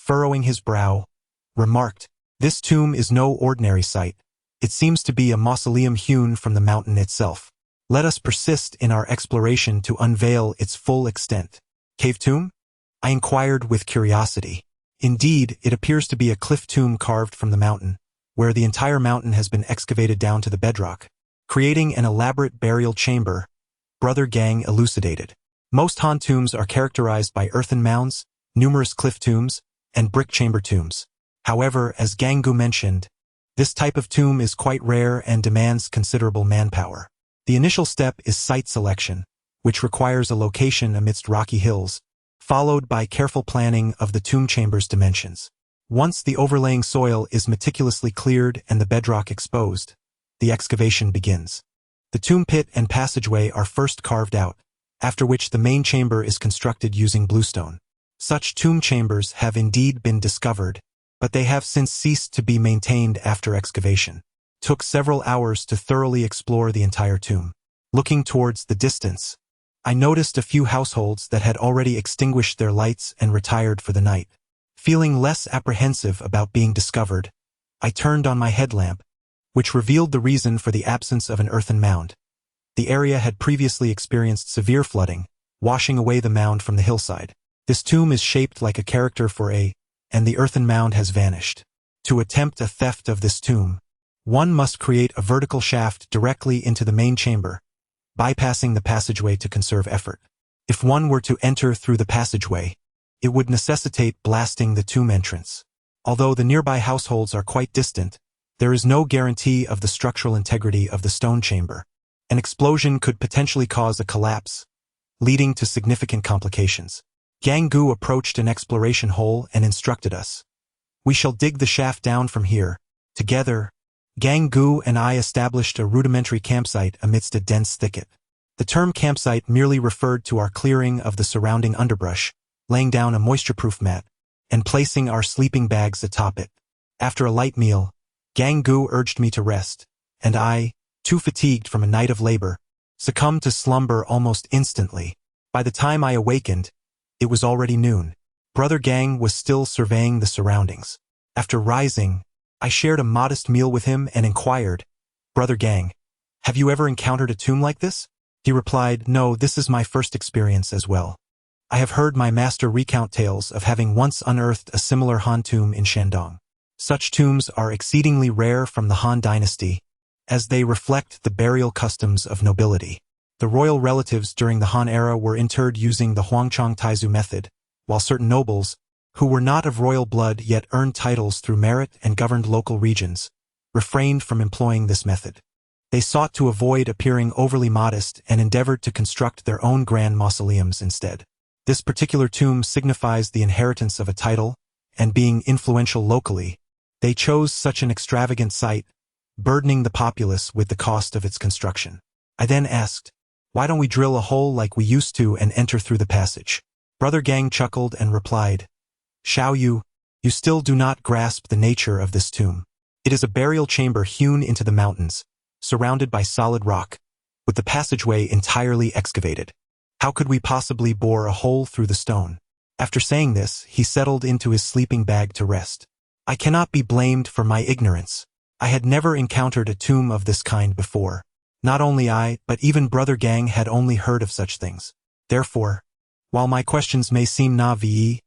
furrowing his brow, remarked, this tomb is no ordinary site. It seems to be a mausoleum hewn from the mountain itself. Let us persist in our exploration to unveil its full extent. Cave tomb? I inquired with curiosity. Indeed, it appears to be a cliff tomb carved from the mountain, where the entire mountain has been excavated down to the bedrock, creating an elaborate burial chamber, Brother Gang elucidated. Most Han tombs are characterized by earthen mounds, numerous cliff tombs, and brick chamber tombs. However, as Gang-gu mentioned, this type of tomb is quite rare and demands considerable manpower. The initial step is site selection, which requires a location amidst rocky hills, followed by careful planning of the tomb chamber's dimensions. Once the overlaying soil is meticulously cleared and the bedrock exposed, the excavation begins. The tomb pit and passageway are first carved out, after which the main chamber is constructed using bluestone. Such tomb chambers have indeed been discovered, but they have since ceased to be maintained after excavation. It took several hours to thoroughly explore the entire tomb. Looking towards the distance, I noticed a few households that had already extinguished their lights and retired for the night. Feeling less apprehensive about being discovered, I turned on my headlamp, which revealed the reason for the absence of an earthen mound. The area had previously experienced severe flooding, washing away the mound from the hillside. This tomb is shaped like a character and the earthen mound has vanished. To attempt a theft of this tomb, one must create a vertical shaft directly into the main chamber, bypassing the passageway to conserve effort. If one were to enter through the passageway, it would necessitate blasting the tomb entrance. Although the nearby households are quite distant, there is no guarantee of the structural integrity of the stone chamber. An explosion could potentially cause a collapse, leading to significant complications. Gang-gu approached an exploration hole and instructed us. We shall dig the shaft down from here. Together, Gang-gu and I established a rudimentary campsite amidst a dense thicket. The term campsite merely referred to our clearing of the surrounding underbrush, laying down a moisture-proof mat, and placing our sleeping bags atop it. After a light meal, Gang-gu urged me to rest, and I, too fatigued from a night of labor, succumbed to slumber almost instantly. By the time I awakened, it was already noon. Brother Gang was still surveying the surroundings. After rising, I shared a modest meal with him and inquired, "Brother Gang, have you ever encountered a tomb like this?" He replied, "No, this is my first experience as well. I have heard my master recount tales of having once unearthed a similar Han tomb in Shandong. Such tombs are exceedingly rare from the Han dynasty, as they reflect the burial customs of nobility. The royal relatives during the Han era were interred using the Huangchang Taizu method, while certain nobles, who were not of royal blood yet earned titles through merit and governed local regions, refrained from employing this method. They sought to avoid appearing overly modest and endeavored to construct their own grand mausoleums instead. This particular tomb signifies the inheritance of a title, and being influential locally, they chose such an extravagant site, burdening the populace with the cost of its construction. I then asked, "Why don't we drill a hole like we used to and enter through the passage?" Brother Gang chuckled and replied, "Xiao Yu, you still do not grasp the nature of this tomb. It is a burial chamber hewn into the mountains, surrounded by solid rock, with the passageway entirely excavated. How could we possibly bore a hole through the stone?" After saying this, he settled into his sleeping bag to rest. I cannot be blamed for my ignorance. I had never encountered a tomb of this kind before. Not only I, but even Brother Gang had only heard of such things. Therefore, while my questions may seem naive,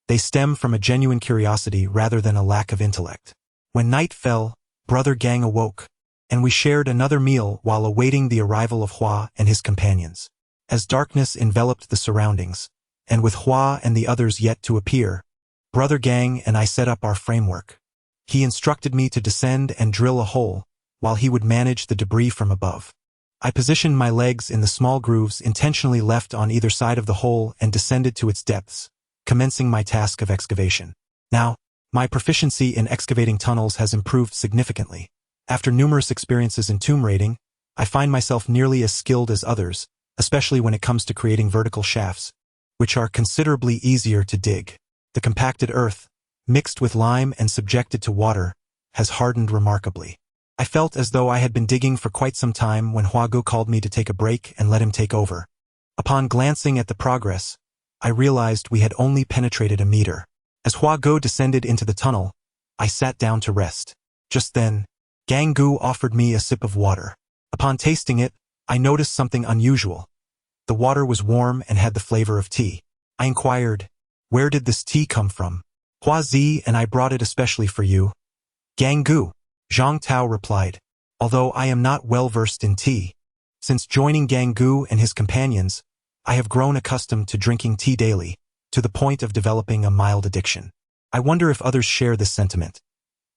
they stem from a genuine curiosity rather than a lack of intellect. When night fell, Brother Gang awoke, and we shared another meal while awaiting the arrival of Hua and his companions. As darkness enveloped the surroundings, and with Hua and the others yet to appear, Brother Gang and I set up our framework. He instructed me to descend and drill a hole, while he would manage the debris from above. I positioned my legs in the small grooves intentionally left on either side of the hole and descended to its depths, commencing my task of excavation. Now, my proficiency in excavating tunnels has improved significantly. After numerous experiences in tomb raiding, I find myself nearly as skilled as others, especially when it comes to creating vertical shafts, which are considerably easier to dig. The compacted earth, mixed with lime and subjected to water, has hardened remarkably. I felt as though I had been digging for quite some time when Huagu called me to take a break and let him take over. Upon glancing at the progress, I realized we had only penetrated a meter. As Huagu descended into the tunnel, I sat down to rest. Just then, Gang-gu offered me a sip of water. Upon tasting it, I noticed something unusual. The water was warm and had the flavor of tea. I inquired, "Where did this tea come from?" "Hua Zi and I brought it especially for you." "Gang Gu," Zhang Tao replied, "although I am not well versed in tea. Since joining Gang Gu and his companions, I have grown accustomed to drinking tea daily, to the point of developing a mild addiction. I wonder if others share this sentiment.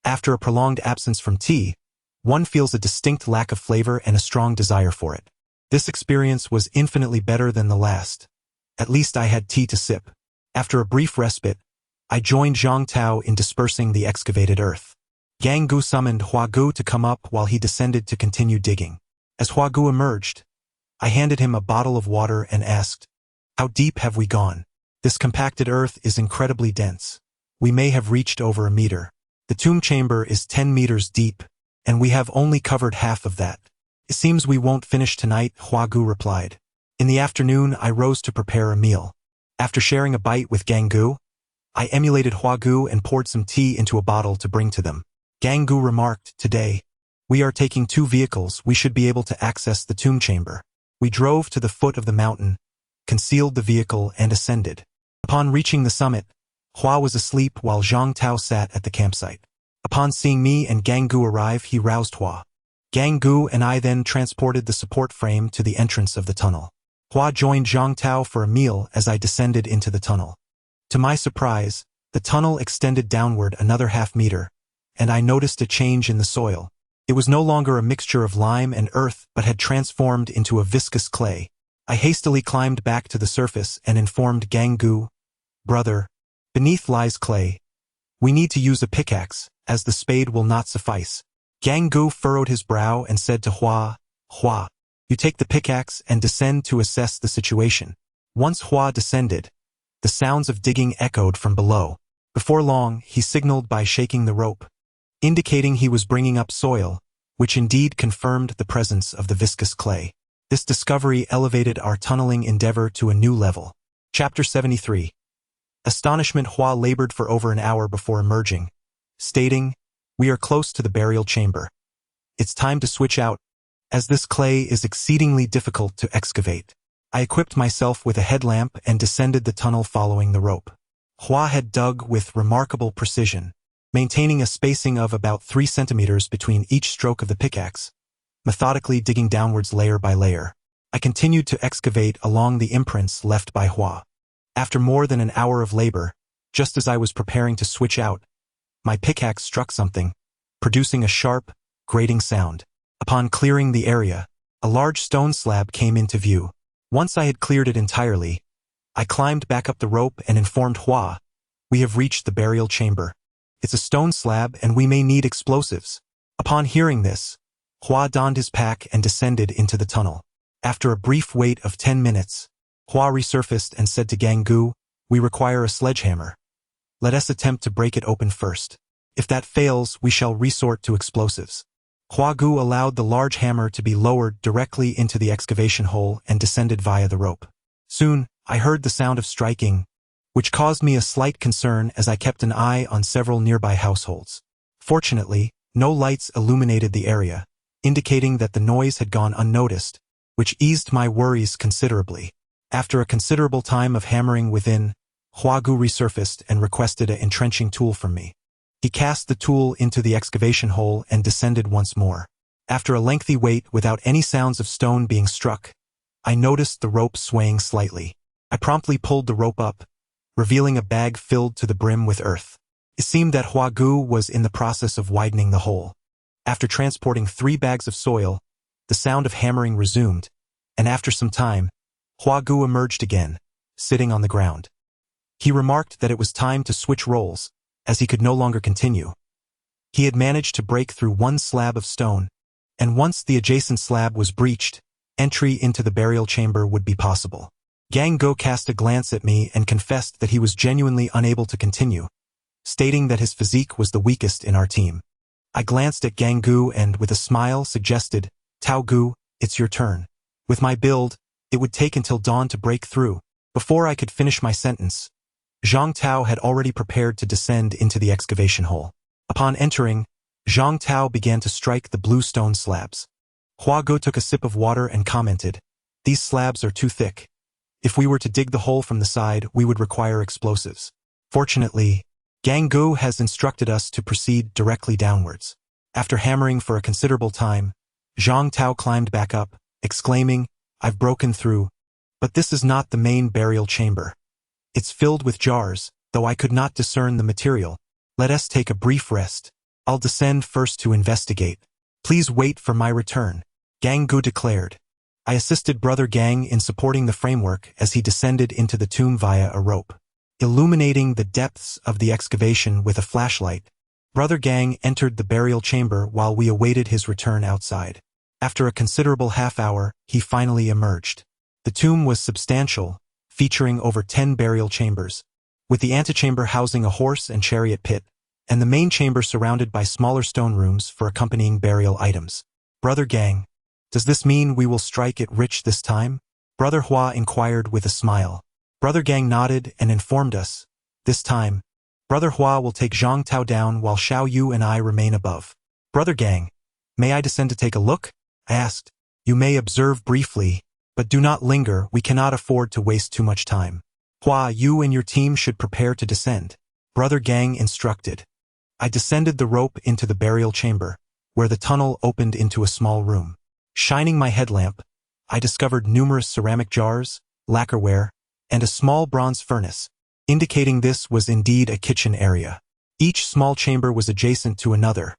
After a prolonged absence from tea, one feels a distinct lack of flavor and a strong desire for it. This experience was infinitely better than the last. At least I had tea to sip. After a brief respite, I joined Zhang Tao in dispersing the excavated earth. Gang Gu summoned Hua Gu to come up while he descended to continue digging. As Hua Gu emerged, I handed him a bottle of water and asked, "How deep have we gone?" "This compacted earth is incredibly dense. We may have reached over a meter. The tomb chamber is 10 meters deep, and we have only covered half of that. It seems we won't finish tonight," Hua Gu replied. In the afternoon, I rose to prepare a meal. After sharing a bite with Gang Gu, I emulated Hua Gu and poured some tea into a bottle to bring to them. Gang Gu remarked, "Today, we are taking 2 vehicles. We should be able to access the tomb chamber." We drove to the foot of the mountain, concealed the vehicle, and ascended. Upon reaching the summit, Hua was asleep while Zhang Tao sat at the campsite. Upon seeing me and Gang Gu arrive, he roused Hua. Gang Gu and I then transported the support frame to the entrance of the tunnel. Hua joined Zhang Tao for a meal as I descended into the tunnel. To my surprise, the tunnel extended downward another half-meter, and I noticed a change in the soil. It was no longer a mixture of lime and earth but had transformed into a viscous clay. I hastily climbed back to the surface and informed Gang Gu, "Brother, beneath lies clay. We need to use a pickaxe, as the spade will not suffice." Gang Gu furrowed his brow and said to Hua, "Hua, you take the pickaxe and descend to assess the situation." Once Hua descended, the sounds of digging echoed from below. Before long, he signaled by shaking the rope, indicating he was bringing up soil, which indeed confirmed the presence of the viscous clay. This discovery elevated our tunneling endeavor to a new level. Chapter 73. Astonishment. Hua labored for over an hour before emerging, stating, "We are close to the burial chamber. It's time to switch out, as this clay is exceedingly difficult to excavate." I equipped myself with a headlamp and descended the tunnel following the rope. Hua had dug with remarkable precision, maintaining a spacing of about 3 centimeters between each stroke of the pickaxe, methodically digging downwards layer by layer. I continued to excavate along the imprints left by Hua. After more than an hour of labor, just as I was preparing to switch out, my pickaxe struck something, producing a sharp, grating sound. Upon clearing the area, a large stone slab came into view. Once I had cleared it entirely, I climbed back up the rope and informed Hua, "We have reached the burial chamber. It's a stone slab and we may need explosives." Upon hearing this, Hua donned his pack and descended into the tunnel. After a brief wait of 10 minutes, Hua resurfaced and said to Gang Gu, "We require a sledgehammer. Let us attempt to break it open first. If that fails, we shall resort to explosives." Hua Gu allowed the large hammer to be lowered directly into the excavation hole and descended via the rope. Soon, I heard the sound of striking, which caused me a slight concern as I kept an eye on several nearby households. Fortunately, no lights illuminated the area, indicating that the noise had gone unnoticed, which eased my worries considerably. After a considerable time of hammering within, Hua Gu resurfaced and requested an entrenching tool from me. He cast the tool into the excavation hole and descended once more. After a lengthy wait without any sounds of stone being struck, I noticed the rope swaying slightly. I promptly pulled the rope up, revealing a bag filled to the brim with earth. It seemed that Hua Gu was in the process of widening the hole. After transporting 3 bags of soil, the sound of hammering resumed, and after some time, Hua Gu emerged again, sitting on the ground. He remarked that it was time to switch roles, as he could no longer continue. He had managed to break through 1 slab of stone, and once the adjacent slab was breached, entry into the burial chamber would be possible. Gang Gu cast a glance at me and confessed that he was genuinely unable to continue, stating that his physique was the weakest in our team. I glanced at Gang Gu and, with a smile, suggested, "Tao Gu, it's your turn." With my build, it would take until dawn to break through. Before I could finish my sentence, Zhang Tao had already prepared to descend into the excavation hole. Upon entering, Zhang Tao began to strike the blue stone slabs. Hua Gu took a sip of water and commented, "These slabs are too thick. If we were to dig the hole from the side, we would require explosives. Fortunately, Gang Gu has instructed us to proceed directly downwards. After hammering for a considerable time, Zhang Tao climbed back up, exclaiming, "I've broken through. But this is not the main burial chamber. It's filled with jars, though I could not discern the material. Let us take a brief rest. I'll descend first to investigate. Please wait for my return," Gang Gu declared. I assisted Brother Gang in supporting the framework as he descended into the tomb via a rope. Illuminating the depths of the excavation with a flashlight, Brother Gang entered the burial chamber while we awaited his return outside. After a considerable half-hour, he finally emerged. The tomb was substantial, featuring over 10 burial chambers, with the antechamber housing a horse and chariot pit, and the main chamber surrounded by smaller stone rooms for accompanying burial items. "Brother Gang, does this mean we will strike it rich this time?" Brother Hua inquired with a smile. Brother Gang nodded and informed us, "This time, Brother Hua will take Zhang Tao down while Xiao Yu and I remain above." "Brother Gang, may I descend to take a look?" I asked. "You may observe briefly, but do not linger. We cannot afford to waste too much time." "Hua, you and your team should prepare to descend," Brother Gang instructed. I descended the rope into the burial chamber, where the tunnel opened into a small room. Shining my headlamp, I discovered numerous ceramic jars, lacquerware, and a small bronze furnace, indicating this was indeed a kitchen area. Each small chamber was adjacent to another.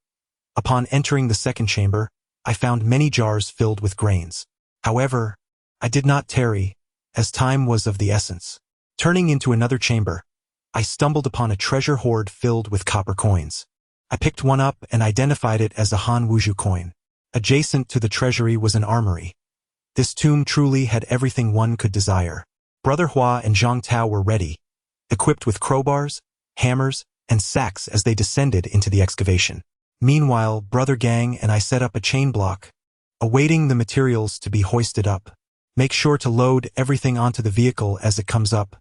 Upon entering the second chamber, I found many jars filled with grains. However, I did not tarry, as time was of the essence. Turning into another chamber, I stumbled upon a treasure hoard filled with copper coins. I picked one up and identified it as a Han Wuzhu coin. Adjacent to the treasury was an armory. This tomb truly had everything one could desire. Brother Hua and Zhang Tao were ready, equipped with crowbars, hammers, and sacks as they descended into the excavation. Meanwhile, Brother Gang and I set up a chain block, awaiting the materials to be hoisted up. "Make sure to load everything onto the vehicle as it comes up,"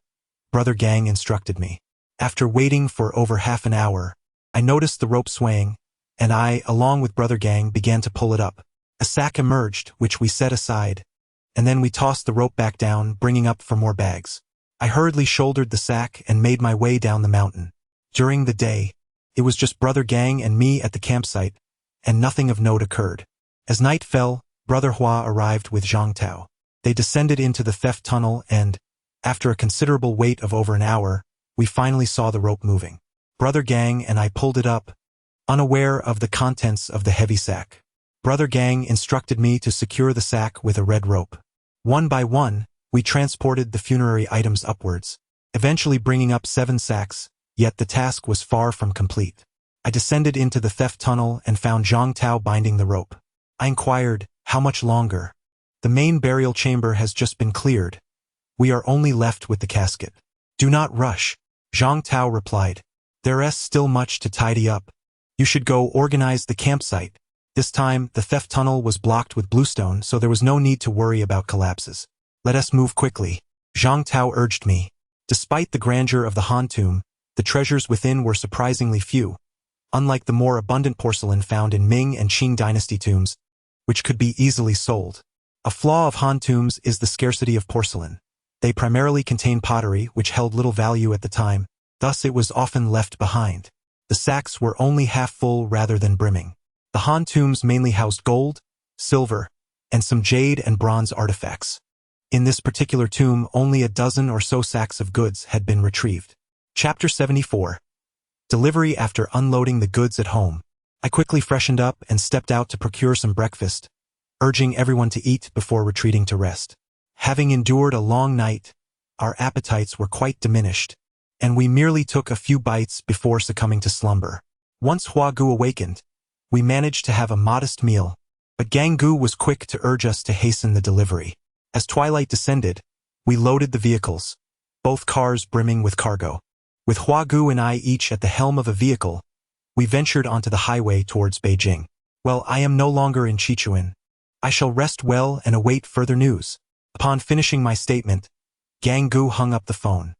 Brother Gang instructed me. After waiting for over half an hour, I noticed the rope swaying, and I, along with Brother Gang, began to pull it up. A sack emerged, which we set aside, and then we tossed the rope back down, bringing up for more bags. I hurriedly shouldered the sack and made my way down the mountain. During the day, it was just Brother Gang and me at the campsite, and nothing of note occurred. As night fell, Brother Hua arrived with Zhang Tao. They descended into the theft tunnel and, after a considerable wait of over an hour, we finally saw the rope moving. Brother Gang and I pulled it up, unaware of the contents of the heavy sack. Brother Gang instructed me to secure the sack with a red rope. One by one, we transported the funerary items upwards, eventually bringing up 7 sacks, yet the task was far from complete. I descended into the theft tunnel and found Zhang Tao binding the rope. I inquired, "How much longer?" "The main burial chamber has just been cleared. We are only left with the casket." "Do not rush," Zhang Tao replied. "There is still much to tidy up. You should go organize the campsite." This time, the theft tunnel was blocked with bluestone, so there was no need to worry about collapses. "Let us move quickly," Zhang Tao urged me. Despite the grandeur of the Han tomb, the treasures within were surprisingly few, unlike the more abundant porcelain found in Ming and Qing dynasty tombs, which could be easily sold. A flaw of Han tombs is the scarcity of porcelain. They primarily contain pottery, which held little value at the time, thus it was often left behind. The sacks were only half full rather than brimming. The Han tombs mainly housed gold, silver, and some jade and bronze artifacts. In this particular tomb, only a dozen or so sacks of goods had been retrieved. Chapter 74. Delivery. After unloading the goods at home, I quickly freshened up and stepped out to procure some breakfast, urging everyone to eat before retreating to rest. Having endured a long night, our appetites were quite diminished, and we merely took a few bites before succumbing to slumber. Once Hua Gu awakened, we managed to have a modest meal, but Gang Gu was quick to urge us to hasten the delivery. As twilight descended, we loaded the vehicles, both cars brimming with cargo. With Hua Gu and I each at the helm of a vehicle, we ventured onto the highway towards Beijing. "Well, I am no longer in Sichuan. I shall rest well and await further news." Upon finishing my statement, Gang Gu hung up the phone.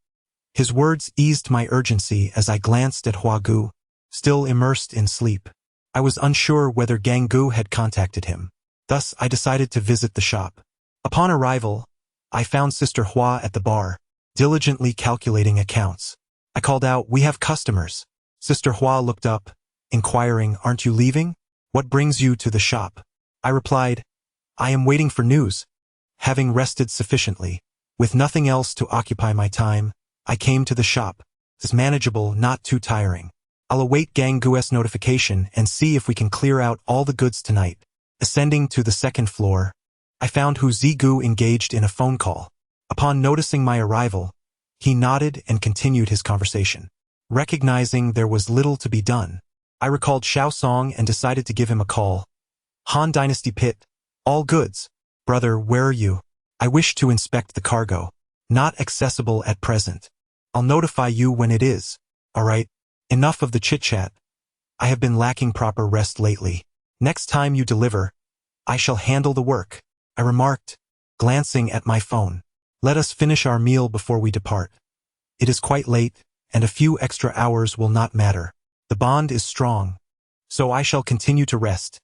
His words eased my urgency as I glanced at Hua Gu, still immersed in sleep. I was unsure whether Gang Gu had contacted him. Thus, I decided to visit the shop. Upon arrival, I found Sister Hua at the bar, diligently calculating accounts. I called out, "We have customers." Sister Hua looked up, inquiring, "Aren't you leaving? What brings you to the shop?" I replied, "I am waiting for news." Having rested sufficiently, with nothing else to occupy my time, I came to the shop. It's manageable, not too tiring. I'll await Gang Gu's notification and see if we can clear out all the goods tonight. Ascending to the second floor, I found Hu Zigu engaged in a phone call. Upon noticing my arrival, he nodded and continued his conversation. Recognizing there was little to be done, I recalled Xiao Song and decided to give him a call. "Han Dynasty Pit, all goods. Brother, where are you? I wish to inspect the cargo. Not accessible at present. I'll notify you when it is. Alright, enough of the chit-chat. I have been lacking proper rest lately. Next time you deliver, I shall handle the work," I remarked, glancing at my phone. "Let us finish our meal before we depart. It is quite late, and a few extra hours will not matter. The bond is strong, so I shall continue to rest.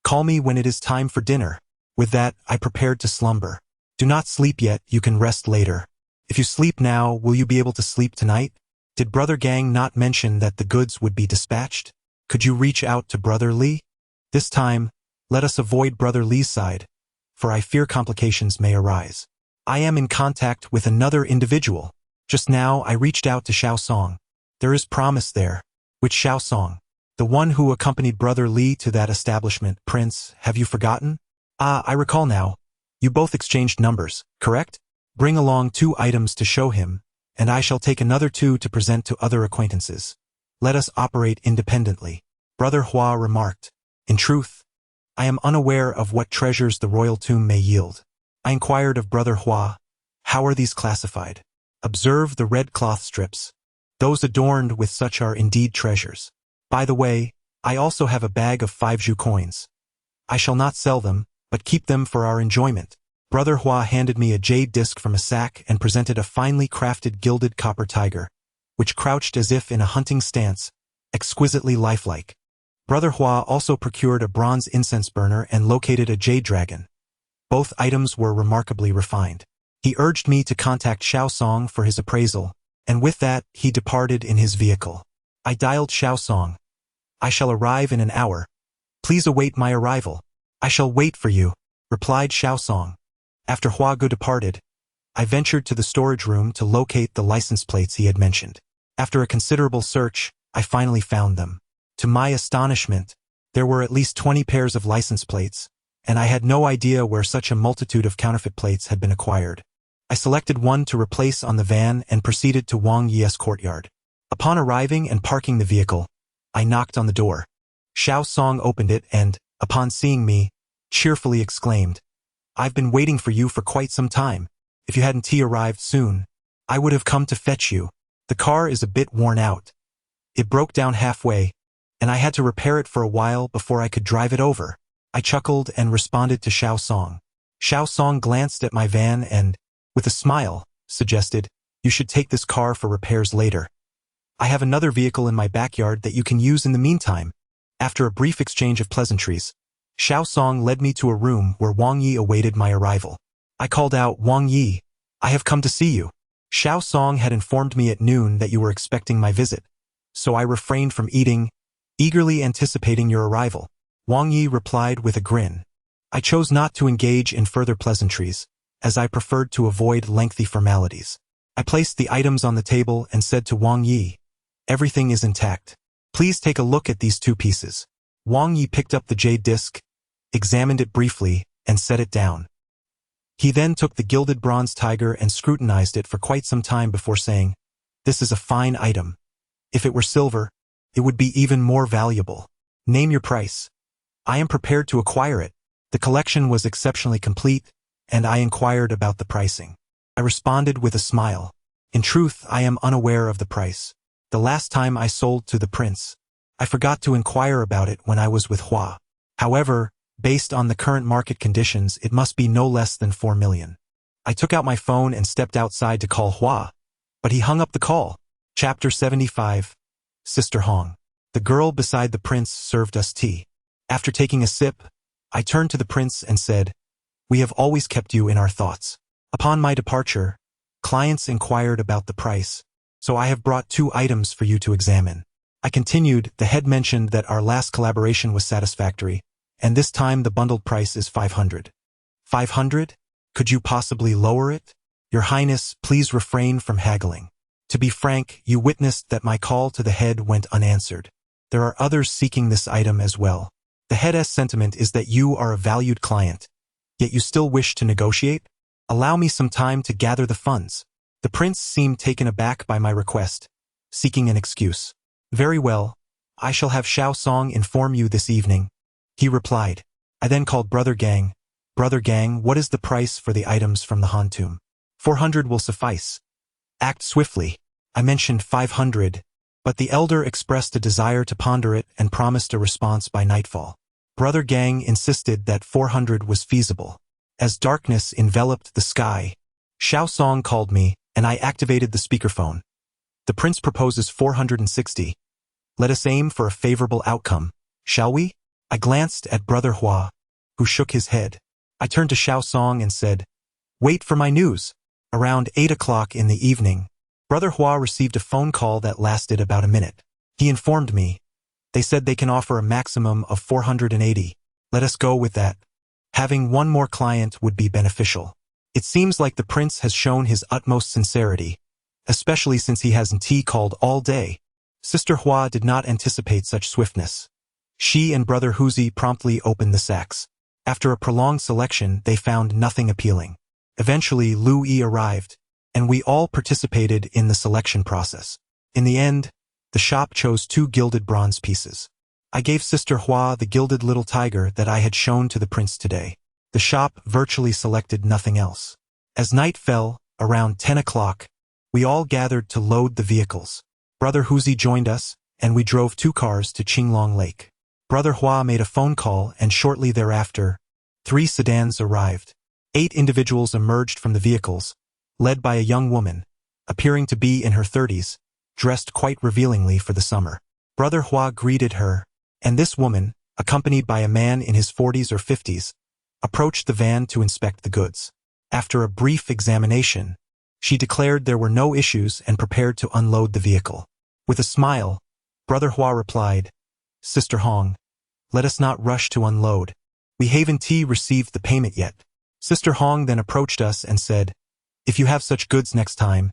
Call me when it is time for dinner." With that, I prepared to slumber. "Do not sleep yet, you can rest later. If you sleep now, will you be able to sleep tonight? Did Brother Gang not mention that the goods would be dispatched? Could you reach out to Brother Li? This time, let us avoid Brother Li's side, for I fear complications may arise. I am in contact with another individual. Just now I reached out to Xiao Song. There is promise there." "Which Xiao Song?" "The one who accompanied Brother Li to that establishment, Prince. Have you forgotten?" "Ah, I recall now. You both exchanged numbers, correct? Bring along 2 items to show him, and I shall take another 2 to present to other acquaintances. Let us operate independently," Brother Hua remarked. "In truth, I am unaware of what treasures the royal tomb may yield." I inquired of Brother Hua, "How are these classified?" "Observe the red cloth strips. Those adorned with such are indeed treasures. By the way, I also have a bag of 5 Zhu coins. I shall not sell them, but keep them for our enjoyment." Brother Hua handed me a jade disc from a sack and presented a finely crafted gilded copper tiger, which crouched as if in a hunting stance, exquisitely lifelike. Brother Hua also procured a bronze incense burner and located a jade dragon. Both items were remarkably refined. He urged me to contact Xiao Song for his appraisal, and with that, he departed in his vehicle. I dialed Xiao Song. "I shall arrive in an hour. Please await my arrival." "I shall wait for you," replied Xiao Song. After Hua Gu departed, I ventured to the storage room to locate the license plates he had mentioned. After a considerable search, I finally found them. To my astonishment, there were at least 20 pairs of license plates, and I had no idea where such a multitude of counterfeit plates had been acquired. I selected one to replace on the van and proceeded to Wang Yi's courtyard. Upon arriving and parking the vehicle, I knocked on the door. Xiao Song opened it and, upon seeing me, cheerfully exclaimed, "I've been waiting for you for quite some time. If you hadn't arrived soon, I would have come to fetch you. The car is a bit worn out. It broke down halfway, and I had to repair it for a while before I could drive it over." I chuckled and responded to Xiao Song. Xiao Song glanced at my van and, with a smile, suggested, "You should take this car for repairs later. I have another vehicle in my backyard that you can use in the meantime." After a brief exchange of pleasantries, Xiao Song led me to a room where Wang Yi awaited my arrival. I called out, "Wang Yi, I have come to see you." Xiao Song had informed me at noon that you were expecting my visit, so I refrained from eating, eagerly anticipating your arrival. Wang Yi replied with a grin. I chose not to engage in further pleasantries, as I preferred to avoid lengthy formalities. I placed the items on the table and said to Wang Yi, "Everything is intact. Please take a look at these 2 pieces." Wang Yi picked up the jade disc, examined it briefly, and set it down. He then took the gilded bronze tiger and scrutinized it for quite some time before saying, "This is a fine item. If it were silver, it would be even more valuable. Name your price. I am prepared to acquire it." The collection was exceptionally complete, and I inquired about the pricing. I responded with a smile. "In truth, I am unaware of the price. The last time I sold to the prince, I forgot to inquire about it when I was with Hua. However, based on the current market conditions, it must be no less than 4 million. I took out my phone and stepped outside to call Hua, but he hung up the call. Chapter 75. Sister Hong. The girl beside the prince served us tea. After taking a sip, I turned to the prince and said, "We have always kept you in our thoughts. Upon my departure, clients inquired about the price, so I have brought 2 items for you to examine. I continued. The head mentioned that our last collaboration was satisfactory, and this time the bundled price is 500. 500? Could you possibly lower it? Your Highness, please refrain from haggling. To be frank, you witnessed that my call to the head went unanswered. There are others seeking this item as well. The head's sentiment is that you are a valued client, yet you still wish to negotiate? Allow me some time to gather the funds. The prince seemed taken aback by my request, seeking an excuse. Very well, I shall have Xiao Song inform you this evening, he replied. I then called Brother Gang. Brother Gang, what is the price for the items from the Han tomb? 400 will suffice. Act swiftly. I mentioned 500, but the elder expressed a desire to ponder it and promised a response by nightfall. Brother Gang insisted that 400 was feasible. As darkness enveloped the sky, Xiao Song called me, and I activated the speakerphone. The prince proposes 460. Let us aim for a favorable outcome, shall we? I glanced at Brother Hua, who shook his head. I turned to Xiao Song and said, wait for my news. Around 8 o'clock in the evening, Brother Hua received a phone call that lasted about a minute. He informed me. They said they can offer a maximum of 480. Let us go with that. Having one more client would be beneficial. It seems like the prince has shown his utmost sincerity, especially since he hasn't called all day. Sister Hua did not anticipate such swiftness. She and Brother Huzi promptly opened the sacks. After a prolonged selection, they found nothing appealing. Eventually, Lu Yi arrived, and we all participated in the selection process. In the end, the shop chose 2 gilded bronze pieces. I gave Sister Hua the gilded little tiger that I had shown to the prince today. The shop virtually selected nothing else. As night fell, around 10 o'clock, we all gathered to load the vehicles. Brother Huzi joined us, and we drove 2 cars to Qinglong Lake. Brother Hua made a phone call, and shortly thereafter, 3 sedans arrived. 8 individuals emerged from the vehicles, led by a young woman, appearing to be in her 30s, dressed quite revealingly for the summer. Brother Hua greeted her, and this woman, accompanied by a man in his 40s or 50s, approached the van to inspect the goods. After a brief examination, she declared there were no issues and prepared to unload the vehicle. With a smile, Brother Hua replied, Sister Hong, let us not rush to unload. We haven't received the payment yet. Sister Hong then approached us and said, if you have such goods next time,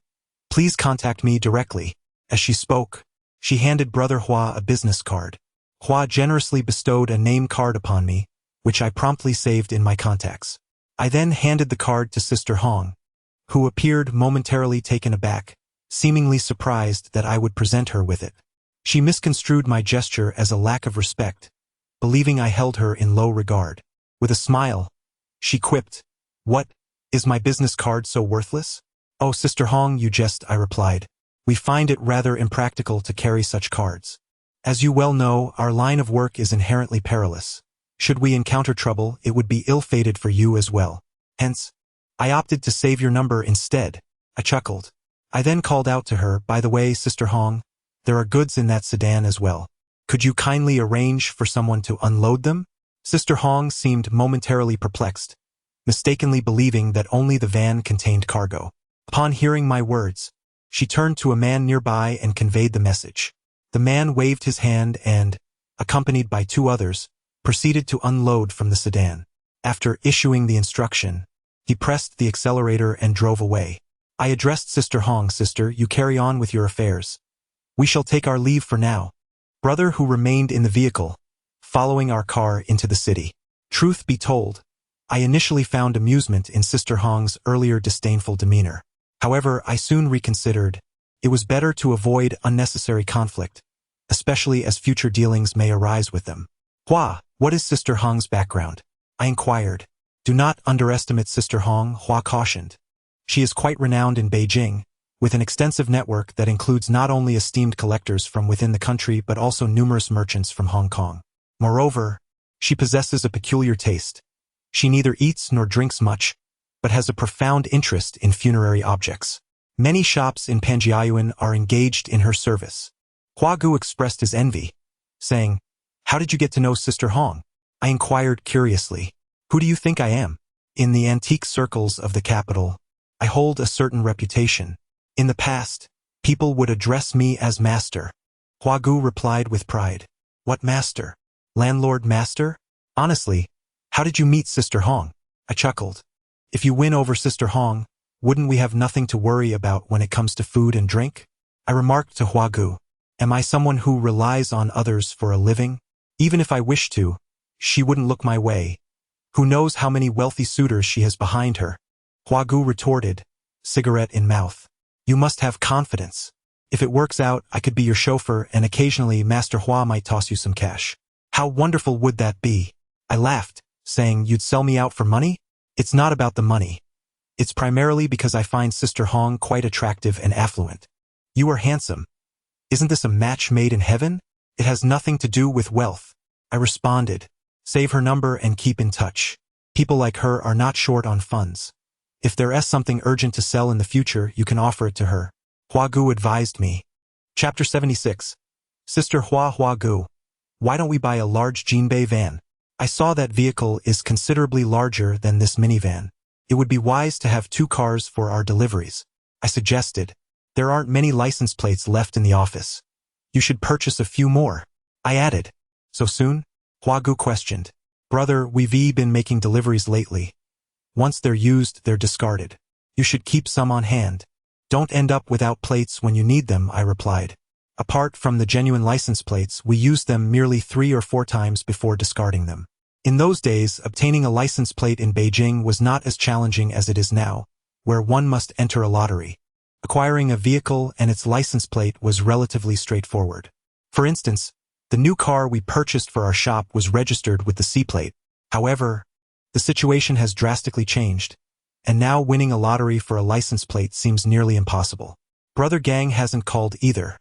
please contact me directly. As she spoke, she handed Brother Hua a business card. Hua generously bestowed a name card upon me, which I promptly saved in my contacts. I then handed the card to Sister Hong, who appeared momentarily taken aback, seemingly surprised that I would present her with it. She misconstrued my gesture as a lack of respect, believing I held her in low regard. With a smile, she quipped, what, is my business card so worthless? Oh, Sister Hong, you jest, I replied. We find it rather impractical to carry such cards. As you well know, our line of work is inherently perilous. Should we encounter trouble, it would be ill-fated for you as well. Hence, I opted to save your number instead. I chuckled. I then called out to her, by the way, Sister Hong, there are goods in that sedan as well. Could you kindly arrange for someone to unload them? Sister Hong seemed momentarily perplexed, mistakenly believing that only the van contained cargo. Upon hearing my words, she turned to a man nearby and conveyed the message. The man waved his hand and, accompanied by 2 others, proceeded to unload from the sedan. After issuing the instruction, he pressed the accelerator and drove away. I addressed Sister Hong, Sister, you carry on with your affairs. We shall take our leave for now. Brother who remained in the vehicle, following our car into the city. Truth be told, I initially found amusement in Sister Hong's earlier disdainful demeanor. However, I soon reconsidered. It was better to avoid unnecessary conflict, especially as future dealings may arise with them. Hua, what is Sister Hong's background? I inquired. Do not underestimate Sister Hong, Hua cautioned. She is quite renowned in Beijing, with an extensive network that includes not only esteemed collectors from within the country but also numerous merchants from Hong Kong. Moreover, she possesses a peculiar taste. She neither eats nor drinks much, but has a profound interest in funerary objects. Many shops in Panjiayuan are engaged in her service. Hua Gu expressed his envy, saying, how did you get to know Sister Hong? I inquired curiously. Who do you think I am? In the antique circles of the capital, I hold a certain reputation. In the past, people would address me as master. Hua Gu replied with pride. What master? Landlord master? Honestly, how did you meet Sister Hong? I chuckled. If you win over Sister Hong, wouldn't we have nothing to worry about when it comes to food and drink? I remarked to Hua Gu. Am I someone who relies on others for a living? Even if I wish to, she wouldn't look my way. Who knows how many wealthy suitors she has behind her? Hua Gu retorted, cigarette in mouth. You must have confidence. If it works out, I could be your chauffeur and occasionally Master Hua might toss you some cash. How wonderful would that be? I laughed, saying you'd sell me out for money? It's not about the money. It's primarily because I find Sister Hong quite attractive and affluent. You are handsome. Isn't this a match made in heaven? It has nothing to do with wealth. I responded. Save her number and keep in touch. People like her are not short on funds. If there is something urgent to sell in the future, you can offer it to her. Hua Gu advised me. Chapter 76. Sister Hua Gu. Why don't we buy a large Jinbei van? I saw that vehicle is considerably larger than this minivan. It would be wise to have 2 cars for our deliveries. I suggested. There aren't many license plates left in the office. You should purchase a few more. I added. So soon? Hua Gu questioned. Brother, we've been making deliveries lately. Once they're used, they're discarded. You should keep some on hand. Don't end up without plates when you need them, I replied. Apart from the genuine license plates, we used them merely 3 or 4 times before discarding them. In those days, obtaining a license plate in Beijing was not as challenging as it is now, where one must enter a lottery. Acquiring a vehicle and its license plate was relatively straightforward. For instance, the new car we purchased for our shop was registered with the C plate. However, the situation has drastically changed, and now winning a lottery for a license plate seems nearly impossible. Brother Gang hasn't called either.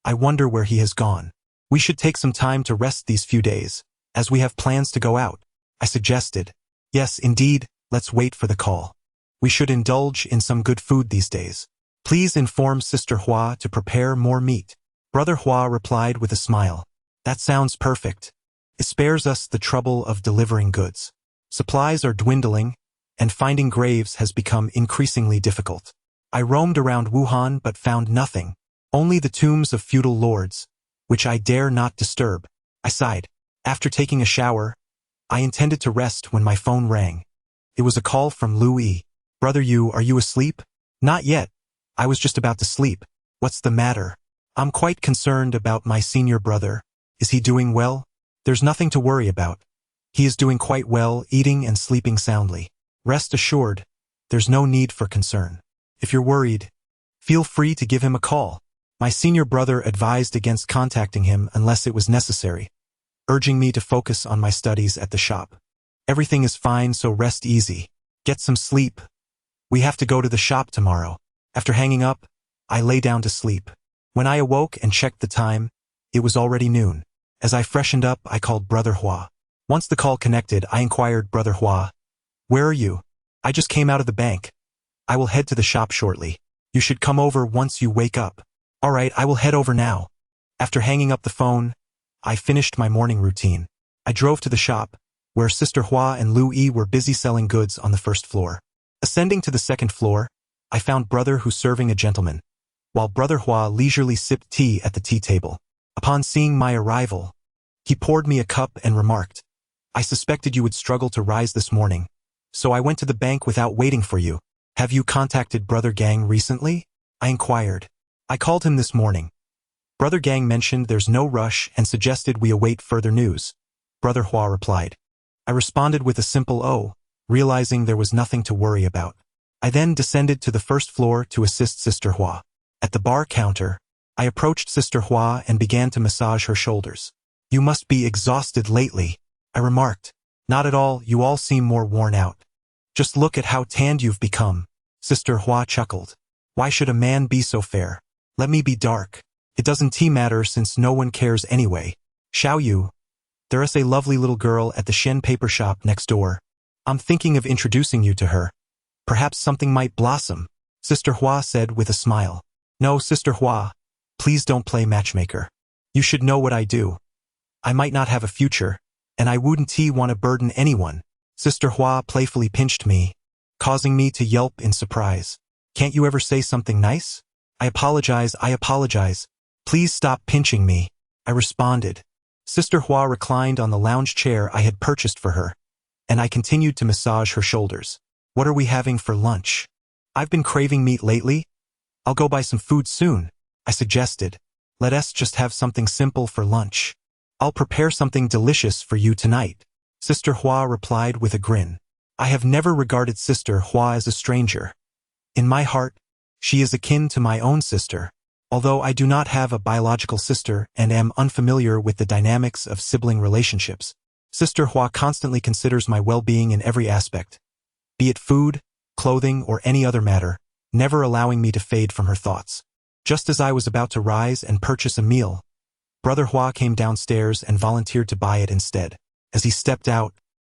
I wonder where he has gone. We should take some time to rest these few days, as we have plans to go out, I suggested. Yes, indeed, let's wait for the call. We should indulge in some good food these days. Please inform Sister Hua to prepare more meat. Brother Hua replied with a smile. That sounds perfect. It spares us the trouble of delivering goods. Supplies are dwindling, and finding graves has become increasingly difficult. I roamed around Wuhan but found nothing, only the tombs of feudal lords, which I dare not disturb. I sighed. After taking a shower, I intended to rest when my phone rang. It was a call from Louis. Brother Yu, are you asleep? Not yet. I was just about to sleep. What's the matter? I'm quite concerned about my senior brother. Is he doing well? There's nothing to worry about. He is doing quite well, eating and sleeping soundly. Rest assured, there's no need for concern. If you're worried, feel free to give him a call. My senior brother advised against contacting him unless it was necessary, urging me to focus on my studies at the shop. Everything is fine, so rest easy. Get some sleep. We have to go to the shop tomorrow. After hanging up, I lay down to sleep. When I awoke and checked the time, it was already noon. As I freshened up, I called Brother Hua. Once the call connected, I inquired, Brother Hua, where are you? I just came out of the bank. I will head to the shop shortly. You should come over once you wake up. All right, I will head over now. After hanging up the phone, I finished my morning routine. I drove to the shop, where Sister Hua and Louis were busy selling goods on the first floor. Ascending to the second floor, I found Brother Hu serving a gentleman, while Brother Hua leisurely sipped tea at the tea table. Upon seeing my arrival, he poured me a cup and remarked, I suspected you would struggle to rise this morning, so I went to the bank without waiting for you. Have you contacted Brother Gang recently? I inquired. I called him this morning. Brother Gang mentioned there's no rush and suggested we await further news. Brother Hua replied. I responded with a simple "oh," realizing there was nothing to worry about. I then descended to the first floor to assist Sister Hua. At the bar counter, I approached Sister Hua and began to massage her shoulders. You must be exhausted lately, I remarked. Not at all, you all seem more worn out. Just look at how tanned you've become. Sister Hua chuckled. Why should a man be so fair? Let me be dark. It doesn't matter since no one cares anyway. Xiao Yu, there is a lovely little girl at the Shen paper shop next door. I'm thinking of introducing you to her. Perhaps something might blossom, Sister Hua said with a smile. No, Sister Hua, please don't play matchmaker. You should know what I do. I might not have a future, and I wouldn't want to burden anyone. Sister Hua playfully pinched me. causing me to yelp in surprise. Can't you ever say something nice? I apologize. Please stop pinching me, I responded. Sister Hua reclined on the lounge chair I had purchased for her, and I continued to massage her shoulders. What are we having for lunch? I've been craving meat lately. I'll go buy some food soon, I suggested. Let us just have something simple for lunch. I'll prepare something delicious for you tonight, Sister Hua replied with a grin. I have never regarded Sister Hua as a stranger. In my heart, she is akin to my own sister, although I do not have a biological sister and am unfamiliar with the dynamics of sibling relationships. Sister Hua constantly considers my well-being in every aspect, be it food, clothing, or any other matter, never allowing me to fade from her thoughts. Just as I was about to rise and purchase a meal, Brother Hua came downstairs and volunteered to buy it instead. As he stepped out,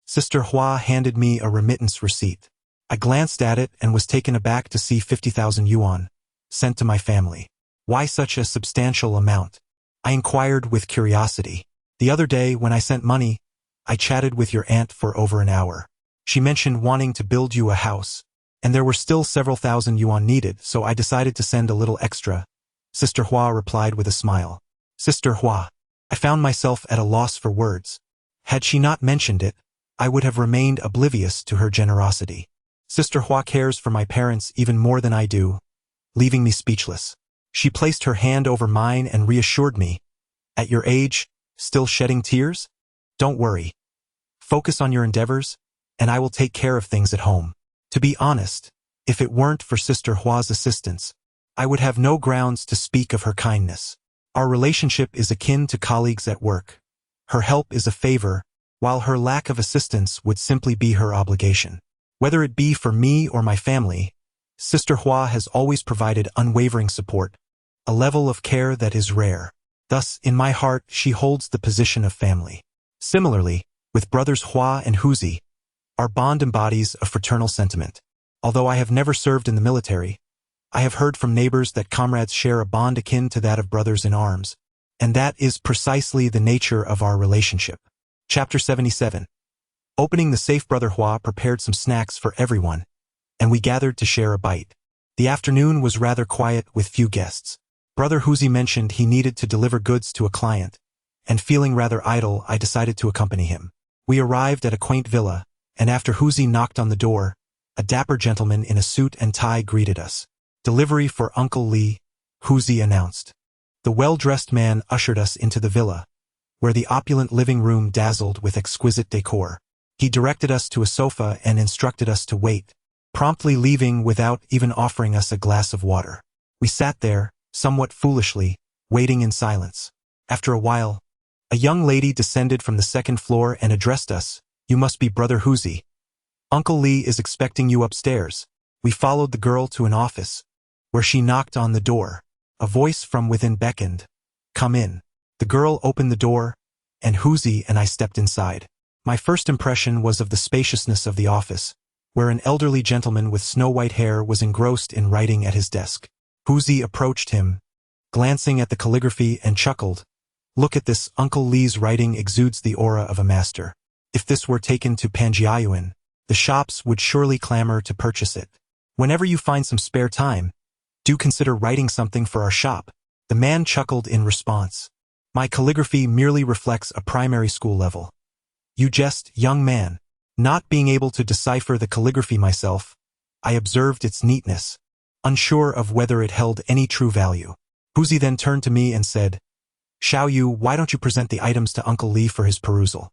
Sister Hua handed me a remittance receipt. I glanced at it and was taken aback to see 50,000 yuan, sent to my family. Why such a substantial amount? I inquired with curiosity. The other day, when I sent money, I chatted with your aunt for over an hour. She mentioned wanting to build you a house, and there were still several thousand yuan needed, so I decided to send a little extra, Sister Hua replied with a smile. Sister Hua. I found myself at a loss for words. Had she not mentioned it, I would have remained oblivious to her generosity. Sister Hua cares for my parents even more than I do, leaving me speechless. She placed her hand over mine and reassured me. At your age, still shedding tears? Don't worry. Focus on your endeavors, and I will take care of things at home. To be honest, if it weren't for Sister Hua's assistance, I would have no grounds to speak of her kindness. Our relationship is akin to colleagues at work. Her help is a favor, while her lack of assistance would simply be her obligation. Whether it be for me or my family, Sister Hua has always provided unwavering support, a level of care that is rare. Thus, in my heart, she holds the position of family. Similarly, with brothers Hua and Huzi, our bond embodies a fraternal sentiment. Although I have never served in the military, I have heard from neighbors that comrades share a bond akin to that of brothers in arms, and that is precisely the nature of our relationship. Chapter 77. Opening the safe, Brother Hua prepared some snacks for everyone, and we gathered to share a bite. The afternoon was rather quiet with few guests. Brother Huzi mentioned he needed to deliver goods to a client, and feeling rather idle, I decided to accompany him. We arrived at a quaint villa, and after Huzi knocked on the door, a dapper gentleman in a suit and tie greeted us. Delivery for Uncle Lee, Huzi announced. The well-dressed man ushered us into the villa, where the opulent living room dazzled with exquisite decor. He directed us to a sofa and instructed us to wait, promptly leaving without even offering us a glass of water. We sat there, somewhat foolishly, waiting in silence. After a while, a young lady descended from the second floor and addressed us. You must be Brother Huzi. Uncle Lee is expecting you upstairs. We followed the girl to an office, where she knocked on the door. A voice from within beckoned. Come in. The girl opened the door, and Huzi and I stepped inside. My first impression was of the spaciousness of the office, where an elderly gentleman with snow-white hair was engrossed in writing at his desk. Huzi approached him, glancing at the calligraphy, and chuckled. Look at this, Uncle Lee's writing exudes the aura of a master. If this were taken to Panjiayuan, the shops would surely clamor to purchase it. Whenever you find some spare time, do consider writing something for our shop. The man chuckled in response. My calligraphy merely reflects a primary school level. You jest, young man. Not being able to decipher the calligraphy myself, I observed its neatness, unsure of whether it held any true value. Huzi then turned to me and said, Xiao Yu, why don't you present the items to Uncle Lee for his perusal?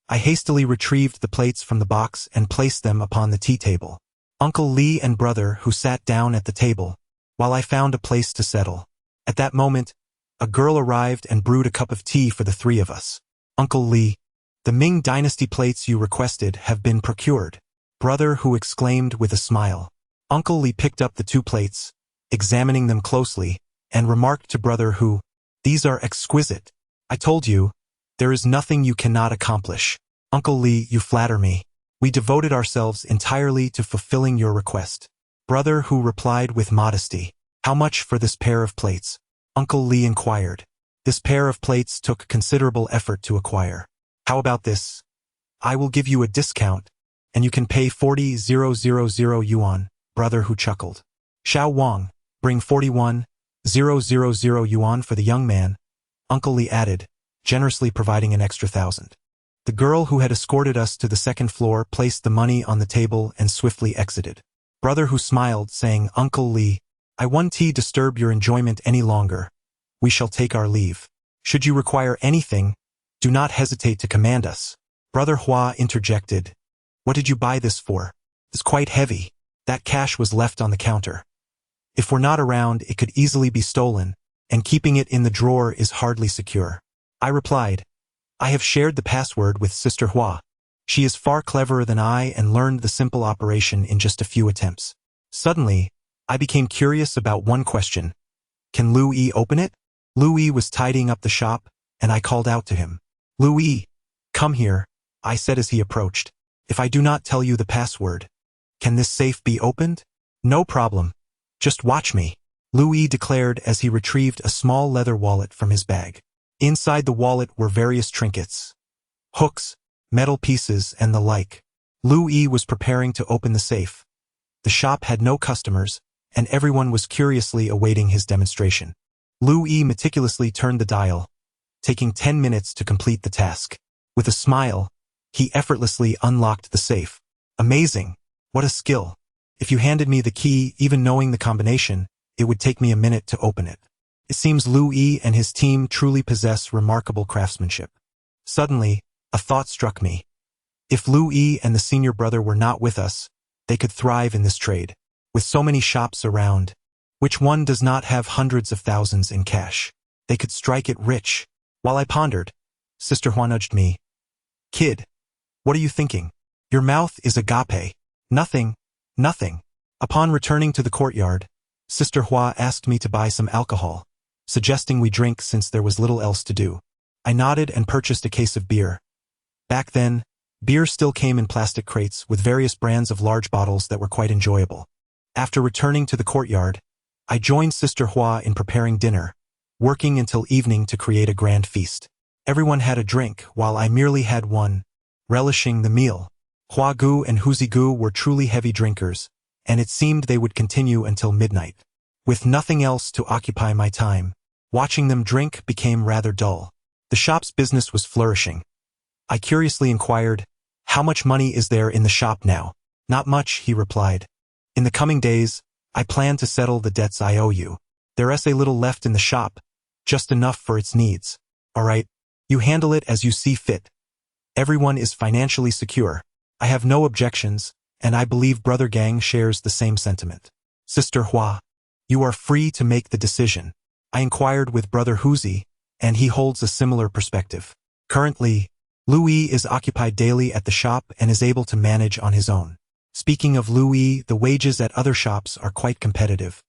I hastily retrieved the plates from the box and placed them upon the tea table. Uncle Lee and brother Hu sat down at the table, while I found a place to settle. At that moment, a girl arrived and brewed a cup of tea for the three of us. Uncle Lee, the Ming Dynasty plates you requested have been procured. Brother Hu exclaimed with a smile. Uncle Lee picked up the two plates, examining them closely, and remarked to Brother Hu, These are exquisite. I told you, there is nothing you cannot accomplish. Uncle Lee, you flatter me. We devoted ourselves entirely to fulfilling your request. Brother Hu replied with modesty. How much for this pair of plates? Uncle Lee inquired. This pair of plates took considerable effort to acquire. How about this? I will give you a discount, and you can pay 40,000 yuan, brother Hu chuckled. Xiao Wang, bring 41,000 yuan for the young man, Uncle Li added, generously providing an extra 1,000. The girl who had escorted us to the second floor placed the money on the table and swiftly exited. Brother Hu smiled, saying, Uncle Li, I won't disturb your enjoyment any longer. We shall take our leave. Should you require anything, do not hesitate to command us. Brother Hua interjected, What did you buy this for? It's quite heavy. That cash was left on the counter. If we're not around, it could easily be stolen, and keeping it in the drawer is hardly secure. I replied, I have shared the password with Sister Hua. She is far cleverer than I and learned the simple operation in just a few attempts. Suddenly, I became curious about one question. Can Louis open it? Louis was tidying up the shop, and I called out to him. Louis, come here, I said as he approached. If I do not tell you the password, can this safe be opened? No problem. Just watch me, Louis declared as he retrieved a small leather wallet from his bag. Inside the wallet were various trinkets, hooks, metal pieces, and the like. Louis was preparing to open the safe. The shop had no customers, and everyone was curiously awaiting his demonstration. Louis meticulously turned the dial, taking 10 minutes to complete the task. With a smile, he effortlessly unlocked the safe. Amazing! What a skill! If you handed me the key, even knowing the combination, it would take me a minute to open it. It seems Louis and his team truly possess remarkable craftsmanship. Suddenly, a thought struck me. If Louis and the senior brother were not with us, they could thrive in this trade. With so many shops around, which one does not have hundreds of thousands in cash? They could strike it rich. While I pondered, Sister Hua nudged me. Kid, what are you thinking? Your mouth is agape. Nothing, nothing. Upon returning to the courtyard, Sister Hua asked me to buy some alcohol, suggesting we drink since there was little else to do. I nodded and purchased a case of beer. Back then, beer still came in plastic crates with various brands of large bottles that were quite enjoyable. After returning to the courtyard, I joined Sister Hua in preparing dinner, working until evening to create a grand feast. Everyone had a drink, while I merely had one, relishing the meal. Hua Gu and Huzi Gu were truly heavy drinkers, and it seemed they would continue until midnight. With nothing else to occupy my time, watching them drink became rather dull. The shop's business was flourishing. I curiously inquired, How much money is there in the shop now? Not much, he replied. In the coming days, I plan to settle the debts I owe you. There's a little left in the shop, just enough for its needs. All right, you handle it as you see fit. Everyone is financially secure. I have no objections, and I believe Brother Gang shares the same sentiment. Sister Hua, you are free to make the decision. I inquired with Brother Huzi, and he holds a similar perspective. Currently, Louis is occupied daily at the shop and is able to manage on his own. Speaking of Louis, the wages at other shops are quite competitive.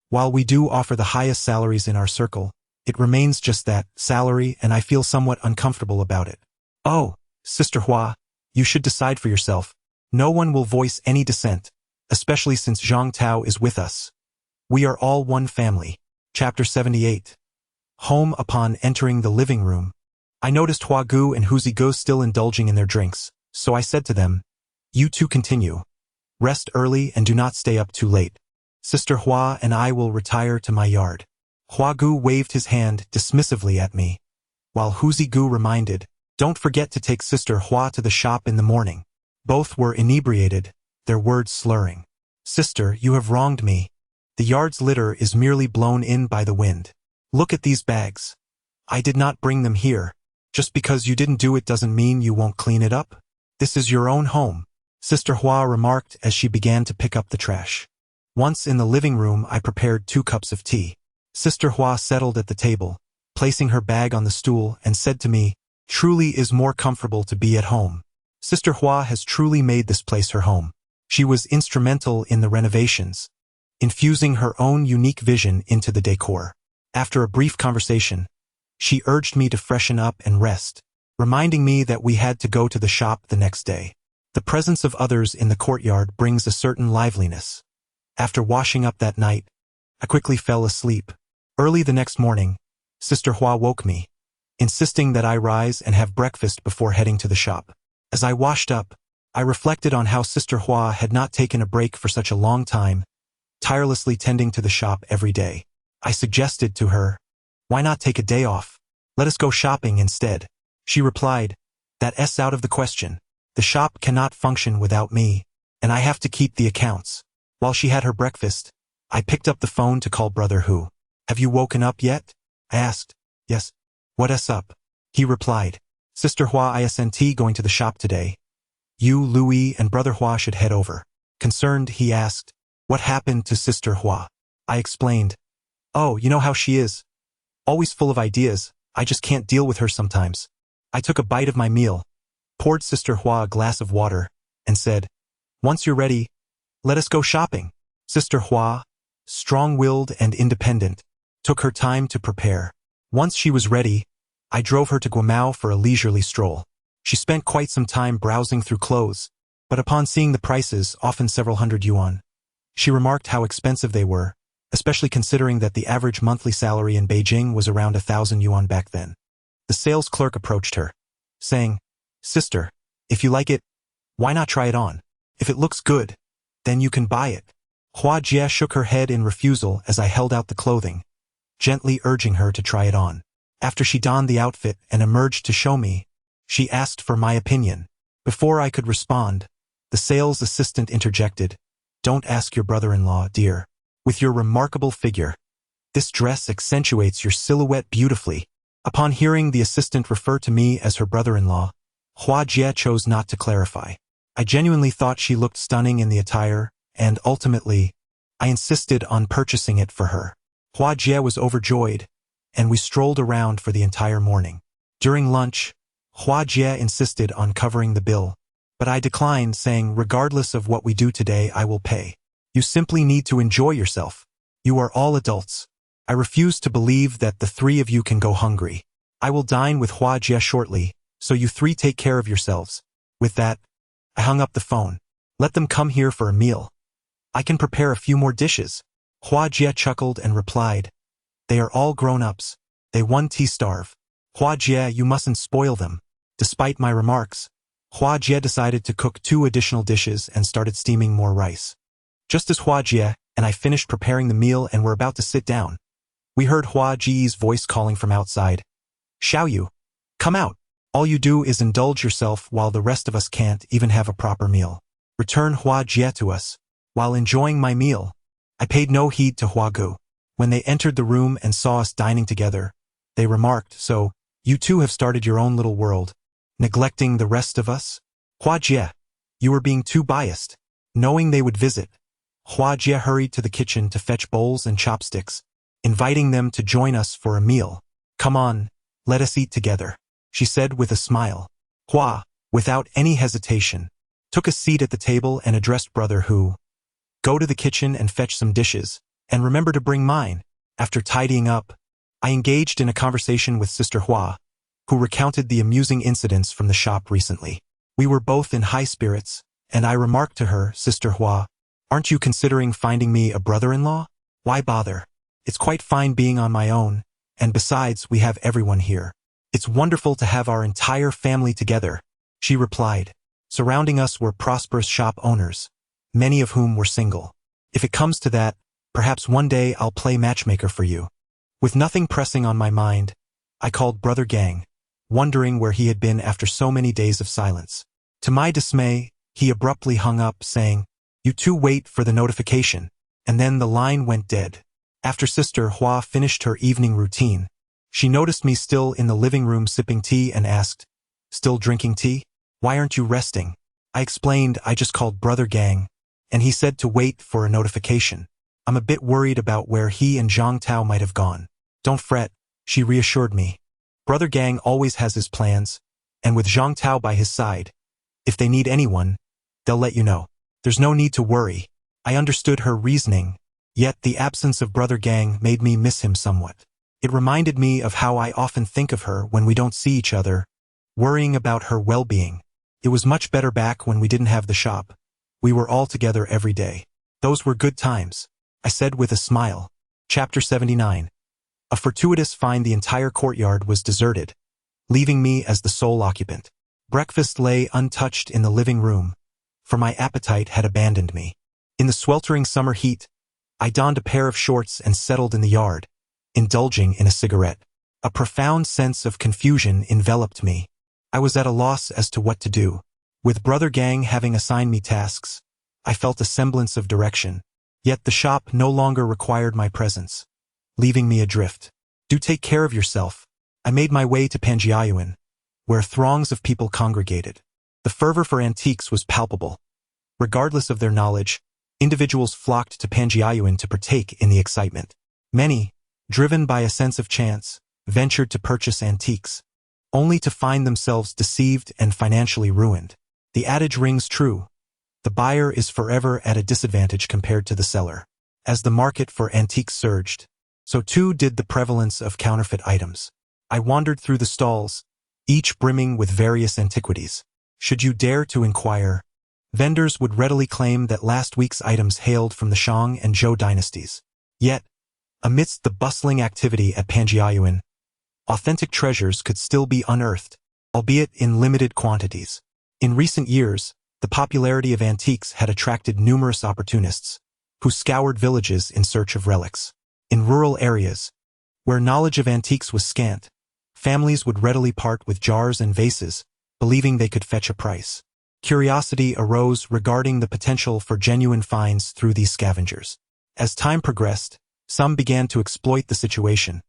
While we do offer the highest salaries in our circle, it remains just that, salary, and I feel somewhat uncomfortable about it. Oh, Sister Hua, you should decide for yourself. No one will voice any dissent, especially since Zhang Tao is with us. We are all one family. Chapter 78. Home. Upon entering the living room, I noticed Hua Gu and Huzi Gu still indulging in their drinks, so I said to them, You two continue. Rest early and do not stay up too late. Sister Hua and I will retire to my yard. Hua Gu waved his hand dismissively at me, while Huzi Gu reminded, Don't forget to take Sister Hua to the shop in the morning. Both were inebriated, their words slurring. Sister, you have wronged me. The yard's litter is merely blown in by the wind. Look at these bags. I did not bring them here. Just because you didn't do it doesn't mean you won't clean it up. This is your own home, Sister Hua remarked as she began to pick up the trash. Once in the living room, I prepared 2 cups of tea. Sister Hua settled at the table, placing her bag on the stool, and said to me, Truly is more comfortable to be at home. Sister Hua has truly made this place her home. She was instrumental in the renovations, infusing her own unique vision into the decor. After a brief conversation, she urged me to freshen up and rest, reminding me that we had to go to the shop the next day. The presence of others in the courtyard brings a certain liveliness. After washing up that night, I quickly fell asleep. Early the next morning, Sister Hua woke me, insisting that I rise and have breakfast before heading to the shop. As I washed up, I reflected on how Sister Hua had not taken a break for such a long time, tirelessly tending to the shop every day. I suggested to her, "Why not take a day off? Let us go shopping instead." She replied, "That's out of the question. The shop cannot function without me, and I have to keep the accounts." While she had her breakfast, I picked up the phone to call Brother Hu. "Have you woken up yet?" I asked. "Yes." "What's up?" He replied. "Sister Hua isn't going to the shop today. You, Louis, and Brother Hua should head over." Concerned, he asked, "What happened to Sister Hua?" I explained. "Oh, you know how she is. Always full of ideas. I just can't deal with her sometimes." I took a bite of my meal, poured Sister Hua a glass of water, and said, "Once you're ready, let us go shopping." Sister Hua, strong-willed and independent, took her time to prepare. Once she was ready, I drove her to Guamao for a leisurely stroll. She spent quite some time browsing through clothes, but upon seeing the prices, often several hundred yuan, she remarked how expensive they were, especially considering that the average monthly salary in Beijing was around 1,000 yuan back then. The sales clerk approached her, saying, "Sister, if you like it, why not try it on? If it looks good, then you can buy it." Hua Jie shook her head in refusal as I held out the clothing, gently urging her to try it on. After she donned the outfit and emerged to show me, she asked for my opinion. Before I could respond, the sales assistant interjected, "Don't ask your brother-in-law, dear. With your remarkable figure, this dress accentuates your silhouette beautifully." Upon hearing the assistant refer to me as her brother-in-law, Hua Jie chose not to clarify. I genuinely thought she looked stunning in the attire, and ultimately, I insisted on purchasing it for her. Hua Jie was overjoyed, and we strolled around for the entire morning. During lunch, Hua Jie insisted on covering the bill, but I declined, saying, "Regardless of what we do today, I will pay. You simply need to enjoy yourself. You are all adults. I refuse to believe that the three of you can go hungry. I will dine with Hua Jie shortly, so you three take care of yourselves." With that, I hung up the phone. "Let them come here for a meal. I can prepare a few more dishes." Hua Jie chuckled and replied, "They are all grown-ups. They 1T starve. Hua Jie, you mustn't spoil them." Despite my remarks, Hua Jie decided to cook 2 additional dishes and started steaming more rice. Just as Hua Jie and I finished preparing the meal and were about to sit down, we heard Hua Jie's voice calling from outside. "Xiao Yu, come out. All you do is indulge yourself while the rest of us can't even have a proper meal. Return Hua Jie to us." While enjoying my meal, I paid no heed to Hua Gu. When they entered the room and saw us dining together, they remarked, "So, you two have started your own little world, neglecting the rest of us?" "Hua Jie, you are being too biased." Knowing they would visit, Hua Jie hurried to the kitchen to fetch bowls and chopsticks, inviting them to join us for a meal. "Come on, let us eat together," she said with a smile. Hua, without any hesitation, took a seat at the table and addressed Brother Hu. "Go to the kitchen and fetch some dishes, and remember to bring mine." After tidying up, I engaged in a conversation with Sister Hua, who recounted the amusing incidents from the shop recently. We were both in high spirits, and I remarked to her, "Sister Hua, aren't you considering finding me a brother-in-law? Why bother? It's quite fine being on my own, and besides, we have everyone here. It's wonderful to have our entire family together." She replied. Surrounding us were prosperous shop owners, many of whom were single. "If it comes to that, perhaps one day I'll play matchmaker for you." With nothing pressing on my mind, I called Brother Gang, wondering where he had been after so many days of silence. To my dismay, he abruptly hung up, saying, "You two wait for the notification," and then the line went dead. After Sister Hua finished her evening routine, she noticed me still in the living room sipping tea and asked, "Still drinking tea? Why aren't you resting?" I explained I just called Brother Gang, and he said to wait for a notification. I'm a bit worried about where he and Zhang Tao might have gone. "Don't fret," she reassured me. Brother Gang always has his plans, and with Zhang Tao by his side, if they need anyone, they'll let you know. There's no need to worry. I understood her reasoning, yet the absence of Brother Gang made me miss him somewhat. It reminded me of how I often think of her when we don't see each other, worrying about her well-being. It was much better back when we didn't have the shop. We were all together every day. Those were good times, I said with a smile. Chapter 79. A fortuitous find: the entire courtyard was deserted, leaving me as the sole occupant. Breakfast lay untouched in the living room, for my appetite had abandoned me. In the sweltering summer heat, I donned a pair of shorts and settled in the yard, indulging in a cigarette. A profound sense of confusion enveloped me. I was at a loss as to what to do. With Brother Gang having assigned me tasks, I felt a semblance of direction. Yet the shop no longer required my presence, leaving me adrift. Do take care of yourself. I made my way to Pangiayuan, where throngs of people congregated. The fervor for antiques was palpable. Regardless of their knowledge, individuals flocked to Pangiayuan to partake in the excitement. Many, driven by a sense of chance, ventured to purchase antiques, only to find themselves deceived and financially ruined. The adage rings true. The buyer is forever at a disadvantage compared to the seller. As the market for antiques surged, so too did the prevalence of counterfeit items. I wandered through the stalls, each brimming with various antiquities. Should you dare to inquire, vendors would readily claim that last week's items hailed from the Shang and Zhou dynasties. Yet, amidst the bustling activity at Pangiayuan, authentic treasures could still be unearthed, albeit in limited quantities. In recent years, the popularity of antiques had attracted numerous opportunists, who scoured villages in search of relics. In rural areas, where knowledge of antiques was scant, families would readily part with jars and vases, believing they could fetch a price. Curiosity arose regarding the potential for genuine finds through these scavengers. As time progressed, some began to exploit the situation,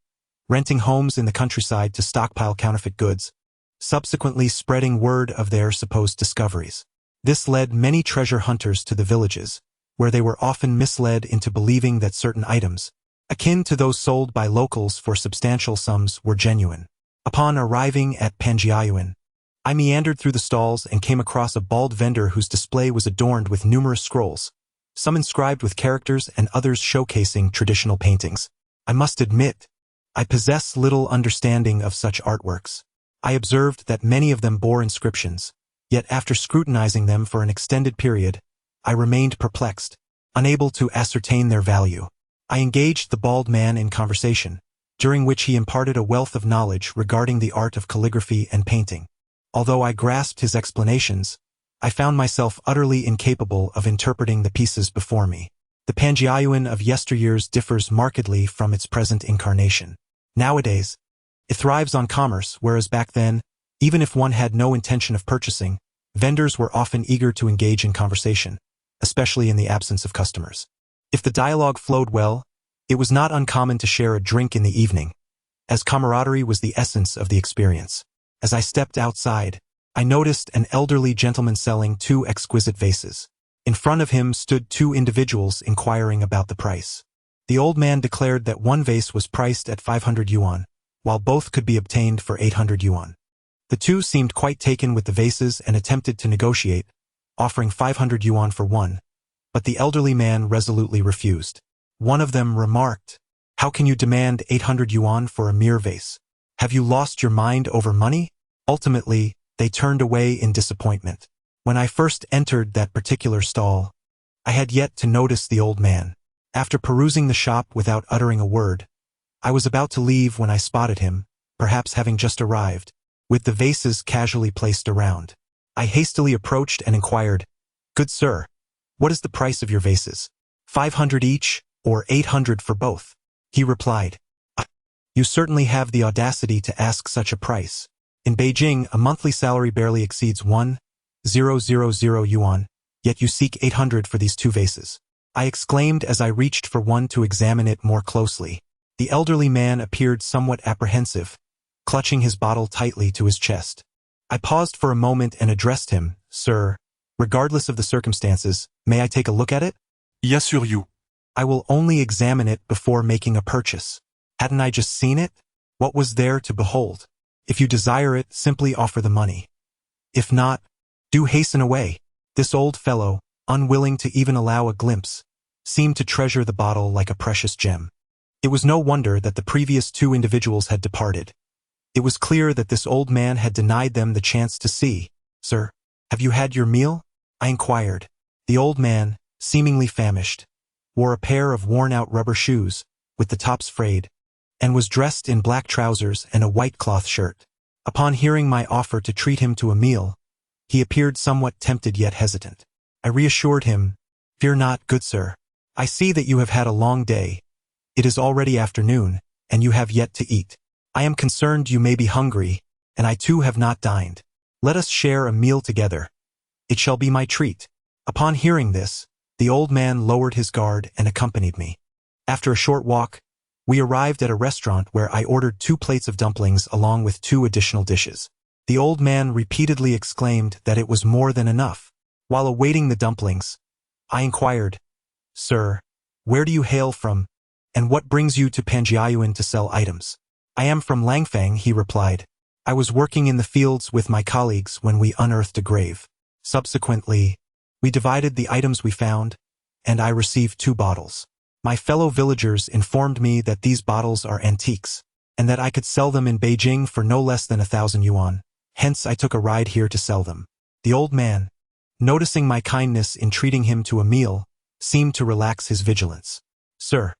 renting homes in the countryside to stockpile counterfeit goods, subsequently spreading word of their supposed discoveries. This led many treasure hunters to the villages, where they were often misled into believing that certain items, akin to those sold by locals for substantial sums, were genuine. Upon arriving at Pangiayuan, I meandered through the stalls and came across a bald vendor whose display was adorned with numerous scrolls, some inscribed with characters and others showcasing traditional paintings. I must admit, I possess little understanding of such artworks. I observed that many of them bore inscriptions, yet after scrutinizing them for an extended period, I remained perplexed, unable to ascertain their value. I engaged the bald man in conversation, during which he imparted a wealth of knowledge regarding the art of calligraphy and painting. Although I grasped his explanations, I found myself utterly incapable of interpreting the pieces before me. The Pangiayuan of yesteryears differs markedly from its present incarnation. Nowadays, it thrives on commerce, whereas back then, even if one had no intention of purchasing, vendors were often eager to engage in conversation, especially in the absence of customers. If the dialogue flowed well, it was not uncommon to share a drink in the evening, as camaraderie was the essence of the experience. As I stepped outside, I noticed an elderly gentleman selling 2 exquisite vases. In front of him stood 2 individuals inquiring about the price. The old man declared that one vase was priced at 500 yuan, while both could be obtained for 800 yuan. The two seemed quite taken with the vases and attempted to negotiate, offering 500 yuan for one, but the elderly man resolutely refused. One of them remarked, "How can you demand 800 yuan for a mere vase? Have you lost your mind over money?" Ultimately, they turned away in disappointment. When I first entered that particular stall, I had yet to notice the old man. After perusing the shop without uttering a word, I was about to leave when I spotted him, perhaps having just arrived, with the vases casually placed around. I hastily approached and inquired, "Good sir, what is the price of your vases? 500 each, or 800 for both?" He replied, "You certainly have the audacity to ask such a price. In Beijing, a monthly salary barely exceeds 1,000 yuan, yet you seek 800 for these 2 vases." I exclaimed as I reached for one to examine it more closely. The elderly man appeared somewhat apprehensive, clutching his bottle tightly to his chest. I paused for a moment and addressed him, "Sir, regardless of the circumstances, may I take a look at it?" "Yes, sir, you." "I will only examine it before making a purchase. Hadn't I just seen it? What was there to behold? If you desire it, simply offer the money. If not, do hasten away." This old fellow, unwilling to even allow a glimpse, seemed to treasure the bottle like a precious gem. It was no wonder that the previous 2 individuals had departed. It was clear that this old man had denied them the chance to see. "Sir, have you had your meal?" I inquired. The old man, seemingly famished, wore a pair of worn-out rubber shoes, with the tops frayed, and was dressed in black trousers and a white cloth shirt. Upon hearing my offer to treat him to a meal, he appeared somewhat tempted yet hesitant. I reassured him, "Fear not, good sir. I see that you have had a long day. It is already afternoon, and you have yet to eat. I am concerned you may be hungry, and I too have not dined. Let us share a meal together. It shall be my treat." Upon hearing this, the old man lowered his guard and accompanied me. After a short walk, we arrived at a restaurant where I ordered 2 plates of dumplings along with 2 additional dishes. The old man repeatedly exclaimed that it was more than enough. While awaiting the dumplings, I inquired, "Sir, where do you hail from, and what brings you to Panjiayuan to sell items?" "I am from Langfang," he replied. "I was working in the fields with my colleagues when we unearthed a grave. Subsequently, we divided the items we found, and I received 2 bottles. My fellow villagers informed me that these bottles are antiques, and that I could sell them in Beijing for no less than 1,000 yuan. Hence I took a ride here to sell them." The old man, noticing my kindness in treating him to a meal, seemed to relax his vigilance. "Sir,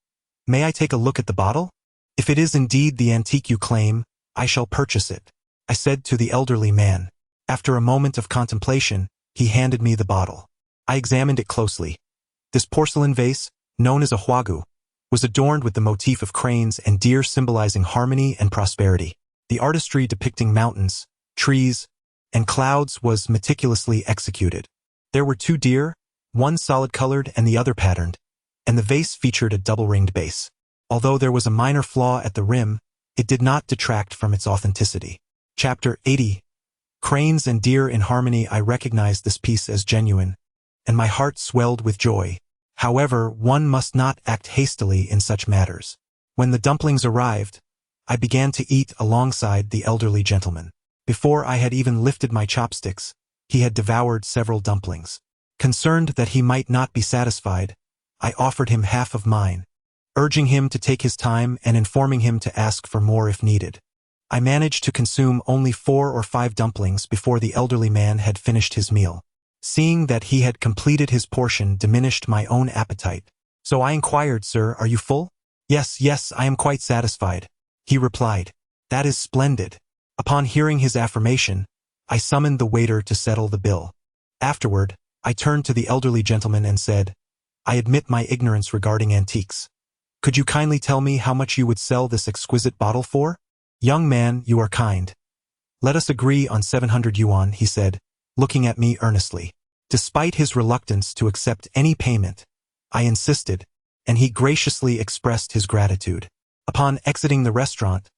may I take a look at the bottle? If it is indeed the antique you claim, I shall purchase it," I said to the elderly man. After a moment of contemplation, he handed me the bottle. I examined it closely. This porcelain vase, known as a huagu, was adorned with the motif of cranes and deer symbolizing harmony and prosperity. The artistry depicting mountains, trees, and clouds was meticulously executed. There were 2 deer, one solid-colored and the other patterned, and the vase featured a double-ringed base. Although there was a minor flaw at the rim, it did not detract from its authenticity. Chapter 80. Cranes and deer in harmony. I recognized this piece as genuine, and my heart swelled with joy. However, one must not act hastily in such matters. When the dumplings arrived, I began to eat alongside the elderly gentleman. Before I had even lifted my chopsticks, he had devoured several dumplings. Concerned that he might not be satisfied, I offered him half of mine, urging him to take his time and informing him to ask for more if needed. I managed to consume only 4 or 5 dumplings before the elderly man had finished his meal. Seeing that he had completed his portion diminished my own appetite. So I inquired, "Sir, are you full?" Yes, I am quite satisfied," he replied. "That is splendid." Upon hearing his affirmation, I summoned the waiter to settle the bill. Afterward, I turned to the elderly gentleman and said, "I admit my ignorance regarding antiques. Could you kindly tell me how much you would sell this exquisite bottle for?" "Young man, you are kind. Let us agree on 700 yuan, he said, looking at me earnestly. Despite his reluctance to accept any payment, I insisted, and he graciously expressed his gratitude. Upon exiting the restaurant,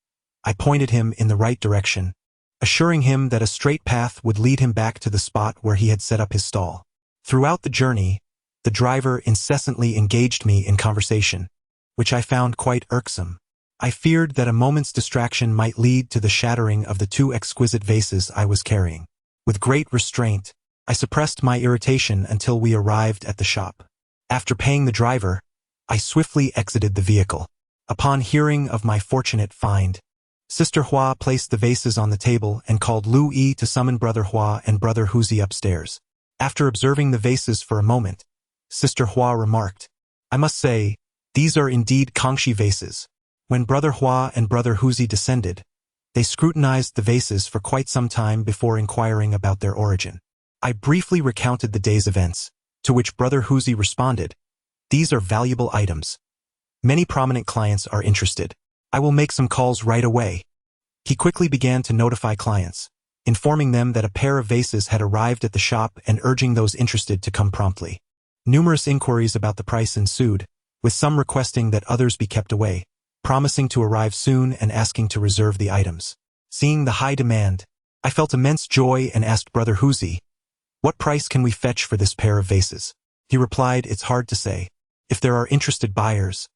I pointed him in the right direction, assuring him that a straight path would lead him back to the spot where he had set up his stall. Throughout the journey, the driver incessantly engaged me in conversation, which I found quite irksome. I feared that a moment's distraction might lead to the shattering of the 2 exquisite vases I was carrying. With great restraint, I suppressed my irritation until we arrived at the shop. After paying the driver, I swiftly exited the vehicle. Upon hearing of my fortunate find, Sister Hua placed the vases on the table and called Lu Yi to summon Brother Hua and Brother Huzi upstairs. After observing the vases for a moment, Sister Hua remarked, "I must say, these are indeed Kangxi vases." When Brother Hua and Brother Huzi descended, they scrutinized the vases for quite some time before inquiring about their origin. I briefly recounted the day's events, to which Brother Huzi responded, "These are valuable items. Many prominent clients are interested. I will make some calls right away." He quickly began to notify clients, informing them that a pair of vases had arrived at the shop and urging those interested to come promptly. Numerous inquiries about the price ensued, with some requesting that others be kept away, promising to arrive soon and asking to reserve the items. Seeing the high demand, I felt immense joy and asked Brother Huzi, "What price can we fetch for this pair of vases?" He replied, "It's hard to say. If there are interested buyers,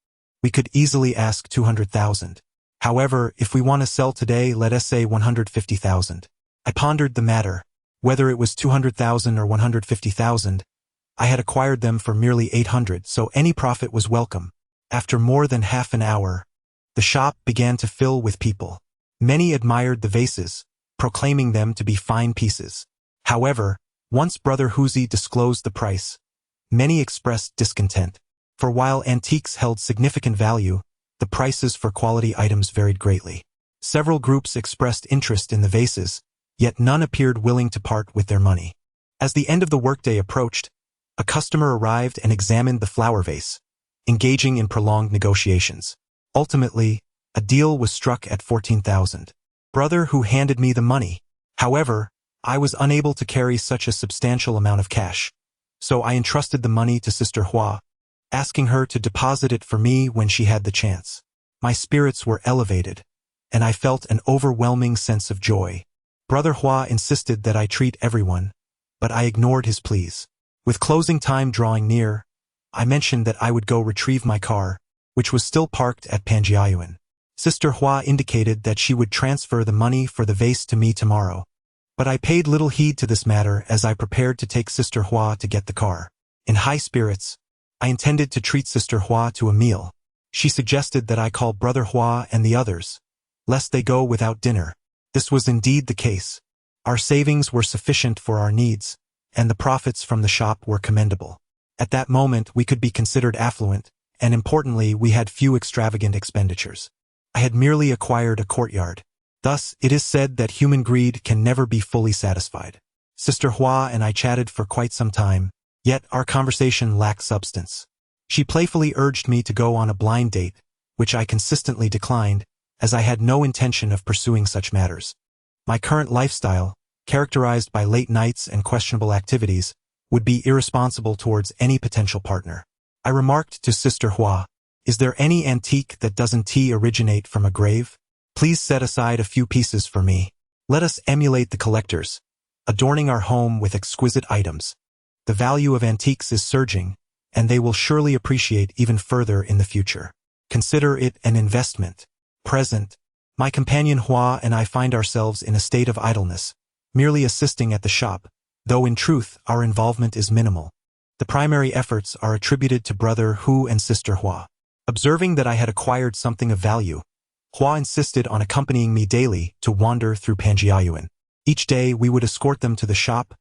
we could easily ask 200,000. However, if we want to sell today, let us say 150,000. I pondered the matter. Whether it was 200,000 or 150,000, I had acquired them for merely 800, so any profit was welcome. After more than half an hour, the shop began to fill with people. Many admired the vases, proclaiming them to be fine pieces. However, once Brother Huzi disclosed the price, many expressed discontent. For while antiques held significant value, the prices for quality items varied greatly. Several groups expressed interest in the vases, yet none appeared willing to part with their money. As the end of the workday approached, A customer arrived and examined the flower vase, engaging in prolonged negotiations. Ultimately, a deal was struck at 14,000. Brother who handed me the money. However, I was unable to carry such a substantial amount of cash, so I entrusted the money to Sister Hua, asking her to deposit it for me when she had the chance. My spirits were elevated, and I felt an overwhelming sense of joy. Brother Hua insisted that I treat everyone, but I ignored his pleas. With closing time drawing near, I mentioned that I would go retrieve my car, which was still parked at Panjiayuan. Sister Hua indicated that she would transfer the money for the vase to me tomorrow, but I paid little heed to this matter as I prepared to take Sister Hua to get the car. In high spirits, I intended to treat Sister Hua to a meal. She suggested that I call Brother Hua and the others, lest they go without dinner. This was indeed the case. Our savings were sufficient for our needs, and the profits from the shop were commendable. At that moment, we could be considered affluent, and importantly, we had few extravagant expenditures. I had merely acquired a courtyard. Thus, it is said that human greed can never be fully satisfied. Sister Hua and I chatted for quite some time, yet our conversation lacked substance. She playfully urged me to go on a blind date, which I consistently declined, as I had no intention of pursuing such matters. My current lifestyle, characterized by late nights and questionable activities, would be irresponsible towards any potential partner. I remarked to Sister Hua, "Is there any antique that doesn't originate from a grave? Please set aside a few pieces for me. Let us emulate the collectors, adorning our home with exquisite items. The value of antiques is surging, and they will surely appreciate even further in the future. Consider it an investment." Present, my companion Hua and I find ourselves in a state of idleness, merely assisting at the shop, though in truth our involvement is minimal. The primary efforts are attributed to Brother Hu and Sister Hua. Observing that I had acquired something of value, Hua insisted on accompanying me daily to wander through Panjiayuan. Each day we would escort them to the shop,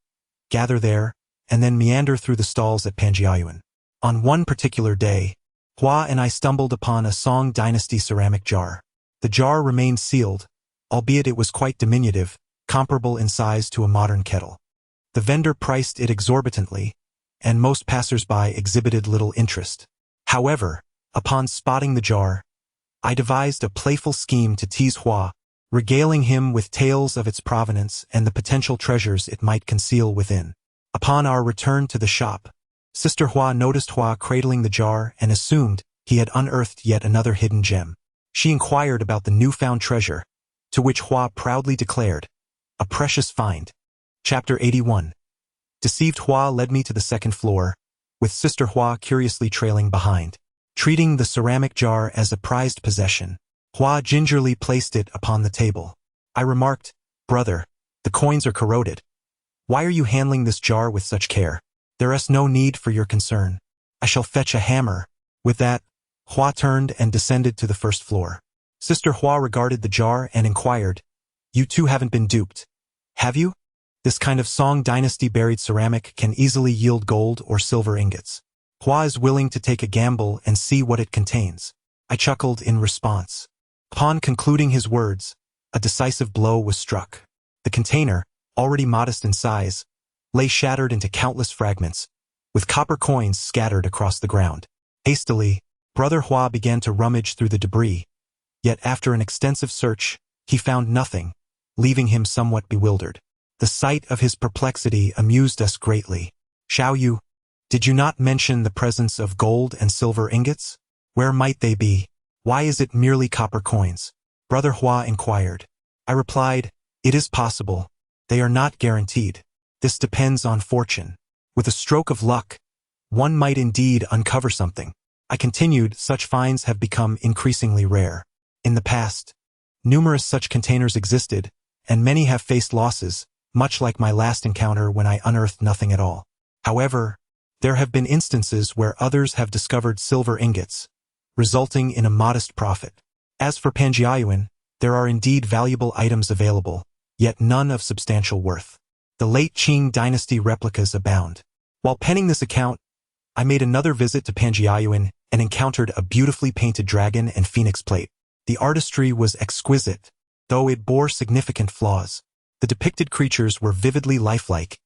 gather there, and then meander through the stalls at Panjiayuan. On one particular day, Hua and I stumbled upon a Song Dynasty ceramic jar. The jar remained sealed, albeit it was quite diminutive, comparable in size to a modern kettle. The vendor priced it exorbitantly, and most passers-by exhibited little interest. However, upon spotting the jar, I devised a playful scheme to tease Hua, regaling him with tales of its provenance and the potential treasures it might conceal within. Upon our return to the shop, Sister Hua noticed Hua cradling the jar and assumed he had unearthed yet another hidden gem. She inquired about the newfound treasure, to which Hua proudly declared, "A precious find." Chapter 81. Deceived Hua led me to the second floor, with Sister Hua curiously trailing behind. Treating the ceramic jar as a prized possession, Hua gingerly placed it upon the table. I remarked, "Brother, the coins are corroded. Why are you handling this jar with such care? There is no need for your concern. I shall fetch a hammer." With that, Hua turned and descended to the first floor. Sister Hua regarded the jar and inquired, "You too haven't been duped, have you? This kind of Song Dynasty buried ceramic can easily yield gold or silver ingots. Hua is willing to take a gamble and see what it contains." I chuckled in response. Upon concluding his words, a decisive blow was struck. The container, already modest in size, lay shattered into countless fragments, with copper coins scattered across the ground. Hastily, Brother Hua began to rummage through the debris, yet after an extensive search, he found nothing, leaving him somewhat bewildered. The sight of his perplexity amused us greatly. "Xiao Yu, did you not mention the presence of gold and silver ingots? Where might they be? Why is it merely copper coins?" Brother Hua inquired. I replied, "It is possible. They are not guaranteed. This depends on fortune. With a stroke of luck, one might indeed uncover something." I continued, "Such finds have become increasingly rare. In the past, numerous such containers existed, and many have faced losses, much like my last encounter when I unearthed nothing at all. However, there have been instances where others have discovered silver ingots, resulting in a modest profit. As for Panjiayuan, there are indeed valuable items available, yet none of substantial worth. The late Qing dynasty replicas abound." While penning this account, I made another visit to Panjiayuan and encountered a beautifully painted dragon and phoenix plate. The artistry was exquisite, though it bore significant flaws. The depicted creatures were vividly lifelike,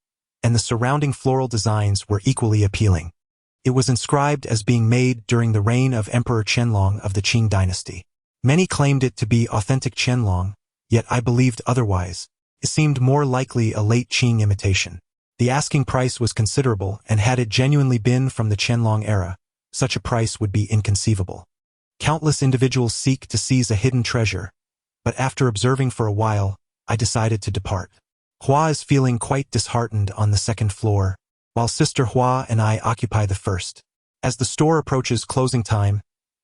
and the surrounding floral designs were equally appealing. It was inscribed as being made during the reign of Emperor Qianlong of the Qing dynasty. Many claimed it to be authentic Qianlong, yet I believed otherwise. It seemed more likely a late Qing imitation. The asking price was considerable, and had it genuinely been from the Qianlong era, such a price would be inconceivable. Countless individuals seek to seize a hidden treasure, but after observing for a while, I decided to depart. Hua is feeling quite disheartened on the second floor, while Sister Hua and I occupy the first. As the store approaches closing time,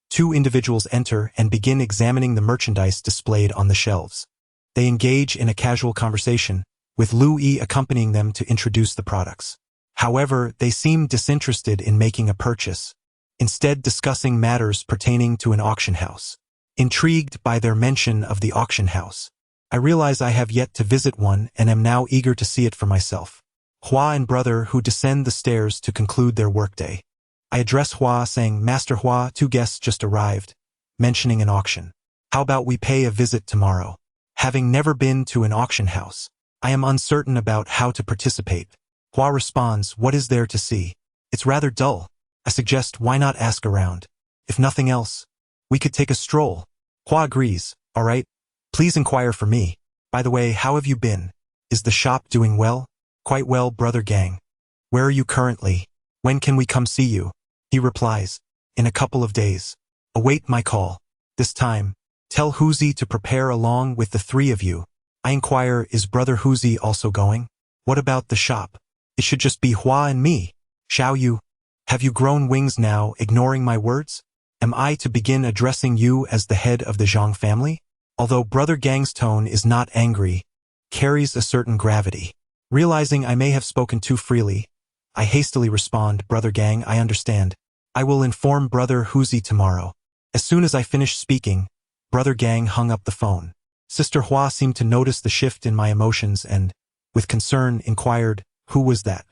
two individuals enter and begin examining the merchandise displayed on the shelves. They engage in a casual conversation, with Lu Yi accompanying them to introduce the products. However, they seem disinterested in making a purchase, instead discussing matters pertaining to an auction house. Intrigued by their mention of the auction house, I realize I have yet to visit one and am now eager to see it for myself. Hua and brother who descend the stairs to conclude their workday. I address Hua saying, "Master Hua, 2 guests just arrived," mentioning an auction. "How about we pay a visit tomorrow?" Having never been to an auction house, I am uncertain about how to participate. Hua responds, "What is there to see? It's rather dull." I suggest, "Why not ask around? If nothing else, we could take a stroll." Hua agrees. "All right, please inquire for me. By the way, how have you been? Is the shop doing well?" "Quite well, brother Gang. Where are you currently? When can we come see you?" He replies, "In a couple of days. Await my call. This time, tell Huzi to prepare along with the 3 of you." I inquire, "Is brother Huzi also going? What about the shop? It should just be Hua and me. Shall you? Have you grown wings now, ignoring my words? Am I to begin addressing you as the head of the Zhang family?" Although brother Gang's tone is not angry, carries a certain gravity. Realizing I may have spoken too freely, I hastily respond, "Brother Gang, I understand. I will inform brother Huzi tomorrow." As soon as I finished speaking, brother Gang hung up the phone. Sister Hua seemed to notice the shift in my emotions and, with concern, inquired, "Who was that?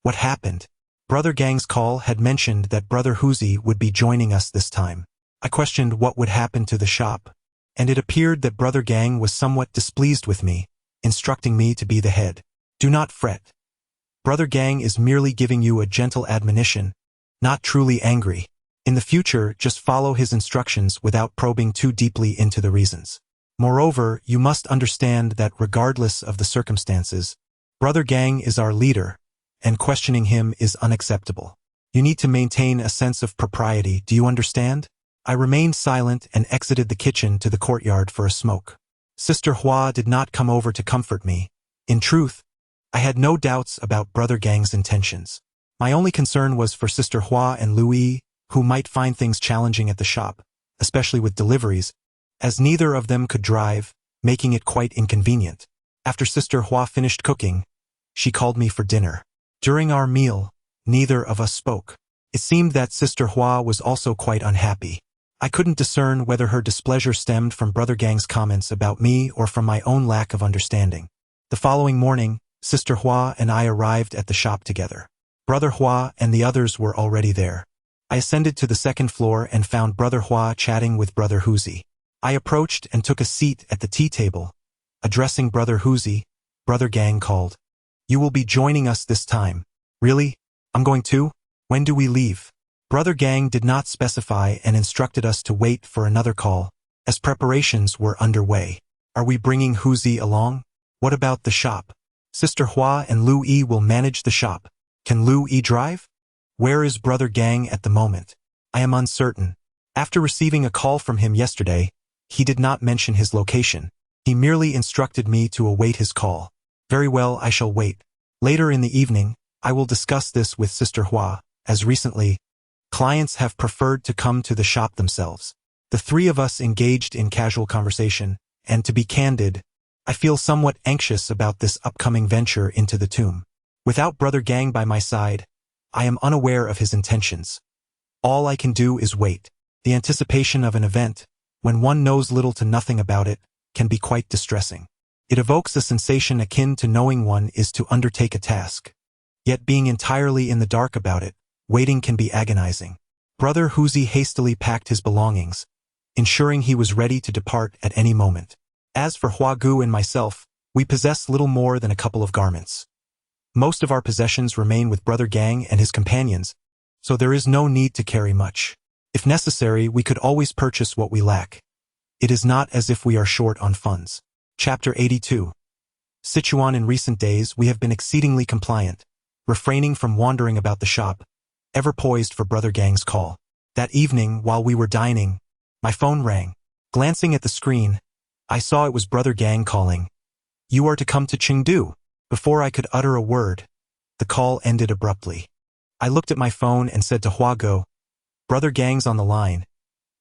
What happened?" Brother Gang's call had mentioned that brother Huzi would be joining us this time. I questioned what would happen to the shop, and it appeared that brother Gang was somewhat displeased with me, instructing me to be the head. "Do not fret. Brother Gang is merely giving you a gentle admonition, not truly angry. In the future, just follow his instructions without probing too deeply into the reasons. Moreover, you must understand that regardless of the circumstances, brother Gang is our leader, and questioning him is unacceptable. You need to maintain a sense of propriety, do you understand?" I remained silent and exited the kitchen to the courtyard for a smoke. Sister Hua did not come over to comfort me. In truth, I had no doubts about brother Gang's intentions. My only concern was for Sister Hua and Louis, who might find things challenging at the shop, especially with deliveries, as neither of them could drive, making it quite inconvenient. After Sister Hua finished cooking, she called me for dinner. During our meal, neither of us spoke. It seemed that Sister Hua was also quite unhappy. I couldn't discern whether her displeasure stemmed from brother Gang's comments about me or from my own lack of understanding. The following morning, Sister Hua and I arrived at the shop together. Brother Hua and the others were already there. I ascended to the second floor and found brother Hua chatting with brother Huzi. I approached and took a seat at the tea table. Addressing brother Huzi, brother Gang called, "You will be joining us this time." "Really? I'm going too? When do we leave?" Brother Gang did not specify and instructed us to wait for another call, as preparations were underway. "Are we bringing Huzi along? What about the shop?" "Sister Hua and Lu Yi will manage the shop. Can Lu Yi drive?" "Where is brother Gang at the moment?" "I am uncertain. After receiving a call from him yesterday, he did not mention his location. He merely instructed me to await his call." "Very well, I shall wait. Later in the evening, I will discuss this with Sister Hua, as recently, clients have preferred to come to the shop themselves." The 3 of us engaged in casual conversation, and to be candid, I feel somewhat anxious about this upcoming venture into the tomb. Without brother Gang by my side, I am unaware of his intentions. All I can do is wait. The anticipation of an event, when one knows little to nothing about it, can be quite distressing. It evokes a sensation akin to knowing one is to undertake a task. Yet being entirely in the dark about it, waiting can be agonizing. Brother Huzi hastily packed his belongings, ensuring he was ready to depart at any moment. As for Hua Gu and myself, we possessed little more than a couple of garments. Most of our possessions remain with Brother Gang and his companions, so there is no need to carry much. If necessary, we could always purchase what we lack. It is not as if we are short on funds. Chapter 82. Sichuan. In recent days, we have been exceedingly compliant, refraining from wandering about the shop, ever poised for Brother Gang's call. That evening, while we were dining, my phone rang. Glancing at the screen, I saw it was Brother Gang calling. "You are to come to Chengdu." Before I could utter a word, the call ended abruptly. I looked at my phone and said to Huago, "Brother Gang's on the line.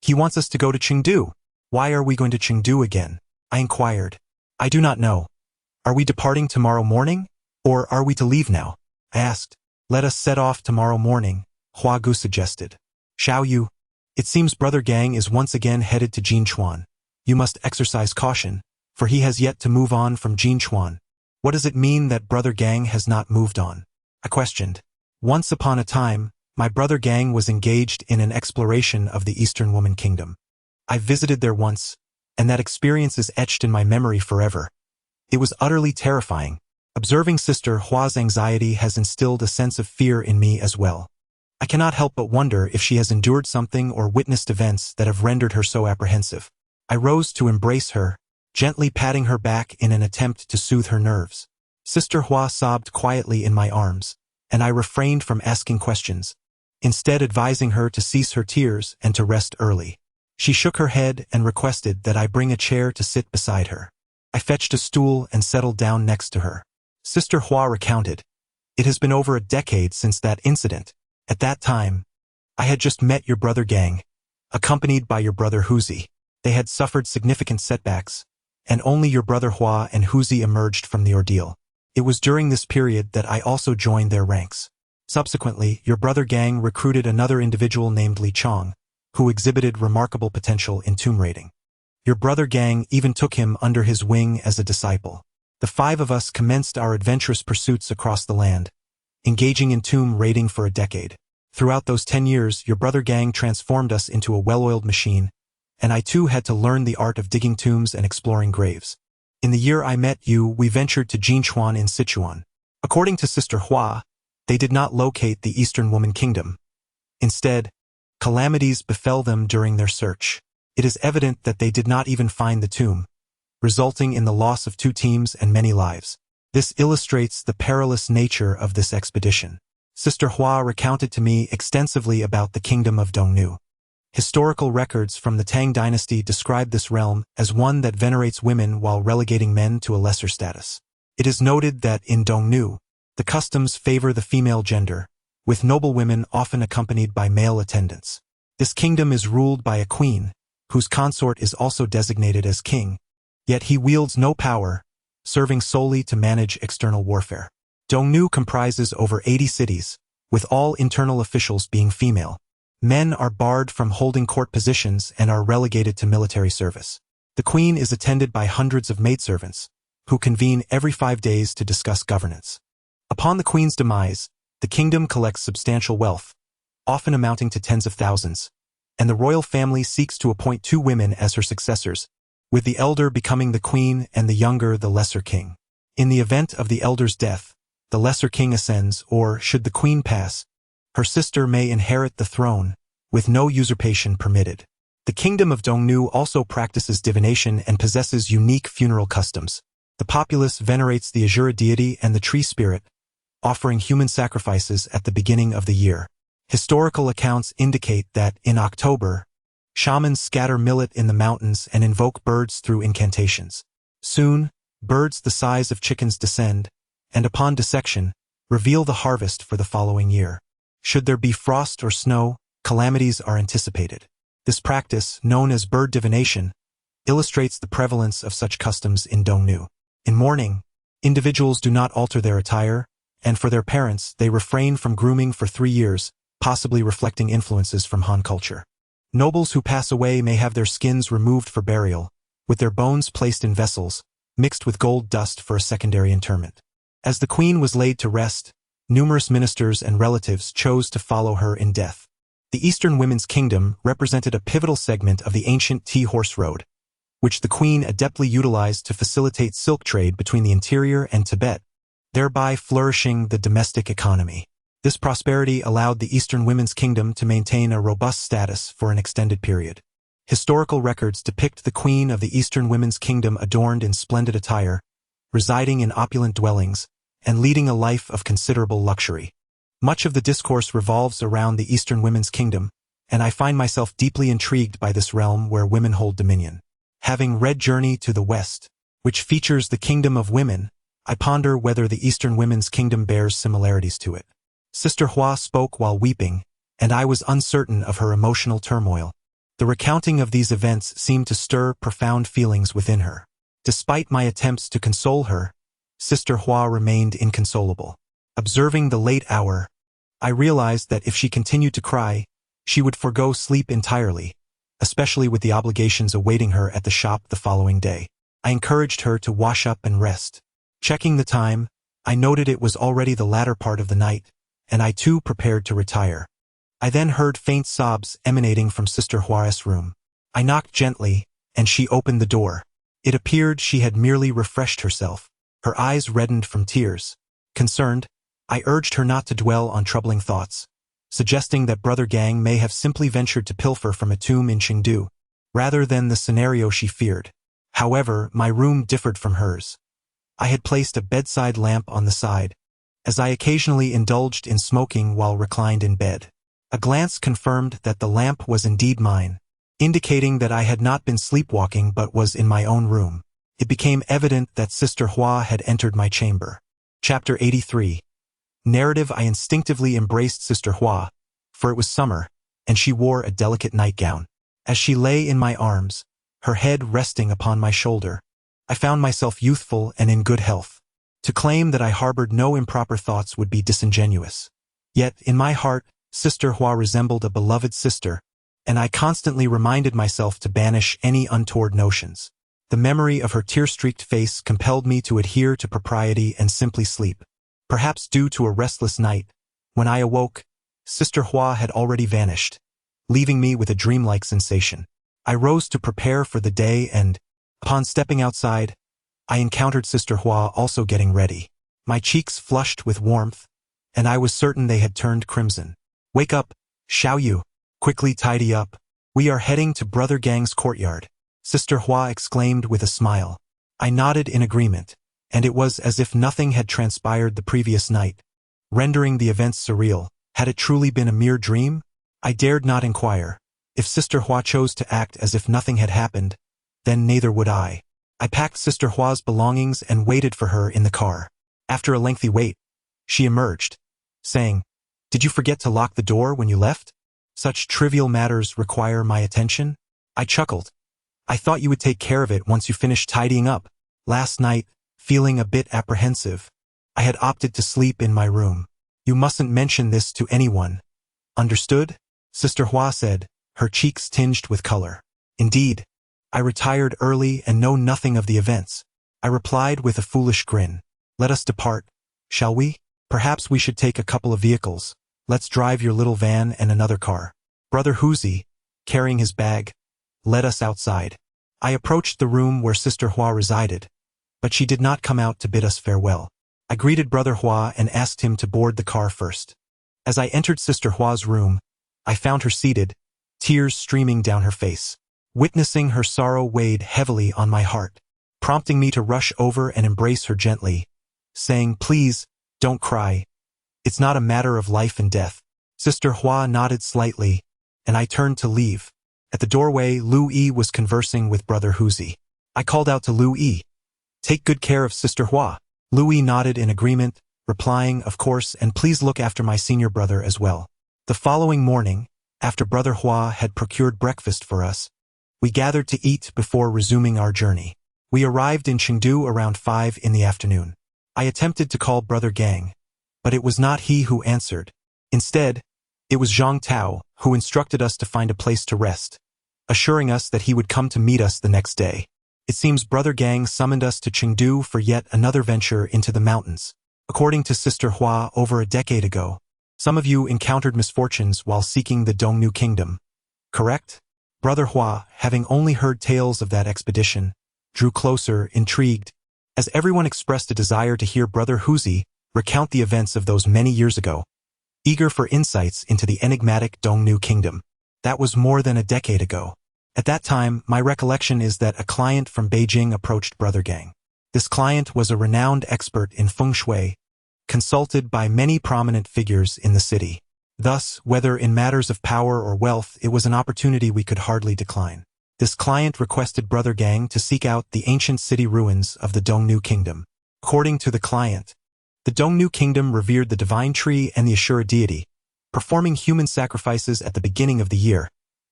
He wants us to go to Chengdu." "Why are we going to Chengdu again?" I inquired. "I do not know. Are we departing tomorrow morning? Or are we to leave now?" I asked. "Let us set off tomorrow morning," Huagu suggested. "Shall you? It seems Brother Gang is once again headed to Jinchuan. You must exercise caution, for he has yet to move on from Jinchuan." "What does it mean that Brother Gang has not moved on?" I questioned. "Once upon a time, my Brother Gang was engaged in an exploration of the Eastern Woman Kingdom. I visited there once, and that experience is etched in my memory forever. It was utterly terrifying. Observing Sister Hua's anxiety has instilled a sense of fear in me as well. I cannot help but wonder if she has endured something or witnessed events that have rendered her so apprehensive." I rose to embrace her, gently patting her back in an attempt to soothe her nerves. Sister Hua sobbed quietly in my arms, and I refrained from asking questions, instead advising her to cease her tears and to rest early. She shook her head and requested that I bring a chair to sit beside her. I fetched a stool and settled down next to her. Sister Hua recounted, "It has been over a decade since that incident. At that time, I had just met your Brother Gang, accompanied by your brother Huzi. They had suffered significant setbacks, and only your brother Hua and Huzi emerged from the ordeal. It was during this period that I also joined their ranks. Subsequently, your Brother Gang recruited another individual named Li Chong, who exhibited remarkable potential in tomb raiding. Your Brother Gang even took him under his wing as a disciple. The 5 of us commenced our adventurous pursuits across the land, engaging in tomb raiding for a decade. Throughout those 10 years, your Brother Gang transformed us into a well-oiled machine, and I too had to learn the art of digging tombs and exploring graves. In the year I met you, we ventured to Jinchuan in Sichuan. According to Sister Hua, they did not locate the Eastern Woman Kingdom. Instead, calamities befell them during their search. It is evident that they did not even find the tomb, resulting in the loss of 2 teams and many lives. This illustrates the perilous nature of this expedition. Sister Hua recounted to me extensively about the kingdom of Dongnu. Historical records from the Tang dynasty describe this realm as one that venerates women while relegating men to a lesser status. It is noted that in Dongnu, the customs favor the female gender, with noble women often accompanied by male attendants. This kingdom is ruled by a queen, whose consort is also designated as king, yet he wields no power, serving solely to manage external warfare. Dongnu comprises over 80 cities, with all internal officials being female. Men are barred from holding court positions and are relegated to military service. The queen is attended by hundreds of maidservants, who convene every 5 days to discuss governance. Upon the queen's demise, the kingdom collects substantial wealth, often amounting to tens of thousands, and the royal family seeks to appoint 2 women as her successors, with the elder becoming the queen and the younger the lesser king. In the event of the elder's death, the lesser king ascends, or, should the queen pass, her sister may inherit the throne, with no usurpation permitted. The kingdom of Dongnu also practices divination and possesses unique funeral customs. The populace venerates the Azura deity and the tree spirit, offering human sacrifices at the beginning of the year. Historical accounts indicate that, in October, shamans scatter millet in the mountains and invoke birds through incantations. Soon, birds the size of chickens descend, and upon dissection, reveal the harvest for the following year. Should there be frost or snow, calamities are anticipated. This practice, known as bird divination, illustrates the prevalence of such customs in Dongnu. In mourning, individuals do not alter their attire, and for their parents, they refrain from grooming for 3 years, possibly reflecting influences from Han culture. Nobles who pass away may have their skins removed for burial, with their bones placed in vessels, mixed with gold dust for a secondary interment. As the queen was laid to rest, numerous ministers and relatives chose to follow her in death. The Eastern Women's Kingdom represented a pivotal segment of the ancient Tea-Horse Road, which the queen adeptly utilized to facilitate silk trade between the interior and Tibet, thereby flourishing the domestic economy. This prosperity allowed the Eastern Women's Kingdom to maintain a robust status for an extended period. Historical records depict the Queen of the Eastern Women's Kingdom adorned in splendid attire, residing in opulent dwellings, and leading a life of considerable luxury. Much of the discourse revolves around the Eastern Women's Kingdom, and I find myself deeply intrigued by this realm where women hold dominion. Having read Journey to the West, which features the Kingdom of Women, I ponder whether the Eastern Women's Kingdom bears similarities to it. Sister Hua spoke while weeping, and I was uncertain of her emotional turmoil. The recounting of these events seemed to stir profound feelings within her. Despite my attempts to console her, Sister Hua remained inconsolable. Observing the late hour, I realized that if she continued to cry, she would forgo sleep entirely, especially with the obligations awaiting her at the shop the following day. I encouraged her to wash up and rest. Checking the time, I noted it was already the latter part of the night, and I too prepared to retire. I then heard faint sobs emanating from Sister Hua's room. I knocked gently, and she opened the door. It appeared she had merely refreshed herself. Her eyes reddened from tears. Concerned, I urged her not to dwell on troubling thoughts, suggesting that Brother Gang may have simply ventured to pilfer from a tomb in Chengdu, rather than the scenario she feared. However, my room differed from hers. I had placed a bedside lamp on the side, as I occasionally indulged in smoking while reclined in bed. A glance confirmed that the lamp was indeed mine, indicating that I had not been sleepwalking but was in my own room. It became evident that Sister Hua had entered my chamber. Chapter 83. Narrative. I instinctively embraced Sister Hua, for it was summer, and she wore a delicate nightgown. As she lay in my arms, her head resting upon my shoulder, I found myself youthful and in good health. To claim that I harbored no improper thoughts would be disingenuous. Yet, in my heart, Sister Hua resembled a beloved sister, and I constantly reminded myself to banish any untoward notions. The memory of her tear-streaked face compelled me to adhere to propriety and simply sleep. Perhaps due to a restless night, when I awoke, Sister Hua had already vanished, leaving me with a dreamlike sensation. I rose to prepare for the day and, upon stepping outside, I encountered Sister Hua also getting ready. My cheeks flushed with warmth, and I was certain they had turned crimson. "Wake up, Xiao Yu. Quickly tidy up. We are heading to Brother Gang's courtyard," Sister Hua exclaimed with a smile. I nodded in agreement, and it was as if nothing had transpired the previous night, rendering the events surreal. Had it truly been a mere dream? I dared not inquire. If Sister Hua chose to act as if nothing had happened, then neither would I. I packed Sister Hua's belongings and waited for her in the car. After a lengthy wait, she emerged, saying, "Did you forget to lock the door when you left? Such trivial matters require my attention?" I chuckled. "I thought you would take care of it once you finished tidying up." Last night, feeling a bit apprehensive, I had opted to sleep in my room. "You mustn't mention this to anyone. Understood?" Sister Hua said, her cheeks tinged with color. "Indeed. I retired early and know nothing of the events." I replied with a foolish grin. "Let us depart, shall we? Perhaps we should take a couple of vehicles. Let's drive your little van and another car." Brother Huzi, carrying his bag, led us outside. I approached the room where Sister Hua resided, but she did not come out to bid us farewell. I greeted Brother Hua and asked him to board the car first. As I entered Sister Hua's room, I found her seated, tears streaming down her face. Witnessing her sorrow weighed heavily on my heart, prompting me to rush over and embrace her gently, saying, "Please, don't cry. It's not a matter of life and death." Sister Hua nodded slightly, and I turned to leave. At the doorway, Lu Yi was conversing with Brother Huzi. I called out to Lu Yi, "Take good care of Sister Hua." Lu Yi nodded in agreement, replying, "Of course, and please look after my senior brother as well." The following morning, after Brother Hua had procured breakfast for us, we gathered to eat before resuming our journey. We arrived in Chengdu around 5 in the afternoon. I attempted to call Brother Gang, but it was not he who answered. Instead, it was Zhang Tao who instructed us to find a place to rest, assuring us that he would come to meet us the next day. It seems Brother Gang summoned us to Chengdu for yet another venture into the mountains. According to Sister Hua, over a decade ago, some of you encountered misfortunes while seeking the Dongnu Kingdom, correct? Brother Hua, having only heard tales of that expedition, drew closer, intrigued. as everyone expressed a desire to hear Brother Huzi recount the events of those many years ago, eager for insights into the enigmatic Dongnu Kingdom. That was more than a decade ago. At that time, my recollection is that a client from Beijing approached Brother Gang. This client was a renowned expert in feng shui, consulted by many prominent figures in the city. Thus, whether in matters of power or wealth, it was an opportunity we could hardly decline. This client requested Brother Gang to seek out the ancient city ruins of the Dongnu Kingdom. According to the client, the Dongnu Kingdom revered the divine tree and the Ashura deity, performing human sacrifices at the beginning of the year,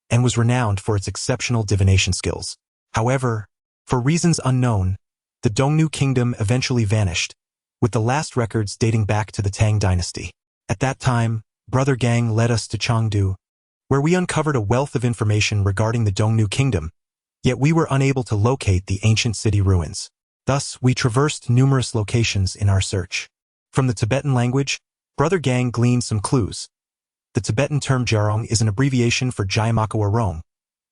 and was renowned for its exceptional divination skills. However, for reasons unknown, the Dongnu Kingdom eventually vanished, with the last records dating back to the Tang dynasty. At that time, Brother Gang led us to Chengdu, where we uncovered a wealth of information regarding the Dongnu Kingdom, yet we were unable to locate the ancient city ruins. Thus, we traversed numerous locations in our search. From the Tibetan language, Brother Gang gleaned some clues. The Tibetan term Jarong is an abbreviation for Jayamakawa Rome,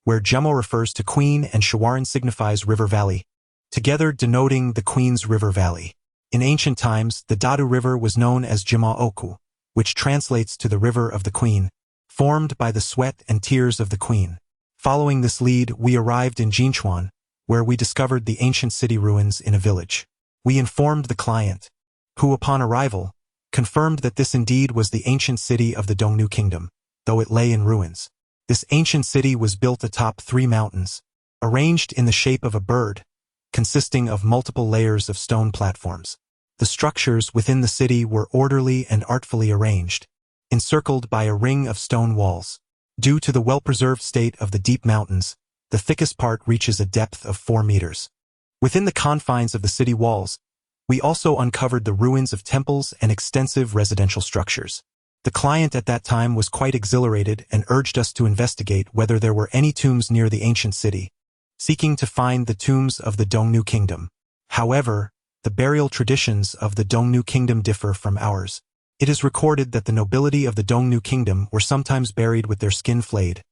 where Jemo refers to Queen and Shawaran signifies river valley, together denoting the Queen's River Valley. In ancient times, the Dadu River was known as Jima Oku, which translates to the River of the Queen, formed by the sweat and tears of the Queen. Following this lead, we arrived in Jinchuan, where we discovered the ancient city ruins in a village. We informed the client, who upon arrival, confirmed that this indeed was the ancient city of the Dongnu Kingdom, though it lay in ruins. This ancient city was built atop 3 mountains, arranged in the shape of a bird, consisting of multiple layers of stone platforms. The structures within the city were orderly and artfully arranged, encircled by a ring of stone walls. Due to the well-preserved state of the deep mountains, the thickest part reaches a depth of 4 meters. Within the confines of the city walls, we also uncovered the ruins of temples and extensive residential structures. The client at that time was quite exhilarated and urged us to investigate whether there were any tombs near the ancient city, seeking to find the tombs of the Dongnu Kingdom. However, the burial traditions of the Dongnu Kingdom differ from ours. It is recorded that the nobility of the Dongnu Kingdom were sometimes buried with their skin flayed,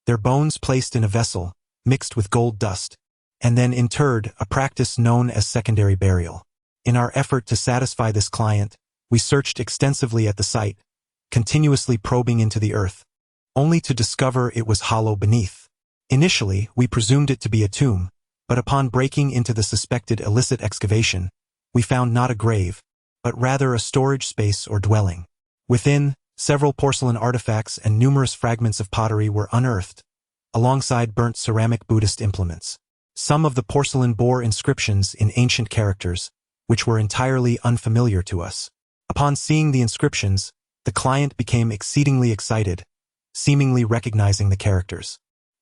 their bones placed in a vessel, mixed with gold dust, and then interred, a practice known as secondary burial. In our effort to satisfy this client, we searched extensively at the site, continuously probing into the earth, only to discover it was hollow beneath. Initially, we presumed it to be a tomb, but upon breaking into the suspected illicit excavation, we found not a grave, but rather a storage space or dwelling. Within, several porcelain artifacts and numerous fragments of pottery were unearthed, alongside burnt ceramic Buddhist implements. Some of the porcelain bore inscriptions in ancient characters, which were entirely unfamiliar to us. Upon seeing the inscriptions, the client became exceedingly excited, seemingly recognizing the characters.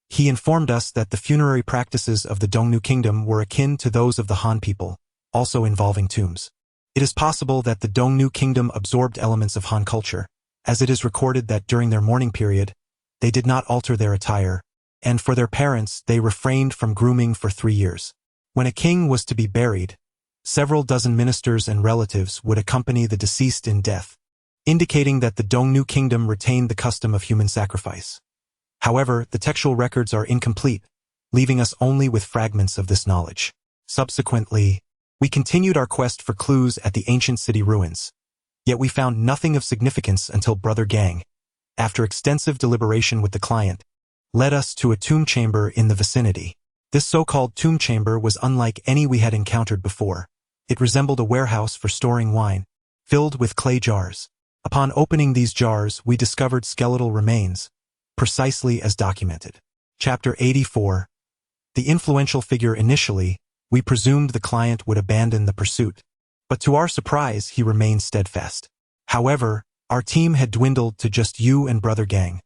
He informed us that the funerary practices of the Dongnu Kingdom were akin to those of the Han people, also involving tombs. It is possible that the Dongnu Kingdom absorbed elements of Han culture, as it is recorded that during their mourning period, they did not alter their attire, and for their parents they refrained from grooming for 3 years. When a king was to be buried, several dozen ministers and relatives would accompany the deceased in death, indicating that the Dongnu Kingdom retained the custom of human sacrifice. However, the textual records are incomplete, leaving us only with fragments of this knowledge. Subsequently, we continued our quest for clues at the ancient city ruins, yet we found nothing of significance until Brother Gang, after extensive deliberation with the client, led us to a tomb chamber in the vicinity. This so-called tomb chamber was unlike any we had encountered before. It resembled a warehouse for storing wine, filled with clay jars. Upon opening these jars, we discovered skeletal remains, precisely as documented. Chapter 84. The influential figure. Initially, we presumed the client would abandon the pursuit, but to our surprise, he remained steadfast. However, our team had dwindled to just you and Brother Gang,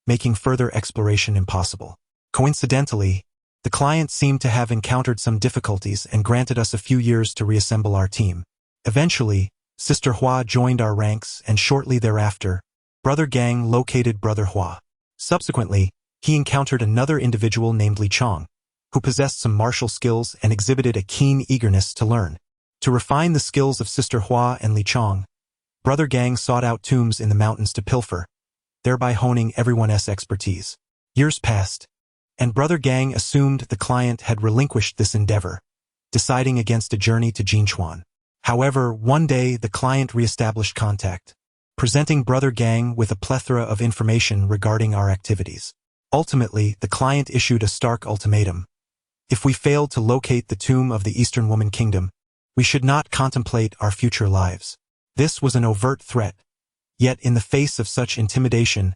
making further exploration impossible. Coincidentally, the client seemed to have encountered some difficulties and granted us a few years to reassemble our team. Eventually, Sister Hua joined our ranks, and shortly thereafter, Brother Gang located Brother Hua. Subsequently, he encountered another individual named Li Chong, who possessed some martial skills and exhibited a keen eagerness to learn. To refine the skills of Sister Hua and Li Chong, Brother Gang sought out tombs in the mountains to pilfer, thereby honing everyone's expertise. Years passed, and Brother Gang assumed the client had relinquished this endeavor, deciding against a journey to Jinchuan. However, one day the client re-established contact, presenting Brother Gang with a plethora of information regarding our activities. Ultimately, the client issued a stark ultimatum. If we failed to locate the tomb of the Eastern Woman Kingdom, we should not contemplate our future lives. This was an overt threat. Yet in the face of such intimidation,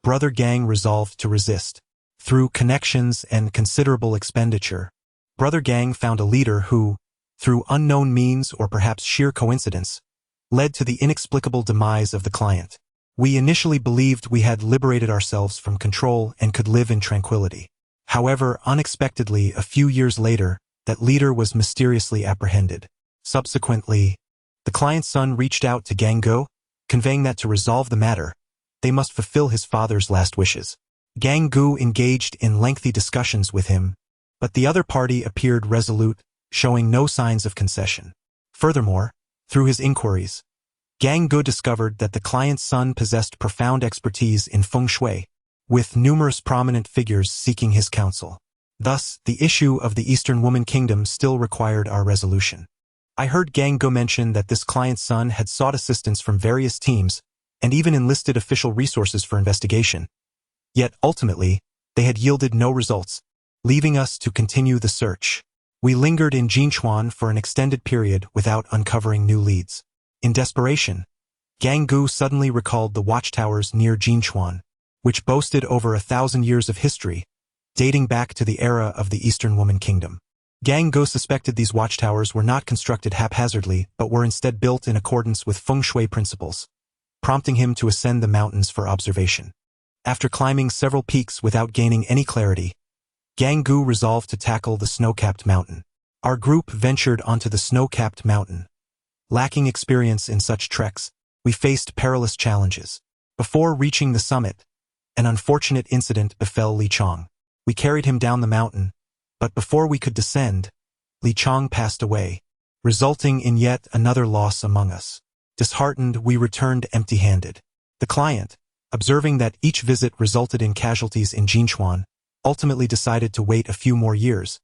Brother Gang resolved to resist. Through connections and considerable expenditure, Brother Gang found a leader who, through unknown means or perhaps sheer coincidence, led to the inexplicable demise of the client. We initially believed we had liberated ourselves from control and could live in tranquility. However, unexpectedly, a few years later, that leader was mysteriously apprehended. Subsequently, the client's son reached out to Gang Go, conveying that to resolve the matter, they must fulfill his father's last wishes. Gang Gu engaged in lengthy discussions with him, but the other party appeared resolute, showing no signs of concession. Furthermore, through his inquiries, Gang Gu discovered that the client's son possessed profound expertise in feng shui, with numerous prominent figures seeking his counsel. Thus, the issue of the Eastern Woman Kingdom still required our resolution. I heard Gang Gu mention that this client's son had sought assistance from various teams and even enlisted official resources for investigation. Yet ultimately, they had yielded no results, leaving us to continue the search. We lingered in Jinchuan for an extended period without uncovering new leads. In desperation, Gang Gu suddenly recalled the watchtowers near Jinchuan, which boasted over 1,000 years of history, dating back to the era of the Eastern Woman Kingdom. Gang Gu suspected these watchtowers were not constructed haphazardly but were instead built in accordance with feng shui principles, prompting him to ascend the mountains for observation. After climbing several peaks without gaining any clarity, Gang Gu resolved to tackle the snow-capped mountain. Our group ventured onto the snow-capped mountain. Lacking experience in such treks, we faced perilous challenges. Before reaching the summit, an unfortunate incident befell Li Chong. We carried him down the mountain, but before we could descend, Li Chong passed away, resulting in yet another loss among us. Disheartened, we returned empty-handed. The client, observing that each visit resulted in casualties in Jinchuan, ultimately decided to wait a few more years,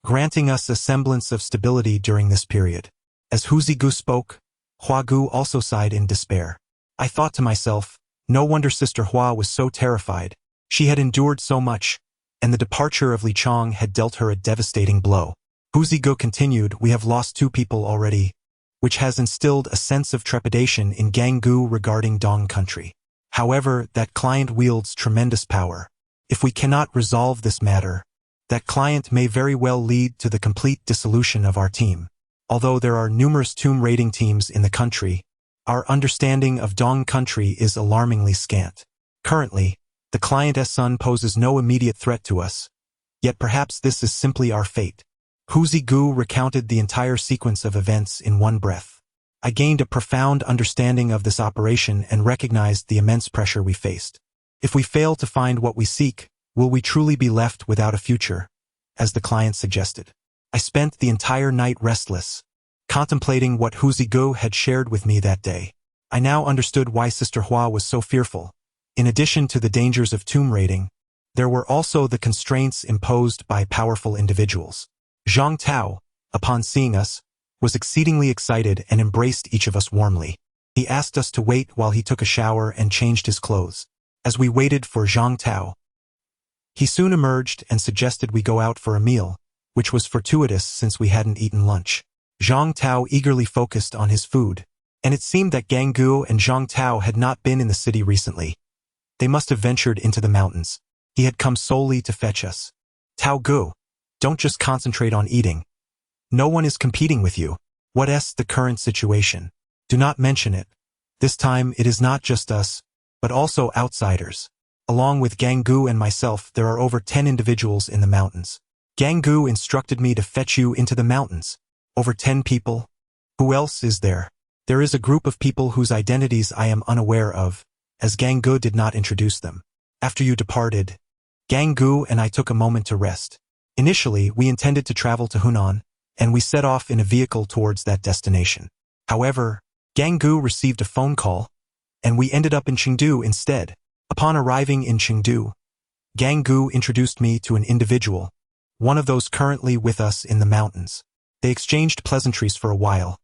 granting us a semblance of stability during this period. As Huzigu spoke, Huagu also sighed in despair. I thought to myself, no wonder Sister Hua was so terrified. She had endured so much, and the departure of Li Chong had dealt her a devastating blow. Huzigu continued, we have lost 2 people already, which has instilled a sense of trepidation in Gang Gu regarding Dong country. However, that client wields tremendous power. If we cannot resolve this matter, that client may very well lead to the complete dissolution of our team. Although there are numerous tomb raiding teams in the country, our understanding of Dong country is alarmingly scant. Currently, the client's son poses no immediate threat to us, yet perhaps this is simply our fate. Huzigu recounted the entire sequence of events in one breath. I gained a profound understanding of this operation and recognized the immense pressure we faced. If we fail to find what we seek, will we truly be left without a future, as the client suggested? I spent the entire night restless, contemplating what Huzigu had shared with me that day. I now understood why Sister Hua was so fearful. In addition to the dangers of tomb raiding, there were also the constraints imposed by powerful individuals. Zhang Tao, upon seeing us, was exceedingly excited and embraced each of us warmly. He asked us to wait while he took a shower and changed his clothes. As we waited for Zhang Tao, he soon emerged and suggested we go out for a meal, which was fortuitous since we hadn't eaten lunch. Zhang Tao eagerly focused on his food, and it seemed that Gang Gu and Zhang Tao had not been in the city recently. They must have ventured into the mountains. He had come solely to fetch us. Tao Gu, don't just concentrate on eating. No one is competing with you. What's the current situation? Do not mention it. This time it is not just us, but also outsiders. Along with Gang Gu and myself, there are over 10 individuals in the mountains. Gang Gu instructed me to fetch you into the mountains. Over 10 people? Who else is there? There is a group of people whose identities I am unaware of, as Gang Gu did not introduce them. After you departed, Gang Gu and I took a moment to rest. Initially, we intended to travel to Hunan, and we set off in a vehicle towards that destination. However, Gang Gu received a phone call, and we ended up in Chengdu instead. Upon arriving in Chengdu, Gang Gu introduced me to an individual, one of those currently with us in the mountains. They exchanged pleasantries for a while,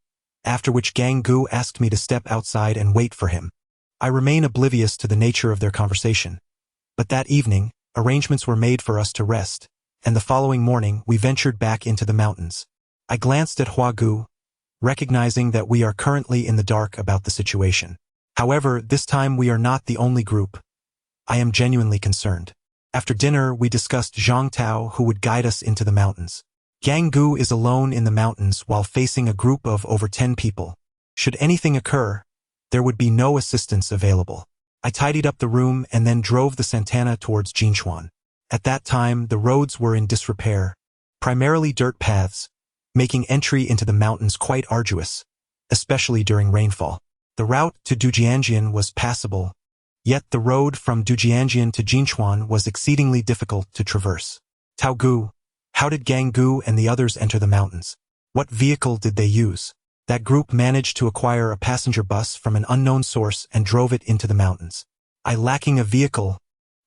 after which Gang Gu asked me to step outside and wait for him. I remain oblivious to the nature of their conversation. But that evening, arrangements were made for us to rest, and the following morning we ventured back into the mountains. I glanced at Hua Gu, recognizing that we are currently in the dark about the situation. However, this time we are not the only group. I am genuinely concerned. After dinner, we discussed Zhang Tao, who would guide us into the mountains. Gang Gu is alone in the mountains while facing a group of over 10 people. Should anything occur, there would be no assistance available. I tidied up the room and then drove the Santana towards Jinchuan. At that time, the roads were in disrepair, primarily dirt paths, making entry into the mountains quite arduous, especially during rainfall. The route to Dujianjian was passable, yet the road from Dujianjian to Jinchuan was exceedingly difficult to traverse. Tao Gu, how did Gang Gu and the others enter the mountains? What vehicle did they use? That group managed to acquire a passenger bus from an unknown source and drove it into the mountains. I, lacking a vehicle,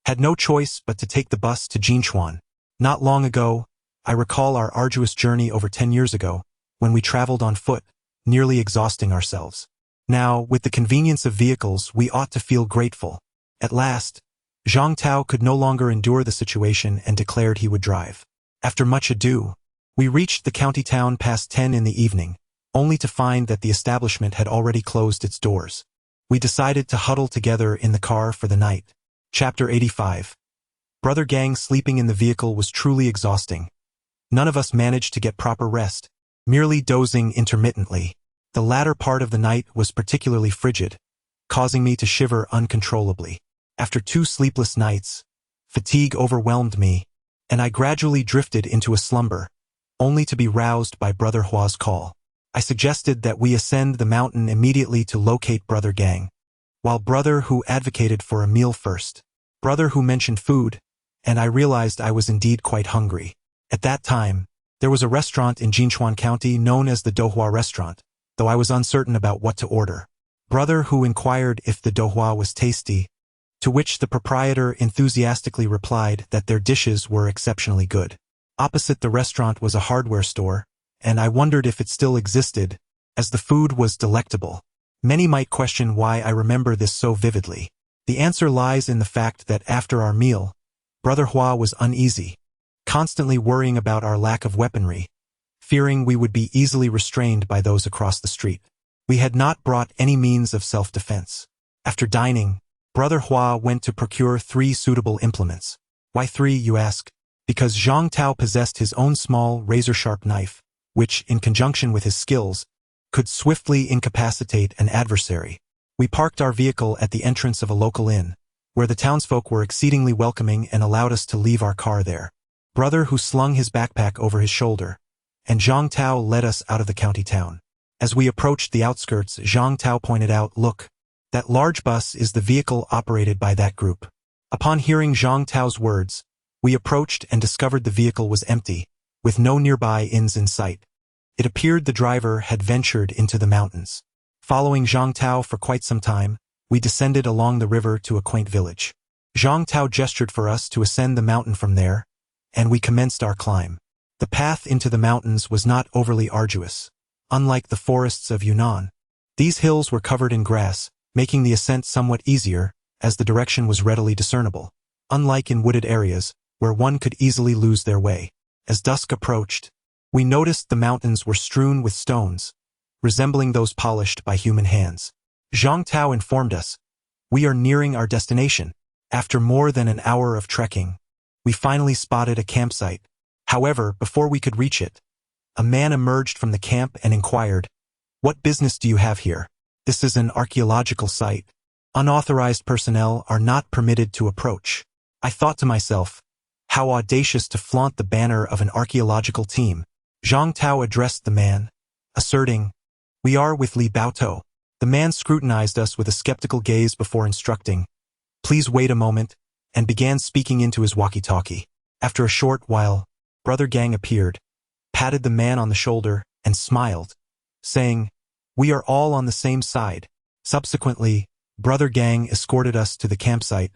had no choice but to take the bus to Jinchuan. Not long ago, I recall our arduous journey over 10 years ago, when we traveled on foot, nearly exhausting ourselves. Now, with the convenience of vehicles, we ought to feel grateful. At last, Zhang Tao could no longer endure the situation and declared he would drive. After much ado, we reached the county town past 10 in the evening, only to find that the establishment had already closed its doors. We decided to huddle together in the car for the night. Chapter 85. Brother Gang sleeping in the vehicle was truly exhausting. None of us managed to get proper rest, merely dozing intermittently. The latter part of the night was particularly frigid, causing me to shiver uncontrollably. After 2 sleepless nights, fatigue overwhelmed me, and I gradually drifted into a slumber, only to be roused by Brother Hua's call. I suggested that we ascend the mountain immediately to locate Brother Gang, while Brother Hu advocated for a meal first. Brother Hu mentioned food, and I realized I was indeed quite hungry. At that time, there was a restaurant in Jinchuan County known as the Dohua Restaurant, though I was uncertain about what to order. Brother Hu inquired if the Dohua was tasty, to which the proprietor enthusiastically replied that their dishes were exceptionally good. Opposite the restaurant was a hardware store, and I wondered if it still existed, as the food was delectable. Many might question why I remember this so vividly. The answer lies in the fact that after our meal, Brother Hua was uneasy, constantly worrying about our lack of weaponry, fearing we would be easily restrained by those across the street. We had not brought any means of self-defense. After dining, Brother Hua went to procure 3 suitable implements. Why 3, you ask? Because Zhang Tao possessed his own small, razor-sharp knife, which, in conjunction with his skills, could swiftly incapacitate an adversary. We parked our vehicle at the entrance of a local inn, where the townsfolk were exceedingly welcoming and allowed us to leave our car there. Brother Hu slung his backpack over his shoulder, and Zhang Tao led us out of the county town. As we approached the outskirts, Zhang Tao pointed out, "Look, that large bus is the vehicle operated by that group." Upon hearing Zhang Tao's words, we approached and discovered the vehicle was empty, with no nearby inns in sight. It appeared the driver had ventured into the mountains. Following Zhang Tao for quite some time, we descended along the river to a quaint village. Zhang Tao gestured for us to ascend the mountain from there, and we commenced our climb. The path into the mountains was not overly arduous, unlike the forests of Yunnan. These hills were covered in grass, making the ascent somewhat easier, as the direction was readily discernible, unlike in wooded areas, where one could easily lose their way. As dusk approached, we noticed the mountains were strewn with stones, resembling those polished by human hands. Zhang Tao informed us, "We are nearing our destination." After more than an hour of trekking, we finally spotted a campsite. However, before we could reach it, a man emerged from the camp and inquired, "What business do you have here? This is an archaeological site. Unauthorized personnel are not permitted to approach." I thought to myself, how audacious to flaunt the banner of an archaeological team. Zhang Tao addressed the man, asserting, "We are with Li Baotou." The man scrutinized us with a skeptical gaze before instructing, "Please wait a moment," and began speaking into his walkie-talkie. After a short while, Brother Gang appeared, patted the man on the shoulder, and smiled, saying, "We are all on the same side." Subsequently, Brother Gang escorted us to the campsite,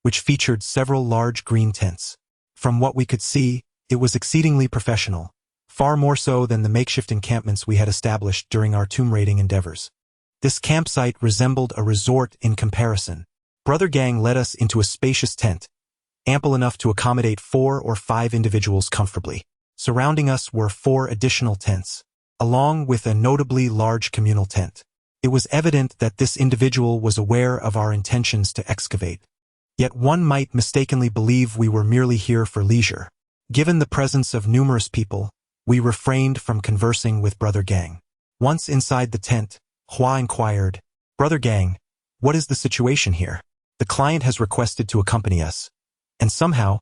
which featured several large green tents. From what we could see, it was exceedingly professional, far more so than the makeshift encampments we had established during our tomb raiding endeavors. This campsite resembled a resort in comparison. Brother Gang led us into a spacious tent, ample enough to accommodate 4 or 5 individuals comfortably. Surrounding us were 4 additional tents, along with a notably large communal tent. It was evident that this individual was aware of our intentions to excavate. Yet one might mistakenly believe we were merely here for leisure. Given the presence of numerous people, we refrained from conversing with Brother Gang. Once inside the tent, Hua inquired, "Brother Gang, what is the situation here? The client has requested to accompany us, and somehow,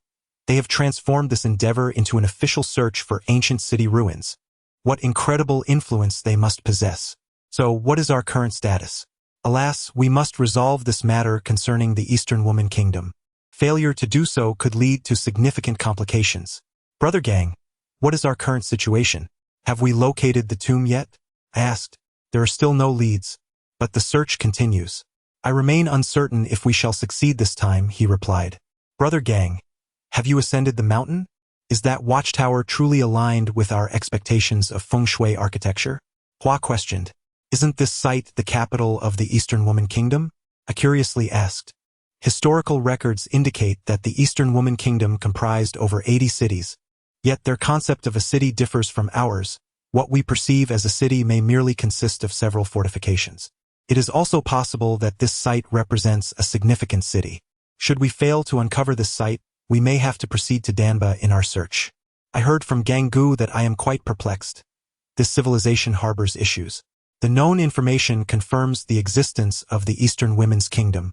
they have transformed this endeavor into an official search for ancient city ruins. What incredible influence they must possess. So what is our current status? Alas, we must resolve this matter concerning the Eastern Woman Kingdom. Failure to do so could lead to significant complications. Brother Gang, what is our current situation? Have we located the tomb yet?" I asked. "There are still no leads, but the search continues. I remain uncertain if we shall succeed this time," he replied. "Brother Gang, have you ascended the mountain? Is that watchtower truly aligned with our expectations of feng shui architecture?" Hua questioned. "Isn't this site the capital of the Eastern Woman Kingdom?" I curiously asked. Historical records indicate that the Eastern Woman Kingdom comprised over 80 cities, yet their concept of a city differs from ours. What we perceive as a city may merely consist of several fortifications. It is also possible that this site represents a significant city. Should we fail to uncover this site, we may have to proceed to Danba in our search. I heard from Ganggu that I am quite perplexed. This civilization harbors issues. The known information confirms the existence of the Eastern Women's Kingdom,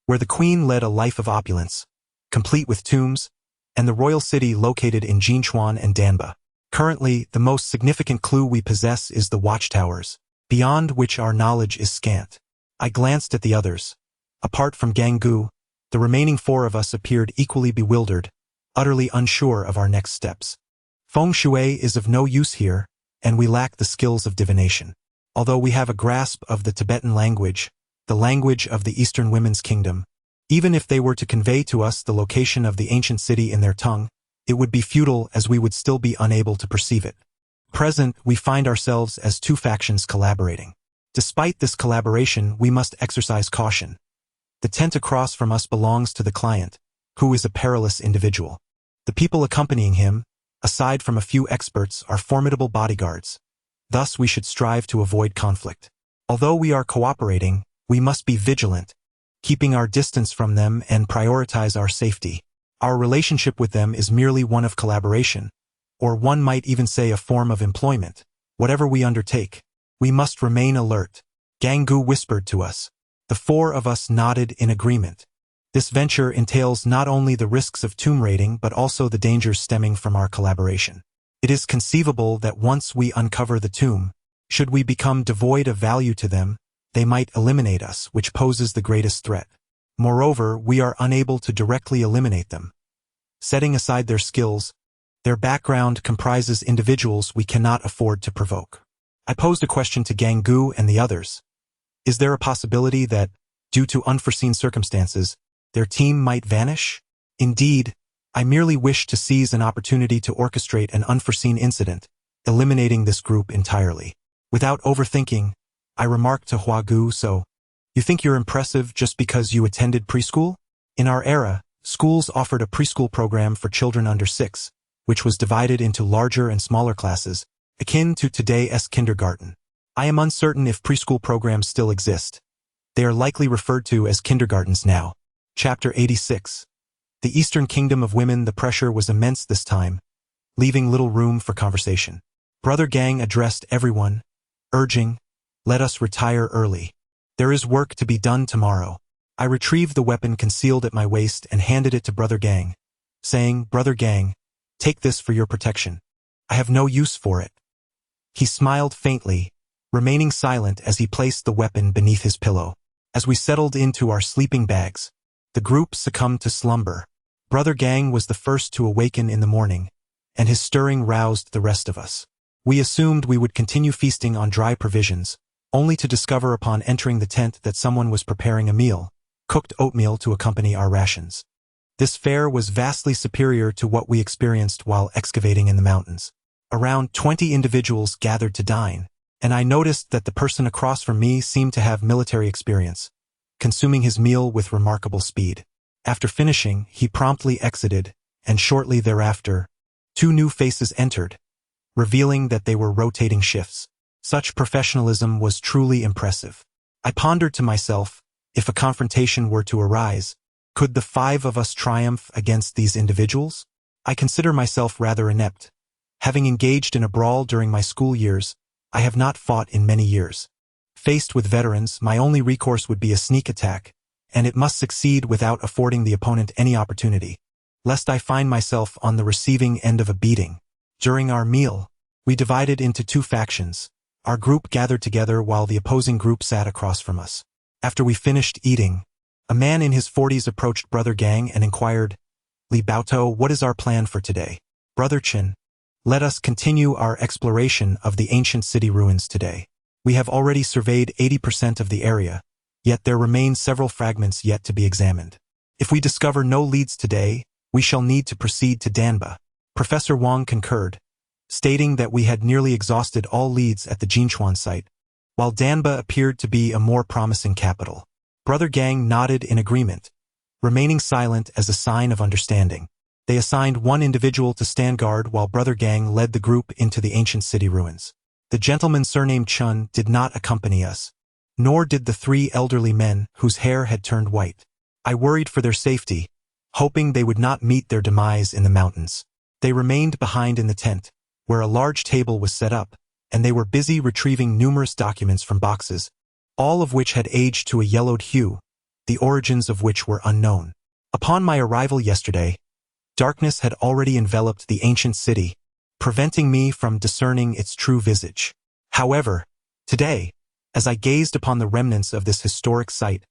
where the queen led a life of opulence, complete with tombs, and the royal city located in Jinchuan and Danba. Currently, the most significant clue we possess is the watchtowers, beyond which our knowledge is scant. I glanced at the others. Apart from Ganggu, the remaining 4 of us appeared equally bewildered, utterly unsure of our next steps. Feng shui is of no use here, and we lack the skills of divination. Although we have a grasp of the Tibetan language, the language of the Eastern Women's Kingdom, even if they were to convey to us the location of the ancient city in their tongue, it would be futile as we would still be unable to perceive it. Present, we find ourselves as 2 factions collaborating. Despite this collaboration, we must exercise caution. The tent across from us belongs to the client, who is a perilous individual. The people accompanying him, aside from a few experts, are formidable bodyguards. Thus, we should strive to avoid conflict. Although we are cooperating, we must be vigilant, keeping our distance from them and prioritize our safety. Our relationship with them is merely one of collaboration, or one might even say a form of employment. Whatever we undertake, we must remain alert. Ganggu whispered to us. The 4 of us nodded in agreement. This venture entails not only the risks of tomb raiding but also the dangers stemming from our collaboration. It is conceivable that once we uncover the tomb, should we become devoid of value to them, they might eliminate us, which poses the greatest threat. Moreover, we are unable to directly eliminate them. Setting aside their skills, their background comprises individuals we cannot afford to provoke. I posed a question to Ganggu and the others. Is there a possibility that, due to unforeseen circumstances, their team might vanish? Indeed, I merely wish to seize an opportunity to orchestrate an unforeseen incident, eliminating this group entirely. Without overthinking, I remarked to Huagu, "So, you think you're impressive just because you attended preschool?" In our era, schools offered a preschool program for children under 6, which was divided into larger and smaller classes, akin to today's kindergarten. I am uncertain if preschool programs still exist. They are likely referred to as kindergartens now. Chapter 86. The Eastern Kingdom of Women. The pressure was immense this time, leaving little room for conversation. Brother Gang addressed everyone, urging, "Let us retire early. There is work to be done tomorrow." I retrieved the weapon concealed at my waist and handed it to Brother Gang, saying, "Brother Gang, take this for your protection. I have no use for it." He smiled faintly, remaining silent as he placed the weapon beneath his pillow. As we settled into our sleeping bags, the group succumbed to slumber. Brother Gang was the first to awaken in the morning, and his stirring roused the rest of us. We assumed we would continue feasting on dry provisions, only to discover upon entering the tent that someone was preparing a meal, cooked oatmeal to accompany our rations. This fare was vastly superior to what we experienced while excavating in the mountains. Around 20 individuals gathered to dine, and I noticed that the person across from me seemed to have military experience, consuming his meal with remarkable speed. After finishing, he promptly exited, and shortly thereafter, 2 new faces entered, revealing that they were rotating shifts. Such professionalism was truly impressive. I pondered to myself, if a confrontation were to arise, could the 5 of us triumph against these individuals? I consider myself rather inept. Having engaged in a brawl during my school years, I have not fought in many years. Faced with veterans, my only recourse would be a sneak attack, and it must succeed without affording the opponent any opportunity, lest I find myself on the receiving end of a beating. During our meal, we divided into 2 factions. Our group gathered together while the opposing group sat across from us. After we finished eating, a man in his 40s approached Brother Gang and inquired, "Li Baotou, what is our plan for today?" "Brother Chen, let us continue our exploration of the ancient city ruins today. We have already surveyed 80% of the area, yet there remain several fragments yet to be examined. If we discover no leads today, we shall need to proceed to Danba." Professor Wang concurred, stating that we had nearly exhausted all leads at the Jinchuan site, while Danba appeared to be a more promising capital. Brother Gang nodded in agreement, remaining silent as a sign of understanding. They assigned 1 individual to stand guard while Brother Gang led the group into the ancient city ruins. The gentleman surnamed Chun did not accompany us, nor did the 3 elderly men whose hair had turned white. I worried for their safety, hoping they would not meet their demise in the mountains. They remained behind in the tent, where a large table was set up, and they were busy retrieving numerous documents from boxes, all of which had aged to a yellowed hue, the origins of which were unknown. Upon my arrival yesterday, darkness had already enveloped the ancient city, preventing me from discerning its true visage. However, today, as I gazed upon the remnants of this historic site,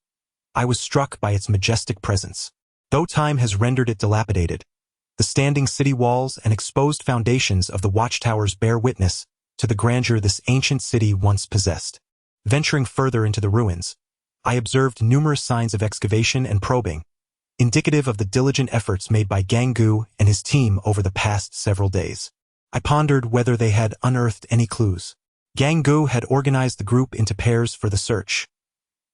I was struck by its majestic presence. Though time has rendered it dilapidated, the standing city walls and exposed foundations of the watchtowers bear witness to the grandeur this ancient city once possessed. Venturing further into the ruins, I observed numerous signs of excavation and probing, indicative of the diligent efforts made by Gang Gu and his team over the past several days. I pondered whether they had unearthed any clues. Gang Gu had organized the group into pairs for the search.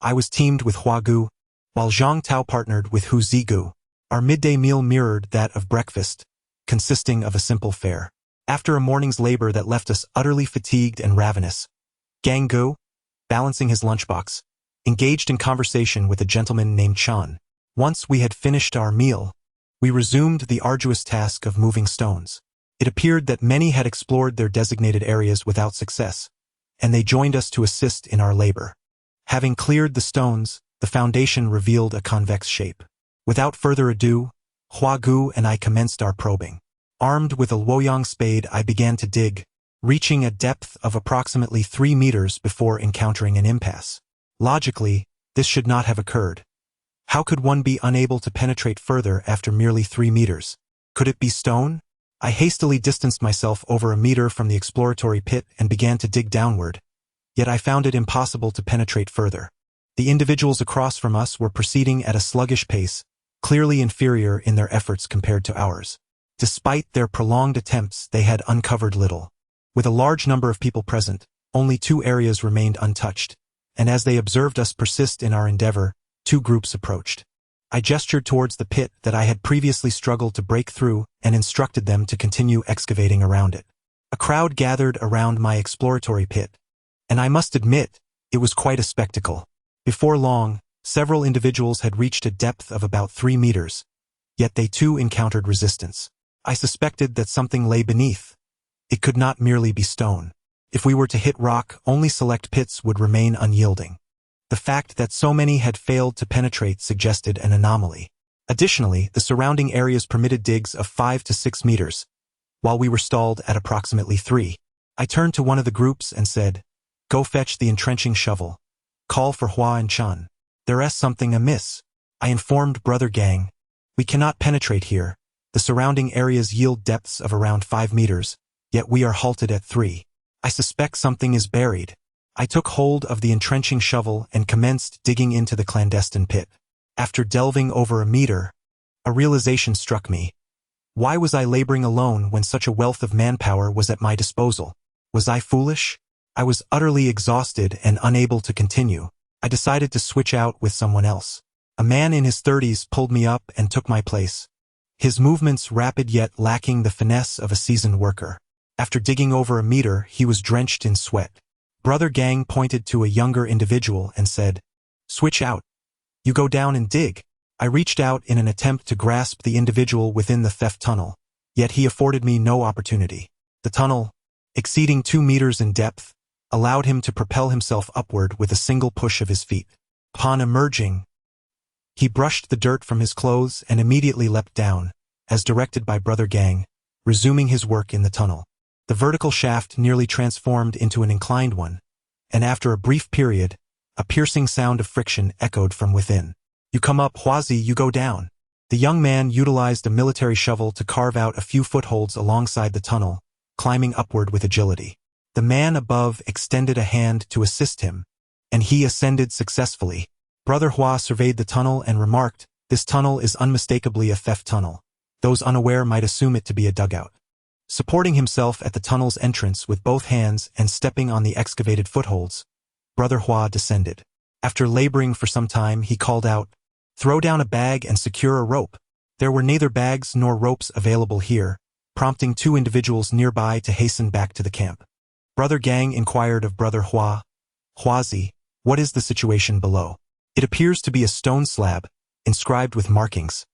I was teamed with Hua Gu, while Zhang Tao partnered with Hu Zigu. Our midday meal mirrored that of breakfast, consisting of a simple fare. After a morning's labor that left us utterly fatigued and ravenous, Gang Gu, balancing his lunchbox, engaged in conversation with a gentleman named Chan. Once we had finished our meal, we resumed the arduous task of moving stones. It appeared that many had explored their designated areas without success, and they joined us to assist in our labor. Having cleared the stones, the foundation revealed a convex shape. Without further ado, Hua Gu and I commenced our probing. Armed with a Luoyang spade, I began to dig, reaching a depth of approximately 3 meters before encountering an impasse. Logically, this should not have occurred. How could one be unable to penetrate further after merely 3 meters? Could it be stone? I hastily distanced myself over a meter from the exploratory pit and began to dig downward, yet I found it impossible to penetrate further. The individuals across from us were proceeding at a sluggish pace, clearly inferior in their efforts compared to ours. Despite their prolonged attempts, they had uncovered little. With a large number of people present, only 2 areas remained untouched, and as they observed us persist in our endeavor, 2 groups approached. I gestured towards the pit that I had previously struggled to break through and instructed them to continue excavating around it. A crowd gathered around my exploratory pit, and I must admit, it was quite a spectacle. Before long, several individuals had reached a depth of about 3 meters, yet they too encountered resistance. I suspected that something lay beneath. It could not merely be stone. If we were to hit rock, only select pits would remain unyielding. The fact that so many had failed to penetrate suggested an anomaly. Additionally, the surrounding areas permitted digs of 5 to 6 meters, while we were stalled at approximately 3. I turned to one of the groups and said, "Go fetch the entrenching shovel. Call for Hua and Chan. There's something amiss." I informed Brother Gang, "We cannot penetrate here. The surrounding areas yield depths of around 5 meters, yet we are halted at 3. I suspect something is buried." I took hold of the entrenching shovel and commenced digging into the clandestine pit. After delving over a meter, a realization struck me. Why was I laboring alone when such a wealth of manpower was at my disposal? Was I foolish? I was utterly exhausted and unable to continue. I decided to switch out with someone else. A man in his 30s pulled me up and took my place. His movements rapid yet lacking the finesse of a seasoned worker. After digging over a meter, he was drenched in sweat. Brother Gang pointed to a younger individual and said, "Switch out. You go down and dig." I reached out in an attempt to grasp the individual within the theft tunnel, yet he afforded me no opportunity. The tunnel, exceeding 2 meters in depth, allowed him to propel himself upward with a single push of his feet. Upon emerging, he brushed the dirt from his clothes and immediately leapt down, as directed by Brother Gang, resuming his work in the tunnel. The vertical shaft nearly transformed into an inclined one, and after a brief period, a piercing sound of friction echoed from within. "You come up, Huazi, you go down." The young man utilized a military shovel to carve out a few footholds alongside the tunnel, climbing upward with agility. The man above extended a hand to assist him, and he ascended successfully. Brother Hua surveyed the tunnel and remarked, "This tunnel is unmistakably a theft tunnel. Those unaware might assume it to be a dugout." Supporting himself at the tunnel's entrance with both hands and stepping on the excavated footholds, Brother Hua descended. After laboring for some time, he called out, "Throw down a bag and secure a rope." There were neither bags nor ropes available here, prompting 2 individuals nearby to hasten back to the camp. Brother Gang inquired of Brother Hua, "Huazi, what is the situation below?" "It appears to be a stone slab, inscribed with markings.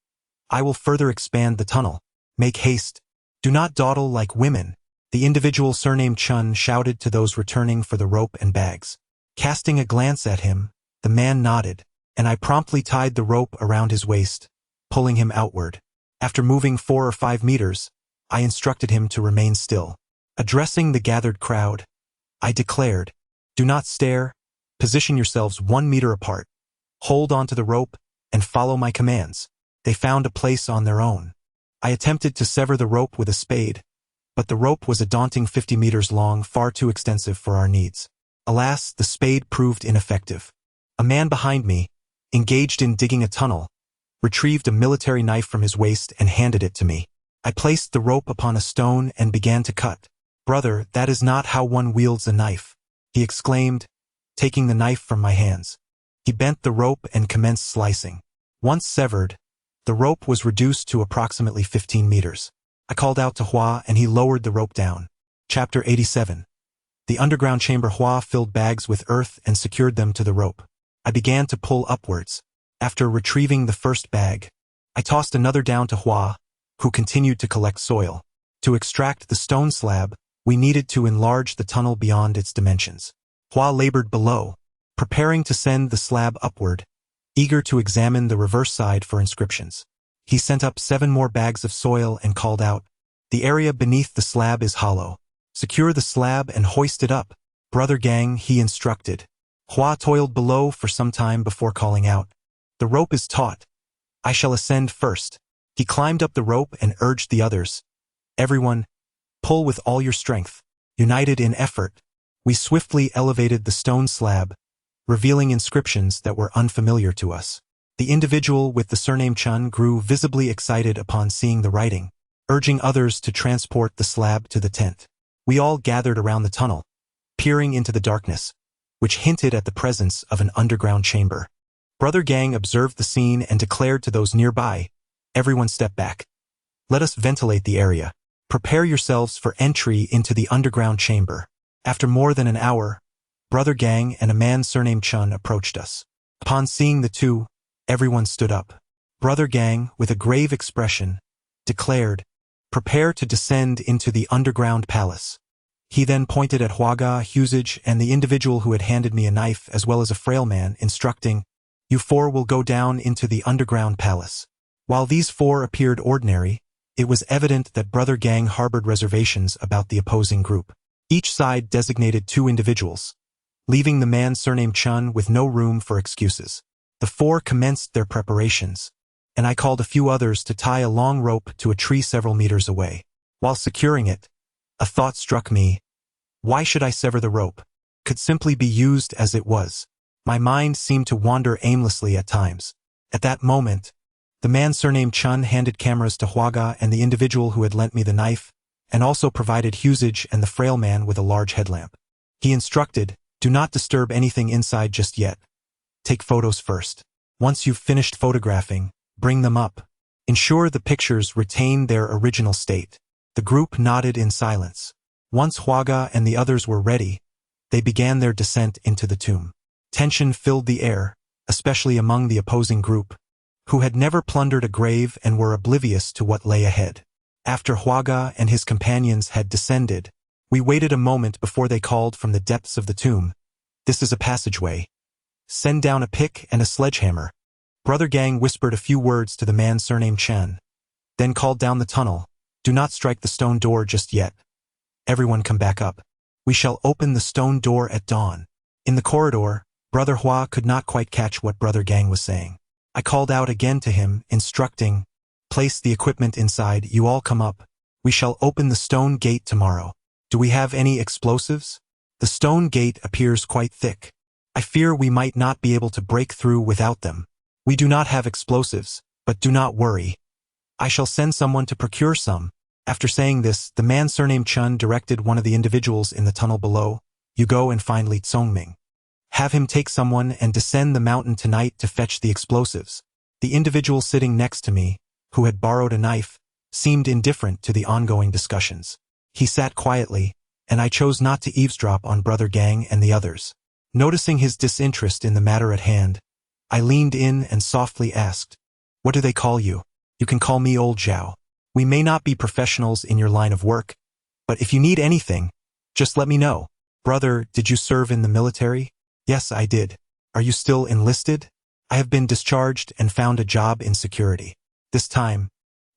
I will further expand the tunnel. Make haste. Do not dawdle like women." The individual surnamed Chun shouted to those returning for the rope and bags. Casting a glance at him, the man nodded, and I promptly tied the rope around his waist, pulling him outward. After moving 4 or 5 meters, I instructed him to remain still. Addressing the gathered crowd, I declared, "Do not stare. Position yourselves 1 meter apart. Hold onto the rope and follow my commands." They found a place on their own. I attempted to sever the rope with a spade, but the rope was a daunting 50 meters long, far too extensive for our needs. Alas, the spade proved ineffective. A man behind me, engaged in digging a tunnel, retrieved a military knife from his waist and handed it to me. I placed the rope upon a stone and began to cut. "Brother, that is not how one wields a knife," he exclaimed, taking the knife from my hands. He bent the rope and commenced slicing. Once severed, the rope was reduced to approximately 15 meters. I called out to Hua and he lowered the rope down. Chapter 87. The underground chamber. Hua filled bags with earth and secured them to the rope. I began to pull upwards. After retrieving the first bag, I tossed another down to Hua, who continued to collect soil. To extract the stone slab, we needed to enlarge the tunnel beyond its dimensions. Hua labored below, preparing to send the slab upward, eager to examine the reverse side for inscriptions. He sent up 7 more bags of soil and called out, "The area beneath the slab is hollow. Secure the slab and hoist it up." "Brother Gang," he instructed. Hua toiled below for some time before calling out, "The rope is taut. I shall ascend first." He climbed up the rope and urged the others, "Everyone, pull with all your strength." United in effort, we swiftly elevated the stone slab, revealing inscriptions that were unfamiliar to us. The individual with the surname Chun grew visibly excited upon seeing the writing, urging others to transport the slab to the tent. We all gathered around the tunnel, peering into the darkness, which hinted at the presence of an underground chamber. Brother Gang observed the scene and declared to those nearby, "Everyone step back. Let us ventilate the area. Prepare yourselves for entry into the underground chamber." After more than an hour, Brother Gang and a man surnamed Chun approached us. Upon seeing the two, everyone stood up. Brother Gang, with a grave expression, declared, "Prepare to descend into the underground palace." He then pointed at Huaga, Husage, and the individual who had handed me a knife, as well as a frail man, instructing, "You 4 will go down into the underground palace." While these 4 appeared ordinary, it was evident that Brother Gang harbored reservations about the opposing group. Each side designated 2 individuals, leaving the man surnamed Chun with no room for excuses. The 4 commenced their preparations, and I called a few others to tie a long rope to a tree several meters away. While securing it, a thought struck me. Why should I sever the rope? Could simply be used as it was. My mind seemed to wander aimlessly at times. At that moment, The man surnamed Chun handed cameras to Huaga and the individual who had lent me the knife, and also provided Husage and the frail man with a large headlamp. He instructed, do not disturb anything inside just yet. Take photos first. Once you've finished photographing, bring them up. Ensure the pictures retain their original state. The group nodded in silence. Once Huaga and the others were ready, they began their descent into the tomb. Tension filled the air, especially among the opposing group, who had never plundered a grave and were oblivious to what lay ahead. After Huaga and his companions had descended, we waited a moment before they called from the depths of the tomb, "This is a passageway. Send down a pick and a sledgehammer." Brother Gang whispered a few words to the man surnamed Chen, then called down the tunnel, "Do not strike the stone door just yet. Everyone come back up. We shall open the stone door at dawn." In the corridor, Brother Hua could not quite catch what Brother Gang was saying. I called out again to him, instructing, "Place the equipment inside, you all come up. We shall open the stone gate tomorrow. Do we have any explosives? The stone gate appears quite thick. I fear we might not be able to break through without them. We do not have explosives, but do not worry. I shall send someone to procure some." After saying this, the man surnamed Chun directed one of the individuals in the tunnel below, "You go and find Li Tsongming. Have him take someone and descend the mountain tonight to fetch the explosives." The individual sitting next to me, who had borrowed a knife, seemed indifferent to the ongoing discussions. He sat quietly, and I chose not to eavesdrop on Brother Gang and the others. Noticing his disinterest in the matter at hand, I leaned in and softly asked, "What do they call you?" "You can call me Old Zhao. We may not be professionals in your line of work, but if you need anything, just let me know." "Brother, did you serve in the military?" "Yes, I did." "Are you still enlisted?" "I have been discharged and found a job in security. This time,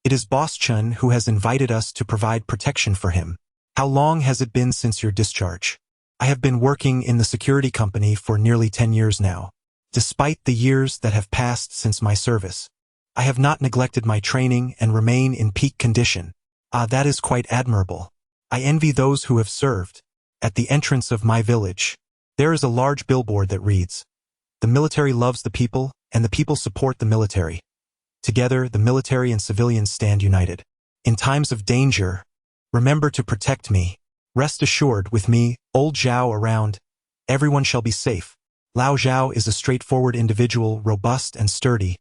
it is Boss Chun who has invited us to provide protection for him." "How long has it been since your discharge?" "I have been working in the security company for nearly 10 years now. Despite the years that have passed since my service, I have not neglected my training and remain in peak condition." "Ah, that is quite admirable. I envy those who have served." At the entrance of my village, there is a large billboard that reads, "The military loves the people, and the people support the military. Together, the military and civilians stand united. In times of danger, remember to protect me. Rest assured, with me, Old Zhao around, everyone shall be safe." Lao Zhao is a straightforward individual, robust and sturdy,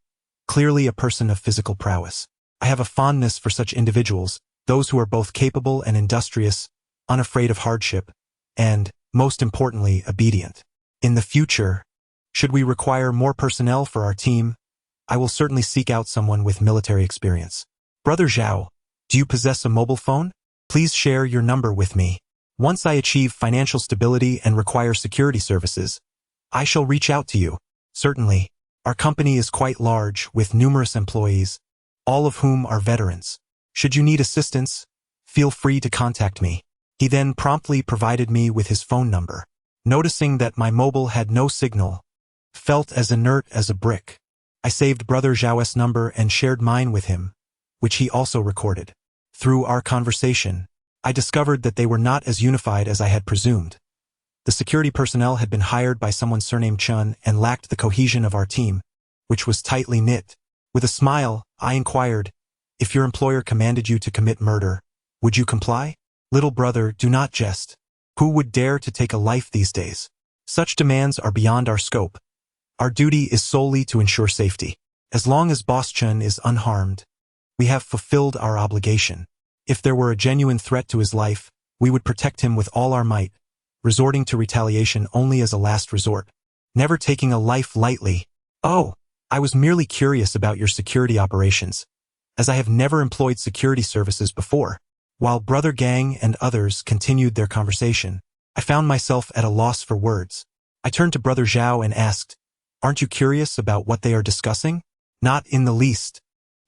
clearly a person of physical prowess. I have a fondness for such individuals, those who are both capable and industrious, unafraid of hardship, and, most importantly, obedient. In the future, should we require more personnel for our team, I will certainly seek out someone with military experience. Brother Zhao, do you possess a mobile phone? Please share your number with me. Once I achieve financial stability and require security services, I shall reach out to you. Certainly. Our company is quite large, with numerous employees, all of whom are veterans. Should you need assistance, feel free to contact me. He then promptly provided me with his phone number. Noticing that my mobile had no signal, felt as inert as a brick, I saved Brother Zhao's number and shared mine with him, which he also recorded. Through our conversation, I discovered that they were not as unified as I had presumed. The security personnel had been hired by someone surnamed Chun and lacked the cohesion of our team, which was tightly knit. With a smile, I inquired, "If your employer commanded you to commit murder, would you comply?" "Little brother, do not jest. Who would dare to take a life these days? Such demands are beyond our scope. Our duty is solely to ensure safety. As long as Boss Chun is unharmed, we have fulfilled our obligation. If there were a genuine threat to his life, we would protect him with all our might, resorting to retaliation only as a last resort, never taking a life lightly." "Oh, I was merely curious about your security operations, as I have never employed security services before." While Brother Gang and others continued their conversation, I found myself at a loss for words. I turned to Brother Zhao and asked, "Aren't you curious about what they are discussing?" "Not in the least.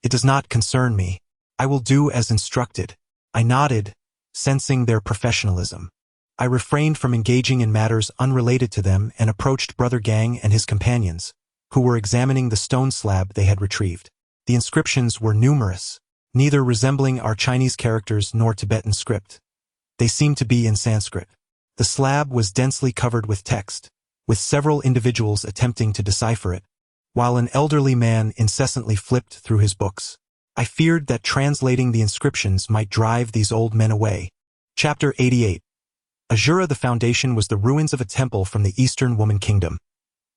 It does not concern me. I will do as instructed." I nodded, sensing their professionalism. I refrained from engaging in matters unrelated to them and approached Brother Gang and his companions, who were examining the stone slab they had retrieved. The inscriptions were numerous, neither resembling our Chinese characters nor Tibetan script. They seemed to be in Sanskrit. The slab was densely covered with text, with several individuals attempting to decipher it. while an elderly man incessantly flipped through his books. I feared that translating the inscriptions might drive these old men away. Chapter 88. Azura, the foundation was the ruins of a temple from the Eastern Woman Kingdom.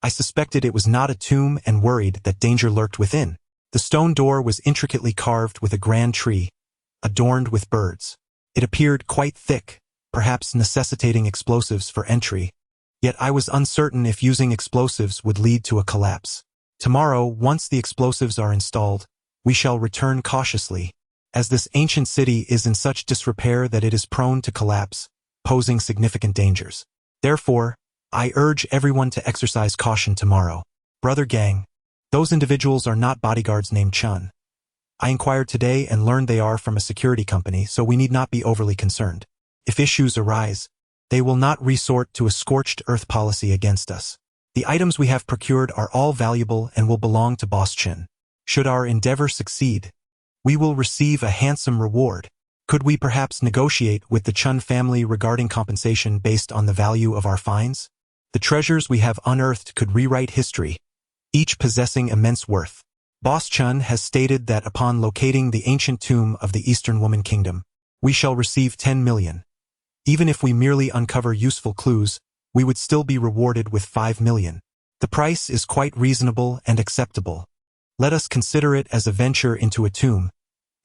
I suspected it was not a tomb and worried that danger lurked within. The stone door was intricately carved with a grand tree, adorned with birds. It appeared quite thick, perhaps necessitating explosives for entry. Yet I was uncertain if using explosives would lead to a collapse. Tomorrow, once the explosives are installed, we shall return cautiously, as this ancient city is in such disrepair that it is prone to collapse, posing significant dangers. Therefore, I urge everyone to exercise caution tomorrow. Brother Gang, those individuals are not bodyguards named Chun. I inquired today and learned they are from a security company, so we need not be overly concerned. If issues arise, they will not resort to a scorched earth policy against us. The items we have procured are all valuable and will belong to Boss Chin. Should our endeavor succeed, we will receive a handsome reward. Could we perhaps negotiate with the Chun family regarding compensation based on the value of our finds? The treasures we have unearthed could rewrite history, each possessing immense worth. Boss Chun has stated that upon locating the ancient tomb of the Eastern Woman Kingdom, we shall receive 10 million. Even if we merely uncover useful clues, we would still be rewarded with 5 million. The price is quite reasonable and acceptable. Let us consider it as a venture into a tomb,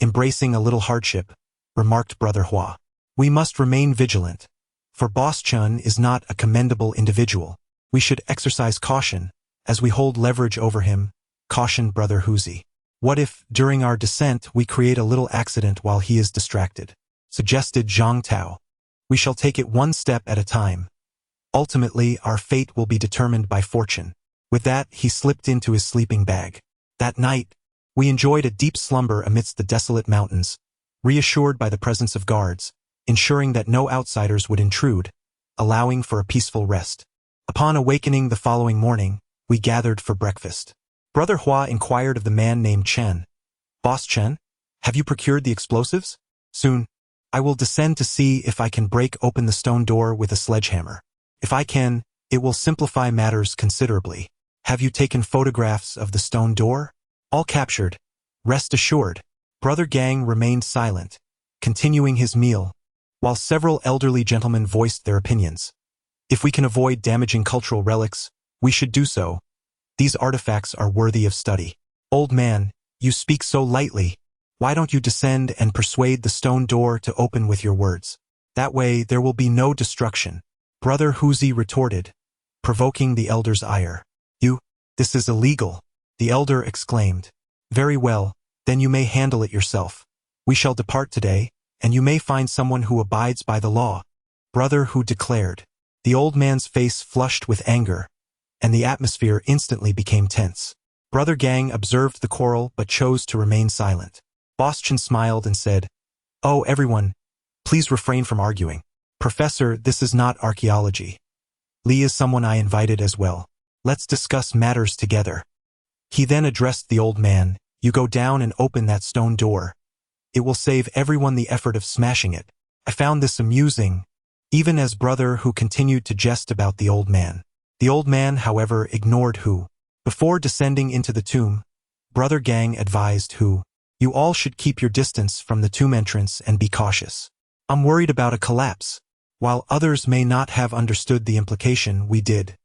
embracing a little hardship, remarked Brother Hua. We must remain vigilant, for Boss Chun is not a commendable individual. We should exercise caution, as we hold leverage over him, cautioned Brother Huzi. What if, during our descent, we create a little accident while he is distracted? Suggested Zhang Tao. We shall take it one step at a time. Ultimately, our fate will be determined by fortune. With that, he slipped into his sleeping bag. That night, we enjoyed a deep slumber amidst the desolate mountains, reassured by the presence of guards, ensuring that no outsiders would intrude, allowing for a peaceful rest. Upon awakening the following morning, we gathered for breakfast. Brother Hua inquired of the man named Chen. Boss Chen, have you procured the explosives? Soon, I will descend to see if I can break open the stone door with a sledgehammer. If I can, it will simplify matters considerably. Have you taken photographs of the stone door? All captured. Rest assured. Brother Gang remained silent, continuing his meal, while several elderly gentlemen voiced their opinions. If we can avoid damaging cultural relics, we should do so. These artifacts are worthy of study. Old man, you speak so lightly. Why don't you descend and persuade the stone door to open with your words? That way there will be no destruction. Brother Huzi retorted, provoking the elder's ire. This is illegal, the elder exclaimed. Very well, then you may handle it yourself. We shall depart today, and you may find someone who abides by the law. Brother Hu declared. The old man's face flushed with anger, and the atmosphere instantly became tense. Brother Gang observed the quarrel but chose to remain silent. Boss Chen smiled and said, "Oh, everyone, please refrain from arguing. Professor, this is not archaeology. Li is someone I invited as well. Let's discuss matters together." He then addressed the old man. You go down and open that stone door. It will save everyone the effort of smashing it. I found this amusing, even as Brother Hu continued to jest about the old man. The old man, however, ignored Hu. Before descending into the tomb, Brother Gang advised Hu, you all should keep your distance from the tomb entrance and be cautious. I'm worried about a collapse. While others may not have understood the implication, we did.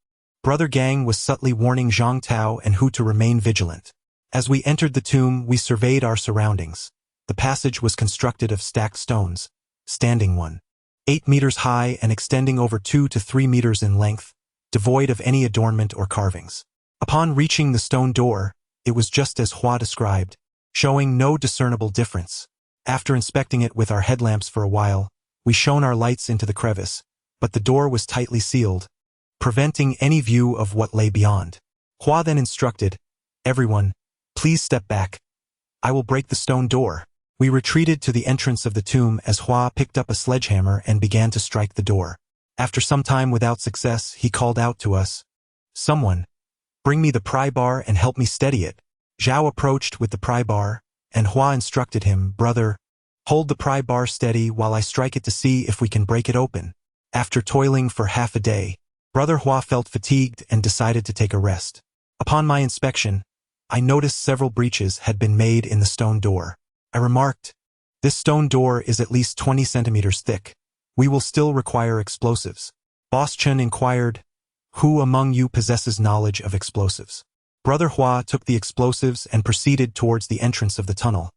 Brother Gang was subtly warning Zhang Tao and Hu to remain vigilant. As we entered the tomb, we surveyed our surroundings. The passage was constructed of stacked stones, standing 8 meters high and extending over 2 to 3 meters in length, devoid of any adornment or carvings. Upon reaching the stone door, it was just as Hua described, showing no discernible difference. After inspecting it with our headlamps for a while, we shone our lights into the crevice, but the door was tightly sealed, preventing any view of what lay beyond. Hua then instructed, everyone, please step back. I will break the stone door. We retreated to the entrance of the tomb as Hua picked up a sledgehammer and began to strike the door. After some time without success, he called out to us, someone, bring me the pry bar and help me steady it. Zhao approached with the pry bar, and Hua instructed him, brother, hold the pry bar steady while I strike it to see if we can break it open. After toiling for half a day, Brother Hua felt fatigued and decided to take a rest. Upon my inspection, I noticed several breaches had been made in the stone door. I remarked, "This stone door is at least 20 centimeters thick. We will still require explosives." Boss Chen inquired, "Who among you possesses knowledge of explosives?" Brother Hua took the explosives and proceeded towards the entrance of the tunnel,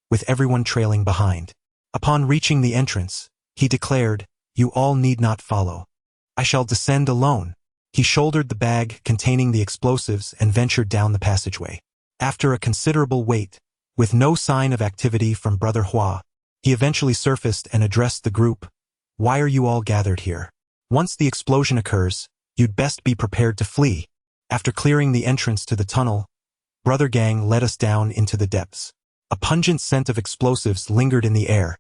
with everyone trailing behind. Upon reaching the entrance, he declared, "You all need not follow. I shall descend alone." He shouldered the bag containing the explosives and ventured down the passageway. After a considerable wait, with no sign of activity from Brother Hua, he eventually surfaced and addressed the group, "Why are you all gathered here? Once the explosion occurs, you'd best be prepared to flee." After clearing the entrance to the tunnel, Brother Gang led us down into the depths. A pungent scent of explosives lingered in the air,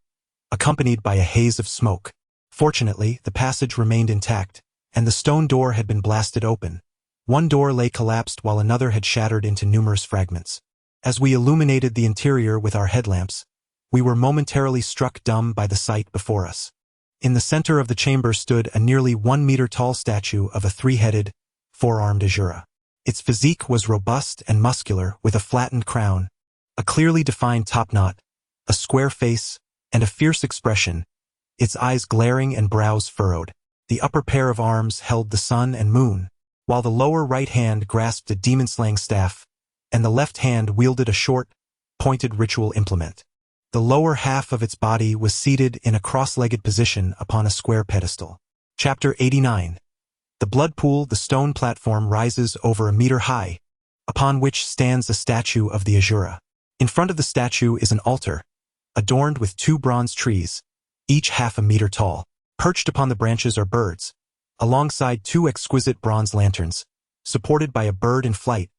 accompanied by a haze of smoke. Fortunately, the passage remained intact, and the stone door had been blasted open. One door lay collapsed while another had shattered into numerous fragments. As we illuminated the interior with our headlamps, we were momentarily struck dumb by the sight before us. In the center of the chamber stood a nearly 1-meter-tall statue of a 3-headed, 4-armed Asura. Its physique was robust and muscular, with a flattened crown, a clearly defined topknot, a square face, and a fierce expression, its eyes glaring and brows furrowed. The upper pair of arms held the sun and moon, while the lower right hand grasped a demon-slaying staff, and the left hand wielded a short, pointed ritual implement. The lower half of its body was seated in a cross-legged position upon a square pedestal. Chapter 89. The blood pool. The stone platform rises over 1 meter high, upon which stands a statue of the Asura. In front of the statue is an altar, adorned with 2 bronze trees, each half a meter tall. Perched upon the branches are birds, alongside 2 exquisite bronze lanterns, supported by a bird in flight,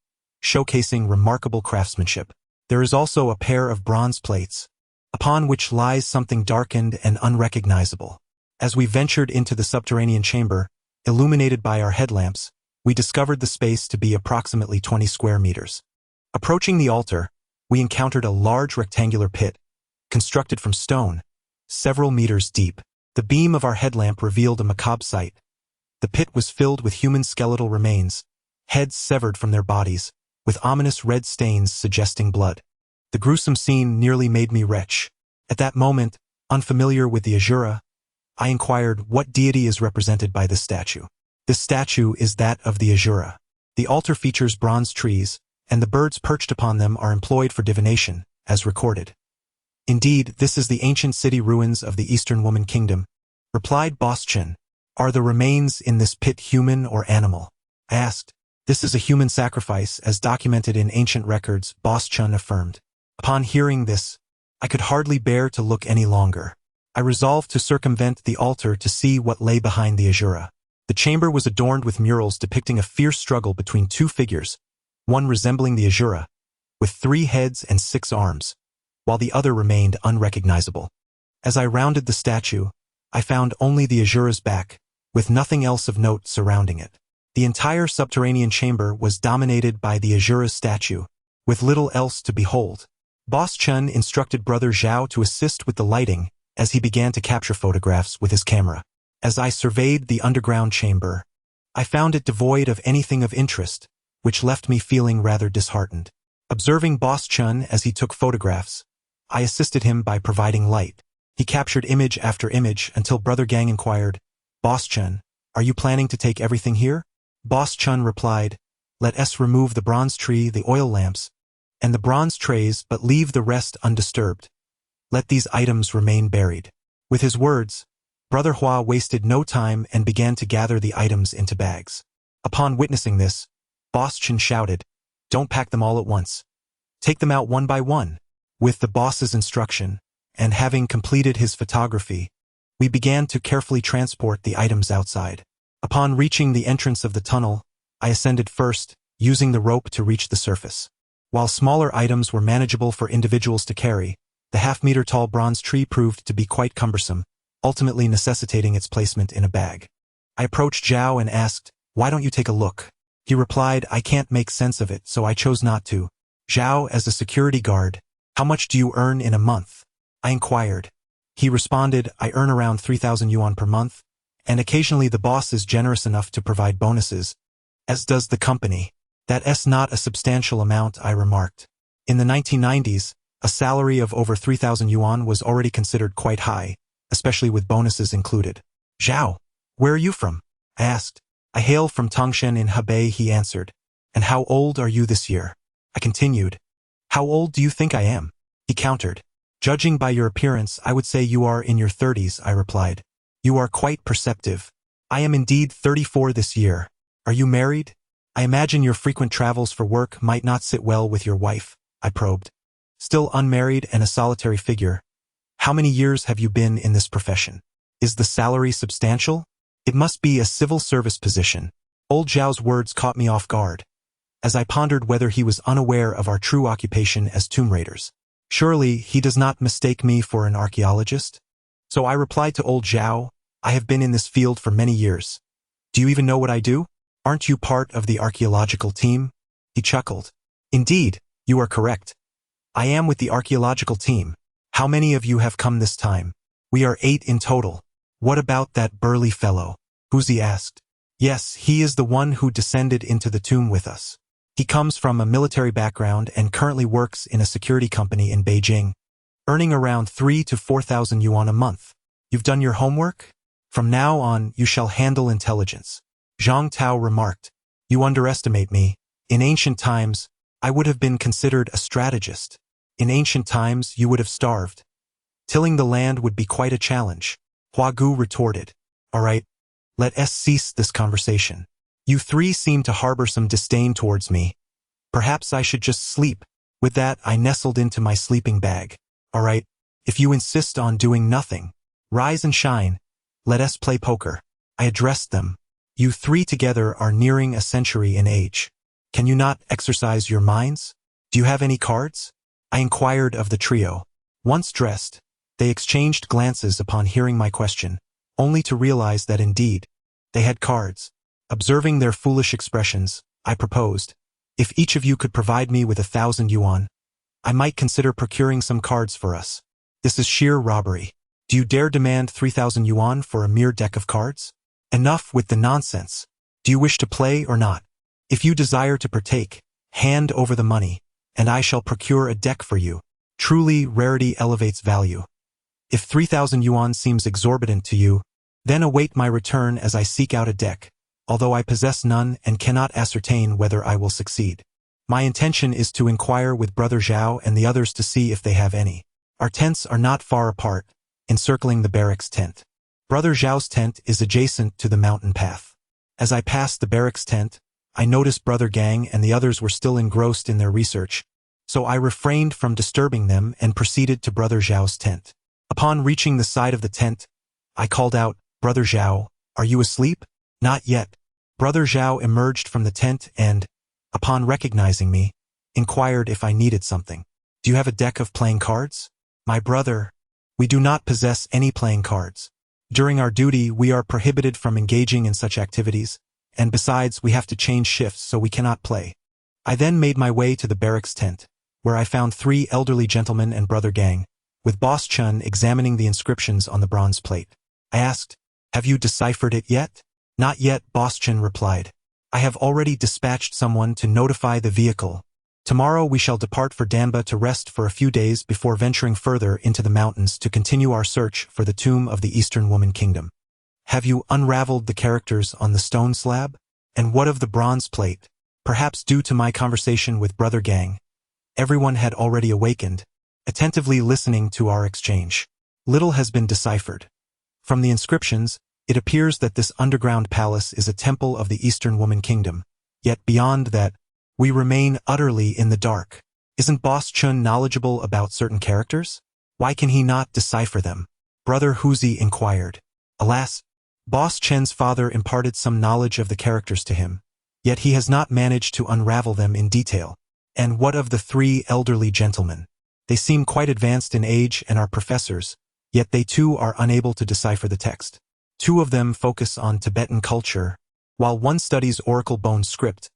showcasing remarkable craftsmanship. There is also a pair of bronze plates, upon which lies something darkened and unrecognizable. As we ventured into the subterranean chamber, illuminated by our headlamps, we discovered the space to be approximately 20 square meters. Approaching the altar, we encountered a large rectangular pit, constructed from stone, several meters deep. The beam of our headlamp revealed a macabre sight. The pit was filled with human skeletal remains, heads severed from their bodies, with ominous red stains suggesting blood. The gruesome scene nearly made me retch. At that moment, unfamiliar with the Asura, I inquired what deity is represented by this statue. This statue is that of the Asura. The altar features bronze trees, and the birds perched upon them are employed for divination, as recorded. "Indeed, this is the ancient city ruins of the Eastern Woman Kingdom," replied Boss Chen. "Are the remains in this pit human or animal?" I asked. "This is a human sacrifice, as documented in ancient records," Boss Chen affirmed. Upon hearing this, I could hardly bear to look any longer. I resolved to circumvent the altar to see what lay behind the Asura. The chamber was adorned with murals depicting a fierce struggle between 2 figures, one resembling the Asura, with 3 heads and 6 arms, while the other remained unrecognizable. As I rounded the statue, I found only the Asura's back, with nothing else of note surrounding it. The entire subterranean chamber was dominated by the Asura's statue, with little else to behold. Boss Chen instructed Brother Zhao to assist with the lighting as he began to capture photographs with his camera. As I surveyed the underground chamber, I found it devoid of anything of interest, which left me feeling rather disheartened. Observing Boss Chen as he took photographs, I assisted him by providing light. He captured image after image until Brother Gang inquired, "Boss Chen, are you planning to take everything here?" Boss Chen replied, "Let us remove the bronze tree, the oil lamps, and the bronze trays, but leave the rest undisturbed. Let these items remain buried." With his words, Brother Hua wasted no time and began to gather the items into bags. Upon witnessing this, Boss Chen shouted, "Don't pack them all at once. Take them out one by one." With the boss's instruction, and having completed his photography, we began to carefully transport the items outside. Upon reaching the entrance of the tunnel, I ascended first, using the rope to reach the surface. While smaller items were manageable for individuals to carry, the half-meter-tall bronze tree proved to be quite cumbersome, ultimately necessitating its placement in a bag. I approached Zhao and asked, "Why don't you take a look?" He replied, "I can't make sense of it, so I chose not to." Zhao, as a security guard, "How much do you earn in a month?" I inquired. He responded, "I earn around 3,000 yuan per month, and occasionally the boss is generous enough to provide bonuses, as does the company." That's not a substantial amount, I remarked. In the 1990s, a salary of over 3,000 yuan was already considered quite high, especially with bonuses included. Zhao, where are you from? I asked. I hail from Tangshan in Hebei, he answered. And how old are you this year? I continued. How old do you think I am? He countered. Judging by your appearance, I would say you are in your 30s, I replied. You are quite perceptive. I am indeed 34 this year. Are you married? I imagine your frequent travels for work might not sit well with your wife, I probed. Still unmarried and a solitary figure. How many years have you been in this profession? Is the salary substantial? It must be a civil service position. Old Zhao's words caught me off guard, as I pondered whether he was unaware of our true occupation as tomb raiders. Surely he does not mistake me for an archaeologist? So I replied to old Zhao, I have been in this field for many years. Do you even know what I do? Aren't you part of the archaeological team? He chuckled. Indeed, you are correct. I am with the archaeological team. How many of you have come this time? We are 8 in total. What about that burly fellow? Huzi asked. Yes, he is the one who descended into the tomb with us. He comes from a military background and currently works in a security company in Beijing, earning around 3,000 to 4,000 yuan a month. You've done your homework? From now on, you shall handle intelligence. Zhang Tao remarked. You underestimate me. In ancient times, I would have been considered a strategist. In ancient times, you would have starved. Tilling the land would be quite a challenge. Hua Gu retorted. All right, let us cease this conversation. You three seem to harbor some disdain towards me. Perhaps I should just sleep. With that, I nestled into my sleeping bag. All right, if you insist on doing nothing, rise and shine. Let us play poker. I addressed them. You three together are nearing a century in age. Can you not exercise your minds? Do you have any cards? I inquired of the trio. Once dressed, they exchanged glances upon hearing my question, only to realize that indeed, they had cards. Observing their foolish expressions, I proposed, if each of you could provide me with 1,000 yuan, I might consider procuring some cards for us. This is sheer robbery. Do you dare demand 3,000 yuan for a mere deck of cards? Enough with the nonsense. Do you wish to play or not? If you desire to partake, hand over the money, and I shall procure a deck for you. Truly, rarity elevates value. If 3,000 yuan seems exorbitant to you, then await my return as I seek out a deck, although I possess none and cannot ascertain whether I will succeed. My intention is to inquire with Brother Zhao and the others to see if they have any. Our tents are not far apart, encircling the barracks tent. Brother Zhao's tent is adjacent to the mountain path. As I passed the barracks tent, I noticed Brother Gang and the others were still engrossed in their research, so I refrained from disturbing them and proceeded to Brother Zhao's tent. Upon reaching the side of the tent, I called out, Brother Zhao, are you asleep? Not yet. Brother Zhao emerged from the tent and, upon recognizing me, inquired if I needed something. Do you have a deck of playing cards? My brother, we do not possess any playing cards. During our duty, we are prohibited from engaging in such activities, and besides, we have to change shifts so we cannot play. I then made my way to the barracks tent, where I found 3 elderly gentlemen and Brother Gang, with Boss Chun examining the inscriptions on the bronze plate. I asked, have you deciphered it yet? Not yet, Boss Chun replied. I have already dispatched someone to notify the vehicle. Tomorrow we shall depart for Danba to rest for a few days before venturing further into the mountains to continue our search for the tomb of the Eastern Woman Kingdom. Have you unraveled the characters on the stone slab? And what of the bronze plate? Perhaps due to my conversation with Brother Gang, everyone had already awakened, attentively listening to our exchange. Little has been deciphered. From the inscriptions, it appears that this underground palace is a temple of the Eastern Woman Kingdom, yet beyond that, we remain utterly in the dark. Isn't Boss Chun knowledgeable about certain characters? Why can he not decipher them? Brother Huzi inquired. Alas, Boss Chen's father imparted some knowledge of the characters to him, yet he has not managed to unravel them in detail. And what of the 3 elderly gentlemen? They seem quite advanced in age and are professors, yet they too are unable to decipher the text. 2 of them focus on Tibetan culture, while one studies Oracle Bone script.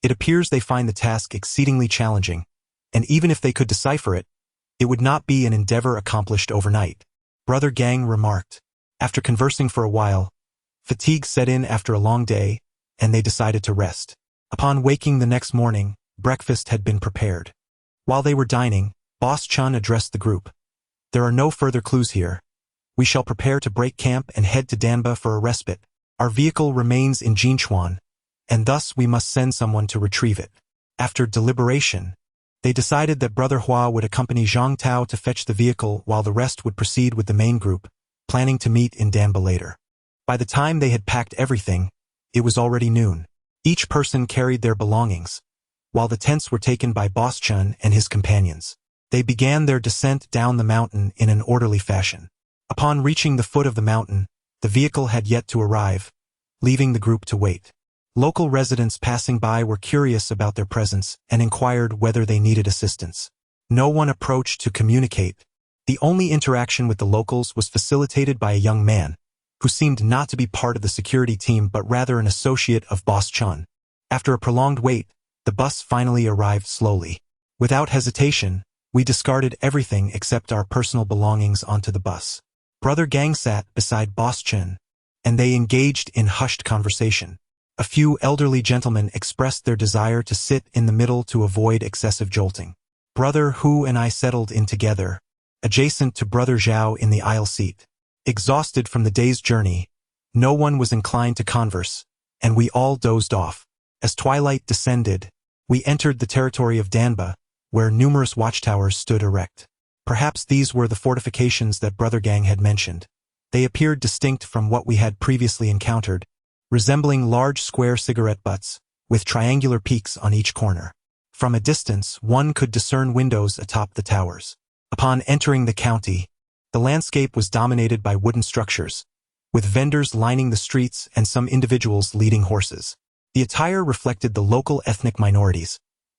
It appears they find the task exceedingly challenging, and even if they could decipher it, it would not be an endeavor accomplished overnight. Brother Gang remarked. After conversing for a while, fatigue set in after a long day, and they decided to rest. Upon waking the next morning, breakfast had been prepared. While they were dining, Boss Chun addressed the group. There are no further clues here. We shall prepare to break camp and head to Danba for a respite. Our vehicle remains in Jinchuan, and thus we must send someone to retrieve it. After deliberation, they decided that Brother Hua would accompany Zhang Tao to fetch the vehicle while the rest would proceed with the main group, planning to meet in Danba later. By the time they had packed everything, it was already noon. Each person carried their belongings, while the tents were taken by Boss Chun and his companions. They began their descent down the mountain in an orderly fashion. Upon reaching the foot of the mountain, the vehicle had yet to arrive, leaving the group to wait. Local residents passing by were curious about their presence and inquired whether they needed assistance. No one approached to communicate. The only interaction with the locals was facilitated by a young man, who seemed not to be part of the security team but rather an associate of Boss Chun. After a prolonged wait, the bus finally arrived slowly. Without hesitation, we discarded everything except our personal belongings onto the bus. Brother Gang sat beside Boss Chun, and they engaged in hushed conversation. A few elderly gentlemen expressed their desire to sit in the middle to avoid excessive jolting. Brother Hu and I settled in together, adjacent to Brother Zhao in the aisle seat. Exhausted from the day's journey, no one was inclined to converse, and we all dozed off. As twilight descended, we entered the territory of Danba, where numerous watchtowers stood erect. Perhaps these were the fortifications that Brother Gang had mentioned. They appeared distinct from what we had previously encountered, resembling large square cigarette butts, with triangular peaks on each corner. From a distance, one could discern windows atop the towers. Upon entering the county, the landscape was dominated by wooden structures, with vendors lining the streets and some individuals leading horses. The attire reflected the local ethnic minorities,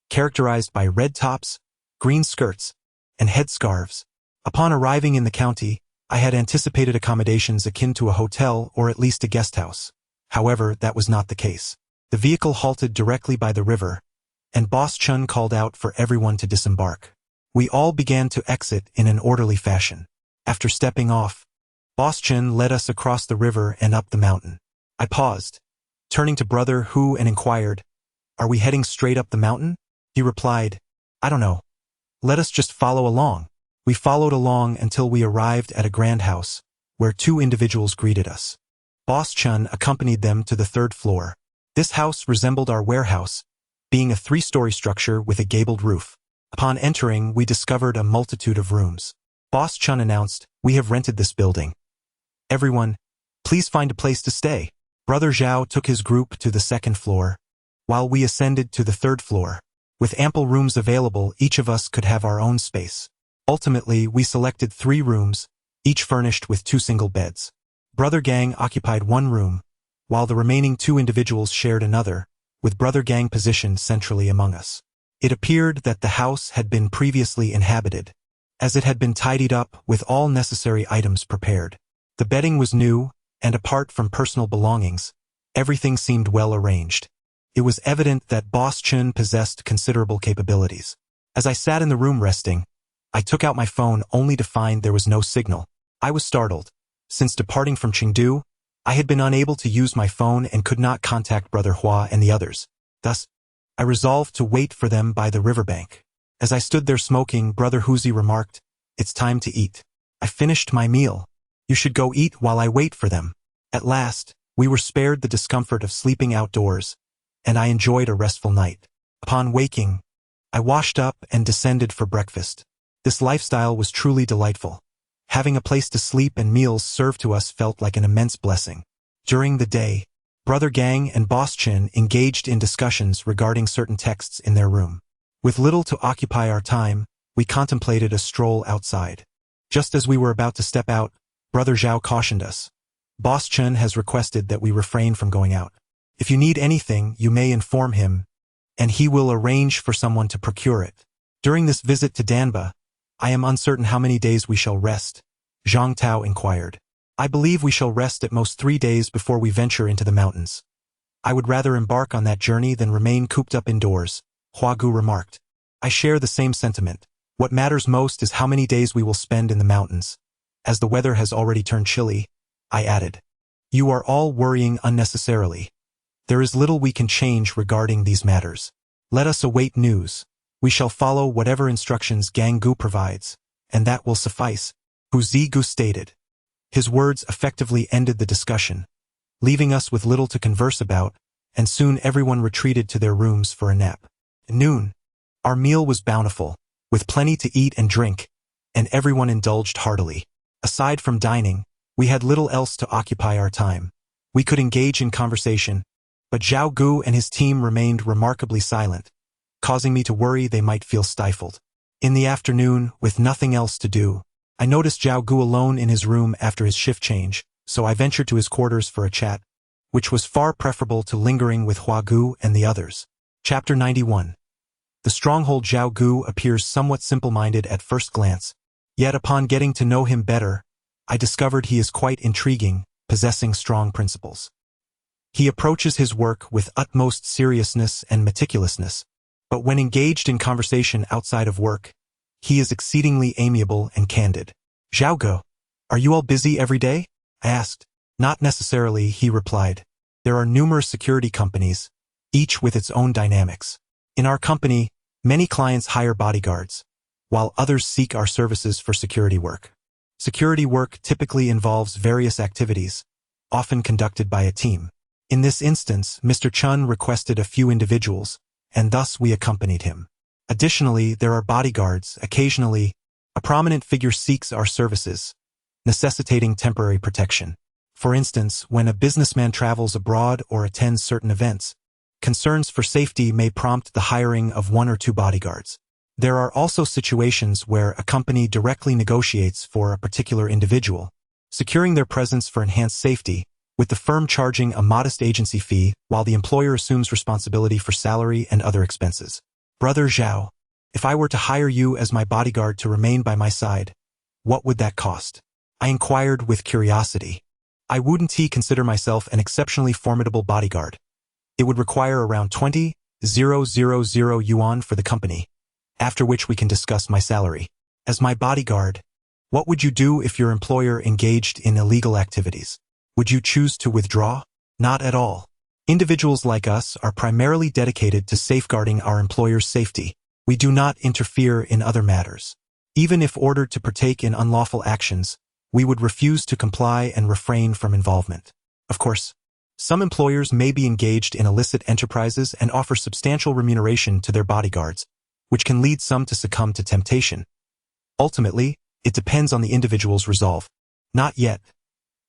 characterized by red tops, green skirts, and headscarves. Upon arriving in the county, I had anticipated accommodations akin to a hotel or at least a guest house. However, that was not the case. The vehicle halted directly by the river, and Boss Chun called out for everyone to disembark. We all began to exit in an orderly fashion. After stepping off, Boss Chun led us across the river and up the mountain. I paused, turning to Brother Hu and inquired, "Are we heading straight up the mountain?" He replied, "I don't know. Let us just follow along." We followed along until we arrived at a grand house, where two individuals greeted us. Boss Chun accompanied them to the third floor. This house resembled our warehouse, being a three-story structure with a gabled roof. Upon entering, we discovered a multitude of rooms. Boss Chun announced, "We have rented this building. Everyone, please find a place to stay." Brother Zhao took his group to the second floor, while we ascended to the third floor. With ample rooms available, each of us could have our own space. Ultimately, we selected 3 rooms, each furnished with 2 single beds. Brother Gang occupied one room, while the remaining 2 individuals shared another, with Brother Gang positioned centrally among us. It appeared that the house had been previously inhabited, as it had been tidied up with all necessary items prepared. The bedding was new, and apart from personal belongings, everything seemed well arranged. It was evident that Boss Chun possessed considerable capabilities. As I sat in the room resting, I took out my phone only to find there was no signal. I was startled. Since departing from Chengdu, I had been unable to use my phone and could not contact Brother Hua and the others. Thus, I resolved to wait for them by the riverbank. As I stood there smoking, Brother Huzi remarked, "It's time to eat." I finished my meal. "You should go eat while I wait for them." At last, we were spared the discomfort of sleeping outdoors, and I enjoyed a restful night. Upon waking, I washed up and descended for breakfast. This lifestyle was truly delightful. Having a place to sleep and meals served to us felt like an immense blessing. During the day, Brother Gang and Boss Chun engaged in discussions regarding certain texts in their room. With little to occupy our time, we contemplated a stroll outside. Just as we were about to step out, Brother Zhao cautioned us. "Boss Chun has requested that we refrain from going out. If you need anything, you may inform him, and he will arrange for someone to procure it." During this visit to Danba, "I am uncertain how many days we shall rest," Zhang Tao inquired. "I believe we shall rest at most 3 days before we venture into the mountains. I would rather embark on that journey than remain cooped up indoors," Hua Gu remarked. "I share the same sentiment. What matters most is how many days we will spend in the mountains. As the weather has already turned chilly," I added. "You are all worrying unnecessarily. There is little we can change regarding these matters. Let us await news. We shall follow whatever instructions Gang Gu provides, and that will suffice, Hu Zigu stated. His words effectively ended the discussion, leaving us with little to converse about, and soon everyone retreated to their rooms for a nap. At noon, our meal was bountiful, with plenty to eat and drink, and everyone indulged heartily. Aside from dining, we had little else to occupy our time. We could engage in conversation, but Zhao Gu and his team remained remarkably silent, causing me to worry they might feel stifled. In the afternoon, with nothing else to do, I noticed Zhao Gu alone in his room after his shift change, so I ventured to his quarters for a chat, which was far preferable to lingering with Hua Gu and the others. Chapter 91. The stronghold. Zhao Gu appears somewhat simple-minded at first glance, yet upon getting to know him better, I discovered he is quite intriguing, possessing strong principles. He approaches his work with utmost seriousness and meticulousness, but when engaged in conversation outside of work, he is exceedingly amiable and candid. Zhao Gu, are you all busy every day? I asked. Not necessarily, he replied. There are numerous security companies, each with its own dynamics. In our company, many clients hire bodyguards, while others seek our services for security work. Security work typically involves various activities, often conducted by a team. In this instance, Mr. Chun requested a few individuals, and thus we accompanied him. Additionally, there are bodyguards. Occasionally, a prominent figure seeks our services, necessitating temporary protection. For instance, when a businessman travels abroad or attends certain events, concerns for safety may prompt the hiring of 1 or 2 bodyguards. There are also situations where a company directly negotiates for a particular individual, securing their presence for enhanced safety, with the firm charging a modest agency fee while the employer assumes responsibility for salary and other expenses. Brother Zhao, if I were to hire you as my bodyguard to remain by my side, what would that cost? I inquired with curiosity. I wouldn't consider myself an exceptionally formidable bodyguard. It would require around 20,000 yuan for the company, after which we can discuss my salary. As my bodyguard, what would you do if your employer engaged in illegal activities? Would you choose to withdraw? Not at all. Individuals like us are primarily dedicated to safeguarding our employer's safety. We do not interfere in other matters. Even if ordered to partake in unlawful actions, we would refuse to comply and refrain from involvement. Of course, some employers may be engaged in illicit enterprises and offer substantial remuneration to their bodyguards, which can lead some to succumb to temptation. Ultimately, it depends on the individual's resolve. Not yet.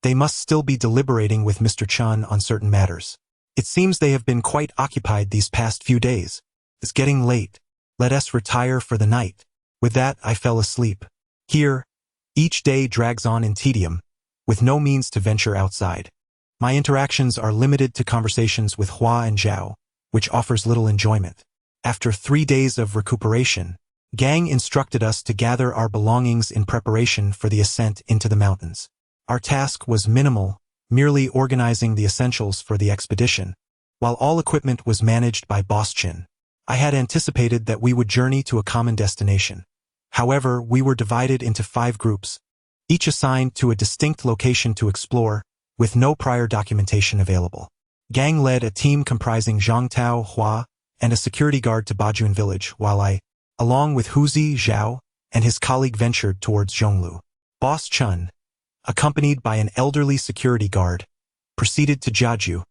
They must still be deliberating with Mr. Chun on certain matters. It seems they have been quite occupied these past few days. It's getting late. Let us retire for the night. With that, I fell asleep. Here, each day drags on in tedium, with no means to venture outside. My interactions are limited to conversations with Hua and Zhao, which offers little enjoyment. After 3 days of recuperation, Gang instructed us to gather our belongings in preparation for the ascent into the mountains. Our task was minimal, merely organizing the essentials for the expedition, while all equipment was managed by Boss Chin. I had anticipated that we would journey to a common destination. However, we were divided into 5 groups, each assigned to a distinct location to explore, with no prior documentation available. Gang led a team comprising Zhang Tao, Hua, and a security guard to Bajun village, while I, along with Huzi, Zhao, and his colleague ventured towards Zhonglu. Boss Chun, accompanied by an elderly security guard, proceeded to Jiaju,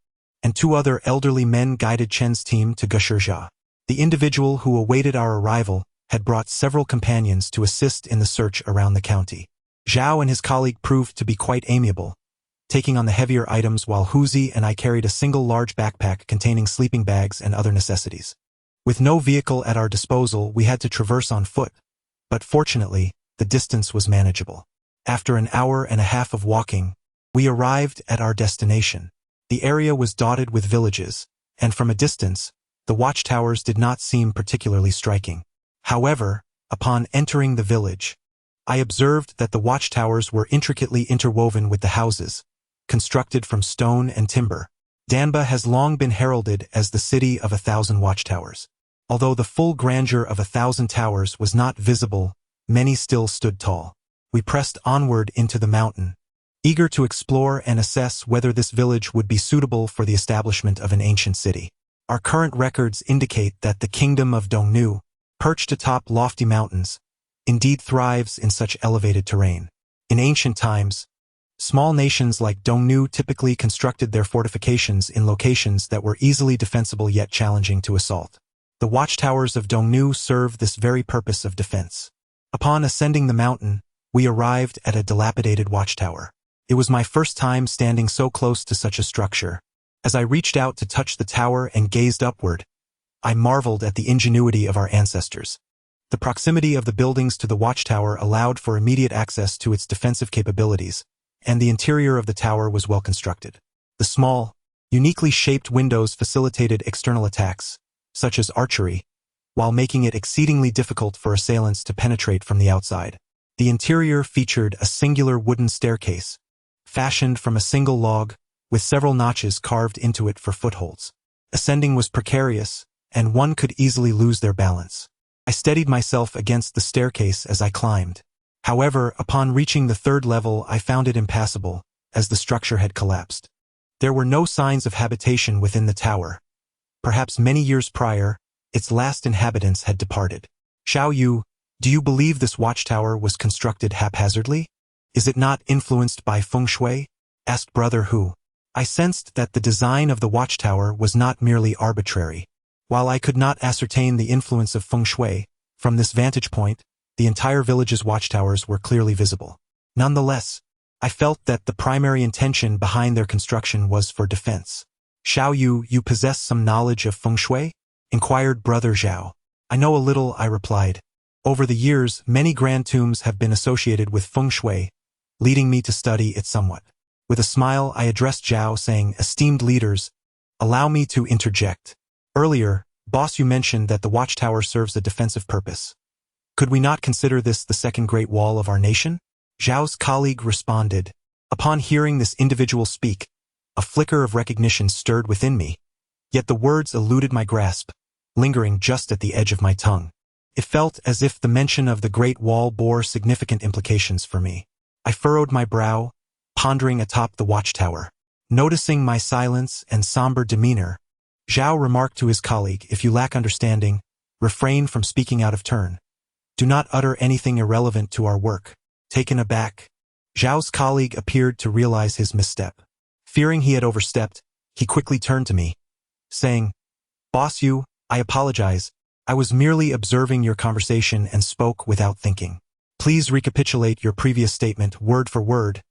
and 2 other elderly men guided Chen's team to Gushirjia. The individual who awaited our arrival had brought several companions to assist in the search around the county. Zhao and his colleague proved to be quite amiable, taking on the heavier items while Huzi and I carried a single large backpack containing sleeping bags and other necessities. With no vehicle at our disposal, we had to traverse on foot, but fortunately, the distance was manageable. After an hour and a half of walking, we arrived at our destination. The area was dotted with villages, and from a distance, the watchtowers did not seem particularly striking. However, upon entering the village, I observed that the watchtowers were intricately interwoven with the houses, constructed from stone and timber. Danba has long been heralded as the city of 1,000 watchtowers. Although the full grandeur of 1,000 towers was not visible, many still stood tall. We pressed onward into the mountain, eager to explore and assess whether this village would be suitable for the establishment of an ancient city. Our current records indicate that the kingdom of Dongnu, perched atop lofty mountains, indeed thrives in such elevated terrain. In ancient times, small nations like Dongnu typically constructed their fortifications in locations that were easily defensible yet challenging to assault. The watchtowers of Dongnu serve this very purpose of defense. Upon ascending the mountain, we arrived at a dilapidated watchtower. It was my first time standing so close to such a structure. As I reached out to touch the tower and gazed upward, I marveled at the ingenuity of our ancestors. The proximity of the buildings to the watchtower allowed for immediate access to its defensive capabilities, and the interior of the tower was well constructed. The small, uniquely shaped windows facilitated external attacks, such as archery, while making it exceedingly difficult for assailants to penetrate from the outside. The interior featured a singular wooden staircase, fashioned from a single log, with several notches carved into it for footholds. Ascending was precarious, and one could easily lose their balance. I steadied myself against the staircase as I climbed. However, upon reaching the third level, I found it impassable, as the structure had collapsed. There were no signs of habitation within the tower. Perhaps many years prior, its last inhabitants had departed. Xiao Yu, do you believe this watchtower was constructed haphazardly? Is it not influenced by feng shui? Asked Brother Hu. I sensed that the design of the watchtower was not merely arbitrary. While I could not ascertain the influence of feng shui, from this vantage point, the entire village's watchtowers were clearly visible. Nonetheless, I felt that the primary intention behind their construction was for defense. Xiao Yu, you possess some knowledge of feng shui? Inquired Brother Zhao. I know a little, I replied. Over the years, many grand tombs have been associated with feng shui, leading me to study it somewhat. With a smile, I addressed Zhao, saying, esteemed leaders, allow me to interject. Earlier, boss, you mentioned that the watchtower serves a defensive purpose. Could we not consider this the second great wall of our nation? Zhao's colleague responded. Upon hearing this individual speak, a flicker of recognition stirred within me, yet the words eluded my grasp, lingering just at the edge of my tongue. It felt as if the mention of the Great Wall bore significant implications for me. I furrowed my brow, pondering atop the watchtower. Noticing my silence and somber demeanor, Zhao remarked to his colleague, if you lack understanding, refrain from speaking out of turn. Do not utter anything irrelevant to our work. Taken aback, Zhao's colleague appeared to realize his misstep. Fearing he had overstepped, he quickly turned to me, saying, Boss Yu, I apologize. I was merely observing your conversation and spoke without thinking. Please recapitulate your previous statement word for word.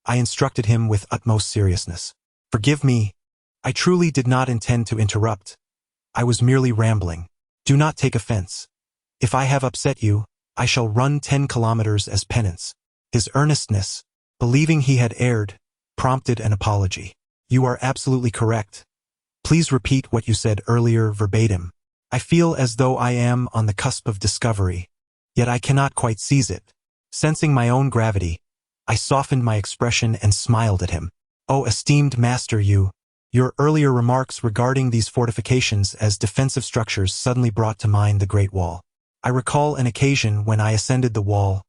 I instructed him with utmost seriousness. Forgive me. I truly did not intend to interrupt. I was merely rambling. Do not take offense. If I have upset you, I shall run 10 kilometers as penance. His earnestness, believing he had erred, prompted an apology. You are absolutely correct. Please repeat what you said earlier verbatim. I feel as though I am on the cusp of discovery, yet I cannot quite seize it. Sensing my own gravity, I softened my expression and smiled at him. Oh, esteemed Master Yu, your earlier remarks regarding these fortifications as defensive structures suddenly brought to mind the Great Wall. I recall an occasion when I ascended the wall,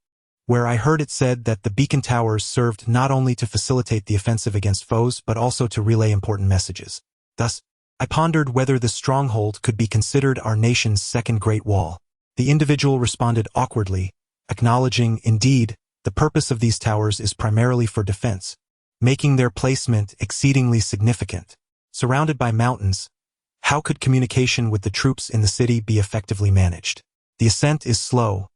where I heard it said that the beacon towers served not only to facilitate the offensive against foes but also to relay important messages. Thus, I pondered whether this stronghold could be considered our nation's second Great Wall. The individual responded awkwardly, acknowledging, indeed, the purpose of these towers is primarily for defense, making their placement exceedingly significant. Surrounded by mountains, how could communication with the troops in the city be effectively managed? The ascent is slow,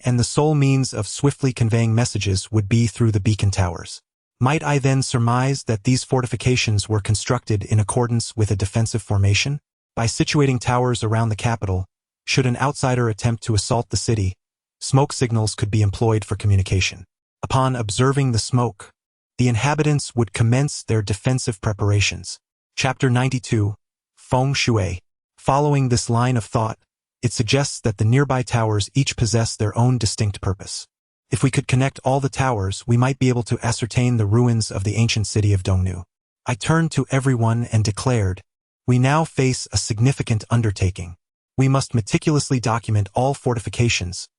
and the sole means of swiftly conveying messages would be through the beacon towers. Might I then surmise that these fortifications were constructed in accordance with a defensive formation? By situating towers around the capital, should an outsider attempt to assault the city, smoke signals could be employed for communication. Upon observing the smoke, the inhabitants would commence their defensive preparations. Chapter 92, Feng Shui. Following this line of thought, it suggests that the nearby towers each possess their own distinct purpose. If we could connect all the towers, we might be able to ascertain the ruins of the ancient city of Dongnu. I turned to everyone and declared, we now face a significant undertaking. We must meticulously document all fortifications,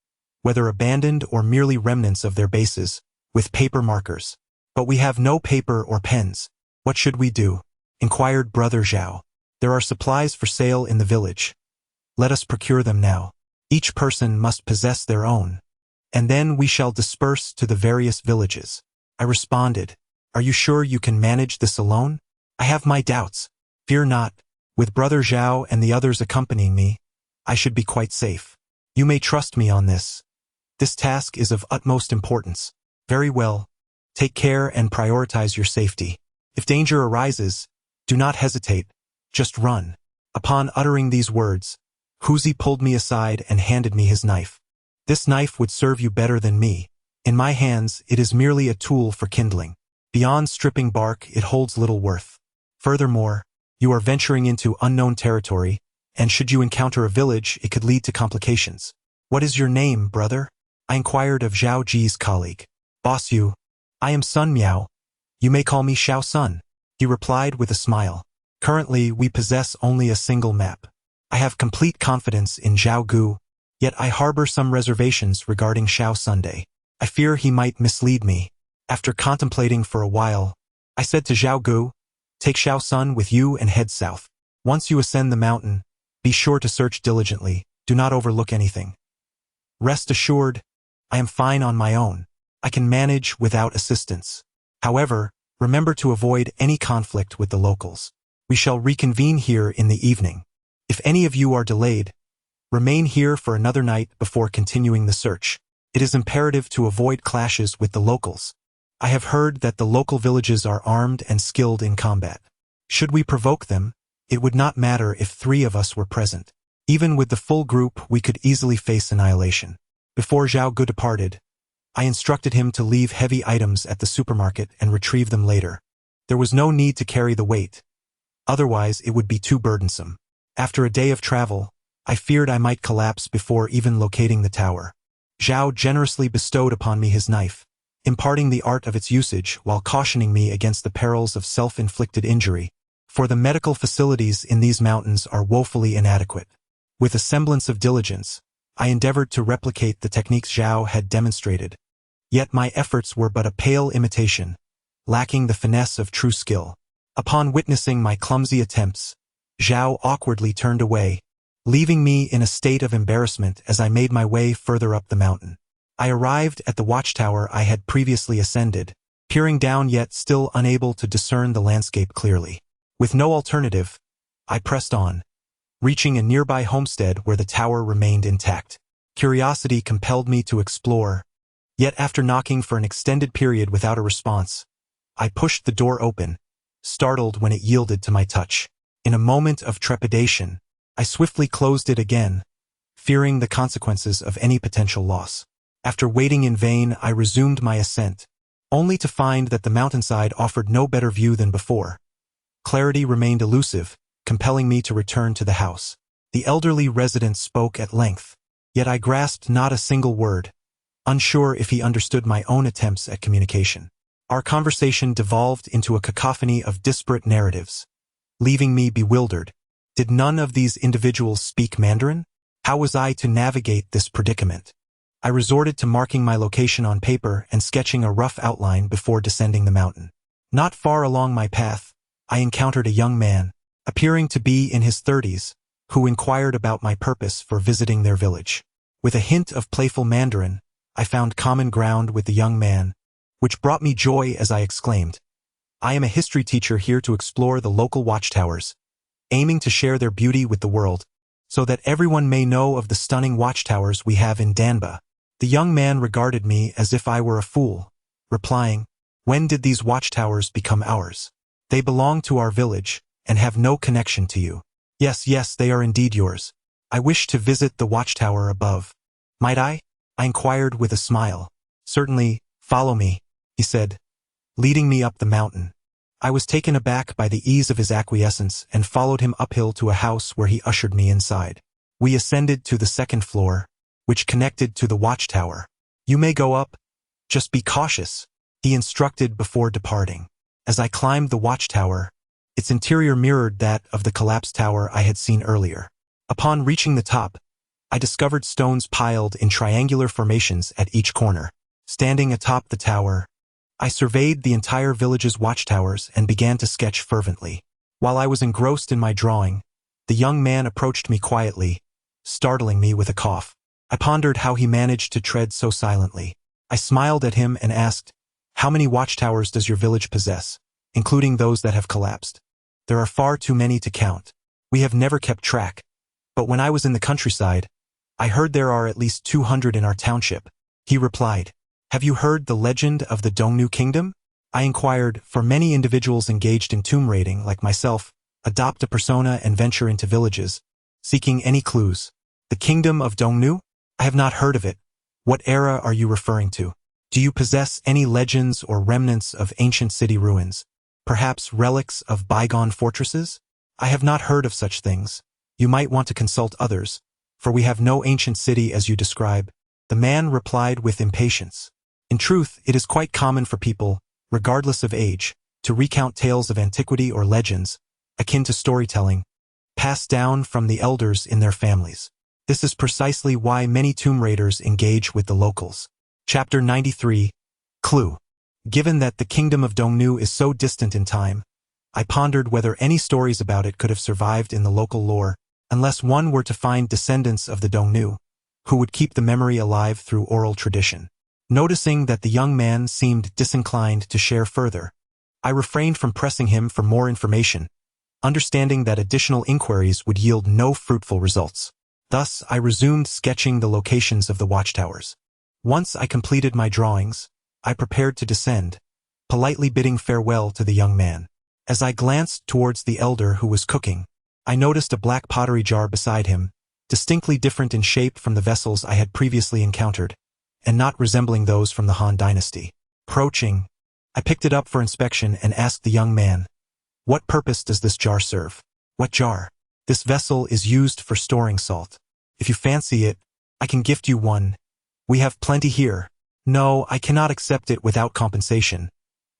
whether abandoned or merely remnants of their bases, with paper markers. But we have no paper or pens. What should we do? Inquired Brother Zhao. There are supplies for sale in the village. Let us procure them now. Each person must possess their own. And then we shall disperse to the various villages. I responded, Are you sure you can manage this alone? I have my doubts. Fear not. With Brother Zhao and the others accompanying me, I should be quite safe. You may trust me on this. This task is of utmost importance. Very well. Take care and prioritize your safety. If danger arises, do not hesitate. Just run. Upon uttering these words, Huzi pulled me aside and handed me his knife. This knife would serve you better than me. In my hands, it is merely a tool for kindling. Beyond stripping bark, it holds little worth. Furthermore, you are venturing into unknown territory, and should you encounter a village, it could lead to complications. What is your name, brother? I inquired of Zhao Ji's colleague. Boss Yu. I am Sun Miao. You may call me Xiao Sun. He replied with a smile. Currently, we possess only a single map. I have complete confidence in Zhao Gu, yet I harbor some reservations regarding Xiao Sunday. I fear he might mislead me. After contemplating for a while, I said to Zhao Gu, Take Xiao Sun with you and head south. Once you ascend the mountain, be sure to search diligently. Do not overlook anything. Rest assured, I am fine on my own. I can manage without assistance. However, remember to avoid any conflict with the locals. We shall reconvene here in the evening. If any of you are delayed, remain here for another night before continuing the search. It is imperative to avoid clashes with the locals. I have heard that the local villages are armed and skilled in combat. Should we provoke them, it would not matter if 3 of us were present. Even with the full group, we could easily face annihilation. Before Zhao Gu departed, I instructed him to leave heavy items at the supermarket and retrieve them later. There was no need to carry the weight. Otherwise, it would be too burdensome. After a day of travel, I feared I might collapse before even locating the tower. Zhao generously bestowed upon me his knife, imparting the art of its usage while cautioning me against the perils of self-inflicted injury, for the medical facilities in these mountains are woefully inadequate. With a semblance of diligence, I endeavored to replicate the techniques Zhao had demonstrated. Yet my efforts were but a pale imitation, lacking the finesse of true skill. Upon witnessing my clumsy attempts, Zhao awkwardly turned away, leaving me in a state of embarrassment as I made my way further up the mountain. I arrived at the watchtower I had previously ascended, peering down yet still unable to discern the landscape clearly. With no alternative, I pressed on, reaching a nearby homestead where the tower remained intact. Curiosity compelled me to explore, yet after knocking for an extended period without a response, I pushed the door open, startled when it yielded to my touch. In a moment of trepidation, I swiftly closed it again, fearing the consequences of any potential loss. After waiting in vain, I resumed my ascent, only to find that the mountainside offered no better view than before. Clarity remained elusive, compelling me to return to the house. The elderly resident spoke at length, yet I grasped not a single word, unsure if he understood my own attempts at communication. Our conversation devolved into a cacophony of disparate narratives, leaving me bewildered. Did none of these individuals speak Mandarin? How was I to navigate this predicament? I resorted to marking my location on paper and sketching a rough outline before descending the mountain. Not far along my path, I encountered a young man, appearing to be in his 30s, who inquired about my purpose for visiting their village. With a hint of playful Mandarin, I found common ground with the young man, which brought me joy as I exclaimed, I am a history teacher here to explore the local watchtowers, aiming to share their beauty with the world, so that everyone may know of the stunning watchtowers we have in Danba. The young man regarded me as if I were a fool, replying, When did these watchtowers become ours? They belong to our village, and have no connection to you. Yes, they are indeed yours. I wish to visit the watchtower above. Might I? I inquired with a smile. Certainly, follow me, he said, leading me up the mountain. I was taken aback by the ease of his acquiescence and followed him uphill to a house where he ushered me inside. We ascended to the 2nd floor, which connected to the watchtower. You may go up, just be cautious, he instructed before departing. As I climbed the watchtower, its interior mirrored that of the collapsed tower I had seen earlier. Upon reaching the top, I discovered stones piled in triangular formations at each corner. Standing atop the tower, I surveyed the entire village's watchtowers and began to sketch fervently. While I was engrossed in my drawing, the young man approached me quietly, startling me with a cough. I pondered how he managed to tread so silently. I smiled at him and asked, "How many watchtowers does your village possess, including those that have collapsed?" "There are far too many to count. We have never kept track. But when I was in the countryside, I heard there are at least 200 in our township." He replied, "Have you heard the legend of the Dongnu Kingdom?" I inquired, for many individuals engaged in tomb raiding, like myself, adopt a persona and venture into villages, seeking any clues. "The Kingdom of Dongnu? I have not heard of it. What era are you referring to? Do you possess any legends or remnants of ancient city ruins? Perhaps relics of bygone fortresses?" "I have not heard of such things. You might want to consult others, for we have no ancient city as you describe." The man replied with impatience. "In truth, it is quite common for people, regardless of age, to recount tales of antiquity or legends, akin to storytelling, passed down from the elders in their families. This is precisely why many tomb raiders engage with the locals." Chapter 93. Clue. Given that the Kingdom of Dongnu is so distant in time, I pondered whether any stories about it could have survived in the local lore, unless one were to find descendants of the Dongnu, who would keep the memory alive through oral tradition. Noticing that the young man seemed disinclined to share further, I refrained from pressing him for more information, understanding that additional inquiries would yield no fruitful results. Thus, I resumed sketching the locations of the watchtowers. Once I completed my drawings, I prepared to descend, politely bidding farewell to the young man. As I glanced towards the elder who was cooking, I noticed a black pottery jar beside him, distinctly different in shape from the vessels I had previously encountered, and not resembling those from the Han Dynasty. Approaching, I picked it up for inspection and asked the young man, "What purpose does this jar serve?" "What jar?" "This vessel is used for storing salt. If you fancy it, I can gift you one. We have plenty here." "No, I cannot accept it without compensation.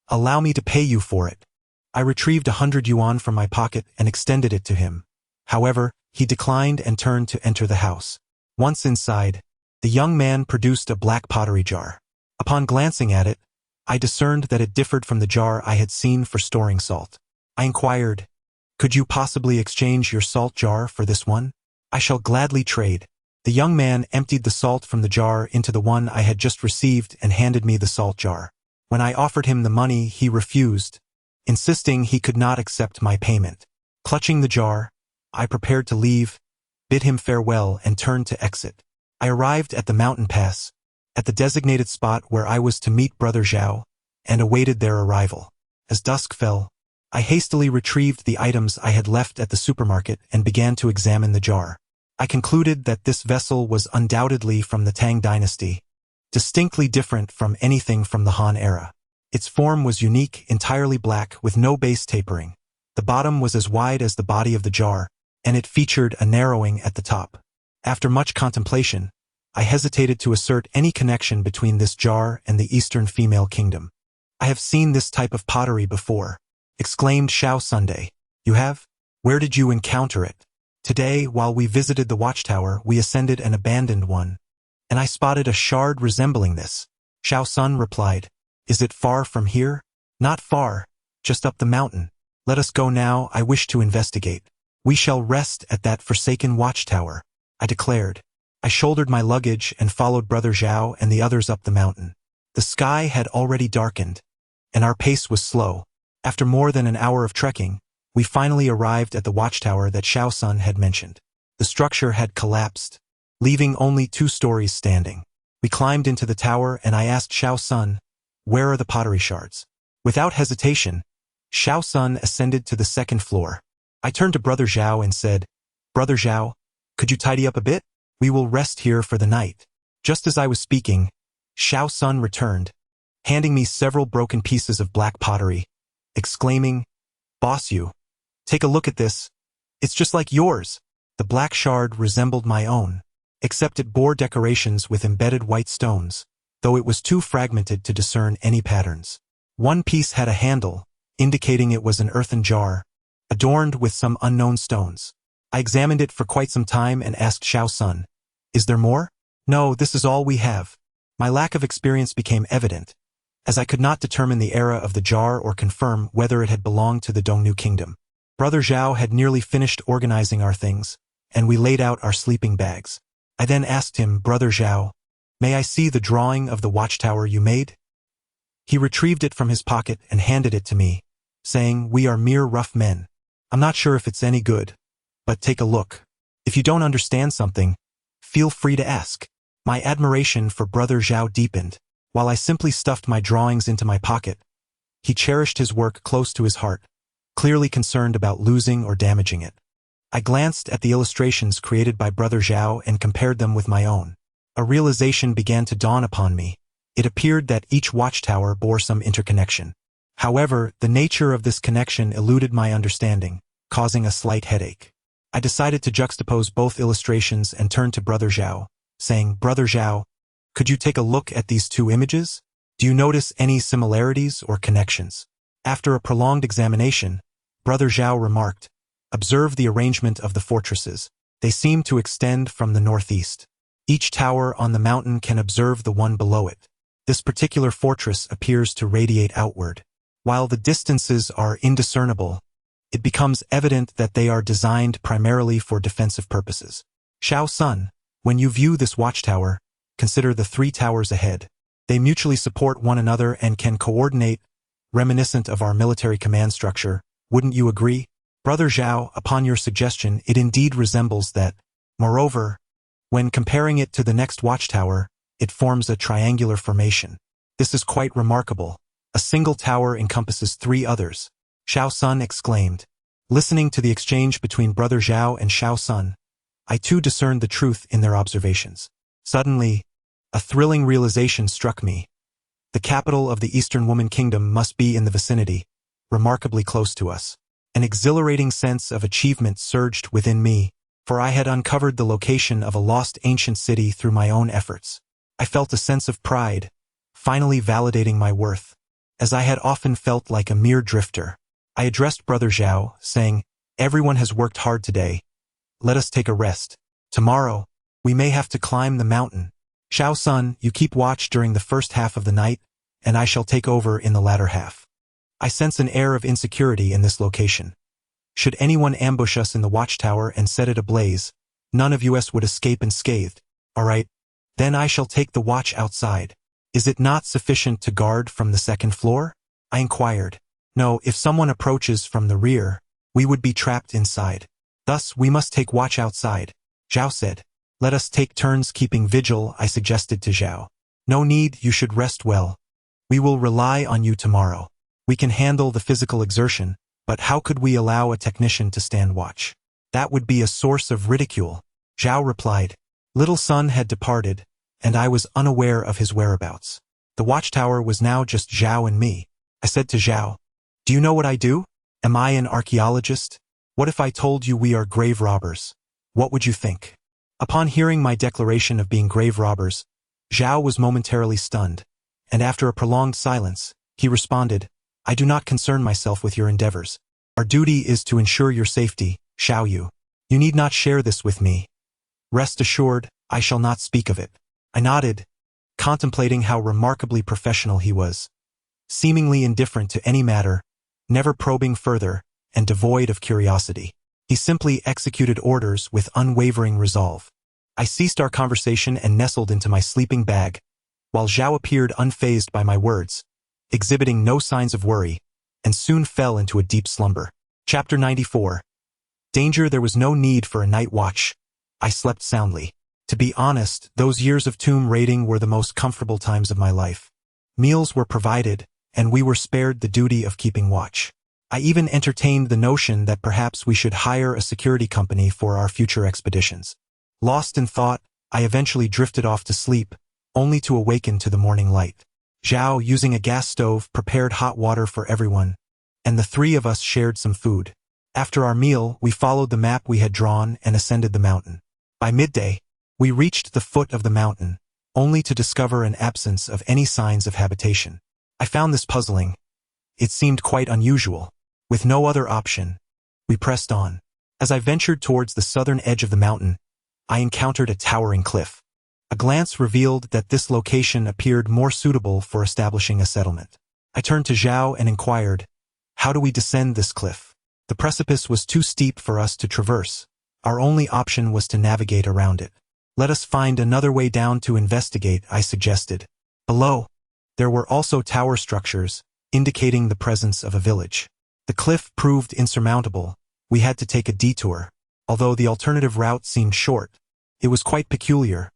Allow me to pay you for it." I retrieved 100 yuan from my pocket and extended it to him. However, he declined and turned to enter the house. Once inside, the young man produced a black pottery jar. Upon glancing at it, I discerned that it differed from the jar I had seen for storing salt. I inquired, "Could you possibly exchange your salt jar for this one?" "I shall gladly trade." The young man emptied the salt from the jar into the one I had just received and handed me the salt jar. When I offered him the money, he refused, insisting he could not accept my payment. Clutching the jar, I prepared to leave, bid him farewell, and turned to exit. I arrived at the mountain pass, at the designated spot where I was to meet Brother Zhao, and awaited their arrival. As dusk fell, I hastily retrieved the items I had left at the supermarket and began to examine the jar. I concluded that this vessel was undoubtedly from the Tang Dynasty, distinctly different from anything from the Han era. Its form was unique, entirely black, with no base tapering. The bottom was as wide as the body of the jar, and it featured a narrowing at the top. After much contemplation, I hesitated to assert any connection between this jar and the Eastern Female Kingdom. "I have seen this type of pottery before," exclaimed Xiao Sunday. "You have? Where did you encounter it?" "Today, while we visited the watchtower, we ascended an abandoned one, and I spotted a shard resembling this." Xiao Sun replied, "Is it far from here?" "Not far, just up the mountain. Let us go now, I wish to investigate." "We shall rest at that forsaken watchtower," I declared. I shouldered my luggage and followed Brother Zhao and the others up the mountain. The sky had already darkened, and our pace was slow. After more than an hour of trekking, we finally arrived at the watchtower that Xiao Sun had mentioned. The structure had collapsed, leaving only 2 stories standing. We climbed into the tower and I asked Xiao Sun, "Where are the pottery shards?" Without hesitation, Xiao Sun ascended to the 2nd floor. I turned to Brother Zhao and said, "Brother Zhao, could you tidy up a bit? We will rest here for the night." Just as I was speaking, Xiao Sun returned, handing me several broken pieces of black pottery, exclaiming, "Boss you, take a look at this. It's just like yours." The black shard resembled my own, except it bore decorations with embedded white stones, though it was too fragmented to discern any patterns. One piece had a handle, indicating it was an earthen jar, adorned with some unknown stones. I examined it for quite some time and asked Xiao Sun, "Is there more?" "No, this is all we have." My lack of experience became evident, as I could not determine the era of the jar or confirm whether it had belonged to the Dongnu kingdom. Brother Zhao had nearly finished organizing our things, and we laid out our sleeping bags. I then asked him, "Brother Zhao, may I see the drawing of the watchtower you made?" He retrieved it from his pocket and handed it to me, saying, "We are mere rough men. I'm not sure if it's any good, but take a look. If you don't understand something, feel free to ask." My admiration for Brother Zhao deepened. While I simply stuffed my drawings into my pocket, he cherished his work close to his heart, clearly concerned about losing or damaging it. I glanced at the illustrations created by Brother Zhao and compared them with my own. A realization began to dawn upon me. It appeared that each watchtower bore some interconnection. However, the nature of this connection eluded my understanding, causing a slight headache. I decided to juxtapose both illustrations and turned to Brother Zhao, saying, "Brother Zhao, could you take a look at these two images? Do you notice any similarities or connections?" After a prolonged examination, Brother Zhao remarked, "Observe the arrangement of the fortresses. They seem to extend from the northeast. Each tower on the mountain can observe the one below it. This particular fortress appears to radiate outward. While the distances are indiscernible, it becomes evident that they are designed primarily for defensive purposes. Xiao Sun, when you view this watchtower, consider the three towers ahead. They mutually support one another and can coordinate, reminiscent of our military command structure. Wouldn't you agree? Brother Zhao, upon your suggestion, it indeed resembles that. Moreover, when comparing it to the next watchtower, it forms a triangular formation. This is quite remarkable. A single tower encompasses three others." Xiao Sun exclaimed. Listening to the exchange between Brother Zhao and Xiao Sun, I too discerned the truth in their observations. Suddenly, a thrilling realization struck me. The capital of the Eastern Woman Kingdom must be in the vicinity, remarkably close to us. An exhilarating sense of achievement surged within me, for I had uncovered the location of a lost ancient city through my own efforts. I felt a sense of pride, finally validating my worth, as I had often felt like a mere drifter. I addressed Brother Zhao, saying, "Everyone has worked hard today. Let us take a rest. Tomorrow, we may have to climb the mountain. Xiao Sun, you keep watch during the first half of the night, and I shall take over in the latter half." I sense an air of insecurity in this location. Should anyone ambush us in the watchtower and set it ablaze, none of us would escape unscathed. All right, then I shall take the watch outside. Is it not sufficient to guard from the second floor? I inquired. No, if someone approaches from the rear, we would be trapped inside. Thus, we must take watch outside. Zhao said. Let us take turns keeping vigil, I suggested to Zhao. No need, you should rest well. We will rely on you tomorrow. We can handle the physical exertion, but how could we allow a technician to stand watch? That would be a source of ridicule. Zhao replied. Little Sun had departed, and I was unaware of his whereabouts. The watchtower was now just Zhao and me. I said to Zhao, "Do you know what I do? Am I an archaeologist? What if I told you we are grave robbers? What would you think?" Upon hearing my declaration of being grave robbers, Zhao was momentarily stunned, and after a prolonged silence, he responded, "I do not concern myself with your endeavors. Our duty is to ensure your safety, Xiao Yu. You need not share this with me. Rest assured, I shall not speak of it." I nodded, contemplating how remarkably professional he was, seemingly indifferent to any matter, never probing further, and devoid of curiosity. He simply executed orders with unwavering resolve. I ceased our conversation and nestled into my sleeping bag, while Zhao appeared unfazed by my words, exhibiting no signs of worry, and soon fell into a deep slumber. Chapter 94. Danger. There was no need for a night watch. I slept soundly. To be honest, those years of tomb raiding were the most comfortable times of my life. Meals were provided, and we were spared the duty of keeping watch. I even entertained the notion that perhaps we should hire a security company for our future expeditions. Lost in thought, I eventually drifted off to sleep, only to awaken to the morning light. Zhao, using a gas stove, prepared hot water for everyone, and the three of us shared some food. After our meal, we followed the map we had drawn and ascended the mountain. By midday, we reached the foot of the mountain, only to discover an absence of any signs of habitation. I found this puzzling. It seemed quite unusual. With no other option, we pressed on. As I ventured towards the southern edge of the mountain, I encountered a towering cliff. A glance revealed that this location appeared more suitable for establishing a settlement. I turned to Zhao and inquired, "How do we descend this cliff?" The precipice was too steep for us to traverse. Our only option was to navigate around it. "Let us find another way down to investigate," I suggested. Below, there were also tower structures, indicating the presence of a village. The cliff proved insurmountable. We had to take a detour. Although the alternative route seemed short, it was quite peculiar,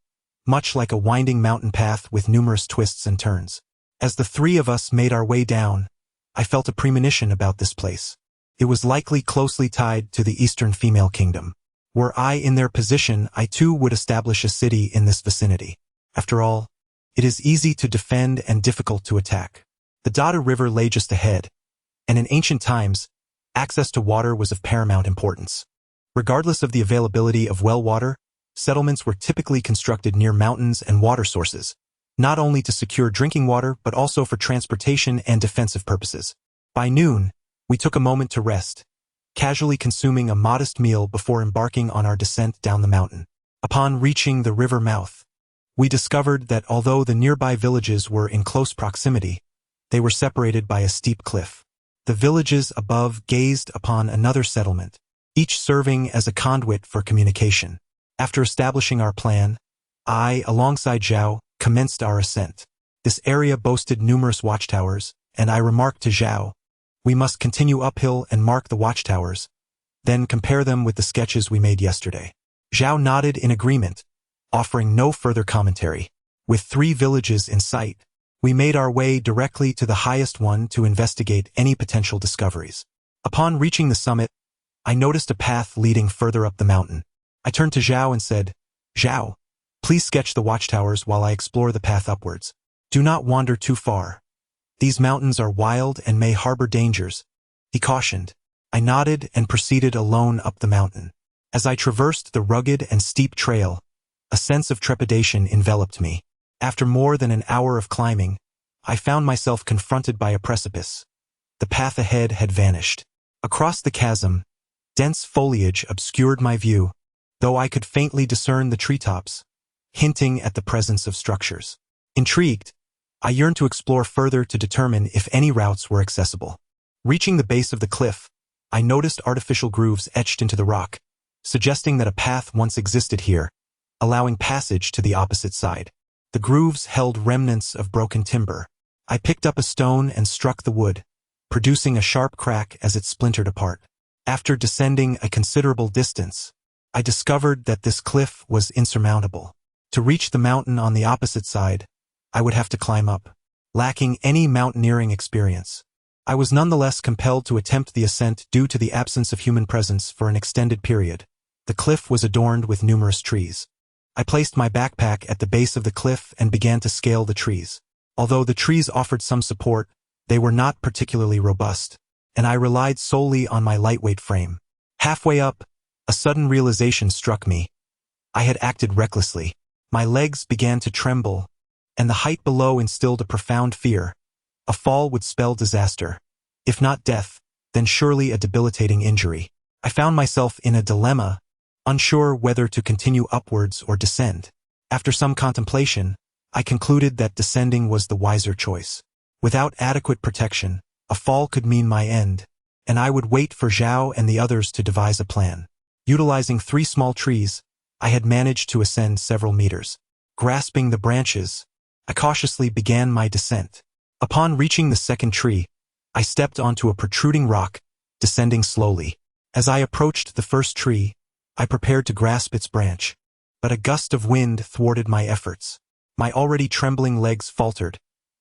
much like a winding mountain path with numerous twists and turns. As the three of us made our way down, I felt a premonition about this place. It was likely closely tied to the Eastern Female Kingdom. Were I in their position, I too would establish a city in this vicinity. After all, it is easy to defend and difficult to attack. The Dada River lay just ahead, and in ancient times, access to water was of paramount importance. Regardless of the availability of well water, settlements were typically constructed near mountains and water sources, not only to secure drinking water but also for transportation and defensive purposes. By noon, we took a moment to rest, casually consuming a modest meal before embarking on our descent down the mountain. Upon reaching the river mouth, we discovered that although the nearby villages were in close proximity, they were separated by a steep cliff. The villages above gazed upon another settlement, each serving as a conduit for communication. After establishing our plan, I, alongside Zhao, commenced our ascent. This area boasted numerous watchtowers, and I remarked to Zhao, "We must continue uphill and mark the watchtowers, then compare them with the sketches we made yesterday." Zhao nodded in agreement, offering no further commentary. With 3 villages in sight, we made our way directly to the highest one to investigate any potential discoveries. Upon reaching the summit, I noticed a path leading further up the mountain. I turned to Zhao and said, "Zhao, please sketch the watchtowers while I explore the path upwards. Do not wander too far. These mountains are wild and may harbor dangers," he cautioned. I nodded and proceeded alone up the mountain. As I traversed the rugged and steep trail, a sense of trepidation enveloped me. After more than an hour of climbing, I found myself confronted by a precipice. The path ahead had vanished. Across the chasm, dense foliage obscured my view, though I could faintly discern the treetops, hinting at the presence of structures. Intrigued, I yearned to explore further to determine if any routes were accessible. Reaching the base of the cliff, I noticed artificial grooves etched into the rock, suggesting that a path once existed here, allowing passage to the opposite side. The grooves held remnants of broken timber. I picked up a stone and struck the wood, producing a sharp crack as it splintered apart. After descending a considerable distance, I discovered that this cliff was insurmountable. To reach the mountain on the opposite side, I would have to climb up. Lacking any mountaineering experience, I was nonetheless compelled to attempt the ascent due to the absence of human presence for an extended period. The cliff was adorned with numerous trees. I placed my backpack at the base of the cliff and began to scale the trees. Although the trees offered some support, they were not particularly robust, and I relied solely on my lightweight frame. Halfway up, a sudden realization struck me. I had acted recklessly. My legs began to tremble, and the height below instilled a profound fear. A fall would spell disaster. If not death, then surely a debilitating injury. I found myself in a dilemma, unsure whether to continue upwards or descend. After some contemplation, I concluded that descending was the wiser choice. Without adequate protection, a fall could mean my end, and I would wait for Zhao and the others to devise a plan. Utilizing 3 small trees, I had managed to ascend several meters. Grasping the branches, I cautiously began my descent. Upon reaching the second tree, I stepped onto a protruding rock, descending slowly. As I approached the first tree, I prepared to grasp its branch, but a gust of wind thwarted my efforts. My already trembling legs faltered,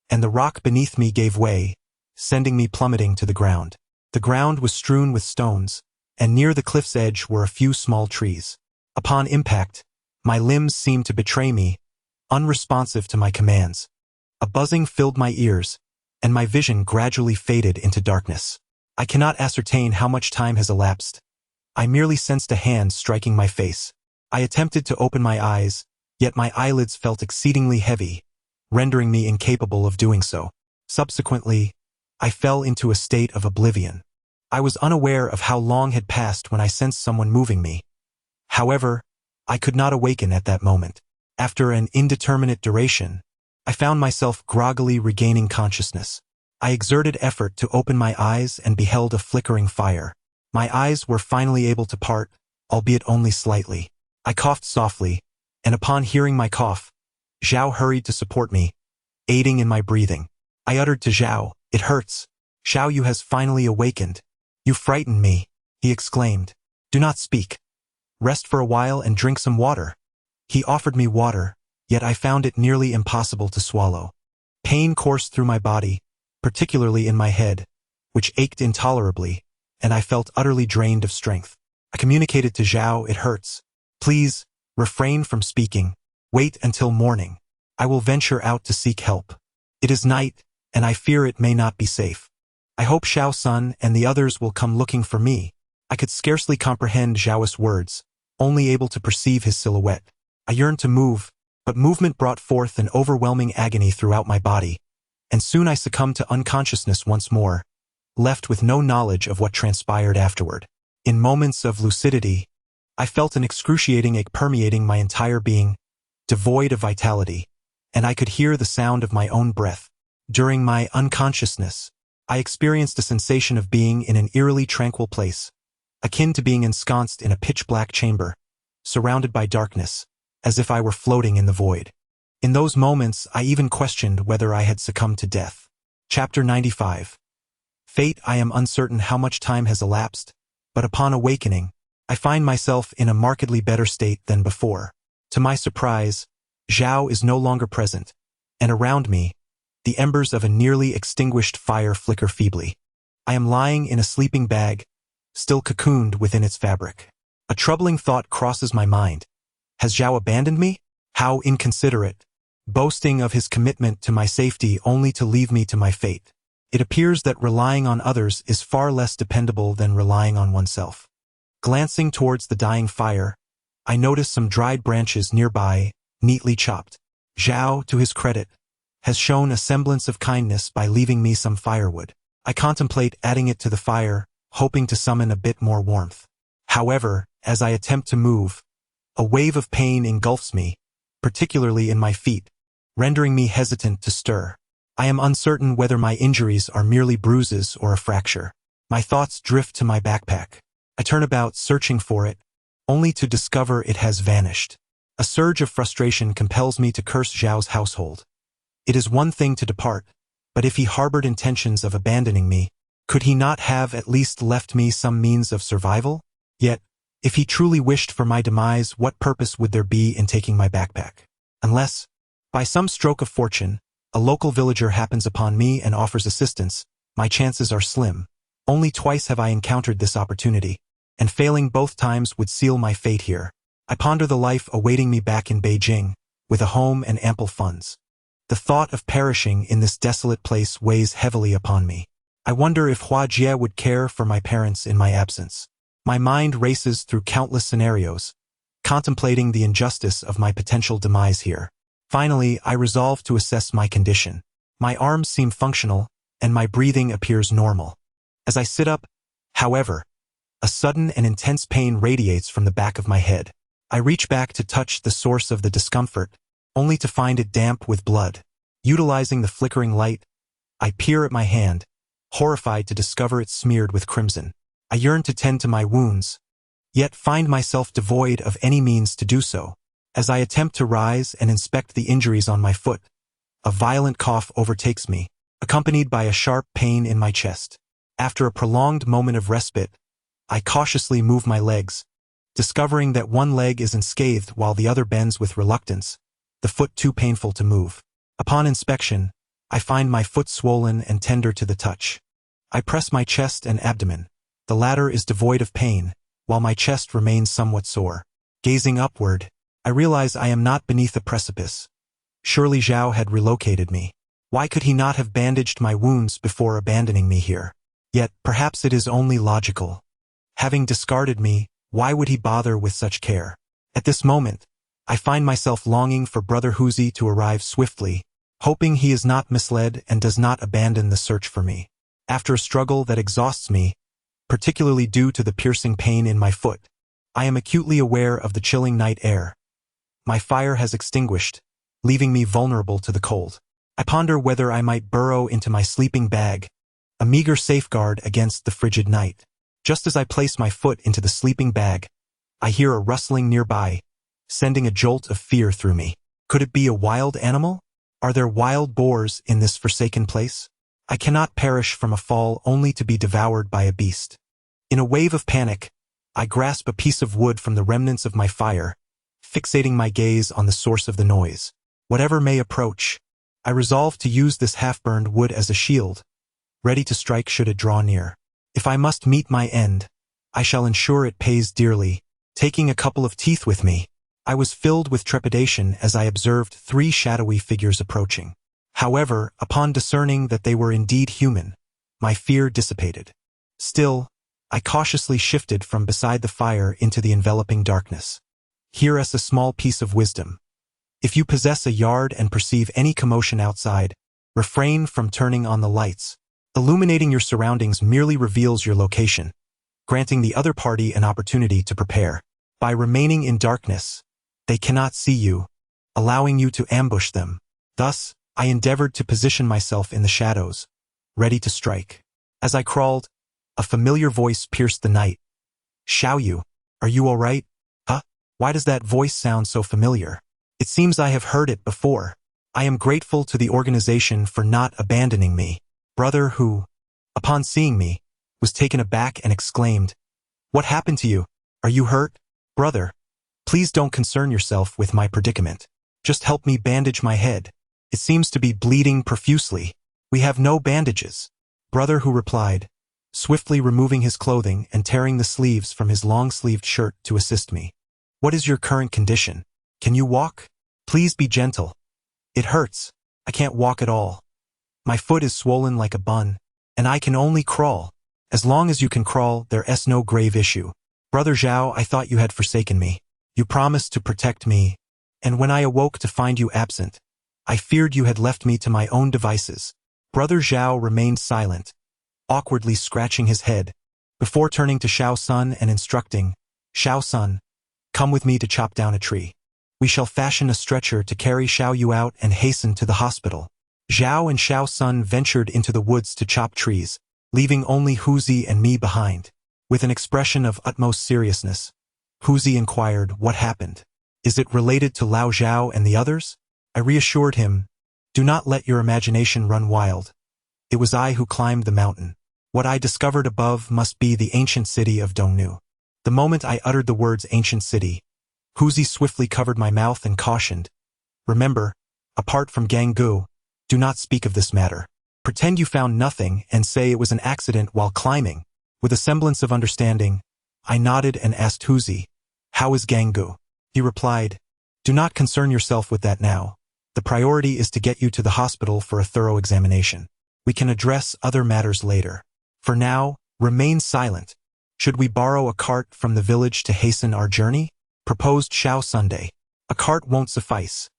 and the rock beneath me gave way, sending me plummeting to the ground. The ground was strewn with stones, and near the cliff's edge were a few small trees. Upon impact, my limbs seemed to betray me, unresponsive to my commands. A buzzing filled my ears, and my vision gradually faded into darkness. I cannot ascertain how much time has elapsed. I merely sensed a hand striking my face. I attempted to open my eyes, yet my eyelids felt exceedingly heavy, rendering me incapable of doing so. Subsequently, I fell into a state of oblivion. I was unaware of how long had passed when I sensed someone moving me. However, I could not awaken at that moment. After an indeterminate duration, I found myself groggily regaining consciousness. I exerted effort to open my eyes and beheld a flickering fire. My eyes were finally able to part, albeit only slightly. I coughed softly, and upon hearing my cough, Zhao hurried to support me, aiding in my breathing. I uttered to Zhao, "It hurts. Xiao Yu has finally awakened. You frightened me," he exclaimed. "Do not speak. Rest for a while and drink some water." He offered me water, yet I found it nearly impossible to swallow. Pain coursed through my body, particularly in my head, which ached intolerably, and I felt utterly drained of strength. I communicated to Zhao, "It hurts. Please, refrain from speaking. Wait until morning. I will venture out to seek help. It is night, and I fear it may not be safe. I hope Xiao-sun and the others will come looking for me." I could scarcely comprehend Zhao's words, only able to perceive his silhouette. I yearned to move, but movement brought forth an overwhelming agony throughout my body, and soon I succumbed to unconsciousness once more, left with no knowledge of what transpired afterward. In moments of lucidity, I felt an excruciating ache permeating my entire being, devoid of vitality, and I could hear the sound of my own breath. During my unconsciousness, I experienced a sensation of being in an eerily tranquil place, akin to being ensconced in a pitch-black chamber, surrounded by darkness, as if I were floating in the void. In those moments, I even questioned whether I had succumbed to death. Chapter 95. Fate. I am uncertain how much time has elapsed, but upon awakening, I find myself in a markedly better state than before. To my surprise, Zhao is no longer present, and around me, the embers of a nearly extinguished fire flicker feebly. I am lying in a sleeping bag, still cocooned within its fabric. A troubling thought crosses my mind. Has Zhao abandoned me? How inconsiderate, boasting of his commitment to my safety only to leave me to my fate. It appears that relying on others is far less dependable than relying on oneself. Glancing towards the dying fire, I notice some dried branches nearby, neatly chopped. Zhao, to his credit, has shown a semblance of kindness by leaving me some firewood. I contemplate adding it to the fire, hoping to summon a bit more warmth. However, as I attempt to move, a wave of pain engulfs me, particularly in my feet, rendering me hesitant to stir. I am uncertain whether my injuries are merely bruises or a fracture. My thoughts drift to my backpack. I turn about searching for it, only to discover it has vanished. A surge of frustration compels me to curse Zhao's household. It is one thing to depart, but if he harbored intentions of abandoning me, could he not have at least left me some means of survival? Yet, if he truly wished for my demise, what purpose would there be in taking my backpack? Unless, by some stroke of fortune, a local villager happens upon me and offers assistance, my chances are slim. Only twice have I encountered this opportunity, and failing both times would seal my fate here. I ponder the life awaiting me back in Beijing, with a home and ample funds. The thought of perishing in this desolate place weighs heavily upon me. I wonder if Hua Jie would care for my parents in my absence. My mind races through countless scenarios, contemplating the injustice of my potential demise here. Finally, I resolve to assess my condition. My arms seem functional, and my breathing appears normal. As I sit up, however, a sudden and intense pain radiates from the back of my head. I reach back to touch the source of the discomfort, only to find it damp with blood. Utilizing the flickering light, I peer at my hand, horrified to discover it smeared with crimson. I yearn to tend to my wounds, yet find myself devoid of any means to do so. As I attempt to rise and inspect the injuries on my foot, a violent cough overtakes me, accompanied by a sharp pain in my chest. After a prolonged moment of respite, I cautiously move my legs, discovering that one leg is unscathed while the other bends with reluctance, the foot too painful to move. Upon inspection, I find my foot swollen and tender to the touch. I press my chest and abdomen. The latter is devoid of pain, while my chest remains somewhat sore. Gazing upward, I realize I am not beneath a precipice. Surely Zhao had relocated me. Why could he not have bandaged my wounds before abandoning me here? Yet, perhaps it is only logical. Having discarded me, why would he bother with such care? At this moment, I find myself longing for Brother Huzi to arrive swiftly, hoping he is not misled and does not abandon the search for me. After a struggle that exhausts me, particularly due to the piercing pain in my foot, I am acutely aware of the chilling night air. My fire has extinguished, leaving me vulnerable to the cold. I ponder whether I might burrow into my sleeping bag, a meager safeguard against the frigid night. Just as I place my foot into the sleeping bag, I hear a rustling nearby, sending a jolt of fear through me. Could it be a wild animal? Are there wild boars in this forsaken place? I cannot perish from a fall only to be devoured by a beast. In a wave of panic, I grasp a piece of wood from the remnants of my fire, fixating my gaze on the source of the noise. Whatever may approach, I resolve to use this half-burned wood as a shield, ready to strike should it draw near. If I must meet my end, I shall ensure it pays dearly, taking a couple of teeth with me. I was filled with trepidation as I observed 3 shadowy figures approaching. However, upon discerning that they were indeed human, my fear dissipated. Still, I cautiously shifted from beside the fire into the enveloping darkness. Hear us a small piece of wisdom. If you possess a yard and perceive any commotion outside, refrain from turning on the lights. Illuminating your surroundings merely reveals your location, granting the other party an opportunity to prepare. By remaining in darkness, they cannot see you, allowing you to ambush them. Thus, I endeavored to position myself in the shadows, ready to strike. As I crawled, a familiar voice pierced the night. "Xiao Yu, are you all right? Huh? Why does that voice sound so familiar? It seems I have heard it before. I am grateful to the organization for not abandoning me." Brother Hu, upon seeing me, was taken aback and exclaimed, "What happened to you? Are you hurt?" "Brother, please don't concern yourself with my predicament. Just help me bandage my head. It seems to be bleeding profusely." "We have no bandages," Brother Hu replied, swiftly removing his clothing and tearing the sleeves from his long-sleeved shirt to assist me. "What is your current condition? Can you walk? Please be gentle. It hurts. I can't walk at all. My foot is swollen like a bun, and I can only crawl. As long as you can crawl, there's no grave issue. Brother Zhao, I thought you had forsaken me. You promised to protect me, and when I awoke to find you absent, I feared you had left me to my own devices." Brother Zhao remained silent, awkwardly scratching his head, before turning to Xiao Sun and instructing, "Xiao Sun, come with me to chop down a tree. We shall fashion a stretcher to carry Xiao Yu out and hasten to the hospital." Zhao and Xiao Sun ventured into the woods to chop trees, leaving only Huzi and me behind. With an expression of utmost seriousness, Huzi inquired what happened. "Is it related to Lao Zhao and the others?" I reassured him, "Do not let your imagination run wild. It was I who climbed the mountain. What I discovered above must be the ancient city of Dongnu." The moment I uttered the words ancient city, Huzi swiftly covered my mouth and cautioned, "Remember, apart from Ganggu, do not speak of this matter. Pretend you found nothing and say it was an accident while climbing." With a semblance of understanding, I nodded and asked Huzi, "How is Ganggu?" He replied, "Do not concern yourself with that now. The priority is to get you to the hospital for a thorough examination. We can address other matters later. For now, remain silent. Should we borrow a cart from the village to hasten our journey?" proposed Xiao Sunday. "A cart won't suffice.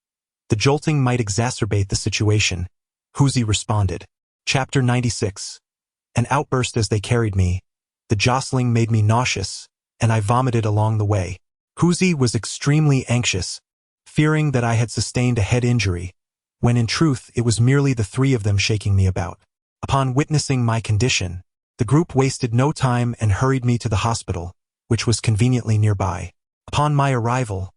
The jolting might exacerbate the situation," Huzi responded. Chapter 96. An outburst as they carried me. The jostling made me nauseous, and I vomited along the way. Huzi was extremely anxious, fearing that I had sustained a head injury, when in truth it was merely the 3 of them shaking me about. Upon witnessing my condition, the group wasted no time and hurried me to the hospital, which was conveniently nearby. Upon my arrival,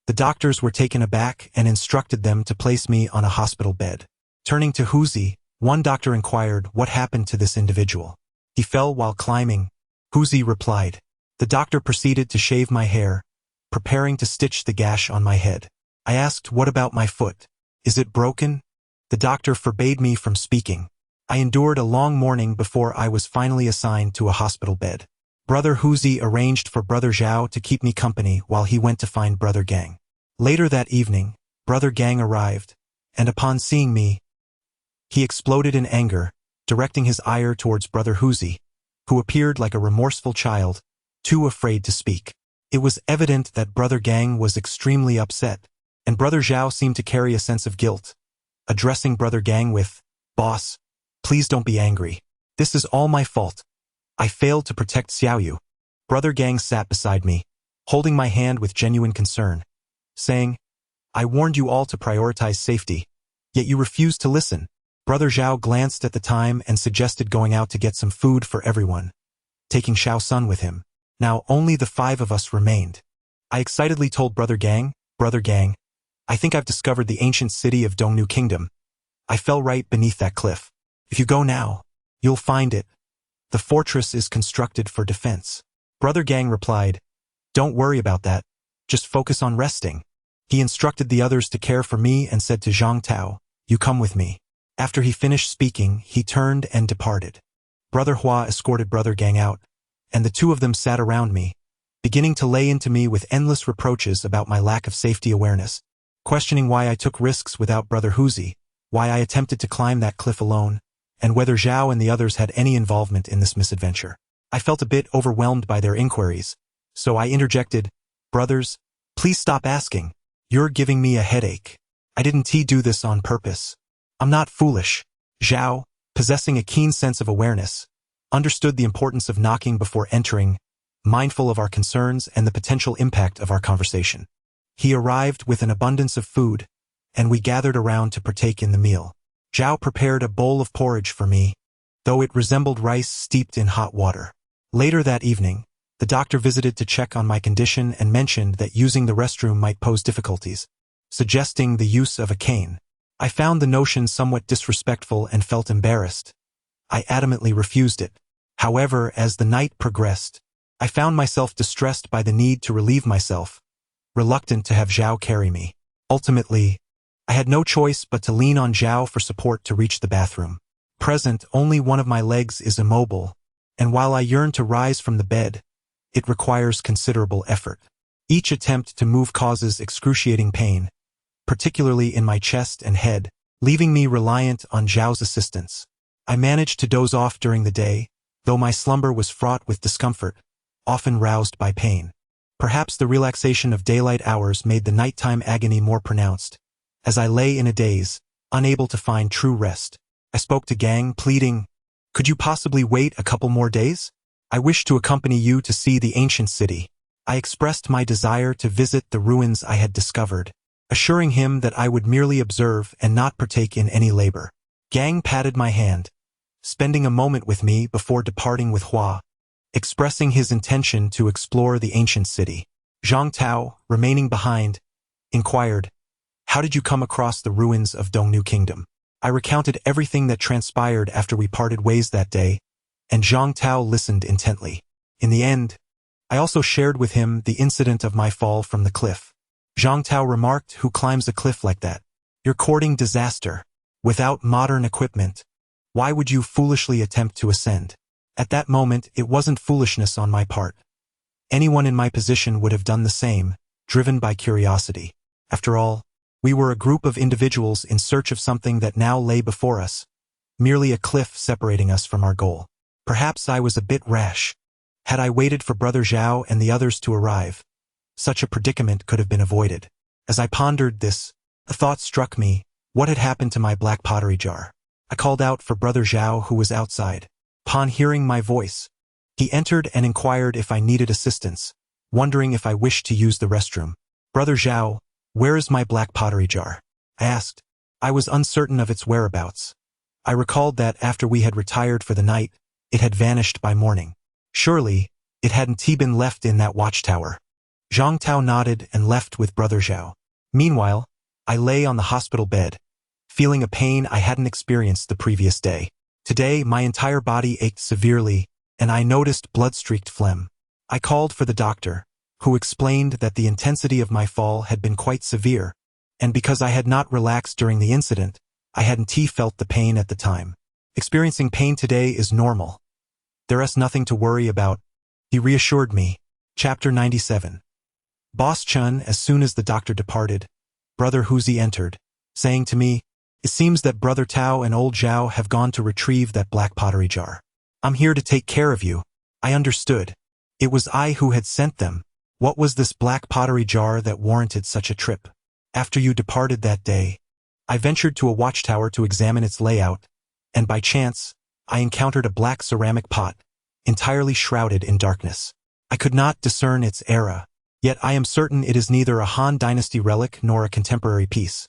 the doctors were taken aback and instructed them to place me on a hospital bed. Turning to Huzi, one doctor inquired what happened to this individual. "He fell while climbing," Huzi replied. The doctor proceeded to shave my hair, preparing to stitch the gash on my head. I asked, "What about my foot? Is it broken?" The doctor forbade me from speaking. I endured a long morning before I was finally assigned to a hospital bed. Brother Huzi arranged for Brother Zhao to keep me company while he went to find Brother Gang. Later that evening, Brother Gang arrived, and upon seeing me, he exploded in anger, directing his ire towards Brother Huzi, who appeared like a remorseful child, too afraid to speak. It was evident that Brother Gang was extremely upset, and Brother Zhao seemed to carry a sense of guilt, addressing Brother Gang with, "Boss, please don't be angry. This is all my fault. I failed to protect Xiao Yu." Brother Gang sat beside me, holding my hand with genuine concern, saying, I warned you all to prioritize safety, yet you refused to listen. Brother Zhao glanced at the time and suggested going out to get some food for everyone, taking Xiao Sun with him. Now only the 5 of us remained. I excitedly told Brother Gang, I think I've discovered the ancient city of Dongnu Kingdom. I fell right beneath that cliff. If you go now, you'll find it. The fortress is constructed for defense. Brother Gang replied, don't worry about that. Just focus on resting. He instructed the others to care for me and said to Zhang Tao, you come with me. After he finished speaking, he turned and departed. Brother Hua escorted Brother Gang out, and the 2 of them sat around me, beginning to lay into me with endless reproaches about my lack of safety awareness, questioning why I took risks without Brother Huzi, why I attempted to climb that cliff alone, and whether Zhao and the others had any involvement in this misadventure. I felt a bit overwhelmed by their inquiries, so I interjected, brothers, please stop asking. You're giving me a headache. I didn't do this on purpose. I'm not foolish. Zhao, possessing a keen sense of awareness, understood the importance of knocking before entering, mindful of our concerns and the potential impact of our conversation. He arrived with an abundance of food, and we gathered around to partake in the meal. Zhao prepared a bowl of porridge for me, though it resembled rice steeped in hot water. Later that evening, the doctor visited to check on my condition and mentioned that using the restroom might pose difficulties, suggesting the use of a cane. I found the notion somewhat disrespectful and felt embarrassed. I adamantly refused it. However, as the night progressed, I found myself distressed by the need to relieve myself, reluctant to have Zhao carry me. Ultimately, I had no choice but to lean on Zhao for support to reach the bathroom. Present, only one of my legs is immobile, and while I yearn to rise from the bed, it requires considerable effort. Each attempt to move causes excruciating pain, particularly in my chest and head, leaving me reliant on Zhao's assistance. I managed to doze off during the day, though my slumber was fraught with discomfort, often roused by pain. Perhaps the relaxation of daylight hours made the nighttime agony more pronounced. As I lay in a daze, unable to find true rest, I spoke to Gang, pleading, could you possibly wait a couple more days? I wish to accompany you to see the ancient city. I expressed my desire to visit the ruins I had discovered, assuring him that I would merely observe and not partake in any labor. Gang patted my hand, spending a moment with me before departing with Hua, expressing his intention to explore the ancient city. Zhang Tao, remaining behind, inquired, how did you come across the ruins of Dongnu Kingdom? I recounted everything that transpired after we parted ways that day, and Zhang Tao listened intently. In the end, I also shared with him the incident of my fall from the cliff. Zhang Tao remarked, who climbs a cliff like that? You're courting disaster. Without modern equipment, why would you foolishly attempt to ascend? At that moment, it wasn't foolishness on my part. Anyone in my position would have done the same, driven by curiosity. After all, we were a group of individuals in search of something that now lay before us, merely a cliff separating us from our goal. Perhaps I was a bit rash. Had I waited for Brother Zhao and the others to arrive, such a predicament could have been avoided. As I pondered this, a thought struck me. What had happened to my black pottery jar? I called out for Brother Zhao, who was outside. Upon hearing my voice, he entered and inquired if I needed assistance, wondering if I wished to use the restroom. Brother Zhao, where is my black pottery jar? I asked. I was uncertain of its whereabouts. I recalled that after we had retired for the night, it had vanished by morning. Surely, it hadn't been left in that watchtower. Zhang Tao nodded and left with Brother Zhao. Meanwhile, I lay on the hospital bed, feeling a pain I hadn't experienced the previous day. Today, my entire body ached severely, and I noticed blood-streaked phlegm. I called for the doctor, who explained that the intensity of my fall had been quite severe, and because I had not relaxed during the incident, I hadn't felt the pain at the time. Experiencing pain today is normal. There is nothing to worry about, he reassured me. Chapter 97. Boss Chun. As soon as the doctor departed, Brother Huzi entered, saying to me, it seems that Brother Tao and old Zhao have gone to retrieve that black pottery jar. I'm here to take care of you. I understood. It was I who had sent them. What was this black pottery jar that warranted such a trip? After you departed that day, I ventured to a watchtower to examine its layout, and by chance, I encountered a black ceramic pot, entirely shrouded in darkness. I could not discern its era, Yet I am certain it is neither a Han Dynasty relic nor a contemporary piece.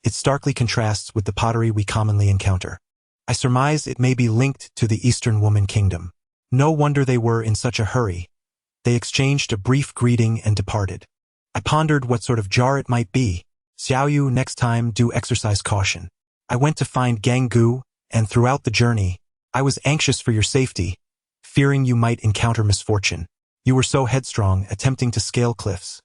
It starkly contrasts with the pottery we commonly encounter. I surmise it may be linked to the Eastern Woman Kingdom. No wonder they were in such a hurry. They exchanged a brief greeting and departed. I pondered what sort of jar it might be. Xiaoyu, next time do exercise caution. I went to find Gang Gu, and throughout the journey, I was anxious for your safety, fearing you might encounter misfortune. You were so headstrong, attempting to scale cliffs.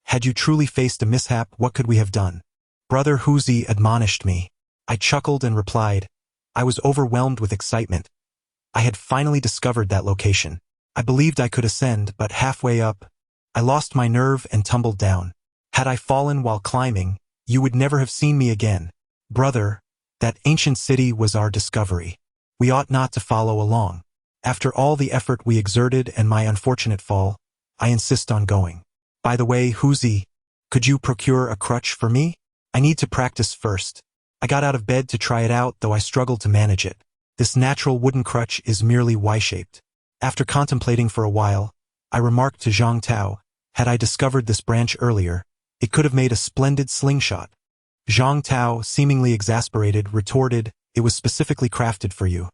Had you truly faced a mishap, what could we have done? Brother Huzi admonished me. I chuckled and replied, I was overwhelmed with excitement. I had finally discovered that location. I believed I could ascend, but halfway up, I lost my nerve and tumbled down. Had I fallen while climbing, you would never have seen me again. Brother, that ancient city was our discovery. We ought not to follow along. After all the effort we exerted and my unfortunate fall, I insist on going. By the way, Huzi, could you procure a crutch for me? I need to practice first. I got out of bed to try it out, though I struggled to manage it. This natural wooden crutch is merely Y-shaped. After contemplating for a while, I remarked to Zhang Tao, had I discovered this branch earlier, it could have made a splendid slingshot. Zhang Tao, seemingly exasperated, retorted, it was specifically crafted for you.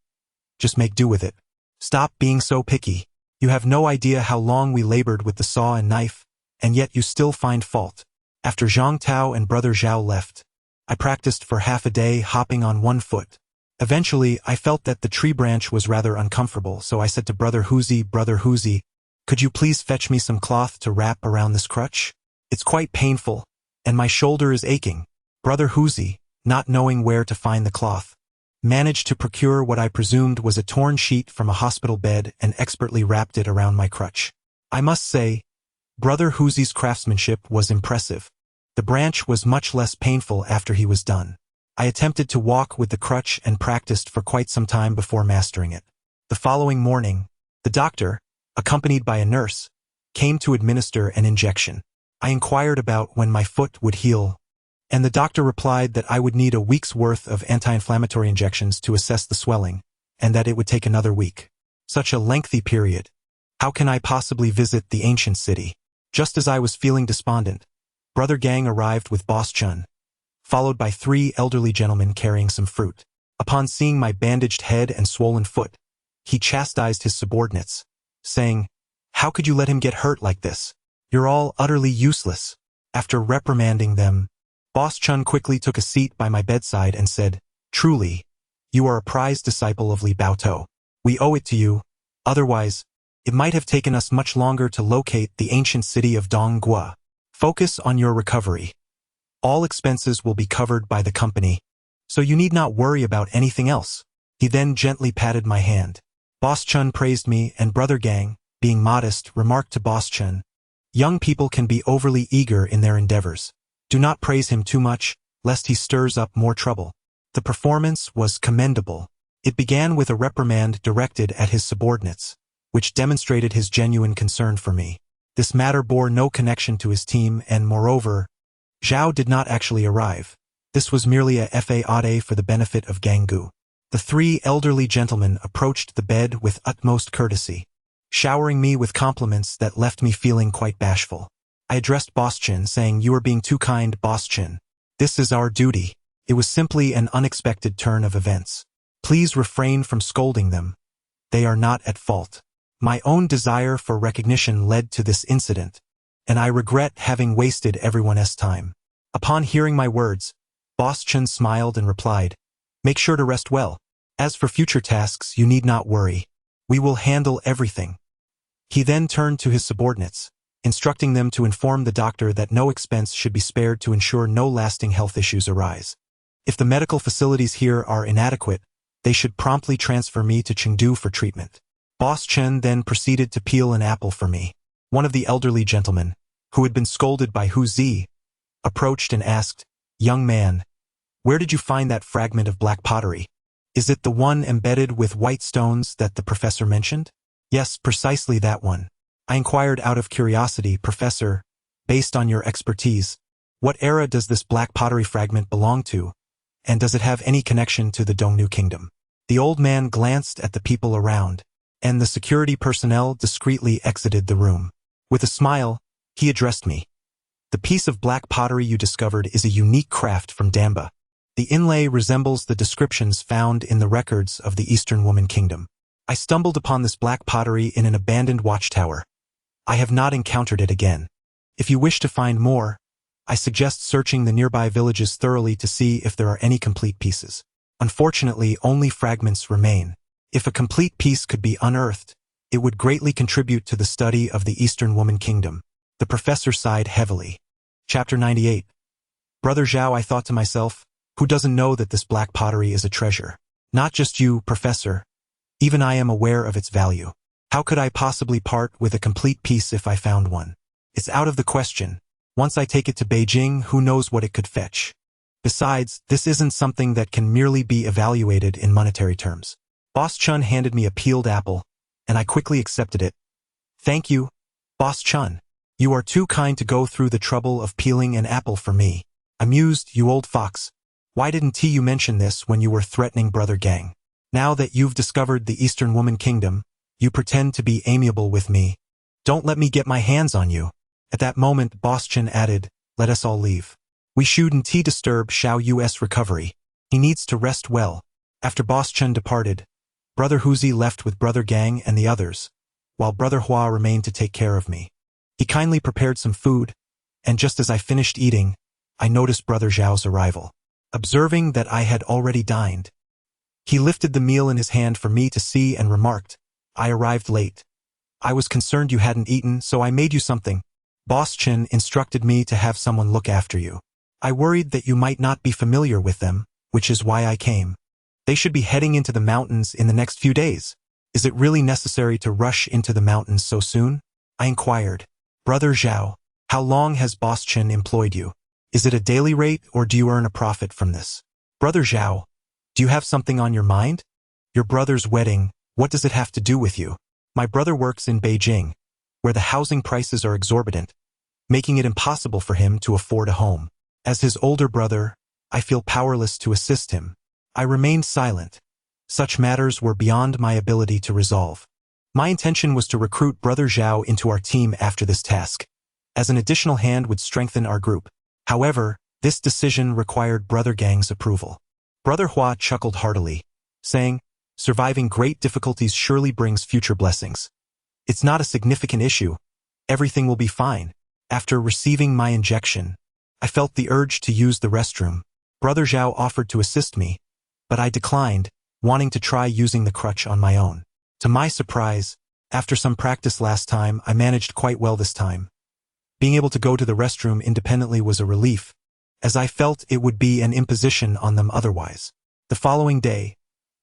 Just make do with it. Stop being so picky. You have no idea how long we labored with the saw and knife, and yet you still find fault. After Zhang Tao and Brother Zhao left, I practiced for half a day, hopping on one foot. Eventually, I felt that the tree branch was rather uncomfortable, so I said to Brother Huzi, could you please fetch me some cloth to wrap around this crutch? It's quite painful, and my shoulder is aching. Brother Huzi, not knowing where to find the cloth, managed to procure what I presumed was a torn sheet from a hospital bed and expertly wrapped it around my crutch. I must say, Brother Huzi's craftsmanship was impressive. The branch was much less painful after he was done. I attempted to walk with the crutch and practiced for quite some time before mastering it. The following morning, the doctor, accompanied by a nurse, came to administer an injection. I inquired about when my foot would heal, and the doctor replied that I would need a week's worth of anti-inflammatory injections to assess the swelling, and that it would take another week. Such a lengthy period. How can I possibly visit the ancient city? Just as I was feeling despondent, Brother Gang arrived with Boss Chun, followed by 3 elderly gentlemen carrying some fruit. Upon seeing my bandaged head and swollen foot, he chastised his subordinates, saying, how could you let him get hurt like this? You're all utterly useless. After reprimanding them, Boss Chun quickly took a seat by my bedside and said, truly, you are a prized disciple of Li Baotou. We owe it to you, otherwise, it might have taken us much longer to locate the ancient city of Donggua. Focus on your recovery. All expenses will be covered by the company, so you need not worry about anything else. He then gently patted my hand. Boss Chun praised me, and Brother Gang, being modest, remarked to Boss Chun, young people can be overly eager in their endeavors. Do not praise him too much, lest he stirs up more trouble. The performance was commendable. It began with a reprimand directed at his subordinates, which demonstrated his genuine concern for me. This matter bore no connection to his team, and moreover, Zhao did not actually arrive. This was merely a fade for the benefit of Gang Gu. The 3 elderly gentlemen approached the bed with utmost courtesy, showering me with compliments that left me feeling quite bashful. I addressed Boss Chin, saying, you are being too kind, Boss Chin. This is our duty. It was simply an unexpected turn of events. Please refrain from scolding them. They are not at fault. My own desire for recognition led to this incident, and I regret having wasted everyone's time. Upon hearing my words, Boss Chun smiled and replied, make sure to rest well. As for future tasks, you need not worry. We will handle everything. He then turned to his subordinates, instructing them to inform the doctor that no expense should be spared to ensure no lasting health issues arise. If the medical facilities here are inadequate, they should promptly transfer me to Chengdu for treatment. Boss Chen then proceeded to peel an apple for me. One of the elderly gentlemen, who had been scolded by Hu Zi, approached and asked, young man, where did you find that fragment of black pottery? Is it the one embedded with white stones that the professor mentioned? Yes, precisely that one. I inquired out of curiosity, Professor, based on your expertise, what era does this black pottery fragment belong to, and does it have any connection to the Dongnu Kingdom? The old man glanced at the people around, and the security personnel discreetly exited the room. With a smile, He addressed me. The piece of black pottery you discovered is a unique craft from Damba. The inlay resembles the descriptions found in the records of the Eastern Woman Kingdom. I stumbled upon this black pottery in an abandoned watchtower. I have not encountered it again. If you wish to find more, I suggest searching the nearby villages thoroughly to see if there are any complete pieces. Unfortunately, only fragments remain. If a complete piece could be unearthed, it would greatly contribute to the study of the Eastern Woman Kingdom. The professor sighed heavily. Chapter 98. Brother Zhao, I thought to myself, who doesn't know that this black pottery is a treasure? Not just you, Professor. Even I am aware of its value. How could I possibly part with a complete piece if I found one? It's out of the question. Once I take it to Beijing, who knows what it could fetch? Besides, this isn't something that can merely be evaluated in monetary terms. Boss Chun handed me a peeled apple, and I quickly accepted it. Thank you, Boss Chun. You are too kind to go through the trouble of peeling an apple for me. Amused, you old fox. Why didn't you mention this when you were threatening Brother Gang? Now that you've discovered the Eastern Woman Kingdom, you pretend to be amiable with me. Don't let me get my hands on you. At that moment, Boss Chun added, let us all leave. We shouldn't disturb Xiao Yu's recovery. He needs to rest well. After Boss Chun departed, Brother Huzi left with Brother Gang and the others, while Brother Hua remained to take care of me. He kindly prepared some food, and just as I finished eating, I noticed Brother Zhao's arrival. Observing that I had already dined, he lifted the meal in his hand for me to see and remarked, I arrived late. I was concerned you hadn't eaten, so I made you something. Boss Chun instructed me to have someone look after you. I worried that you might not be familiar with them, which is why I came. They should be heading into the mountains in the next few days. Is it really necessary to rush into the mountains so soon? I inquired. Brother Zhao, how long has Boss Chun employed you? Is it a daily rate or do you earn a profit from this? Brother Zhao, do you have something on your mind? Your brother's wedding, what does it have to do with you? My brother works in Beijing, where the housing prices are exorbitant, making it impossible for him to afford a home. As his older brother, I feel powerless to assist him. I remained silent. Such matters were beyond my ability to resolve. My intention was to recruit Brother Zhao into our team after this task, as an additional hand would strengthen our group. However, this decision required Brother Gang's approval. Brother Hua chuckled heartily, saying, surviving great difficulties surely brings future blessings. It's not a significant issue. Everything will be fine. After receiving my injection, I felt the urge to use the restroom. Brother Zhao offered to assist me, but I declined, wanting to try using the crutch on my own. To my surprise, after some practice last time, I managed quite well this time. Being able to go to the restroom independently was a relief, as I felt it would be an imposition on them otherwise. The following day,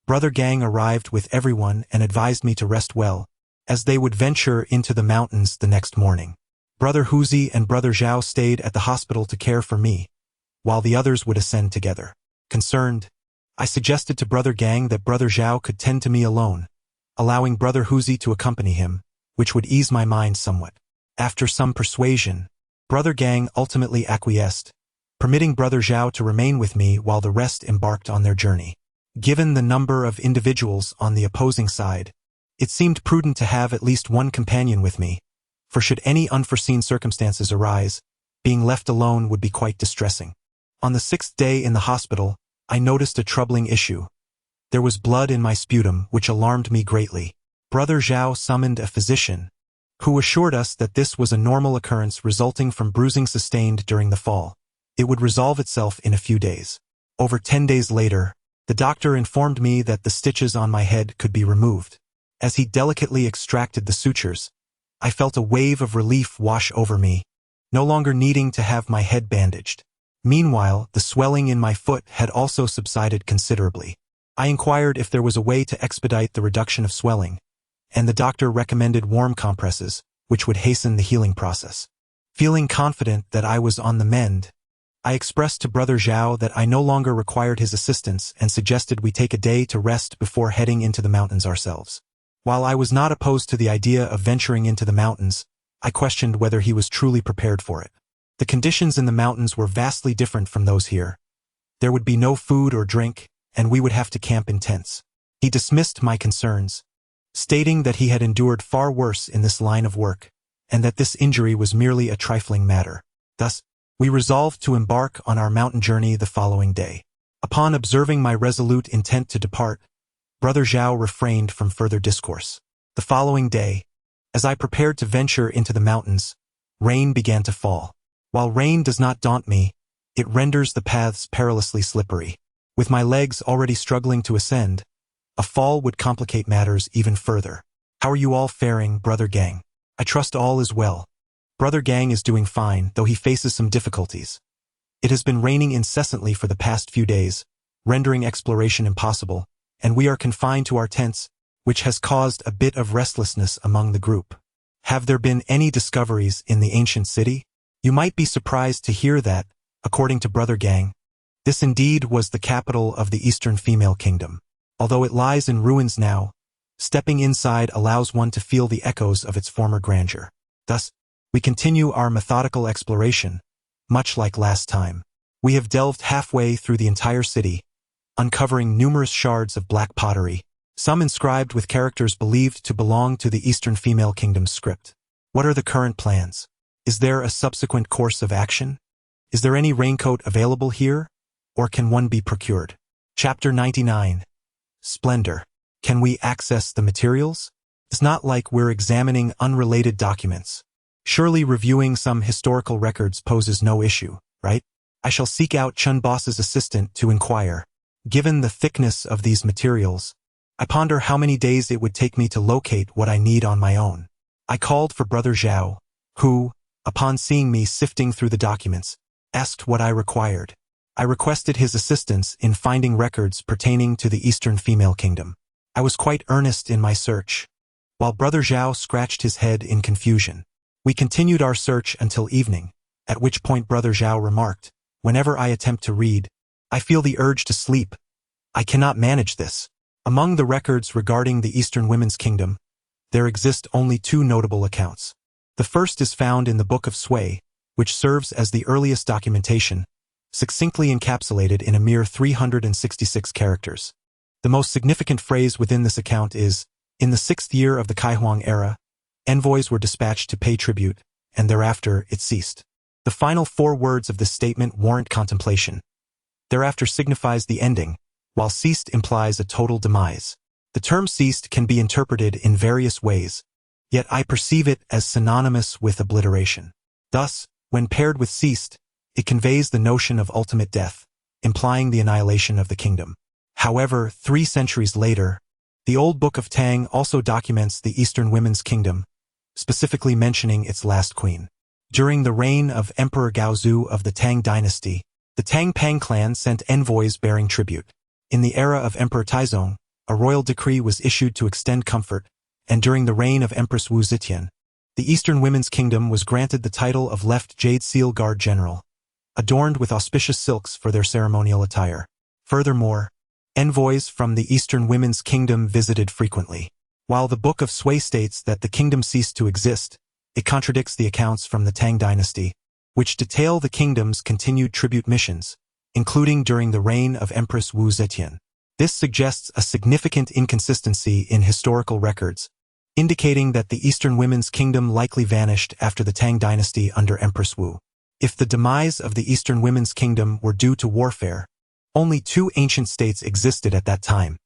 Brother Gang arrived with everyone and advised me to rest well, as they would venture into the mountains the next morning. Brother Huzi and Brother Zhao stayed at the hospital to care for me, while the others would ascend together. Concerned, I suggested to Brother Gang that Brother Zhao could tend to me alone, allowing Brother Huzi to accompany him, which would ease my mind somewhat. After some persuasion, Brother Gang ultimately acquiesced, permitting Brother Zhao to remain with me while the rest embarked on their journey. Given the number of individuals on the opposing side, it seemed prudent to have at least one companion with me, for should any unforeseen circumstances arise, being left alone would be quite distressing. On the 6th day in the hospital, I noticed a troubling issue. There was blood in my sputum, which alarmed me greatly. Brother Zhao summoned a physician, who assured us that this was a normal occurrence resulting from bruising sustained during the fall. It would resolve itself in a few days. Over 10 days later, the doctor informed me that the stitches on my head could be removed. As he delicately extracted the sutures, I felt a wave of relief wash over me, no longer needing to have my head bandaged. Meanwhile, the swelling in my foot had also subsided considerably. I inquired if there was a way to expedite the reduction of swelling, and the doctor recommended warm compresses, which would hasten the healing process. Feeling confident that I was on the mend, I expressed to Brother Zhao that I no longer required his assistance and suggested we take a day to rest before heading into the mountains ourselves. While I was not opposed to the idea of venturing into the mountains, I questioned whether he was truly prepared for it. The conditions in the mountains were vastly different from those here. There would be no food or drink, and we would have to camp in tents. He dismissed my concerns, stating that he had endured far worse in this line of work, and that this injury was merely a trifling matter. Thus, we resolved to embark on our mountain journey the following day. Upon observing my resolute intent to depart, Brother Zhao refrained from further discourse. The following day, as I prepared to venture into the mountains, rain began to fall. While rain does not daunt me, it renders the paths perilously slippery. With my legs already struggling to ascend, a fall would complicate matters even further. How are you all faring, Brother Gang? I trust all is well. Brother Gang is doing fine, though he faces some difficulties. It has been raining incessantly for the past few days, rendering exploration impossible, and we are confined to our tents, which has caused a bit of restlessness among the group. Have there been any discoveries in the ancient city? You might be surprised to hear that, according to Brother Gang, this indeed was the capital of the Eastern Female Kingdom. Although it lies in ruins now, stepping inside allows one to feel the echoes of its former grandeur. Thus, we continue our methodical exploration, much like last time. We have delved halfway through the entire city, uncovering numerous shards of black pottery, some inscribed with characters believed to belong to the Eastern Female Kingdom's script. What are the current plans? Is there a subsequent course of action? Is there any raincoat available here, or can one be procured? Chapter 99. Splendor. Can we access the materials? It's not like we're examining unrelated documents. Surely reviewing some historical records poses no issue, right? I shall seek out Chun Boss's assistant to inquire. Given the thickness of these materials, I ponder how many days it would take me to locate what I need on my own. I called for Brother Zhao, who, upon seeing me sifting through the documents, asked what I required. I requested his assistance in finding records pertaining to the Eastern Female Kingdom. I was quite earnest in my search, while Brother Zhao scratched his head in confusion. We continued our search until evening, at which point Brother Zhao remarked, "Whenever I attempt to read, I feel the urge to sleep. I cannot manage this." Among the records regarding the Eastern Women's Kingdom, there exist only two notable accounts. The first is found in the Book of Sway, which serves as the earliest documentation, succinctly encapsulated in a mere 366 characters. The most significant phrase within this account is, "In the 6th year of the Kaihuang era, envoys were dispatched to pay tribute, and thereafter it ceased." The final 4 words of this statement warrant contemplation. Thereafter signifies the ending, while ceased implies a total demise. The term ceased can be interpreted in various ways, yet I perceive it as synonymous with obliteration. Thus, when paired with ceased, it conveys the notion of ultimate death, implying the annihilation of the kingdom. However, 3 centuries later, the Old Book of Tang also documents the Eastern Women's Kingdom, specifically mentioning its last queen. During the reign of Emperor Gaozu of the Tang dynasty, the Tang Pang clan sent envoys bearing tribute. In the era of Emperor Taizong, a royal decree was issued to extend comfort, and during the reign of Empress Wu Zetian, the Eastern Women's Kingdom was granted the title of Left Jade Seal Guard General, adorned with auspicious silks for their ceremonial attire. Furthermore, envoys from the Eastern Women's Kingdom visited frequently. While the Book of Sway states that the kingdom ceased to exist, it contradicts the accounts from the Tang dynasty, which detail the kingdom's continued tribute missions, including during the reign of Empress Wu Zetian. This suggests a significant inconsistency in historical records, indicating that the Eastern Women's Kingdom likely vanished after the Tang dynasty under Empress Wu. If the demise of the Eastern Women's Kingdom were due to warfare, only 2 ancient states existed at that time: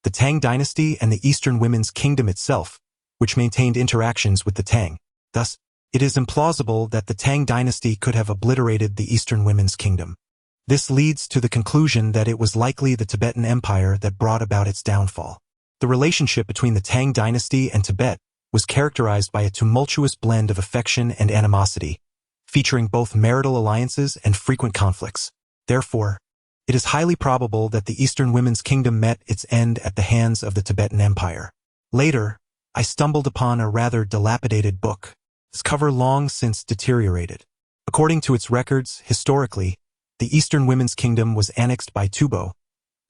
the Tang dynasty and the Eastern Women's Kingdom itself, which maintained interactions with the Tang. Thus, it is implausible that the Tang dynasty could have obliterated the Eastern Women's Kingdom. This leads to the conclusion that it was likely the Tibetan Empire that brought about its downfall. The relationship between the Tang dynasty and Tibet was characterized by a tumultuous blend of affection and animosity, featuring both marital alliances and frequent conflicts. Therefore, it is highly probable that the Eastern Women's Kingdom met its end at the hands of the Tibetan Empire. Later, I stumbled upon a rather dilapidated book, its cover long since deteriorated. According to its records, historically, the Eastern Women's Kingdom was annexed by Tubo,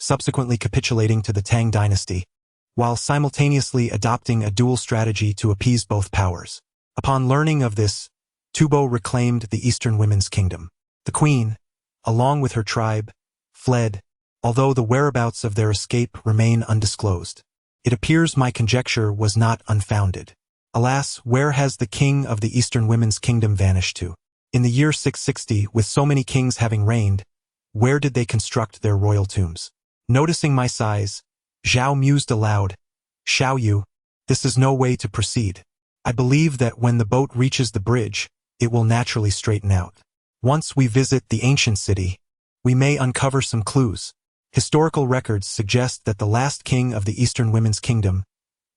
subsequently capitulating to the Tang dynasty, while simultaneously adopting a dual strategy to appease both powers. Upon learning of this, Tubo reclaimed the Eastern Women's Kingdom. The queen, along with her tribe, fled, although the whereabouts of their escape remain undisclosed. It appears my conjecture was not unfounded. Alas, where has the king of the Eastern Women's Kingdom vanished to? In the year 660, with so many kings having reigned, where did they construct their royal tombs? Noticing my size, Zhao mused aloud, Xiao Yu, this is no way to proceed. I believe that when the boat reaches the bridge, it will naturally straighten out. Once we visit the ancient city, we may uncover some clues. Historical records suggest that the last king of the Eastern Women's Kingdom,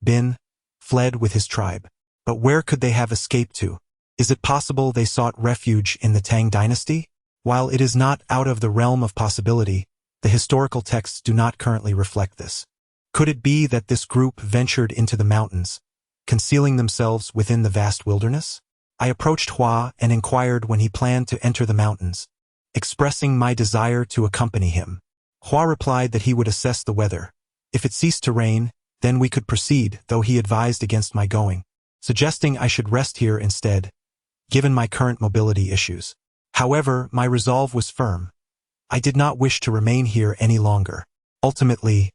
Bin, fled with his tribe. But where could they have escaped to? Is it possible they sought refuge in the Tang dynasty? While it is not out of the realm of possibility, the historical texts do not currently reflect this. Could it be that this group ventured into the mountains, concealing themselves within the vast wilderness? I approached Hua and inquired when he planned to enter the mountains, expressing my desire to accompany him. Hua replied that he would assess the weather. If it ceased to rain, then we could proceed, though he advised against my going, suggesting I should rest here instead, given my current mobility issues. However, my resolve was firm. I did not wish to remain here any longer. Ultimately,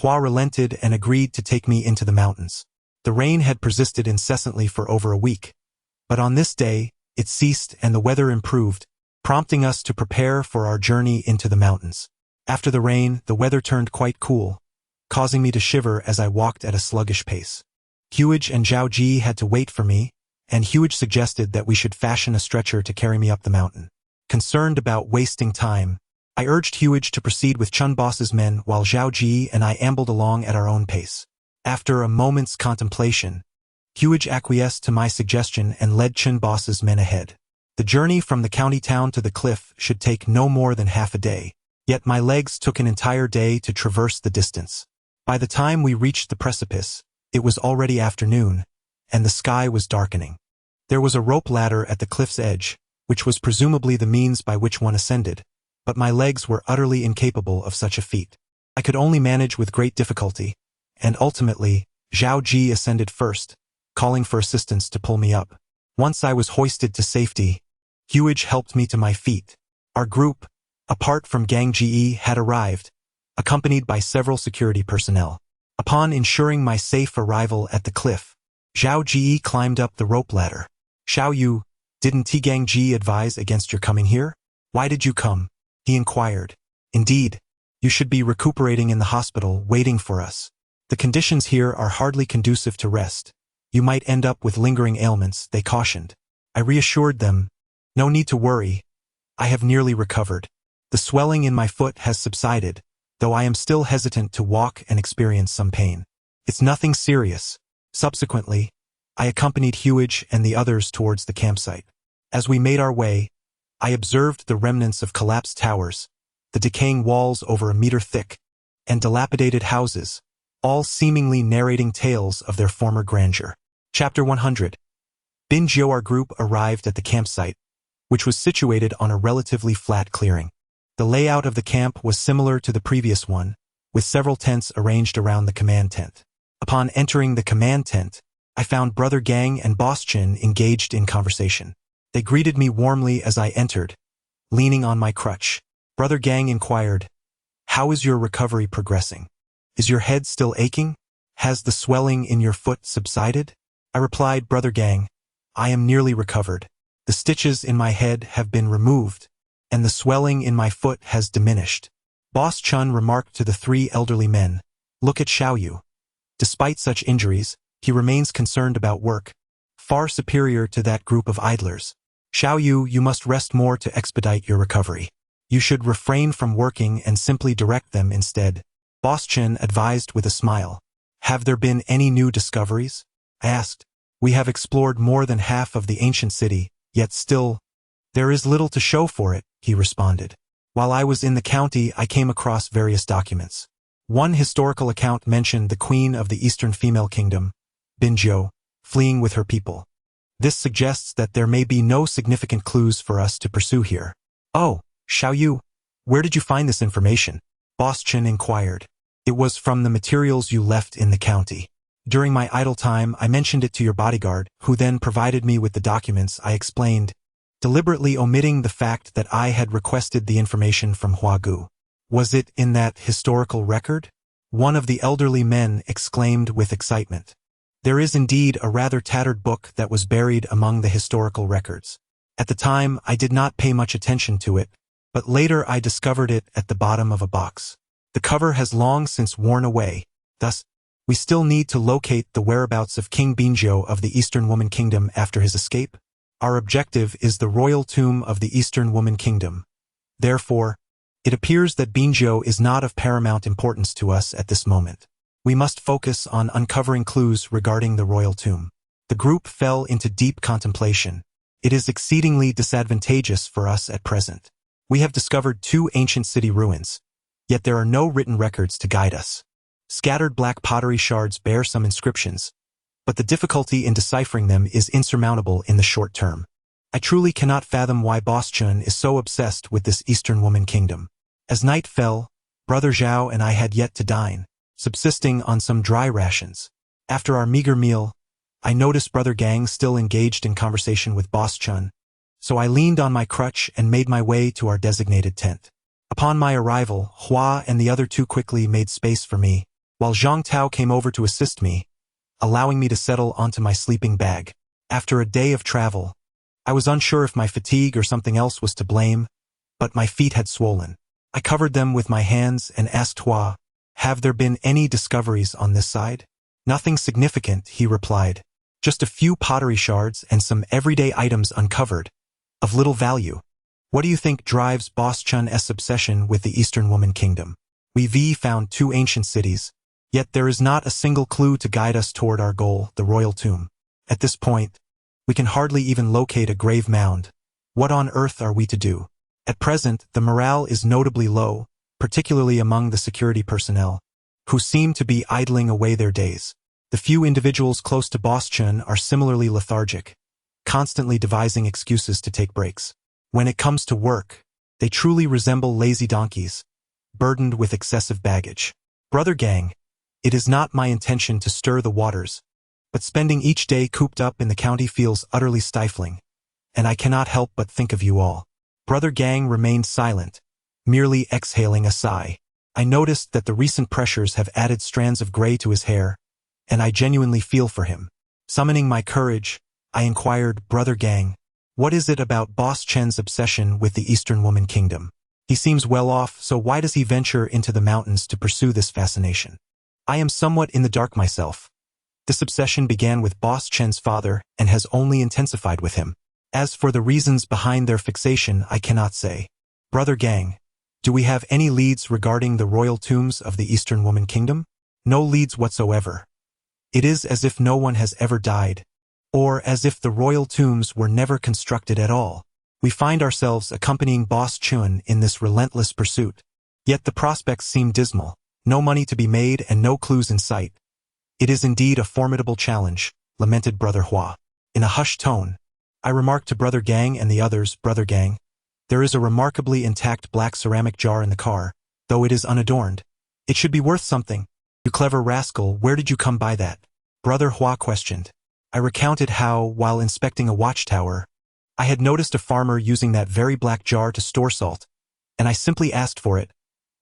Hua relented and agreed to take me into the mountains. The rain had persisted incessantly for over a week, but on this day, it ceased and the weather improved, prompting us to prepare for our journey into the mountains. After the rain, the weather turned quite cool, causing me to shiver as I walked at a sluggish pace. Huage and Zhao Ji had to wait for me, and Huage suggested that we should fashion a stretcher to carry me up the mountain. Concerned about wasting time, I urged Huage to proceed with Chun Boss's men while Zhao Ji and I ambled along at our own pace. After a moment's contemplation, Huage acquiesced to my suggestion and led Chun Boss's men ahead. The journey from the county town to the cliff should take no more than half a day, yet my legs took an entire day to traverse the distance. By the time we reached the precipice, it was already afternoon, and the sky was darkening. There was a rope ladder at the cliff's edge, which was presumably the means by which one ascended, but my legs were utterly incapable of such a feat. I could only manage with great difficulty, and ultimately, Zhao Ji ascended first, calling for assistance to pull me up. Once I was hoisted to safety, Huage helped me to my feet. Our group, apart from Gang Ge, had arrived, accompanied by several security personnel. Upon ensuring my safe arrival at the cliff, Zhao Ji climbed up the rope ladder. Xiao Yu, didn't Gang Ge advise against your coming here? Why did you come? He inquired. Indeed, you should be recuperating in the hospital, waiting for us. The conditions here are hardly conducive to rest. You might end up with lingering ailments, they cautioned. I reassured them, no need to worry. I have nearly recovered. The swelling in my foot has subsided, though I am still hesitant to walk and experience some pain. It's nothing serious. Subsequently, I accompanied Huage and the others towards the campsite. As we made our way, I observed the remnants of collapsed towers, the decaying walls over a meter thick, and dilapidated houses, all seemingly narrating tales of their former grandeur. Chapter 100. Bin Jiu. Our group arrived at the campsite, which was situated on a relatively flat clearing. The layout of the camp was similar to the previous one, with several tents arranged around the command tent. Upon entering the command tent, I found Brother Gang and Boss Chin engaged in conversation. They greeted me warmly as I entered, leaning on my crutch. Brother Gang inquired, "How is your recovery progressing? Is your head still aching? Has the swelling in your foot subsided?" I replied, "Brother Gang, I am nearly recovered. The stitches in my head have been removed, and the swelling in my foot has diminished." Boss Chun remarked to the three elderly men, "Look at Xiao Yu. Despite such injuries, he remains concerned about work, far superior to that group of idlers. Xiao Yu, you must rest more to expedite your recovery. You should refrain from working and simply direct them instead." Boss Chin advised with a smile. "Have there been any new discoveries?" I asked. "We have explored more than half of the ancient city, yet still, there is little to show for it," he responded. "While I was in the county, I came across various documents. One historical account mentioned the queen of the Eastern Female Kingdom, Bin Jiu, fleeing with her people. This suggests that there may be no significant clues for us to pursue here." "Oh, Xiao Yu, where did you find this information?" Boss Chin inquired. "It was from the materials you left in the county. During my idle time, I mentioned it to your bodyguard, who then provided me with the documents," I explained, deliberately omitting the fact that I had requested the information from Hua Gu. "Was it in that historical record?" one of the elderly men exclaimed with excitement. There is indeed a rather tattered book that was buried among the historical records. At the time, I did not pay much attention to it, but later I discovered it at the bottom of a box. The cover has long since worn away, thus, we still need to locate the whereabouts of King Binjo of the Eastern Woman Kingdom after his escape. Our objective is the royal tomb of the Eastern Woman Kingdom. Therefore, it appears that Binjo is not of paramount importance to us at this moment. We must focus on uncovering clues regarding the royal tomb. The group fell into deep contemplation. It is exceedingly disadvantageous for us at present. We have discovered 2 ancient city ruins, yet there are no written records to guide us. Scattered black pottery shards bear some inscriptions, but the difficulty in deciphering them is insurmountable in the short term. I truly cannot fathom why Boss Chun is so obsessed with this Eastern Woman Kingdom. As night fell, Brother Zhao and I had yet to dine, subsisting on some dry rations. After our meager meal, I noticed Brother Gang still engaged in conversation with Boss Chun, so I leaned on my crutch and made my way to our designated tent. Upon my arrival, Hua and the other 2 quickly made space for me, while Zhang Tao came over to assist me, allowing me to settle onto my sleeping bag. After a day of travel, I was unsure if my fatigue or something else was to blame, but my feet had swollen. I covered them with my hands and asked Hua, "Have there been any discoveries on this side?" "Nothing significant," he replied. "Just a few pottery shards and some everyday items uncovered, of little value." "What do you think drives Boss Chun's obsession with the Eastern Woman Kingdom?" "We've found 2 ancient cities, yet there is not a single clue to guide us toward our goal, the royal tomb. At this point, we can hardly even locate a grave mound. What on earth are we to do?" At present, the morale is notably low, particularly among the security personnel, who seem to be idling away their days. The few individuals close to Boss Chun are similarly lethargic, constantly devising excuses to take breaks. When it comes to work, they truly resemble lazy donkeys, burdened with excessive baggage. Brother Gang, it is not my intention to stir the waters, but spending each day cooped up in the county feels utterly stifling, and I cannot help but think of you all. Brother Gang remained silent, merely exhaling a sigh. I noticed that the recent pressures have added strands of gray to his hair, and I genuinely feel for him. Summoning my courage, I inquired, "Brother Gang, what is it about Boss Chen's obsession with the Eastern Woman Kingdom? He seems well off, so why does he venture into the mountains to pursue this fascination?" I am somewhat in the dark myself. This obsession began with Boss Chen's father and has only intensified with him. As for the reasons behind their fixation, I cannot say. Brother Gang, do we have any leads regarding the royal tombs of the Eastern Woman Kingdom? No leads whatsoever. It is as if no one has ever died, or as if the royal tombs were never constructed at all. We find ourselves accompanying Boss Chun in this relentless pursuit. Yet the prospects seem dismal. No money to be made and no clues in sight. It is indeed a formidable challenge, lamented Brother Hua. In a hushed tone, I remarked to Brother Gang and the others, "Brother Gang, there is a remarkably intact black ceramic jar in the car, though it is unadorned. It should be worth something. You clever rascal, where did you come by that?" Brother Hua questioned. I recounted how, while inspecting a watchtower, I had noticed a farmer using that very black jar to store salt, and I simply asked for it,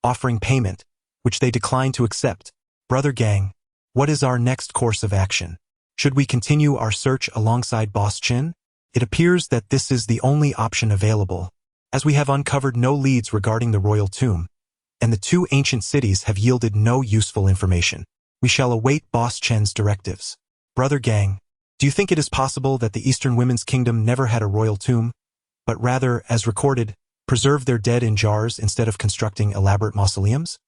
offering payment, which they declined to accept. Brother Gang, what is our next course of action? Should we continue our search alongside Boss Chin? It appears that this is the only option available, as we have uncovered no leads regarding the royal tomb, and the 2 ancient cities have yielded no useful information. We shall await Boss Chen's directives. Brother Gang, do you think it is possible that the Eastern Women's Kingdom never had a royal tomb, but rather, as recorded, preserved their dead in jars instead of constructing elaborate mausoleums?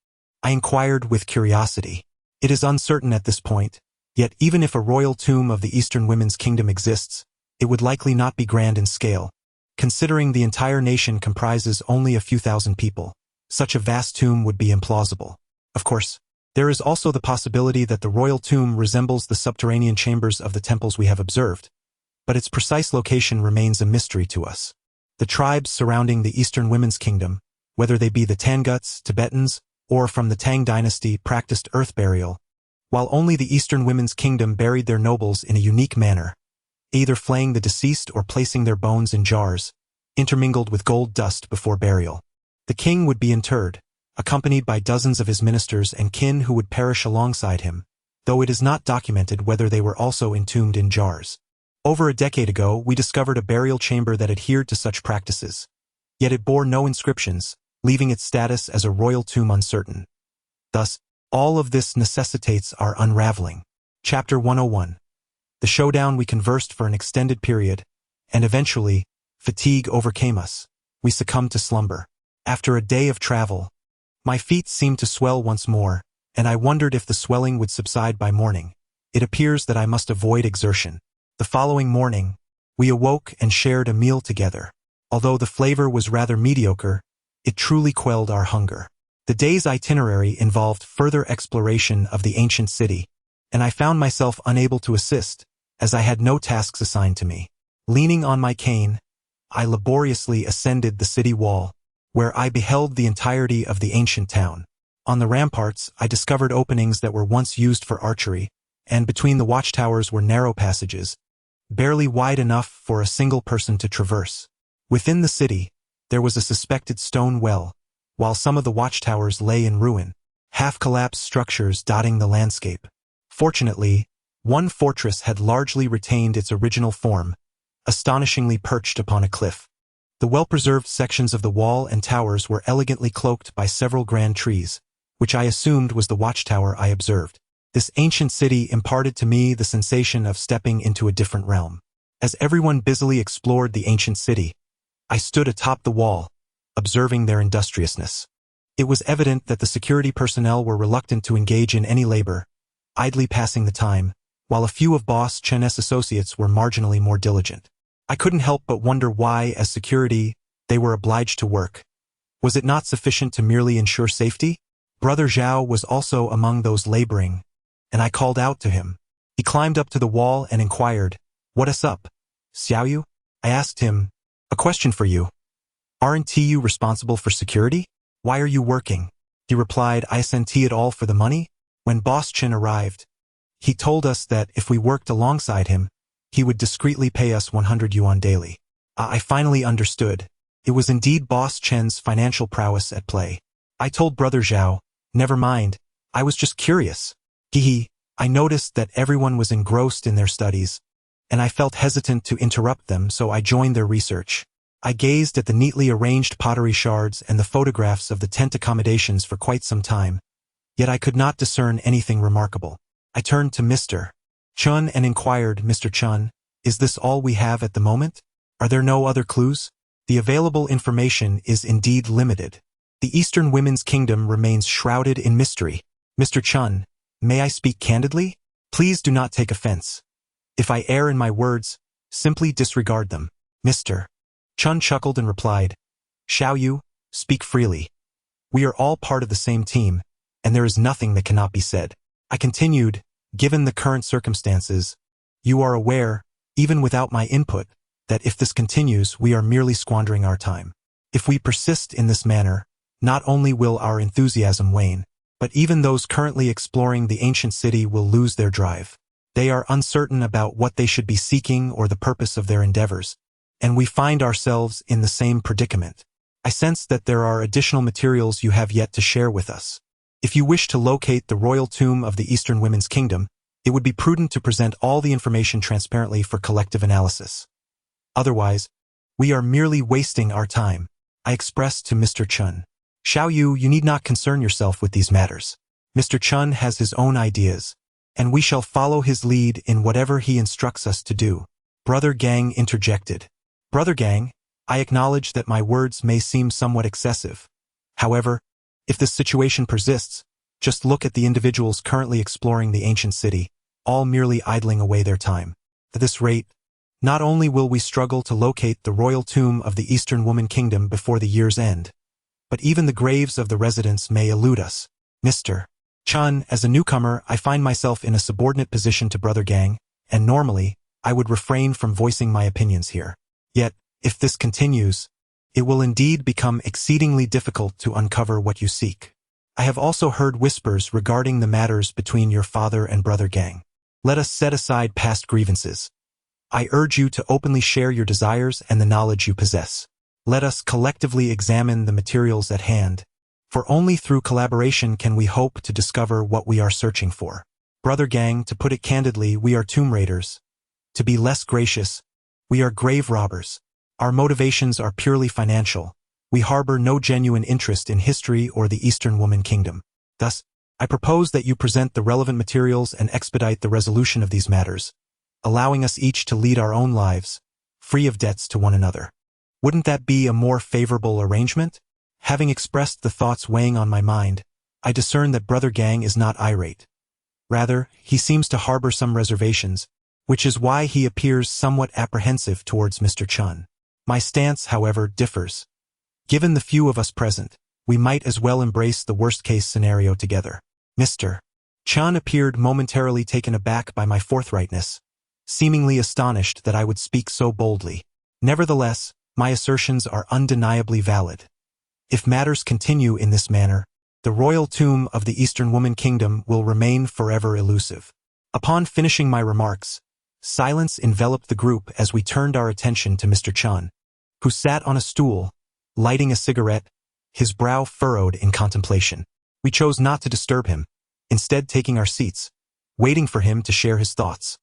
I inquired with curiosity. It is uncertain at this point, yet even if a royal tomb of the Eastern Women's Kingdom exists, it would likely not be grand in scale. Considering the entire nation comprises only a few thousand people, such a vast tomb would be implausible. Of course, there is also the possibility that the royal tomb resembles the subterranean chambers of the temples we have observed, but its precise location remains a mystery to us. The tribes surrounding the Eastern Women's Kingdom, whether they be the Tanguts, Tibetans, or from the Tang dynasty, practiced earth burial, while only the Eastern Women's Kingdom buried their nobles in a unique manner, either flaying the deceased or placing their bones in jars, intermingled with gold dust before burial. The king would be interred, accompanied by dozens of his ministers and kin who would perish alongside him, though it is not documented whether they were also entombed in jars. Over a decade ago, we discovered a burial chamber that adhered to such practices. Yet it bore no inscriptions, leaving its status as a royal tomb uncertain. Thus, all of this necessitates our unraveling. Chapter 101. The showdown. We conversed for an extended period, and eventually, fatigue overcame us. We succumbed to slumber. After a day of travel, my feet seemed to swell once more, and I wondered if the swelling would subside by morning. It appears that I must avoid exertion. The following morning, we awoke and shared a meal together. Although the flavor was rather mediocre, it truly quelled our hunger. The day's itinerary involved further exploration of the ancient city, and I found myself unable to assist, as I had no tasks assigned to me. Leaning on my cane, I laboriously ascended the city wall, where I beheld the entirety of the ancient town. On the ramparts, I discovered openings that were once used for archery, and between the watchtowers were narrow passages, barely wide enough for a single person to traverse. Within the city, there was a suspected stone well, while some of the watchtowers lay in ruin, half-collapsed structures dotting the landscape. Fortunately, one fortress had largely retained its original form, astonishingly perched upon a cliff. The well-preserved sections of the wall and towers were elegantly cloaked by several grand trees, which I assumed was the watchtower I observed. This ancient city imparted to me the sensation of stepping into a different realm. As everyone busily explored the ancient city, I stood atop the wall, observing their industriousness. It was evident that the security personnel were reluctant to engage in any labor, idly passing the time, while a few of Boss Chen's associates were marginally more diligent. I couldn't help but wonder why, as security, they were obliged to work. Was it not sufficient to merely ensure safety? Brother Zhao was also among those laboring, and I called out to him. He climbed up to the wall and inquired, "What's up, Xiaoyu?" I asked him, "A question for you. Aren't you responsible for security? Why are you working?" He replied, "Isn't it all for the money?" When Boss Chen arrived, he told us that if we worked alongside him, he would discreetly pay us 100 yuan daily. I finally understood. It was indeed Boss Chen's financial prowess at play. I told Brother Zhao, "Never mind, I was just curious." I noticed that everyone was engrossed in their studies, and I felt hesitant to interrupt them, so I joined their research. I gazed at the neatly arranged pottery shards and the photographs of the tent accommodations for quite some time, yet I could not discern anything remarkable. I turned to Mr. Chun and inquired, "Mr. Chun, is this all we have at the moment? Are there no other clues?" The available information is indeed limited. The Eastern Women's Kingdom remains shrouded in mystery. Mr. Chun, may I speak candidly? Please do not take offense. If I err in my words, simply disregard them. Mr. Chun chuckled and replied, "Xiaoyu, speak freely. We are all part of the same team, and there is nothing that cannot be said." I continued, "Given the current circumstances, you are aware, even without my input, that if this continues, we are merely squandering our time. If we persist in this manner, not only will our enthusiasm wane, but even those currently exploring the ancient city will lose their drive. They are uncertain about what they should be seeking or the purpose of their endeavors, and we find ourselves in the same predicament. I sense that there are additional materials you have yet to share with us. If you wish to locate the royal tomb of the Eastern Women's Kingdom, it would be prudent to present all the information transparently for collective analysis. Otherwise, we are merely wasting our time," I expressed to Mr. Chun. "Xiaoyu, you need not concern yourself with these matters. Mr. Chun has his own ideas, and we shall follow his lead in whatever he instructs us to do." Brother Gang interjected. "Brother Gang, I acknowledge that my words may seem somewhat excessive. However, if this situation persists, just look at the individuals currently exploring the ancient city, all merely idling away their time. At this rate, not only will we struggle to locate the royal tomb of the Eastern Woman Kingdom before the year's end, but even the graves of the residents may elude us. Mr. Chun, as a newcomer, I find myself in a subordinate position to Brother Gang, and normally, I would refrain from voicing my opinions here. Yet, if this continues, it will indeed become exceedingly difficult to uncover what you seek. I have also heard whispers regarding the matters between your father and Brother Gang. Let us set aside past grievances. I urge you to openly share your desires and the knowledge you possess. Let us collectively examine the materials at hand, for only through collaboration can we hope to discover what we are searching for." Brother Gang, to put it candidly, we are tomb raiders. To be less gracious, we are grave robbers. Our motivations are purely financial. We harbor no genuine interest in history or the Eastern Woman Kingdom. Thus, I propose that you present the relevant materials and expedite the resolution of these matters, allowing us each to lead our own lives, free of debts to one another. Wouldn't that be a more favorable arrangement? Having expressed the thoughts weighing on my mind, I discern that Brother Gang is not irate. Rather, he seems to harbor some reservations, which is why he appears somewhat apprehensive towards Mr. Chun. My stance, however, differs. Given the few of us present, we might as well embrace the worst-case scenario together. Mr. Chun appeared momentarily taken aback by my forthrightness, seemingly astonished that I would speak so boldly. Nevertheless, my assertions are undeniably valid. If matters continue in this manner, the royal tomb of the Eastern Woman Kingdom will remain forever elusive. Upon finishing my remarks, silence enveloped the group as we turned our attention to Mr. Chun, who sat on a stool, lighting a cigarette, his brow furrowed in contemplation. We chose not to disturb him, instead taking our seats, waiting for him to share his thoughts.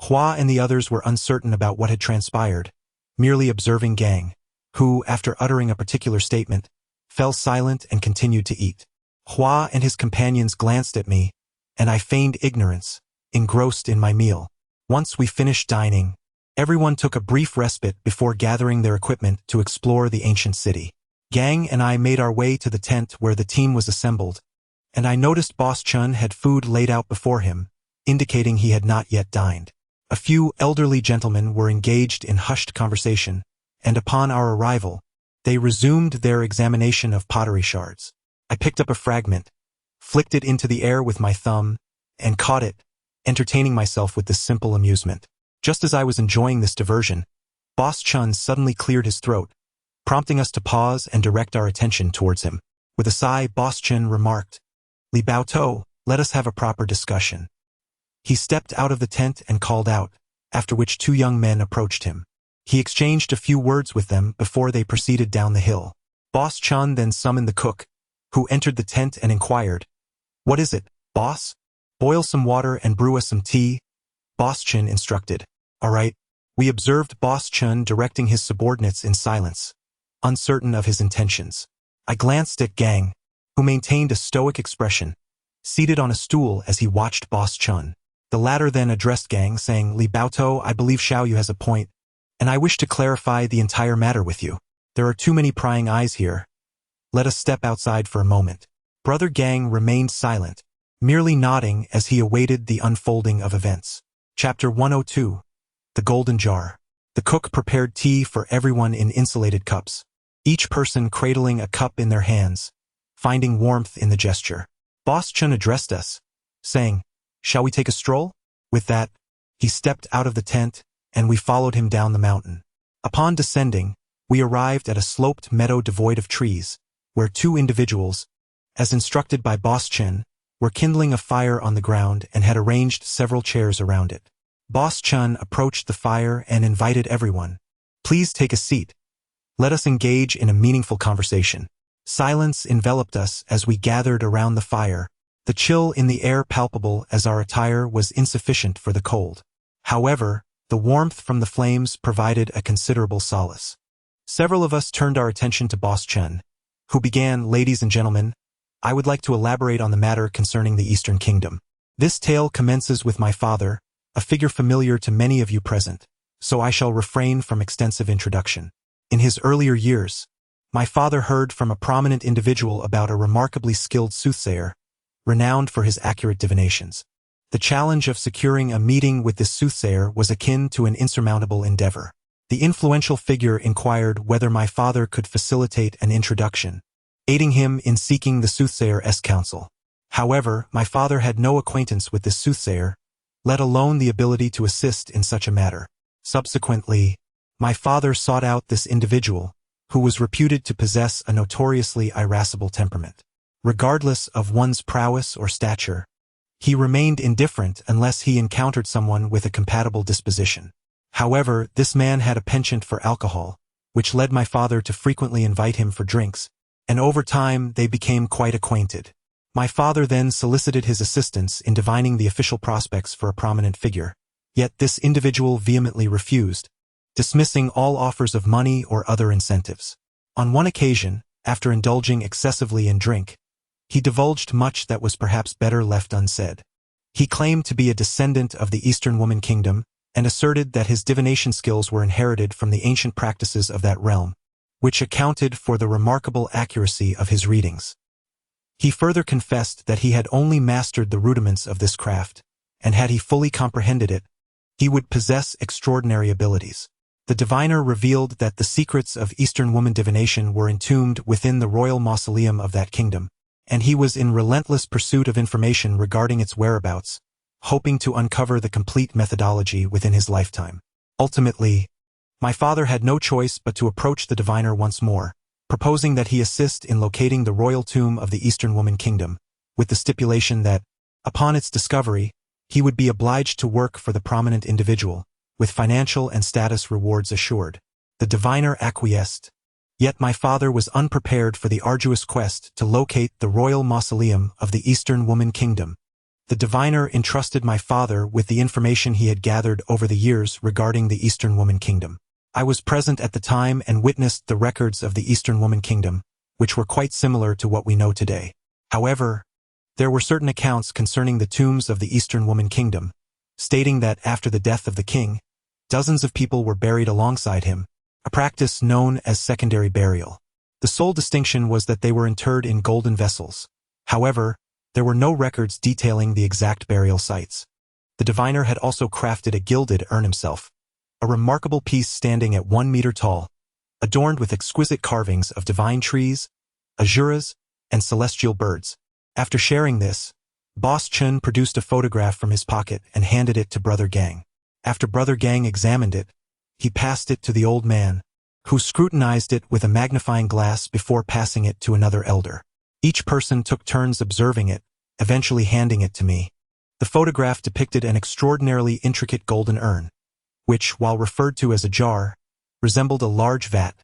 Hua and the others were uncertain about what had transpired, merely observing Gang, who, after uttering a particular statement, fell silent and continued to eat. Hua and his companions glanced at me, and I feigned ignorance, engrossed in my meal. Once we finished dining, everyone took a brief respite before gathering their equipment to explore the ancient city. Gang and I made our way to the tent where the team was assembled, and I noticed Boss Chun had food laid out before him, indicating he had not yet dined. A few elderly gentlemen were engaged in hushed conversation, and upon our arrival, they resumed their examination of pottery shards. I picked up a fragment, flicked it into the air with my thumb, and caught it, entertaining myself with this simple amusement. Just as I was enjoying this diversion, Boss Chun suddenly cleared his throat, prompting us to pause and direct our attention towards him. With a sigh, Boss Chun remarked, "Li Bao To, let us have a proper discussion." He stepped out of the tent and called out, after which two young men approached him. He exchanged a few words with them before they proceeded down the hill. Boss Chun then summoned the cook, who entered the tent and inquired, "What is it, boss?" "Boil some water and brew us some tea," Boss Chun instructed. "All right." We observed Boss Chun directing his subordinates in silence, uncertain of his intentions. I glanced at Gang, who maintained a stoic expression, seated on a stool as he watched Boss Chun. The latter then addressed Gang, saying, "Li Bao To, I believe Xiao Yu has a point, and I wish to clarify the entire matter with you. There are too many prying eyes here. Let us step outside for a moment." Brother Gang remained silent, merely nodding as he awaited the unfolding of events. Chapter 102. The Golden Jar. The cook prepared tea for everyone in insulated cups, each person cradling a cup in their hands, finding warmth in the gesture. Boss Chun addressed us, saying, "Shall we take a stroll?" With that, he stepped out of the tent, and we followed him down the mountain. Upon descending, we arrived at a sloped meadow devoid of trees, where two individuals, as instructed by Boss Chun, were kindling a fire on the ground and had arranged several chairs around it. Boss Chun approached the fire and invited everyone. "Please take a seat. Let us engage in a meaningful conversation." Silence enveloped us as we gathered around the fire, the chill in the air palpable as our attire was insufficient for the cold. However, the warmth from the flames provided a considerable solace. Several of us turned our attention to Boss Chun, who began, "Ladies and gentlemen, I would like to elaborate on the matter concerning the Eastern Kingdom. This tale commences with my father, a figure familiar to many of you present, so I shall refrain from extensive introduction. In his earlier years, my father heard from a prominent individual about a remarkably skilled soothsayer, renowned for his accurate divinations. The challenge of securing a meeting with this soothsayer was akin to an insurmountable endeavor. The influential figure inquired whether my father could facilitate an introduction, aiding him in seeking the soothsayer's counsel. However, my father had no acquaintance with this soothsayer, let alone the ability to assist in such a matter. Subsequently, my father sought out this individual, who was reputed to possess a notoriously irascible temperament. Regardless of one's prowess or stature, he remained indifferent unless he encountered someone with a compatible disposition. However, this man had a penchant for alcohol, which led my father to frequently invite him for drinks, and over time they became quite acquainted. My father then solicited his assistance in divining the official prospects for a prominent figure, yet this individual vehemently refused, dismissing all offers of money or other incentives. On one occasion, after indulging excessively in drink, he divulged much that was perhaps better left unsaid. He claimed to be a descendant of the Eastern Woman Kingdom and asserted that his divination skills were inherited from the ancient practices of that realm, which accounted for the remarkable accuracy of his readings. He further confessed that he had only mastered the rudiments of this craft, and had he fully comprehended it, he would possess extraordinary abilities. The diviner revealed that the secrets of Eastern woman divination were entombed within the royal mausoleum of that kingdom, and he was in relentless pursuit of information regarding its whereabouts, hoping to uncover the complete methodology within his lifetime. Ultimately, my father had no choice but to approach the diviner once more, proposing that he assist in locating the royal tomb of the Eastern Woman Kingdom, with the stipulation that, upon its discovery, he would be obliged to work for the prominent individual, with financial and status rewards assured. The diviner acquiesced, yet my father was unprepared for the arduous quest to locate the royal mausoleum of the Eastern Woman Kingdom. The diviner entrusted my father with the information he had gathered over the years regarding the Eastern Woman Kingdom. I was present at the time and witnessed the records of the Eastern Woman Kingdom, which were quite similar to what we know today. However, there were certain accounts concerning the tombs of the Eastern Woman Kingdom, stating that after the death of the king, dozens of people were buried alongside him, a practice known as secondary burial. The sole distinction was that they were interred in golden vessels. However, there were no records detailing the exact burial sites. The diviner had also crafted a gilded urn himself, a remarkable piece standing at 1 meter tall, adorned with exquisite carvings of divine trees, azuras, and celestial birds. After sharing this, Boss Chun produced a photograph from his pocket and handed it to Brother Gang. After Brother Gang examined it, he passed it to the old man, who scrutinized it with a magnifying glass before passing it to another elder. Each person took turns observing it, eventually handing it to me. The photograph depicted an extraordinarily intricate golden urn, which, while referred to as a jar, resembled a large vat,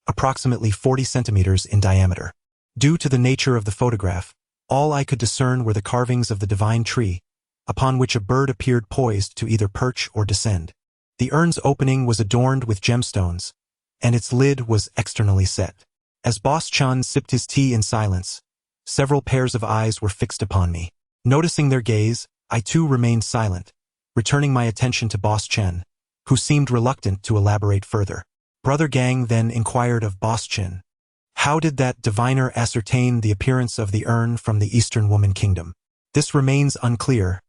approximately 40 centimeters in diameter. Due to the nature of the photograph, all I could discern were the carvings of the divine tree, upon which a bird appeared poised to either perch or descend. The urn's opening was adorned with gemstones, and its lid was externally set. As Boss Chun sipped his tea in silence, several pairs of eyes were fixed upon me. Noticing their gaze, I too remained silent, returning my attention to Boss Chen, who seemed reluctant to elaborate further. Brother Gang then inquired of Boss Chen, how did that diviner ascertain the appearance of the urn from the Eastern Woman Kingdom? This remains unclear.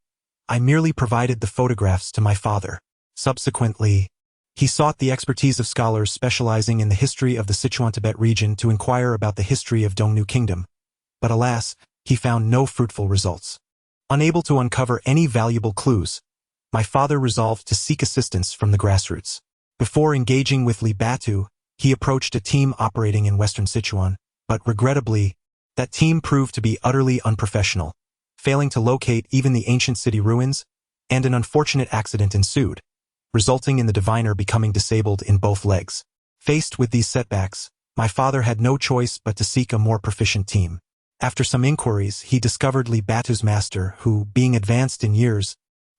I merely provided the photographs to my father. Subsequently, he sought the expertise of scholars specializing in the history of the Sichuan-Tibet region to inquire about the history of Dongnu Kingdom, but alas, he found no fruitful results. Unable to uncover any valuable clues, my father resolved to seek assistance from the grassroots. Before engaging with Li Batu, he approached a team operating in western Sichuan, but regrettably, that team proved to be utterly unprofessional, failing to locate even the ancient city ruins, and an unfortunate accident ensued, resulting in the diviner becoming disabled in both legs. Faced with these setbacks, my father had no choice but to seek a more proficient team. After some inquiries, he discovered Li Batu's master, who, being advanced in years,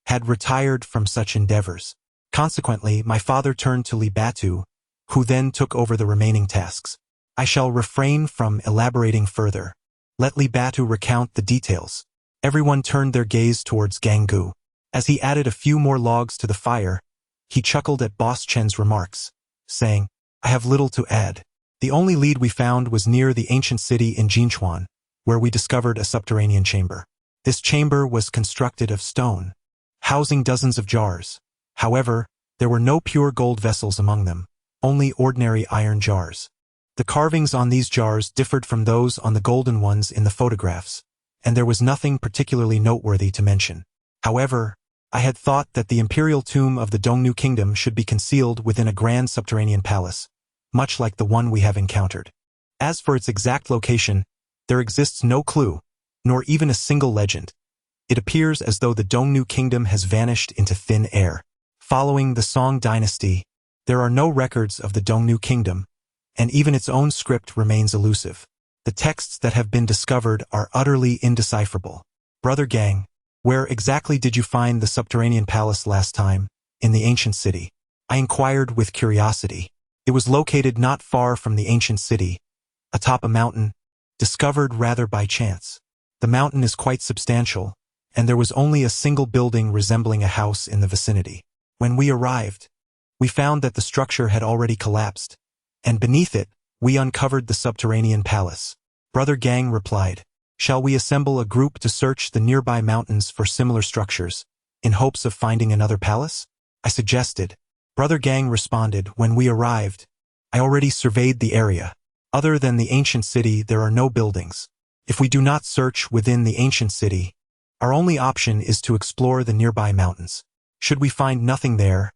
had retired from such endeavors. Consequently, my father turned to Li Batu, who then took over the remaining tasks. I shall refrain from elaborating further. Let Li Batu recount the details. Everyone turned their gaze towards Ganggu. As he added a few more logs to the fire, he chuckled at Boss Chen's remarks, saying, I have little to add. The only lead we found was near the ancient city in Jinchuan, where we discovered a subterranean chamber. This chamber was constructed of stone, housing dozens of jars. However, there were no pure gold vessels among them, only ordinary iron jars. The carvings on these jars differed from those on the golden ones in the photographs, and there was nothing particularly noteworthy to mention. However, I had thought that the imperial tomb of the Dongnu Kingdom should be concealed within a grand subterranean palace, much like the one we have encountered. As for its exact location, there exists no clue, nor even a single legend. It appears as though the Dongnu Kingdom has vanished into thin air. Following the Song dynasty, there are no records of the Dongnu Kingdom, and even its own script remains elusive. The texts that have been discovered are utterly indecipherable. Brother Gang, where exactly did you find the subterranean palace last time? In the ancient city. I inquired with curiosity. It was located not far from the ancient city, atop a mountain, discovered rather by chance. The mountain is quite substantial, and there was only a single building resembling a house in the vicinity. When we arrived, we found that the structure had already collapsed, and beneath it, we uncovered the subterranean palace. Brother Gang replied, "Shall we assemble a group to search the nearby mountains for similar structures, in hopes of finding another palace?" I suggested. Brother Gang responded, "When we arrived, I already surveyed the area. Other than the ancient city, there are no buildings. If we do not search within the ancient city, our only option is to explore the nearby mountains. Should we find nothing there,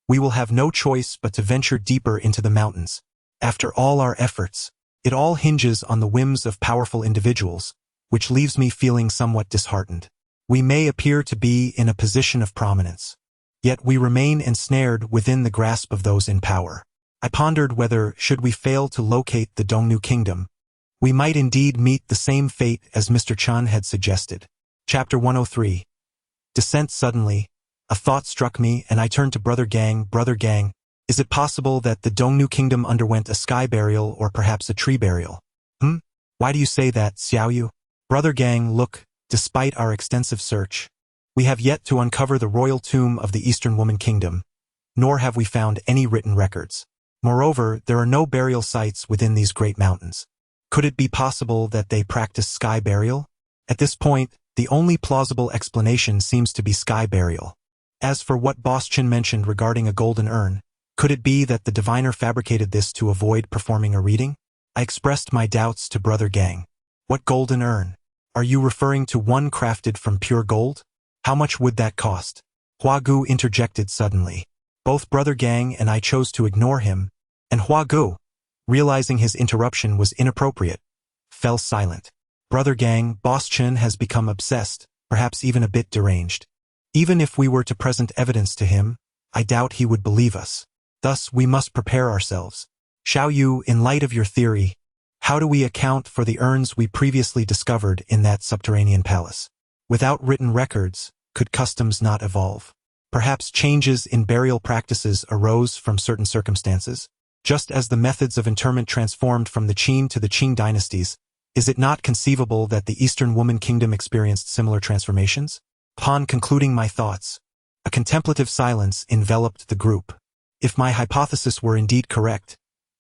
we will have no choice but to venture deeper into the mountains. After all our efforts, it all hinges on the whims of powerful individuals, which leaves me feeling somewhat disheartened. We may appear to be in a position of prominence, yet we remain ensnared within the grasp of those in power. I pondered whether, should we fail to locate the Dongnu Kingdom, we might indeed meet the same fate as Mr. Chun had suggested. Chapter 103. Descent. Suddenly, a thought struck me and I turned to Brother Gang. Brother Gang, is it possible that the Dongnu Kingdom underwent a sky burial or perhaps a tree burial? Why do you say that, Xiaoyu? Brother Gang, look, despite our extensive search, we have yet to uncover the royal tomb of the Eastern Woman Kingdom, nor have we found any written records. Moreover, there are no burial sites within these great mountains. Could it be possible that they practice sky burial? At this point, the only plausible explanation seems to be sky burial. As for what Boss Chin mentioned regarding a golden urn, could it be that the diviner fabricated this to avoid performing a reading? I expressed my doubts to Brother Gang. What golden urn? Are you referring to one crafted from pure gold? How much would that cost? Hua Gu interjected suddenly. Both Brother Gang and I chose to ignore him, and Hua Gu, realizing his interruption was inappropriate, fell silent. Brother Gang, Boss Chin has become obsessed, perhaps even a bit deranged. Even if we were to present evidence to him, I doubt he would believe us. Thus, we must prepare ourselves. Xiaoyu, in light of your theory, how do we account for the urns we previously discovered in that subterranean palace? Without written records, could customs not evolve? Perhaps changes in burial practices arose from certain circumstances? Just as the methods of interment transformed from the Qin to the Qing dynasties, is it not conceivable that the Eastern Woman Kingdom experienced similar transformations? Upon concluding my thoughts, a contemplative silence enveloped the group. If my hypothesis were indeed correct,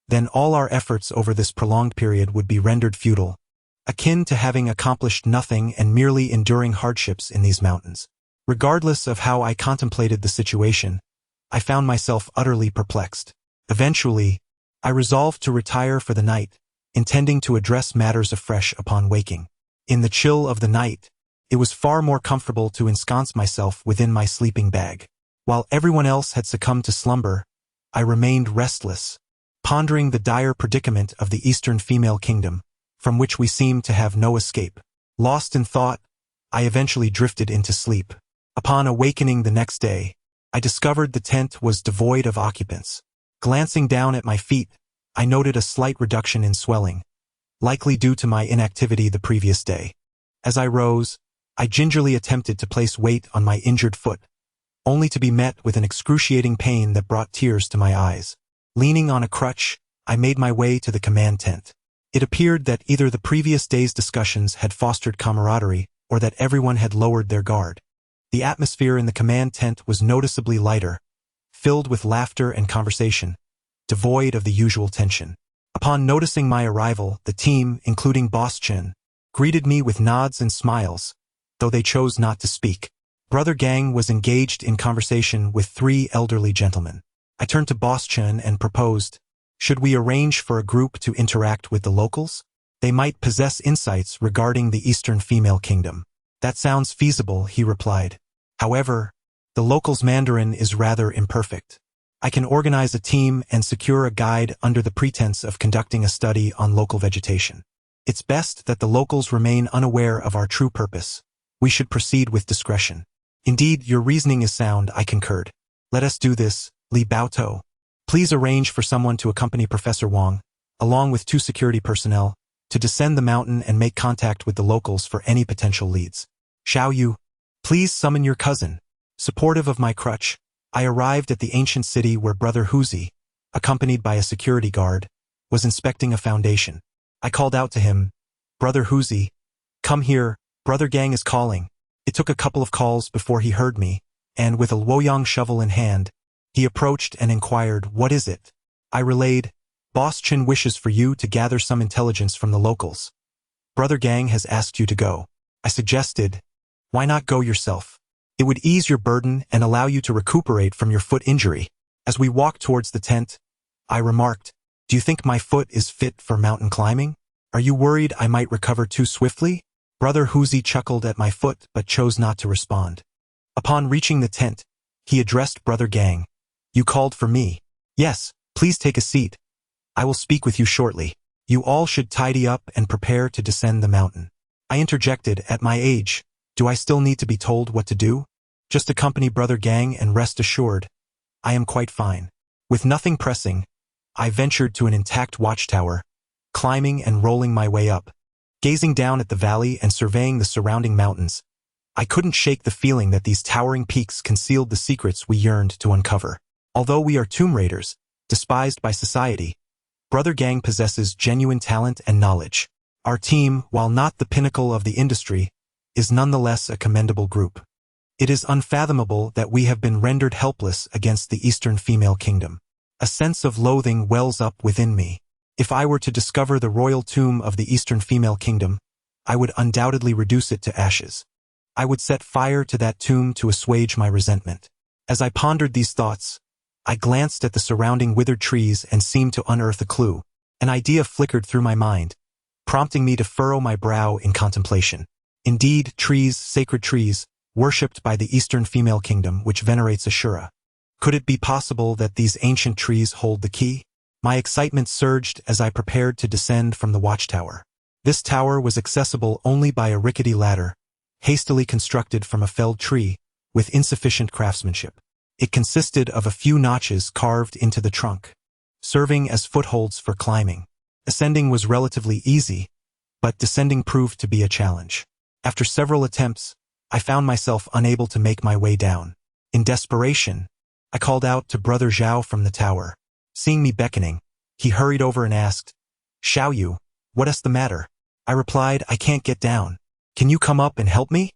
then all our efforts over this prolonged period would be rendered futile, akin to having accomplished nothing and merely enduring hardships in these mountains. Regardless of how I contemplated the situation, I found myself utterly perplexed. Eventually, I resolved to retire for the night, intending to address matters afresh upon waking. In the chill of the night, it was far more comfortable to ensconce myself within my sleeping bag. While everyone else had succumbed to slumber, I remained restless, pondering the dire predicament of the Eastern female kingdom, from which we seemed to have no escape. Lost in thought, I eventually drifted into sleep. Upon awakening the next day, I discovered the tent was devoid of occupants. Glancing down at my feet, I noted a slight reduction in swelling, likely due to my inactivity the previous day. As I rose, I gingerly attempted to place weight on my injured foot, only to be met with an excruciating pain that brought tears to my eyes. Leaning on a crutch, I made my way to the command tent. It appeared that either the previous day's discussions had fostered camaraderie or that everyone had lowered their guard. The atmosphere in the command tent was noticeably lighter, filled with laughter and conversation, devoid of the usual tension. Upon noticing my arrival, the team, including Boss Chin, greeted me with nods and smiles, though they chose not to speak. Brother Gang was engaged in conversation with 3 elderly gentlemen. I turned to Boss Chin and proposed, should we arrange for a group to interact with the locals? They might possess insights regarding the Eastern female kingdom. That sounds feasible, he replied. However, the locals' Mandarin is rather imperfect. I can organize a team and secure a guide under the pretense of conducting a study on local vegetation. It's best that the locals remain unaware of our true purpose. We should proceed with discretion. Indeed, your reasoning is sound, I concurred. Let us do this, Li Baotou. Please arrange for someone to accompany Professor Wang, along with 2 security personnel, to descend the mountain and make contact with the locals for any potential leads. Xiao Yu, please summon your cousin. Supportive of my crutch, I arrived at the ancient city where Brother Huzi, accompanied by a security guard, was inspecting a foundation. I called out to him, Brother Huzi, come here, Brother Gang is calling. It took a couple of calls before he heard me, and with a Luoyang shovel in hand, he approached and inquired, what is it? I relayed, Boss Chin wishes for you to gather some intelligence from the locals. Brother Gang has asked you to go. I suggested, why not go yourself? It would ease your burden and allow you to recuperate from your foot injury. As we walked towards the tent, I remarked, do you think my foot is fit for mountain climbing? Are you worried I might recover too swiftly? Brother Huzi chuckled at my foot but chose not to respond. Upon reaching the tent, he addressed Brother Gang. You called for me. Yes, please take a seat. I will speak with you shortly. You all should tidy up and prepare to descend the mountain. I interjected, at my age, do I still need to be told what to do? Just accompany Brother Gang and rest assured, I am quite fine. With nothing pressing, I ventured to an intact watchtower, climbing and rolling my way up. Gazing down at the valley and surveying the surrounding mountains, I couldn't shake the feeling that these towering peaks concealed the secrets we yearned to uncover. Although we are tomb raiders, despised by society, Brother Gang possesses genuine talent and knowledge. Our team, while not the pinnacle of the industry, is nonetheless a commendable group. It is unfathomable that we have been rendered helpless against the Eastern Female Kingdom. A sense of loathing wells up within me. If I were to discover the royal tomb of the Eastern Female Kingdom, I would undoubtedly reduce it to ashes. I would set fire to that tomb to assuage my resentment. As I pondered these thoughts, I glanced at the surrounding withered trees and seemed to unearth a clue. An idea flickered through my mind, prompting me to furrow my brow in contemplation. Indeed, trees, sacred trees, worshipped by the Eastern Female Kingdom, which venerates Ashura. Could it be possible that these ancient trees hold the key? My excitement surged as I prepared to descend from the watchtower. This tower was accessible only by a rickety ladder, hastily constructed from a felled tree, with insufficient craftsmanship. It consisted of a few notches carved into the trunk, serving as footholds for climbing. Ascending was relatively easy, but descending proved to be a challenge. After several attempts, I found myself unable to make my way down. In desperation, I called out to Brother Zhao from the tower. Seeing me beckoning, he hurried over and asked, Xiao Yu, what is the matter? I replied, I can't get down. Can you come up and help me?